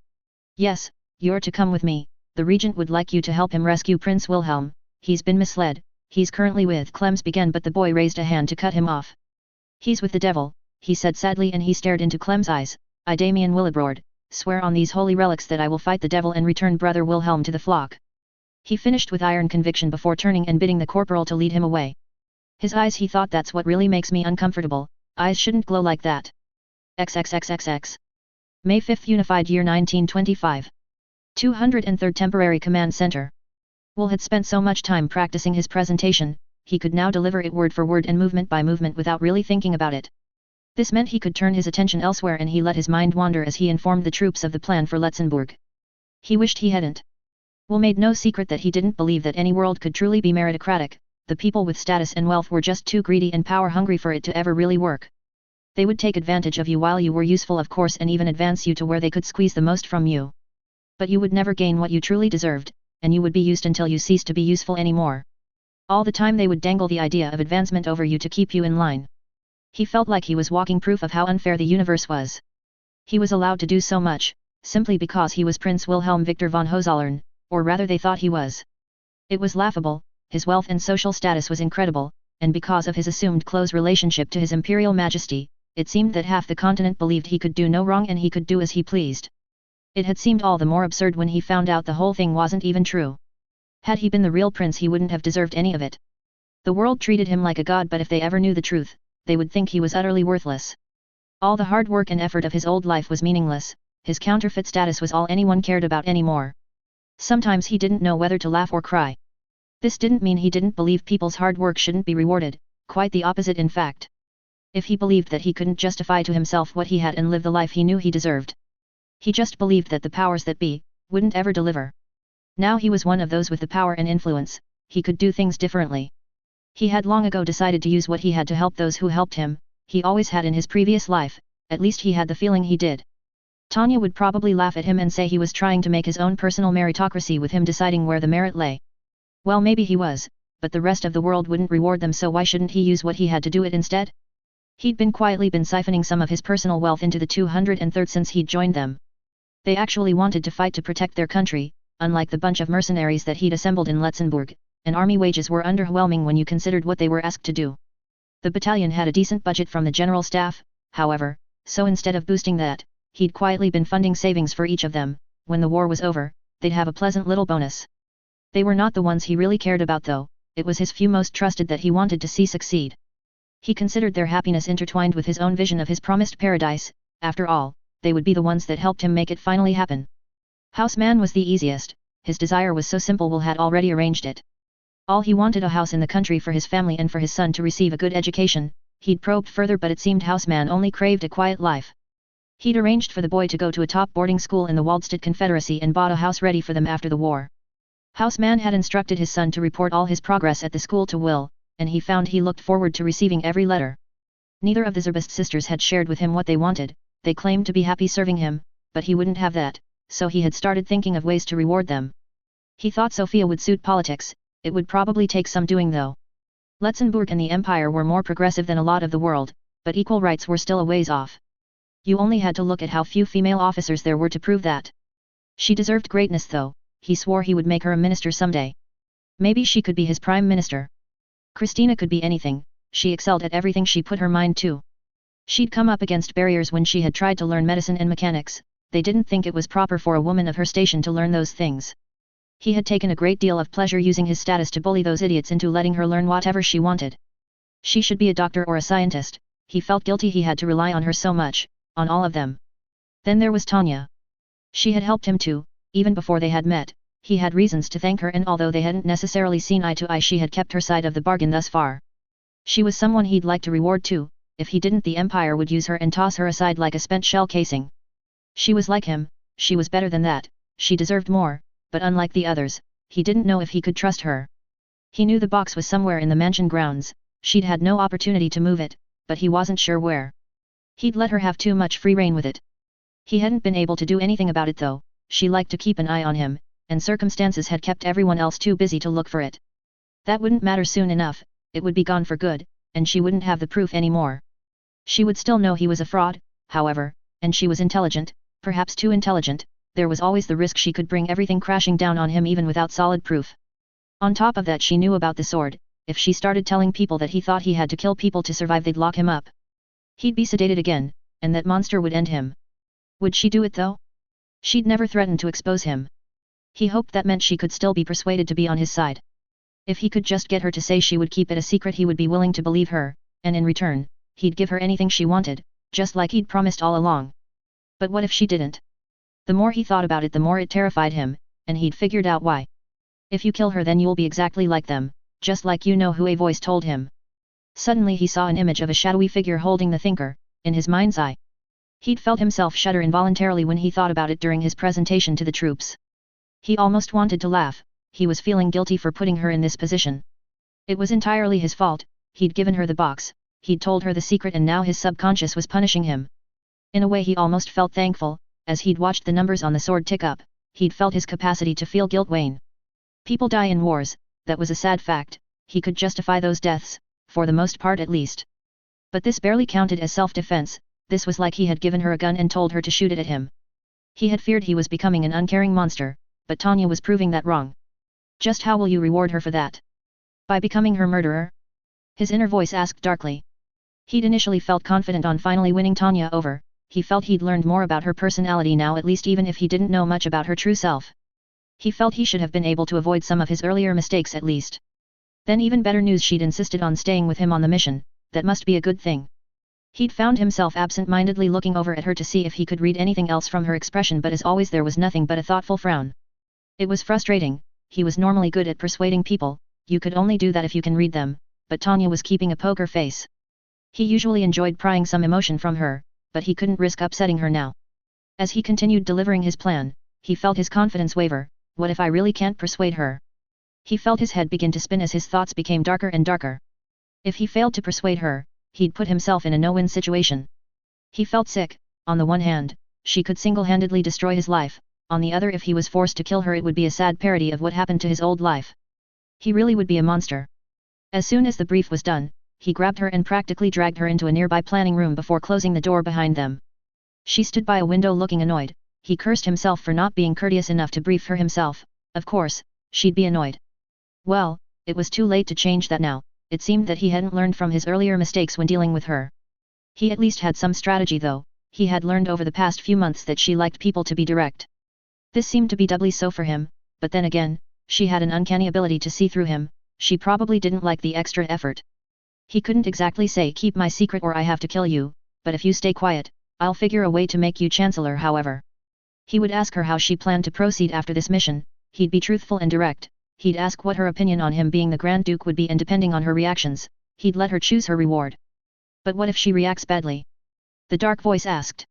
Yes, you're to come with me, the regent would like you to help him rescue Prince Wilhelm, he's been misled, he's currently with Clems began but the boy raised a hand to cut him off. He's with the devil, he said sadly and he stared into Clem's eyes, I Damien Willibroord, swear on these holy relics that I will fight the devil and return brother Wilhelm to the flock. He finished with iron conviction before turning and bidding the corporal to lead him away. His eyes, he thought, that's what really makes me uncomfortable, eyes shouldn't glow like that. XXXXX. May 5th Unified Year 1925. 203rd Temporary Command Center. Will had spent so much time practicing his presentation, he could now deliver it word for word and movement by movement without really thinking about it. This meant he could turn his attention elsewhere and he let his mind wander as he informed the troops of the plan for Letzenbourg. He wished he hadn't. Will made no secret that he didn't believe that any world could truly be meritocratic, the people with status and wealth were just too greedy and power-hungry for it to ever really work. They would take advantage of you while you were useful of course and even advance you to where they could squeeze the most from you. But you would never gain what you truly deserved, and you would be used until you ceased to be useful anymore. All the time they would dangle the idea of advancement over you to keep you in line. He felt like he was walking proof of how unfair the universe was. He was allowed to do so much, simply because he was Prince Wilhelm Victor von Hohenzollern, or rather they thought he was. It was laughable, his wealth and social status was incredible, and because of his assumed close relationship to his imperial majesty, it seemed that half the continent believed he could do no wrong and he could do as he pleased. It had seemed all the more absurd when he found out the whole thing wasn't even true. Had he been the real prince he wouldn't have deserved any of it. The world treated him like a god, but if they ever knew the truth, they would think he was utterly worthless. All the hard work and effort of his old life was meaningless, his counterfeit status was all anyone cared about anymore. Sometimes he didn't know whether to laugh or cry. This didn't mean he didn't believe people's hard work shouldn't be rewarded, quite the opposite in fact. If he believed that he couldn't justify to himself what he had and live the life he knew he deserved. He just believed that the powers that be, wouldn't ever deliver. Now he was one of those with the power and influence, he could do things differently. He had long ago decided to use what he had to help those who helped him, he always had in his previous life, at least he had the feeling he did. Tanya would probably laugh at him and say he was trying to make his own personal meritocracy with him deciding where the merit lay. Well, maybe he was, but the rest of the world wouldn't reward them, so why shouldn't he use what he had to do it instead? He'd been quietly siphoning some of his personal wealth into the 203rd since he'd joined them. They actually wanted to fight to protect their country, unlike the bunch of mercenaries that he'd assembled in Letzenbourg, and army wages were underwhelming when you considered what they were asked to do. The battalion had a decent budget from the general staff, however, so instead of boosting that, he'd quietly been funding savings for each of them. When the war was over, they'd have a pleasant little bonus. They were not the ones he really cared about though, it was his few most trusted that he wanted to see succeed. He considered their happiness intertwined with his own vision of his promised paradise, after all, they would be the ones that helped him make it finally happen. Houseman was the easiest, his desire was so simple, Will had already arranged it. All he wanted a house in the country for his family and for his son to receive a good education. He'd probed further but it seemed Houseman only craved a quiet life. He'd arranged for the boy to go to a top boarding school in the Waldstadt Confederacy and bought a house ready for them after the war. Houseman had instructed his son to report all his progress at the school to Will, and he found he looked forward to receiving every letter. Neither of the Zerbst sisters had shared with him what they wanted, they claimed to be happy serving him, but he wouldn't have that, so he had started thinking of ways to reward them. He thought Sophia would suit politics, it would probably take some doing though. Letzenbourg and the Empire were more progressive than a lot of the world, but equal rights were still a ways off. You only had to look at how few female officers there were to prove that. She deserved greatness though, he swore he would make her a minister someday. Maybe she could be his prime minister. Christina could be anything, she excelled at everything she put her mind to. She'd come up against barriers when she had tried to learn medicine and mechanics, they didn't think it was proper for a woman of her station to learn those things. He had taken a great deal of pleasure using his status to bully those idiots into letting her learn whatever she wanted. She should be a doctor or a scientist, he felt guilty he had to rely on her so much, on all of them. Then there was Tanya. She had helped him too, even before they had met, he had reasons to thank her and although they hadn't necessarily seen eye to eye she had kept her side of the bargain thus far. She was someone he'd like to reward too, if he didn't the Empire would use her and toss her aside like a spent shell casing. She was like him, she was better than that, she deserved more, but unlike the others, he didn't know if he could trust her. He knew the box was somewhere in the mansion grounds, she'd had no opportunity to move it, but he wasn't sure where. He'd let her have too much free rein with it. He hadn't been able to do anything about it though, she liked to keep an eye on him, and circumstances had kept everyone else too busy to look for it. That wouldn't matter soon enough, it would be gone for good, and she wouldn't have the proof anymore. She would still know he was a fraud, however, and she was intelligent, perhaps too intelligent, there was always the risk she could bring everything crashing down on him even without solid proof. On top of that she knew about the sword, if she started telling people that he thought he had to kill people to survive they'd lock him up. He'd be sedated again, and that monster would end him. Would she do it though? She'd never threatened to expose him. He hoped that meant she could still be persuaded to be on his side. If he could just get her to say she would keep it a secret he would be willing to believe her, and in return, he'd give her anything she wanted, just like he'd promised all along. But what if she didn't? The more he thought about it the more it terrified him, and he'd figured out why. If you kill her then you'll be exactly like them, just like you know who, a voice told him. Suddenly he saw an image of a shadowy figure holding the thinker, in his mind's eye. He'd felt himself shudder involuntarily when he thought about it during his presentation to the troops. He almost wanted to laugh, he was feeling guilty for putting her in this position. It was entirely his fault, he'd given her the box, he'd told her the secret and now his subconscious was punishing him. In a way he almost felt thankful, as he'd watched the numbers on the sword tick up, he'd felt his capacity to feel guilt wane. People die in wars, that was a sad fact, he could justify those deaths, for the most part at least. But this barely counted as self-defense, this was like he had given her a gun and told her to shoot it at him. He had feared he was becoming an uncaring monster, but Tanya was proving that wrong. Just how will you reward her for that? By becoming her murderer? His inner voice asked darkly. He'd initially felt confident on finally winning Tanya over, he felt he'd learned more about her personality now at least even if he didn't know much about her true self. He felt he should have been able to avoid some of his earlier mistakes at least. Then even better news, she'd insisted on staying with him on the mission, that must be a good thing. He'd found himself absent-mindedly looking over at her to see if he could read anything else from her expression, but as always there was nothing but a thoughtful frown. It was frustrating, he was normally good at persuading people, you could only do that if you can read them, but Tanya was keeping a poker face. He usually enjoyed prying some emotion from her, but he couldn't risk upsetting her now. As he continued delivering his plan, he felt his confidence waver, what if I really can't persuade her? He felt his head begin to spin as his thoughts became darker and darker. If he failed to persuade her, he'd put himself in a no-win situation. He felt sick, on the one hand, she could single-handedly destroy his life, on the other if he was forced to kill her it would be a sad parody of what happened to his old life. He really would be a monster. As soon as the brief was done, he grabbed her and practically dragged her into a nearby planning room before closing the door behind them. She stood by a window looking annoyed, he cursed himself for not being courteous enough to brief her himself, of course, she'd be annoyed. Well, it was too late to change that now, it seemed that he hadn't learned from his earlier mistakes when dealing with her. He at least had some strategy though, he had learned over the past few months that she liked people to be direct. This seemed to be doubly so for him, but then again, she had an uncanny ability to see through him, she probably didn't like the extra effort. He couldn't exactly say keep my secret or I have to kill you, but if you stay quiet, I'll figure a way to make you Chancellor. However, he would ask her how she planned to proceed after this mission, he'd be truthful and direct, he'd ask what her opinion on him being the Grand Duke would be and depending on her reactions, he'd let her choose her reward. But what if she reacts badly? The dark voice asked.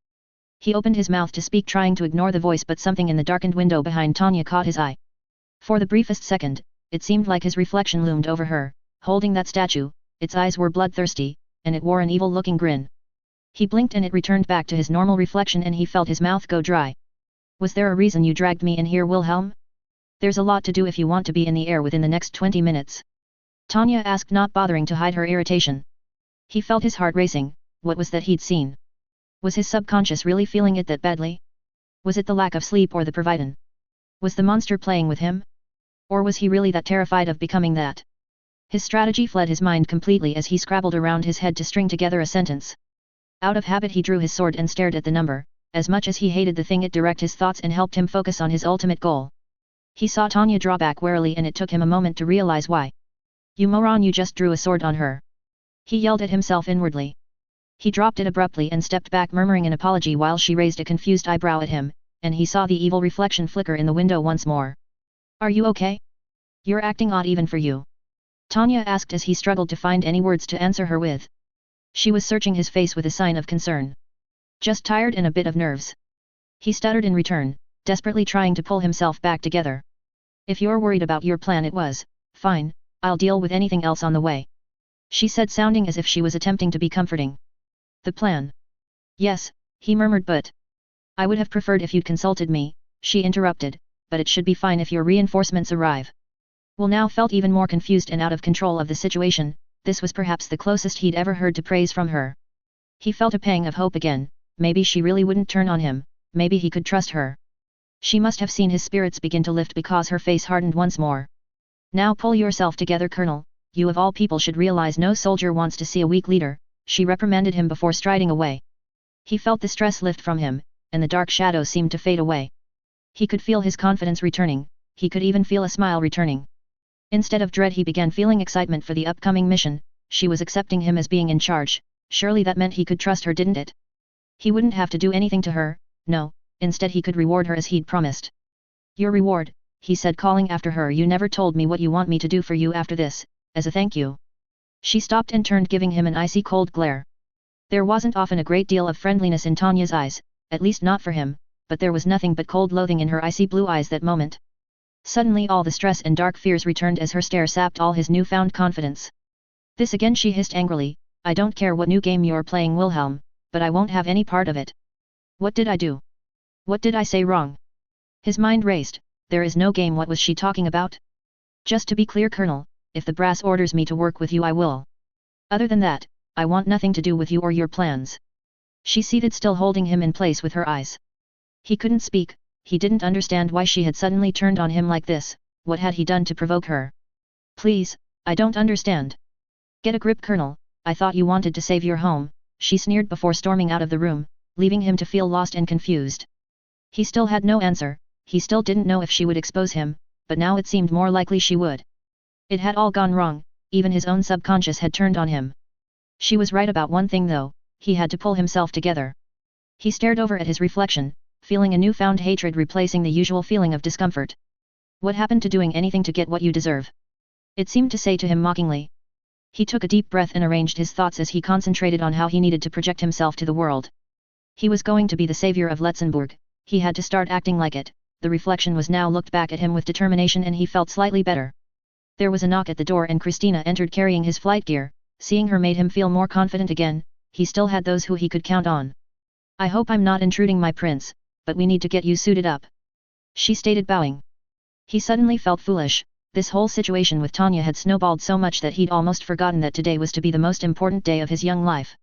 He opened his mouth to speak trying to ignore the voice but something in the darkened window behind Tanya caught his eye. For the briefest second, it seemed like his reflection loomed over her, holding that statue, its eyes were bloodthirsty, and it wore an evil-looking grin. He blinked and it returned back to his normal reflection and he felt his mouth go dry. Was there a reason you dragged me in here, Wilhelm? There's a lot to do if you want to be in the air within the next 20 minutes. Tanya asked, not bothering to hide her irritation. He felt his heart racing, what was that he'd seen? Was his subconscious really feeling it that badly? Was it the lack of sleep or the providin? Was the monster playing with him? Or was he really that terrified of becoming that? His strategy fled his mind completely as he scrabbled around his head to string together a sentence. Out of habit he drew his sword and stared at the number, as much as he hated the thing it directed his thoughts and helped him focus on his ultimate goal. He saw Tanya draw back warily and it took him a moment to realize why. You moron, you just drew a sword on her. He yelled at himself inwardly. He dropped it abruptly and stepped back murmuring an apology while she raised a confused eyebrow at him, and he saw the evil reflection flicker in the window once more. Are you okay? You're acting odd even for you. Tanya asked as he struggled to find any words to answer her with. She was searching his face with a sign of concern. Just tired and a bit of nerves. He stuttered in return, desperately trying to pull himself back together. If you're worried about your plan, it was, fine, I'll deal with anything else on the way. She said, sounding as if she was attempting to be comforting. The plan? Yes, he murmured, but I would have preferred if you'd consulted me, she interrupted, but it should be fine if your reinforcements arrive. Will now felt even more confused and out of control of the situation. This was perhaps the closest he'd ever heard to praise from her. He felt a pang of hope again. Maybe she really wouldn't turn on him, maybe he could trust her. She must have seen his spirits begin to lift because her face hardened once more. Now pull yourself together, Colonel, you of all people should realize no soldier wants to see a weak leader, she reprimanded him before striding away. He felt the stress lift from him, and the dark shadow seemed to fade away. He could feel his confidence returning, he could even feel a smile returning. Instead of dread, he began feeling excitement for the upcoming mission. She was accepting him as being in charge, surely that meant he could trust her, didn't it? He wouldn't have to do anything to her, no, instead he could reward her as he'd promised. Your reward, he said, calling after her. You never told me what you want me to do for you after this, as a thank you. She stopped and turned, giving him an icy cold glare. There wasn't often a great deal of friendliness in Tanya's eyes, at least not for him, but there was nothing but cold loathing in her icy blue eyes that moment. Suddenly all the stress and dark fears returned as her stare sapped all his newfound confidence. This again, she hissed angrily, I don't care what new game you're playing, Wilhelm, but I won't have any part of it. What did I do? What did I say wrong? His mind raced. There is no game. What was she talking about? Just to be clear, Colonel, if the brass orders me to work with you, I will. Other than that, I want nothing to do with you or your plans. She seated still, holding him in place with her eyes. He couldn't speak. He didn't understand why she had suddenly turned on him like this. What had he done to provoke her? Please, I don't understand. Get a grip, Colonel, I thought you wanted to save your home, she sneered before storming out of the room, leaving him to feel lost and confused. He still had no answer, he still didn't know if she would expose him, but now it seemed more likely she would. It had all gone wrong, even his own subconscious had turned on him. She was right about one thing though, he had to pull himself together. He stared over at his reflection, feeling a newfound hatred replacing the usual feeling of discomfort. What happened to doing anything to get what you deserve? It seemed to say to him mockingly. He took a deep breath and arranged his thoughts as he concentrated on how he needed to project himself to the world. He was going to be the savior of Letzenbourg, he had to start acting like it. The reflection was now looked back at him with determination and he felt slightly better. There was a knock at the door and Christina entered carrying his flight gear. Seeing her made him feel more confident again. He still had those who he could count on. I hope I'm not intruding, my prince, but we need to get you suited up, she stated, bowing. He suddenly felt foolish. This whole situation with Tanya had snowballed so much that he'd almost forgotten that today was to be the most important day of his young life.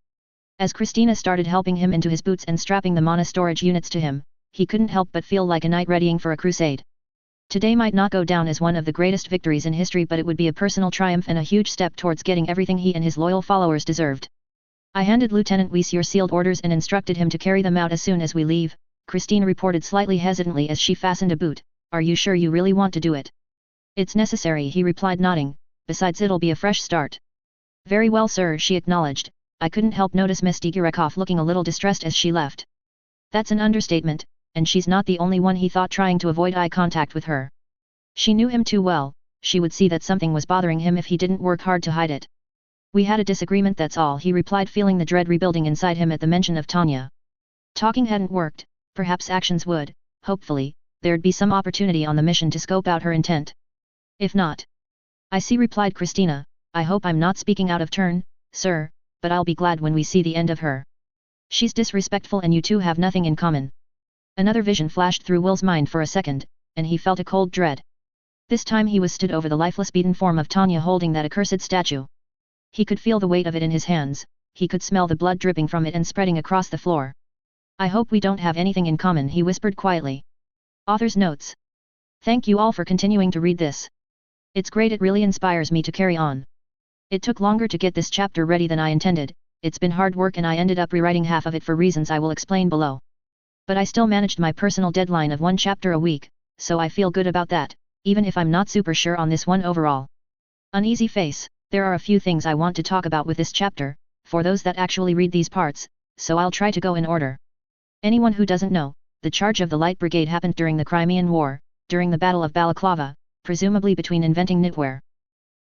As Christina started helping him into his boots and strapping the mana storage units to him, he couldn't help but feel like a knight readying for a crusade. Today might not go down as one of the greatest victories in history, but it would be a personal triumph and a huge step towards getting everything he and his loyal followers deserved. I handed Lieutenant Weiss your sealed orders and instructed him to carry them out as soon as we leave, Christina reported slightly hesitantly as she fastened a boot. Are you sure you really want to do it? It's necessary, he replied, nodding. Besides, it'll be a fresh start. Very well, sir, she acknowledged. I couldn't help notice Miss Digirekov looking a little distressed as she left. That's an understatement, and she's not the only one, he thought, trying to avoid eye contact with her. She knew him too well. She would see that something was bothering him if he didn't work hard to hide it. We had a disagreement, that's all, he replied, feeling the dread rebuilding inside him at the mention of Tanya. Talking hadn't worked, perhaps actions would. Hopefully, there'd be some opportunity on the mission to scope out her intent. If not. I see, replied Christina. I hope I'm not speaking out of turn, sir, but I'll be glad when we see the end of her. She's disrespectful and you two have nothing in common. Another vision flashed through Will's mind for a second, and he felt a cold dread. This time he was stood over the lifeless beaten form of Tanya holding that accursed statue. He could feel the weight of it in his hands, he could smell the blood dripping from it and spreading across the floor. I hope we don't have anything in common, he whispered quietly. Author's notes. Thank you all for continuing to read this. It's great, it really inspires me to carry on. It took longer to get this chapter ready than I intended, it's been hard work and I ended up rewriting half of it for reasons I will explain below. But I still managed my personal deadline of 1 chapter a week, so I feel good about that, even if I'm not super sure on this one overall. Uneasy face, there are a few things I want to talk about with this chapter, for those that actually read these parts, so I'll try to go in order. Anyone who doesn't know, the charge of the Light Brigade happened during the Crimean War, during the Battle of Balaclava, presumably between inventing knitwear.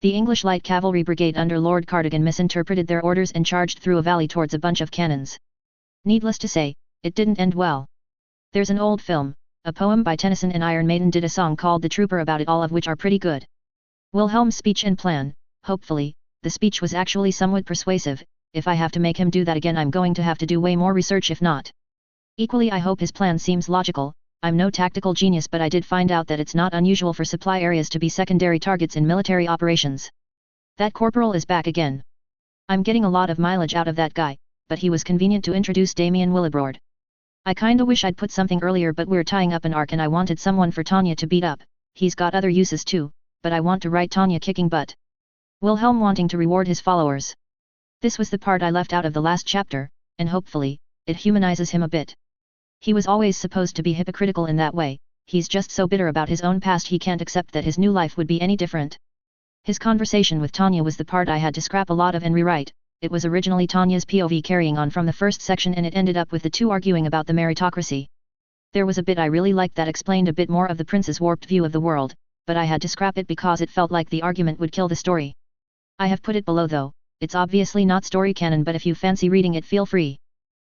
The English light cavalry brigade under Lord Cardigan misinterpreted their orders and charged through a valley towards a bunch of cannons. Needless to say, it didn't end well. There's an old film, a poem by Tennyson, and Iron Maiden did a song called The Trooper about it, all of which are pretty good. Wilhelm's speech and plan, hopefully, the speech was actually somewhat persuasive. If I have to make him do that again, I'm going to have to do way more research if not. Equally, I hope his plan seems logical. I'm no tactical genius, but I did find out that it's not unusual for supply areas to be secondary targets in military operations. That corporal is back again. I'm getting a lot of mileage out of that guy, but he was convenient to introduce Damien Willibrord. I kinda wish I'd put something earlier, but we're tying up an arc and I wanted someone for Tanya to beat up. He's got other uses too, but I want to write Tanya kicking butt. Wilhelm wanting to reward his followers. This was the part I left out of the last chapter, and hopefully, it humanizes him a bit. He was always supposed to be hypocritical in that way. He's just so bitter about his own past he can't accept that his new life would be any different. His conversation with Tanya was the part I had to scrap a lot of and rewrite. It was originally Tanya's POV carrying on from the first section, and it ended up with the two arguing about the meritocracy. There was a bit I really liked that explained a bit more of the prince's warped view of the world, but I had to scrap it because it felt like the argument would kill the story. I have put it below though. It's obviously not story canon, but if you fancy reading it, feel free.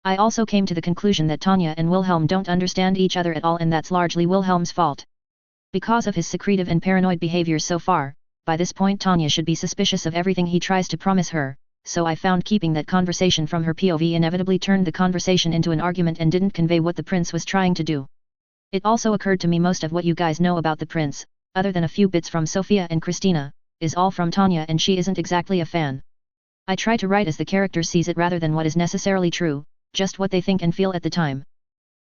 I also came to the conclusion that Tanya and Wilhelm don't understand each other at all, and that's largely Wilhelm's fault. Because of his secretive and paranoid behavior so far, by this point Tanya should be suspicious of everything he tries to promise her, so I found keeping that conversation from her POV inevitably turned the conversation into an argument and didn't convey what the prince was trying to do. It also occurred to me most of what you guys know about the prince, other than a few bits from Sophia and Christina, is all from Tanya, and she isn't exactly a fan. I try to write as the character sees it rather than what is necessarily true, just what they think and feel at the time.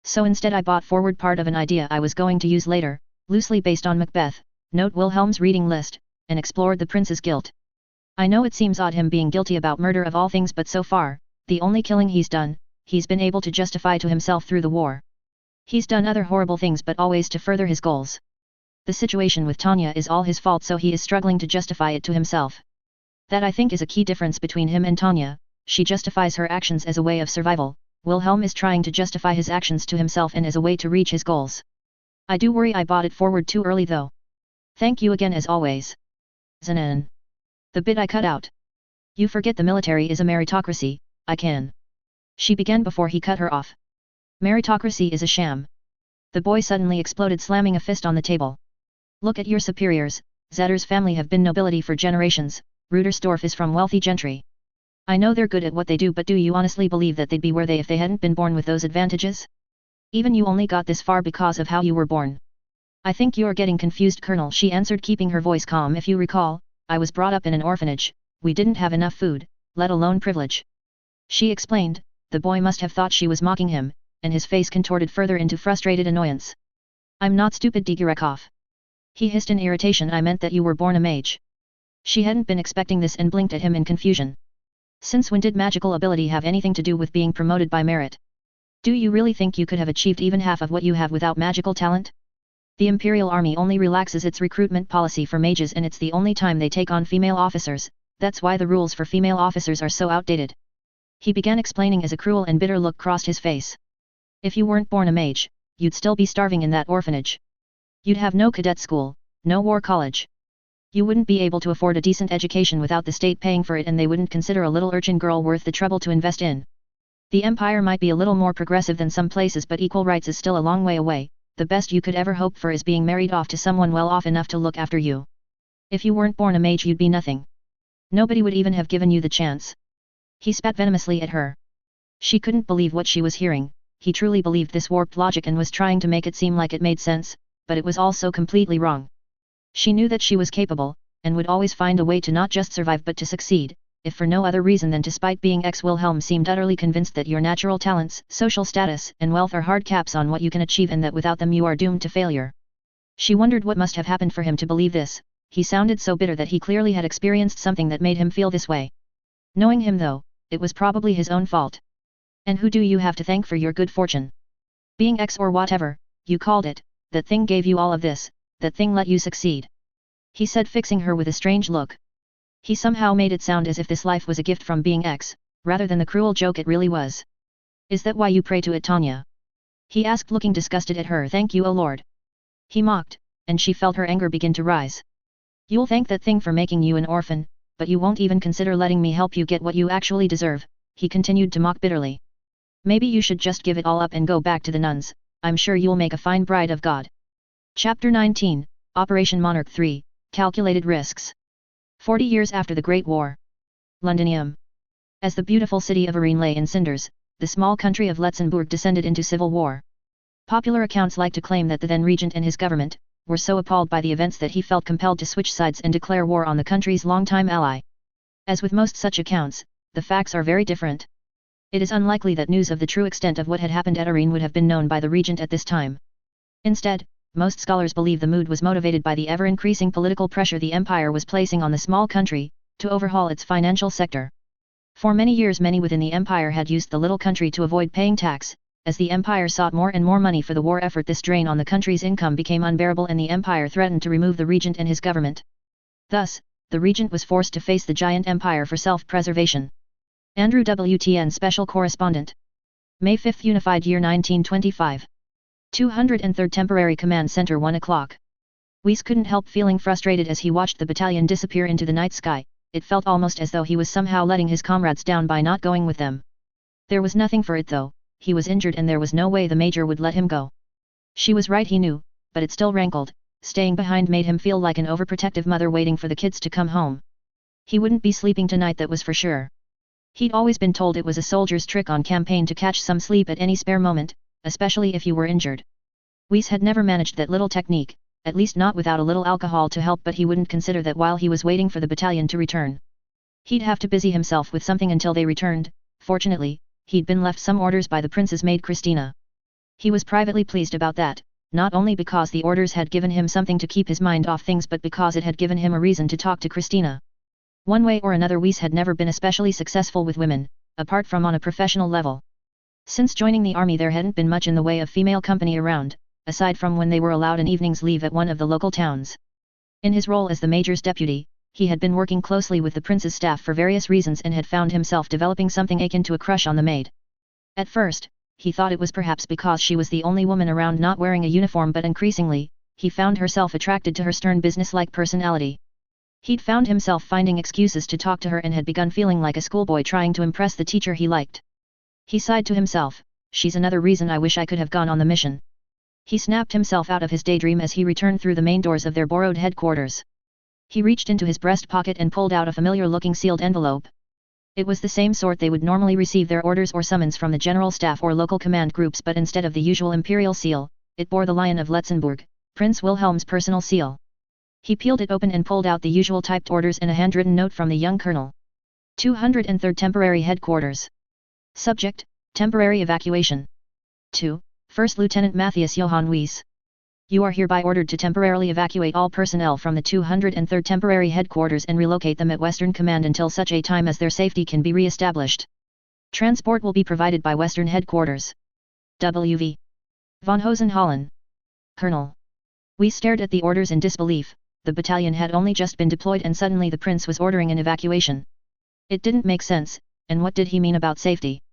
So instead I brought forward part of an idea I was going to use later, loosely based on Macbeth, note Wilhelm's reading list, and explored the prince's guilt. I know it seems odd him being guilty about murder of all things, but so far, the only killing he's done, he's been able to justify to himself through the war. He's done other horrible things, but always to further his goals. The situation with Tanya is all his fault, so he is struggling to justify it to himself. That I think is a key difference between him and Tanya. She justifies her actions as a way of survival. Wilhelm is trying to justify his actions to himself and as a way to reach his goals. I do worry I brought it forward too early though. Thank you again as always. Xanen. The bit I cut out. You forget the military is a meritocracy, I can. She began before he cut her off. Meritocracy is a sham. The boy suddenly exploded, slamming a fist on the table. Look at your superiors. Zetter's family have been nobility for generations. Rudersdorf is from wealthy gentry. I know they're good at what they do, but do you honestly believe that they'd be where they if they hadn't been born with those advantages? Even you only got this far because of how you were born. I think you're getting confused, Colonel, she answered, keeping her voice calm. If you recall, I was brought up in an orphanage. We didn't have enough food, let alone privilege. She explained. The boy must have thought she was mocking him, and his face contorted further into frustrated annoyance. I'm not stupid, Digerekov. He hissed in irritation. I meant that you were born a mage. She hadn't been expecting this and blinked at him in confusion. Since when did magical ability have anything to do with being promoted by merit? Do you really think you could have achieved even half of what you have without magical talent? The Imperial Army only relaxes its recruitment policy for mages, and it's the only time they take on female officers. That's why the rules for female officers are so outdated. He began explaining as a cruel and bitter look crossed his face. If you weren't born a mage, you'd still be starving in that orphanage. You'd have no cadet school, no war college. You wouldn't be able to afford a decent education without the state paying for it, and they wouldn't consider a little urchin girl worth the trouble to invest in. The Empire might be a little more progressive than some places, but equal rights is still a long way away. The best you could ever hope for is being married off to someone well off enough to look after you. If you weren't born a mage, you'd be nothing. Nobody would even have given you the chance. He spat venomously at her. She couldn't believe what she was hearing. He truly believed this warped logic and was trying to make it seem like it made sense, but it was all so completely wrong. She knew that she was capable, and would always find a way to not just survive but to succeed, if for no other reason than despite being ex-Wilhelm seemed utterly convinced that your natural talents, social status, and wealth are hard caps on what you can achieve, and that without them you are doomed to failure. She wondered what must have happened for him to believe this. He sounded so bitter that he clearly had experienced something that made him feel this way. Knowing him though, it was probably his own fault. And who do you have to thank for your good fortune? Being ex or whatever you called it, that thing gave you all of this, that thing let you succeed. He said, fixing her with a strange look. He somehow made it sound as if this life was a gift from being ex, rather than the cruel joke it really was. Is that why you pray to it, Tanya? He asked, looking disgusted at her. Thank you, O Lord. He mocked, and she felt her anger begin to rise. You'll thank that thing for making you an orphan, but you won't even consider letting me help you get what you actually deserve, he continued to mock bitterly. Maybe you should just give it all up and go back to the nuns, I'm sure you'll make a fine bride of God. Chapter 19, Operation Monarch 3, Calculated Risks. 40 years after the Great War. Londinium. As the beautiful city of Aren lay in cinders, the small country of Letzenbourg descended into civil war. Popular accounts like to claim that the then regent and his government were so appalled by the events that he felt compelled to switch sides and declare war on the country's longtime ally. As with most such accounts, the facts are very different. It is unlikely that news of the true extent of what had happened at Aren would have been known by the regent at this time. Instead, most scholars believe the mood was motivated by the ever-increasing political pressure the empire was placing on the small country to overhaul its financial sector. For many years many within the empire had used the little country to avoid paying tax. As the empire sought more and more money for the war effort, this drain on the country's income became unbearable and the empire threatened to remove the regent and his government. Thus, the regent was forced to face the giant empire for self-preservation. Andrew WTN Special Correspondent. May 5 Unified Year 1925. 203rd Temporary Command Center 1 o'clock. Weiss couldn't help feeling frustrated as he watched the battalion disappear into the night sky. It felt almost as though he was somehow letting his comrades down by not going with them. There was nothing for it though, he was injured and there was no way the major would let him go. She was right, he knew, but it still rankled. Staying behind made him feel like an overprotective mother waiting for the kids to come home. He wouldn't be sleeping tonight, that was for sure. He'd always been told it was a soldier's trick on campaign to catch some sleep at any spare moment, especially if you were injured. Weiss had never managed that little technique, at least not without a little alcohol to help, but he wouldn't consider that while he was waiting for the battalion to return. He'd have to busy himself with something until they returned. Fortunately, he'd been left some orders by the prince's maid Christina. He was privately pleased about that, not only because the orders had given him something to keep his mind off things but because it had given him a reason to talk to Christina. One way or another Weiss had never been especially successful with women, apart from on a professional level. Since joining the army there hadn't been much in the way of female company around, aside from when they were allowed an evening's leave at one of the local towns. In his role as the major's deputy, he had been working closely with the prince's staff for various reasons and had found himself developing something akin to a crush on the maid. At first, he thought it was perhaps because she was the only woman around not wearing a uniform, but increasingly, he found herself attracted to her stern business-like personality. He'd found himself finding excuses to talk to her and had begun feeling like a schoolboy trying to impress the teacher he liked. He sighed to himself, she's another reason I wish I could have gone on the mission. He snapped himself out of his daydream as he returned through the main doors of their borrowed headquarters. He reached into his breast pocket and pulled out a familiar-looking sealed envelope. It was the same sort they would normally receive their orders or summons from the general staff or local command groups, but instead of the usual imperial seal, it bore the Lion of Letzenbourg, Prince Wilhelm's personal seal. He peeled it open and pulled out the usual typed orders and a handwritten note from the young colonel. 203rd Temporary Headquarters. Subject, Temporary Evacuation. 2. First Lieutenant Matthias Johann Weiss. You are hereby ordered to temporarily evacuate all personnel from the 203rd Temporary Headquarters and relocate them at Western Command until such a time as their safety can be re-established. Transport will be provided by Western Headquarters. W.V. von Hohenzollern. Colonel. Weiss stared at the orders in disbelief. The battalion had only just been deployed and suddenly the prince was ordering an evacuation. It didn't make sense, and what did he mean about safety?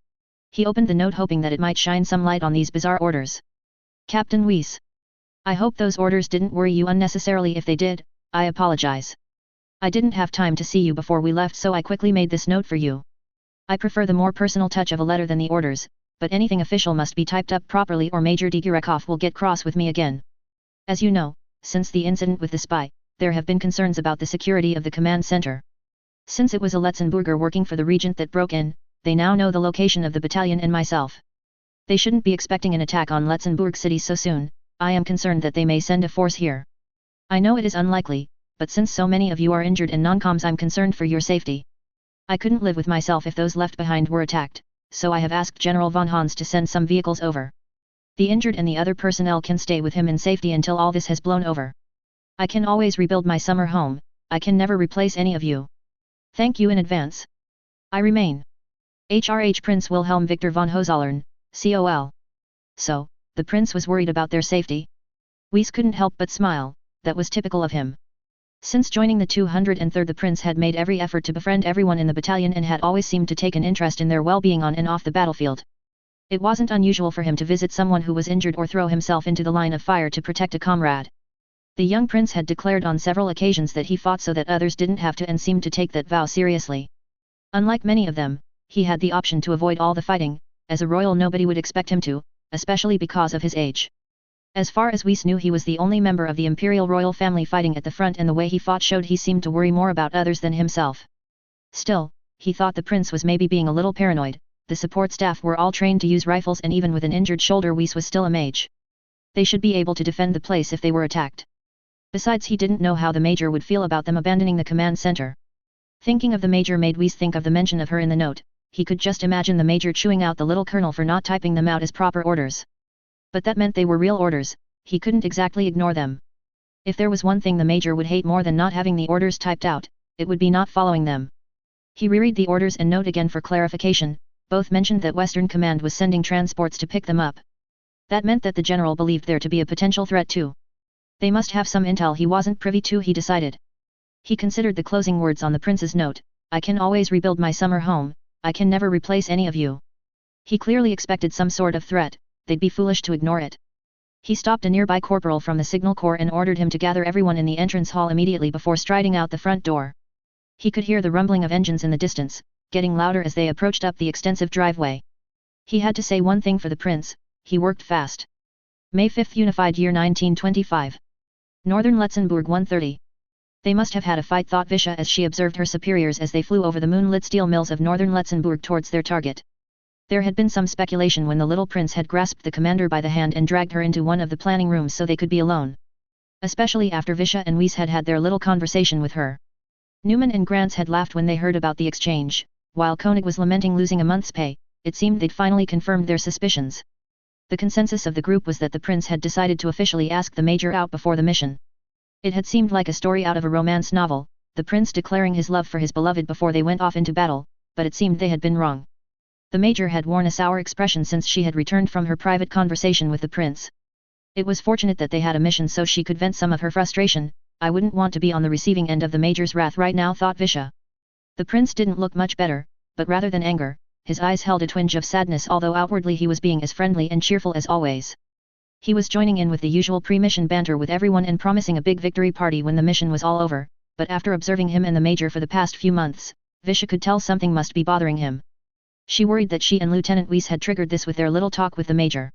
He opened the note hoping that it might shine some light on these bizarre orders. Captain Weiss. I hope those orders didn't worry you unnecessarily. If they did, I apologize. I didn't have time to see you before we left, so I quickly made this note for you. I prefer the more personal touch of a letter than the orders, but anything official must be typed up properly or Major Digirekov will get cross with me again. As you know, since the incident with the spy, there have been concerns about the security of the command center. Since it was a Letzenburger working for the regent that broke in, they now know the location of the battalion and myself. They shouldn't be expecting an attack on Letzenbourg city so soon. I am concerned that they may send a force here. I know it is unlikely, but since so many of you are injured and non-coms, I'm concerned for your safety. I couldn't live with myself if those left behind were attacked, so I have asked General von Hans to send some vehicles over. The injured and the other personnel can stay with him in safety until all this has blown over. I can always rebuild my summer home. I can never replace any of you. Thank you in advance. I remain. HRH Prince Wilhelm Victor von Hohenzollern, COL. So, the prince was worried about their safety? Weiss couldn't help but smile. That was typical of him. Since joining the 203rd, the prince had made every effort to befriend everyone in the battalion and had always seemed to take an interest in their well-being on and off the battlefield. It wasn't unusual for him to visit someone who was injured or throw himself into the line of fire to protect a comrade. The young prince had declared on several occasions that he fought so that others didn't have to and seemed to take that vow seriously. Unlike many of them, he had the option to avoid all the fighting, as a royal nobody would expect him to, especially because of his age. As far as Weiss knew, he was the only member of the imperial royal family fighting at the front, and the way he fought showed he seemed to worry more about others than himself. Still, he thought the prince was maybe being a little paranoid. The support staff were all trained to use rifles, and even with an injured shoulder, Weiss was still a mage. They should be able to defend the place if they were attacked. Besides, he didn't know how the major would feel about them abandoning the command center. Thinking of the major made Weiss think of the mention of her in the note. He could just imagine the major chewing out the little colonel for not typing them out as proper orders. But that meant they were real orders, he couldn't exactly ignore them. If there was one thing the major would hate more than not having the orders typed out, it would be not following them. He reread the orders and note again for clarification. Both mentioned that Western Command was sending transports to pick them up. That meant that the general believed there to be a potential threat too. They must have some intel he wasn't privy to, he decided. He considered the closing words on the prince's note. I can always rebuild my summer home, I can never replace any of you. He clearly expected some sort of threat. They'd be foolish to ignore it. He stopped a nearby corporal from the signal corps and ordered him to gather everyone in the entrance hall immediately before striding out the front door. He could hear the rumbling of engines in the distance, getting louder as they approached up the extensive driveway. He had to say one thing for the prince, he worked fast. May 5th, Unified Year 1925. Northern Letzenbourg 1:30. They must have had a fight, thought Visha as she observed her superiors as they flew over the moonlit steel mills of northern Letzenbourg towards their target. There had been some speculation when the little prince had grasped the commander by the hand and dragged her into one of the planning rooms so they could be alone. Especially after Visha and Weiss had had their little conversation with her. Newman and Grants had laughed when they heard about the exchange, while Koenig was lamenting losing a month's pay. It seemed they'd finally confirmed their suspicions. The consensus of the group was that the prince had decided to officially ask the major out before the mission. It had seemed like a story out of a romance novel, the prince declaring his love for his beloved before they went off into battle, but it seemed they had been wrong. The major had worn a sour expression since she had returned from her private conversation with the prince. It was fortunate that they had a mission so she could vent some of her frustration. I wouldn't want to be on the receiving end of the major's wrath right now, thought Visha. The prince didn't look much better, but rather than anger, his eyes held a twinge of sadness, although outwardly he was being as friendly and cheerful as always. He was joining in with the usual pre-mission banter with everyone and promising a big victory party when the mission was all over, but after observing him and the major for the past few months, Visha could tell something must be bothering him. She worried that she and Lieutenant Weiss had triggered this with their little talk with the major.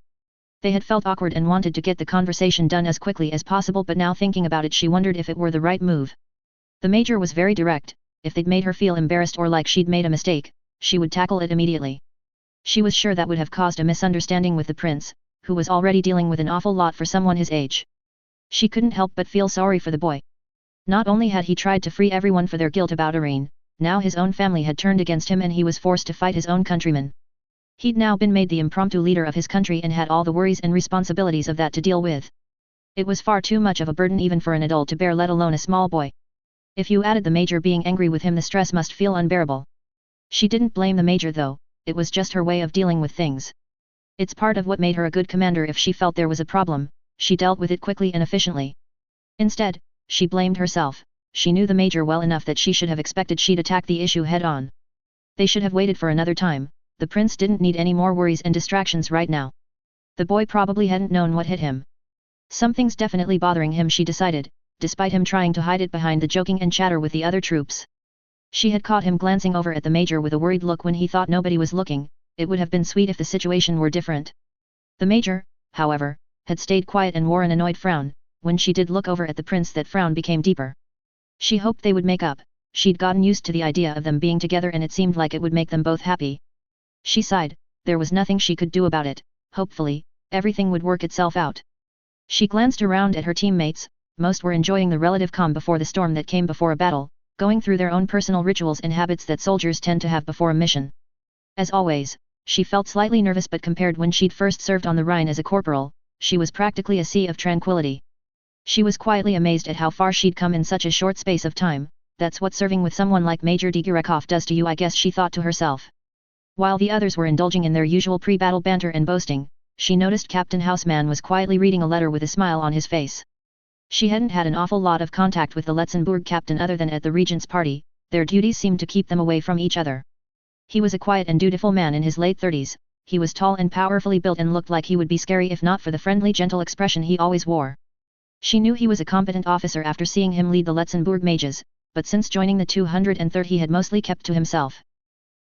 They had felt awkward and wanted to get the conversation done as quickly as possible, but now thinking about it she wondered if it were the right move. The major was very direct. If they'd made her feel embarrassed or like she'd made a mistake, she would tackle it immediately. She was sure that would have caused a misunderstanding with the prince, who was already dealing with an awful lot for someone his age. She couldn't help but feel sorry for the boy. Not only had he tried to free everyone for their guilt about Aren, now his own family had turned against him and he was forced to fight his own countrymen. He'd now been made the impromptu leader of his country and had all the worries and responsibilities of that to deal with. It was far too much of a burden even for an adult to bear, let alone a small boy. If you added the major being angry with him, the stress must feel unbearable. She didn't blame the major though, it was just her way of dealing with things. It's part of what made her a good commander. If she felt there was a problem, she dealt with it quickly and efficiently. Instead, she blamed herself. She knew the major well enough that she should have expected she'd attack the issue head-on. They should have waited for another time. The prince didn't need any more worries and distractions right now. The boy probably hadn't known what hit him. Something's definitely bothering him, she decided, despite him trying to hide it behind the joking and chatter with the other troops. She had caught him glancing over at the major with a worried look when he thought nobody was looking. It would have been sweet if the situation were different. The major, however, had stayed quiet and wore an annoyed frown. When she did look over at the prince, that frown became deeper. She hoped they would make up. She'd gotten used to the idea of them being together and it seemed like it would make them both happy. She sighed. There was nothing she could do about it. Hopefully, everything would work itself out. She glanced around at her teammates. Most were enjoying the relative calm before the storm that came before a battle, going through their own personal rituals and habits that soldiers tend to have before a mission. As always, she felt slightly nervous, but compared when she'd first served on the Rhine as a corporal, she was practically a sea of tranquility. She was quietly amazed at how far she'd come in such a short space of time. That's what serving with someone like Major Digirekov does to you, I guess, she thought to herself. While the others were indulging in their usual pre-battle banter and boasting, she noticed Captain Houseman was quietly reading a letter with a smile on his face. She hadn't had an awful lot of contact with the Letzenbourg captain other than at the regent's party. Their duties seemed to keep them away from each other. He was a quiet and dutiful man in his late 30s. He was tall and powerfully built and looked like he would be scary if not for the friendly, gentle expression he always wore. She knew he was a competent officer after seeing him lead the Letzenbourg mages, but since joining the 203rd he had mostly kept to himself.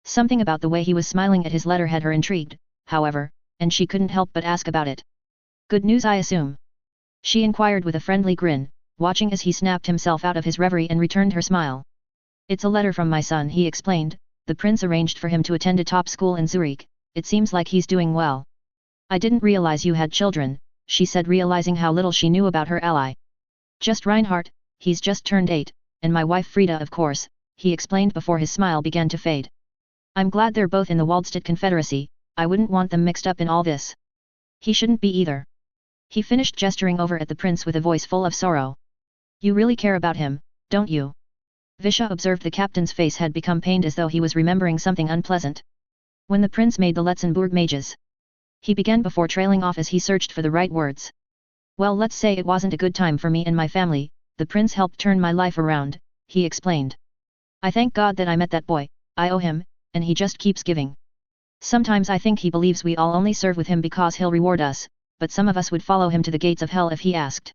Something about the way he was smiling at his letter had her intrigued, however, and she couldn't help but ask about it. "Good news, I assume?" she inquired with a friendly grin, watching as he snapped himself out of his reverie and returned her smile. "It's a letter from my son," he explained. "The prince arranged for him to attend a top school in Zurich. It seems like he's doing well." "I didn't realize you had children," she said, realizing how little she knew about her ally. "Just Reinhardt, he's just turned 8, and my wife Frida, of course," he explained before his smile began to fade. "I'm glad they're both in the Waldstadt Confederacy. I wouldn't want them mixed up in all this." "He shouldn't be either." He finished, gesturing over at the prince with a voice full of sorrow. "You really care about him, don't you?" Visha observed the captain's face had become pained as though he was remembering something unpleasant. When the prince made the Letzenbourg mages, he began before trailing off as he searched for the right words. "Well, let's say it wasn't a good time for me and my family. The prince helped turn my life around," he explained. "I thank God that I met that boy. I owe him, and he just keeps giving. Sometimes I think he believes we all only serve with him because he'll reward us, but some of us would follow him to the gates of hell if he asked."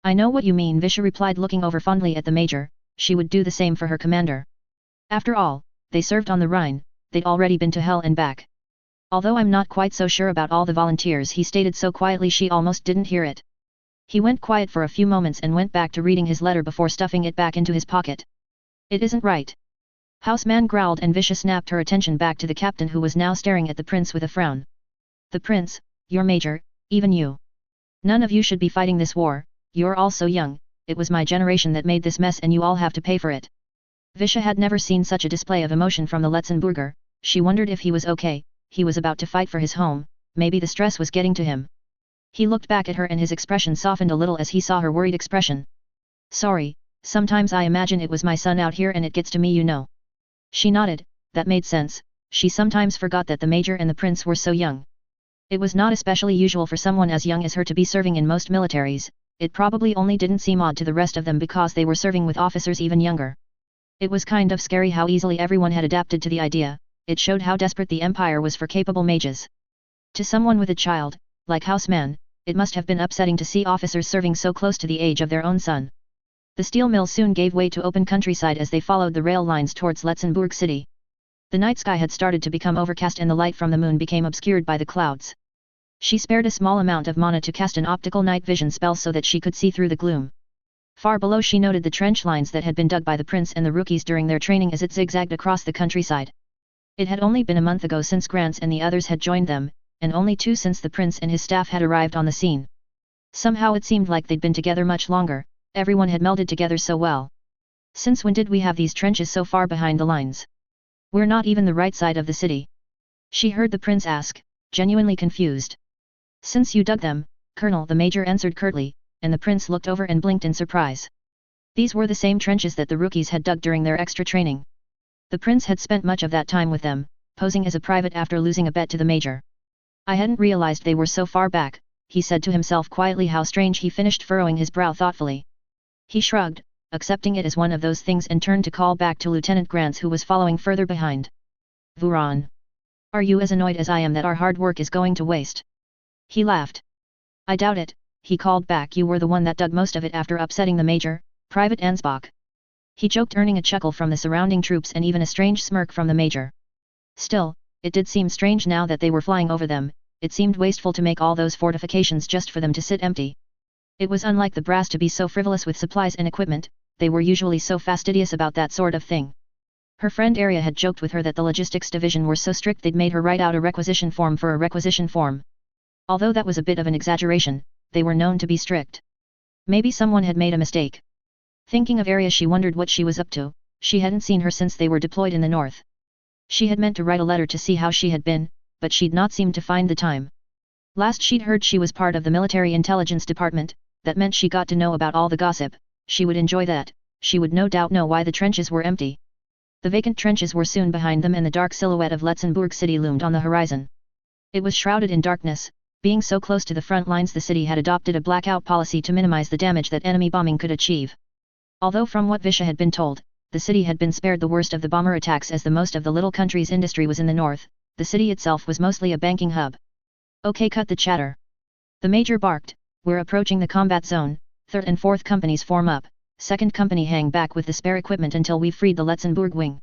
"I know what you mean," Visha replied, looking over fondly at the major. She would do the same for her commander. After all, they served on the Rhine, they'd already been to hell and back. "Although I'm not quite so sure about all the volunteers," he stated so quietly she almost didn't hear it. He went quiet for a few moments and went back to reading his letter before stuffing it back into his pocket. "It isn't right." Houseman growled, and Visha snapped her attention back to the captain, who was now staring at the prince with a frown. "The prince, your major, even you. None of you should be fighting this war, you're all so young. It was my generation that made this mess and you all have to pay for it." Visha had never seen such a display of emotion from the Letzenburger. She wondered if he was okay. He was about to fight for his home, maybe the stress was getting to him. He looked back at her and his expression softened a little as he saw her worried expression. "Sorry, sometimes I imagine it was my son out here and it gets to me, you know." She nodded. That made sense. She sometimes forgot that the major and the prince were so young. It was not especially usual for someone as young as her to be serving in most militaries. It probably only didn't seem odd to the rest of them because they were serving with officers even younger. It was kind of scary how easily everyone had adapted to the idea. It showed how desperate the empire was for capable mages. To someone with a child, like Houseman, it must have been upsetting to see officers serving so close to the age of their own son. The steel mill soon gave way to open countryside as they followed the rail lines towards Letzenbourg city. The night sky had started to become overcast and the light from the moon became obscured by the clouds. She spared a small amount of mana to cast an optical night vision spell so that she could see through the gloom. Far below she noted the trench lines that had been dug by the prince and the rookies during their training as it zigzagged across the countryside. It had only been a month ago since Grants and the others had joined them, and only 2 since the prince and his staff had arrived on the scene. Somehow it seemed like they'd been together much longer. Everyone had melded together so well. "Since when did we have these trenches so far behind the lines? We're not even the right side of the city," she heard the prince ask, genuinely confused. "Since you dug them, Colonel," the major answered curtly, and the prince looked over and blinked in surprise. These were the same trenches that the rookies had dug during their extra training. The prince had spent much of that time with them, posing as a private after losing a bet to the major. "I hadn't realized they were so far back," he said to himself quietly. How strange. He finished furrowing his brow thoughtfully. He shrugged, accepting it as one of those things, and turned to call back to Lieutenant Grants, who was following further behind. "Vuron. Are you as annoyed as I am that our hard work is going to waste?" He laughed. "I doubt it," he called back. "You were the one that dug most of it after upsetting the major, Private Ansbach." He joked, earning a chuckle from the surrounding troops and even a strange smirk from the major. Still, it did seem strange now that they were flying over them. It seemed wasteful to make all those fortifications just for them to sit empty. It was unlike the brass to be so frivolous with supplies and equipment. They were usually so fastidious about that sort of thing. Her friend Arya had joked with her that the logistics division were so strict they'd made her write out a requisition form for a requisition form. Although that was a bit of an exaggeration, they were known to be strict. Maybe someone had made a mistake. Thinking of Arya, she wondered what she was up to. She hadn't seen her since they were deployed in the north. She had meant to write a letter to see how she had been, but she'd not seemed to find the time. Last she'd heard she was part of the military intelligence department. That meant she got to know about all the gossip. She would enjoy that. She would no doubt know why the trenches were empty. The vacant trenches were soon behind them and the dark silhouette of Letzenbourg city loomed on the horizon. It was shrouded in darkness. Being so close to the front lines, the city had adopted a blackout policy to minimize the damage that enemy bombing could achieve. Although from what Visha had been told, the city had been spared the worst of the bomber attacks, as the most of the little country's industry was in the north. The city itself was mostly a banking hub. "Okay, cut the chatter." The major barked. "We're approaching the combat zone." 3rd and 4th companies form up, 2nd company hang back with the spare equipment until we've freed the Letzenbourg wing.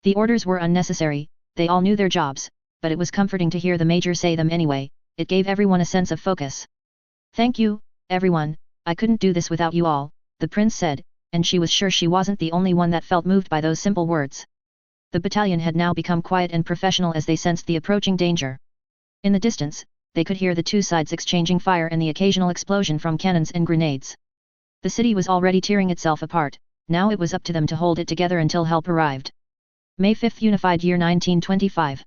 The orders were unnecessary, they all knew their jobs, but it was comforting to hear the major say them anyway, it gave everyone a sense of focus. Thank you, everyone, I couldn't do this without you all, the prince said, and she was sure she wasn't the only one that felt moved by those simple words. The battalion had now become quiet and professional as they sensed the approaching danger. In the distance, they could hear the two sides exchanging fire and the occasional explosion from cannons and grenades. The city was already tearing itself apart, now it was up to them to hold it together until help arrived. May 5, Unified Year 1925.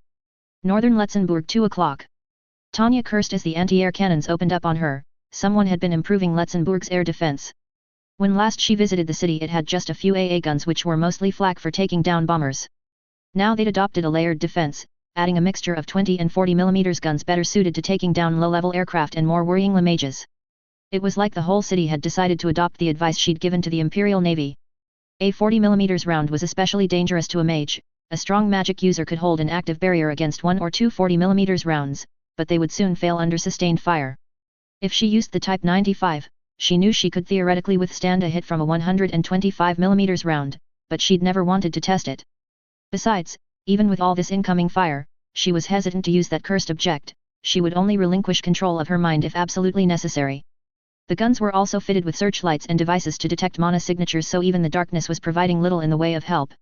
Northern Letzenbourg, 2 o'clock. Tanya cursed as the anti-air cannons opened up on her. Someone had been improving Letzenbourg's air defense. When last she visited the city it had just a few AA guns which were mostly flak for taking down bombers. Now they'd adopted a layered defense, adding a mixture of 20 and 40 mm guns better suited to taking down low-level aircraft and more worrying lamages. It was like the whole city had decided to adopt the advice she'd given to the Imperial Navy. A 40 mm round was especially dangerous to a mage. A strong magic user could hold an active barrier against 1 or 2 40 mm rounds, but they would soon fail under sustained fire. If she used the Type 95, she knew she could theoretically withstand a hit from a 125 mm round, but she'd never wanted to test it. Besides, even with all this incoming fire, she was hesitant to use that cursed object, she would only relinquish control of her mind if absolutely necessary. The guns were also fitted with searchlights and devices to detect mana signatures, so even the darkness was providing little in the way of help.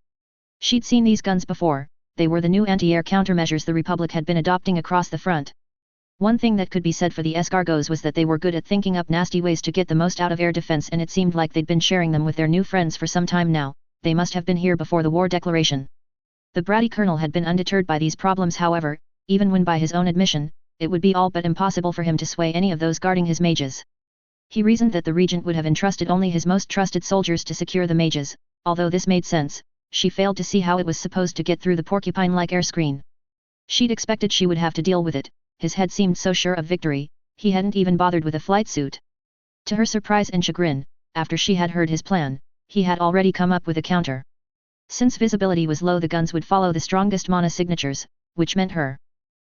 She'd seen these guns before, they were the new anti-air countermeasures the Republic had been adopting across the front. One thing that could be said for the escargots was that they were good at thinking up nasty ways to get the most out of air defense, and it seemed like they'd been sharing them with their new friends for some time now. They must have been here before the war declaration. The bratty colonel had been undeterred by these problems, however, even when by his own admission, it would be all but impossible for him to sway any of those guarding his mages. He reasoned that the regent would have entrusted only his most trusted soldiers to secure the mages. Although this made sense, she failed to see how it was supposed to get through the porcupine-like air screen. She'd expected she would have to deal with it. His head seemed so sure of victory, he hadn't even bothered with a flight suit. To her surprise and chagrin, after she had heard his plan, he had already come up with a counter. Since visibility was low, the guns would follow the strongest mana signatures, which meant her.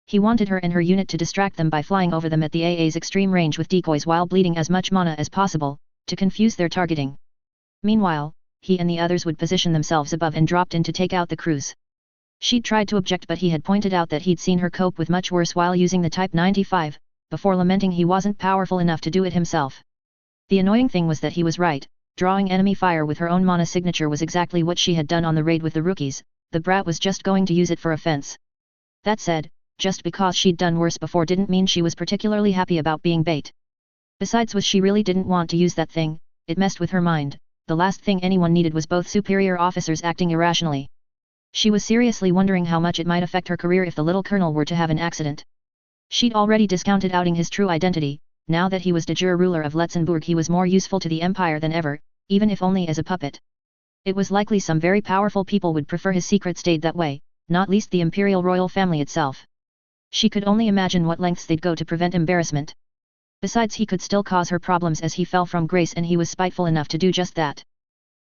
He wanted her and her unit to distract them by flying over them at the AA's extreme range with decoys while bleeding as much mana as possible, to confuse their targeting. Meanwhile, he and the others would position themselves above and dropped in to take out the crews. She'd tried to object, but he had pointed out that he'd seen her cope with much worse while using the Type 95, before lamenting he wasn't powerful enough to do it himself. The annoying thing was that he was right. Drawing enemy fire with her own mana signature was exactly what she had done on the raid with the rookies. The brat was just going to use it for offense. That said, just because she'd done worse before didn't mean she was particularly happy about being bait. Besides, she really didn't want to use that thing, it messed with her mind. The last thing anyone needed was both superior officers acting irrationally. She was seriously wondering how much it might affect her career if the little colonel were to have an accident. She'd already discounted outing his true identity. Now that he was de jure ruler of Letzenbourg, he was more useful to the empire than ever, even if only as a puppet. It was likely some very powerful people would prefer his secret stayed that way, not least the imperial royal family itself. She could only imagine what lengths they'd go to prevent embarrassment. Besides, he could still cause her problems as he fell from grace, and he was spiteful enough to do just that.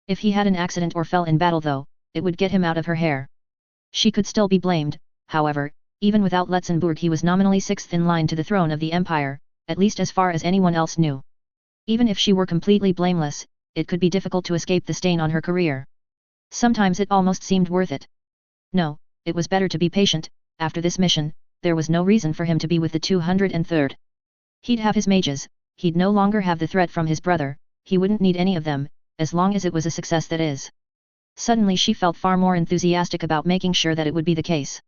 If he had an accident or fell in battle though, it would get him out of her hair. She could still be blamed, however. Even without Letzenbourg, he was nominally sixth in line to the throne of the empire, at least as far as anyone else knew. Even if she were completely blameless, it could be difficult to escape the stain on her career. Sometimes it almost seemed worth it. No, it was better to be patient. After this mission, there was no reason for him to be with the 203rd. He'd have his mages, he'd no longer have the threat from his brother, he wouldn't need any of them, as long as it was a success, that is. Suddenly she felt far more enthusiastic about making sure that it would be the case.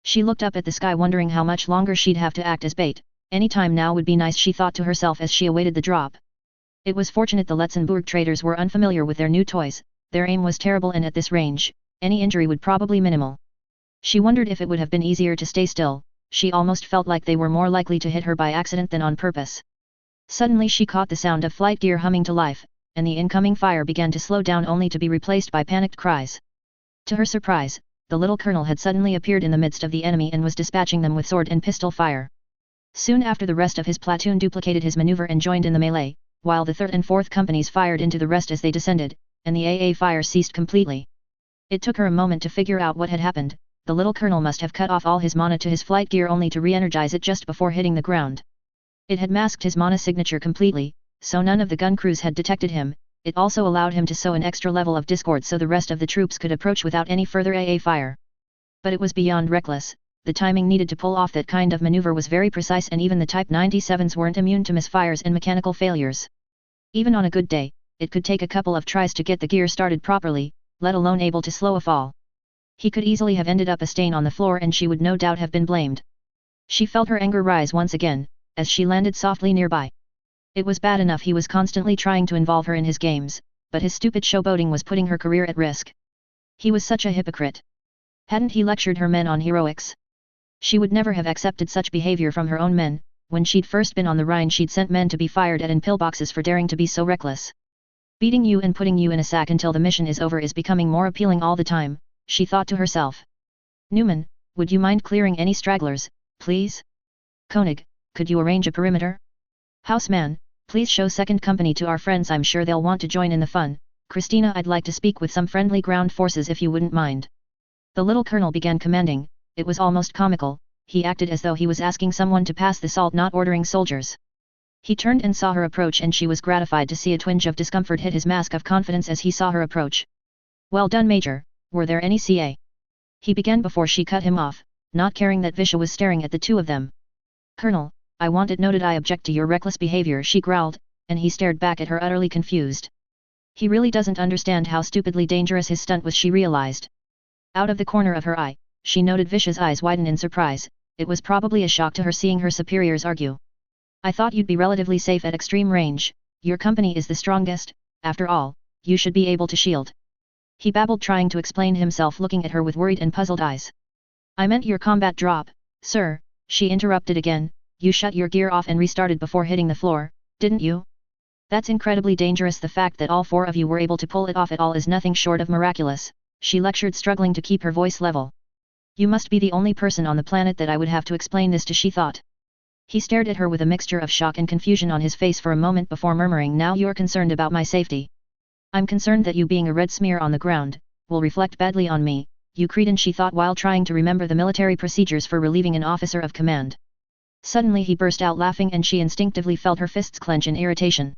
She looked up at the sky, wondering how much longer she'd have to act as bait. Any time now would be nice, she thought to herself as she awaited the drop. It was fortunate the Letzenbourg traders were unfamiliar with their new toys. Their aim was terrible, and at this range, any injury would probably minimal. She wondered if it would have been easier to stay still. She almost felt like they were more likely to hit her by accident than on purpose. Suddenly she caught the sound of flight gear humming to life, and the incoming fire began to slow down, only to be replaced by panicked cries. To her surprise, the little colonel had suddenly appeared in the midst of the enemy and was dispatching them with sword and pistol fire. Soon after, the rest of his platoon duplicated his maneuver and joined in the melee, while the 3rd and 4th companies fired into the rest as they descended, and the AA fire ceased completely. It took her a moment to figure out what had happened. The little colonel must have cut off all his mana to his flight gear only to re-energize it just before hitting the ground. It had masked his mana signature completely, so none of the gun crews had detected him. It also allowed him to sow an extra level of discord so the rest of the troops could approach without any further AA fire. But it was beyond reckless. The timing needed to pull off that kind of maneuver was very precise, and even the Type 97s weren't immune to misfires and mechanical failures. Even on a good day, it could take a couple of tries to get the gear started properly, let alone able to slow a fall. He could easily have ended up a stain on the floor and she would no doubt have been blamed. She felt her anger rise once again, as she landed softly nearby. It was bad enough he was constantly trying to involve her in his games, but his stupid showboating was putting her career at risk. He was such a hypocrite. Hadn't he lectured her men on heroics? She would never have accepted such behavior from her own men. When she'd first been on the Rhine she'd sent men to be fired at in pillboxes for daring to be so reckless. Beating you and putting you in a sack until the mission is over is becoming more appealing all the time, she thought to herself. Newman, would you mind clearing any stragglers, please? Koenig, could you arrange a perimeter? Houseman, please show second company to our friends, I'm sure they'll want to join in the fun. Christina, I'd like to speak with some friendly ground forces if you wouldn't mind. The little colonel began commanding. It was almost comical. He acted as though he was asking someone to pass the salt, not ordering soldiers. He turned and saw her approach, and she was gratified to see a twinge of discomfort hit his mask of confidence as he saw her approach. Well done, Major. Were there any CA? He began before she cut him off, not caring that Visha was staring at the two of them. Colonel, I want it noted I object to your reckless behavior, she growled, and he stared back at her utterly confused. He really doesn't understand how stupidly dangerous his stunt was, she realized. Out of the corner of her eye, she noted Visha's eyes widen in surprise. It was probably a shock to her seeing her superiors argue. I thought you'd be relatively safe at extreme range. Your company is the strongest, after all, you should be able to shield. He babbled, trying to explain himself, looking at her with worried and puzzled eyes. I meant your combat drop, sir, she interrupted again. You shut your gear off and restarted before hitting the floor, didn't you? That's incredibly dangerous. The fact that all four of you were able to pull it off at all is nothing short of miraculous, she lectured, struggling to keep her voice level. You must be the only person on the planet that I would have to explain this to, she thought. He stared at her with a mixture of shock and confusion on his face for a moment before murmuring, now you're concerned about my safety. I'm concerned that you being a red smear on the ground will reflect badly on me, you cretin, she thought while trying to remember the military procedures for relieving an officer of command. Suddenly he burst out laughing and she instinctively felt her fists clench in irritation.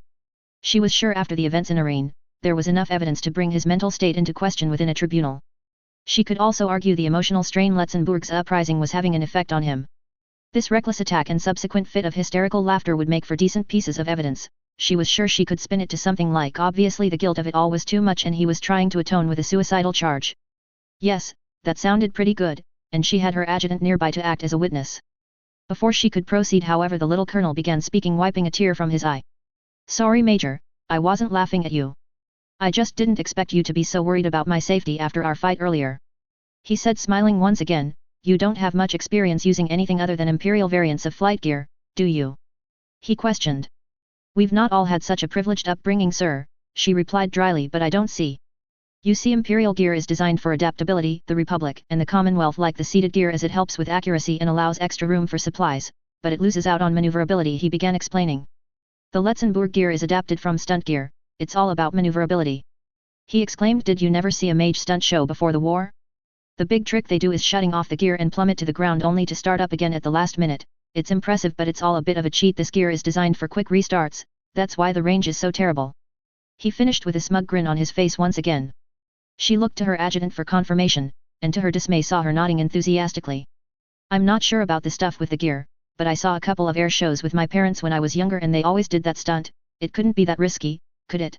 She was sure after the events in Aren, there was enough evidence to bring his mental state into question within a tribunal. She could also argue the emotional strain Letzenbourg's uprising was having an effect on him. This reckless attack and subsequent fit of hysterical laughter would make for decent pieces of evidence. She was sure she could spin it to something like obviously the guilt of it all was too much and he was trying to atone with a suicidal charge. Yes, that sounded pretty good, and she had her adjutant nearby to act as a witness. Before she could proceed, however, the little colonel began speaking, wiping a tear from his eye. Sorry, Major, I wasn't laughing at you. I just didn't expect you to be so worried about my safety after our fight earlier. He said, smiling once again. You don't have much experience using anything other than Imperial variants of flight gear, do you? He questioned. We've not all had such a privileged upbringing, sir, she replied dryly, but I don't see. You see, Imperial gear is designed for adaptability. The Republic and the Commonwealth like the seated gear as it helps with accuracy and allows extra room for supplies, but it loses out on maneuverability, he began explaining. The Letzenbourg gear is adapted from stunt gear, it's all about maneuverability. He exclaimed, did you never see a mage stunt show before the war? The big trick they do is shutting off the gear and plummet to the ground only to start up again at the last minute. It's impressive, but it's all a bit of a cheat. This gear is designed for quick restarts, that's why the range is so terrible. He finished with a smug grin on his face once again. She looked to her adjutant for confirmation, and to her dismay saw her nodding enthusiastically. I'm not sure about the stuff with the gear, but I saw a couple of air shows with my parents when I was younger and they always did that stunt. It couldn't be that risky, could it?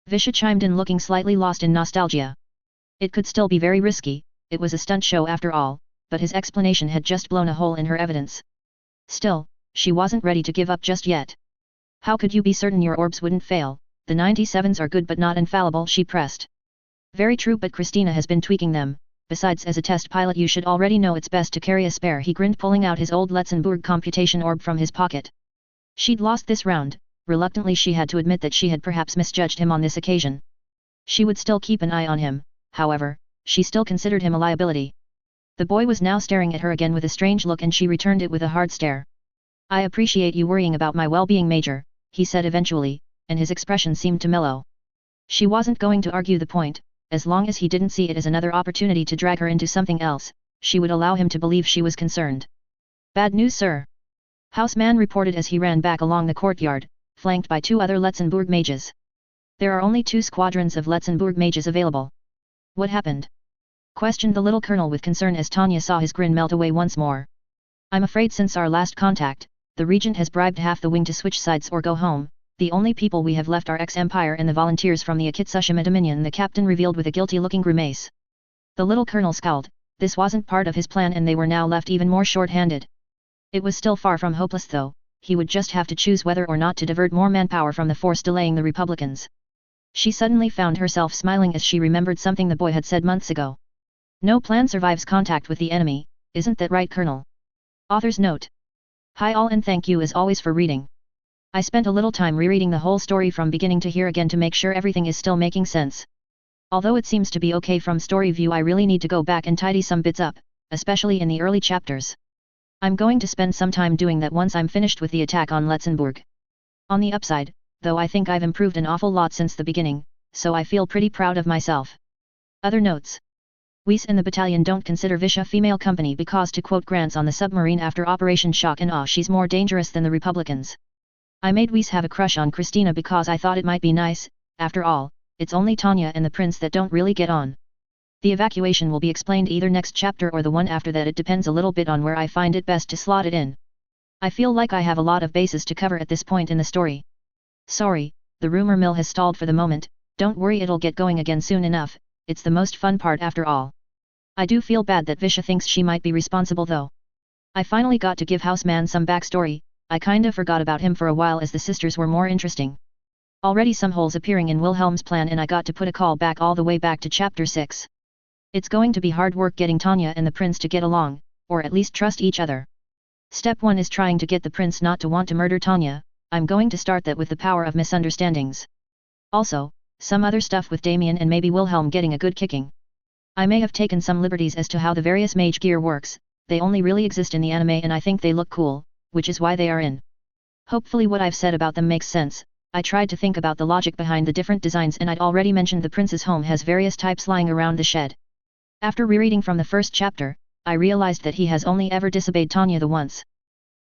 Visha chimed in, looking slightly lost in nostalgia. It could still be very risky. It was a stunt show after all, but his explanation had just blown a hole in her evidence. Still, she wasn't ready to give up just yet. How could you be certain your orbs wouldn't fail? The 97s are good but not infallible, she pressed. Very true, but Christina has been tweaking them. Besides, as a test pilot you should already know it's best to carry a spare, he grinned, pulling out his old Letzenbourg computation orb from his pocket. She'd lost this round. Reluctantly she had to admit that she had perhaps misjudged him on this occasion. She would still keep an eye on him, however. She still considered him a liability. The boy was now staring at her again with a strange look, and she returned it with a hard stare. I appreciate you worrying about my well-being, Major, he said eventually, and his expression seemed to mellow. She wasn't going to argue the point. As long as he didn't see it as another opportunity to drag her into something else, she would allow him to believe she was concerned. Bad news, sir. Houseman reported as he ran back along the courtyard. flanked by 2 other Letzenbourg mages. There are only 2 squadrons of Letzenbourg mages available. What happened? Questioned the little colonel with concern as Tanya saw his grin melt away once more. I'm afraid since our last contact, the regent has bribed half the wing to switch sides or go home. The only people we have left are ex-Empire and the volunteers from the Akitsushima Dominion, the captain revealed with a guilty-looking grimace. The little colonel scowled. This wasn't part of his plan and they were now left even more short-handed. It was still far from hopeless though, he would just have to choose whether or not to divert more manpower from the force delaying the Republicans. She suddenly found herself smiling as she remembered something the boy had said months ago. No plan survives contact with the enemy, isn't that right, Colonel? Author's note. Hi all and thank you as always for reading. I spent a little time rereading the whole story from beginning to here again to make sure everything is still making sense. Although it seems to be okay from story view, I really need to go back and tidy some bits up, especially in the early chapters. I'm going to spend some time doing that once I'm finished with the attack on Letzenbourg. On the upside, though, I think I've improved an awful lot since the beginning, so I feel pretty proud of myself. Other notes. Weiss and the battalion don't consider Vish a female company because, to quote Grants on the submarine after Operation Shock and Awe, she's more dangerous than the Republicans. I made Weiss have a crush on Christina because I thought it might be nice. After all, it's only Tanya and the prince that don't really get on. The evacuation will be explained either next chapter or the one after that. It depends a little bit on where I find it best to slot it in. I feel like I have a lot of bases to cover at this point in the story. Sorry, the rumor mill has stalled for the moment. Don't worry, it'll get going again soon enough. It's the most fun part after all. I do feel bad that Visha thinks she might be responsible though. I finally got to give Houseman some backstory. I kinda forgot about him for a while as the sisters were more interesting. Already some holes appearing in Wilhelm's plan and I got to put a call back all the way back to chapter 6. It's going to be hard work getting Tanya and the prince to get along, or at least trust each other. Step 1 is trying to get the prince not to want to murder Tanya. I'm going to start that with the power of misunderstandings. Also, some other stuff with Damien and maybe Wilhelm getting a good kicking. I may have taken some liberties as to how the various mage gear works. They only really exist in the anime and I think they look cool, which is why they are in. Hopefully what I've said about them makes sense. I tried to think about the logic behind the different designs and I'd already mentioned the prince's home has various types lying around the shed. After rereading from the first chapter, I realized that he has only ever disobeyed Tanya the once.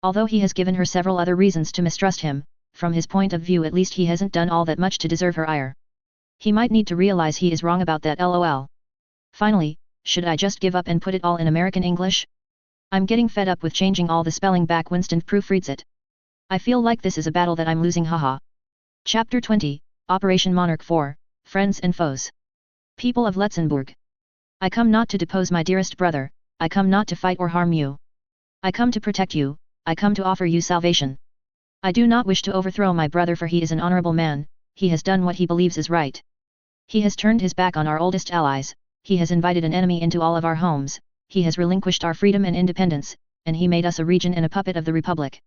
Although he has given her several other reasons to mistrust him, from his point of view at least he hasn't done all that much to deserve her ire. He might need to realize he is wrong about that, lol. Finally, should I just give up and put it all in American English? I'm getting fed up with changing all the spelling back. Winston proofreads it. I feel like this is a battle that I'm losing, haha. Chapter 20, Operation Monarch 4, Friends and Foes. People of Letzenbourg. I come not to depose my dearest brother, I come not to fight or harm you. I come to protect you, I come to offer you salvation. I do not wish to overthrow my brother for he is an honorable man, he has done what he believes is right. He has turned his back on our oldest allies, he has invited an enemy into all of our homes, he has relinquished our freedom and independence, and he made us a regent and a puppet of the Republic.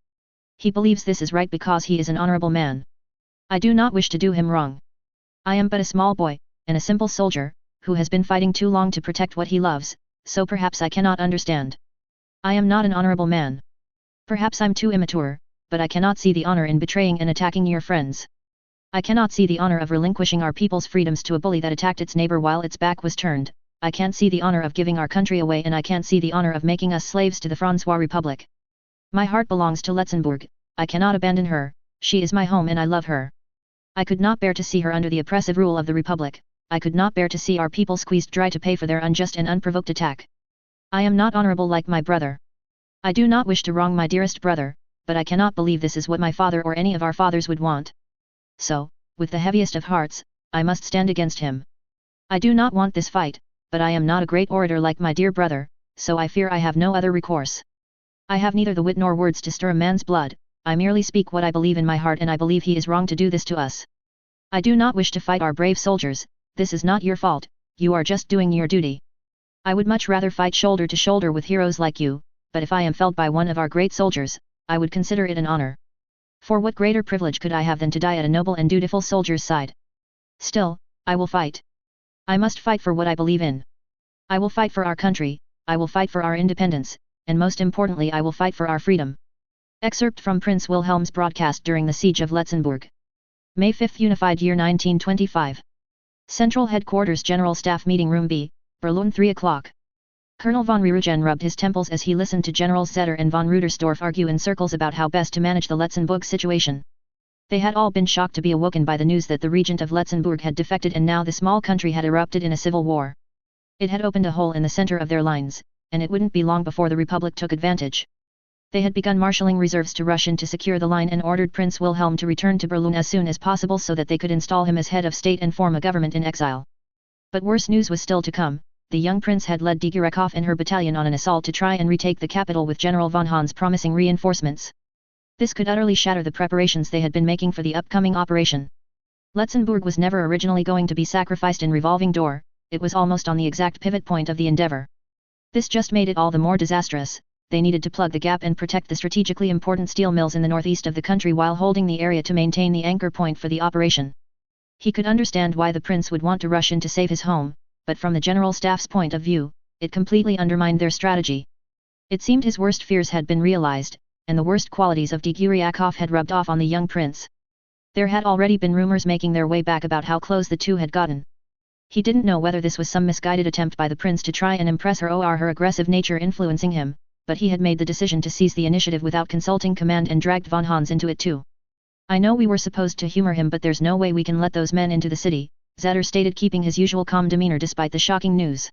He believes this is right because he is an honorable man. I do not wish to do him wrong. I am but a small boy, and a simple soldier, who has been fighting too long to protect what he loves, so perhaps I cannot understand. I am not an honorable man. Perhaps I'm too immature, but I cannot see the honor in betraying and attacking your friends. I cannot see the honor of relinquishing our people's freedoms to a bully that attacked its neighbor while its back was turned. I can't see the honor of giving our country away and I can't see the honor of making us slaves to the Francois Republic. My heart belongs to Letzenbourg, I cannot abandon her, she is my home and I love her. I could not bear to see her under the oppressive rule of the Republic, I could not bear to see our people squeezed dry to pay for their unjust and unprovoked attack. I am not honorable like my brother. I do not wish to wrong my dearest brother, but I cannot believe this is what my father or any of our fathers would want. So, with the heaviest of hearts, I must stand against him. I do not want this fight, but I am not a great orator like my dear brother, so I fear I have no other recourse. I have neither the wit nor words to stir a man's blood, I merely speak what I believe in my heart and I believe he is wrong to do this to us. I do not wish to fight our brave soldiers, this is not your fault, you are just doing your duty. I would much rather fight shoulder to shoulder with heroes like you, but if I am felled by one of our great soldiers, I would consider it an honor. For what greater privilege could I have than to die at a noble and dutiful soldier's side? Still, I will fight. I must fight for what I believe in. I will fight for our country, I will fight for our independence, and most importantly I will fight for our freedom. Excerpt from Prince Wilhelm's broadcast during the Siege of Letzenbourg. May 5, Unified Year 1925. Central Headquarters General Staff Meeting Room B, Berlin 3 o'clock. Colonel von Rierugen rubbed his temples as he listened to Generals Zetter and von Rudersdorf argue in circles about how best to manage the Letzenbourg situation. They had all been shocked to be awoken by the news that the regent of Letzenbourg had defected and now the small country had erupted in a civil war. It had opened a hole in the center of their lines, and it wouldn't be long before the Republic took advantage. They had begun marshalling reserves to rush in to secure the line and ordered Prince Wilhelm to return to Berlin as soon as possible so that they could install him as head of state and form a government in exile. But worse news was still to come. The young prince had led Degurakoff and her battalion on an assault to try and retake the capital with General von Hans promising reinforcements. This could utterly shatter the preparations they had been making for the upcoming operation. Letzenbourg was never originally going to be sacrificed in Revolving Door, it was almost on the exact pivot point of the endeavor. This just made it all the more disastrous. They needed to plug the gap and protect the strategically important steel mills in the northeast of the country while holding the area to maintain the anchor point for the operation. He could understand why the prince would want to rush in to save his home, but from the general staff's point of view, it completely undermined their strategy. It seemed his worst fears had been realized, and the worst qualities of Deguriakov had rubbed off on the young prince. There had already been rumors making their way back about how close the two had gotten. He didn't know whether this was some misguided attempt by the prince to try and impress her or her aggressive nature influencing him, but he had made the decision to seize the initiative without consulting command and dragged von Hans into it too. I know we were supposed to humor him, but there's no way we can let those men into the city, Xanen stated, keeping his usual calm demeanor despite the shocking news.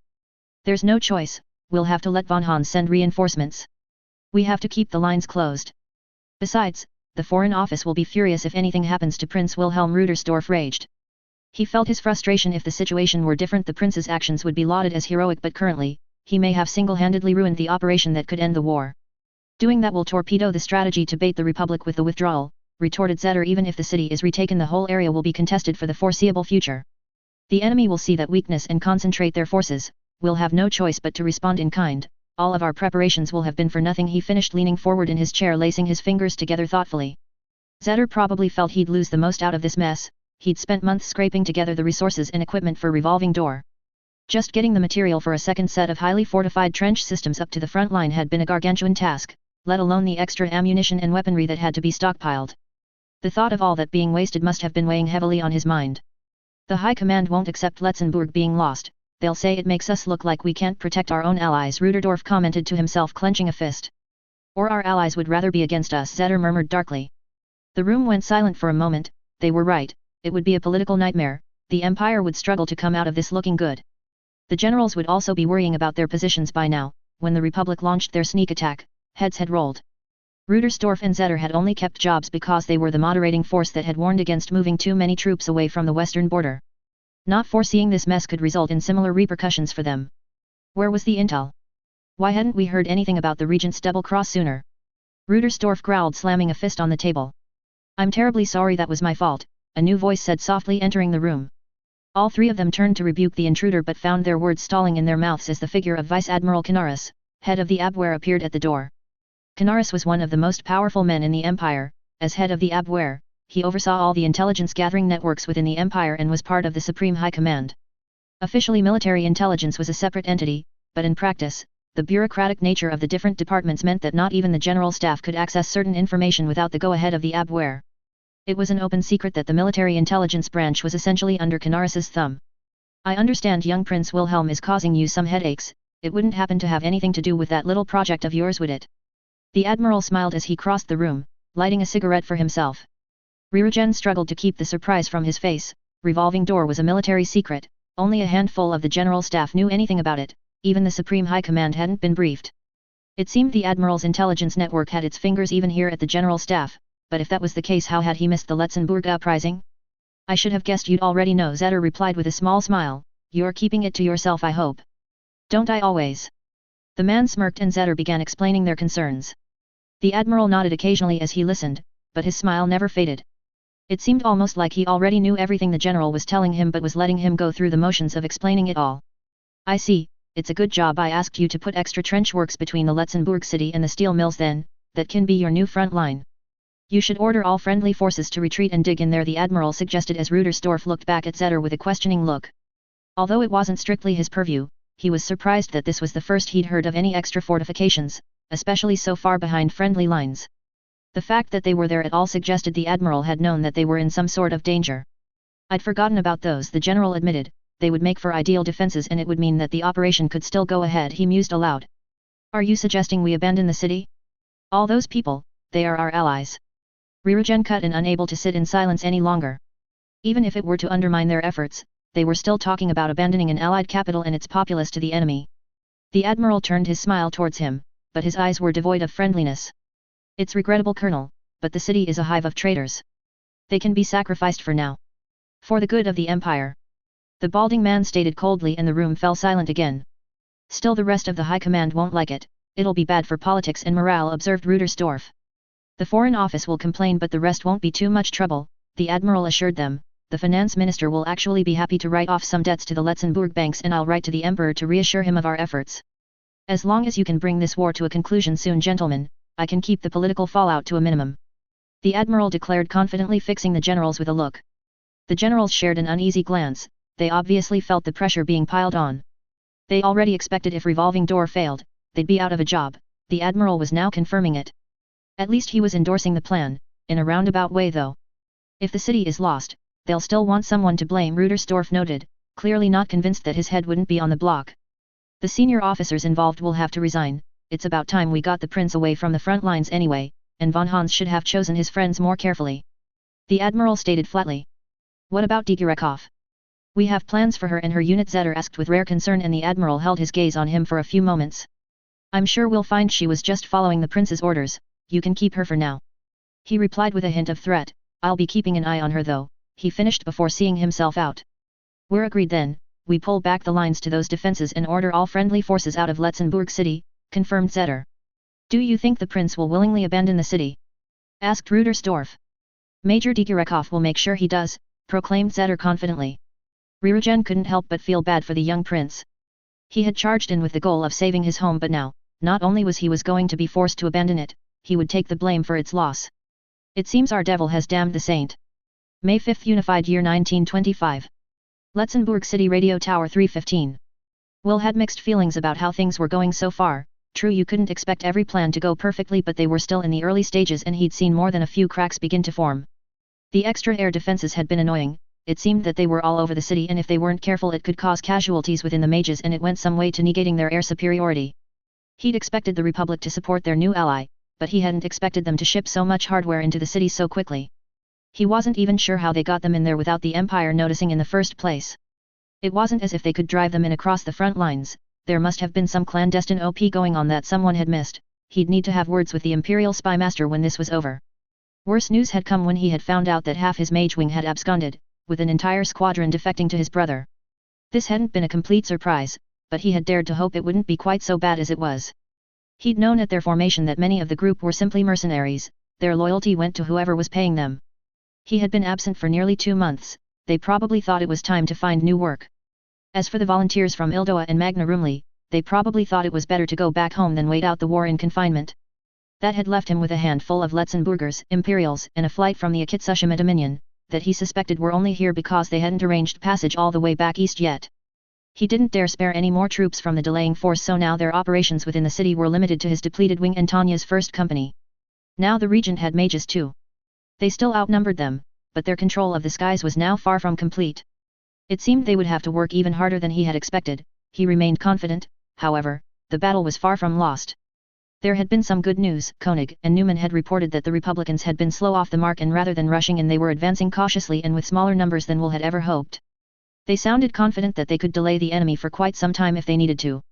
There's no choice, we'll have to let von Hans send reinforcements. We have to keep the lines closed. Besides, the Foreign Office will be furious if anything happens to Prince Wilhelm, Rudersdorf raged. He felt his frustration. If the situation were different, the prince's actions would be lauded as heroic, but currently, he may have single-handedly ruined the operation that could end the war. Doing that will torpedo the strategy to bait the Republic with the withdrawal, retorted Xanen. Even if the city is retaken, the whole area will be contested for the foreseeable future. The enemy will see that weakness and concentrate their forces. We'll have no choice but to respond in kind. All of our preparations will have been for nothing, he finished, leaning forward in his chair, lacing his fingers together thoughtfully. Xanen probably felt he'd lose the most out of this mess. He'd spent months scraping together the resources and equipment for Revolving Door. Just getting the material for a second set of highly fortified trench systems up to the front line had been a gargantuan task, let alone the extra ammunition and weaponry that had to be stockpiled. The thought of all that being wasted must have been weighing heavily on his mind. The High Command won't accept Letzenbourg being lost. They'll say it makes us look like we can't protect our own allies, Ruderdorf commented to himself, clenching a fist. Or our allies would rather be against us, Xanen murmured darkly. The room went silent for a moment. They were right, it would be a political nightmare. The Empire would struggle to come out of this looking good. The generals would also be worrying about their positions by now. When the Republic launched their sneak attack, heads had rolled. Rudersdorf and Xanen had only kept jobs because they were the moderating force that had warned against moving too many troops away from the western border. Not foreseeing this mess could result in similar repercussions for them. Where was the intel? Why hadn't we heard anything about the regent's double cross sooner? Rudersdorf growled, slamming a fist on the table. I'm terribly sorry, that was my fault, a new voice said softly, entering the room. All three of them turned to rebuke the intruder but found their words stalling in their mouths as the figure of Vice Admiral Canaris, head of the Abwehr, appeared at the door. Canaris was one of the most powerful men in the Empire. As head of the Abwehr, he oversaw all the intelligence gathering networks within the Empire and was part of the Supreme High Command. Officially, military intelligence was a separate entity, but in practice, the bureaucratic nature of the different departments meant that not even the general staff could access certain information without the go-ahead of the Abwehr. It was an open secret that the military intelligence branch was essentially under Canaris's thumb. I understand young Prince Wilhelm is causing you some headaches. It wouldn't happen to have anything to do with that little project of yours, would it? The Admiral smiled as he crossed the room, lighting a cigarette for himself. Ririgen struggled to keep the surprise from his face. Revolving Door was a military secret. Only a handful of the general staff knew anything about it. Even the Supreme High Command hadn't been briefed. It seemed the Admiral's intelligence network had its fingers even here at the general staff, but if that was the case, how had he missed the Letzenbourg uprising? I should have guessed you'd already know, Xanen replied with a small smile. You're keeping it to yourself, I hope. Don't I always? The man smirked and Xanen began explaining their concerns. The Admiral nodded occasionally as he listened, but his smile never faded. It seemed almost like he already knew everything the general was telling him but was letting him go through the motions of explaining it all. I see, it's a good job I asked you to put extra trench works between the Letzenbourg city and the steel mills then, that can be your new front line. You should order all friendly forces to retreat and dig in there, the Admiral suggested as Rudersdorf looked back at Xanen with a questioning look. Although it wasn't strictly his purview, he was surprised that this was the first he'd heard of any extra fortifications, especially so far behind friendly lines. The fact that they were there at all suggested the Admiral had known that they were in some sort of danger. I'd forgotten about those, the General admitted. They would make for ideal defenses and it would mean that the operation could still go ahead, he mused aloud. Are you suggesting we abandon the city? All those people, they are our allies. Ryugen cut and unable to sit in silence any longer. Even if it were to undermine their efforts, they were still talking about abandoning an allied capital and its populace to the enemy. The admiral turned his smile towards him, but his eyes were devoid of friendliness. It's regrettable, Colonel, but the city is a hive of traitors. They can be sacrificed for now. For the good of the Empire. The balding man stated coldly, and the room fell silent again. Still, the rest of the high command won't like it. It'll be bad for politics and morale, observed Rudersdorf. The Foreign Office will complain, but the rest won't be too much trouble, the admiral assured them. The finance minister will actually be happy to write off some debts to the Letzenbourg banks, and I'll write to the emperor to reassure him of our efforts. As long as you can bring this war to a conclusion soon, gentlemen, I can keep the political fallout to a minimum. The admiral declared confidently, fixing the generals with a look. The generals shared an uneasy glance. They obviously felt the pressure being piled on. They already expected if revolving door failed, they'd be out of a job. The admiral was now confirming it. At least he was endorsing the plan, in a roundabout way though. If the city is lost, they'll still want someone to blame, Rudersdorf noted, clearly not convinced that his head wouldn't be on the block. The senior officers involved will have to resign. It's about time we got the prince away from the front lines anyway, and von Hans should have chosen his friends more carefully. The admiral stated flatly. What about Digerekov? We have plans for her and her unit, Zetter asked with rare concern, and the admiral held his gaze on him for a few moments. I'm sure we'll find she was just following the prince's orders. You can keep her for now. He replied with a hint of threat. I'll be keeping an eye on her though, he finished before seeing himself out. We're agreed then. We pull back the lines to those defenses and order all friendly forces out of Letzenbourg city, confirmed Zetter. Do you think the prince will willingly abandon the city? Asked Rudersdorf. Major Digerekov will make sure he does, proclaimed Zetter confidently. Ryugen couldn't help but feel bad for the young prince. He had charged in with the goal of saving his home, but now, not only was he going to be forced to abandon it, he would take the blame for its loss. It seems our devil has damned the saint. May 5, Unified Year 1925. Letzenbourg City Radio Tower 315. Will had mixed feelings about how things were going so far. True, you couldn't expect every plan to go perfectly, but they were still in the early stages and he'd seen more than a few cracks begin to form. The extra air defenses had been annoying. It seemed that they were all over the city, and if they weren't careful it could cause casualties within the mages, and it went some way to negating their air superiority. He'd expected the Republic to support their new ally, but he hadn't expected them to ship so much hardware into the city so quickly. He wasn't even sure how they got them in there without the Empire noticing in the first place. It wasn't as if they could drive them in across the front lines. There must have been some clandestine OP going on that someone had missed. He'd need to have words with the Imperial Spy Master when this was over. Worse news had come when he had found out that half his mage wing had absconded, with an entire squadron defecting to his brother. This hadn't been a complete surprise, but he had dared to hope it wouldn't be quite so bad as it was. He'd known at their formation that many of the group were simply mercenaries. Their loyalty went to whoever was paying them. He had been absent for nearly 2 months. They probably thought it was time to find new work. As for the volunteers from Ildoa and Magna Rumley, they probably thought it was better to go back home than wait out the war in confinement. That had left him with a handful of Letzenburgers, Imperials, and a flight from the Akitsushima Dominion, that he suspected were only here because they hadn't arranged passage all the way back east yet. He didn't dare spare any more troops from the delaying force, so now their operations within the city were limited to his depleted wing and Tanya's first company. Now the regent had mages too. They still outnumbered them, but their control of the skies was now far from complete. It seemed they would have to work even harder than he had expected. He remained confident, however. The battle was far from lost. There had been some good news. Koenig and Newman had reported that the Republicans had been slow off the mark, and rather than rushing in they were advancing cautiously and with smaller numbers than Will had ever hoped. They sounded confident that they could delay the enemy for quite some time if they needed to.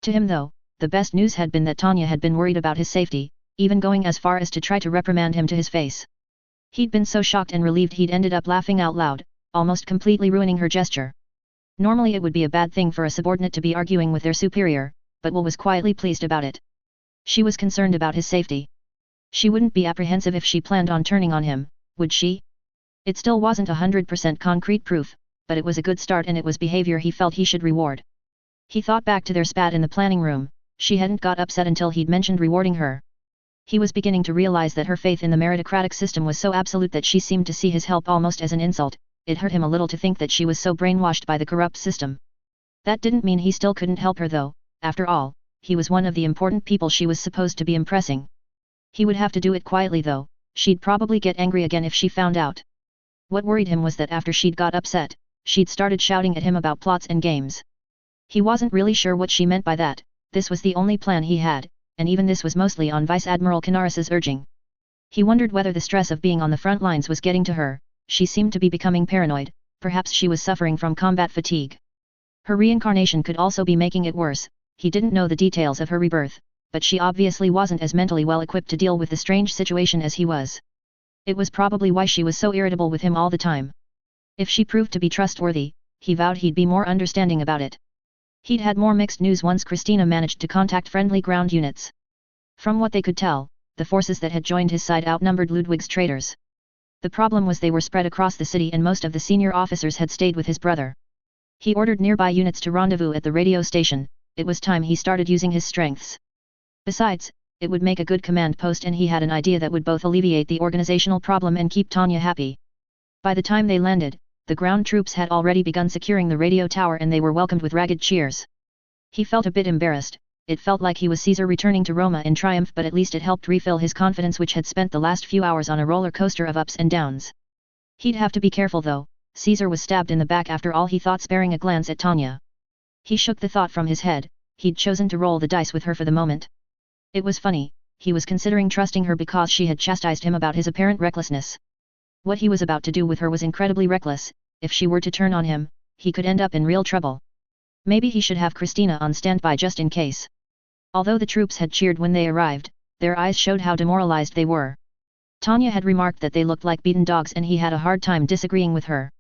To him though, the best news had been that Tanya had been worried about his safety, even going as far as to try to reprimand him to his face. He'd been so shocked and relieved he'd ended up laughing out loud, almost completely ruining her gesture. Normally it would be a bad thing for a subordinate to be arguing with their superior, but Will was quietly pleased about it. She was concerned about his safety. She wouldn't be apprehensive if she planned on turning on him, would she? It still wasn't 100% concrete proof, but it was a good start, and it was behavior he felt he should reward. He thought back to their spat in the planning room. She hadn't got upset until he'd mentioned rewarding her. He was beginning to realize that her faith in the meritocratic system was so absolute that she seemed to see his help almost as an insult. It hurt him a little to think that she was so brainwashed by the corrupt system. That didn't mean he still couldn't help her though. After all, he was one of the important people she was supposed to be impressing. He would have to do it quietly though. She'd probably get angry again if she found out. What worried him was that after she'd got upset, she'd started shouting at him about plots and games. He wasn't really sure what she meant by that. This was the only plan he had, and even this was mostly on Vice Admiral Canaris's urging. He wondered whether the stress of being on the front lines was getting to her. She seemed to be becoming paranoid, perhaps she was suffering from combat fatigue. Her reincarnation could also be making it worse. He didn't know the details of her rebirth, but she obviously wasn't as mentally well equipped to deal with the strange situation as he was. It was probably why she was so irritable with him all the time. If she proved to be trustworthy, he vowed he'd be more understanding about it. He'd had more mixed news once Christina managed to contact friendly ground units. From what they could tell, the forces that had joined his side outnumbered Ludwig's traitors. The problem was they were spread across the city and most of the senior officers had stayed with his brother. He ordered nearby units to rendezvous at the radio station. It was time he started using his strengths. Besides, it would make a good command post and he had an idea that would both alleviate the organizational problem and keep Tanya happy. By the time they landed, the ground troops had already begun securing the radio tower and they were welcomed with ragged cheers. He felt a bit embarrassed. It felt like he was Caesar returning to Roma in triumph, but at least it helped refill his confidence, which had spent the last few hours on a roller coaster of ups and downs. He'd have to be careful though. Caesar was stabbed in the back after all, he thought, sparing a glance at Tanya. He shook the thought from his head. He'd chosen to roll the dice with her for the moment. It was funny, he was considering trusting her because she had chastised him about his apparent recklessness. What he was about to do with her was incredibly reckless. If she were to turn on him, he could end up in real trouble. Maybe he should have Christina on standby just in case. Although the troops had cheered when they arrived, their eyes showed how demoralized they were. Tanya had remarked that they looked like beaten dogs and he had a hard time disagreeing with her.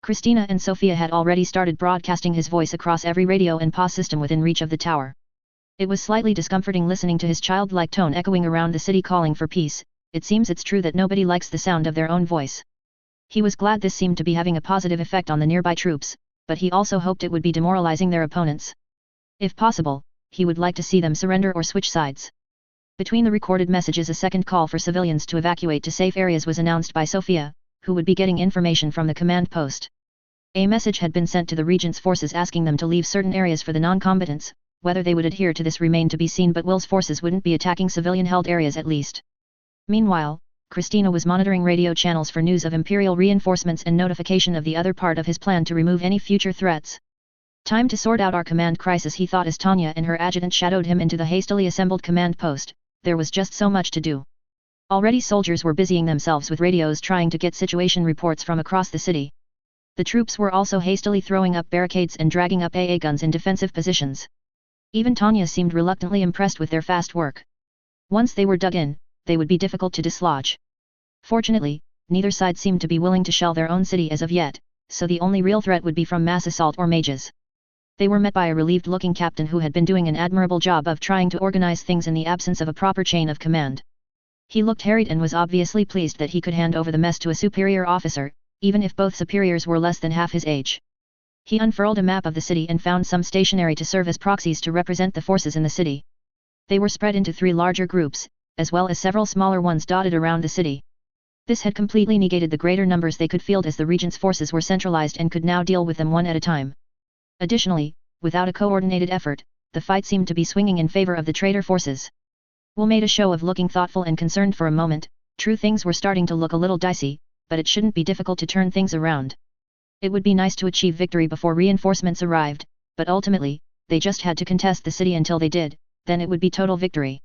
Christina and Sophia had already started broadcasting his voice across every radio and PA system within reach of the tower. It was slightly discomforting listening to his childlike tone echoing around the city calling for peace. It seems it's true that nobody likes the sound of their own voice. He was glad this seemed to be having a positive effect on the nearby troops, but he also hoped it would be demoralizing their opponents. If possible, he would like to see them surrender or switch sides. Between the recorded messages, a second call for civilians to evacuate to safe areas was announced by Sophia, who would be getting information from the command post. A message had been sent to the regent's forces asking them to leave certain areas for the non-combatants. Whether they would adhere to this remained to be seen, but Will's forces wouldn't be attacking civilian-held areas at least. Meanwhile, Christina was monitoring radio channels for news of Imperial reinforcements and notification of the other part of his plan to remove any future threats. Time to sort out our command crisis, he thought as Tanya and her adjutant shadowed him into the hastily assembled command post. There was just so much to do. Already soldiers were busying themselves with radios trying to get situation reports from across the city. The troops were also hastily throwing up barricades and dragging up AA guns in defensive positions. Even Tanya seemed reluctantly impressed with their fast work. Once they were dug in, they would be difficult to dislodge. Fortunately, neither side seemed to be willing to shell their own city as of yet, so the only real threat would be from mass assault or mages. They were met by a relieved-looking captain who had been doing an admirable job of trying to organize things in the absence of a proper chain of command. He looked harried and was obviously pleased that he could hand over the mess to a superior officer, even if both superiors were less than half his age. He unfurled a map of the city and found some stationery to serve as proxies to represent the forces in the city. They were spread into 3 larger groups, as well as several smaller ones dotted around the city. This had completely negated the greater numbers they could field as the regent's forces were centralized and could now deal with them one at a time. Additionally, without a coordinated effort, the fight seemed to be swinging in favor of the traitor forces. Will made a show of looking thoughtful and concerned for a moment. True, things were starting to look a little dicey, but it shouldn't be difficult to turn things around. It would be nice to achieve victory before reinforcements arrived, but ultimately, they just had to contest the city until they did, then it would be total victory.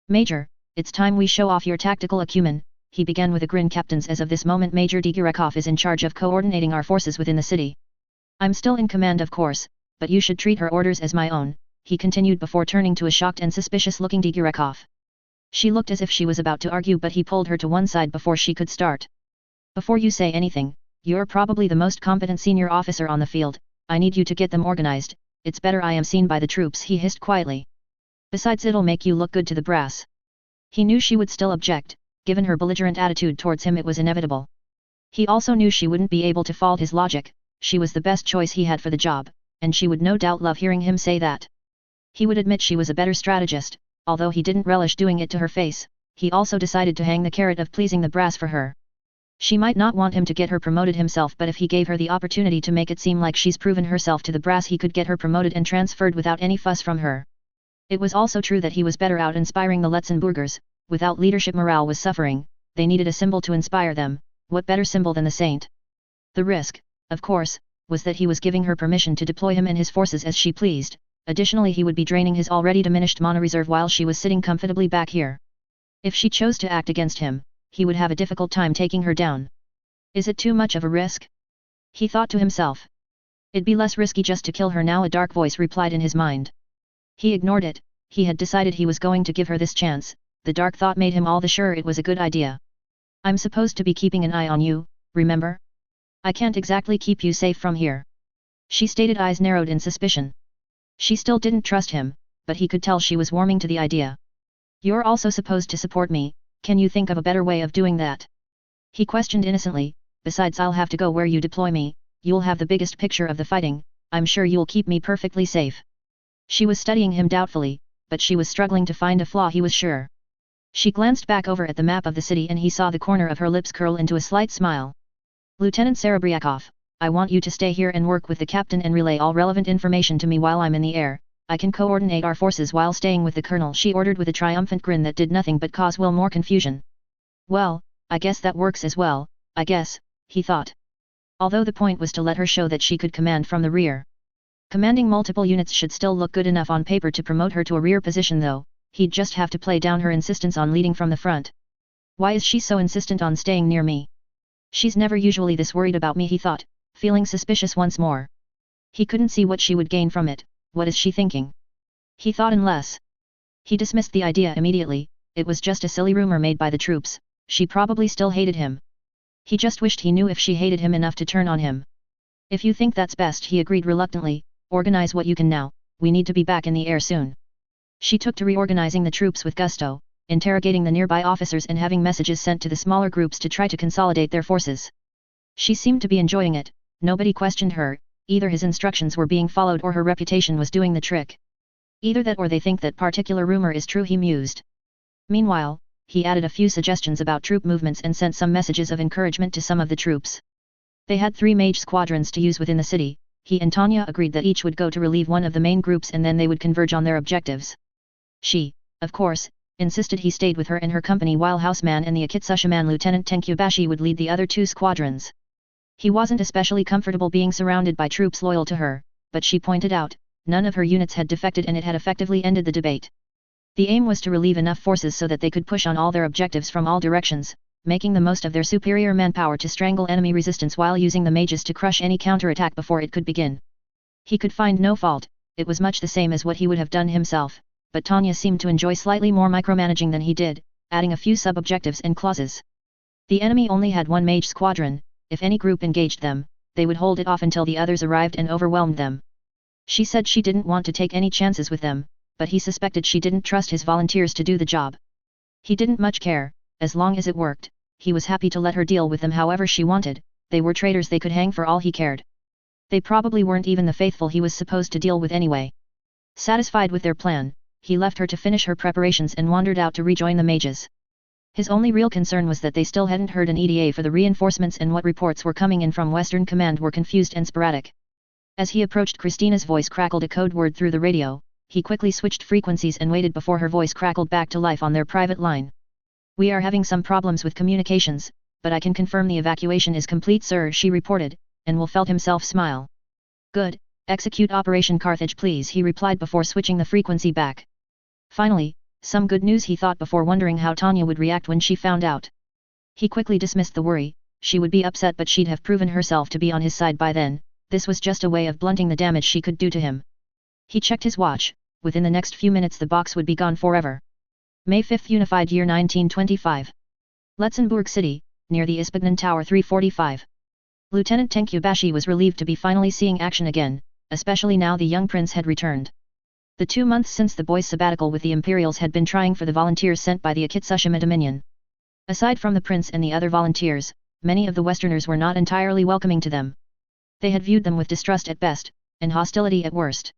Major, it's time we show off your tactical acumen, he began with a grin. Captains, as of this moment Major Digirekov is in charge of coordinating our forces within the city. I'm still in command of course, but you should treat her orders as my own, he continued before turning to a shocked and suspicious-looking Digirekov. She looked as if she was about to argue, but he pulled her to one side before she could start. Before you say anything, you're probably the most competent senior officer on the field, I need you to get them organized. It's better I am seen by the troops, he hissed quietly. Besides, it'll make you look good to the brass. He knew she would still object, given her belligerent attitude towards him it was inevitable. He also knew she wouldn't be able to fault his logic, she was the best choice he had for the job, and she would no doubt love hearing him say that. He would admit she was a better strategist, although he didn't relish doing it to her face. He also decided to hang the carrot of pleasing the brass for her. She might not want him to get her promoted himself, but if he gave her the opportunity to make it seem like she's proven herself to the brass, he could get her promoted and transferred without any fuss from her. It was also true that he was better out inspiring the Letzenbourgers. Without leadership, morale was suffering. They needed a symbol to inspire them. What better symbol than the saint? The risk, of course, was that he was giving her permission to deploy him and his forces as she pleased. Additionally, he would be draining his already diminished mana reserve while she was sitting comfortably back here. If she chose to act against him, he would have a difficult time taking her down. Is it too much of a risk? He thought to himself. It'd be less risky just to kill her now, a dark voice replied in his mind. He ignored it. He had decided he was going to give her this chance. The dark thought made him all the surer it was a good idea. I'm supposed to be keeping an eye on you, remember? I can't exactly keep you safe from here. She stated, eyes narrowed in suspicion. She still didn't trust him, but he could tell she was warming to the idea. You're also supposed to support me, can you think of a better way of doing that? He questioned innocently, besides I'll have to go where you deploy me, you'll have the biggest picture of the fighting, I'm sure you'll keep me perfectly safe. She was studying him doubtfully, but she was struggling to find a flaw, he was sure. She glanced back over at the map of the city and he saw the corner of her lips curl into a slight smile. Lieutenant Serebryakov, I want you to stay here and work with the captain and relay all relevant information to me while I'm in the air. I can coordinate our forces while staying with the colonel, she ordered with a triumphant grin that did nothing but cause Will more confusion. Well, I guess that works as well, I guess, he thought. Although the point was to let her show that she could command from the rear. Commanding multiple units should still look good enough on paper to promote her to a rear position though, he'd just have to play down her insistence on leading from the front. Why is she so insistent on staying near me? She's never usually this worried about me, he thought, feeling suspicious once more. He couldn't see what she would gain from it. What is she thinking? He thought unless. He dismissed the idea immediately, it was just a silly rumor made by the troops, she probably still hated him. He just wished he knew if she hated him enough to turn on him. If you think that's best, he agreed reluctantly, organize what you can now, we need to be back in the air soon. She took to reorganizing the troops with gusto, interrogating the nearby officers and having messages sent to the smaller groups to try to consolidate their forces. She seemed to be enjoying it, nobody questioned her. Either his instructions were being followed or her reputation was doing the trick. Either that or they think that particular rumor is true, he mused. Meanwhile, he added a few suggestions about troop movements and sent some messages of encouragement to some of the troops. They had 3 mage squadrons to use within the city. He and Tanya agreed that each would go to relieve one of the main groups and then they would converge on their objectives. She, of course, insisted he stayed with her and her company while Houseman and the Akitsushiman Lieutenant Tenkyubashi would lead the other 2 squadrons. He wasn't especially comfortable being surrounded by troops loyal to her, but she pointed out, none of her units had defected and it had effectively ended the debate. The aim was to relieve enough forces so that they could push on all their objectives from all directions, making the most of their superior manpower to strangle enemy resistance while using the mages to crush any counterattack before it could begin. He could find no fault, it was much the same as what he would have done himself, but Tanya seemed to enjoy slightly more micromanaging than he did, adding a few sub-objectives and clauses. The enemy only had 1 mage squadron. If any group engaged them, they would hold it off until the others arrived and overwhelmed them. She said she didn't want to take any chances with them, but he suspected she didn't trust his volunteers to do the job. He didn't much care, as long as it worked, he was happy to let her deal with them however she wanted, they were traitors they could hang for all he cared. They probably weren't even the faithful he was supposed to deal with anyway. Satisfied with their plan, he left her to finish her preparations and wandered out to rejoin the mages. His only real concern was that they still hadn't heard an ETA for the reinforcements and what reports were coming in from Western Command were confused and sporadic. As he approached, Christina's voice crackled a code word through the radio. He quickly switched frequencies and waited before her voice crackled back to life on their private line. We are having some problems with communications, but I can confirm the evacuation is complete, sir, she reported, and Will felt himself smile. Good, execute Operation Carthage please, he replied before switching the frequency back. Finally, some good news, he thought before wondering how Tanya would react when she found out. He quickly dismissed the worry, she would be upset but she'd have proven herself to be on his side by then, this was just a way of blunting the damage she could do to him. He checked his watch, within the next few minutes the box would be gone forever. May 5th Unified Year 1925. Letzenbourg City, near the Ispignan Tower 345. Lieutenant Tenkyubashi was relieved to be finally seeing action again, especially now the young prince had returned. The 2 months since the boy's sabbatical with the Imperials had been trying for the volunteers sent by the Akitsushima Dominion. Aside from the prince and the other volunteers, many of the Westerners were not entirely welcoming to them. They had viewed them with distrust at best, and hostility at worst.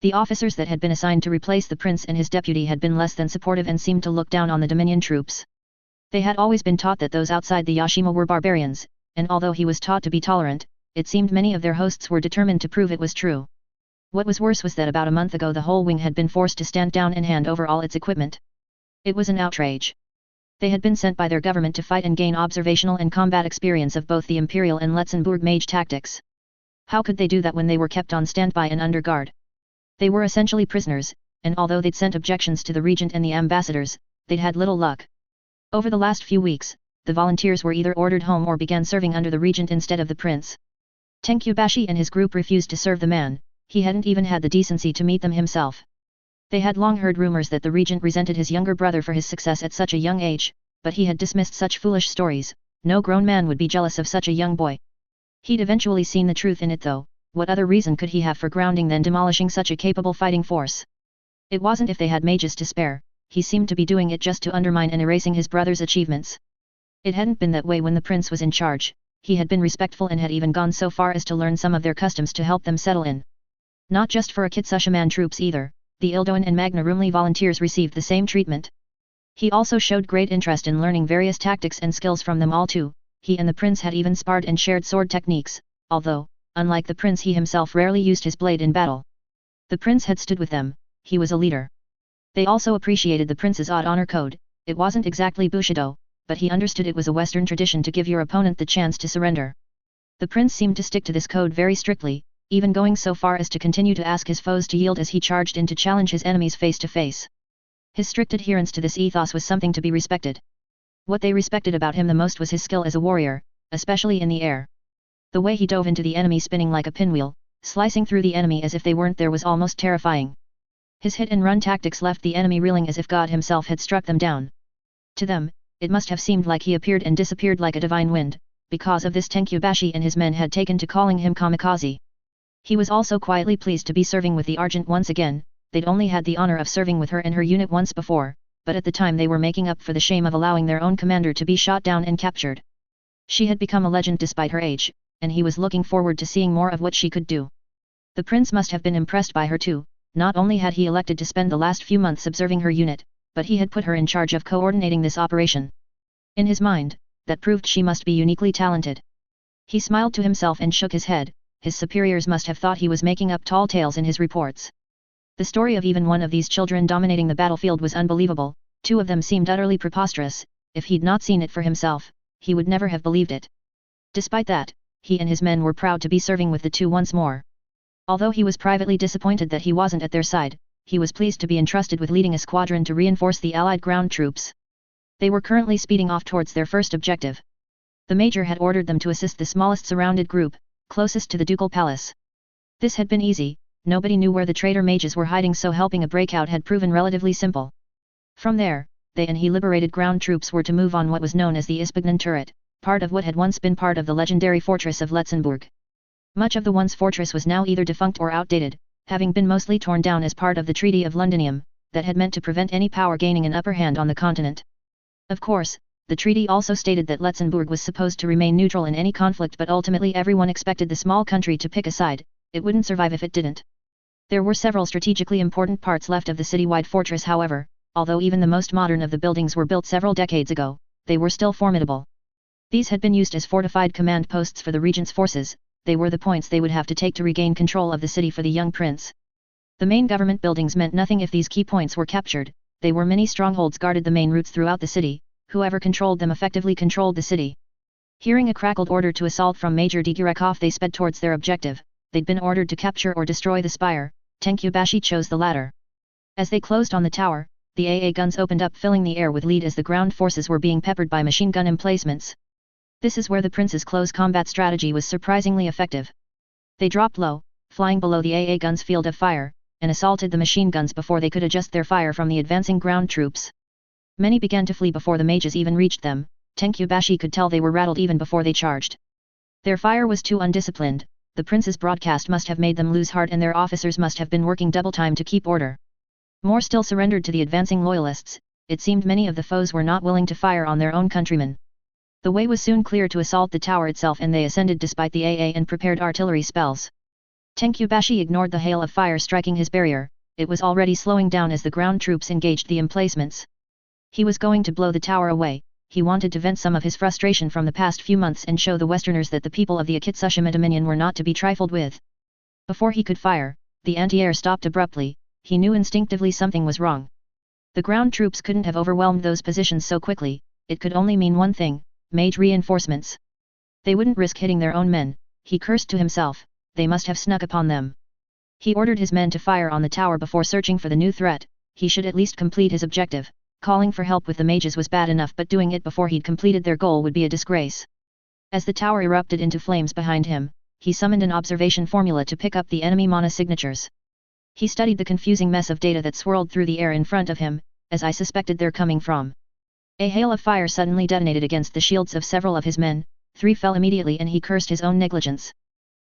The officers that had been assigned to replace the prince and his deputy had been less than supportive and seemed to look down on the Dominion troops. They had always been taught that those outside the Yashima were barbarians, and although he was taught to be tolerant, it seemed many of their hosts were determined to prove it was true. What was worse was that about a month ago the whole wing had been forced to stand down and hand over all its equipment. It was an outrage. They had been sent by their government to fight and gain observational and combat experience of both the Imperial and Letzenbourg mage tactics. How could they do that when they were kept on standby and under guard? They were essentially prisoners, and although they'd sent objections to the regent and the ambassadors, they'd had little luck. Over the last few weeks, the volunteers were either ordered home or began serving under the regent instead of the prince. Tenkyubashi and his group refused to serve the man, he hadn't even had the decency to meet them himself. They had long heard rumors that the regent resented his younger brother for his success at such a young age, but he had dismissed such foolish stories. No grown man would be jealous of such a young boy. He'd eventually seen the truth in it though. What other reason could he have for grounding than demolishing such a capable fighting force? It wasn't if they had mages to spare, he seemed to be doing it just to undermine and erasing his brother's achievements. It hadn't been that way when the prince was in charge, he had been respectful and had even gone so far as to learn some of their customs to help them settle in. Not just for Akitsushiman troops either, the Ildoan and Magna Rumli volunteers received the same treatment. He also showed great interest in learning various tactics and skills from them all too. He and the prince had even sparred and shared sword techniques, although, unlike the prince, he himself rarely used his blade in battle. The prince had stood with them, he was a leader. They also appreciated the prince's odd honor code. It wasn't exactly Bushido, but he understood it was a Western tradition to give your opponent the chance to surrender. The prince seemed to stick to this code very strictly, even going so far as to continue to ask his foes to yield as he charged in to challenge his enemies face to face. His strict adherence to this ethos was something to be respected. What they respected about him the most was his skill as a warrior, especially in the air. The way he dove into the enemy spinning like a pinwheel, slicing through the enemy as if they weren't there was almost terrifying. His hit-and-run tactics left the enemy reeling as if God himself had struck them down. To them, it must have seemed like he appeared and disappeared like a divine wind. Because of this, Tenkyubashi and his men had taken to calling him kamikaze. He was also quietly pleased to be serving with the Argent once again. They'd only had the honor of serving with her and her unit once before, but at the time they were making up for the shame of allowing their own commander to be shot down and captured. She had become a legend despite her age, and he was looking forward to seeing more of what she could do. The prince must have been impressed by her too. Not only had he elected to spend the last few months observing her unit, but he had put her in charge of coordinating this operation. In his mind, that proved she must be uniquely talented. He smiled to himself and shook his head. His superiors must have thought he was making up tall tales in his reports. The story of even one of these children dominating the battlefield was unbelievable. Two of them seemed utterly preposterous. If he'd not seen it for himself, he would never have believed it. Despite that, he and his men were proud to be serving with the two once more. Although he was privately disappointed that he wasn't at their side, he was pleased to be entrusted with leading a squadron to reinforce the Allied ground troops. They were currently speeding off towards their first objective. The major had ordered them to assist the smallest surrounded group, closest to the ducal palace. This had been easy, nobody knew where the traitor mages were hiding, so helping a breakout had proven relatively simple. From there, they and he liberated ground troops were to move on what was known as the Ispignan turret, part of what had once been part of the legendary fortress of Letzenbourg. Much of the once fortress was now either defunct or outdated, having been mostly torn down as part of the Treaty of Londinium, that had meant to prevent any power gaining an upper hand on the continent. Of course, the treaty also stated that Letzenbourg was supposed to remain neutral in any conflict, but ultimately everyone expected the small country to pick a side. It wouldn't survive if it didn't. There were several strategically important parts left of the citywide fortress, however, although even the most modern of the buildings were built several decades ago, they were still formidable. These had been used as fortified command posts for the regent's forces. They were the points they would have to take to regain control of the city for the young prince. The main government buildings meant nothing if these key points were captured. They were many strongholds guarded the main routes throughout the city. Whoever controlled them effectively controlled the city. Hearing a crackled order to assault from Major Digirakov, they sped towards their objective. They'd been ordered to capture or destroy the spire. Tenkyubashi chose the latter. As they closed on the tower, the AA guns opened up, filling the air with lead as the ground forces were being peppered by machine gun emplacements. This is where the prince's close combat strategy was surprisingly effective. They dropped low, flying below the AA guns' field of fire, and assaulted the machine guns before they could adjust their fire from the advancing ground troops. Many began to flee before the mages even reached them. Tenkyubashi could tell they were rattled even before they charged. Their fire was too undisciplined. The prince's broadcast must have made them lose heart, and their officers must have been working double time to keep order. More still surrendered to the advancing loyalists. It seemed many of the foes were not willing to fire on their own countrymen. The way was soon clear to assault the tower itself, and they ascended despite the AA and prepared artillery spells. Tenkyubashi ignored the hail of fire striking his barrier. It was already slowing down as the ground troops engaged the emplacements. He was going to blow the tower away. He wanted to vent some of his frustration from the past few months and show the Westerners that the people of the Akitsushima Dominion were not to be trifled with. Before he could fire, the anti-air stopped abruptly. He knew instinctively something was wrong. The ground troops couldn't have overwhelmed those positions so quickly. It could only mean one thing: mage reinforcements. They wouldn't risk hitting their own men. He cursed to himself. They must have snuck upon them. He ordered his men to fire on the tower before searching for the new threat. He should at least complete his objective. Calling for help with the mages was bad enough, but doing it before he'd completed their goal would be a disgrace. As the tower erupted into flames behind him, he summoned an observation formula to pick up the enemy mana signatures. He studied the confusing mess of data that swirled through the air in front of him, as I suspected they're coming from. A hail of fire suddenly detonated against the shields of several of his men, 3 fell immediately, and he cursed his own negligence.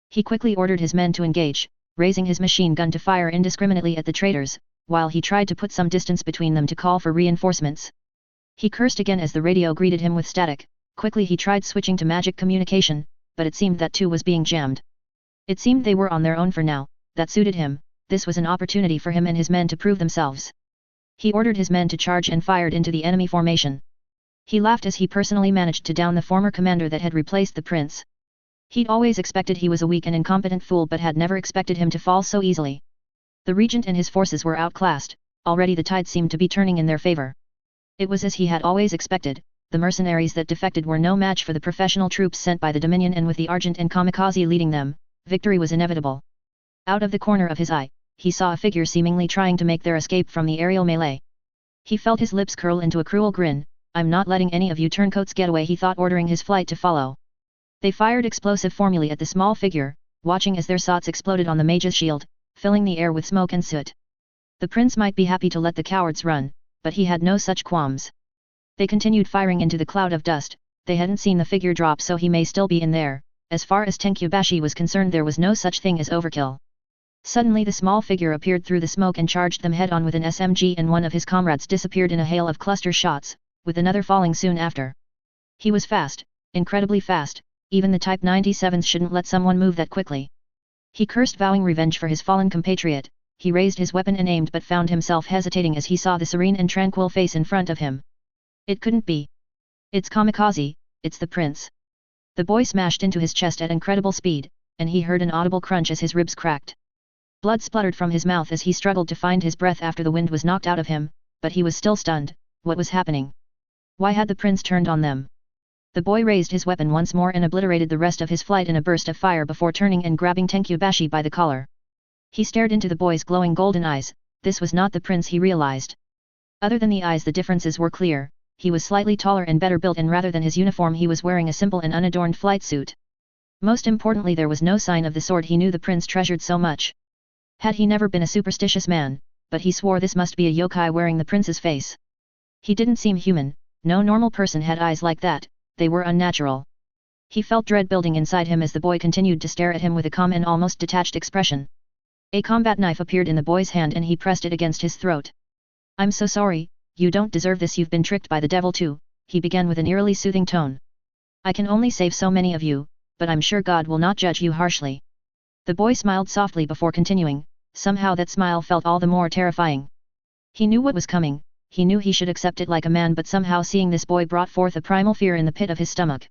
He quickly ordered his men to engage, raising his machine gun to fire indiscriminately at the traitors, while he tried to put some distance between them to call for reinforcements. He cursed again as the radio greeted him with static. Quickly he tried switching to magic communication, but it seemed that too was being jammed. It seemed they were on their own for now. That suited him. This was an opportunity for him and his men to prove themselves. He ordered his men to charge and fired into the enemy formation. He laughed as he personally managed to down the former commander that had replaced the prince. He'd always expected he was a weak and incompetent fool, but had never expected him to fall so easily. The regent and his forces were outclassed. Already the tide seemed to be turning in their favor. It was as he had always expected. The mercenaries that defected were no match for the professional troops sent by the Dominion, and with the Argent and Kamikaze leading them, victory was inevitable. Out of the corner of his eye, he saw a figure seemingly trying to make their escape from the aerial melee. He felt his lips curl into a cruel grin. "I'm not letting any of you turncoats get away," he thought, ordering his flight to follow. They fired explosive formulae at the small figure, watching as their shots exploded on the mage's shield, filling the air with smoke and soot. The prince might be happy to let the cowards run, but he had no such qualms. They continued firing into the cloud of dust. They hadn't seen the figure drop, so he may still be in there. As far as Tenkyubashi was concerned, there was no such thing as overkill. Suddenly the small figure appeared through the smoke and charged them head-on with an SMG, and one of his comrades disappeared in a hail of cluster shots, with another falling soon after. He was fast, incredibly fast. Even the Type 97s shouldn't let someone move that quickly. He cursed, vowing revenge for his fallen compatriot. He raised his weapon and aimed, but found himself hesitating as he saw the serene and tranquil face in front of him. It couldn't be. It's Kamikaze, it's the prince. The boy smashed into his chest at incredible speed, and he heard an audible crunch as his ribs cracked. Blood spluttered from his mouth as he struggled to find his breath after the wind was knocked out of him, but he was still stunned. What was happening? Why had the prince turned on them? The boy raised his weapon once more and obliterated the rest of his flight in a burst of fire before turning and grabbing Tenkyubashi by the collar. He stared into the boy's glowing golden eyes. This was not the prince, he realized. Other than the eyes, the differences were clear. He was slightly taller and better built, and rather than his uniform he was wearing a simple and unadorned flight suit. Most importantly, there was no sign of the sword he knew the prince treasured so much. Had he never been a superstitious man, but he swore this must be a yokai wearing the prince's face. He didn't seem human. No normal person had eyes like that. They were unnatural. He felt dread building inside him as the boy continued to stare at him with a calm and almost detached expression. A combat knife appeared in the boy's hand and he pressed it against his throat. "I'm so sorry, you don't deserve this, you've been tricked by the devil too," he began with an eerily soothing tone. "I can only save so many of you, but I'm sure God will not judge you harshly." The boy smiled softly before continuing. Somehow that smile felt all the more terrifying. He knew what was coming. He knew he should accept it like a man, but somehow seeing this boy brought forth a primal fear in the pit of his stomach.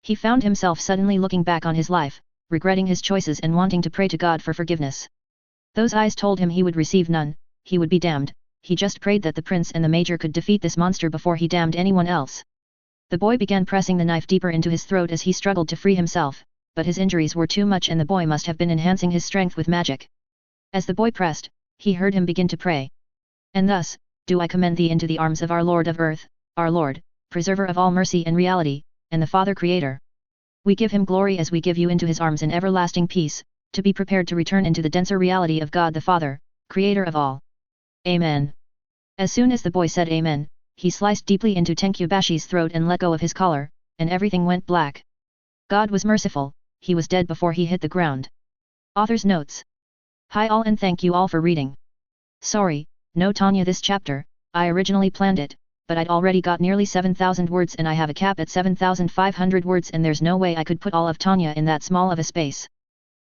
He found himself suddenly looking back on his life, regretting his choices and wanting to pray to God for forgiveness. Those eyes told him he would receive none, he would be damned. He just prayed that the prince and the major could defeat this monster before he damned anyone else. The boy began pressing the knife deeper into his throat as he struggled to free himself, but his injuries were too much and the boy must have been enhancing his strength with magic. As the boy pressed, he heard him begin to pray. "And thus, do I commend thee into the arms of our Lord of Earth, our Lord, preserver of all mercy and reality, and the Father Creator. We give him glory as we give you into his arms in everlasting peace, to be prepared to return into the denser reality of God the Father, Creator of all. Amen." As soon as the boy said Amen, he sliced deeply into Tenkyubashi's throat and let go of his collar, and everything went black. God was merciful, he was dead before he hit the ground. Author's notes. Hi all and thank you all for reading. Sorry, no Tanya this chapter. I originally planned it, but I'd already got nearly 7,000 words and I have a cap at 7,500 words and there's no way I could put all of Tanya in that small of a space.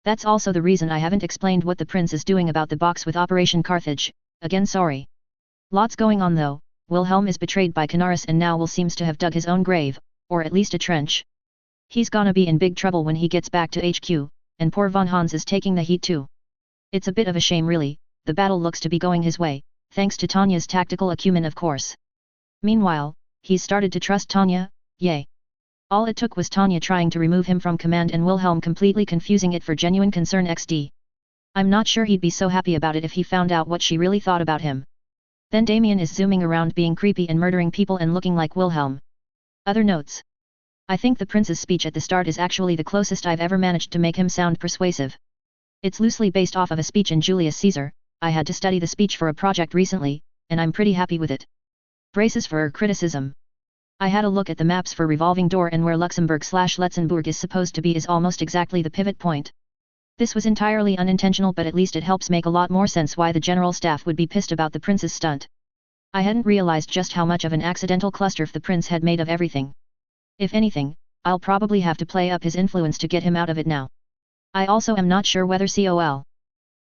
That's also the reason I haven't explained what the prince is doing about the box with Operation Carthage. Again sorry. Lots going on though. Wilhelm is betrayed by Canaris and now Will seems to have dug his own grave, or at least a trench. He's gonna be in big trouble when he gets back to HQ, and poor von Hans is taking the heat too. It's a bit of a shame really. The battle looks to be going his way, thanks to Tanya's tactical acumen of course. Meanwhile, he's started to trust Tanya, yay. All it took was Tanya trying to remove him from command and Wilhelm completely confusing it for genuine concern XD. I'm not sure he'd be so happy about it if he found out what she really thought about him. Then Damien is zooming around being creepy and murdering people and looking like Wilhelm. Other notes. I think the prince's speech at the start is actually the closest I've ever managed to make him sound persuasive. It's loosely based off of a speech in Julius Caesar. I had to study the speech for a project recently, and I'm pretty happy with it. Braces for criticism. I had a look at the maps for Revolving Door, and where Luxembourg/Letzenbourg is supposed to be is almost exactly the pivot point. This was entirely unintentional, but at least it helps make a lot more sense why the general staff would be pissed about the prince's stunt. I hadn't realized just how much of an accidental clusterf the prince had made of everything. If anything, I'll probably have to play up his influence to get him out of it now. I also am not sure whether COL.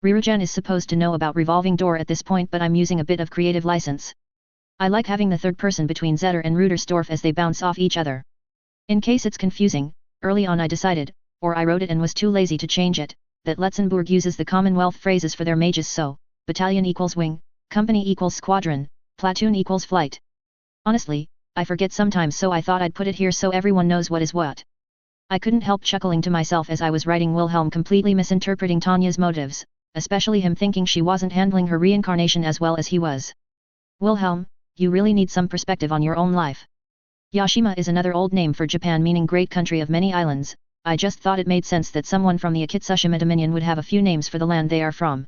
Ririgen is supposed to know about Revolving Door at this point, but I'm using a bit of creative license. I like having the third person between Zetter and Rudersdorf as they bounce off each other. In case it's confusing, early on I decided, or I wrote it and was too lazy to change it, that Letzenbourg uses the Commonwealth phrases for their mages, so, battalion equals wing, company equals squadron, platoon equals flight. Honestly, I forget sometimes, so I thought I'd put it here so everyone knows what is what. I couldn't help chuckling to myself as I was writing Wilhelm completely misinterpreting Tanya's motives, especially him thinking she wasn't handling her reincarnation as well as he was. Wilhelm, you really need some perspective on your own life. Yashima is another old name for Japan meaning great country of many islands. I just thought it made sense that someone from the Akitsushima Dominion would have a few names for the land they are from.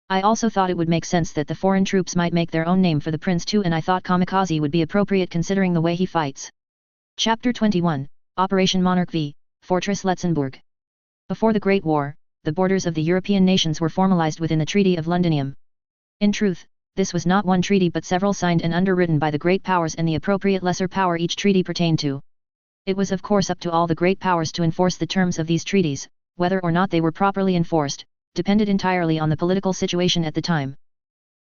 I also thought it would make sense that the foreign troops might make their own name for the prince too, and I thought Kamikaze would be appropriate considering the way he fights. Chapter 21, Operation Monarch v. Fortress Letzenbourg. Before the Great War, the borders of the European nations were formalized within the Treaty of Londinium. In truth, this was not one treaty but several signed and underwritten by the great powers and the appropriate lesser power each treaty pertained to. It was of course up to all the great powers to enforce the terms of these treaties. Whether or not they were properly enforced, depended entirely on the political situation at the time.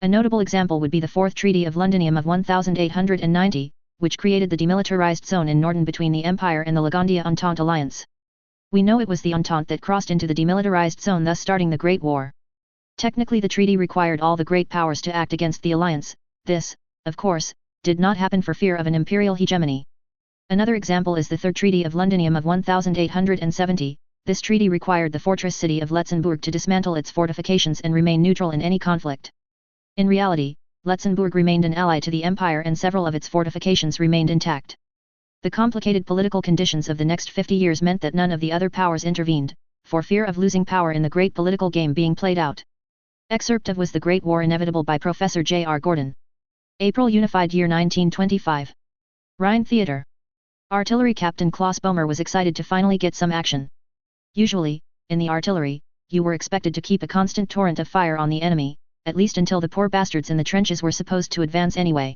A notable example would be the Fourth Treaty of Londinium of 1890, which created the demilitarized zone in Norden between the Empire and the Lagandia Entente alliance. We know it was the Entente that crossed into the demilitarized zone, thus starting the Great War. Technically the treaty required all the great powers to act against the alliance. This, of course, did not happen for fear of an imperial hegemony. Another example is the Third Treaty of Londinium of 1870. This treaty required the fortress city of Letzenbourg to dismantle its fortifications and remain neutral in any conflict. In reality, Letzenbourg remained an ally to the empire and several of its fortifications remained intact. The complicated political conditions of the next 50 years meant that none of the other powers intervened, for fear of losing power in the great political game being played out. Excerpt of Was the Great War Inevitable by Professor J.R. Gordon. April Unified Year 1925. Rhine Theater. Artillery Captain Klaus Boehmer was excited to finally get some action. Usually, in the artillery, you were expected to keep a constant torrent of fire on the enemy, at least until the poor bastards in the trenches were supposed to advance anyway.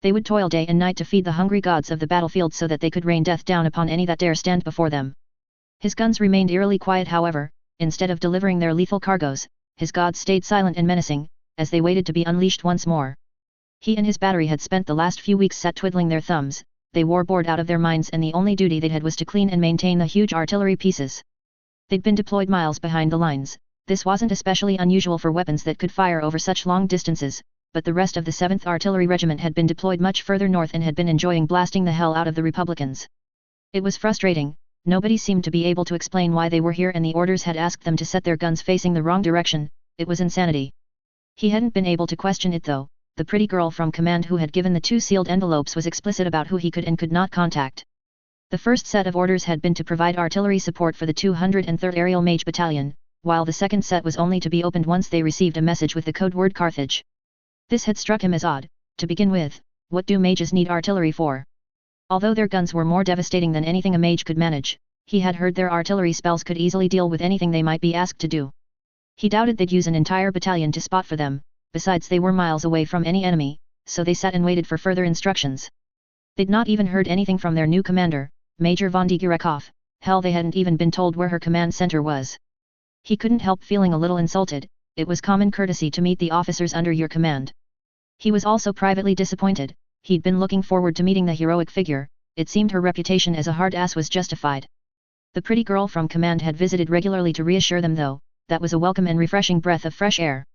They would toil day and night to feed the hungry gods of the battlefield so that they could rain death down upon any that dare stand before them. His guns remained eerily quiet, however. Instead of delivering their lethal cargoes, his gods stayed silent and menacing, as they waited to be unleashed once more. He and his battery had spent the last few weeks sat twiddling their thumbs. They were bored out of their minds and the only duty they had was to clean and maintain the huge artillery pieces. They'd been deployed miles behind the lines. This wasn't especially unusual for weapons that could fire over such long distances, but the rest of the 7th Artillery Regiment had been deployed much further north and had been enjoying blasting the hell out of the Republicans. It was frustrating. Nobody seemed to be able to explain why they were here, and the orders had asked them to set their guns facing the wrong direction. It was insanity. He hadn't been able to question it though. The pretty girl from command who had given the 2 sealed envelopes was explicit about who he could and could not contact. The first set of orders had been to provide artillery support for the 203rd Aerial Mage Battalion, while the second set was only to be opened once they received a message with the code word Carthage. This had struck him as odd. To begin with, what do mages need artillery for? Although their guns were more devastating than anything a mage could manage, he had heard their artillery spells could easily deal with anything they might be asked to do. He doubted they'd use an entire battalion to spot for them. Besides, they were miles away from any enemy, so they sat and waited for further instructions. They'd not even heard anything from their new commander, Major von Digerekov. Hell, they hadn't even been told where her command center was. He couldn't help feeling a little insulted. It was common courtesy to meet the officers under your command. He was also privately disappointed. He'd been looking forward to meeting the heroic figure. It seemed her reputation as a hard ass was justified. The pretty girl from command had visited regularly to reassure them though. That was a welcome and refreshing breath of fresh air.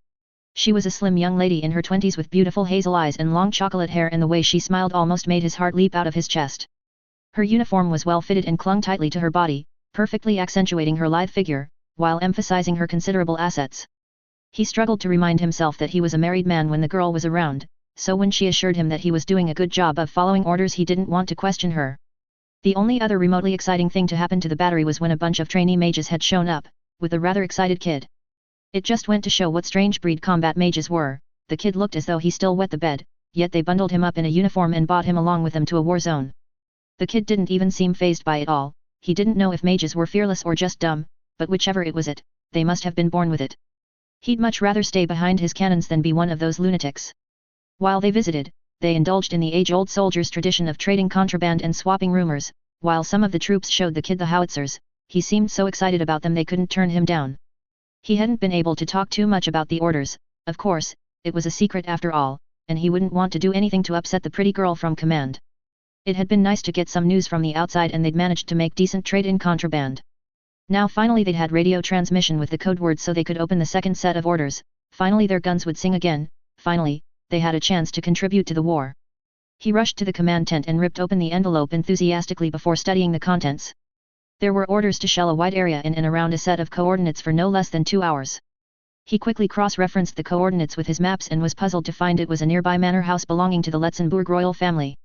She was a slim young lady in her 20s with beautiful hazel eyes and long chocolate hair, and the way she smiled almost made his heart leap out of his chest. Her uniform was well fitted and clung tightly to her body, perfectly accentuating her lithe figure, while emphasizing her considerable assets. He struggled to remind himself that he was a married man when the girl was around. so when she assured him that he was doing a good job of following orders he didn't want to question her. The only other remotely exciting thing to happen to the battery was when a bunch of trainee mages had shown up, with a rather excited kid. It just went to show what strange breed combat mages were. The kid looked as though he still wet the bed, yet they bundled him up in a uniform and brought him along with them to a war zone. The kid didn't even seem fazed by it all. He didn't know if mages were fearless or just dumb, but whichever it was they must have been born with it. He'd much rather stay behind his cannons than be one of those lunatics. While they visited, they indulged in the age-old soldier's tradition of trading contraband and swapping rumors. While some of the troops showed the kid the howitzers, he seemed so excited about them they couldn't turn him down. He hadn't been able to talk too much about the orders, of course, it was a secret after all, and he wouldn't want to do anything to upset the pretty girl from command. It had been nice to get some news from the outside and they'd managed to make decent trade in contraband. Now finally they'd had radio transmission with the code word so they could open the second set of orders, finally their guns would sing again, finally, they had a chance to contribute to the war. He rushed to the command tent and ripped open the envelope enthusiastically before studying the contents. There were orders to shell a wide area in and around a set of coordinates for no less than 2 hours. He quickly cross-referenced the coordinates with his maps and was puzzled to find it was a nearby manor house belonging to the Letzenbourg royal family.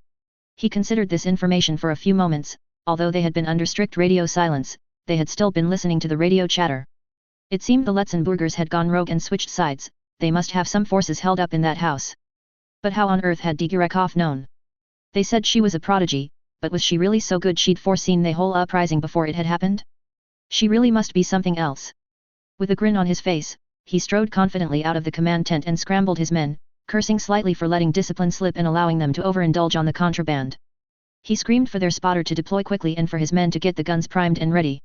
He considered this information for a few moments. Although they had been under strict radio silence, they had still been listening to the radio chatter. It seemed the Letzenbourgers had gone rogue and switched sides. They must have some forces held up in that house. But how on earth had Deliverance known? They said she was a prodigy, but was she really so good she'd foreseen the whole uprising before it had happened? She really must be something else. With a grin on his face, he strode confidently out of the command tent and scrambled his men, cursing slightly for letting discipline slip and allowing them to overindulge on the contraband. He screamed for their spotter to deploy quickly and for his men to get the guns primed and ready.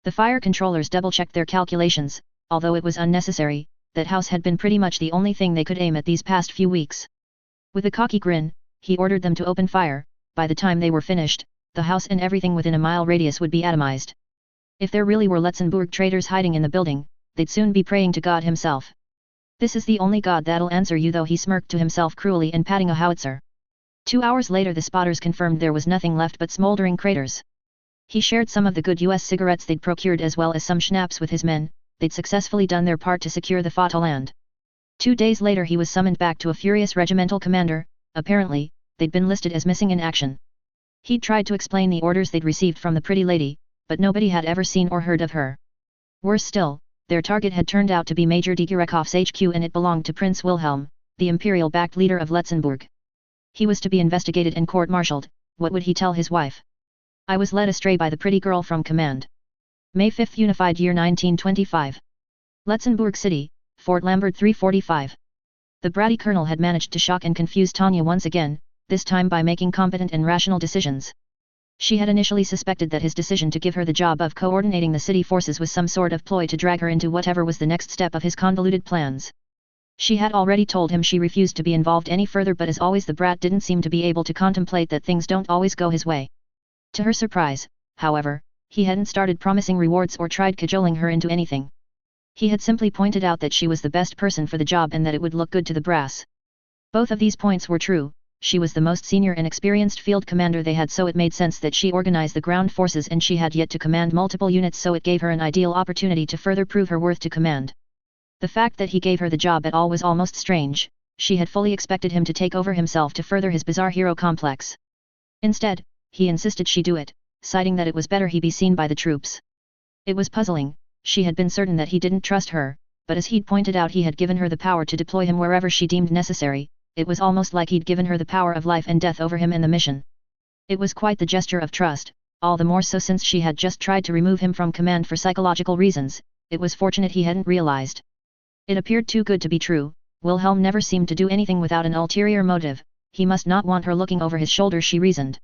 The fire controllers double-checked their calculations. Although it was unnecessary, that house had been pretty much the only thing they could aim at these past few weeks. With a cocky grin, he ordered them to open fire. By the time they were finished, the house and everything within a mile radius would be atomized. If there really were Letzenbourg traitors hiding in the building, they'd soon be praying to God himself. This is the only God that'll answer you, though, he smirked to himself cruelly and patting a howitzer. 2 hours later the spotters confirmed there was nothing left but smoldering craters. He shared some of the good US cigarettes they'd procured as well as some schnapps with his men. They'd successfully done their part to secure the Vaterland. 2 days later he was summoned back to a furious regimental commander. Apparently, they'd been listed as missing in action. He'd tried to explain the orders they'd received from the pretty lady, but nobody had ever seen or heard of her. Worse still, their target had turned out to be Major Deliverance's HQ, and it belonged to Prince Wilhelm, the imperial-backed leader of Letzenbourg. He was to be investigated and court-martialed. What would he tell his wife? I was led astray by the pretty girl from command. May 5, Unified Year 1925. Letzenbourg City, Fort Lambert 345. The bratty colonel had managed to shock and confuse Tanya once again, this time by making competent and rational decisions. She had initially suspected that his decision to give her the job of coordinating the city forces was some sort of ploy to drag her into whatever was the next step of his convoluted plans. She had already told him she refused to be involved any further, but as always the brat didn't seem to be able to contemplate that things don't always go his way. To her surprise, however, he hadn't started promising rewards or tried cajoling her into anything. He had simply pointed out that she was the best person for the job and that it would look good to the brass. Both of these points were true. She was the most senior and experienced field commander they had, so it made sense that she organized the ground forces, and she had yet to command multiple units, so it gave her an ideal opportunity to further prove her worth to command. The fact that he gave her the job at all was almost strange. She had fully expected him to take over himself to further his bizarre hero complex. Instead, he insisted she do it, citing that it was better he be seen by the troops. It was puzzling. She had been certain that he didn't trust her, but as he'd pointed out, he had given her the power to deploy him wherever she deemed necessary. It was almost like he'd given her the power of life and death over him and the mission. It was quite the gesture of trust, all the more so since she had just tried to remove him from command for psychological reasons. It was fortunate he hadn't realized. It appeared too good to be true. Wilhelm never seemed to do anything without an ulterior motive. He must not want her looking over his shoulder, she reasoned.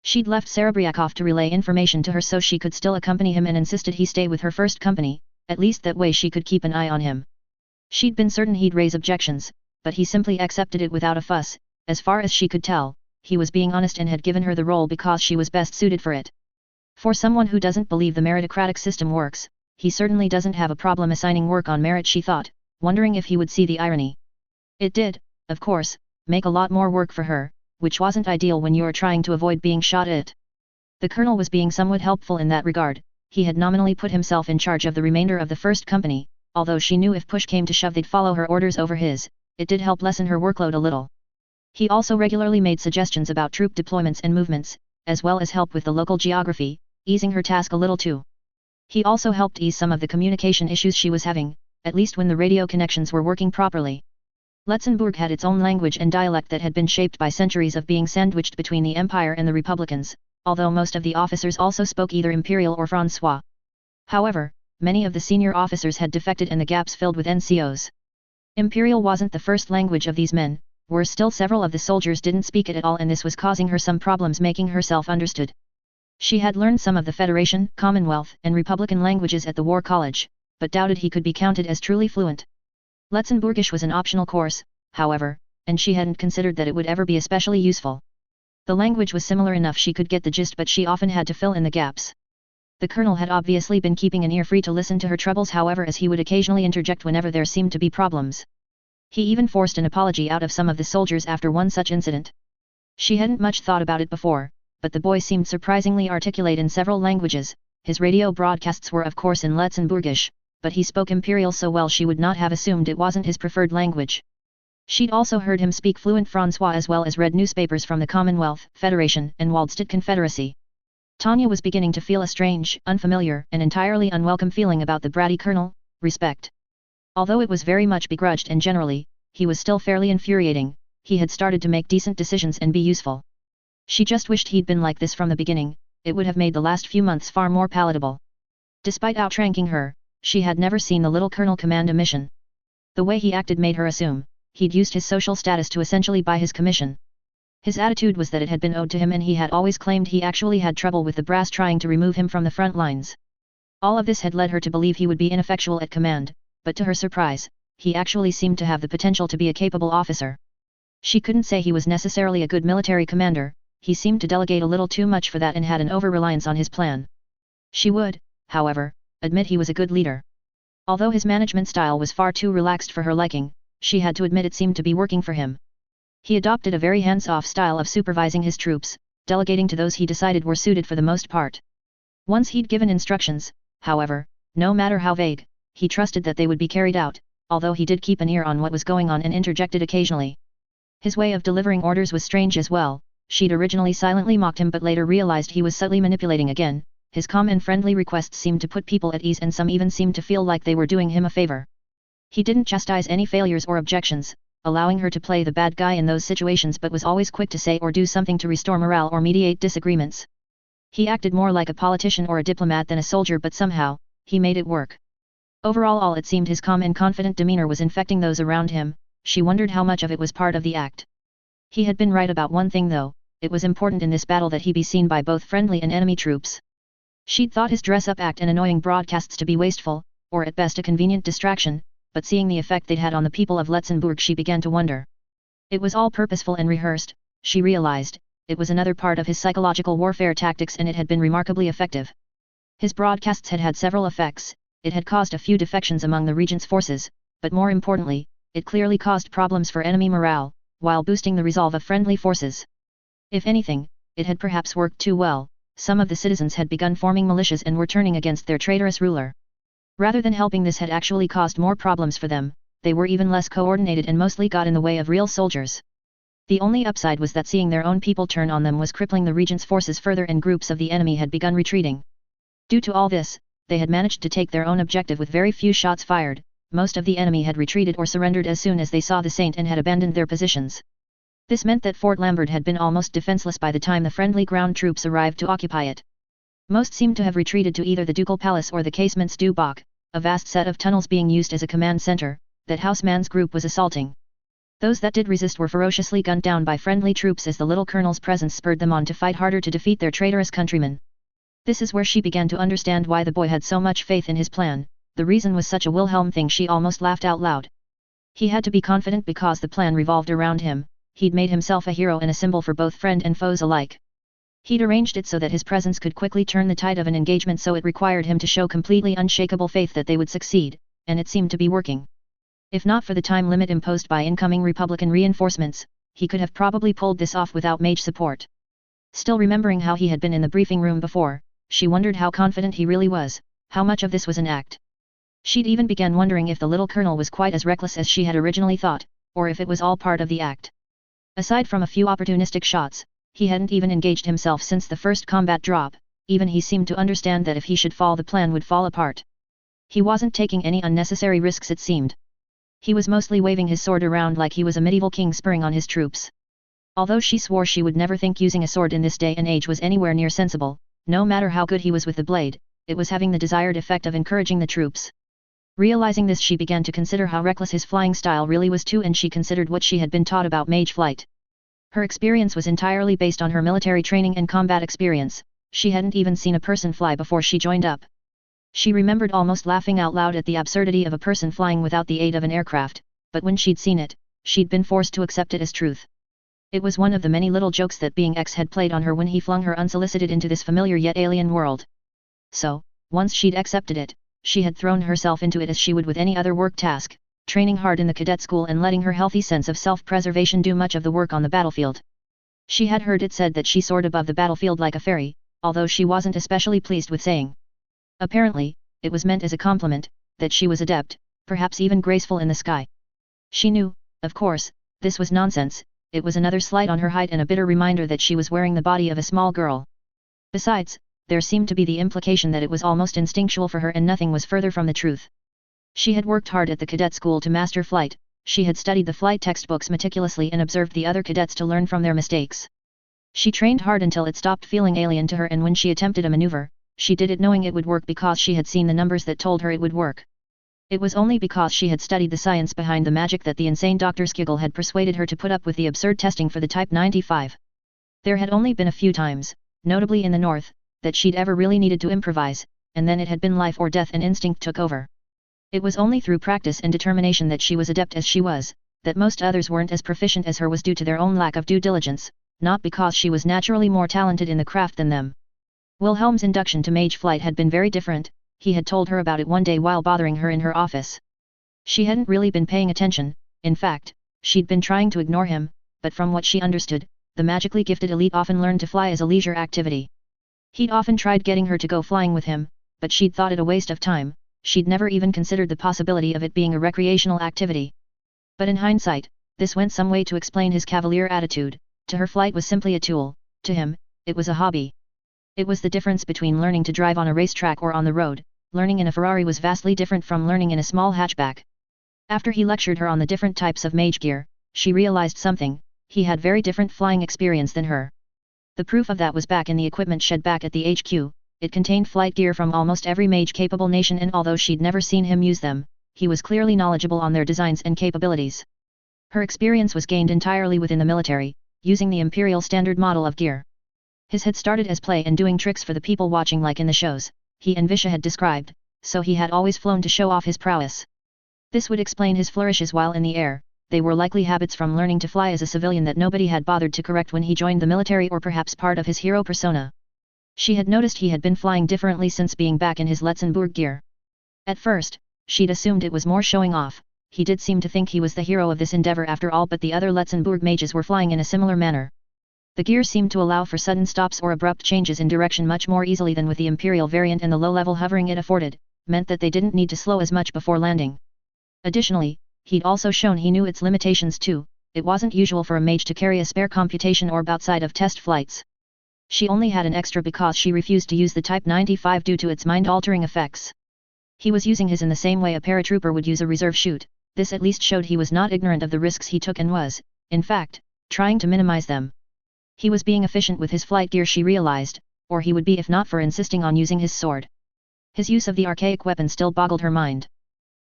She'd left Serebriakov to relay information to her so she could still accompany him, and insisted he stay with her first company, at least that way she could keep an eye on him. She'd been certain he'd raise objections, but he simply accepted it without a fuss. As far as she could tell, he was being honest and had given her the role because she was best suited for it. For someone who doesn't believe the meritocratic system works, he certainly doesn't have a problem assigning work on merit, she thought, wondering if he would see the irony. It did, of course, make a lot more work for her, which wasn't ideal when you're trying to avoid being shot at. The colonel was being somewhat helpful in that regard. He had nominally put himself in charge of the remainder of the first company, although she knew if push came to shove they'd follow her orders over his. It did help lessen her workload a little. He also regularly made suggestions about troop deployments and movements, as well as help with the local geography, easing her task a little too. He also helped ease some of the communication issues she was having, at least when the radio connections were working properly. Letzenbourg had its own language and dialect that had been shaped by centuries of being sandwiched between the Empire and the Republicans, although most of the officers also spoke either Imperial or Francois. However, many of the senior officers had defected and the gaps filled with NCOs. Imperial wasn't the first language of these men, worse still several of the soldiers didn't speak it at all, and this was causing her some problems making herself understood. She had learned some of the Federation, Commonwealth, and Republican languages at the War College, but doubted he could be counted as truly fluent. Letzenbourgish was an optional course, however, and she hadn't considered that it would ever be especially useful. The language was similar enough she could get the gist, but she often had to fill in the gaps. The colonel had obviously been keeping an ear free to listen to her troubles, however, as he would occasionally interject whenever there seemed to be problems. He even forced an apology out of some of the soldiers after one such incident. She hadn't much thought about it before, but the boy seemed surprisingly articulate in several languages. His radio broadcasts were of course in Letzenbourgish, but he spoke Imperial so well she would not have assumed it wasn't his preferred language. She'd also heard him speak fluent Francois as well as read newspapers from the Commonwealth, Federation, and Waldstadt Confederacy. Tanya was beginning to feel a strange, unfamiliar, and entirely unwelcome feeling about the bratty colonel. Respect. Although it was very much begrudged and generally, he was still fairly infuriating. He had started to make decent decisions and be useful. She just wished he'd been like this from the beginning. It would have made the last few months far more palatable. Despite outranking her, she had never seen the little colonel command a mission. The way he acted made her assume he'd used his social status to essentially buy his commission. His attitude was that it had been owed to him, and he had always claimed he actually had trouble with the brass trying to remove him from the front lines. All of this had led her to believe he would be ineffectual at command, but to her surprise, he actually seemed to have the potential to be a capable officer. She couldn't say he was necessarily a good military commander. He seemed to delegate a little too much for that and had an over-reliance on his plan. She would, however, admit he was a good leader. Although his management style was far too relaxed for her liking, she had to admit it seemed to be working for him. He adopted a very hands-off style of supervising his troops, delegating to those he decided were suited for the most part. Once he'd given instructions, however, no matter how vague, he trusted that they would be carried out, although he did keep an ear on what was going on and interjected occasionally. His way of delivering orders was strange as well. She'd originally silently mocked him but later realized he was subtly manipulating again. His calm and friendly requests seemed to put people at ease, and some even seemed to feel like they were doing him a favor. He didn't chastise any failures or objections, allowing her to play the bad guy in those situations, but was always quick to say or do something to restore morale or mediate disagreements. He acted more like a politician or a diplomat than a soldier, but somehow, he made it work. Overall, it seemed his calm and confident demeanor was infecting those around him. She wondered how much of it was part of the act. He had been right about one thing though: it was important in this battle that he be seen by both friendly and enemy troops. She'd thought his dress-up act and annoying broadcasts to be wasteful, or at best a convenient distraction, but seeing the effect they'd had on the people of Letzenbourg, she began to wonder. It was all purposeful and rehearsed, she realized. It was another part of his psychological warfare tactics, and it had been remarkably effective. His broadcasts had had several effects. It had caused a few defections among the regent's forces, but more importantly, it clearly caused problems for enemy morale, while boosting the resolve of friendly forces. If anything, it had perhaps worked too well. Some of the citizens had begun forming militias and were turning against their traitorous ruler. Rather than helping, this had actually caused more problems for them. They were even less coordinated and mostly got in the way of real soldiers. The only upside was that seeing their own people turn on them was crippling the regent's forces further, and groups of the enemy had begun retreating. Due to all this, they had managed to take their own objective with very few shots fired. Most of the enemy had retreated or surrendered as soon as they saw the saint and had abandoned their positions. This meant that Fort Lambert had been almost defenseless by the time the friendly ground troops arrived to occupy it. Most seemed to have retreated to either the Ducal Palace or the Casements du Bac, a vast set of tunnels being used as a command center, that Haussmann's group was assaulting. Those that did resist were ferociously gunned down by friendly troops as the little colonel's presence spurred them on to fight harder to defeat their traitorous countrymen. This is where she began to understand why the boy had so much faith in his plan. The reason was such a Wilhelm thing she almost laughed out loud. He had to be confident because the plan revolved around him. He'd made himself a hero and a symbol for both friend and foes alike. He'd arranged it so that his presence could quickly turn the tide of an engagement, so it required him to show completely unshakable faith that they would succeed, and it seemed to be working. If not for the time limit imposed by incoming Republican reinforcements, he could have probably pulled this off without mage support. Still, remembering how he had been in the briefing room before, she wondered how confident he really was, how much of this was an act. She'd even begun wondering if the little colonel was quite as reckless as she had originally thought, or if it was all part of the act. Aside from a few opportunistic shots, he hadn't even engaged himself since the first combat drop. Even he seemed to understand that if he should fall, the plan would fall apart. He wasn't taking any unnecessary risks, it seemed. He was mostly waving his sword around like he was a medieval king spurring on his troops. Although she swore she would never think using a sword in this day and age was anywhere near sensible, no matter how good he was with the blade, it was having the desired effect of encouraging the troops. Realizing this, she began to consider how reckless his flying style really was too, and she considered what she had been taught about mage flight. Her experience was entirely based on her military training and combat experience. She hadn't even seen a person fly before she joined up. She remembered almost laughing out loud at the absurdity of a person flying without the aid of an aircraft, but when she'd seen it, she'd been forced to accept it as truth. It was one of the many little jokes that being X had played on her when he flung her unsolicited into this familiar yet alien world. So, once she'd accepted it, she had thrown herself into it as she would with any other work task, training hard in the cadet school and letting her healthy sense of self-preservation do much of the work on the battlefield. She had heard it said that she soared above the battlefield like a fairy, although she wasn't especially pleased with saying. Apparently, it was meant as a compliment, that she was adept, perhaps even graceful in the sky. She knew, of course, this was nonsense. It was another slight on her height and a bitter reminder that she was wearing the body of a small girl. Besides, there seemed to be the implication that it was almost instinctual for her, and nothing was further from the truth. She had worked hard at the cadet school to master flight. She had studied the flight textbooks meticulously and observed the other cadets to learn from their mistakes. She trained hard until it stopped feeling alien to her, and when she attempted a maneuver, she did it knowing it would work because she had seen the numbers that told her it would work. It was only because she had studied the science behind the magic that the insane Dr. Skiggle had persuaded her to put up with the absurd testing for the Type 95. There had only been a few times, notably in the north, that she'd ever really needed to improvise, and then it had been life or death and instinct took over. It was only through practice and determination that she was adept as she was, that most others weren't as proficient as her was due to their own lack of due diligence, not because she was naturally more talented in the craft than them. Wilhelm's induction to mage flight had been very different. He had told her about it one day while bothering her in her office. She hadn't really been paying attention. In fact, she'd been trying to ignore him, but from what she understood, the magically gifted elite often learned to fly as a leisure activity. He'd often tried getting her to go flying with him, but she'd thought it a waste of time. She'd never even considered the possibility of it being a recreational activity. But in hindsight, this went some way to explain his cavalier attitude. To her, flight was simply a tool. To him, it was a hobby. It was the difference between learning to drive on a racetrack or on the road. Learning in a Ferrari was vastly different from learning in a small hatchback. After he lectured her on the different types of mage gear, she realized something. He had very different flying experience than her. The proof of that was back in the equipment shed back at the HQ. It contained flight gear from almost every mage-capable nation, and although she'd never seen him use them, he was clearly knowledgeable on their designs and capabilities. Her experience was gained entirely within the military, using the Imperial Standard model of gear. His had started as play and doing tricks for the people watching like in the shows he and Visha had described, so he had always flown to show off his prowess. This would explain his flourishes while in the air. They were likely habits from learning to fly as a civilian that nobody had bothered to correct when he joined the military, or perhaps part of his hero persona. She had noticed he had been flying differently since being back in his Letzenbourg gear. At first, she'd assumed it was more showing off. He did seem to think he was the hero of this endeavor after all, but the other Letzenbourg mages were flying in a similar manner. The gear seemed to allow for sudden stops or abrupt changes in direction much more easily than with the Imperial variant, and the low-level hovering it afforded meant that they didn't need to slow as much before landing. Additionally, he'd also shown he knew its limitations too. It wasn't usual for a mage to carry a spare computation orb outside of test flights. She only had an extra because she refused to use the Type 95 due to its mind-altering effects. He was using his in the same way a paratrooper would use a reserve chute. This at least showed he was not ignorant of the risks he took and was, in fact, trying to minimize them. He was being efficient with his flight gear, she realized, or he would be if not for insisting on using his sword. His use of the archaic weapon still boggled her mind.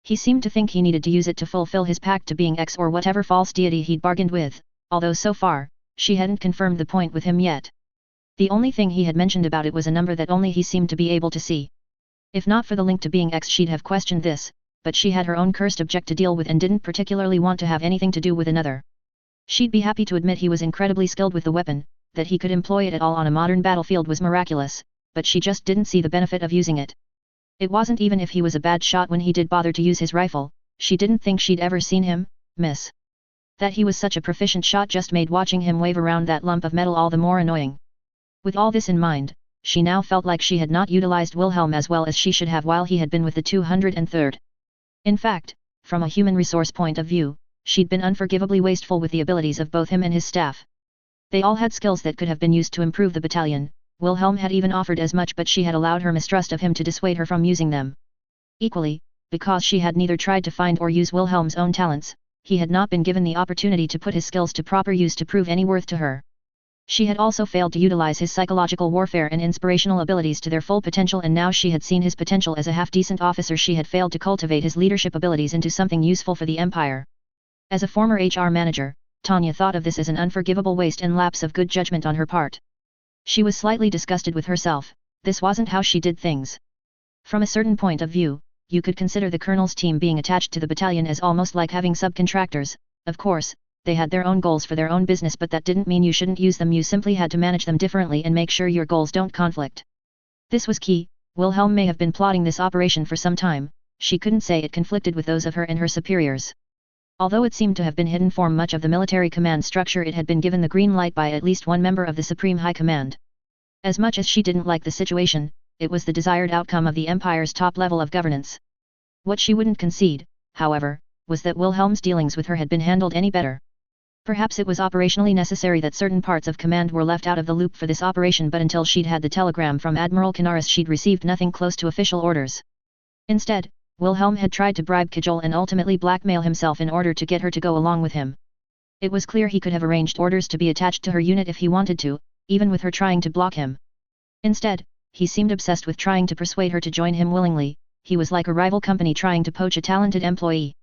He seemed to think he needed to use it to fulfill his pact to being X or whatever false deity he'd bargained with, although so far, she hadn't confirmed the point with him yet. The only thing he had mentioned about it was a number that only he seemed to be able to see. If not for the link to being X, she'd have questioned this, but she had her own cursed object to deal with and didn't particularly want to have anything to do with another. She'd be happy to admit he was incredibly skilled with the weapon. That he could employ it at all on a modern battlefield was miraculous, but she just didn't see the benefit of using it. It wasn't even if he was a bad shot when he did bother to use his rifle. She didn't think she'd ever seen him miss. That he was such a proficient shot just made watching him wave around that lump of metal all the more annoying. With all this in mind, she now felt like she had not utilized Wilhelm as well as she should have while he had been with the 203rd. In fact, from a human resource point of view, she'd been unforgivably wasteful with the abilities of both him and his staff. They all had skills that could have been used to improve the battalion. Wilhelm had even offered as much, but she had allowed her mistrust of him to dissuade her from using them. Equally, because she had neither tried to find or use Wilhelm's own talents, he had not been given the opportunity to put his skills to proper use to prove any worth to her. She had also failed to utilize his psychological warfare and inspirational abilities to their full potential, and now she had seen his potential as a half-decent officer. She had failed to cultivate his leadership abilities into something useful for the Empire. As a former HR manager, Tanya thought of this as an unforgivable waste and lapse of good judgment on her part. She was slightly disgusted with herself. This wasn't how she did things. From a certain point of view, you could consider the colonel's team being attached to the battalion as almost like having subcontractors. Of course, they had their own goals for their own business, but that didn't mean you shouldn't use them. You simply had to manage them differently and make sure your goals don't conflict. This was key. Wilhelm may have been plotting this operation for some time. She couldn't say it conflicted with those of her and her superiors. Although it seemed to have been hidden from much of the military command structure, it had been given the green light by at least one member of the Supreme High Command. As much as she didn't like the situation, it was the desired outcome of the Empire's top level of governance. What she wouldn't concede, however, was that Wilhelm's dealings with her had been handled any better. Perhaps it was operationally necessary that certain parts of command were left out of the loop for this operation, but until she'd had the telegram from Admiral Canaris, she'd received nothing close to official orders. Instead, Wilhelm had tried to bribe, cajole and ultimately blackmail himself in order to get her to go along with him. It was clear he could have arranged orders to be attached to her unit if he wanted to, even with her trying to block him. Instead, he seemed obsessed with trying to persuade her to join him willingly. He was like a rival company trying to poach a talented employee.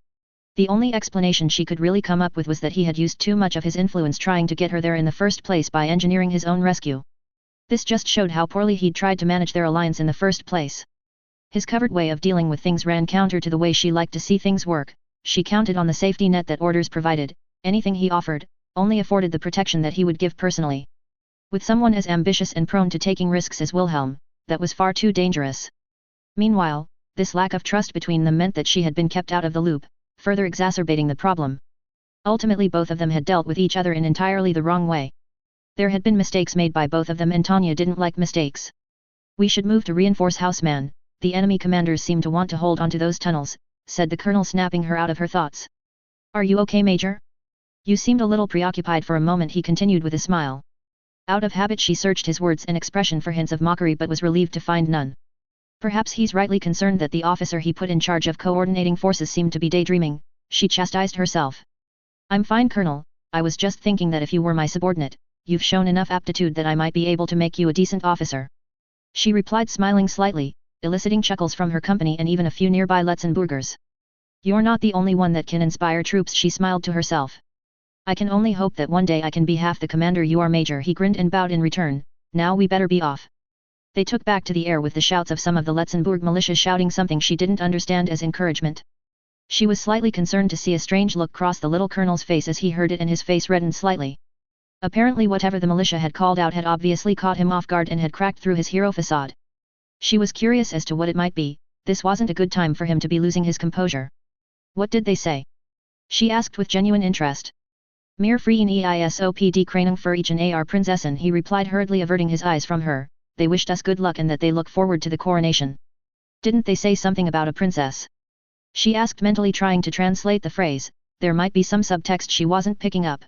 The only explanation she could really come up with was that he had used too much of his influence trying to get her there in the first place by engineering his own rescue. This just showed how poorly he'd tried to manage their alliance in the first place. His covert way of dealing with things ran counter to the way she liked to see things work. She counted on the safety net that orders provided. Anything he offered only afforded the protection that he would give personally. With someone as ambitious and prone to taking risks as Wilhelm, that was far too dangerous. Meanwhile, this lack of trust between them meant that she had been kept out of the loop, further exacerbating the problem. Ultimately, both of them had dealt with each other in entirely the wrong way. There had been mistakes made by both of them, and Tanya didn't like mistakes. "We should move to reinforce Houseman. The enemy commanders seem to want to hold onto those tunnels," said the colonel, snapping her out of her thoughts. "Are you okay, Major? You seemed a little preoccupied for a moment," he continued with a smile. Out of habit she searched his words and expression for hints of mockery, but was relieved to find none. Perhaps he's rightly concerned that the officer he put in charge of coordinating forces seemed to be daydreaming, she chastised herself. "I'm fine, Colonel. I was just thinking that if you were my subordinate, you've shown enough aptitude that I might be able to make you a decent officer," she replied, smiling slightly, eliciting chuckles from her company and even a few nearby Letzenbourgers. "You're not the only one that can inspire troops," she smiled to herself. "I can only hope that one day I can be half the commander you are, Major." He grinned and bowed in return. "Now we better be off." They took back to the air with the shouts of some of the Letzenbourg militia shouting something she didn't understand as encouragement. She was slightly concerned to see a strange look cross the little colonel's face as he heard it, and his face reddened slightly. Apparently whatever the militia had called out had obviously caught him off guard and had cracked through his hero facade. She was curious as to what it might be. This wasn't a good time for him to be losing his composure. "What did they say?" she asked with genuine interest. "Mir freien eisopd Kranung für each and AR Prinzessin," he replied hurriedly, averting his eyes from her. "They wished us good luck and that they look forward to the coronation." "Didn't they say something about a princess?" she asked, mentally trying to translate the phrase. There might be some subtext she wasn't picking up.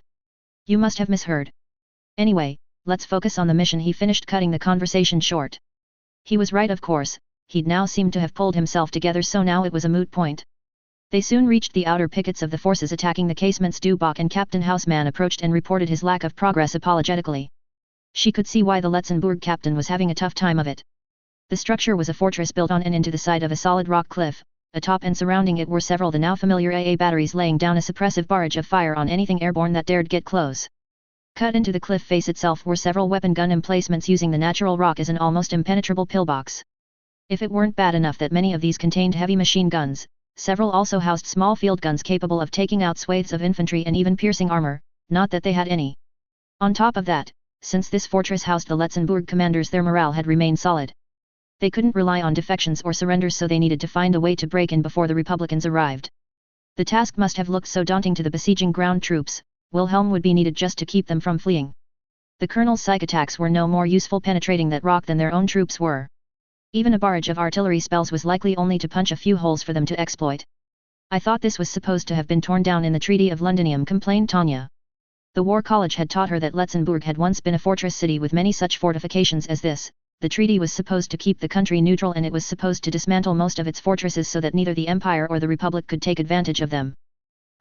"You must have misheard. Anyway, let's focus on the mission," he finished, cutting the conversation short. He was right, of course. He'd now seemed to have pulled himself together, so now it was a moot point. They soon reached the outer pickets of the forces attacking the casements. Dubach and Captain Houseman approached and reported his lack of progress apologetically. She could see why the Letzenbourg captain was having a tough time of it. The structure was a fortress built on and into the side of a solid rock cliff. Atop and surrounding it were several the now familiar AA batteries, laying down a suppressive barrage of fire on anything airborne that dared get close. Cut into the cliff face itself were several weapon gun emplacements using the natural rock as an almost impenetrable pillbox. If it weren't bad enough that many of these contained heavy machine guns, several also housed small field guns capable of taking out swathes of infantry and even piercing armor, not that they had any. On top of that, since this fortress housed the Letzenbourg commanders, their morale had remained solid. They couldn't rely on defections or surrenders, so they needed to find a way to break in before the Republicans arrived. The task must have looked so daunting to the besieging ground troops. Wilhelm would be needed just to keep them from fleeing. The colonel's psych attacks were no more useful penetrating that rock than their own troops were. Even a barrage of artillery spells was likely only to punch a few holes for them to exploit. I thought this was supposed to have been torn down in the Treaty of Londinium, complained Tanya. The War College had taught her that Letzenbourg had once been a fortress city with many such fortifications as this. The treaty was supposed to keep the country neutral and it was supposed to dismantle most of its fortresses so that neither the Empire or the Republic could take advantage of them.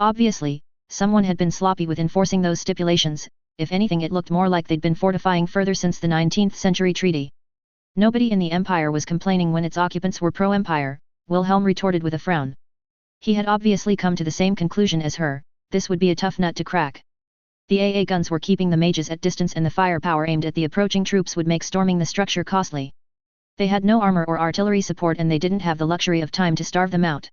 Obviously, someone had been sloppy with enforcing those stipulations. If anything, it looked more like they'd been fortifying further since the 19th century treaty. Nobody in the Empire was complaining when its occupants were pro-Empire, Wilhelm retorted with a frown. He had obviously come to the same conclusion as her. This would be a tough nut to crack. The AA guns were keeping the mages at distance and the firepower aimed at the approaching troops would make storming the structure costly. They had no armor or artillery support and they didn't have the luxury of time to starve them out.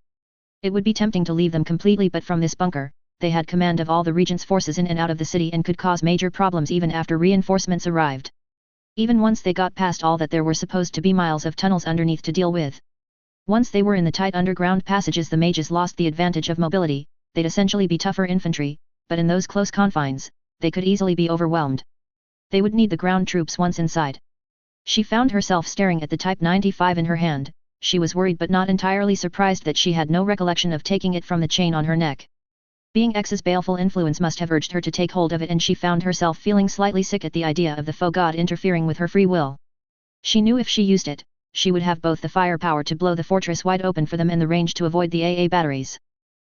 It would be tempting to leave them completely, but from this bunker, they had command of all the regent's forces in and out of the city and could cause major problems even after reinforcements arrived. Even once they got past all that, there were supposed to be miles of tunnels underneath to deal with. Once they were in the tight underground passages, the mages lost the advantage of mobility. They'd essentially be tougher infantry, but in those close confines, they could easily be overwhelmed. They would need the ground troops once inside. She found herself staring at the Type 95 in her hand. She was worried but not entirely surprised that she had no recollection of taking it from the chain on her neck. Being X's baleful influence must have urged her to take hold of it, and she found herself feeling slightly sick at the idea of the foe god interfering with her free will. She knew if she used it, she would have both the firepower to blow the fortress wide open for them and the range to avoid the AA batteries.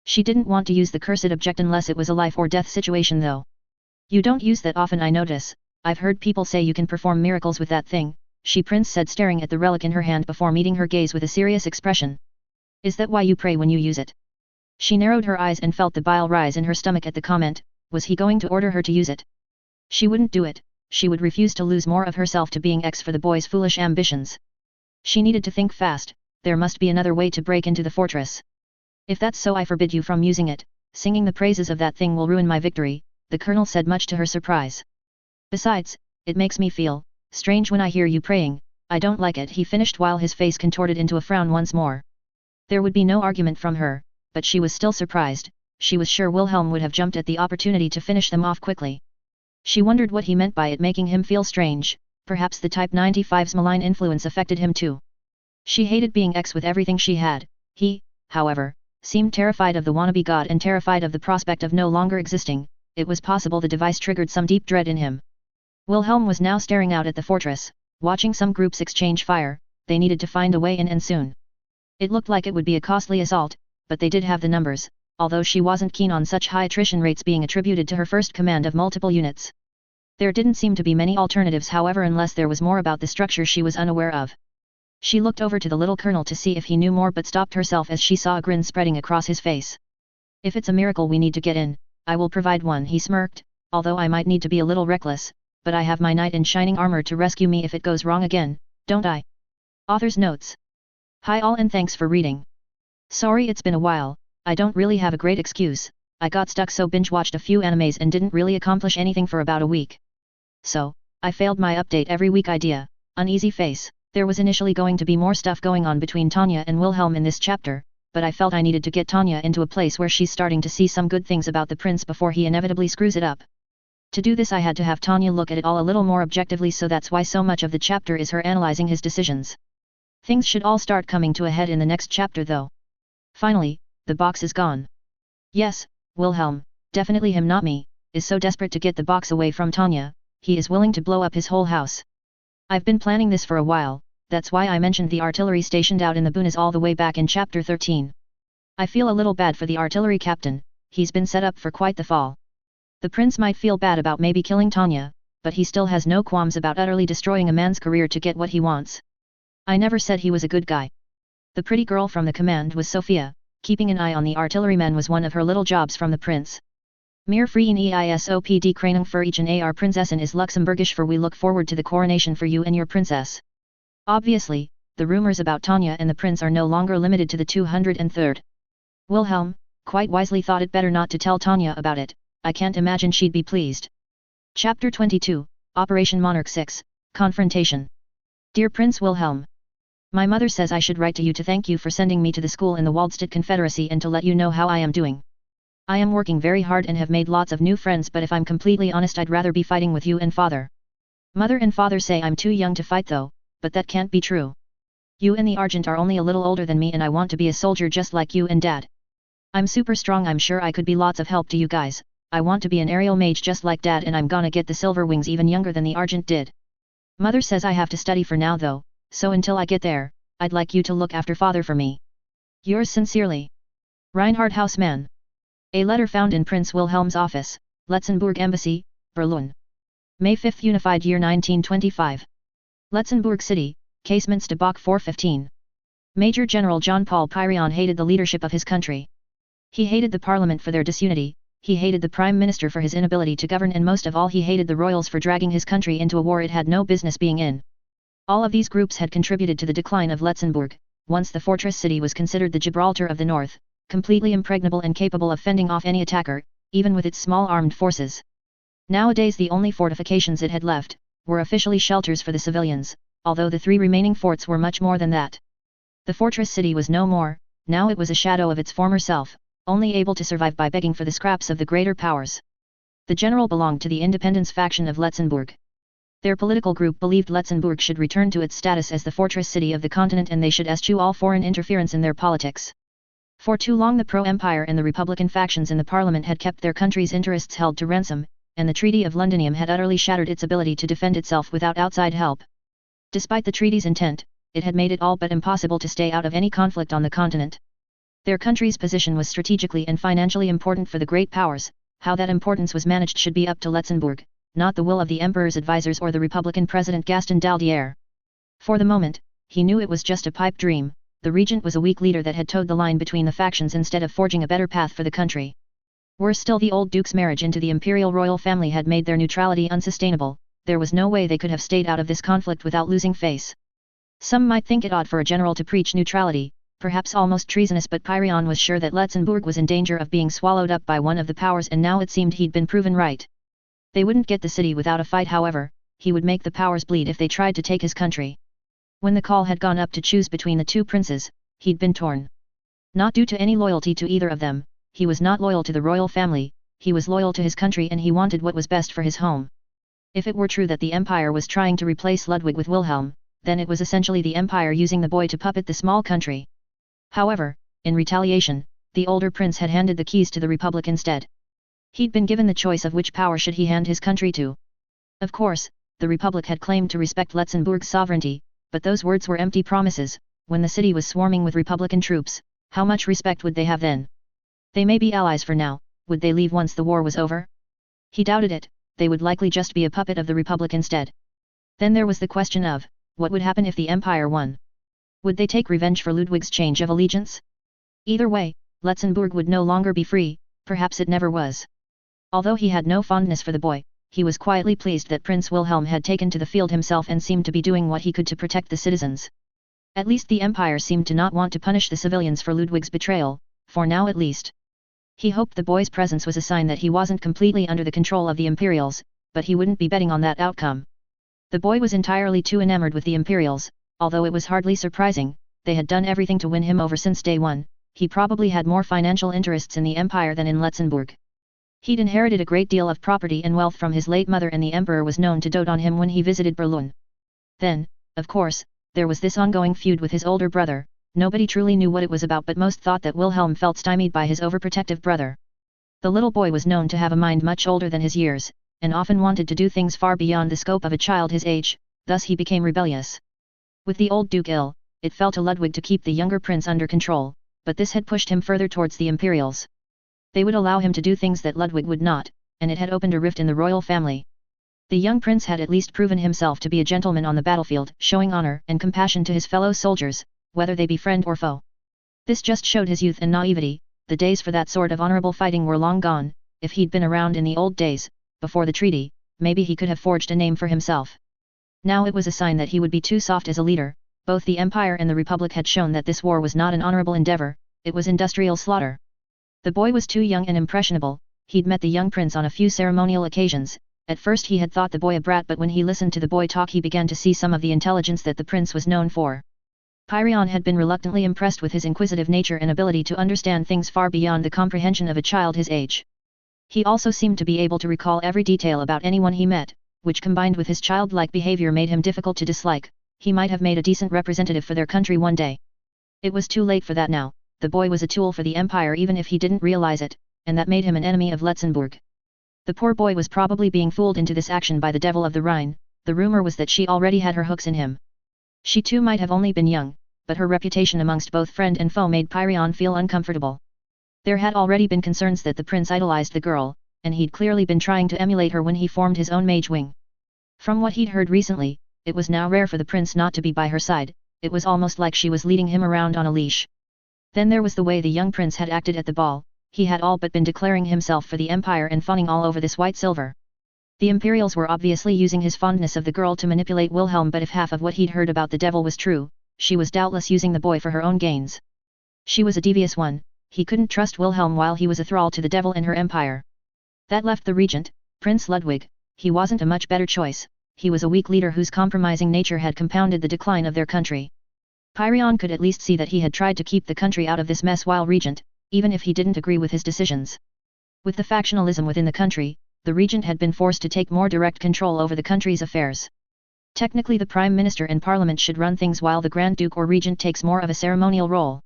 She didn't want to use the cursed object unless it was a life or death situation though. You don't use that often, I notice. I've heard people say you can perform miracles with that thing, Prince said, staring at the relic in her hand before meeting her gaze with a serious expression. Is that why you pray when you use it? She narrowed her eyes and felt the bile rise in her stomach at the comment. Was he going to order her to use it? She wouldn't do it. She would refuse to lose more of herself to being X for the boy's foolish ambitions. She needed to think fast. There must be another way to break into the fortress. If that's so, I forbid you from using it. Singing the praises of that thing will ruin my victory, the colonel said, much to her surprise. Besides, it makes me feel strange when I hear you praying. I don't like it, he finished while his face contorted into a frown once more. There would be no argument from her, but she was still surprised. She was sure Wilhelm would have jumped at the opportunity to finish them off quickly. She wondered what he meant by it making him feel strange. Perhaps the Type 95's malign influence affected him too. She hated being X with everything she had. He, however, seemed terrified of the wannabe god and terrified of the prospect of no longer existing. It was possible the device triggered some deep dread in him. Wilhelm was now staring out at the fortress, watching some groups exchange fire. They needed to find a way in, and soon. It looked like it would be a costly assault, but they did have the numbers, although she wasn't keen on such high attrition rates being attributed to her first command of multiple units. There didn't seem to be many alternatives, however, unless there was more about the structure she was unaware of. She looked over to the little colonel to see if he knew more, but stopped herself as she saw a grin spreading across his face. If it's a miracle we need to get in, I will provide one, he smirked, although I might need to be a little reckless, but I have my knight in shining armor to rescue me if it goes wrong again, don't I? Author's notes. Hi all and thanks for reading. Sorry it's been a while, I don't really have a great excuse. I got stuck, so binge-watched a few animes and didn't really accomplish anything for about a week. So, I failed my update every week idea. Uneasy face. There was initially going to be more stuff going on between Tanya and Wilhelm in this chapter, but I felt I needed to get Tanya into a place where she's starting to see some good things about the prince before he inevitably screws it up. To do this I had to have Tanya look at it all a little more objectively, so that's why so much of the chapter is her analyzing his decisions. Things should all start coming to a head in the next chapter though. Finally, the box is gone. Yes, Wilhelm, definitely him not me, is so desperate to get the box away from Tanya, he is willing to blow up his whole house. I've been planning this for a while, that's why I mentioned the artillery stationed out in the Bunas all the way back in chapter 13. I feel a little bad for the artillery captain, he's been set up for quite the fall. The prince might feel bad about maybe killing Tanya, but he still has no qualms about utterly destroying a man's career to get what he wants. I never said he was a good guy. The pretty girl from the command was Sophia. Keeping an eye on the artillerymen was one of her little jobs from the prince. Mir freien eisopd Kranung für ich and AR Prinzessin is Luxembourgish for we look forward to the coronation for you and your princess. Obviously, the rumors about Tanya and the prince are no longer limited to the 203rd. Wilhelm, quite wisely, thought it better not to tell Tanya about it. I can't imagine she'd be pleased. Chapter 22, Operation Monarch 6, Confrontation. Dear Prince Wilhelm. My mother says I should write to you to thank you for sending me to the school in the Waldstadt Confederacy and to let you know how I am doing. I am working very hard and have made lots of new friends, but if I'm completely honest I'd rather be fighting with you and father. Mother and father say I'm too young to fight though, but that can't be true. You and the Argent are only a little older than me and I want to be a soldier just like you and Dad. I'm super strong, I'm sure I could be lots of help to you guys. I want to be an aerial mage just like Dad, and I'm gonna get the silver wings even younger than the Argent did. Mother says I have to study for now though, so until I get there, I'd like you to look after Father for me. Yours sincerely, Reinhard Hausmann. A letter found in Prince Wilhelm's office, Letzenbourg Embassy, Berlin. May 5, Unified Year 1925. Letzenbourg City, Casements de Bach 415. Major General Jean-Paul Pyrion hated the leadership of his country. He hated the parliament for their disunity, he hated the prime minister for his inability to govern, and most of all he hated the royals for dragging his country into a war it had no business being in. All of these groups had contributed to the decline of Letzenbourg. Once the fortress city was considered the Gibraltar of the north, completely impregnable and capable of fending off any attacker, even with its small armed forces. Nowadays the only fortifications it had left, were officially shelters for the civilians, although the 3 remaining forts were much more than that. The fortress city was no more, now it was a shadow of its former self, only able to survive by begging for the scraps of the greater powers. The general belonged to the independence faction of Letzenbourg. Their political group believed Letzenbourg should return to its status as the fortress city of the continent, and they should eschew all foreign interference in their politics. For too long the pro-empire and the republican factions in the parliament had kept their country's interests held to ransom, and the Treaty of Londinium had utterly shattered its ability to defend itself without outside help. Despite the treaty's intent, it had made it all but impossible to stay out of any conflict on the continent. Their country's position was strategically and financially important for the great powers. How that importance was managed should be up to Letzenbourg, not the will of the emperor's advisors or the Republican president Gaston d'Aldier. For the moment, he knew it was just a pipe dream. The regent was a weak leader that had towed the line between the factions instead of forging a better path for the country. Worse still, the old duke's marriage into the imperial royal family had made their neutrality unsustainable. There was no way they could have stayed out of this conflict without losing face. Some might think it odd for a general to preach neutrality, perhaps almost treasonous, but Pyrion was sure that Letzenbourg was in danger of being swallowed up by one of the powers, and now it seemed he'd been proven right. They wouldn't get the city without a fight, however. He would make the powers bleed if they tried to take his country. When the call had gone up to choose between the 2 princes, he'd been torn. Not due to any loyalty to either of them, he was not loyal to the royal family, he was loyal to his country, and he wanted what was best for his home. If it were true that the empire was trying to replace Ludwig with Wilhelm, then it was essentially the empire using the boy to puppet the small country. However, in retaliation, the older prince had handed the keys to the Republic instead. He'd been given the choice of which power should he hand his country to. Of course, the Republic had claimed to respect Letzenbourg's sovereignty, but those words were empty promises. When the city was swarming with Republican troops, how much respect would they have then? They may be allies for now, would they leave once the war was over? He doubted it. They would likely just be a puppet of the Republic instead. Then there was the question of, what would happen if the Empire won? Would they take revenge for Ludwig's change of allegiance? Either way, Letzenbourg would no longer be free, perhaps it never was. Although he had no fondness for the boy, he was quietly pleased that Prince Wilhelm had taken to the field himself and seemed to be doing what he could to protect the citizens. At least the Empire seemed to not want to punish the civilians for Ludwig's betrayal, for now at least. He hoped the boy's presence was a sign that he wasn't completely under the control of the Imperials, but he wouldn't be betting on that outcome. The boy was entirely too enamored with the Imperials, although it was hardly surprising. They had done everything to win him over since day one. He probably had more financial interests in the Empire than in Letzenbourg. He'd inherited a great deal of property and wealth from his late mother, and the Emperor was known to dote on him when he visited Berlin. Then, of course, there was this ongoing feud with his older brother. Nobody truly knew what it was about, but most thought that Wilhelm felt stymied by his overprotective brother. The little boy was known to have a mind much older than his years, and often wanted to do things far beyond the scope of a child his age, thus he became rebellious. With the old duke ill, it fell to Ludwig to keep the younger prince under control, but this had pushed him further towards the Imperials. They would allow him to do things that Ludwig would not, and it had opened a rift in the royal family. The young prince had at least proven himself to be a gentleman on the battlefield, showing honor and compassion to his fellow soldiers, whether they be friend or foe. This just showed his youth and naivety. The days for that sort of honorable fighting were long gone. If he'd been around in the old days, before the treaty, maybe he could have forged a name for himself. Now it was a sign that he would be too soft as a leader. Both the Empire and the Republic had shown that this war was not an honorable endeavor, it was industrial slaughter. The boy was too young and impressionable. He'd met the young prince on a few ceremonial occasions. At first he had thought the boy a brat, but when he listened to the boy talk he began to see some of the intelligence that the prince was known for. Pyrion had been reluctantly impressed with his inquisitive nature and ability to understand things far beyond the comprehension of a child his age. He also seemed to be able to recall every detail about anyone he met, which combined with his childlike behavior made him difficult to dislike. He might have made a decent representative for their country one day. It was too late for that now. the boy was a tool for the Empire even if he didn't realize it, and that made him an enemy of Letzenbourg. The poor boy was probably being fooled into this action by the Devil of the Rhine. The rumor was that she already had her hooks in him. She too might have only been young, but her reputation amongst both friend and foe made part1 feel uncomfortable. There had already been concerns that the prince idolized the girl, and he'd clearly been trying to emulate her when he formed his own mage wing. From what he'd heard recently, it was now rare for the prince not to be by her side. It was almost like she was leading him around on a leash. Then there was the way the young prince had acted at the ball. He had all but been declaring himself for the Empire and fawning all over this white silver. The Imperials were obviously using his fondness of the girl to manipulate Wilhelm, but if half of what he'd heard about the devil was true, she was doubtless using the boy for her own gains. She was a devious one. He couldn't trust Wilhelm while he was a thrall to the devil in her empire. That left the regent, Prince Ludwig. He wasn't a much better choice. He was a weak leader whose compromising nature had compounded the decline of their country. part1 could at least see that he had tried to keep the country out of this mess while regent, even if he didn't agree with his decisions. With the factionalism within the country, the regent had been forced to take more direct control over the country's affairs. Technically the prime minister and parliament should run things while the grand duke or regent takes more of a ceremonial role.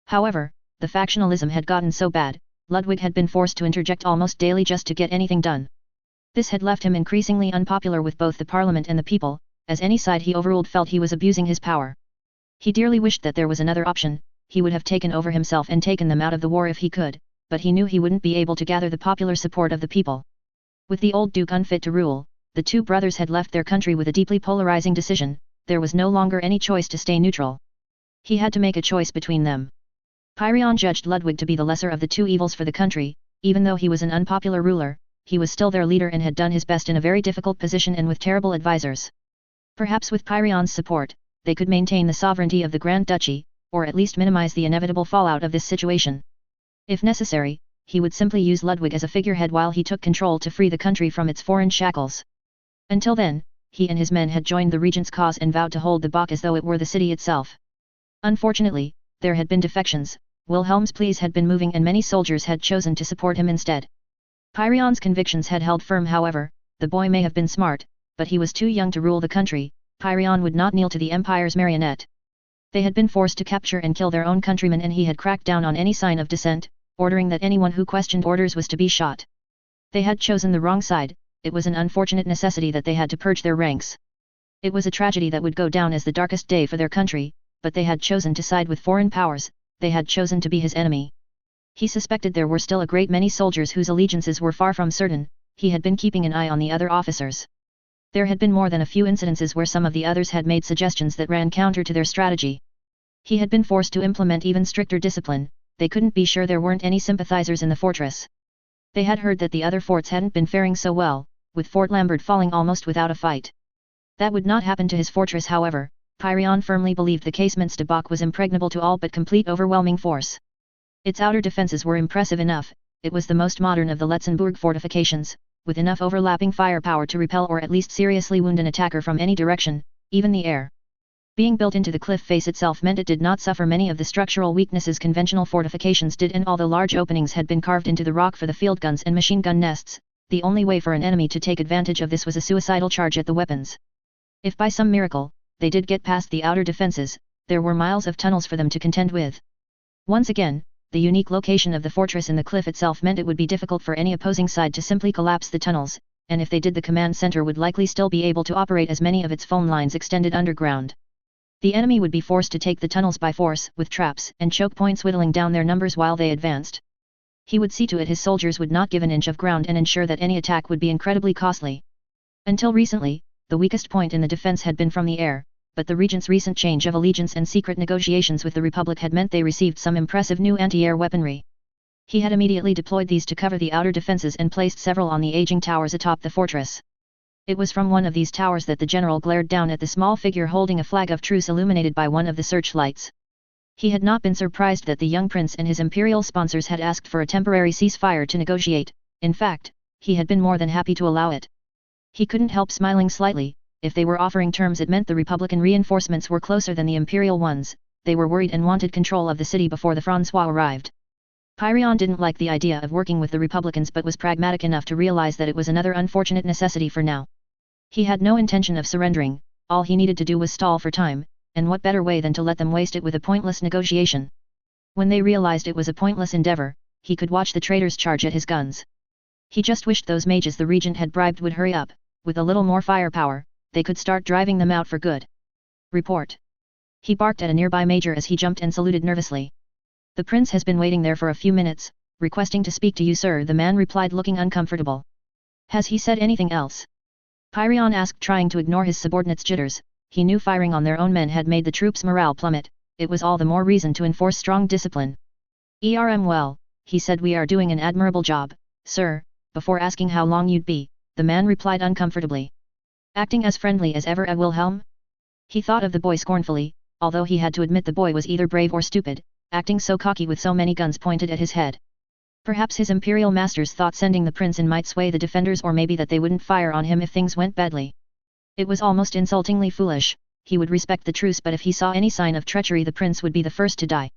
However, the factionalism had gotten so bad, Ludwig had been forced to interject almost daily just to get anything done. This had left him increasingly unpopular with both the parliament and the people, as any side he overruled felt he was abusing his power. He dearly wished that there was another option. He would have taken over himself and taken them out of the war if he could, but he knew he wouldn't be able to gather the popular support of the people. With the old duke unfit to rule, the two brothers had left their country with a deeply polarizing decision. There was no longer any choice to stay neutral. He had to make a choice between them. part1 judged Ludwig to be the lesser of the two evils for the country. Even though he was an unpopular ruler, he was still their leader and had done his best in a very difficult position and with terrible advisors. Perhaps with part1's support, they could maintain the sovereignty of the Grand Duchy, or at least minimize the inevitable fallout of this situation. If necessary, he would simply use Ludwig as a figurehead while he took control to free the country from its foreign shackles. Until then, he and his men had joined the regent's cause and vowed to hold the Bach as though it were the city itself. Unfortunately, there had been defections. Wilhelm's pleas had been moving and many soldiers had chosen to support him instead. part1's convictions had held firm. However, the boy may have been smart, but he was too young to rule the country. part1 would not kneel to the Empire's marionette. They had been forced to capture and kill their own countrymen, and he had cracked down on any sign of dissent, ordering that anyone who questioned orders was to be shot. They had chosen the wrong side. It was an unfortunate necessity that they had to purge their ranks. It was a tragedy that would go down as the darkest day for their country, but they had chosen to side with foreign powers. They had chosen to be his enemy. He suspected there were still a great many soldiers whose allegiances were far from certain. He had been keeping an eye on the other officers. There had been more than a few incidences where some of the others had made suggestions that ran counter to their strategy. He had been forced to implement even stricter discipline. They couldn't be sure there weren't any sympathizers in the fortress. They had heard that the other forts hadn't been faring so well, with Fort Lambert falling almost without a fight. That would not happen to his fortress, however. part1 firmly believed the casements de Bach was impregnable to all but complete overwhelming force. Its outer defenses were impressive enough. It was the most modern of the Letzenbourg fortifications, with enough overlapping firepower to repel or at least seriously wound an attacker from any direction, even the air. Being built into the cliff face itself meant it did not suffer many of the structural weaknesses conventional fortifications did, and although large openings had been carved into the rock for the field guns and machine gun nests, the only way for an enemy to take advantage of this was a suicidal charge at the weapons. If by some miracle, they did get past the outer defenses, there were miles of tunnels for them to contend with. Once again, the unique location of the fortress in the cliff itself meant it would be difficult for any opposing side to simply collapse the tunnels, and if they did, the command center would likely still be able to operate as many of its phone lines extended underground. The enemy would be forced to take the tunnels by force, with traps and choke points whittling down their numbers while they advanced. He would see to it his soldiers would not give an inch of ground and ensure that any attack would be incredibly costly. Until recently, the weakest point in the defense had been from the air, but the regent's recent change of allegiance and secret negotiations with the Republic had meant they received some impressive new anti-air weaponry. He had immediately deployed these to cover the outer defenses and placed several on the aging towers atop the fortress. It was from one of these towers that the general glared down at the small figure holding a flag of truce illuminated by one of the searchlights. He had not been surprised that the young prince and his imperial sponsors had asked for a temporary ceasefire to negotiate. In fact, he had been more than happy to allow it. He couldn't help smiling slightly. If they were offering terms, it meant the Republican reinforcements were closer than the imperial ones. They were worried and wanted control of the city before the François arrived. part1 didn't like the idea of working with the Republicans, but was pragmatic enough to realize that it was another unfortunate necessity for now. He had no intention of surrendering. All he needed to do was stall for time, and what better way than to let them waste it with a pointless negotiation. When they realized it was a pointless endeavor, he could watch the traitors charge at his guns. He just wished those mages the regent had bribed would hurry up. With a little more firepower, they could start driving them out for good. Report. He barked at a nearby major as he jumped and saluted nervously. The prince has been waiting there for a few minutes, requesting to speak to you, sir, the man replied, looking uncomfortable. Has he said anything else? Pyrion asked, trying to ignore his subordinates' jitters. He knew firing on their own men had made the troops' morale plummet. It was all the more reason to enforce strong discipline. Well, he said, we are doing an admirable job, sir. Before asking how long you'd be, the man replied uncomfortably. Acting as friendly as ever, Wilhelm? He thought of the boy scornfully, although he had to admit the boy was either brave or stupid, acting so cocky with so many guns pointed at his head. Perhaps his imperial masters thought sending the prince in might sway the defenders, or maybe that they wouldn't fire on him if things went badly. It was almost insultingly foolish. He would respect the truce, but if he saw any sign of treachery, the prince would be the first to die.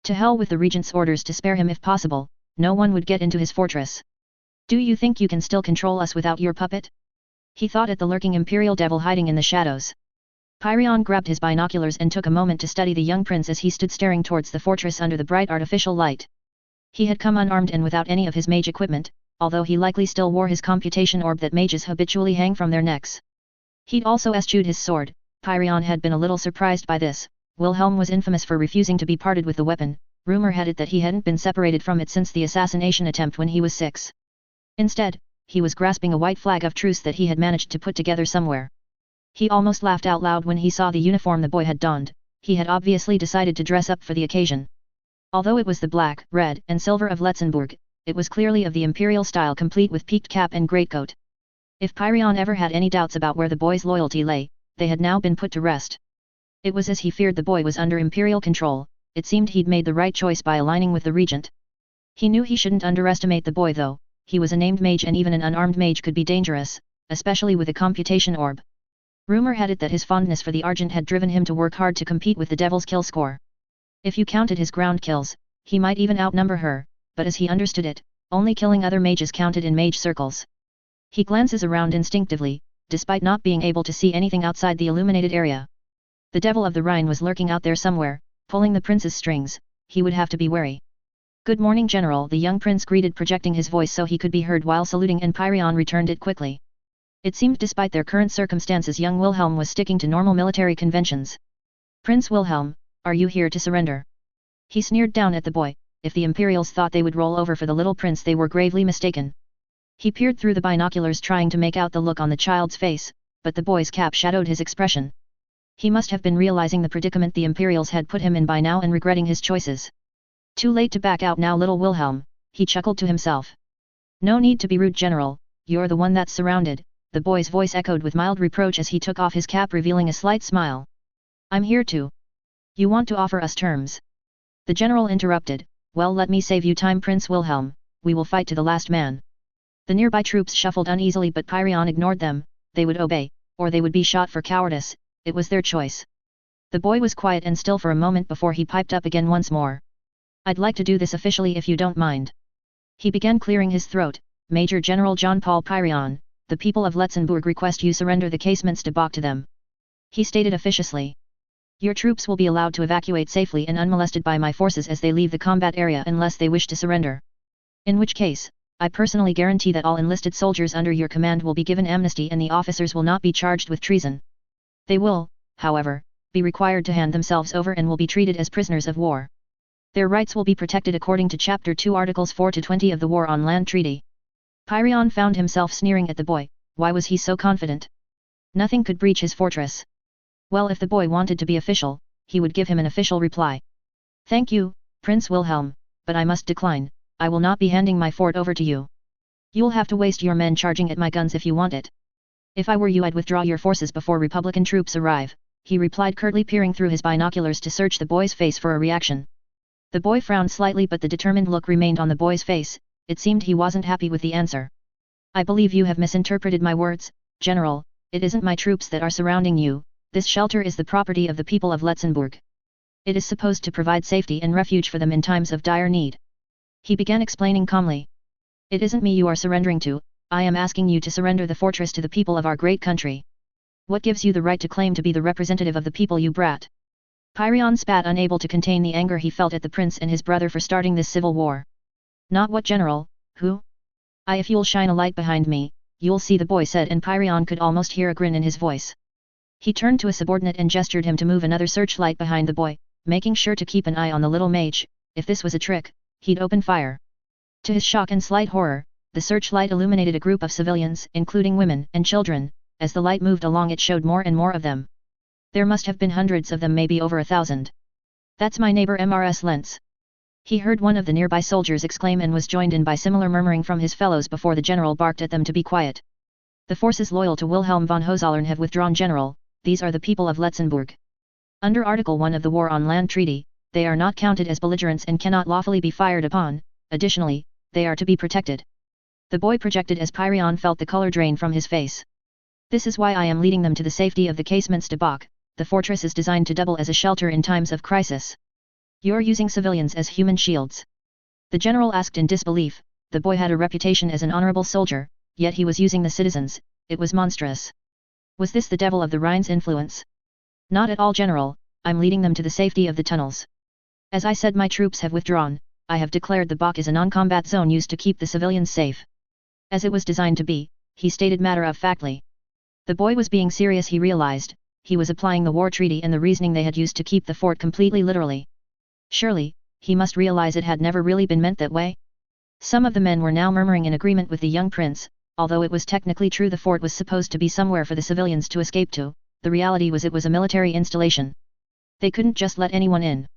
To hell with the regent's orders to spare him if possible. No one would get into his fortress. Do you think you can still control us without your puppet? He thought at the lurking imperial devil hiding in the shadows. Pyrion grabbed his binoculars and took a moment to study the young prince as he stood staring towards the fortress under the bright artificial light. He had come unarmed and without any of his mage equipment, although he likely still wore his computation orb that mages habitually hang from their necks. He'd also eschewed his sword. Pyrion had been a little surprised by this. Wilhelm was infamous for refusing to be parted with the weapon. Rumor had it that he hadn't been separated from it since the assassination attempt when he was 6. Instead, he was grasping a white flag of truce that he had managed to put together somewhere. He almost laughed out loud when he saw the uniform the boy had donned. He had obviously decided to dress up for the occasion. Although it was the black, red, and silver of Letzenbourg, it was clearly of the imperial style, complete with peaked cap and greatcoat. If Pyrion ever had any doubts about where the boy's loyalty lay, they had now been put to rest. It was as he feared, the boy was under imperial control. It seemed he'd made the right choice by aligning with the regent. He knew he shouldn't underestimate the boy though. He was a named mage, and even an unarmed mage could be dangerous, especially with a computation orb. Rumor had it that his fondness for the Argent had driven him to work hard to compete with the devil's kill score. If you counted his ground kills, he might even outnumber her, but as he understood it, only killing other mages counted in mage circles. He glances around instinctively, despite not being able to see anything outside the illuminated area. The devil of the Rhine was lurking out there somewhere, pulling the prince's strings. He would have to be wary. Good morning, General, the young prince greeted, projecting his voice so he could be heard while saluting, and Pyrion returned it quickly. It seemed despite their current circumstances, young Wilhelm was sticking to normal military conventions. Prince Wilhelm, are you here to surrender? He sneered down at the boy. If the Imperials thought they would roll over for the little prince, they were gravely mistaken. He peered through the binoculars, trying to make out the look on the child's face, but the boy's cap shadowed his expression. He must have been realizing the predicament the Imperials had put him in by now and regretting his choices. Too late to back out now, little Wilhelm, he chuckled to himself. No need to be rude, General, you're the one that's surrounded, the boy's voice echoed with mild reproach as he took off his cap, revealing a slight smile. I'm here to. You want to offer us terms? The general interrupted. Well, let me save you time, Prince Wilhelm, we will fight to the last man. The nearby troops shuffled uneasily, but Pyrion ignored them. They would obey, or they would be shot for cowardice. It was their choice. The boy was quiet and still for a moment before he piped up again once more. I'd like to do this officially if you don't mind. He began clearing his throat. Major General Jean-Paul Pyrion, the people of Letzenbourg request you surrender the casements de Bach to them. He stated officiously. Your troops will be allowed to evacuate safely and unmolested by my forces as they leave the combat area unless they wish to surrender. In which case, I personally guarantee that all enlisted soldiers under your command will be given amnesty and the officers will not be charged with treason. They will, however, be required to hand themselves over and will be treated as prisoners of war. Their rights will be protected according to Chapter 2 Articles 4 to 20 of the War on Land Treaty. Pyrion found himself sneering at the boy. Why was he so confident? Nothing could breach his fortress. Well, if the boy wanted to be official, he would give him an official reply. Thank you, Prince Wilhelm, but I must decline. I will not be handing my fort over to you. You'll have to waste your men charging at my guns if you want it. If I were you, I'd withdraw your forces before Republican troops arrive, he replied curtly, peering through his binoculars to search the boy's face for a reaction. The boy frowned slightly, but the determined look remained on the boy's face. It seemed he wasn't happy with the answer. I believe you have misinterpreted my words, General. It isn't my troops that are surrounding you. This shelter is the property of the people of Letzenbourg. It is supposed to provide safety and refuge for them in times of dire need. He began explaining calmly. It isn't me you are surrendering to. I am asking you to surrender the fortress to the people of our great country. What gives you the right to claim to be the representative of the people, you brat? Pyrion spat, unable to contain the anger he felt at the prince and his brother for starting this civil war. Not what general, who? If you'll shine a light behind me, you'll see, the boy said, and Pyrion could almost hear a grin in his voice. He turned to a subordinate and gestured him to move another searchlight behind the boy, making sure to keep an eye on the little mage. If this was a trick, he'd open fire. To his shock and slight horror, the searchlight illuminated a group of civilians, including women and children. As the light moved along, it showed more and more of them. There must have been hundreds of them, maybe over 1,000. That's my neighbor Mrs. Lentz. He heard one of the nearby soldiers exclaim and was joined in by similar murmuring from his fellows before the general barked at them to be quiet. The forces loyal to Wilhelm von Hohenzollern have withdrawn, General. These are the people of Letzenbourg. Under Article 1 of the War on Land Treaty, they are not counted as belligerents and cannot lawfully be fired upon. Additionally, they are to be protected. The boy projected as Pyrion felt the color drain from his face. This is why I am leading them to the safety of the casements de Bach. The fortress is designed to double as a shelter in times of crisis. You're using civilians as human shields? The general asked in disbelief. The boy had a reputation as an honorable soldier, yet he was using the citizens. It was monstrous. Was this the devil of the Rhine's influence? Not at all, General. I'm leading them to the safety of the tunnels. As I said, my troops have withdrawn. I have declared the Bach is a non-combat zone used to keep the civilians safe. As it was designed to be, he stated matter-of-factly. The boy was being serious, he realized. He was applying the war treaty and the reasoning they had used to keep the fort completely literally. Surely, he must realize it had never really been meant that way. Some of the men were now murmuring in agreement with the young prince. Although it was technically true the fort was supposed to be somewhere for the civilians to escape to, the reality was it was a military installation. They couldn't just let anyone in.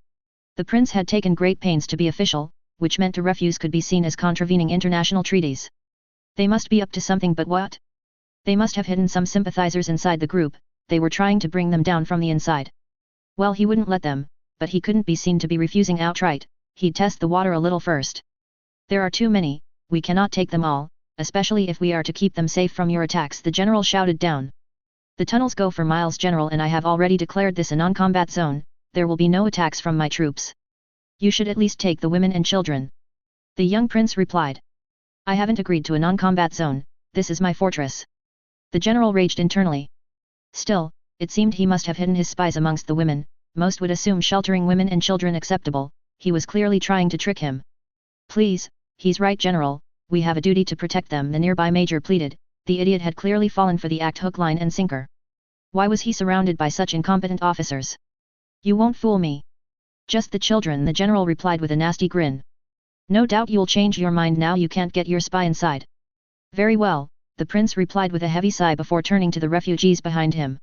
The prince had taken great pains to be official, which meant to refuse could be seen as contravening international treaties. They must be up to something, but what? They must have hidden some sympathizers inside the group. They were trying to bring them down from the inside. Well, he wouldn't let them, but he couldn't be seen to be refusing outright. He'd test the water a little first. There are too many, we cannot take them all, especially if we are to keep them safe from your attacks, the general shouted down. The tunnels go for miles, General, and I have already declared this a non-combat zone. There will be no attacks from my troops. You should at least take the women and children. The young prince replied. I haven't agreed to a non-combat zone, this is my fortress. The general raged internally. Still, it seemed he must have hidden his spies amongst the women. Most would assume sheltering women and children acceptable. He was clearly trying to trick him. Please, he's right, General, we have a duty to protect them, the nearby major pleaded. The idiot had clearly fallen for the act hook, line and sinker. Why was he surrounded by such incompetent officers? You won't fool me. Just the children, the general replied with a nasty grin. No doubt you'll change your mind now you can't get your spy inside. Very well, the prince replied with a heavy sigh before turning to the refugees behind him.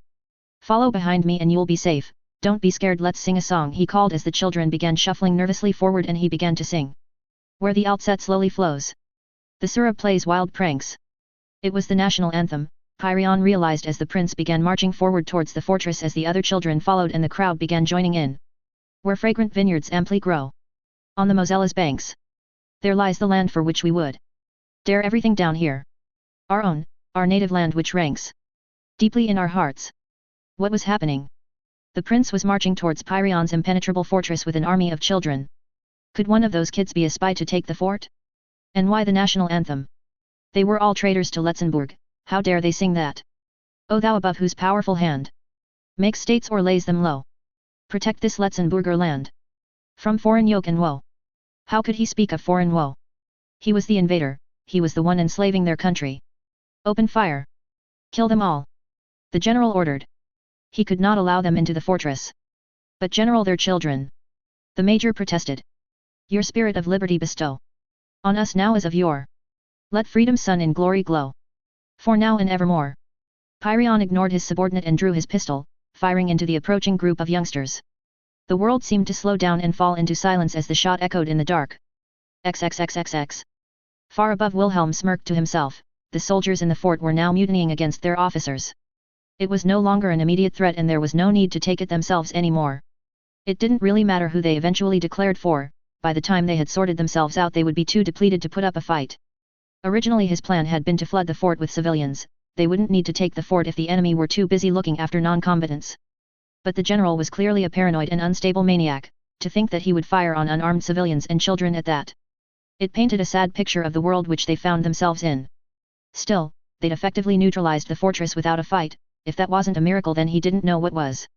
Follow behind me and you'll be safe. Don't be scared, let's sing a song, he called as the children began shuffling nervously forward and he began to sing. Where the Alzette slowly flows. The Sura plays wild pranks. It was the national anthem, Pyrion realized as the prince began marching forward towards the fortress as the other children followed and the crowd began joining in. Where fragrant vineyards amply grow. On the Mosella's banks. There lies the land for which we would dare everything down here. Our own, our native land which ranks deeply in our hearts. What was happening? The prince was marching towards Pyrion's impenetrable fortress with an army of children. Could one of those kids be a spy to take the fort? And why the national anthem? They were all traitors to Letzenbourg, how dare they sing that? O thou above whose powerful hand makes states or lays them low. Protect this Letzenburger land from foreign yoke and woe. How could he speak of foreign woe? He was the invader, he was the one enslaving their country. Open fire. Kill them all. The general ordered. He could not allow them into the fortress. But General, their children. The major protested. Your spirit of liberty bestow on us now as of yore. Let freedom's sun in glory glow. For now and evermore. Pyrion ignored his subordinate and drew his pistol, firing into the approaching group of youngsters. The world seemed to slow down and fall into silence as the shot echoed in the dark. XXXXX. Far above, Wilhelm smirked to himself. The soldiers in the fort were now mutinying against their officers. It was no longer an immediate threat and there was no need to take it themselves anymore. It didn't really matter who they eventually declared for, by the time they had sorted themselves out they would be too depleted to put up a fight. Originally his plan had been to flood the fort with civilians, they wouldn't need to take the fort if the enemy were too busy looking after non-combatants. But the general was clearly a paranoid and unstable maniac, to think that he would fire on unarmed civilians and children at that. It painted a sad picture of the world which they found themselves in. Still, they'd effectively neutralized the fortress without a fight. If that wasn't a miracle then he didn't know what was.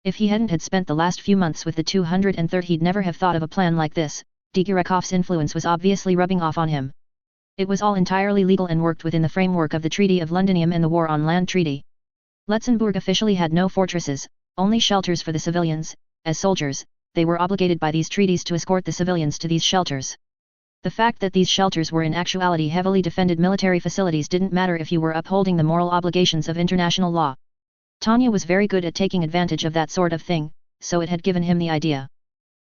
If he hadn't had spent the last few months with the 203rd, he'd never have thought of a plan like this. Digirekov's influence was obviously rubbing off on him. It was all entirely legal and worked within the framework of the Treaty of Londinium and the War on Land Treaty. Letzenbourg officially had no fortresses, only shelters for the civilians. As soldiers, they were obligated by these treaties to escort the civilians to these shelters. The fact that these shelters were in actuality heavily defended military facilities didn't matter if you were upholding the moral obligations of international law. Tanya was very good at taking advantage of that sort of thing, so it had given him the idea.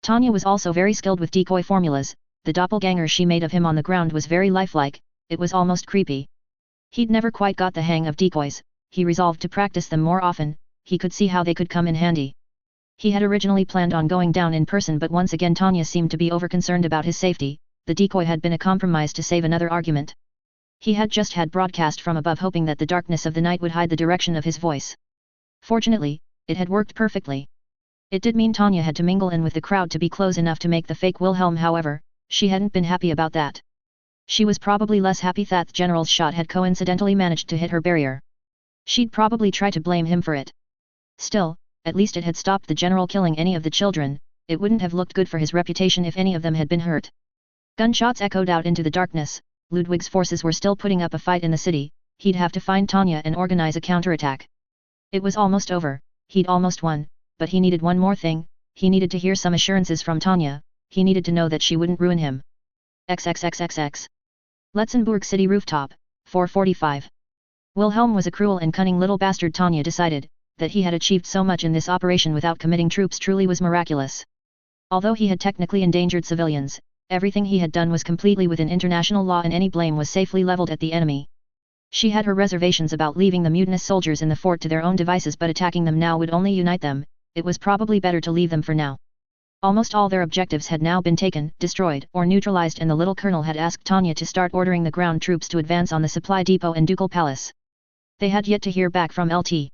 Tanya was also very skilled with decoy formulas. The doppelganger she made of him on the ground was very lifelike, it was almost creepy. He'd never quite got the hang of decoys, he resolved to practice them more often, he could see how they could come in handy. He had originally planned on going down in person, but once again Tanya seemed to be over-concerned about his safety. The decoy had been a compromise to save another argument. He had just had broadcast from above, hoping that the darkness of the night would hide the direction of his voice. Fortunately, it had worked perfectly. It did mean Tanya had to mingle in with the crowd to be close enough to make the fake Wilhelm. However, she hadn't been happy about that. She was probably less happy that the general's shot had coincidentally managed to hit her barrier. She'd probably try to blame him for it. Still, at least it had stopped the general killing any of the children. It wouldn't have looked good for his reputation if any of them had been hurt. Gunshots echoed out into the darkness. Ludwig's forces were still putting up a fight in the city. He'd have to find Tanya and organize a counterattack. It was almost over, he'd almost won, but he needed one more thing. He needed to hear some assurances from Tanya. He needed to know that she wouldn't ruin him. XXXXX. Letzenbourg city rooftop, 4:45. Wilhelm was a cruel and cunning little bastard. Tanya decided that he had achieved so much in this operation without committing troops truly was miraculous. Although he had technically endangered civilians, everything he had done was completely within international law, and any blame was safely leveled at the enemy. She had her reservations about leaving the mutinous soldiers in the fort to their own devices, but attacking them now would only unite them. It was probably better to leave them for now. Almost all their objectives had now been taken, destroyed, or neutralized, and the little colonel had asked Tanya to start ordering the ground troops to advance on the supply depot and Ducal Palace. They had yet to hear back from Lt.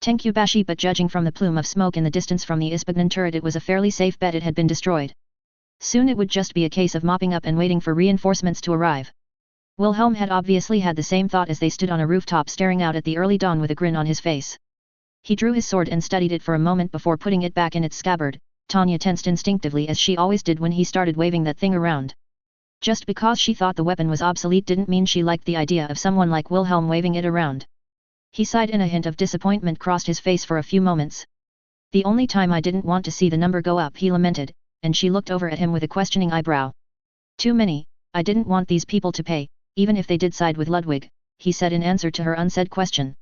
Tenkyubashi, but judging from the plume of smoke in the distance from the Ispagnan turret, it was a fairly safe bet it had been destroyed. Soon it would just be a case of mopping up and waiting for reinforcements to arrive. Wilhelm had obviously had the same thought as they stood on a rooftop staring out at the early dawn with a grin on his face. He drew his sword and studied it for a moment before putting it back in its scabbard. Tanya tensed instinctively, as she always did when he started waving that thing around. Just because she thought the weapon was obsolete didn't mean she liked the idea of someone like Wilhelm waving it around. He sighed, and a hint of disappointment crossed his face for a few moments. The only time I didn't want to see the number go up, he lamented, and she looked over at him with a questioning eyebrow. Too many. I didn't want these people to pay, even if they did side with Ludwig, he said in answer to her unsaid question.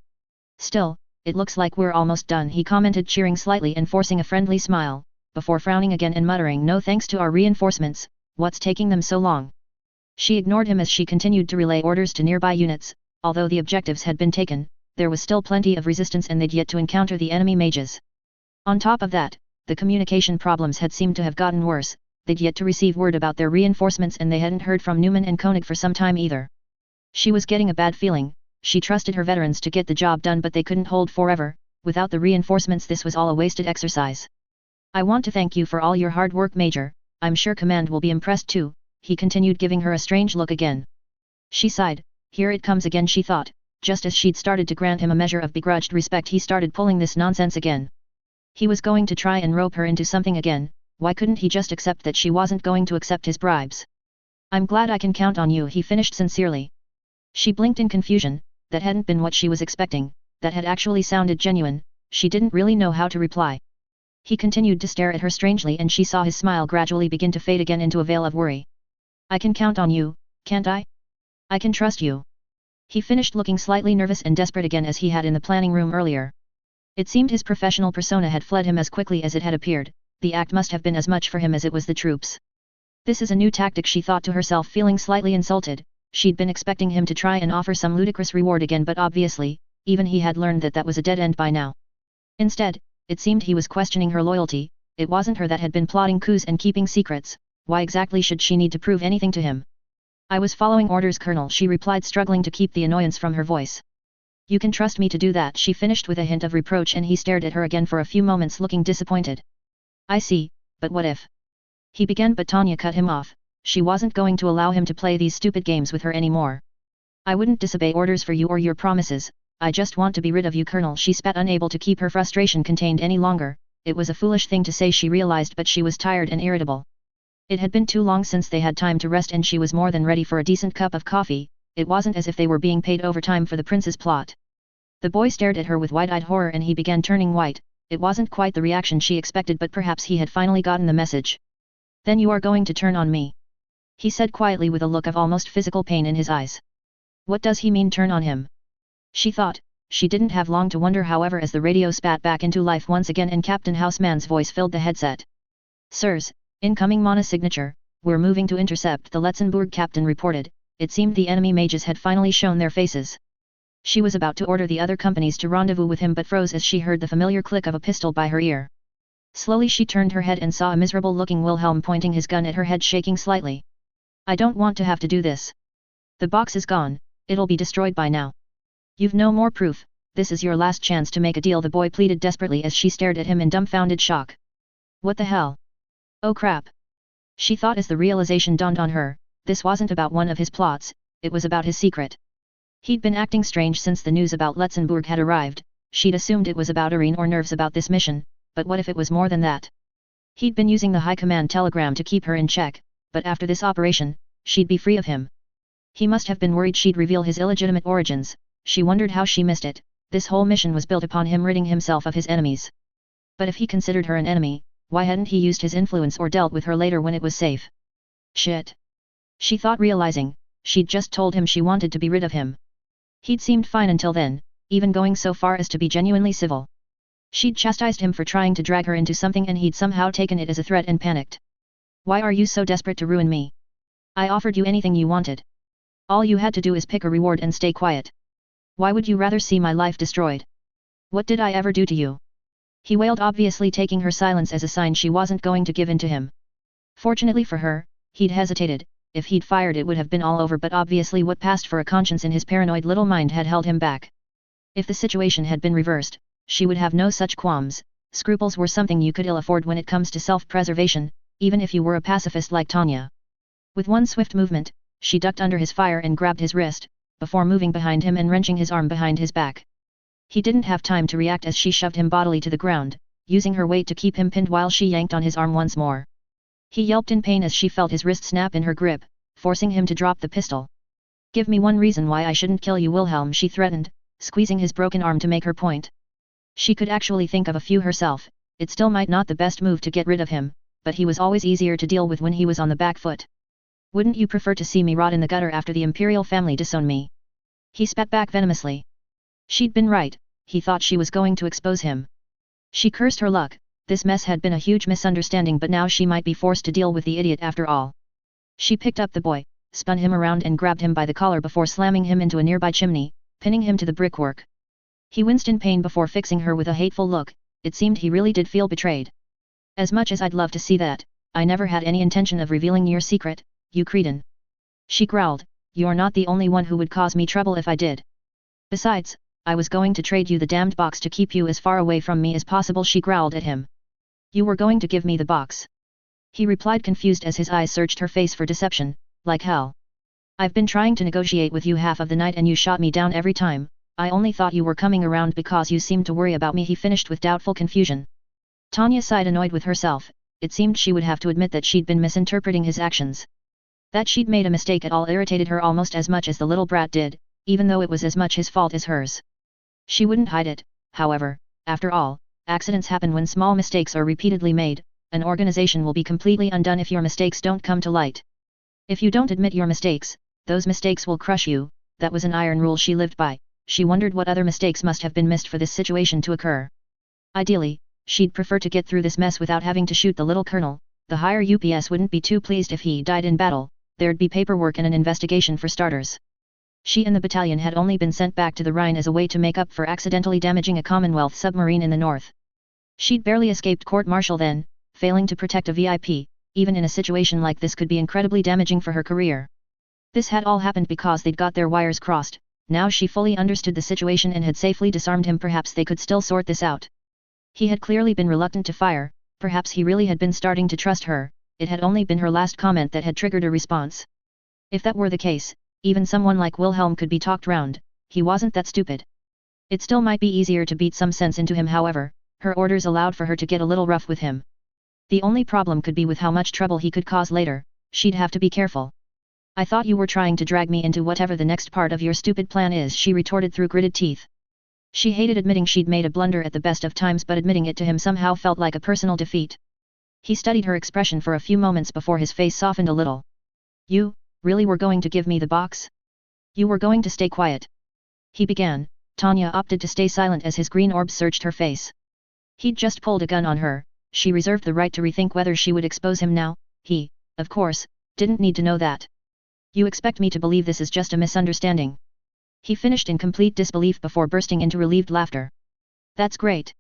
Still, it looks like we're almost done, he commented, cheering slightly and forcing a friendly smile, before frowning again and muttering, no thanks to our reinforcements, what's taking them so long? She ignored him as she continued to relay orders to nearby units. Although the objectives had been taken, there was still plenty of resistance and they'd yet to encounter the enemy mages. On top of that, the communication problems had seemed to have gotten worse. They'd yet to receive word about their reinforcements, and they hadn't heard from Newman and Koenig for some time either. She was getting a bad feeling. She trusted her veterans to get the job done, but they couldn't hold forever. Without the reinforcements, this was all a wasted exercise. I want to thank you for all your hard work, Major. I'm sure Command will be impressed too, he continued, giving her a strange look again. She sighed. Here it comes again, she thought. Just as she'd started to grant him a measure of begrudged respect, he started pulling this nonsense again. He was going to try and rope her into something again. Why couldn't he just accept that she wasn't going to accept his bribes? I'm glad I can count on you, he finished sincerely. She blinked in confusion. That hadn't been what she was expecting. That had actually sounded genuine. She didn't really know how to reply. He continued to stare at her strangely, and she saw his smile gradually begin to fade again into a veil of worry. I can count on you, can't I? I can trust you. He finished, looking slightly nervous and desperate again as he had in the planning room earlier. It seemed his professional persona had fled him as quickly as it had appeared. The act must have been as much for him as it was the troops. This is a new tactic, she thought to herself, feeling slightly insulted. She'd been expecting him to try and offer some ludicrous reward again, but obviously, even he had learned that that was a dead end by now. Instead, it seemed he was questioning her loyalty. It wasn't her that had been plotting coups and keeping secrets. Why exactly should she need to prove anything to him? I was following orders, Colonel, she replied, struggling to keep the annoyance from her voice. You can trust me to do that, she finished with a hint of reproach, and he stared at her again for a few moments, looking disappointed. I see, but what if? He began, but Tanya cut him off. She wasn't going to allow him to play these stupid games with her anymore. I wouldn't disobey orders for you or your promises. I just want to be rid of you, Colonel, she spat, unable to keep her frustration contained any longer. it was a foolish thing to say, she realized, but she was tired and irritable. It had been too long since they had time to rest and she was more than ready for a decent cup of coffee. It wasn't as if they were being paid overtime for the prince's plot. The boy stared at her with wide-eyed horror and he began turning white. It wasn't quite the reaction she expected, but perhaps he had finally gotten the message. Then you are going to turn on me? He said quietly with a look of almost physical pain in his eyes. What does he mean, turn on him? She thought. She didn't have long to wonder, however, as the radio spat back into life once again and Captain Houseman's voice filled the headset. Sirs, incoming mana signature, we're moving to intercept the Letzenbourg, captain reported. It seemed the enemy mages had finally shown their faces. She was about to order the other companies to rendezvous with him but froze as she heard the familiar click of a pistol by her ear. Slowly she turned her head and saw a miserable-looking Wilhelm pointing his gun at her, head shaking slightly. I don't want to have to do this. The box is gone, it'll be destroyed by now. You've no more proof, this is your last chance to make a deal, the boy pleaded desperately as she stared at him in dumbfounded shock. What the hell? Oh crap! She thought as the realization dawned on her, this wasn't about one of his plots, it was about his secret. He'd been acting strange since the news about Letzenbourg had arrived. She'd assumed it was about aren or nerves about this mission, but what if it was more than that? He'd been using the high command telegram to keep her in check, but after this operation, she'd be free of him. He must have been worried she'd reveal his illegitimate origins. She wondered how she missed it. This whole mission was built upon him ridding himself of his enemies. But if he considered her an enemy, why hadn't he used his influence or dealt with her later when it was safe? Shit! She thought, realizing, she'd just told him she wanted to be rid of him. He'd seemed fine until then, even going so far as to be genuinely civil. She'd chastised him for trying to drag her into something and he'd somehow taken it as a threat and panicked. Why are you so desperate to ruin me? I offered you anything you wanted. All you had to do is pick a reward and stay quiet. Why would you rather see my life destroyed? What did I ever do to you? He wailed, obviously taking her silence as a sign she wasn't going to give in to him. Fortunately for her, he'd hesitated. If he'd fired it would have been all over, but obviously what passed for a conscience in his paranoid little mind had held him back. If the situation had been reversed, she would have no such qualms. Scruples were something you could ill afford when it comes to self-preservation, even if you were a pacifist like Tanya. With one swift movement, she ducked under his fire and grabbed his wrist, before moving behind him and wrenching his arm behind his back. He didn't have time to react as she shoved him bodily to the ground, using her weight to keep him pinned while she yanked on his arm once more. He yelped in pain as she felt his wrist snap in her grip, forcing him to drop the pistol. Give me one reason why I shouldn't kill you, Wilhelm, she threatened, squeezing his broken arm to make her point. She could actually think of a few herself. It still might not the best move to get rid of him, but he was always easier to deal with when he was on the back foot. Wouldn't you prefer to see me rot in the gutter after the imperial family disown me? He spat back venomously. She'd been right, he thought she was going to expose him. She cursed her luck. This mess had been a huge misunderstanding, but now she might be forced to deal with the idiot after all. She picked up the boy, spun him around and grabbed him by the collar before slamming him into a nearby chimney, pinning him to the brickwork. He winced in pain before fixing her with a hateful look. It seemed he really did feel betrayed. As much as I'd love to see that, I never had any intention of revealing your secret, you cretin. She growled, you're not the only one who would cause me trouble if I did. Besides, I was going to trade you the damned box to keep you as far away from me as possible, she growled at him. You were going to give me the box. He replied, confused as his eyes searched her face for deception. Like hell. I've been trying to negotiate with you half of the night and you shot me down every time. I only thought you were coming around because you seemed to worry about me, he finished with doubtful confusion. Tanya sighed, annoyed with herself. It seemed she would have to admit that she'd been misinterpreting his actions. That she'd made a mistake at all irritated her almost as much as the little brat did, even though it was as much his fault as hers. She wouldn't hide it, however. After all, accidents happen when small mistakes are repeatedly made. An organization will be completely undone if your mistakes don't come to light. If you don't admit your mistakes, those mistakes will crush you. That was an iron rule she lived by. She wondered what other mistakes must have been missed for this situation to occur. Ideally, she'd prefer to get through this mess without having to shoot the little colonel. The higher UPS wouldn't be too pleased if he died in battle. There'd be paperwork and an investigation for starters. She and the battalion had only been sent back to the Rhine as a way to make up for accidentally damaging a Commonwealth submarine in the north. She'd barely escaped court-martial then. Failing to protect a VIP, even in a situation like this, could be incredibly damaging for her career. This had all happened because they'd got their wires crossed. Now she fully understood the situation and had safely disarmed him. Perhaps they could still sort this out. He had clearly been reluctant to fire. Perhaps he really had been starting to trust her. It had only been her last comment that had triggered a response. If that were the case, even someone like Wilhelm could be talked round. He wasn't that stupid. It still might be easier to beat some sense into him, however. Her orders allowed for her to get a little rough with him. The only problem could be with how much trouble he could cause later. She'd have to be careful. I thought you were trying to drag me into whatever the next part of your stupid plan is, she retorted through gritted teeth. She hated admitting she'd made a blunder at the best of times, but admitting it to him somehow felt like a personal defeat. He studied her expression for a few moments before his face softened a little. You, really were going to give me the box? You were going to stay quiet? He began. Tanya opted to stay silent as his green orb searched her face. He'd just pulled a gun on her, she reserved the right to rethink whether she would expose him now. He, of course, didn't need to know that. You expect me to believe this is just a misunderstanding? He finished in complete disbelief before bursting into relieved laughter. That's great!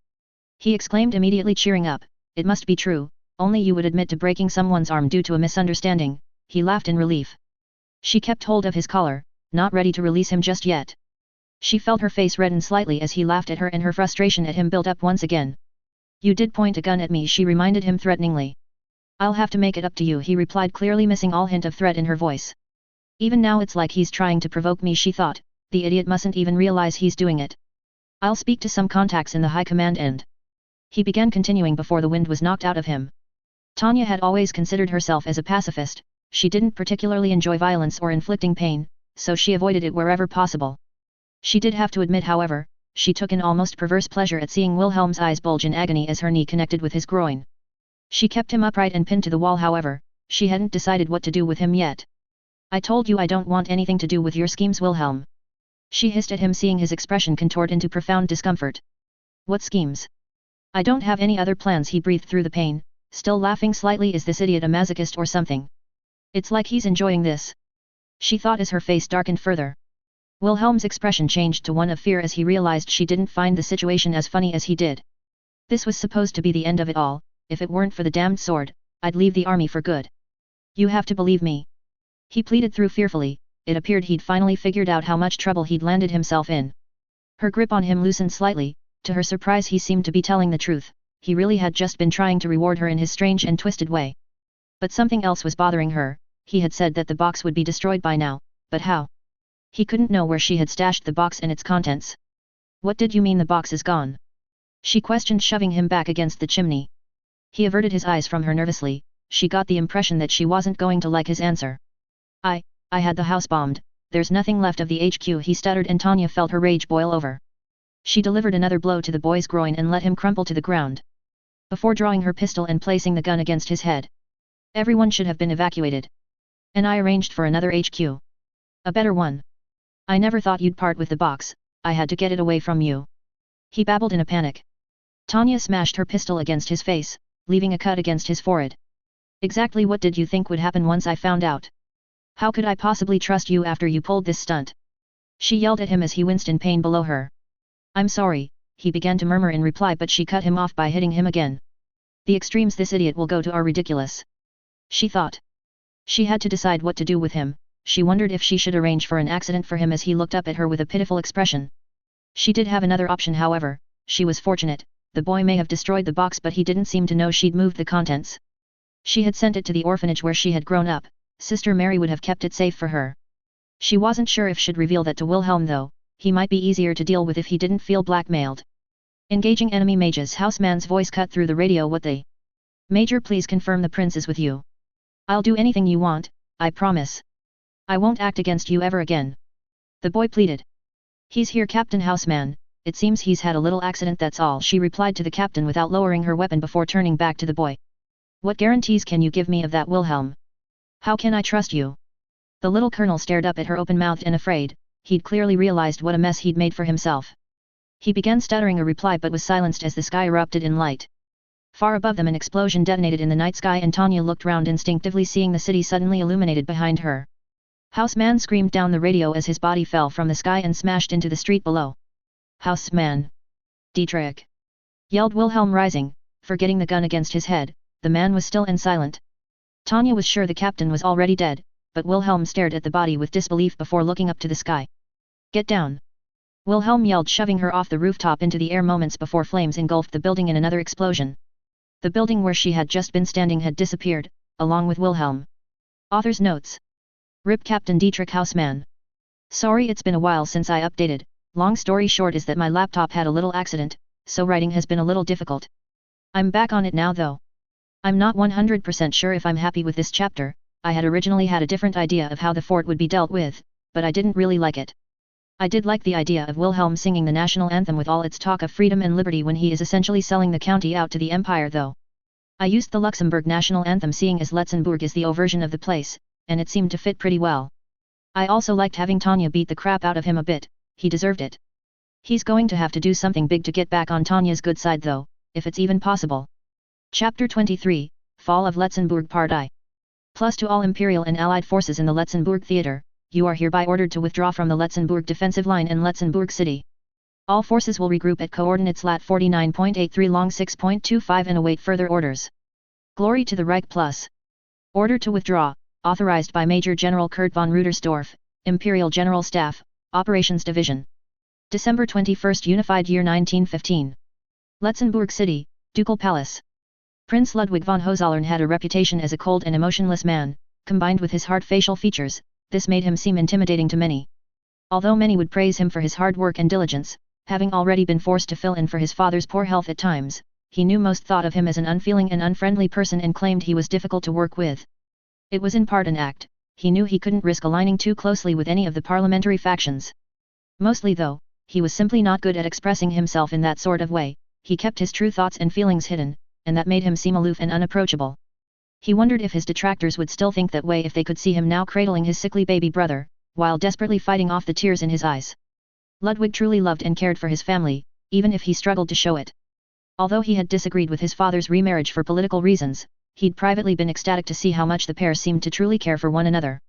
He exclaimed, immediately cheering up. It must be true, only you would admit to breaking someone's arm due to a misunderstanding. He laughed in relief. She kept hold of his collar, not ready to release him just yet. She felt her face redden slightly as he laughed at her, and her frustration at him built up once again. You did point a gun at me, she reminded him threateningly. I'll have to make it up to you, he replied, clearly missing all hint of threat in her voice. Even now it's like he's trying to provoke me, she thought. The idiot mustn't even realize he's doing it. I'll speak to some contacts in the high command end. He began, continuing before the wind was knocked out of him. Tanya had always considered herself as a pacifist. She didn't particularly enjoy violence or inflicting pain, so she avoided it wherever possible. She did have to admit, however, she took an almost perverse pleasure at seeing Wilhelm's eyes bulge in agony as her knee connected with his groin. She kept him upright and pinned to the wall, however. She hadn't decided what to do with him yet. I told you I don't want anything to do with your schemes, Wilhelm. She hissed at him, seeing his expression contort into profound discomfort. What schemes? I don't have any other plans, he breathed through the pain, still laughing slightly. Is this idiot a masochist or something? It's like he's enjoying this. She thought as her face darkened further. Wilhelm's expression changed to one of fear as he realized she didn't find the situation as funny as he did. This was supposed to be the end of it all. If it weren't for the damned sword, I'd leave the army for good. You have to believe me. He pleaded through fearfully. It appeared he'd finally figured out how much trouble he'd landed himself in. Her grip on him loosened slightly. To her surprise, he seemed to be telling the truth. He really had just been trying to reward her in his strange and twisted way. But something else was bothering her. He had said that the box would be destroyed by now, but how? He couldn't know where she had stashed the box and its contents. What did you mean the box is gone? She questioned, shoving him back against the chimney. He averted his eyes from her nervously. She got the impression that she wasn't going to like his answer. I had the house bombed. There's nothing left of the HQ, he stuttered, and Tanya felt her rage boil over. She delivered another blow to the boy's groin and let him crumple to the ground. Before drawing her pistol and placing the gun against his head. Everyone should have been evacuated. And I arranged for another HQ. A better one. I never thought you'd part with the box. I had to get it away from you. He babbled in a panic. Tanya smashed her pistol against his face, leaving a cut against his forehead. Exactly what did you think would happen once I found out? How could I possibly trust you after you pulled this stunt? She yelled at him as he winced in pain below her. I'm sorry, he began to murmur in reply, but she cut him off by hitting him again. The extremes this idiot will go to are ridiculous. She thought. She had to decide what to do with him. She wondered if she should arrange for an accident for him as he looked up at her with a pitiful expression. She did have another option, however. She was fortunate. The boy may have destroyed the box, but he didn't seem to know she'd moved the contents. She had sent it to the orphanage where she had grown up. Sister Mary would have kept it safe for her. She wasn't sure if she'd reveal that to Wilhelm, though. He might be easier to deal with if he didn't feel blackmailed. Engaging enemy mages, Houseman's voice cut through the radio. What the? Major, please confirm the prince is with you. I'll do anything you want, I promise. I won't act against you ever again. The boy pleaded. He's here, Captain Houseman. It seems he's had a little accident, that's all, she replied to the captain without lowering her weapon before turning back to the boy. What guarantees can you give me of that, Wilhelm? How can I trust you? The little colonel stared up at her open-mouthed and afraid. He'd clearly realized what a mess he'd made for himself. He began stuttering a reply but was silenced as the sky erupted in light. Far above them an explosion detonated in the night sky, and Tanya looked round instinctively, seeing the city suddenly illuminated behind her. Houseman screamed down the radio as his body fell from the sky and smashed into the street below. Houseman! Dietrich! Yelled Wilhelm, rising. Forgetting the gun against his head, the man was still and silent. Tanya was sure the captain was already dead, but Wilhelm stared at the body with disbelief before looking up to the sky. Get down! Wilhelm yelled, shoving her off the rooftop into the air moments before flames engulfed the building in another explosion. The building where she had just been standing had disappeared, along with Wilhelm. Author's notes. RIP Captain Dietrich Houseman. Sorry, it's been a while since I updated. Long story short is that my laptop had a little accident, so writing has been a little difficult. I'm back on it now though. I'm not 100% sure if I'm happy with this chapter. I had originally had a different idea of how the fort would be dealt with, but I didn't really like it. I did like the idea of Wilhelm singing the national anthem with all its talk of freedom and liberty when he is essentially selling the county out to the empire though. I used the Luxembourg national anthem seeing as Letzenbourg is the O version of the place, and it seemed to fit pretty well. I also liked having Tanya beat the crap out of him a bit, he deserved it. He's going to have to do something big to get back on Tanya's good side though, if it's even possible. Chapter 23, Fall of Letzenbourg Part I. Plus to all Imperial and Allied forces in the Letzenbourg theatre, you are hereby ordered to withdraw from the Letzenbourg defensive line in Letzenbourg city. All forces will regroup at coordinates lat 49.83 long 6.25 and await further orders. Glory to the Reich Plus. Order to withdraw, authorized by Major General Kurt von Rudersdorf, Imperial General Staff, Operations Division. December 21, Unified Year 1915. Letzenbourg City, Ducal Palace. Prince Ludwig von Hohenzollern had a reputation as a cold and emotionless man, combined with his hard facial features. This made him seem intimidating to many. Although many would praise him for his hard work and diligence, having already been forced to fill in for his father's poor health at times, he knew most thought of him as an unfeeling and unfriendly person and claimed he was difficult to work with. It was in part an act. He knew he couldn't risk aligning too closely with any of the parliamentary factions. Mostly though, he was simply not good at expressing himself in that sort of way. He kept his true thoughts and feelings hidden, and that made him seem aloof and unapproachable. He wondered if his detractors would still think that way if they could see him now cradling his sickly baby brother, while desperately fighting off the tears in his eyes. Ludwig truly loved and cared for his family, even if he struggled to show it. Although he had disagreed with his father's remarriage for political reasons, he'd privately been ecstatic to see how much the pair seemed to truly care for one another.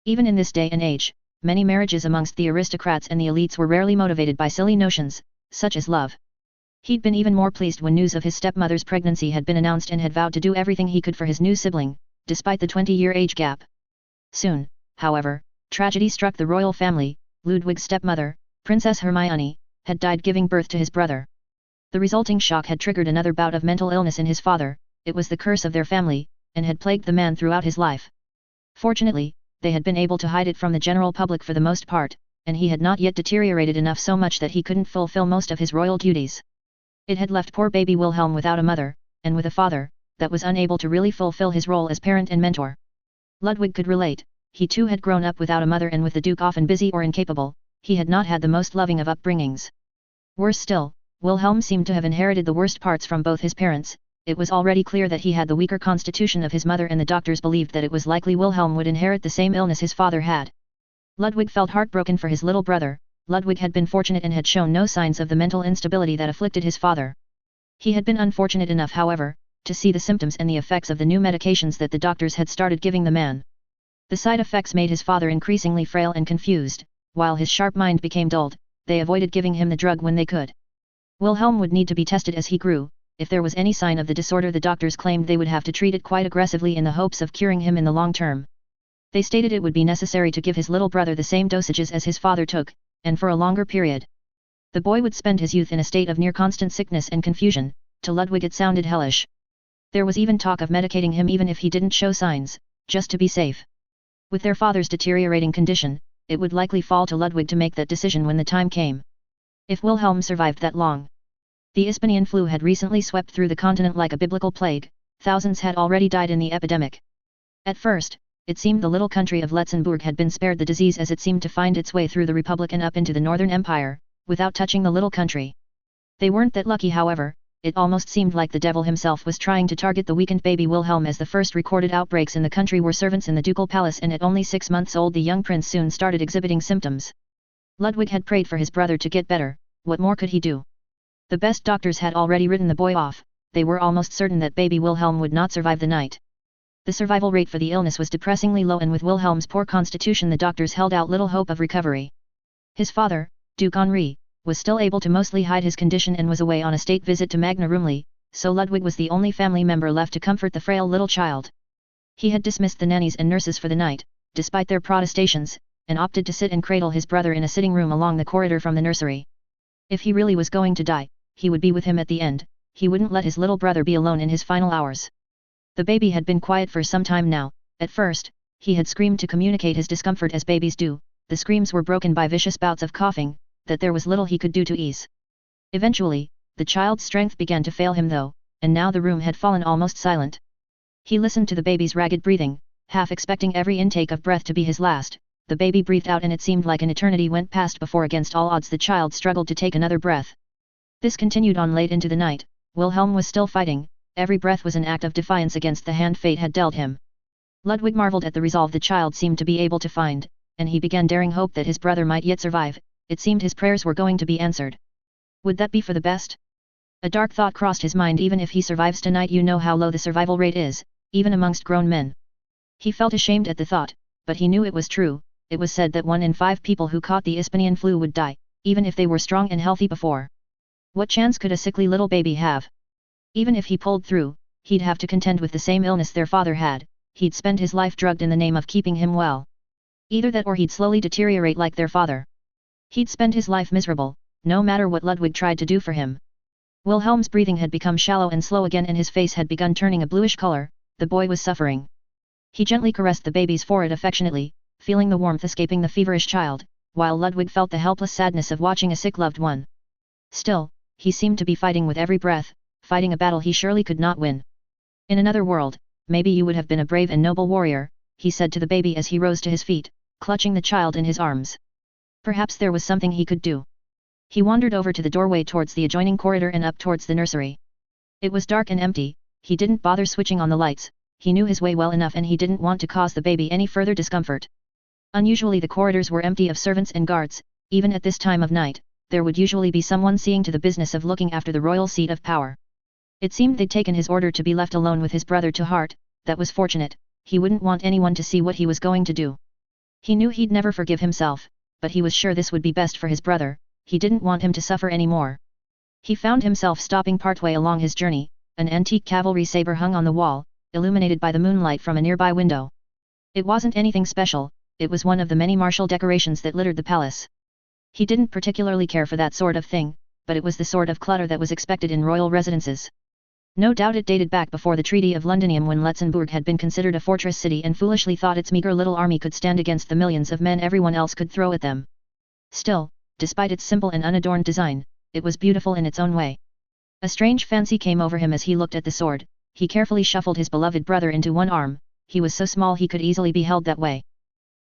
Even in this day and age, many marriages amongst the aristocrats and the elites were rarely motivated by silly notions, such as love. He'd been even more pleased when news of his stepmother's pregnancy had been announced and had vowed to do everything he could for his new sibling, despite the 20-year age gap. Soon, however, tragedy struck the royal family. Ludwig's stepmother, Princess Hermione, had died giving birth to his brother. The resulting shock had triggered another bout of mental illness in his father. It was the curse of their family, and had plagued the man throughout his life. Fortunately, they had been able to hide it from the general public for the most part, and he had not yet deteriorated enough so much that he couldn't fulfill most of his royal duties. It had left poor baby Wilhelm without a mother, and with a father, that was unable to really fulfill his role as parent and mentor. Ludwig could relate. He too had grown up without a mother, and with the Duke often busy or incapable, he had not had the most loving of upbringings. Worse still, Wilhelm seemed to have inherited the worst parts from both his parents. It was already clear that he had the weaker constitution of his mother, and the doctors believed that it was likely Wilhelm would inherit the same illness his father had. Ludwig felt heartbroken for his little brother. Ludwig had been fortunate and had shown no signs of the mental instability that afflicted his father. He had been unfortunate enough, however, to see the symptoms and the effects of the new medications that the doctors had started giving the man. The side effects made his father increasingly frail and confused. While his sharp mind became dulled, they avoided giving him the drug when they could. Wilhelm would need to be tested as he grew. If there was any sign of the disorder, the doctors claimed they would have to treat it quite aggressively in the hopes of curing him in the long term. They stated it would be necessary to give his little brother the same dosages as his father took, and for a longer period. The boy would spend his youth in a state of near constant sickness and confusion. To Ludwig it sounded hellish. There was even talk of medicating him even if he didn't show signs, just to be safe. With their father's deteriorating condition, it would likely fall to Ludwig to make that decision when the time came. If Wilhelm survived that long. The Ispanian flu had recently swept through the continent like a biblical plague. Thousands had already died in the epidemic. At first, it seemed the little country of Letzenbourg had been spared the disease, as it seemed to find its way through the Republic and up into the Northern Empire, without touching the little country. They weren't that lucky, however. It almost seemed like the devil himself was trying to target the weakened baby Wilhelm, as the first recorded outbreaks in the country were servants in the ducal palace, and at only 6 months old the young prince soon started exhibiting symptoms. Ludwig had prayed for his brother to get better. What more could he do? The best doctors had already written the boy off. They were almost certain that baby Wilhelm would not survive the night. The survival rate for the illness was depressingly low, and with Wilhelm's poor constitution the doctors held out little hope of recovery. His father, Duke Henri, was still able to mostly hide his condition and was away on a state visit to Magna Rumley, so Ludwig was the only family member left to comfort the frail little child. He had dismissed the nannies and nurses for the night, despite their protestations, and opted to sit and cradle his brother in a sitting room along the corridor from the nursery. If he really was going to die, he would be with him at the end. He wouldn't let his little brother be alone in his final hours. The baby had been quiet for some time now. At first, he had screamed to communicate his discomfort as babies do. The screams were broken by vicious bouts of coughing, that there was little he could do to ease. Eventually, The child's strength began to fail him though, and now the room had fallen almost silent. He listened to the baby's ragged breathing, half expecting every intake of breath to be his last. The baby breathed out and it seemed like an eternity went past before against all odds the child struggled to take another breath. This continued on late into the night. Wilhelm was still fighting, every breath was an act of defiance against the hand fate had dealt him. Ludwig marveled at the resolve the child seemed to be able to find, and he began daring hope that his brother might yet survive. It seemed his prayers were going to be answered. Would that be for the best? A dark thought crossed his mind. Even if he survives tonight, you know how low the survival rate is, even amongst grown men. He felt ashamed at the thought, but he knew it was true. It was said that 1 in 5 people who caught the Ispanian flu would die, even if they were strong and healthy before. What chance could a sickly little baby have? Even if he pulled through, he'd have to contend with the same illness their father had. He'd spend his life drugged in the name of keeping him well. Either that or he'd slowly deteriorate like their father. He'd spend his life miserable, no matter what Ludwig tried to do for him. Wilhelm's breathing had become shallow and slow again and his face had begun turning a bluish color. The boy was suffering. He gently caressed the baby's forehead affectionately, feeling the warmth escaping the feverish child, while Ludwig felt the helpless sadness of watching a sick loved one. Still, he seemed to be fighting with every breath, fighting a battle he surely could not win. In another world, maybe you would have been a brave and noble warrior, he said to the baby as he rose to his feet, clutching the child in his arms. Perhaps there was something he could do. He wandered over to the doorway towards the adjoining corridor and up towards the nursery. It was dark and empty. He didn't bother switching on the lights. He knew his way well enough and he didn't want to cause the baby any further discomfort. Unusually the corridors were empty of servants and guards. Even at this time of night, there would usually be someone seeing to the business of looking after the royal seat of power. It seemed they'd taken his order to be left alone with his brother to heart. That was fortunate. He wouldn't want anyone to see what he was going to do. He knew he'd never forgive himself, but he was sure this would be best for his brother. He didn't want him to suffer anymore. He found himself stopping partway along his journey. An antique cavalry saber hung on the wall, illuminated by the moonlight from a nearby window. It wasn't anything special, it was one of the many martial decorations that littered the palace. He didn't particularly care for that sort of thing, but it was the sort of clutter that was expected in royal residences. No doubt it dated back before the Treaty of Londinium when Letzenbourg had been considered a fortress city and foolishly thought its meager little army could stand against the millions of men everyone else could throw at them. Still, despite its simple and unadorned design, it was beautiful in its own way. A strange fancy came over him as he looked at the sword. He carefully shuffled his beloved brother into one arm. He was so small he could easily be held that way.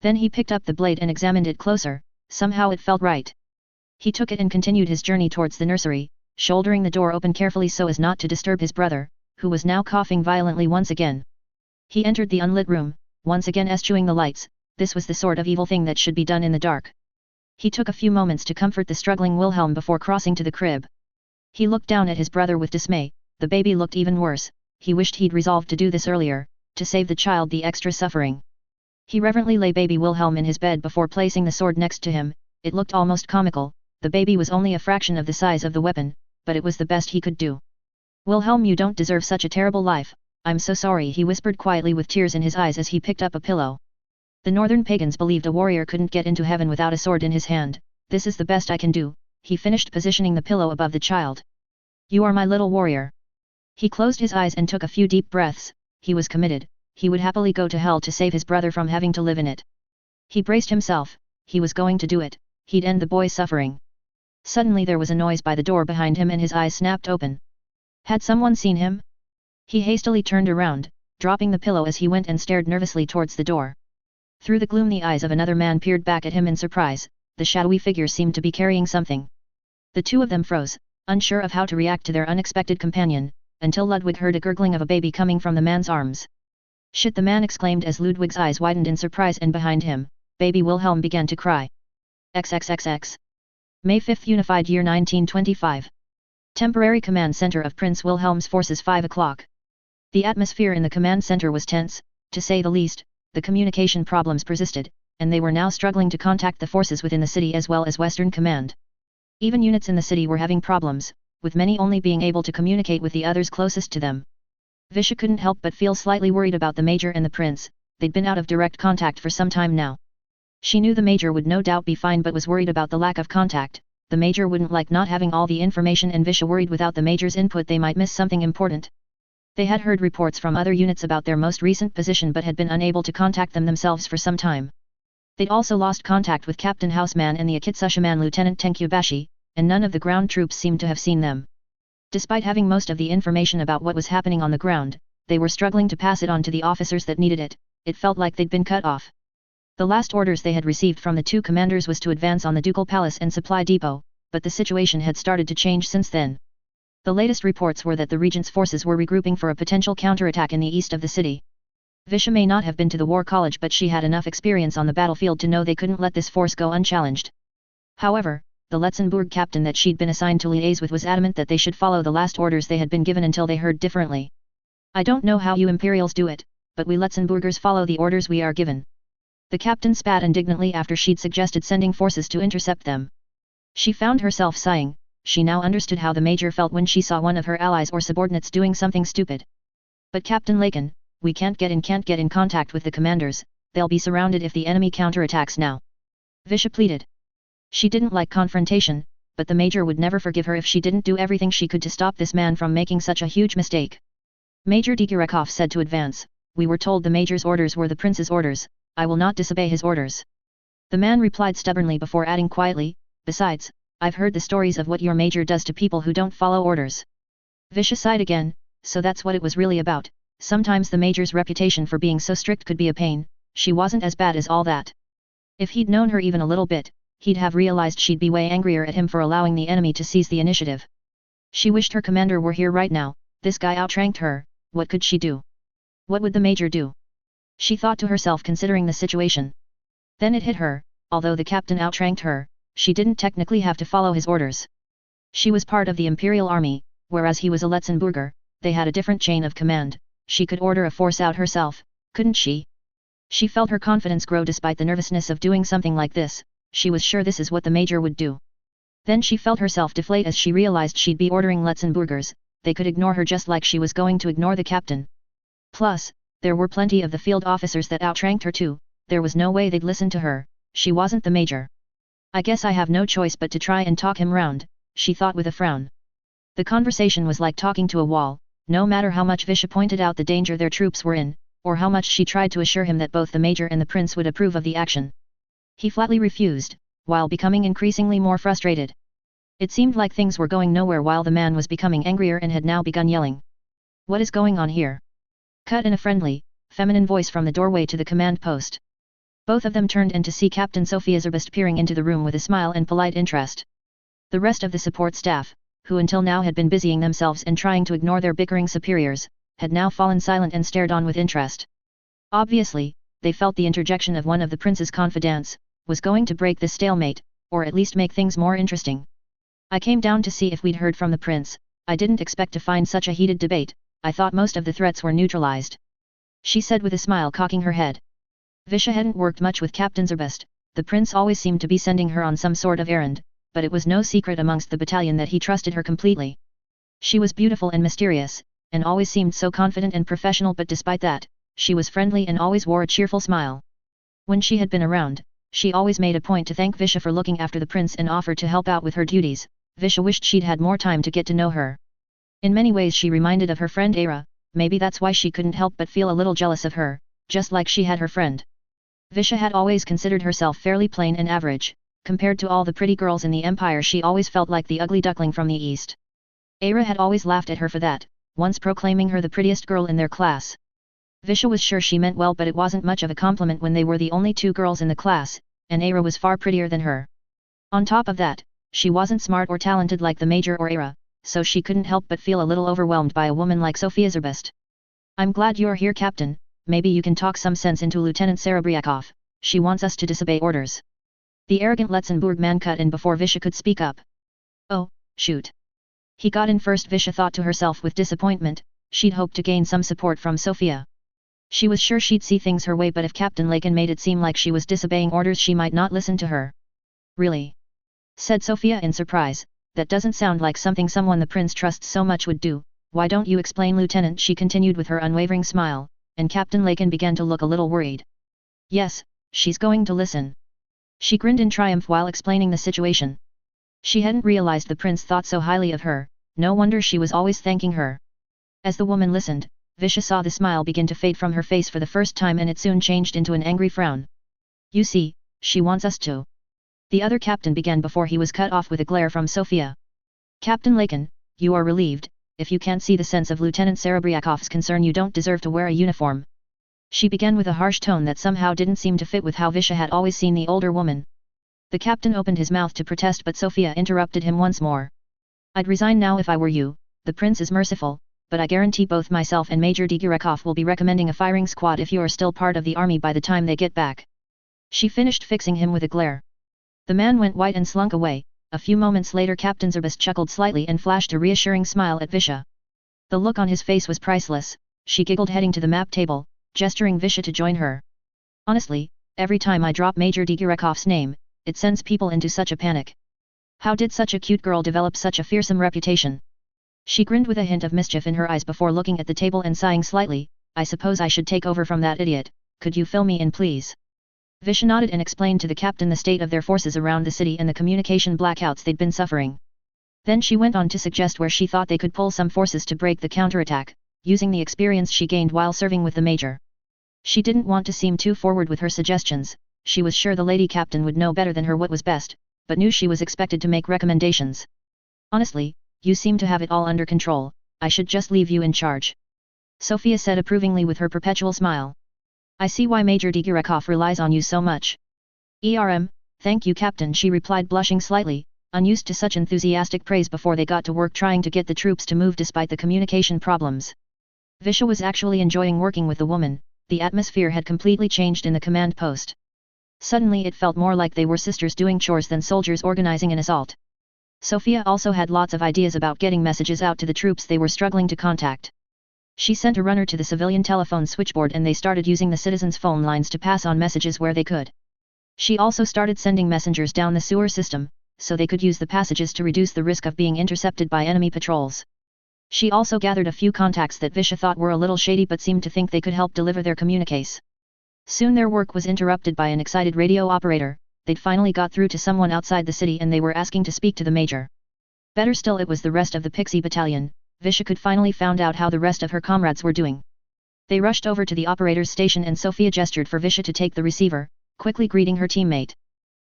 Then he picked up the blade and examined it closer. Somehow it felt right. He took it and continued his journey towards the nursery, shouldering the door open carefully so as not to disturb his brother, who was now coughing violently once again. He entered the unlit room, once again eschewing the lights. This was the sort of evil thing that should be done in the dark. He took a few moments to comfort the struggling Wilhelm before crossing to the crib. He looked down at his brother with dismay. The baby looked even worse. He wished he'd resolved to do this earlier, to save the child the extra suffering. He reverently lay baby Wilhelm in his bed before placing the sword next to him. It looked almost comical. The baby was only a fraction of the size of the weapon, but it was the best he could do. Wilhelm, you don't deserve such a terrible life. I'm so sorry, he whispered quietly with tears in his eyes as he picked up a pillow. The northern pagans believed a warrior couldn't get into heaven without a sword in his hand. This is the best I can do. He finished positioning the pillow above the child. You are my little warrior. He closed his eyes and took a few deep breaths. He was committed. He would happily go to hell to save his brother from having to live in it. He braced himself. He was going to do it. He'd end the boy's suffering. Suddenly there was a noise by the door behind him and his eyes snapped open. Had someone seen him? He hastily turned around, dropping the pillow as he went and stared nervously towards the door. Through the gloom the eyes of another man peered back at him in surprise. The shadowy figure seemed to be carrying something. The two of them froze, unsure of how to react to their unexpected companion, until Ludwig heard a gurgling of a baby coming from the man's arms. Shit, the man exclaimed as Ludwig's eyes widened in surprise, and behind him, baby Wilhelm began to cry. XXXX. May 5th, Unified Year 1925. Temporary Command Center of Prince Wilhelm's Forces, 5 o'clock. The atmosphere in the command center was tense, to say the least. The communication problems persisted, and they were now struggling to contact the forces within the city as well as Western Command. Even units in the city were having problems, with many only being able to communicate with the others closest to them. Visha couldn't help but feel slightly worried about the Major and the Prince. They'd been out of direct contact for some time now. She knew the Major would no doubt be fine but was worried about the lack of contact. The Major wouldn't like not having all the information, and Visha worried without the Major's input they might miss something important. They had heard reports from other units about their most recent position but had been unable to contact them themselves for some time. They'd also lost contact with Captain Houseman and the Akitsushaman Lieutenant Tenkyubashi, and none of the ground troops seemed to have seen them. Despite having most of the information about what was happening on the ground, they were struggling to pass it on to the officers that needed it. It felt like they'd been cut off. The last orders they had received from the two commanders was to advance on the Ducal Palace and Supply Depot, but the situation had started to change since then. The latest reports were that the regent's forces were regrouping for a potential counterattack in the east of the city. Visha may not have been to the war college, but she had enough experience on the battlefield to know they couldn't let this force go unchallenged. However, the Letzenbourg captain that she'd been assigned to liaise with was adamant that they should follow the last orders they had been given until they heard differently. I don't know how you Imperials do it, but we Letzenbourgers follow the orders we are given. The captain spat indignantly after she'd suggested sending forces to intercept them. She found herself sighing. She now understood how the major felt when she saw one of her allies or subordinates doing something stupid. But Captain Lakin, we can't get in contact with the commanders, they'll be surrounded if the enemy counterattacks now. Visha pleaded. She didn't like confrontation, but the major would never forgive her if she didn't do everything she could to stop this man from making such a huge mistake. Major Digurekov said to advance, we were told the major's orders were the prince's orders, I will not disobey his orders. The man replied stubbornly before adding quietly, besides, I've heard the stories of what your major does to people who don't follow orders. Visha sighed again, so that's what it was really about. Sometimes the major's reputation for being so strict could be a pain. She wasn't as bad as all that. If he'd known her even a little bit, he'd have realized she'd be way angrier at him for allowing the enemy to seize the initiative. She wished her commander were here right now. This guy outranked her, what could she do? What would the major do? She thought to herself, considering the situation. Then it hit her, although the captain outranked her, she didn't technically have to follow his orders. She was part of the Imperial Army, whereas he was a Letzenburger. They had a different chain of command. She could order a force out herself, couldn't she? She felt her confidence grow despite the nervousness of doing something like this. She was sure this is what the major would do. Then she felt herself deflate as she realized she'd be ordering Letzenburgers. They could ignore her just like she was going to ignore the captain. Plus, there were plenty of the field officers that outranked her too. There was no way they'd listen to her. She wasn't the major. I guess I have no choice but to try and talk him round, she thought with a frown. The conversation was like talking to a wall. No matter how much Visha pointed out the danger their troops were in, or how much she tried to assure him that both the major and the prince would approve of the action, he flatly refused, while becoming increasingly more frustrated. It seemed like things were going nowhere while the man was becoming angrier and had now begun yelling. What is going on here? Cut in a friendly, feminine voice from the doorway to the command post. Both of them turned in to see Captain Sophia Zerbest peering into the room with a smile and polite interest. The rest of the support staff, who until now had been busying themselves and trying to ignore their bickering superiors, had now fallen silent and stared on with interest. Obviously, they felt the interjection of one of the prince's confidants was going to break this stalemate, or at least make things more interesting. I came down to see if we'd heard from the prince. I didn't expect to find such a heated debate. I thought most of the threats were neutralized. She said with a smile, cocking her head. Visha hadn't worked much with Captain Zerbest. The prince always seemed to be sending her on some sort of errand, but it was no secret amongst the battalion that he trusted her completely. She was beautiful and mysterious, and always seemed so confident and professional, but despite that, she was friendly and always wore a cheerful smile. When she had been around, she always made a point to thank Visha for looking after the prince and offered to help out with her duties. Visha wished she'd had more time to get to know her. In many ways she reminded of her friend Era. Maybe that's why she couldn't help but feel a little jealous of her, just like she had her friend. Visha had always considered herself fairly plain and average. Compared to all the pretty girls in the empire, she always felt like the ugly duckling from the east. Era had always laughed at her for that, once proclaiming her the prettiest girl in their class. Visha was sure she meant well, but it wasn't much of a compliment when they were the only two girls in the class, and Era was far prettier than her. On top of that, she wasn't smart or talented like the major or Era, so she couldn't help but feel a little overwhelmed by a woman like Sophia Zerbest. I'm glad you're here, Captain. Maybe you can talk some sense into Lieutenant Serebriakov. She wants us to disobey orders. The arrogant Letzenbourg man cut in before Visha could speak up. Oh, shoot. He got in first, Visha thought to herself with disappointment. She'd hoped to gain some support from Sophia. She was sure she'd see things her way, but if Captain Lakin made it seem like she was disobeying orders, she might not listen to her. Really? Said Sophia in surprise. That doesn't sound like something someone the prince trusts so much would do. Why don't you explain, Lieutenant? She continued with her unwavering smile, and Captain Lakin began to look a little worried. Yes, she's going to listen. She grinned in triumph while explaining the situation. She hadn't realized the prince thought so highly of her. No wonder she was always thanking her. As the woman listened, Visha saw the smile begin to fade from her face for the first time, and it soon changed into an angry frown. You see, she wants us to. The other captain began before he was cut off with a glare from Sophia. Captain Lakin, you are relieved. If you can't see the sense of Lieutenant Serebryakov's concern, you don't deserve to wear a uniform. She began with a harsh tone that somehow didn't seem to fit with how Visha had always seen the older woman. The captain opened his mouth to protest, but Sophia interrupted him once more. I'd resign now if I were you. The prince is merciful, but I guarantee both myself and Major Digirekov will be recommending a firing squad if you are still part of the army by the time they get back. She finished, fixing him with a glare. The man went white and slunk away. A few moments later Captain Zerbest chuckled slightly and flashed a reassuring smile at Visha. The look on his face was priceless. She giggled, heading to the map table, gesturing Visha to join her. Honestly, every time I drop Major Digirekov's name, it sends people into such a panic. How did such a cute girl develop such a fearsome reputation? She grinned with a hint of mischief in her eyes before looking at the table and sighing slightly. I suppose I should take over from that idiot. Could you fill me in, please? Visha nodded and explained to the captain the state of their forces around the city and the communication blackouts they'd been suffering. Then she went on to suggest where she thought they could pull some forces to break the counterattack, using the experience she gained while serving with the major. She didn't want to seem too forward with her suggestions. She was sure the lady captain would know better than her what was best, but knew she was expected to make recommendations. Honestly, you seem to have it all under control. I should just leave you in charge. Sophia said approvingly with her perpetual smile. I see why Major Digirekov relies on you so much. Thank you, Captain, she replied, blushing slightly, unused to such enthusiastic praise before they got to work trying to get the troops to move despite the communication problems. Visha was actually enjoying working with the woman. The atmosphere had completely changed in the command post. Suddenly it felt more like they were sisters doing chores than soldiers organizing an assault. Sophia also had lots of ideas about getting messages out to the troops they were struggling to contact. She sent a runner to the civilian telephone switchboard and they started using the citizens' phone lines to pass on messages where they could. She also started sending messengers down the sewer system, so they could use the passages to reduce the risk of being intercepted by enemy patrols. She also gathered a few contacts that Visha thought were a little shady but seemed to think they could help deliver their communiques. Soon their work was interrupted by an excited radio operator. They'd finally got through to someone outside the city and they were asking to speak to the major. Better still, it was the rest of the Pixie battalion. Visha could finally found out how the rest of her comrades were doing. They rushed over to the operator's station and Sophia gestured for Visha to take the receiver, quickly greeting her teammate.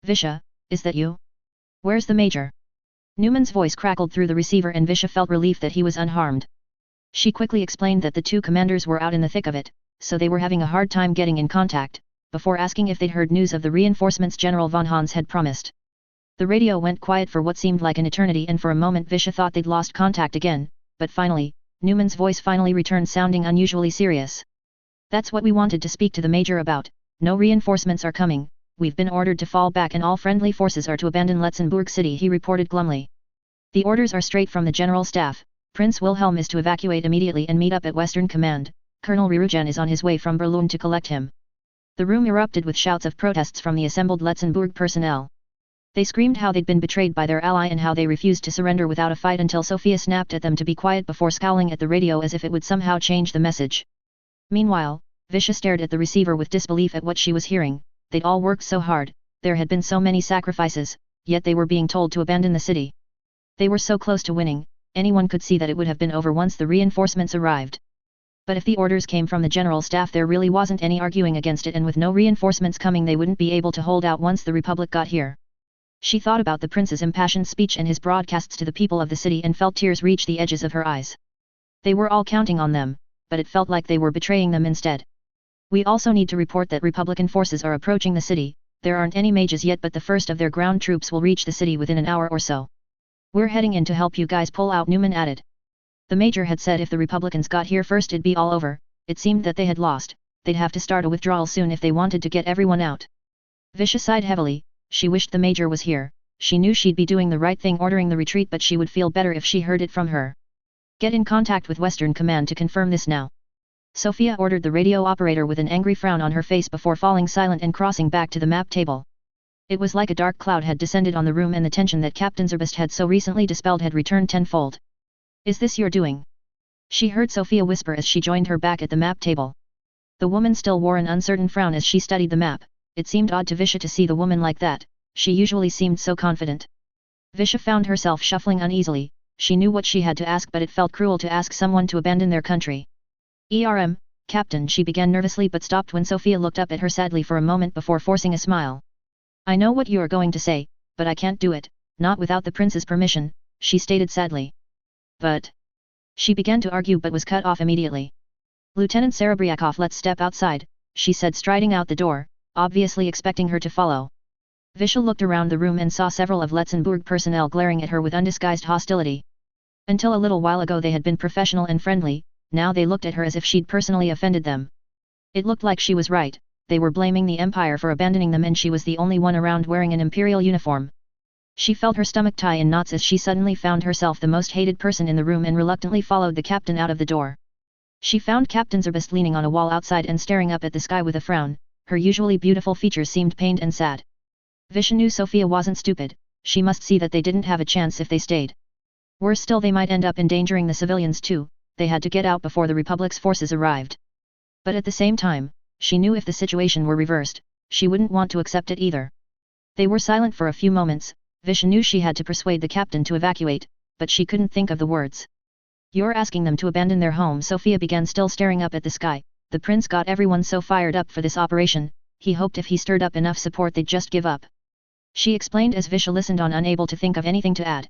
Visha, is that you? Where's the major? Newman's voice crackled through the receiver and Visha felt relief that he was unharmed. She quickly explained that the two commanders were out in the thick of it, so they were having a hard time getting in contact, before asking if they'd heard news of the reinforcements General von Hans had promised. The radio went quiet for what seemed like an eternity and for a moment Visha thought they'd lost contact again, but finally, Newman's voice finally returned, sounding unusually serious. That's what we wanted to speak to the major about. No reinforcements are coming. We've been ordered to fall back and all friendly forces are to abandon Letzenbourg city, he reported glumly. The orders are straight from the general staff. Prince Wilhelm is to evacuate immediately and meet up at Western Command. Colonel Rirujan is on his way from Berlin to collect him. The room erupted with shouts of protests from the assembled Letzenbourg personnel. They screamed how they'd been betrayed by their ally and how they refused to surrender without a fight until Sophia snapped at them to be quiet before scowling at the radio as if it would somehow change the message. Meanwhile, Visha stared at the receiver with disbelief at what she was hearing. They'd all worked so hard, there had been so many sacrifices, yet they were being told to abandon the city. They were so close to winning, anyone could see that it would have been over once the reinforcements arrived. But if the orders came from the general staff, there really wasn't any arguing against it, and with no reinforcements coming they wouldn't be able to hold out once the Republic got here. She thought about the prince's impassioned speech and his broadcasts to the people of the city and felt tears reach the edges of her eyes. They were all counting on them, but it felt like they were betraying them instead. We also need to report that Republican forces are approaching the city. There aren't any mages yet, but the first of their ground troops will reach the city within an hour or so. We're heading in to help you guys pull out, Newman added. The major had said if the Republicans got here first it'd be all over. It seemed that they had lost. They'd have to start a withdrawal soon if they wanted to get everyone out. Visha sighed heavily. She wished the major was here. She knew she'd be doing the right thing ordering the retreat, but she would feel better if she heard it from her. Get in contact with Western Command to confirm this now. Sophia ordered the radio operator with an angry frown on her face before falling silent and crossing back to the map table. It was like a dark cloud had descended on the room and the tension that Captain Zerbest had so recently dispelled had returned tenfold. Is this your doing? She heard Sophia whisper as she joined her back at the map table. The woman still wore an uncertain frown as she studied the map. It seemed odd to Visha to see the woman like that. She usually seemed so confident. Visha found herself shuffling uneasily. She knew what she had to ask, but it felt cruel to ask someone to abandon their country. Captain, she began nervously but stopped when Sophia looked up at her sadly for a moment before forcing a smile. I know what you are going to say, but I can't do it, not without the prince's permission, she stated sadly. But... She began to argue but was cut off immediately. Lieutenant Serebriakov, let's step outside, she said, striding out the door, obviously expecting her to follow. Vishal looked around the room and saw several of Letzenbourg personnel glaring at her with undisguised hostility. Until a little while ago they had been professional and friendly, now they looked at her as if she'd personally offended them. It looked like she was right, they were blaming the Empire for abandoning them and she was the only one around wearing an imperial uniform. She felt her stomach tie in knots as she suddenly found herself the most hated person in the room and reluctantly followed the captain out of the door. She found Captain Zerbest leaning on a wall outside and staring up at the sky with a frown, her usually beautiful features seemed pained and sad. Visha knew Sophia wasn't stupid, she must see that they didn't have a chance if they stayed. Worse still, they might end up endangering the civilians too, they had to get out before the Republic's forces arrived. But at the same time, she knew if the situation were reversed, she wouldn't want to accept it either. They were silent for a few moments. Visha knew she had to persuade the captain to evacuate, but she couldn't think of the words. You're asking them to abandon their home? Sophia began, still staring up at the sky. The prince got everyone so fired up for this operation, he hoped if he stirred up enough support they'd just give up. She explained as Visha listened on, unable to think of anything to add.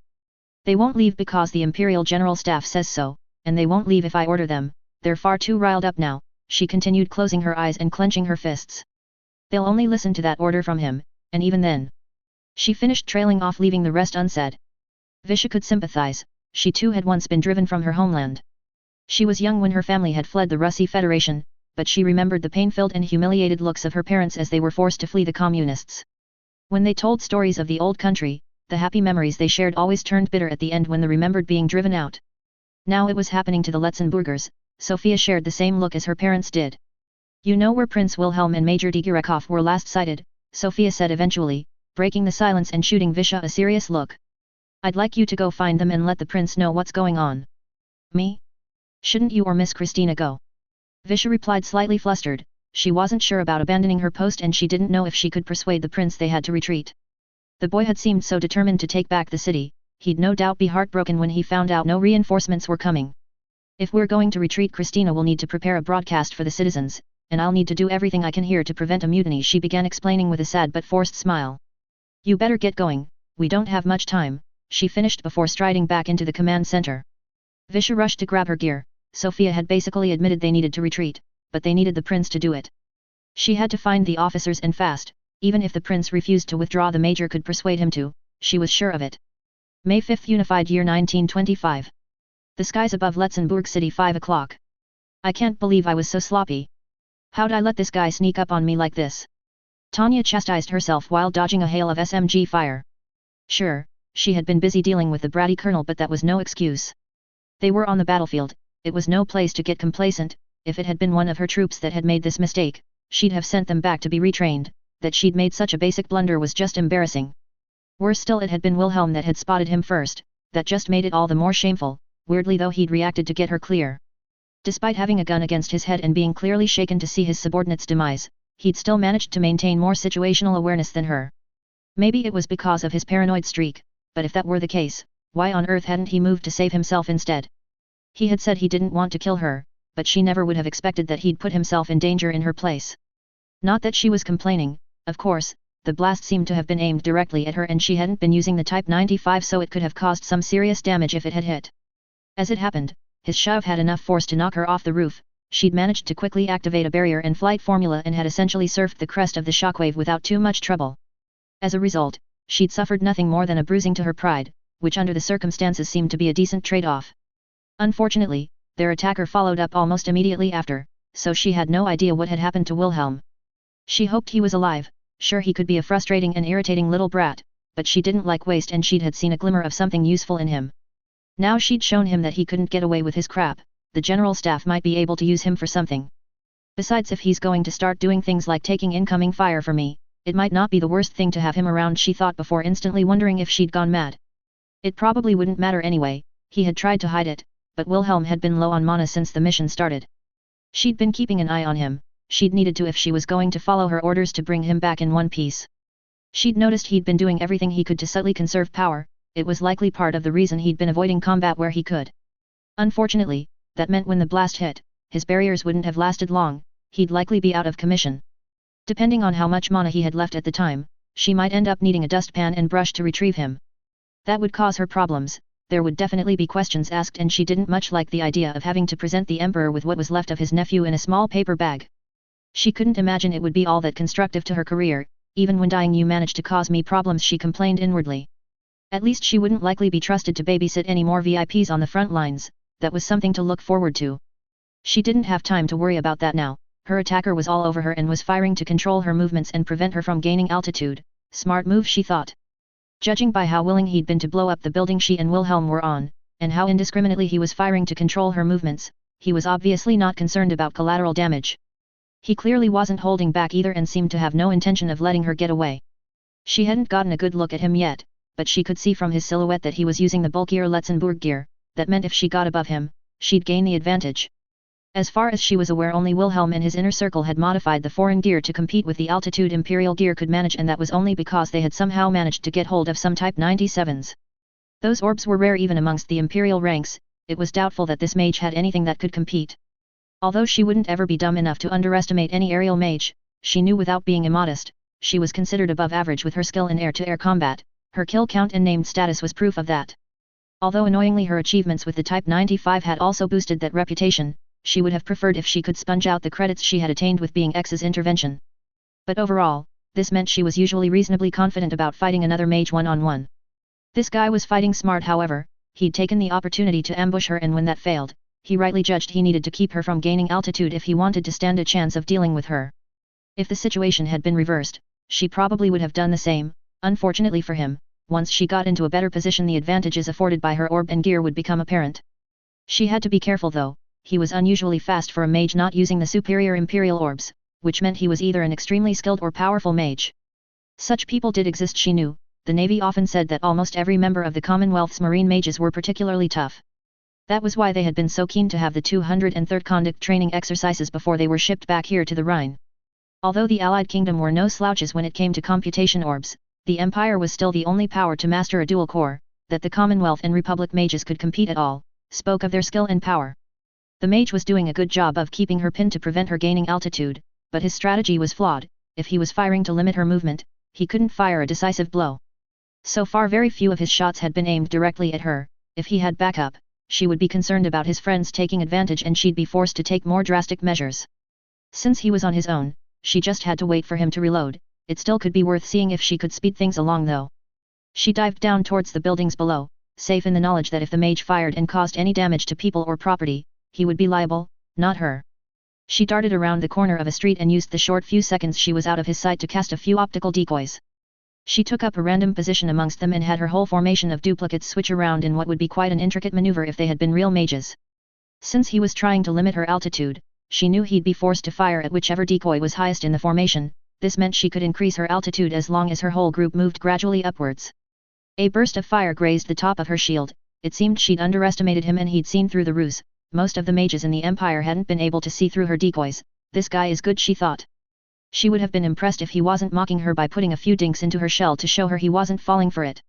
They won't leave because the Imperial General Staff says so, and they won't leave if I order them, they're far too riled up now, she continued, closing her eyes and clenching her fists. They'll only listen to that order from him, and even then. She finished, trailing off, leaving the rest unsaid. Visha could sympathize, she too had once been driven from her homeland. She was young when her family had fled the Russi Federation, but she remembered the pain-filled and humiliated looks of her parents as they were forced to flee the communists. When they told stories of the old country, the happy memories they shared always turned bitter at the end when they remembered being driven out. Now it was happening to the Letzenburgers. Sophia shared the same look as her parents did. You know where Prince Wilhelm and Major Digirakov were last sighted, Sophia said eventually, breaking the silence and shooting Visha a serious look. I'd like you to go find them and let the prince know what's going on. Me? Shouldn't you or Miss Christina go? Visha replied, slightly flustered. She wasn't sure about abandoning her post and she didn't know if she could persuade the prince they had to retreat. The boy had seemed so determined to take back the city, he'd no doubt be heartbroken when he found out no reinforcements were coming. If we're going to retreat, Christina will need to prepare a broadcast for the citizens, and I'll need to do everything I can here to prevent a mutiny, she began explaining with a sad but forced smile. You better get going, we don't have much time, she finished before striding back into the command center. Visha rushed to grab her gear. Sophia had basically admitted they needed to retreat, but they needed the prince to do it. She had to find the officers and fast, even if the prince refused to withdraw the major could persuade him to, she was sure of it. May 5th, Unified Year 1925. The skies above Letzenbourg City, 5 o'clock. I can't believe I was so sloppy. How'd I let this guy sneak up on me like this? Tanya chastised herself while dodging a hail of SMG fire. Sure, she had been busy dealing with the bratty colonel, but that was no excuse. They were on the battlefield, it was no place to get complacent. If it had been one of her troops that had made this mistake, she'd have sent them back to be retrained. That she'd made such a basic blunder was just embarrassing. Worse still, it had been Wilhelm that had spotted him first, that just made it all the more shameful, weirdly though he'd reacted to get her clear. Despite having a gun against his head and being clearly shaken to see his subordinate's demise, he'd still managed to maintain more situational awareness than her. Maybe it was because of his paranoid streak, but if that were the case, why on earth hadn't he moved to save himself instead? He had said he didn't want to kill her, but she never would have expected that he'd put himself in danger in her place. Not that she was complaining, of course, the blast seemed to have been aimed directly at her and she hadn't been using the Type 95, so it could have caused some serious damage if it had hit. As it happened, his shove had enough force to knock her off the roof. She'd managed to quickly activate a barrier and flight formula and had essentially surfed the crest of the shockwave without too much trouble. As a result, she'd suffered nothing more than a bruising to her pride, which under the circumstances seemed to be a decent trade-off. Unfortunately, their attacker followed up almost immediately after, so she had no idea what had happened to Wilhelm. She hoped he was alive. Sure, he could be a frustrating and irritating little brat, but she didn't like waste and she'd had seen a glimmer of something useful in him. Now she'd shown him that he couldn't get away with his crap. The general staff might be able to use him for something. Besides, if he's going to start doing things like taking incoming fire for me, it might not be the worst thing to have him around, she thought before instantly wondering if she'd gone mad. It probably wouldn't matter anyway, he had tried to hide it, but Wilhelm had been low on mana since the mission started. She'd been keeping an eye on him, she'd needed to if she was going to follow her orders to bring him back in one piece. She'd noticed he'd been doing everything he could to subtly conserve power, it was likely part of the reason he'd been avoiding combat where he could. Unfortunately, that meant when the blast hit, his barriers wouldn't have lasted long, he'd likely be out of commission. Depending on how much mana he had left at the time, she might end up needing a dustpan and brush to retrieve him. That would cause her problems. there would definitely be questions asked, and she didn't much like the idea of having to present the emperor with what was left of his nephew in a small paper bag. She couldn't imagine it would be all that constructive to her career. Even when dying you managed to cause me problems, she complained inwardly. At least she wouldn't likely be trusted to babysit any more VIPs on the front lines. That was something to look forward to. She didn't have time to worry about that now. Her attacker was all over her and was firing to control her movements and prevent her from gaining altitude. Smart move, she thought. Judging by how willing he'd been to blow up the building she and Wilhelm were on, and how indiscriminately he was firing to control her movements, he was obviously not concerned about collateral damage. He clearly wasn't holding back either and seemed to have no intention of letting her get away. She hadn't gotten a good look at him yet, but she could see from his silhouette that he was using the bulkier Letzenbourg gear. That meant if she got above him, she'd gain the advantage. As far as she was aware, only Wilhelm and his inner circle had modified the foreign gear to compete with the altitude Imperial gear could manage, and that was only because they had somehow managed to get hold of some Type 97s. Those orbs were rare even amongst the Imperial ranks. It was doubtful that this mage had anything that could compete. Although she wouldn't ever be dumb enough to underestimate any aerial mage, she knew without being immodest, she was considered above average with her skill in air-to-air combat. Her kill count and named status was proof of that. Although annoyingly her achievements with the Type 95 had also boosted that reputation, she would have preferred if she could sponge out the credits she had attained with being X's intervention. But overall, this meant she was usually reasonably confident about fighting another mage one-on-one. This guy was fighting smart, however. He'd taken the opportunity to ambush her, and when that failed, he rightly judged he needed to keep her from gaining altitude if he wanted to stand a chance of dealing with her. If the situation had been reversed, she probably would have done the same. Unfortunately for him, once she got into a better position, the advantages afforded by her orb and gear would become apparent. She had to be careful though. He was unusually fast for a mage not using the superior Imperial orbs, which meant he was either an extremely skilled or powerful mage. Such people did exist, she knew. The Navy often said that almost every member of the Commonwealth's marine mages were particularly tough. That was why they had been so keen to have the 203rd conduct training exercises before they were shipped back here to the Rhine. Although the Allied Kingdom were no slouches when it came to computation orbs, the Empire was still the only power to master a dual core. That the Commonwealth and Republic mages could compete at all, spoke of their skill and power. The mage was doing a good job of keeping her pinned to prevent her gaining altitude, but his strategy was flawed. If he was firing to limit her movement, he couldn't fire a decisive blow. So far very few of his shots had been aimed directly at her. If he had backup, she would be concerned about his friends taking advantage and she'd be forced to take more drastic measures. Since he was on his own, she just had to wait for him to reload. It still could be worth seeing if she could speed things along though. She dived down towards the buildings below, safe in the knowledge that if the mage fired and caused any damage to people or property, he would be liable, not her. She darted around the corner of a street and used the short few seconds she was out of his sight to cast a few optical decoys. She took up a random position amongst them and had her whole formation of duplicates switch around in what would be quite an intricate maneuver if they had been real mages. Since he was trying to limit her altitude, she knew he'd be forced to fire at whichever decoy was highest in the formation. This meant she could increase her altitude as long as her whole group moved gradually upwards. A burst of fire grazed the top of her shield. It seemed she'd underestimated him and he'd seen through the ruse. Most of the mages in the Empire hadn't been able to see through her decoys. This guy is good, she thought. She would have been impressed if he wasn't mocking her by putting a few dinks into her shell to show her he wasn't falling for it.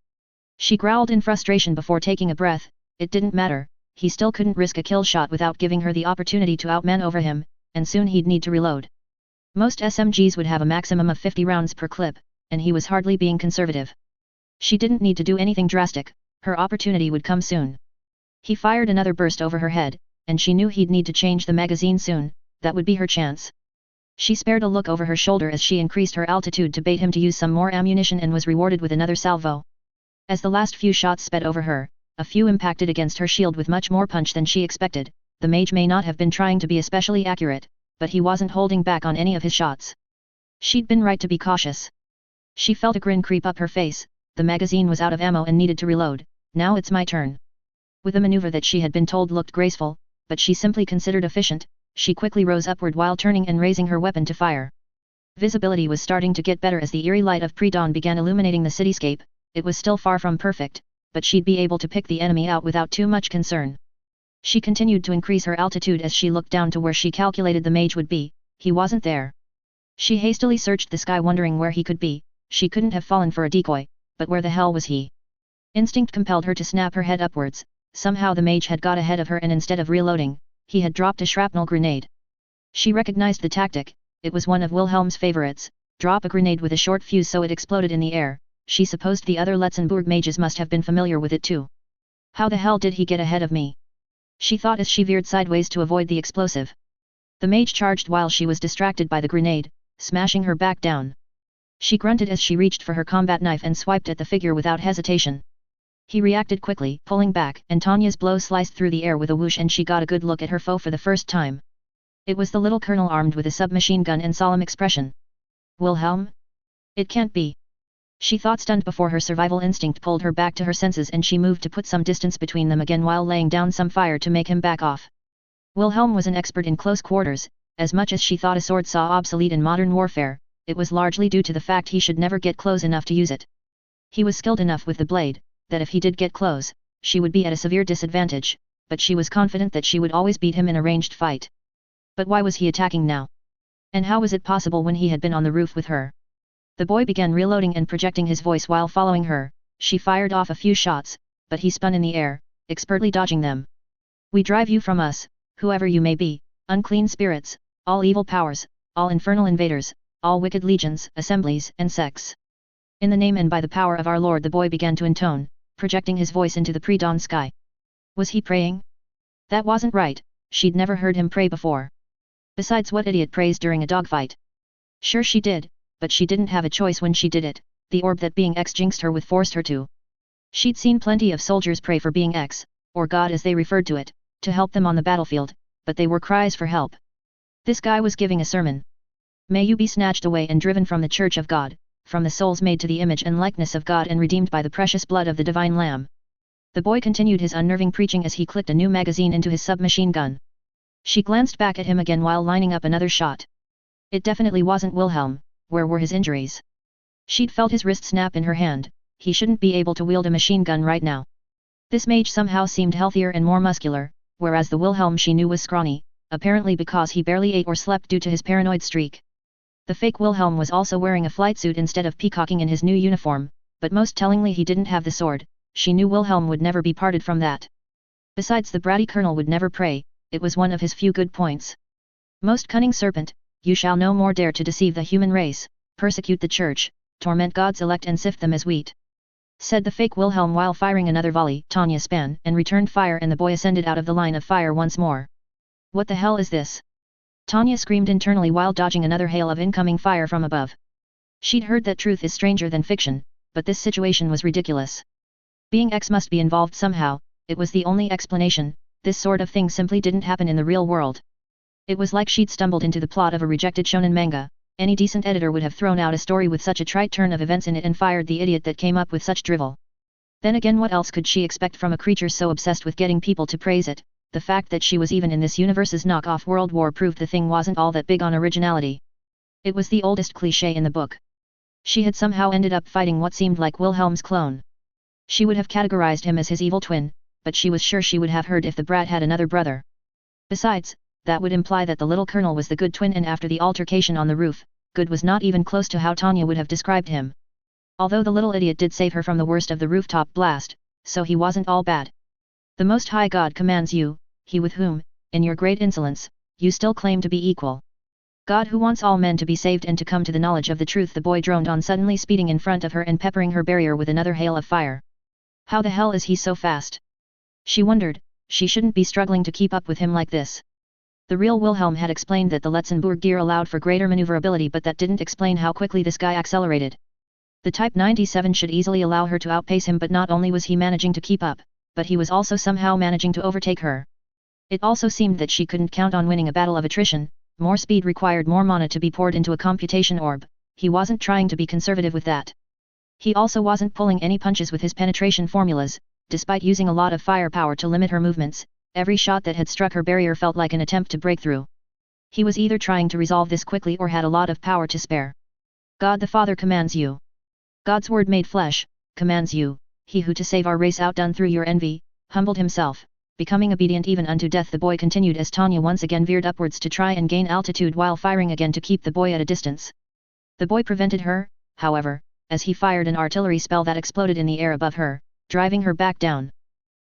She growled in frustration before taking a breath. It didn't matter. He still couldn't risk a kill shot without giving her the opportunity to outmaneuver him, and soon he'd need to reload. Most SMGs would have a maximum of 50 rounds per clip, and he was hardly being conservative. She didn't need to do anything drastic. Her opportunity would come soon. He fired another burst over her head, and she knew he'd need to change the magazine soon. That would be her chance. She spared a look over her shoulder as she increased her altitude to bait him to use some more ammunition and was rewarded with another salvo. As the last few shots sped over her, a few impacted against her shield with much more punch than she expected. The mage may not have been trying to be especially accurate, but he wasn't holding back on any of his shots. She'd been right to be cautious. She felt a grin creep up her face. The magazine was out of ammo and needed to reload. Now it's my turn. With a maneuver that she had been told looked graceful, but she simply considered efficient, she quickly rose upward while turning and raising her weapon to fire. Visibility was starting to get better as the eerie light of pre-dawn began illuminating the cityscape. It was still far from perfect, but she'd be able to pick the enemy out without too much concern. She continued to increase her altitude as she looked down to where she calculated the mage would be. He wasn't there. She hastily searched the sky wondering where he could be. She couldn't have fallen for a decoy, but where the hell was he? Instinct compelled her to snap her head upwards. Somehow the mage had got ahead of her and instead of reloading, he had dropped a shrapnel grenade. She recognized the tactic. It was one of Wilhelm's favorites. Drop a grenade with a short fuse so it exploded in the air. She supposed the other Letzenbourg mages must have been familiar with it too. How the hell did he get ahead of me? She thought as she veered sideways to avoid the explosive. The mage charged while she was distracted by the grenade, smashing her back down. She grunted as she reached for her combat knife and swiped at the figure without hesitation. He reacted quickly, pulling back, and Tanya's blow sliced through the air with a whoosh and she got a good look at her foe for the first time. It was the little colonel armed with a submachine gun and solemn expression. Wilhelm? It can't be. She thought, stunned before her survival instinct pulled her back to her senses, and she moved to put some distance between them again while laying down some fire to make him back off. Wilhelm was an expert in close quarters. As much as she thought a sword saw obsolete in modern warfare, it was largely due to the fact he should never get close enough to use it. He was skilled enough with the blade, that if he did get close, she would be at a severe disadvantage, but she was confident that she would always beat him in a ranged fight. But why was he attacking now? And how was it possible when he had been on the roof with her? The boy began reloading and projecting his voice while following her. She fired off a few shots, but he spun in the air, expertly dodging them. We drive you from us, whoever you may be, unclean spirits, all evil powers, all infernal invaders, all wicked legions, assemblies, and sects. In the name and by the power of our Lord, the boy began to intone, projecting his voice into the pre-dawn sky. Was he praying? That wasn't right, she'd never heard him pray before. Besides, what idiot prays during a dogfight? Sure she did, but she didn't have a choice when she did it. The orb that being X jinxed her with forced her to. She'd seen plenty of soldiers pray for being X, or God as they referred to it, to help them on the battlefield, but they were cries for help. This guy was giving a sermon. May you be snatched away and driven from the Church of God, from the souls made to the image and likeness of God and redeemed by the precious blood of the divine Lamb. The boy continued his unnerving preaching as he clicked a new magazine into his submachine gun. She glanced back at him again while lining up another shot. It definitely wasn't Wilhelm. Where were his injuries? She'd felt his wrist snap in her hand. He shouldn't be able to wield a machine gun right now. This mage somehow seemed healthier and more muscular, whereas the Wilhelm she knew was scrawny, apparently because he barely ate or slept due to his paranoid streak. The fake Wilhelm was also wearing a flight suit instead of peacocking in his new uniform, but most tellingly he didn't have the sword. She knew Wilhelm would never be parted from that. Besides, the bratty colonel would never pray. It was one of his few good points. Most cunning serpent, you shall no more dare to deceive the human race, persecute the church, torment God's elect and sift them as wheat, said the fake Wilhelm while firing another volley. Tanya span and returned fire and the boy ascended out of the line of fire once more. What the hell is this? Tanya screamed internally while dodging another hail of incoming fire from above. She'd heard that truth is stranger than fiction, but this situation was ridiculous. Being X must be involved somehow. It was the only explanation. This sort of thing simply didn't happen in the real world. It was like she'd stumbled into the plot of a rejected shonen manga. Any decent editor would have thrown out a story with such a trite turn of events in it and fired the idiot that came up with such drivel. Then again, what else could she expect from a creature so obsessed with getting people to praise it? The fact that she was even in this universe's knockoff World War proved the thing wasn't all that big on originality. It was the oldest cliché in the book. She had somehow ended up fighting what seemed like Wilhelm's clone. She would have categorized him as his evil twin, but she was sure she would have heard if the brat had another brother. Besides, that would imply that the little colonel was the good twin, and after the altercation on the roof, good was not even close to how Tanya would have described him. Although the little idiot did save her from the worst of the rooftop blast, so he wasn't all bad. The Most High God commands you, he with whom, in your great insolence, you still claim to be equal. God who wants all men to be saved and to come to the knowledge of the truth. The boy droned on, suddenly speeding in front of her and peppering her barrier with another hail of fire. How the hell is he so fast? She wondered. She shouldn't be struggling to keep up with him like this. The real Wilhelm had explained that the Letzenbourg gear allowed for greater maneuverability, but that didn't explain how quickly this guy accelerated. The Type 97 should easily allow her to outpace him, but not only was he managing to keep up, but he was also somehow managing to overtake her. It also seemed that she couldn't count on winning a battle of attrition. More speed required more mana to be poured into a computation orb. He wasn't trying to be conservative with that. He also wasn't pulling any punches with his penetration formulas. Despite using a lot of firepower to limit her movements, every shot that had struck her barrier felt like an attempt to break through. He was either trying to resolve this quickly or had a lot of power to spare. God the Father commands you. God's word made flesh, commands you, he who to save our race outdone through your envy, humbled himself, becoming obedient even unto death. The boy continued as Tanya once again veered upwards to try and gain altitude while firing again to keep the boy at a distance. The boy prevented her, however, as he fired an artillery spell that exploded in the air above her, driving her back down.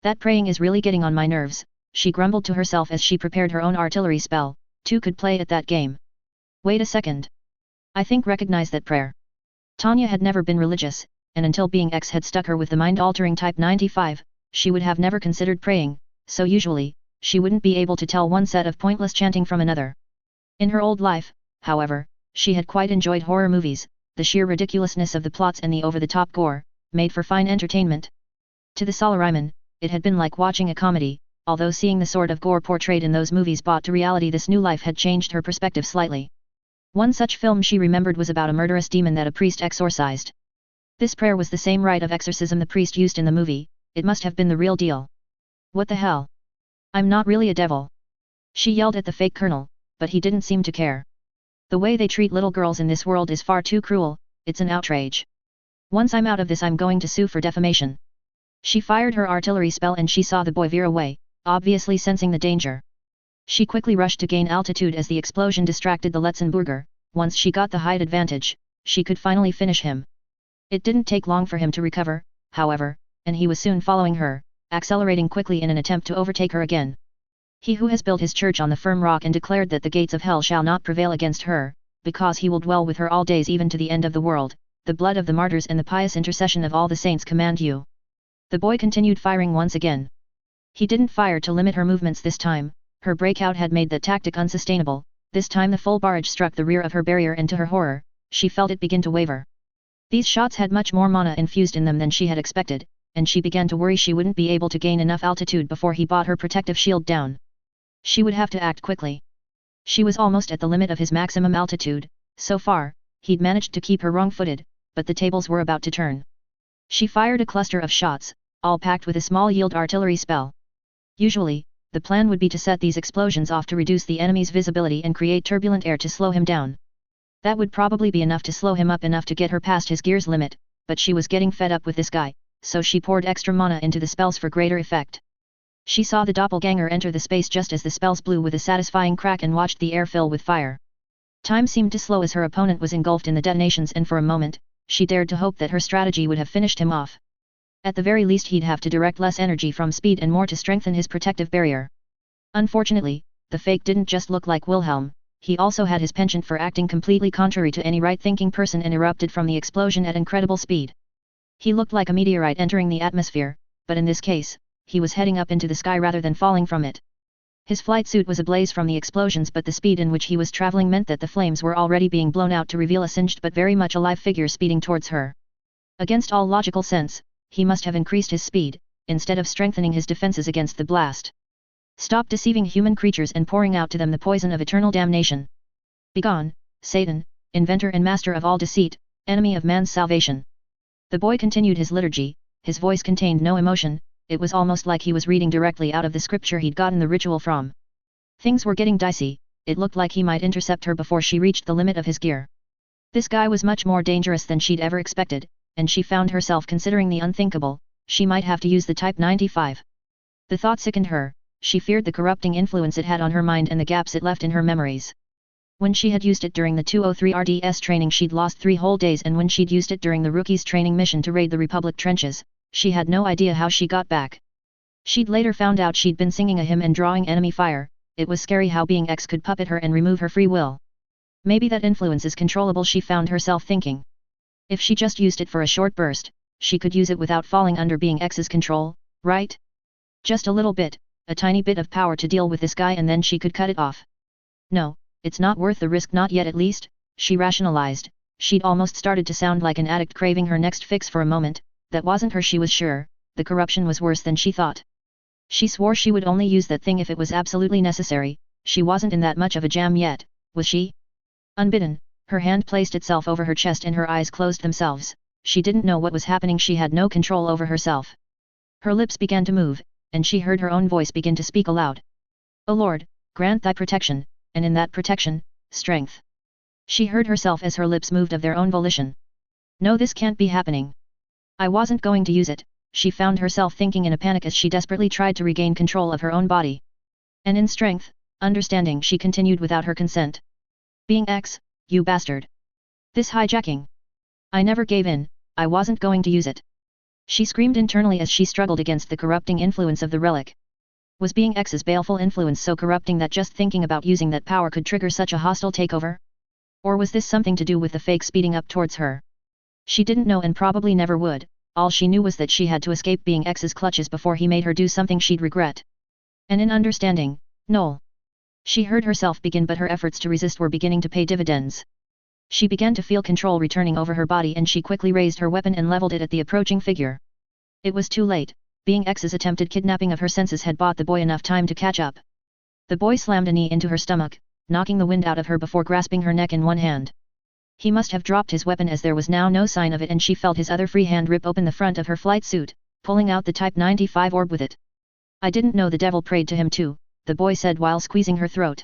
That praying is really getting on my nerves, she grumbled to herself as she prepared her own artillery spell. Two could play at that game. Wait a second. I think recognize that prayer. Tanya had never been religious, and until being X had stuck her with the mind-altering Type 95, she would have never considered praying, so usually, she wouldn't be able to tell one set of pointless chanting from another. In her old life, however, she had quite enjoyed horror movies, the sheer ridiculousness of the plots and the over-the-top gore, made for fine entertainment. To the Salariman, it had been like watching a comedy, although seeing the sort of gore portrayed in those movies brought to reality this new life had changed her perspective slightly. One such film she remembered was about a murderous demon that a priest exorcised. This prayer was the same rite of exorcism the priest used in the movie, it must have been the real deal. What the hell? I'm not really a devil. She yelled at the fake colonel, but he didn't seem to care. The way they treat little girls in this world is far too cruel, it's an outrage. Once I'm out of this I'm going to sue for defamation. She fired her artillery spell and she saw the boy veer away, obviously sensing the danger. She quickly rushed to gain altitude as the explosion distracted the Letzenbourger. Once she got the height advantage, she could finally finish him. It didn't take long for him to recover, however, and he was soon following her, accelerating quickly in an attempt to overtake her again. He who has built his church on the firm rock and declared that the gates of hell shall not prevail against her, because he will dwell with her all days even to the end of the world, the blood of the martyrs and the pious intercession of all the saints command you. The boy continued firing once again. He didn't fire to limit her movements this time, her breakout had made that tactic unsustainable, this time the full barrage struck the rear of her barrier and to her horror, she felt it begin to waver. These shots had much more mana infused in them than she had expected, and she began to worry she wouldn't be able to gain enough altitude before he brought her protective shield down. She would have to act quickly. She was almost at the limit of his maximum altitude, so far, he'd managed to keep her wrong-footed, but the tables were about to turn. She fired a cluster of shots, all packed with a small yield artillery spell. Usually, the plan would be to set these explosions off to reduce the enemy's visibility and create turbulent air to slow him down. That would probably be enough to slow him up enough to get her past his gear's limit, but she was getting fed up with this guy, so she poured extra mana into the spells for greater effect. She saw the doppelganger enter the space just as the spells blew with a satisfying crack and watched the air fill with fire. Time seemed to slow as her opponent was engulfed in the detonations and for a moment, she dared to hope that her strategy would have finished him off. At the very least he'd have to direct less energy from speed and more to strengthen his protective barrier. Unfortunately, the fake didn't just look like Wilhelm, he also had his penchant for acting completely contrary to any right-thinking person and erupted from the explosion at incredible speed. He looked like a meteorite entering the atmosphere, but in this case, he was heading up into the sky rather than falling from it. His flight suit was ablaze from the explosions, but the speed in which he was traveling meant that the flames were already being blown out to reveal a singed but very much alive figure speeding towards her. Against all logical sense, he must have increased his speed, instead of strengthening his defenses against the blast. Stop deceiving human creatures and pouring out to them the poison of eternal damnation. Begone, Satan, inventor and master of all deceit, enemy of man's salvation. The boy continued his liturgy, his voice contained no emotion, it was almost like he was reading directly out of the scripture he'd gotten the ritual from. Things were getting dicey, it looked like he might intercept her before she reached the limit of his gear. This guy was much more dangerous than she'd ever expected, and she found herself considering the unthinkable, she might have to use the Type 95. The thought sickened her, she feared the corrupting influence it had on her mind and the gaps it left in her memories. When she had used it during the 203 RDS training she'd lost 3 whole days, and when she'd used it during the Rookies training mission to raid the Republic trenches, she had no idea how she got back. She'd later found out she'd been singing a hymn and drawing enemy fire, it was scary how being X could puppet her and remove her free will. Maybe that influence is controllable, she found herself thinking. If she just used it for a short burst, she could use it without falling under being X's control, right? Just a little bit, a tiny bit of power to deal with this guy and then she could cut it off. No, it's not worth the risk, not yet at least, she rationalized. She'd almost started to sound like an addict craving her next fix for a moment. That wasn't her, she was sure, the corruption was worse than she thought. She swore she would only use that thing if it was absolutely necessary, she wasn't in that much of a jam yet, was she? Unbidden, her hand placed itself over her chest and her eyes closed themselves, she didn't know what was happening, she had no control over herself. Her lips began to move, and she heard her own voice begin to speak aloud. O Lord, grant thy protection, and in that protection, strength. She heard herself as her lips moved of their own volition. No, this can't be happening. I wasn't going to use it, she found herself thinking in a panic as she desperately tried to regain control of her own body. And in strength, understanding, she continued without her consent. Being X, you bastard. This hijacking. I never gave in, I wasn't going to use it. She screamed internally as she struggled against the corrupting influence of the relic. Was being X's baleful influence so corrupting that just thinking about using that power could trigger such a hostile takeover? Or was this something to do with the fake speeding up towards her? She didn't know and probably never would, All she knew was that she had to escape being X's clutches before he made her do something she'd regret. And in understanding, Noel. She heard herself begin, but her efforts to resist were beginning to pay dividends. She began to feel control returning over her body, and she quickly raised her weapon and leveled it at the approaching figure. It was too late. Being X's attempted kidnapping of her senses had bought the boy enough time to catch up. The boy slammed a knee into her stomach, knocking the wind out of her before grasping her neck in one hand. He must have dropped his weapon, as there was now no sign of it, and she felt his other free hand rip open the front of her flight suit, pulling out the Type 95 orb with it. I didn't know the devil prayed to him too, the boy said while squeezing her throat.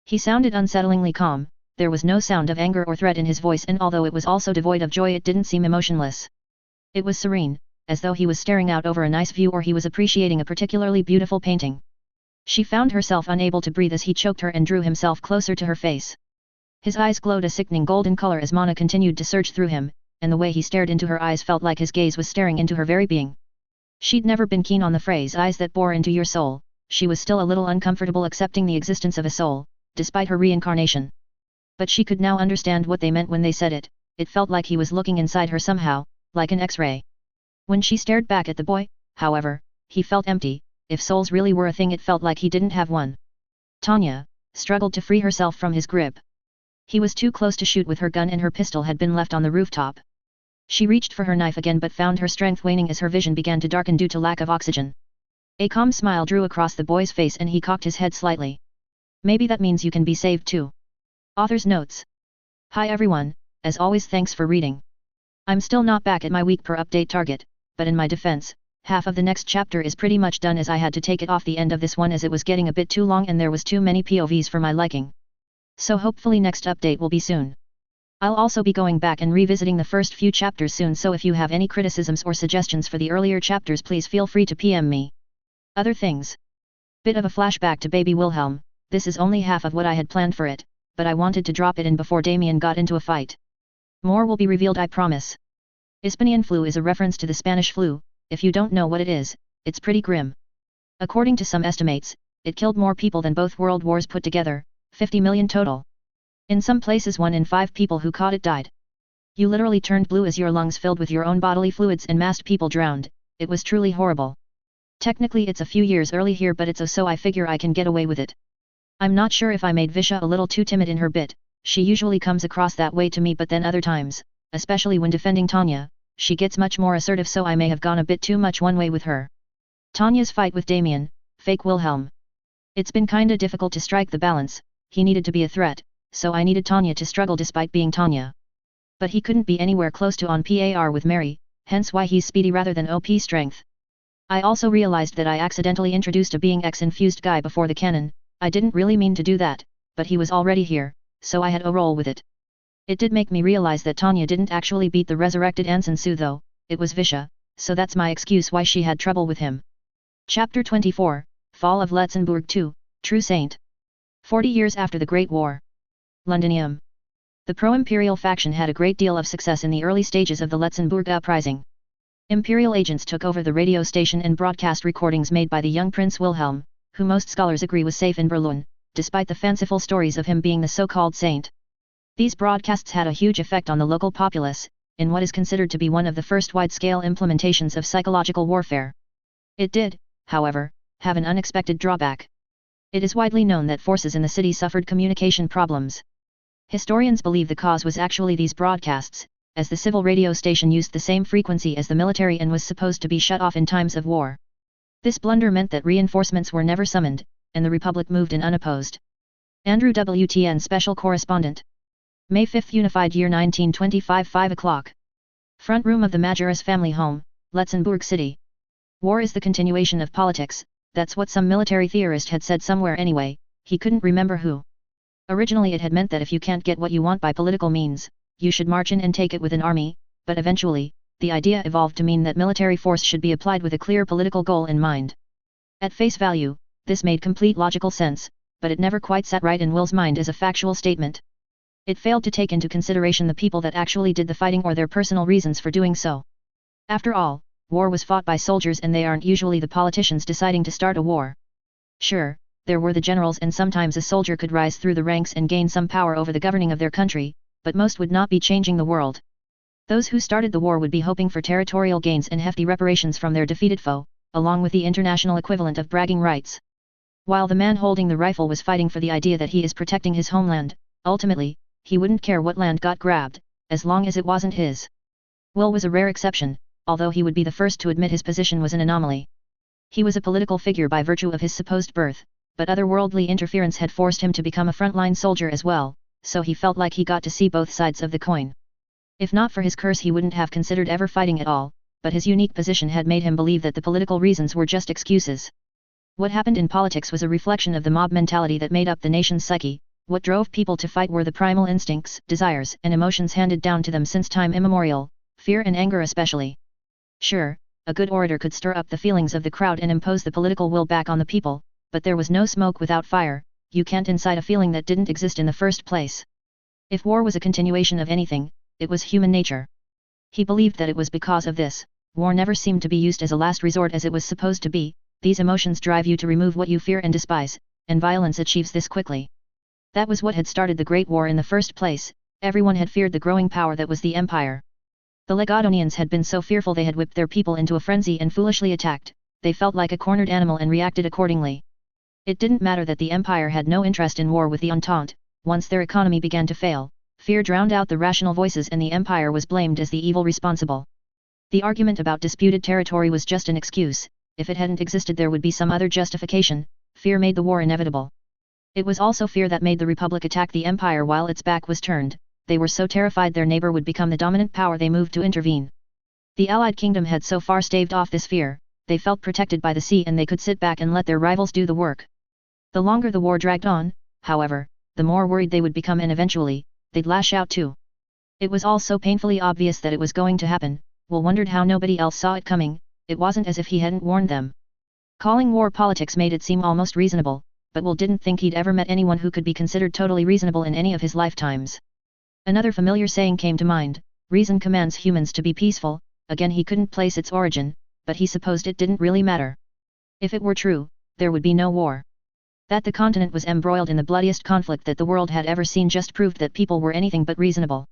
He sounded unsettlingly calm. There was no sound of anger or threat in his voice, and although it was also devoid of joy, it didn't seem emotionless. It was serene, as though he was staring out over a nice view or he was appreciating a particularly beautiful painting. She found herself unable to breathe as he choked her and drew himself closer to her face. His eyes glowed a sickening golden color as mana continued to surge through him, and the way he stared into her eyes felt like his gaze was staring into her very being. She'd never been keen on the phrase eyes that bore into your soul. She was still a little uncomfortable accepting the existence of a soul, despite her reincarnation. But she could now understand what they meant when they said it. It felt like he was looking inside her somehow, like an X-ray. When she stared back at the boy, however, he felt empty. If souls really were a thing, it felt like he didn't have one. Tanya struggled to free herself from his grip. He was too close to shoot with her gun, and her pistol had been left on the rooftop. She reached for her knife again, but found her strength waning as her vision began to darken due to lack of oxygen. A calm smile drew across the boy's face, and he cocked his head slightly. Maybe that means you can be saved too. Author's notes. Hi everyone, as always thanks for reading. I'm still not back at my week per update target, but in my defense, half of the next chapter is pretty much done, as I had to take it off the end of this one as it was getting a bit too long and there was too many POVs for my liking. So hopefully next update will be soon. I'll also be going back and revisiting the first few chapters soon, so if you have any criticisms or suggestions for the earlier chapters, please feel free to PM me. Other things. Bit of a flashback to baby Wilhelm. This is only half of what I had planned for it, but I wanted to drop it in before Damien got into a fight. More will be revealed, I promise. Ispanian flu is a reference to the Spanish flu. If you don't know what it is, it's pretty grim. According to some estimates, it killed more people than both world wars put together, 50 million total. In some places 1 in 5 people who caught it died. You literally turned blue as your lungs filled with your own bodily fluids and massed people drowned. It was truly horrible. Technically it's a few years early here, but it's so I figure I can get away with it. I'm not sure if I made Visha a little too timid in her bit. She usually comes across that way to me, but then other times, especially when defending Tanya, she gets much more assertive, so I may have gone a bit too much one way with her. Tanya's fight with Damien, fake Wilhelm. It's been kinda difficult to strike the balance. He needed to be a threat, so I needed Tanya to struggle despite being Tanya. But he couldn't be anywhere close to on par with Mary, hence why he's speedy rather than OP strength. I also realized that I accidentally introduced a being X-infused guy before the canon. I didn't really mean to do that, but he was already here, so I had to roll with it. It did make me realize that Tanya didn't actually beat the resurrected Anson Su though, it was Visha, so that's my excuse why she had trouble with him. Chapter 24, Fall of Letzenbourg 2, True Saint. 40 years after the Great War. Londinium. The pro-imperial faction had a great deal of success in the early stages of the Letzenbourg uprising. Imperial agents took over the radio station and broadcast recordings made by the young Prince Wilhelm, who most scholars agree was safe in Berlin, despite the fanciful stories of him being the so-called saint. These broadcasts had a huge effect on the local populace, in what is considered to be one of the first wide-scale implementations of psychological warfare. It did, however, have an unexpected drawback. It is widely known that forces in the city suffered communication problems. Historians believe the cause was actually these broadcasts, as the civil radio station used the same frequency as the military and was supposed to be shut off in times of war. This blunder meant that reinforcements were never summoned, and the Republic moved in unopposed. Andrew WTN Special Correspondent. May 5, Unified Year 1925, 5 o'clock. Front room of the Majoris family home, Letzenbourg City. War is the continuation of politics, that's what some military theorist had said somewhere anyway, he couldn't remember who. Originally it had meant that if you can't get what you want by political means, you should march in and take it with an army, but eventually, the idea evolved to mean that military force should be applied with a clear political goal in mind. At face value, this made complete logical sense, but it never quite sat right in Will's mind as a factual statement. It failed to take into consideration the people that actually did the fighting or their personal reasons for doing so. After all, war was fought by soldiers and they aren't usually the politicians deciding to start a war. Sure, there were the generals and sometimes a soldier could rise through the ranks and gain some power over the governing of their country, but most would not be changing the world. Those who started the war would be hoping for territorial gains and hefty reparations from their defeated foe, along with the international equivalent of bragging rights. While the man holding the rifle was fighting for the idea that he is protecting his homeland, ultimately, he wouldn't care what land got grabbed, as long as it wasn't his. Will was a rare exception, although he would be the first to admit his position was an anomaly. He was a political figure by virtue of his supposed birth, but otherworldly interference had forced him to become a frontline soldier as well, so he felt like he got to see both sides of the coin. If not for his curse he wouldn't have considered ever fighting at all, but his unique position had made him believe that the political reasons were just excuses. What happened in politics was a reflection of the mob mentality that made up the nation's psyche. What drove people to fight were the primal instincts, desires, and emotions handed down to them since time immemorial, fear and anger especially. Sure, a good orator could stir up the feelings of the crowd and impose the political will back on the people, but there was no smoke without fire. You can't incite a feeling that didn't exist in the first place. If war was a continuation of anything, it was human nature. He believed that it was because of this, war never seemed to be used as a last resort as it was supposed to be. These emotions drive you to remove what you fear and despise, and violence achieves this quickly. That was what had started the Great War in the first place. Everyone had feared the growing power that was the Empire. The Legadonians had been so fearful they had whipped their people into a frenzy and foolishly attacked. They felt like a cornered animal and reacted accordingly. It didn't matter that the Empire had no interest in war with the Entente. Once their economy began to fail, fear drowned out the rational voices and the Empire was blamed as the evil responsible. The argument about disputed territory was just an excuse. If it hadn't existed there would be some other justification. Fear made the war inevitable. It was also fear that made the Republic attack the Empire while its back was turned. They were so terrified their neighbor would become the dominant power they moved to intervene. The Allied Kingdom had so far staved off this fear. They felt protected by the sea and they could sit back and let their rivals do the work. The longer the war dragged on, however, the more worried they would become and eventually, they'd lash out too. It was all so painfully obvious that it was going to happen. Will wondered how nobody else saw it coming. It wasn't as if he hadn't warned them. Calling war politics made it seem almost reasonable, but Will didn't think he'd ever met anyone who could be considered totally reasonable in any of his lifetimes. Another familiar saying came to mind, reason commands humans to be peaceful. Again he couldn't place its origin, but he supposed it didn't really matter. If it were true, there would be no war. That the continent was embroiled in the bloodiest conflict that the world had ever seen just proved that people were anything but reasonable.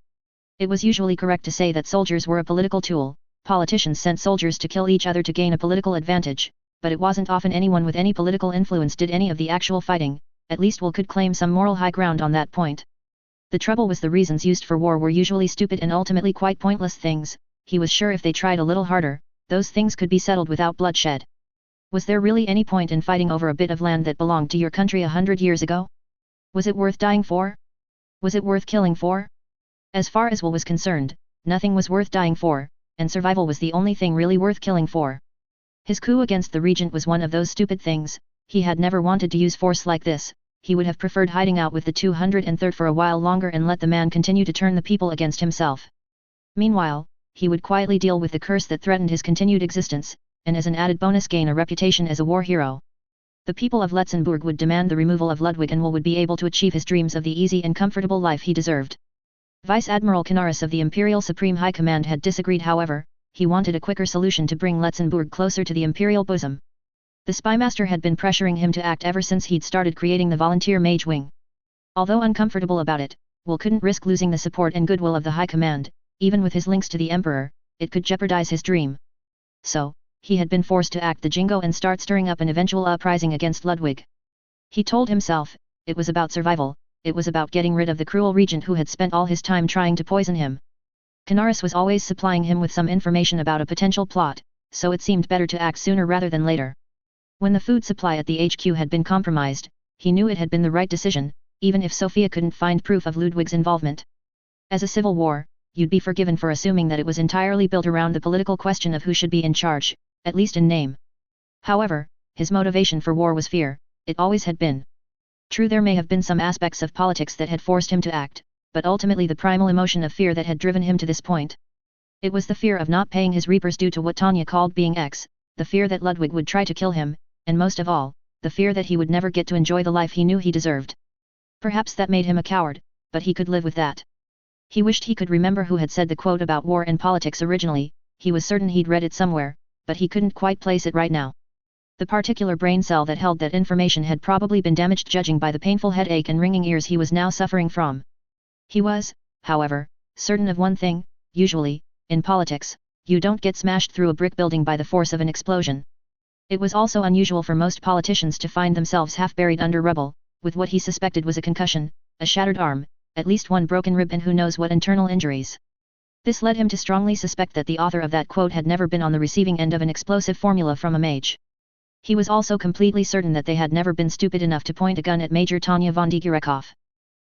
It was usually correct to say that soldiers were a political tool. Politicians sent soldiers to kill each other to gain a political advantage, but it wasn't often anyone with any political influence did any of the actual fighting. At least Will could claim some moral high ground on that point. The trouble was the reasons used for war were usually stupid and ultimately quite pointless things. He was sure if they tried a little harder, those things could be settled without bloodshed. Was there really any point in fighting over a bit of land that belonged to your country 100 years ago? Was it worth dying for? Was it worth killing for? As far as Will was concerned, nothing was worth dying for, and survival was the only thing really worth killing for. His coup against the regent was one of those stupid things. He had never wanted to use force like this. He would have preferred hiding out with the 203rd for a while longer and let the man continue to turn the people against himself. Meanwhile, he would quietly deal with the curse that threatened his continued existence, and as an added bonus gain a reputation as a war hero. The people of Letzenbourg would demand the removal of Ludwig and Will would be able to achieve his dreams of the easy and comfortable life he deserved. Vice Admiral Canaris of the Imperial Supreme High Command had disagreed however. He wanted a quicker solution to bring Letzenbourg closer to the Imperial bosom. The Spymaster had been pressuring him to act ever since he'd started creating the volunteer mage wing. Although uncomfortable about it, Will couldn't risk losing the support and goodwill of the High Command. Even with his links to the Emperor, it could jeopardize his dream. So, he had been forced to act the jingo and start stirring up an eventual uprising against Ludwig. He told himself, it was about survival, it was about getting rid of the cruel regent who had spent all his time trying to poison him. Canaris was always supplying him with some information about a potential plot, so it seemed better to act sooner rather than later. When the food supply at the HQ had been compromised, he knew it had been the right decision, even if Sophia couldn't find proof of Ludwig's involvement. As a civil war, you'd be forgiven for assuming that it was entirely built around the political question of who should be in charge, at least in name. However, his motivation for war was fear. It always had been. True, there may have been some aspects of politics that had forced him to act, but ultimately the primal emotion of fear that had driven him to this point. It was the fear of not paying his reapers due to what Tanya called being X, the fear that Ludwig would try to kill him, and most of all, the fear that he would never get to enjoy the life he knew he deserved. Perhaps that made him a coward, but he could live with that. He wished he could remember who had said the quote about war and politics originally. He was certain he'd read it somewhere, but he couldn't quite place it right now. The particular brain cell that held that information had probably been damaged judging by the painful headache and ringing ears he was now suffering from. He was, however, certain of one thing, usually, in politics, you don't get smashed through a brick building by the force of an explosion. It was also unusual for most politicians to find themselves half buried under rubble, with what he suspected was a concussion, a shattered arm, at least one broken rib and who knows what internal injuries. This led him to strongly suspect that the author of that quote had never been on the receiving end of an explosive formula from a mage. He was also completely certain that they had never been stupid enough to point a gun at Major Tanya von Digurekov.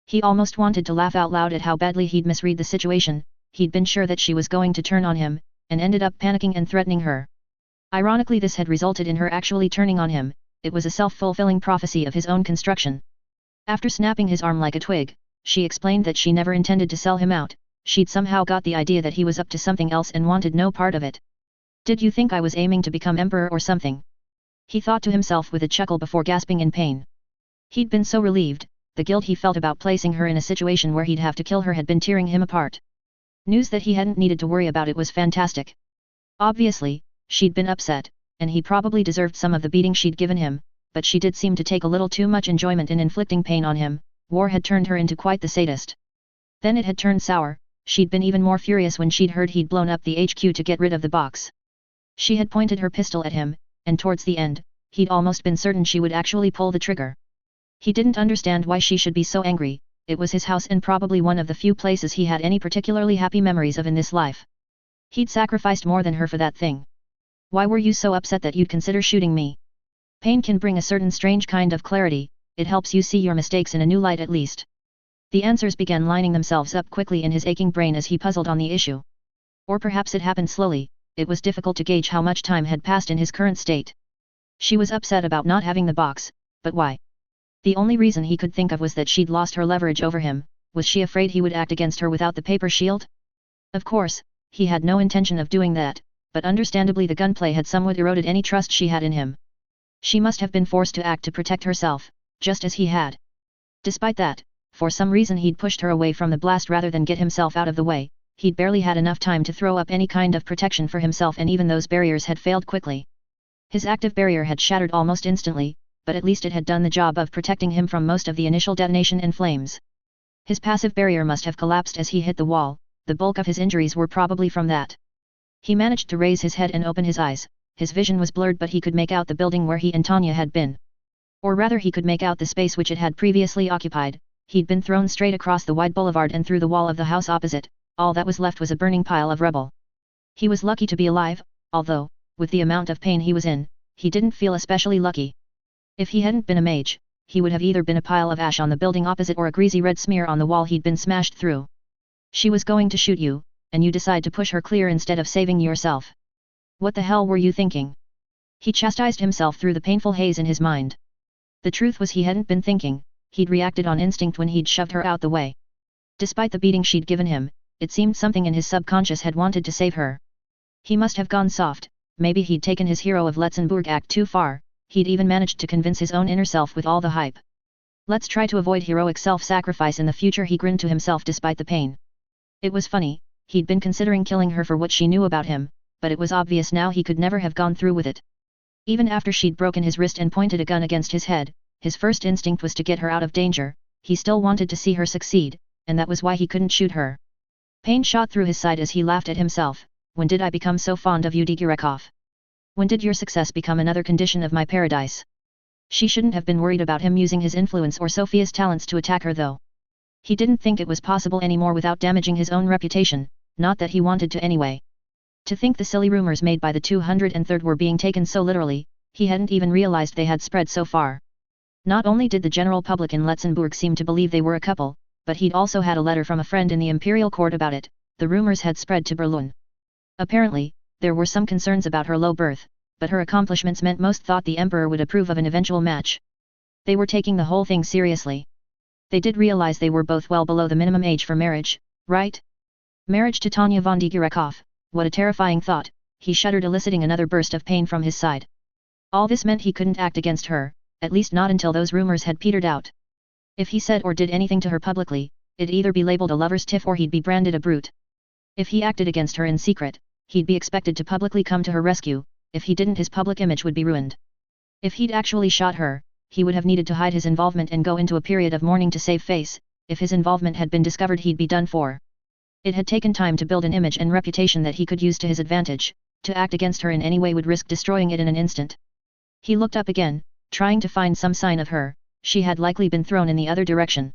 He almost wanted to laugh out loud at how badly he'd misread the situation. He'd been sure that she was going to turn on him, and ended up panicking and threatening her. Ironically, this had resulted in her actually turning on him. It was a self-fulfilling prophecy of his own construction. After snapping his arm like a twig, she explained that she never intended to sell him out. She'd somehow got the idea that he was up to something else and wanted no part of it. Did you think I was aiming to become emperor or something? He thought to himself with a chuckle before gasping in pain. He'd been so relieved. The guilt he felt about placing her in a situation where he'd have to kill her had been tearing him apart. News that he hadn't needed to worry about it was fantastic. Obviously, she'd been upset, and he probably deserved some of the beating she'd given him, but she did seem to take a little too much enjoyment in inflicting pain on him. War had turned her into quite the sadist. Then it had turned sour. She'd been even more furious when she'd heard he'd blown up the HQ to get rid of the box. She had pointed her pistol at him, and towards the end, he'd almost been certain she would actually pull the trigger. He didn't understand why she should be so angry. It was his house and probably one of the few places he had any particularly happy memories of in this life. He'd sacrificed more than her for that thing. Why were you so upset that you'd consider shooting me? Pain can bring a certain strange kind of clarity. It helps you see your mistakes in a new light at least. The answers began lining themselves up quickly in his aching brain as he puzzled on the issue. Or perhaps it happened slowly. It was difficult to gauge how much time had passed in his current state. She was upset about not having the box, but why? The only reason he could think of was that she'd lost her leverage over him. Was she afraid he would act against her without the paper shield? Of course, he had no intention of doing that, but understandably the gunplay had somewhat eroded any trust she had in him. She must have been forced to act to protect herself, just as he had. Despite that, for some reason he'd pushed her away from the blast rather than get himself out of the way. He'd barely had enough time to throw up any kind of protection for himself, and even those barriers had failed quickly. His active barrier had shattered almost instantly, but at least it had done the job of protecting him from most of the initial detonation and flames. His passive barrier must have collapsed as he hit the wall. The bulk of his injuries were probably from that. He managed to raise his head and open his eyes. His vision was blurred, but he could make out the building where he and Tanya had been. Or rather, he could make out the space which it had previously occupied. He'd been thrown straight across the wide boulevard and through the wall of the house opposite. All that was left was a burning pile of rubble. He was lucky to be alive, although, with the amount of pain he was in, he didn't feel especially lucky. If he hadn't been a mage, he would have either been a pile of ash on the building opposite or a greasy red smear on the wall he'd been smashed through. She was going to shoot you, and you decide to push her clear instead of saving yourself. What the hell were you thinking? He chastised himself through the painful haze in his mind. The truth was he hadn't been thinking. He'd reacted on instinct when he'd shoved her out the way. Despite the beating she'd given him, it seemed something in his subconscious had wanted to save her. He must have gone soft. Maybe he'd taken his hero of Letzenbourg act too far. He'd even managed to convince his own inner self with all the hype. Let's try to avoid heroic self-sacrifice in the future, he grinned to himself despite the pain. It was funny, he'd been considering killing her for what she knew about him, but it was obvious now he could never have gone through with it. Even after she'd broken his wrist and pointed a gun against his head, his first instinct was to get her out of danger. He still wanted to see her succeed, and that was why he couldn't shoot her. Pain shot through his side as he laughed at himself. When did I become so fond of you, Digurekov? When did your success become another condition of my paradise? She shouldn't have been worried about him using his influence or Sophia's talents to attack her, though. He didn't think it was possible anymore without damaging his own reputation, not that he wanted to anyway. To think the silly rumors made by the 203rd were being taken so literally, he hadn't even realized they had spread so far. Not only did the general public in Letzenbourg seem to believe they were a couple, but he'd also had a letter from a friend in the imperial court about it. The rumors had spread to Berlin. Apparently, there were some concerns about her low birth, but her accomplishments meant most thought the emperor would approve of an eventual match. They were taking the whole thing seriously. They did realize they were both well below the minimum age for marriage, right? Marriage to Tanya von Digurekov, what a terrifying thought. He shuddered, eliciting another burst of pain from his side. All this meant he couldn't act against her, at least not until those rumors had petered out. If he said or did anything to her publicly, it'd either be labeled a lover's tiff or he'd be branded a brute. If he acted against her in secret, he'd be expected to publicly come to her rescue. If he didn't, his public image would be ruined. If he'd actually shot her, he would have needed to hide his involvement and go into a period of mourning to save face. If his involvement had been discovered, he'd be done for. It had taken time to build an image and reputation that he could use to his advantage. To act against her in any way would risk destroying it in an instant. He looked up again, trying to find some sign of her. She had likely been thrown in the other direction.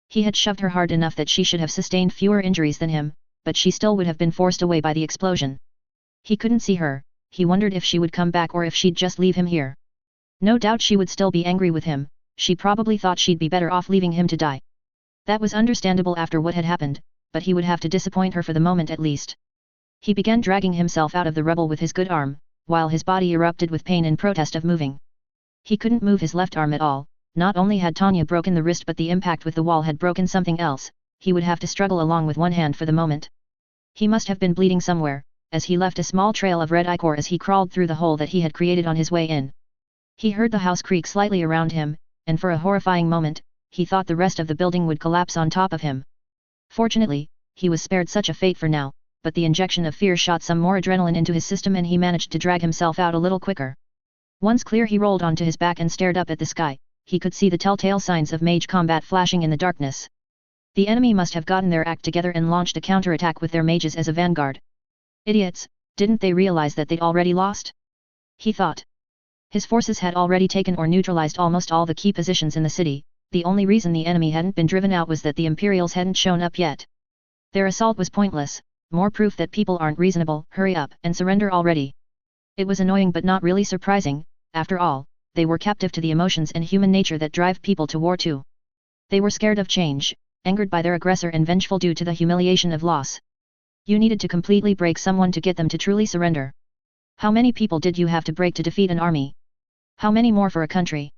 He had shoved her hard enough that she should have sustained fewer injuries than him, but she still would have been forced away by the explosion. He couldn't see her. He wondered if she would come back or if she'd just leave him here. No doubt she would still be angry with him. She probably thought she'd be better off leaving him to die. That was understandable after what had happened, but he would have to disappoint her for the moment at least. He began dragging himself out of the rubble with his good arm, while his body erupted with pain in protest of moving. He couldn't move his left arm at all. Not only had Tanya broken the wrist but the impact with the wall had broken something else. He would have to struggle along with one hand for the moment. He must have been bleeding somewhere, as he left a small trail of red ichor as he crawled through the hole that he had created on his way in. He heard the house creak slightly around him, and for a horrifying moment, he thought the rest of the building would collapse on top of him. Fortunately, he was spared such a fate for now, but the injection of fear shot some more adrenaline into his system and he managed to drag himself out a little quicker. Once clear he rolled onto his back and stared up at the sky. He could see the telltale signs of mage combat flashing in the darkness. The enemy must have gotten their act together and launched a counterattack with their mages as a vanguard. Idiots, didn't they realize that they'd already lost? He thought. His forces had already taken or neutralized almost all the key positions in the city. The only reason the enemy hadn't been driven out was that the Imperials hadn't shown up yet. Their assault was pointless, more proof that people aren't reasonable. Hurry up and surrender already. It was annoying but not really surprising. After all, they were captive to the emotions and human nature that drive people to war too. They were scared of change, angered by their aggressor and vengeful due to the humiliation of loss. You needed to completely break someone to get them to truly surrender. How many people did you have to break to defeat an army? How many more for a country?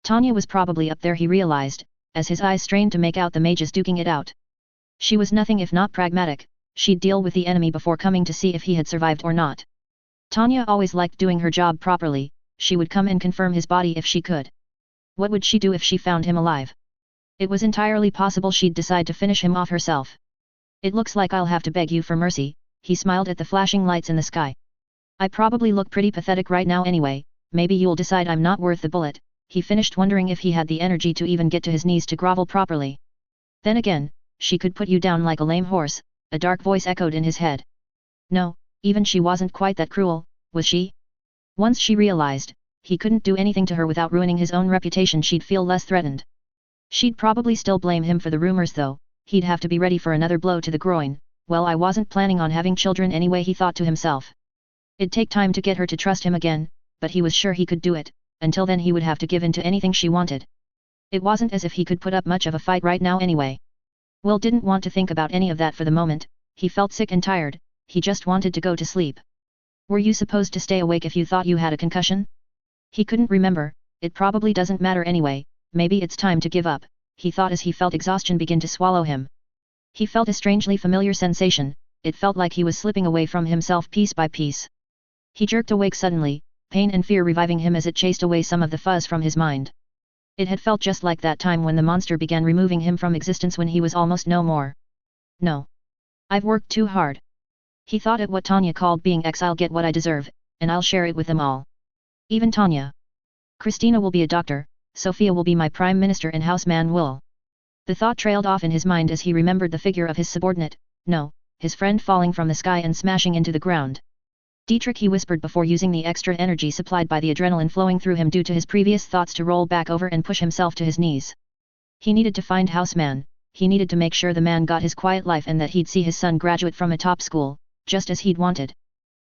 Tanya was probably up there, he realized, as his eyes strained to make out the mages duking it out. She was nothing if not pragmatic. She'd deal with the enemy before coming to see if he had survived or not. Tanya always liked doing her job properly. She would come and confirm his body if she could. What would she do if she found him alive? It was entirely possible she'd decide to finish him off herself. It looks like I'll have to beg you for mercy, he smiled at the flashing lights in the sky. I probably look pretty pathetic right now anyway, maybe you'll decide I'm not worth the bullet. He finished wondering if he had the energy to even get to his knees to grovel properly. Then again, she could put you down like a lame horse, a dark voice echoed in his head. No, even she wasn't quite that cruel, was she? Once she realized, he couldn't do anything to her without ruining his own reputation, she'd feel less threatened. She'd probably still blame him for the rumors though. He'd have to be ready for another blow to the groin. Well, I wasn't planning on having children anyway, he thought to himself. It'd take time to get her to trust him again, but he was sure he could do it. Until then he would have to give in to anything she wanted. It wasn't as if he could put up much of a fight right now anyway. Will didn't want to think about any of that for the moment. He felt sick and tired. He just wanted to go to sleep. Were you supposed to stay awake if you thought you had a concussion? He couldn't remember. It probably doesn't matter anyway. Maybe it's time to give up, he thought as he felt exhaustion begin to swallow him. He felt a strangely familiar sensation. It felt like he was slipping away from himself piece by piece. He jerked awake suddenly, pain and fear reviving him as it chased away some of the fuzz from his mind. It had felt just like that time when the monster began removing him from existence when he was almost no more. No. I've worked too hard. He thought at what Tanya called being X. I'll get what I deserve, and I'll share it with them all. Even Tanya. Christina will be a doctor, Sophia will be my prime minister and Houseman will. The thought trailed off in his mind as he remembered the figure of his subordinate, no, his friend falling from the sky and smashing into the ground. Dietrich, he whispered before using the extra energy supplied by the adrenaline flowing through him due to his previous thoughts to roll back over and push himself to his knees. He needed to find Houseman, he needed to make sure the man got his quiet life and that he'd see his son graduate from a top school, just as he'd wanted.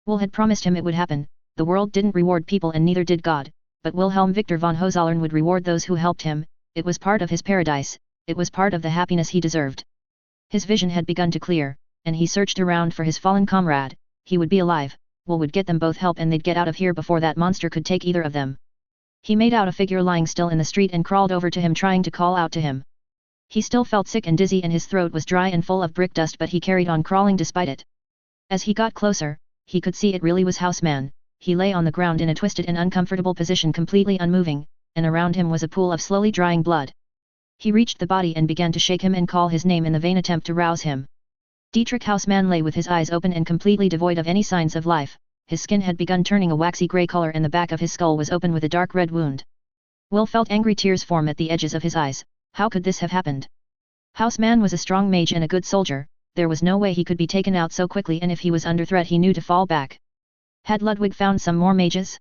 Will had promised him it would happen. The world didn't reward people and neither did God, but Wilhelm Victor von Hohenzollern would reward those who helped him. It was part of his paradise, it was part of the happiness he deserved. His vision had begun to clear, and he searched around for his fallen comrade. He would be alive. Will would get them both help and they'd get out of here before that monster could take either of them. He made out a figure lying still in the street and crawled over to him trying to call out to him. He still felt sick and dizzy and his throat was dry and full of brick dust, but he carried on crawling despite it. As he got closer, he could see it really was Houseman. He lay on the ground in a twisted and uncomfortable position, completely unmoving, and around him was a pool of slowly drying blood. He reached the body and began to shake him and call his name in the vain attempt to rouse him. Dietrich Houseman lay with his eyes open and completely devoid of any signs of life. His skin had begun turning a waxy grey color and the back of his skull was open with a dark red wound. Will felt angry tears form at the edges of his eyes. How could this have happened? Houseman was a strong mage and a good soldier. there was no way he could be taken out so quickly, and if he was under threat he knew to fall back. Had Ludwig found some more mages?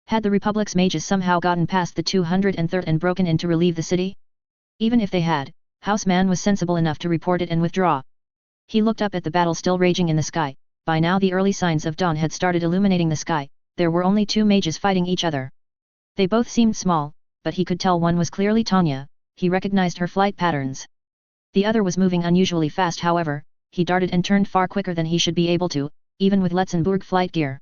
Had the Republic's mages somehow gotten past the 203rd and broken in to relieve the city? Even if they had, Houseman was sensible enough to report it and withdraw. He looked up at the battle still raging in the sky. By now the early signs of dawn had started illuminating the sky. There were only two mages fighting each other. They both seemed small, but he could tell one was clearly Tanya. He recognized her flight patterns. The other was moving unusually fast, however. He darted and turned far quicker than he should be able to, even with Letzenbourg flight gear.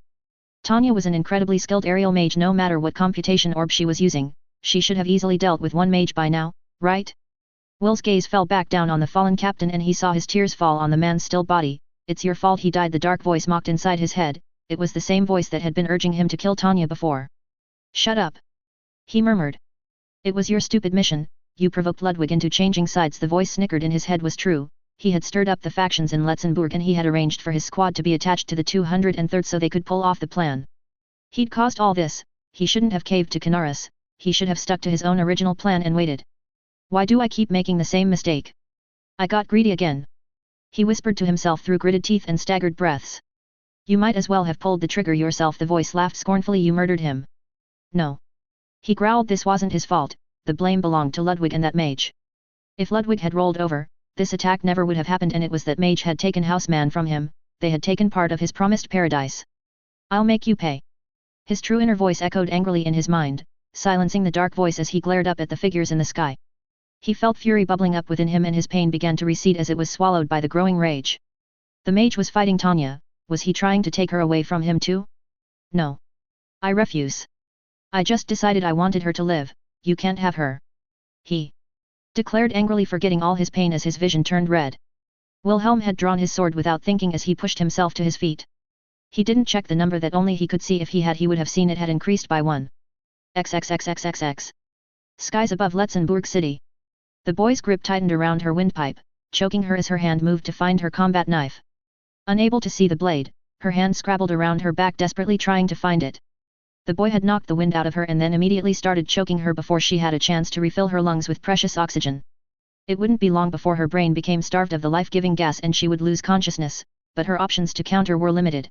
Tanya was an incredibly skilled aerial mage. No matter what computation orb she was using, she should have easily dealt with one mage by now, right? Will's gaze fell back down on the fallen captain and he saw his tears fall on the man's still body. It's your fault he died, the dark voice mocked inside his head. It was the same voice that had been urging him to kill Tanya before. Shut up, he murmured. It was your stupid mission, you provoked Ludwig into changing sides. The voice snickered. In his head was true. He had stirred up the factions in Letzenbourg and he had arranged for his squad to be attached to the 203rd so they could pull off the plan. He'd caused all this. He shouldn't have caved to Canaris. He should have stuck to his own original plan and waited. Why do I keep making the same mistake? I got greedy again. He whispered to himself through gritted teeth and staggered breaths. You might as well have pulled the trigger yourself. The voice laughed scornfully. You murdered him. No. He growled. This wasn't his fault. The blame belonged to Ludwig and that mage. If Ludwig had rolled over, this attack never would have happened, and it was that mage had taken Houseman from him. They had taken part of his promised paradise. I'll make you pay. His true inner voice echoed angrily in his mind, silencing the dark voice as he glared up at the figures in the sky. He felt fury bubbling up within him and his pain began to recede as it was swallowed by the growing rage. The mage was fighting Tanya. Was he trying to take her away from him too? No. I refuse. I just decided I wanted her to live. You can't have her. He declared angrily, forgetting all his pain as his vision turned red. Wilhelm had drawn his sword without thinking as he pushed himself to his feet. He didn't check the number that only he could see. If he had, he would have seen it had increased by 1. XXXXXX. Skies above Letzenbourg city. The boy's grip tightened around her windpipe, choking her as her hand moved to find her combat knife. Unable to see the blade, her hand scrabbled around her back, desperately trying to find it. The boy had knocked the wind out of her and then immediately started choking her before she had a chance to refill her lungs with precious oxygen. It wouldn't be long before her brain became starved of the life-giving gas and she would lose consciousness, but her options to counter were limited.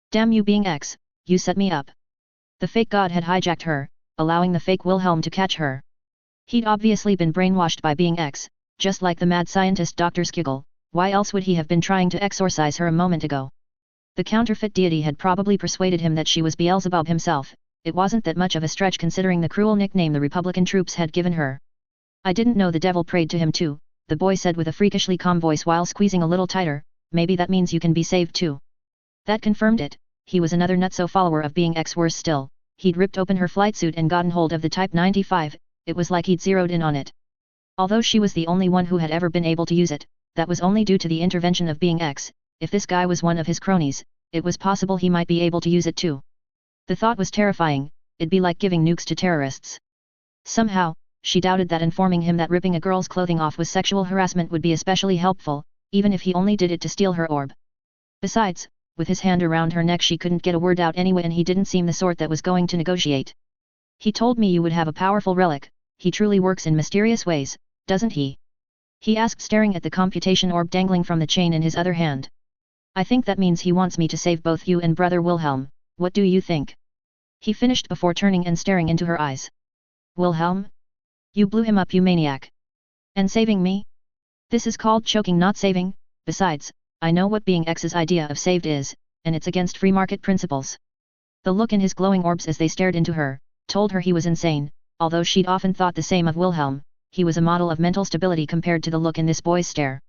Damn you, being X, you set me up. The fake god had hijacked her, allowing the fake Wilhelm to catch her. He'd obviously been brainwashed by being X, just like the mad scientist Dr. Skiggle. Why else would he have been trying to exorcise her a moment ago? The counterfeit deity had probably persuaded him that she was Beelzebub himself. It wasn't that much of a stretch considering the cruel nickname the Republican troops had given her. I didn't know the devil prayed to him too, the boy said with a freakishly calm voice while squeezing a little tighter. Maybe that means you can be saved too. That confirmed it. He was another nutso follower of being X. Worse still, he'd ripped open her flight suit and gotten hold of the Type 95, it was like he'd zeroed in on it. Although she was the only one who had ever been able to use it, that was only due to the intervention of being X. If this guy was one of his cronies, it was possible he might be able to use it too. The thought was terrifying. It'd be like giving nukes to terrorists. Somehow, she doubted that informing him that ripping a girl's clothing off was sexual harassment would be especially helpful, even if he only did it to steal her orb. Besides, with his hand around her neck she couldn't get a word out anyway, and he didn't seem the sort that was going to negotiate. He told me you would have a powerful relic. He truly works in mysterious ways, doesn't he? He asked, staring at the computation orb dangling from the chain in his other hand. I think that means he wants me to save both you and Brother Wilhelm. What do you think? He finished before turning and staring into her eyes. Wilhelm? You blew him up, you maniac. And saving me? This is called choking, not saving. Besides, I know what being X's idea of saved is, and it's against free market principles. The look in his glowing orbs as they stared into her, told her he was insane. Although she'd often thought the same of Wilhelm, he was a model of mental stability compared to the look in this boy's stare.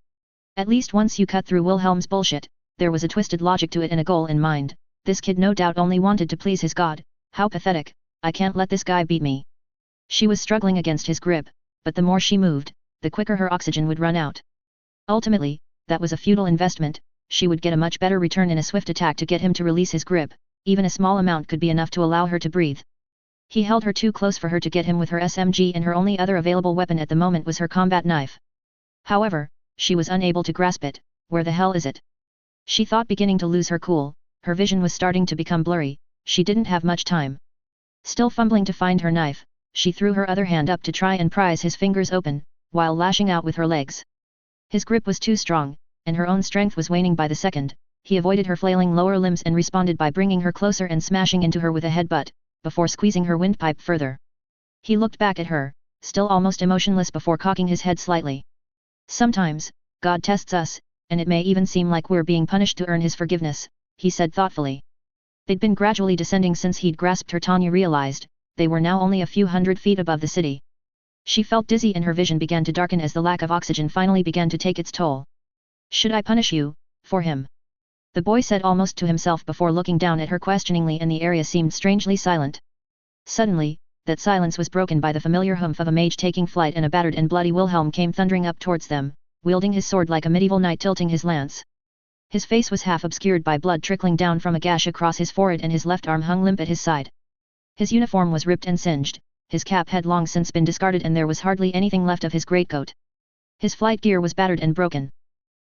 At least once you cut through Wilhelm's bullshit, there was a twisted logic to it and a goal in mind. This kid no doubt only wanted to please his god. How pathetic. I can't let this guy beat me. She was struggling against his grip, but the more she moved, the quicker her oxygen would run out. Ultimately, that was a futile investment. She would get a much better return in a swift attack to get him to release his grip. Even a small amount could be enough to allow her to breathe. He held her too close for her to get him with her SMG, and her only other available weapon at the moment was her combat knife. However, she was unable to grasp it. Where the hell is it? She thought, beginning to lose her cool. Her vision was starting to become blurry. She didn't have much time. Still fumbling to find her knife, she threw her other hand up to try and prise his fingers open, while lashing out with her legs. His grip was too strong. and her own strength was waning by the second. He avoided her flailing lower limbs and responded by bringing her closer and smashing into her with a headbutt, before squeezing her windpipe further. He looked back at her, still almost emotionless before cocking his head slightly. Sometimes, God tests us, and it may even seem like we're being punished to earn his forgiveness, he said thoughtfully. They'd been gradually descending since he'd grasped her. Tanya realized, they were now only a few hundred feet above the city. She felt dizzy and her vision began to darken as the lack of oxygen finally began to take its toll. Should I punish you, for him? The boy said almost to himself before looking down at her questioningly, and the area seemed strangely silent. Suddenly, that silence was broken by the familiar humph of a mage taking flight, and a battered and bloody Wilhelm came thundering up towards them, wielding his sword like a medieval knight tilting his lance. His face was half obscured by blood trickling down from a gash across his forehead, and his left arm hung limp at his side. His uniform was ripped and singed, his cap had long since been discarded, and there was hardly anything left of his greatcoat. His flight gear was battered and broken.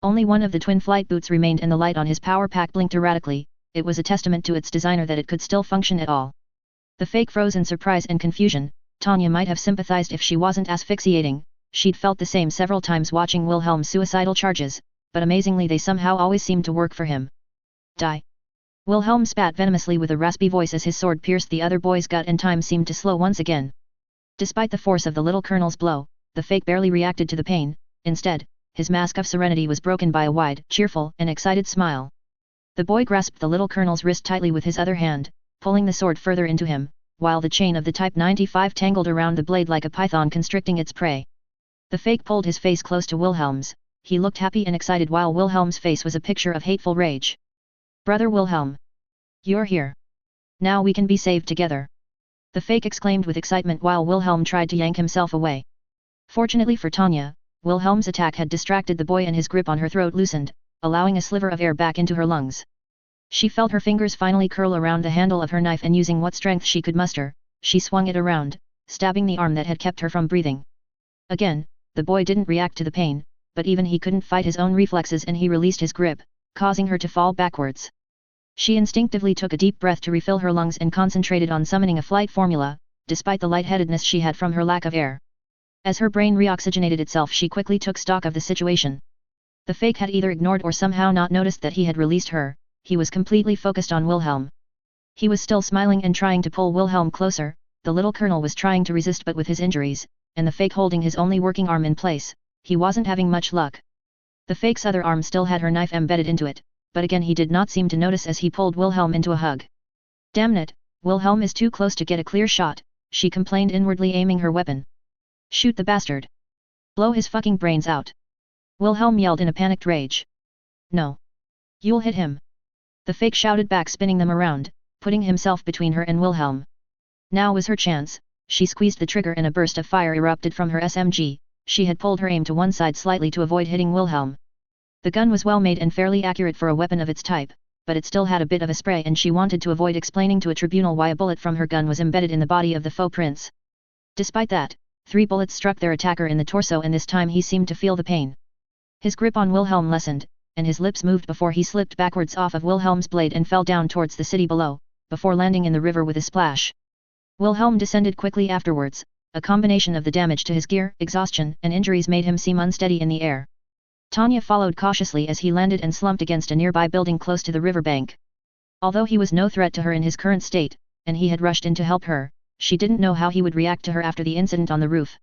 Only one of the twin flight boots remained, and the light on his power pack blinked erratically. It was a testament to its designer that it could still function at all. The fake froze in surprise and confusion. Tanya might have sympathized if she wasn't asphyxiating. She'd felt the same several times watching Wilhelm's suicidal charges, but amazingly they somehow always seemed to work for him. Die! Wilhelm spat venomously with a raspy voice as his sword pierced the other boy's gut, and time seemed to slow once again. Despite the force of the little colonel's blow, the fake barely reacted to the pain. Instead, his mask of serenity was broken by a wide, cheerful, and excited smile. The boy grasped the little colonel's wrist tightly with his other hand, pulling the sword further into him, while the chain of the Type 95 tangled around the blade like a python constricting its prey. The fake pulled his face close to Wilhelm's. He looked happy and excited while Wilhelm's face was a picture of hateful rage. Brother Wilhelm! You're here! Now we can be saved together! The fake exclaimed with excitement while Wilhelm tried to yank himself away. Fortunately for Tanya, Wilhelm's attack had distracted the boy and his grip on her throat loosened, allowing a sliver of air back into her lungs. She felt her fingers finally curl around the handle of her knife, and using what strength she could muster, she swung it around, stabbing the arm that had kept her from breathing. Again, the boy didn't react to the pain, but even he couldn't fight his own reflexes, and he released his grip, causing her to fall backwards. She instinctively took a deep breath to refill her lungs and concentrated on summoning a flight formula, despite the lightheadedness she had from her lack of air. As her brain reoxygenated itself, she quickly took stock of the situation. The fake had either ignored or somehow not noticed that he had released her. He was completely focused on Wilhelm. He was still smiling and trying to pull Wilhelm closer. The little colonel was trying to resist, but with his injuries, and the fake holding his only working arm in place, he wasn't having much luck. The fake's other arm still had her knife embedded into it, but again he did not seem to notice as he pulled Wilhelm into a hug. Damn it, Wilhelm is too close to get a clear shot, she complained inwardly, aiming her weapon. Shoot the bastard! Blow his fucking brains out! Wilhelm yelled in a panicked rage. No! You'll hit him! The fake shouted back, spinning them around, putting himself between her and Wilhelm. Now was her chance. She squeezed the trigger and a burst of fire erupted from her SMG. She had pulled her aim to one side slightly to avoid hitting Wilhelm. The gun was well made and fairly accurate for a weapon of its type, but it still had a bit of a spray, and she wanted to avoid explaining to a tribunal why a bullet from her gun was embedded in the body of the faux prince. Despite that, 3 bullets struck their attacker in the torso, and this time he seemed to feel the pain. His grip on Wilhelm lessened, and his lips moved before he slipped backwards off of Wilhelm's blade and fell down towards the city below, before landing in the river with a splash. Wilhelm descended quickly afterwards. A combination of the damage to his gear, exhaustion, and injuries made him seem unsteady in the air. Tanya followed cautiously as he landed and slumped against a nearby building close to the riverbank. Although he was no threat to her in his current state, and he had rushed in to help her, she didn't know how he would react to her after the incident on the roof.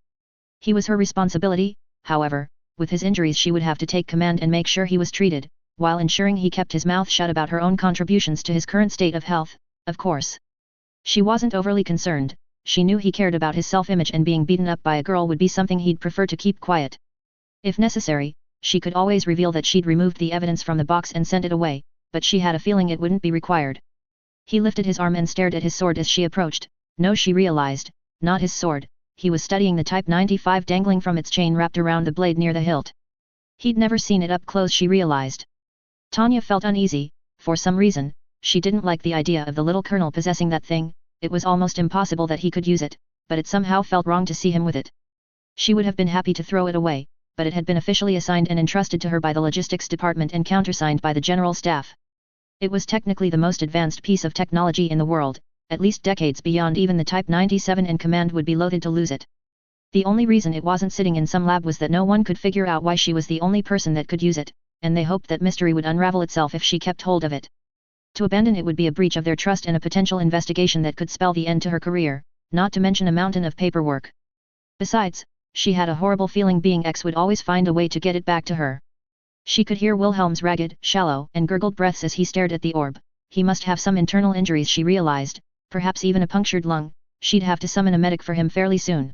He was her responsibility, however. With his injuries she would have to take command and make sure he was treated, while ensuring he kept his mouth shut about her own contributions to his current state of health, of course. She wasn't overly concerned. She knew he cared about his self-image, and being beaten up by a girl would be something he'd prefer to keep quiet. If necessary, she could always reveal that she'd removed the evidence from the box and sent it away, but she had a feeling it wouldn't be required. He lifted his arm and stared at his sword as she approached. No, she realized, not his sword. He was studying the Type 95 dangling from its chain wrapped around the blade near the hilt. He'd never seen it up close, she realized. Tanya felt uneasy. For some reason, she didn't like the idea of the little colonel possessing that thing. It was almost impossible that he could use it, but it somehow felt wrong to see him with it. She would have been happy to throw it away, but it had been officially assigned and entrusted to her by the logistics department and countersigned by the general staff. It was technically the most advanced piece of technology in the world, at least decades beyond even the Type 97, and command would be loathed to lose it. The only reason it wasn't sitting in some lab was that no one could figure out why she was the only person that could use it, and they hoped that mystery would unravel itself if she kept hold of it. To abandon it would be a breach of their trust and a potential investigation that could spell the end to her career, not to mention a mountain of paperwork. Besides, she had a horrible feeling being X would always find a way to get it back to her. She could hear Wilhelm's ragged, shallow, and gurgled breaths as he stared at the orb. He must have some internal injuries, she realized, perhaps even a punctured lung. She'd have to summon a medic for him fairly soon.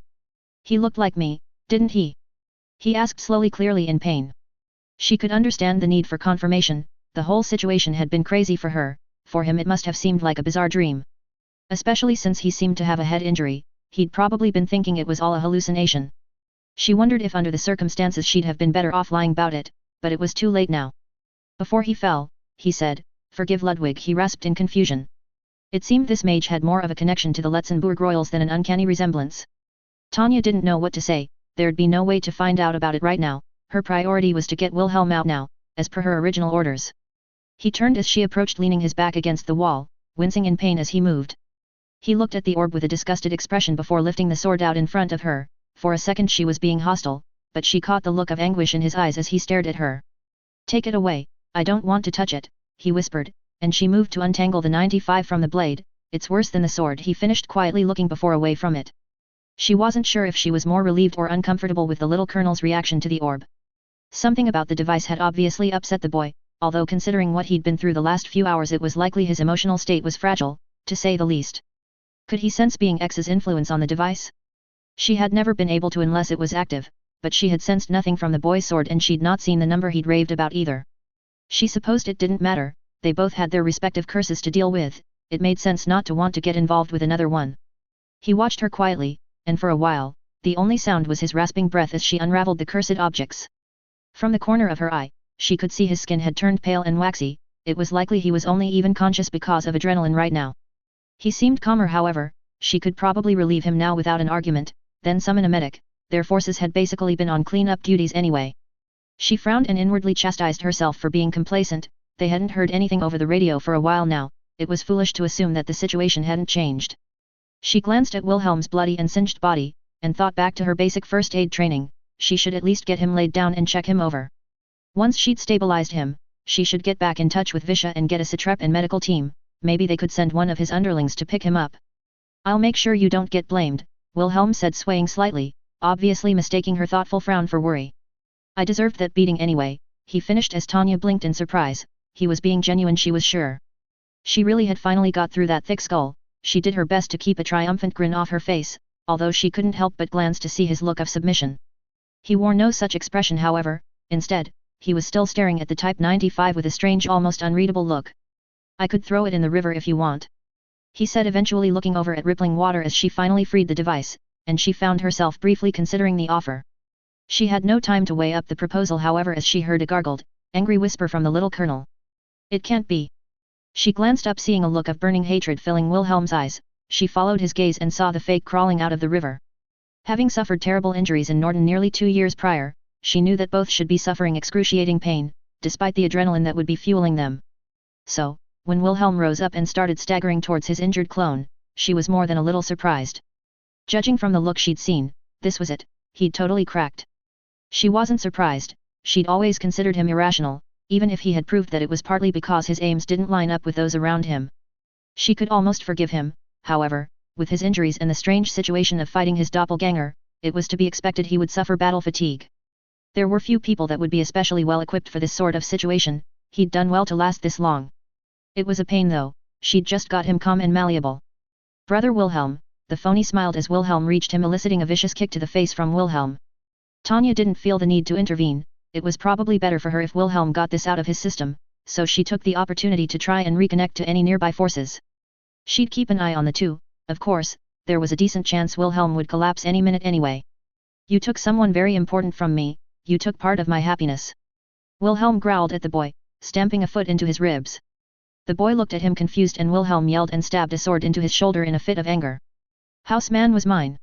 He looked like me, didn't he? He asked slowly, clearly in pain. She could understand the need for confirmation. The whole situation had been crazy for her. For him it must have seemed like a bizarre dream. Especially since he seemed to have a head injury, he'd probably been thinking it was all a hallucination. She wondered if under the circumstances she'd have been better off lying about it, but it was too late now. Before he fell, he said, "Forgive Ludwig," he rasped in confusion. It seemed this mage had more of a connection to the Letzenbourg royals than an uncanny resemblance. Tanya didn't know what to say. There'd be no way to find out about it right now. Her priority was to get Wilhelm out now, as per her original orders. He turned as she approached, leaning his back against the wall, wincing in pain as he moved. He looked at the orb with a disgusted expression before lifting the sword out in front of her. For a second she was being hostile, but she caught the look of anguish in his eyes as he stared at her. "Take it away, I don't want to touch it," he whispered, and she moved to untangle the 95 from the blade. "It's worse than the sword," he finished quietly, looking before away from it. She wasn't sure if she was more relieved or uncomfortable with the little colonel's reaction to the orb. Something about the device had obviously upset the boy, although considering what he'd been through the last few hours it was likely his emotional state was fragile, to say the least. Could he sense being X's influence on the device? She had never been able to unless it was active, but she had sensed nothing from the boy's sword and she'd not seen the number he'd raved about either. She supposed it didn't matter, they both had their respective curses to deal with, it made sense not to want to get involved with another one. He watched her quietly, and for a while, the only sound was his rasping breath as she unraveled the cursed objects. From the corner of her eye, she could see his skin had turned pale and waxy. It was likely he was only even conscious because of adrenaline right now. He seemed calmer, however. She could probably relieve him now without an argument, then summon a medic. Their forces had basically been on clean-up duties anyway. She frowned and inwardly chastised herself for being complacent. They hadn't heard anything over the radio for a while now. It was foolish to assume that the situation hadn't changed. She glanced at Wilhelm's bloody and singed body, and thought back to her basic first aid training. She should at least get him laid down and check him over. Once she'd stabilized him, she should get back in touch with Visha and get a satrap and medical team. Maybe they could send one of his underlings to pick him up. "I'll make sure you don't get blamed," Wilhelm said, swaying slightly, obviously mistaking her thoughtful frown for worry. "I deserved that beating anyway," he finished as Tanya blinked in surprise. He was being genuine, she was sure. She really had finally got through that thick skull. She did her best to keep a triumphant grin off her face, although she couldn't help but glance to see his look of submission. He wore no such expression, however. Instead, he was still staring at the Type 95 with a strange, almost unreadable look. "I could throw it in the river if you want," he said, eventually looking over at rippling water as she finally freed the device, and she found herself briefly considering the offer. She had no time to weigh up the proposal, however, as she heard a gargled, angry whisper from the little colonel. "It can't be." She glanced up, seeing a look of burning hatred filling Wilhelm's eyes. She followed his gaze and saw the fake crawling out of the river. Having suffered terrible injuries in Norden nearly 2 years prior, she knew that both should be suffering excruciating pain, despite the adrenaline that would be fueling them. So, when Wilhelm rose up and started staggering towards his injured clone, she was more than a little surprised. Judging from the look she'd seen, this was it, he'd totally cracked. She wasn't surprised. She'd always considered him irrational, even if he had proved that it was partly because his aims didn't line up with those around him. She could almost forgive him. However, with his injuries and the strange situation of fighting his doppelganger, it was to be expected he would suffer battle fatigue. There were few people that would be especially well equipped for this sort of situation. He'd done well to last this long. It was a pain though. She'd just got him calm and malleable. "Brother Wilhelm," the phony smiled as Wilhelm reached him, eliciting a vicious kick to the face from Wilhelm. Tanya didn't feel the need to intervene. It was probably better for her if Wilhelm got this out of his system, so she took the opportunity to try and reconnect to any nearby forces. She'd keep an eye on the two. Of course, there was a decent chance Wilhelm would collapse any minute anyway. "You took someone very important from me, you took part of my happiness." Wilhelm growled at the boy, stamping a foot into his ribs. The boy looked at him confused, and Wilhelm yelled and stabbed a sword into his shoulder in a fit of anger. "Houseman was mine,"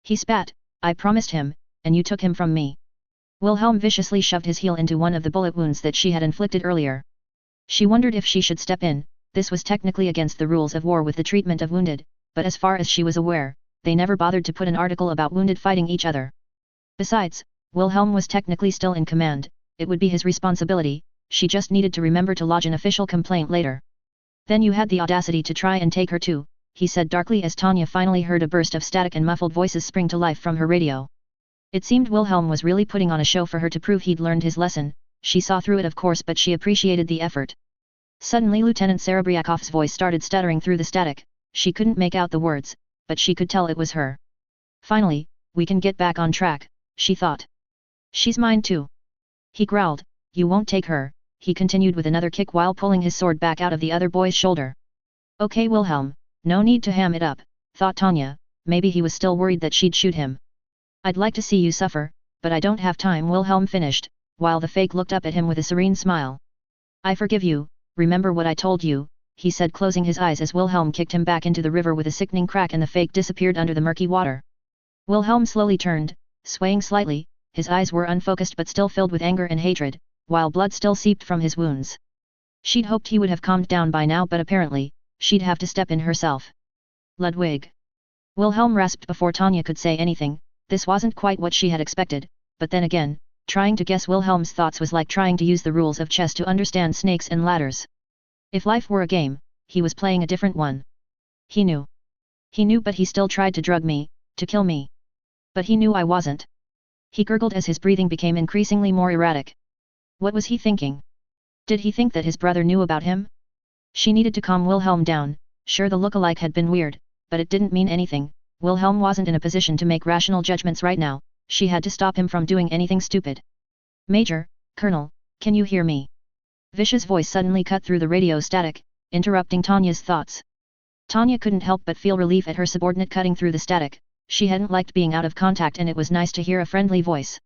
he spat. "I promised him, and you took him from me." Wilhelm viciously shoved his heel into one of the bullet wounds that she had inflicted earlier. She wondered if she should step in. This was technically against the rules of war with the treatment of wounded, but as far as she was aware, they never bothered to put an article about wounded fighting each other. Besides, Wilhelm was technically still in command. it would be his responsibility, she just needed to remember to lodge an official complaint later. Then you had the audacity to try and take her too, he said darkly as Tanya finally heard a burst of static and muffled voices spring to life from her radio. It seemed Wilhelm was really putting on a show for her to prove he'd learned his lesson. She saw through it of course, but she appreciated the effort. Suddenly Lieutenant Serebryakov's voice started stuttering through the static. She couldn't make out the words, but she could tell it was her. Finally, we can get back on track, she thought. She's mine too. He growled. You won't take her, he continued with another kick while pulling his sword back out of the other boy's shoulder. Okay Wilhelm, no need to ham it up, thought Tanya. Maybe he was still worried that she'd shoot him. I'd like to see you suffer, but I don't have time, Wilhelm finished, while the fake looked up at him with a serene smile. I forgive you, remember what I told you, he said closing his eyes as Wilhelm kicked him back into the river with a sickening crack and the fake disappeared under the murky water. Wilhelm slowly turned, swaying slightly, his eyes were unfocused but still filled with anger and hatred, while blood still seeped from his wounds. She'd hoped he would have calmed down by now, but apparently, she'd have to step in herself. Ludwig. Wilhelm rasped before Tanya could say anything. This wasn't quite what she had expected, but then again, trying to guess Wilhelm's thoughts was like trying to use the rules of chess to understand snakes and ladders. If life were a game, he was playing a different one. He knew. He knew, but he still tried to drug me, to kill me. But he knew I wasn't. He gurgled as his breathing became increasingly more erratic. What was he thinking? Did he think that his brother knew about him? She needed to calm Wilhelm down. Sure, the look-alike had been weird, but it didn't mean anything. Wilhelm wasn't in a position to make rational judgments right now. She had to stop him from doing anything stupid. Major, Colonel, can you hear me? Visha's voice suddenly cut through the radio static, interrupting Tanya's thoughts. Tanya couldn't help but feel relief at her subordinate cutting through the static. She hadn't liked being out of contact and it was nice to hear a friendly voice.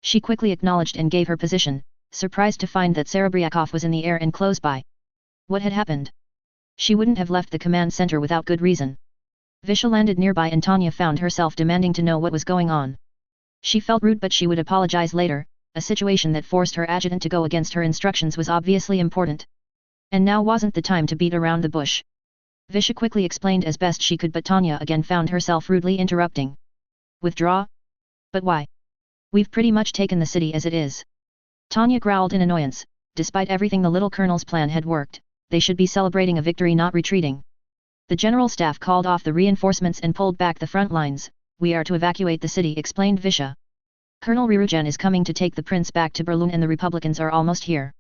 She quickly acknowledged and gave her position, surprised to find that Serebryakov was in the air and close by. What had happened? She wouldn't have left the command center without good reason. Visha landed nearby and Tanya found herself demanding to know what was going on. She felt rude, but she would apologize later. A situation that forced her adjutant to go against her instructions was obviously important. And now wasn't the time to beat around the bush. Visha quickly explained as best she could, but Tanya again found herself rudely interrupting. Withdraw? But why? We've pretty much taken the city as it is. Tanya growled in annoyance. Despite everything the little colonel's plan had worked, they should be celebrating a victory, not retreating. The general staff called off the reinforcements and pulled back the front lines. We are to evacuate the city, explained Visha. Colonel Rirujan is coming to take the prince back to Berlin and the Republicans are almost here.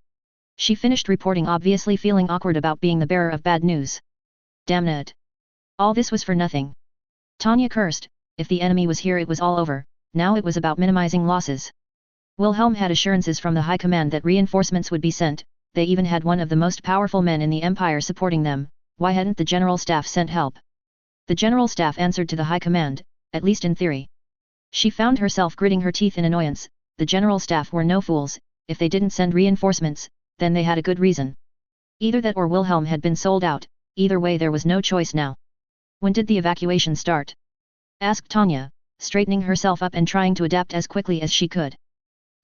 She finished reporting, obviously feeling awkward about being the bearer of bad news. Damn it. All this was for nothing. Tanya cursed. If the enemy was here it was all over. Now it was about minimizing losses. Wilhelm had assurances from the high command that reinforcements would be sent. They even had one of the most powerful men in the empire supporting them. Why hadn't the general staff sent help? The general staff answered to the high command, at least in theory. She found herself gritting her teeth in annoyance. The general staff were no fools. If they didn't send reinforcements, then they had a good reason. Either that or Wilhelm had been sold out. Either way there was no choice now. When did the evacuation start? Asked Tanya, straightening herself up and trying to adapt as quickly as she could.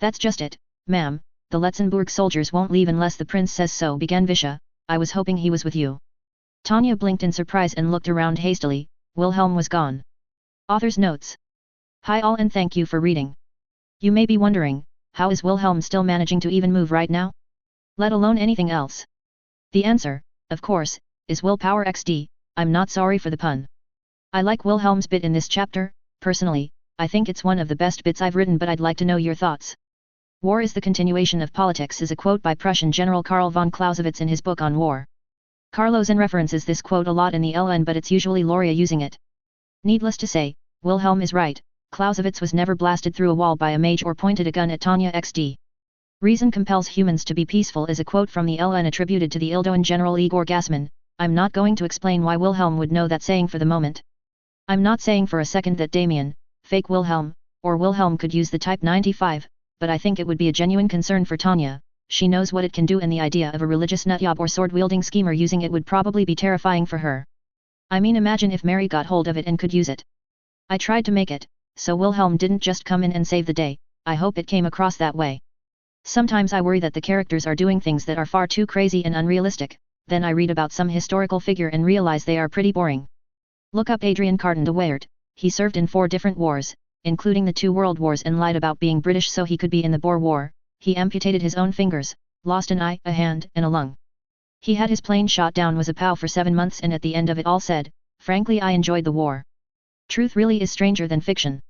That's just it, ma'am. The Letzenbourg soldiers won't leave unless the prince says so, began Visha. I was hoping he was with you. Tanya blinked in surprise and looked around hastily. Wilhelm was gone. Author's notes. Hi all and thank you for reading. You may be wondering, how is Wilhelm still managing to even move right now? Let alone anything else? The answer, of course, is willpower XD. I'm not sorry for the pun. I like Wilhelm's bit in this chapter. Personally, I think it's one of the best bits I've written, but I'd like to know your thoughts. War is the continuation of politics is a quote by Prussian General Karl von Clausewitz in his book on war. Carlosen references this quote a lot in the LN, but it's usually Loria using it. Needless to say, Wilhelm is right. Clausewitz was never blasted through a wall by a mage or pointed a gun at Tanya XD. Reason compels humans to be peaceful is a quote from the LN attributed to the Ildoan General Igor Gassman. I'm not going to explain why Wilhelm would know that saying for the moment. I'm not saying for a second that Damien, fake Wilhelm, or Wilhelm could use the Type 95, but I think it would be a genuine concern for Tanya. She knows what it can do, and the idea of a religious nutjob or sword-wielding schemer using it would probably be terrifying for her. I mean, imagine if Mary got hold of it and could use it. I tried to make it, so Wilhelm didn't just come in and save the day. I hope it came across that way. Sometimes I worry that the characters are doing things that are far too crazy and unrealistic, then I read about some historical figure and realize they are pretty boring. Look up Adrian Carton de Weert. He served in 4 different wars, including the 2 world wars, and lied about being British so he could be in the Boer War. he amputated his own fingers, lost an eye, a hand, and a lung. He had his plane shot down was a POW for 7 months and at the end of it all said, frankly I enjoyed the war. Truth really is stranger than fiction.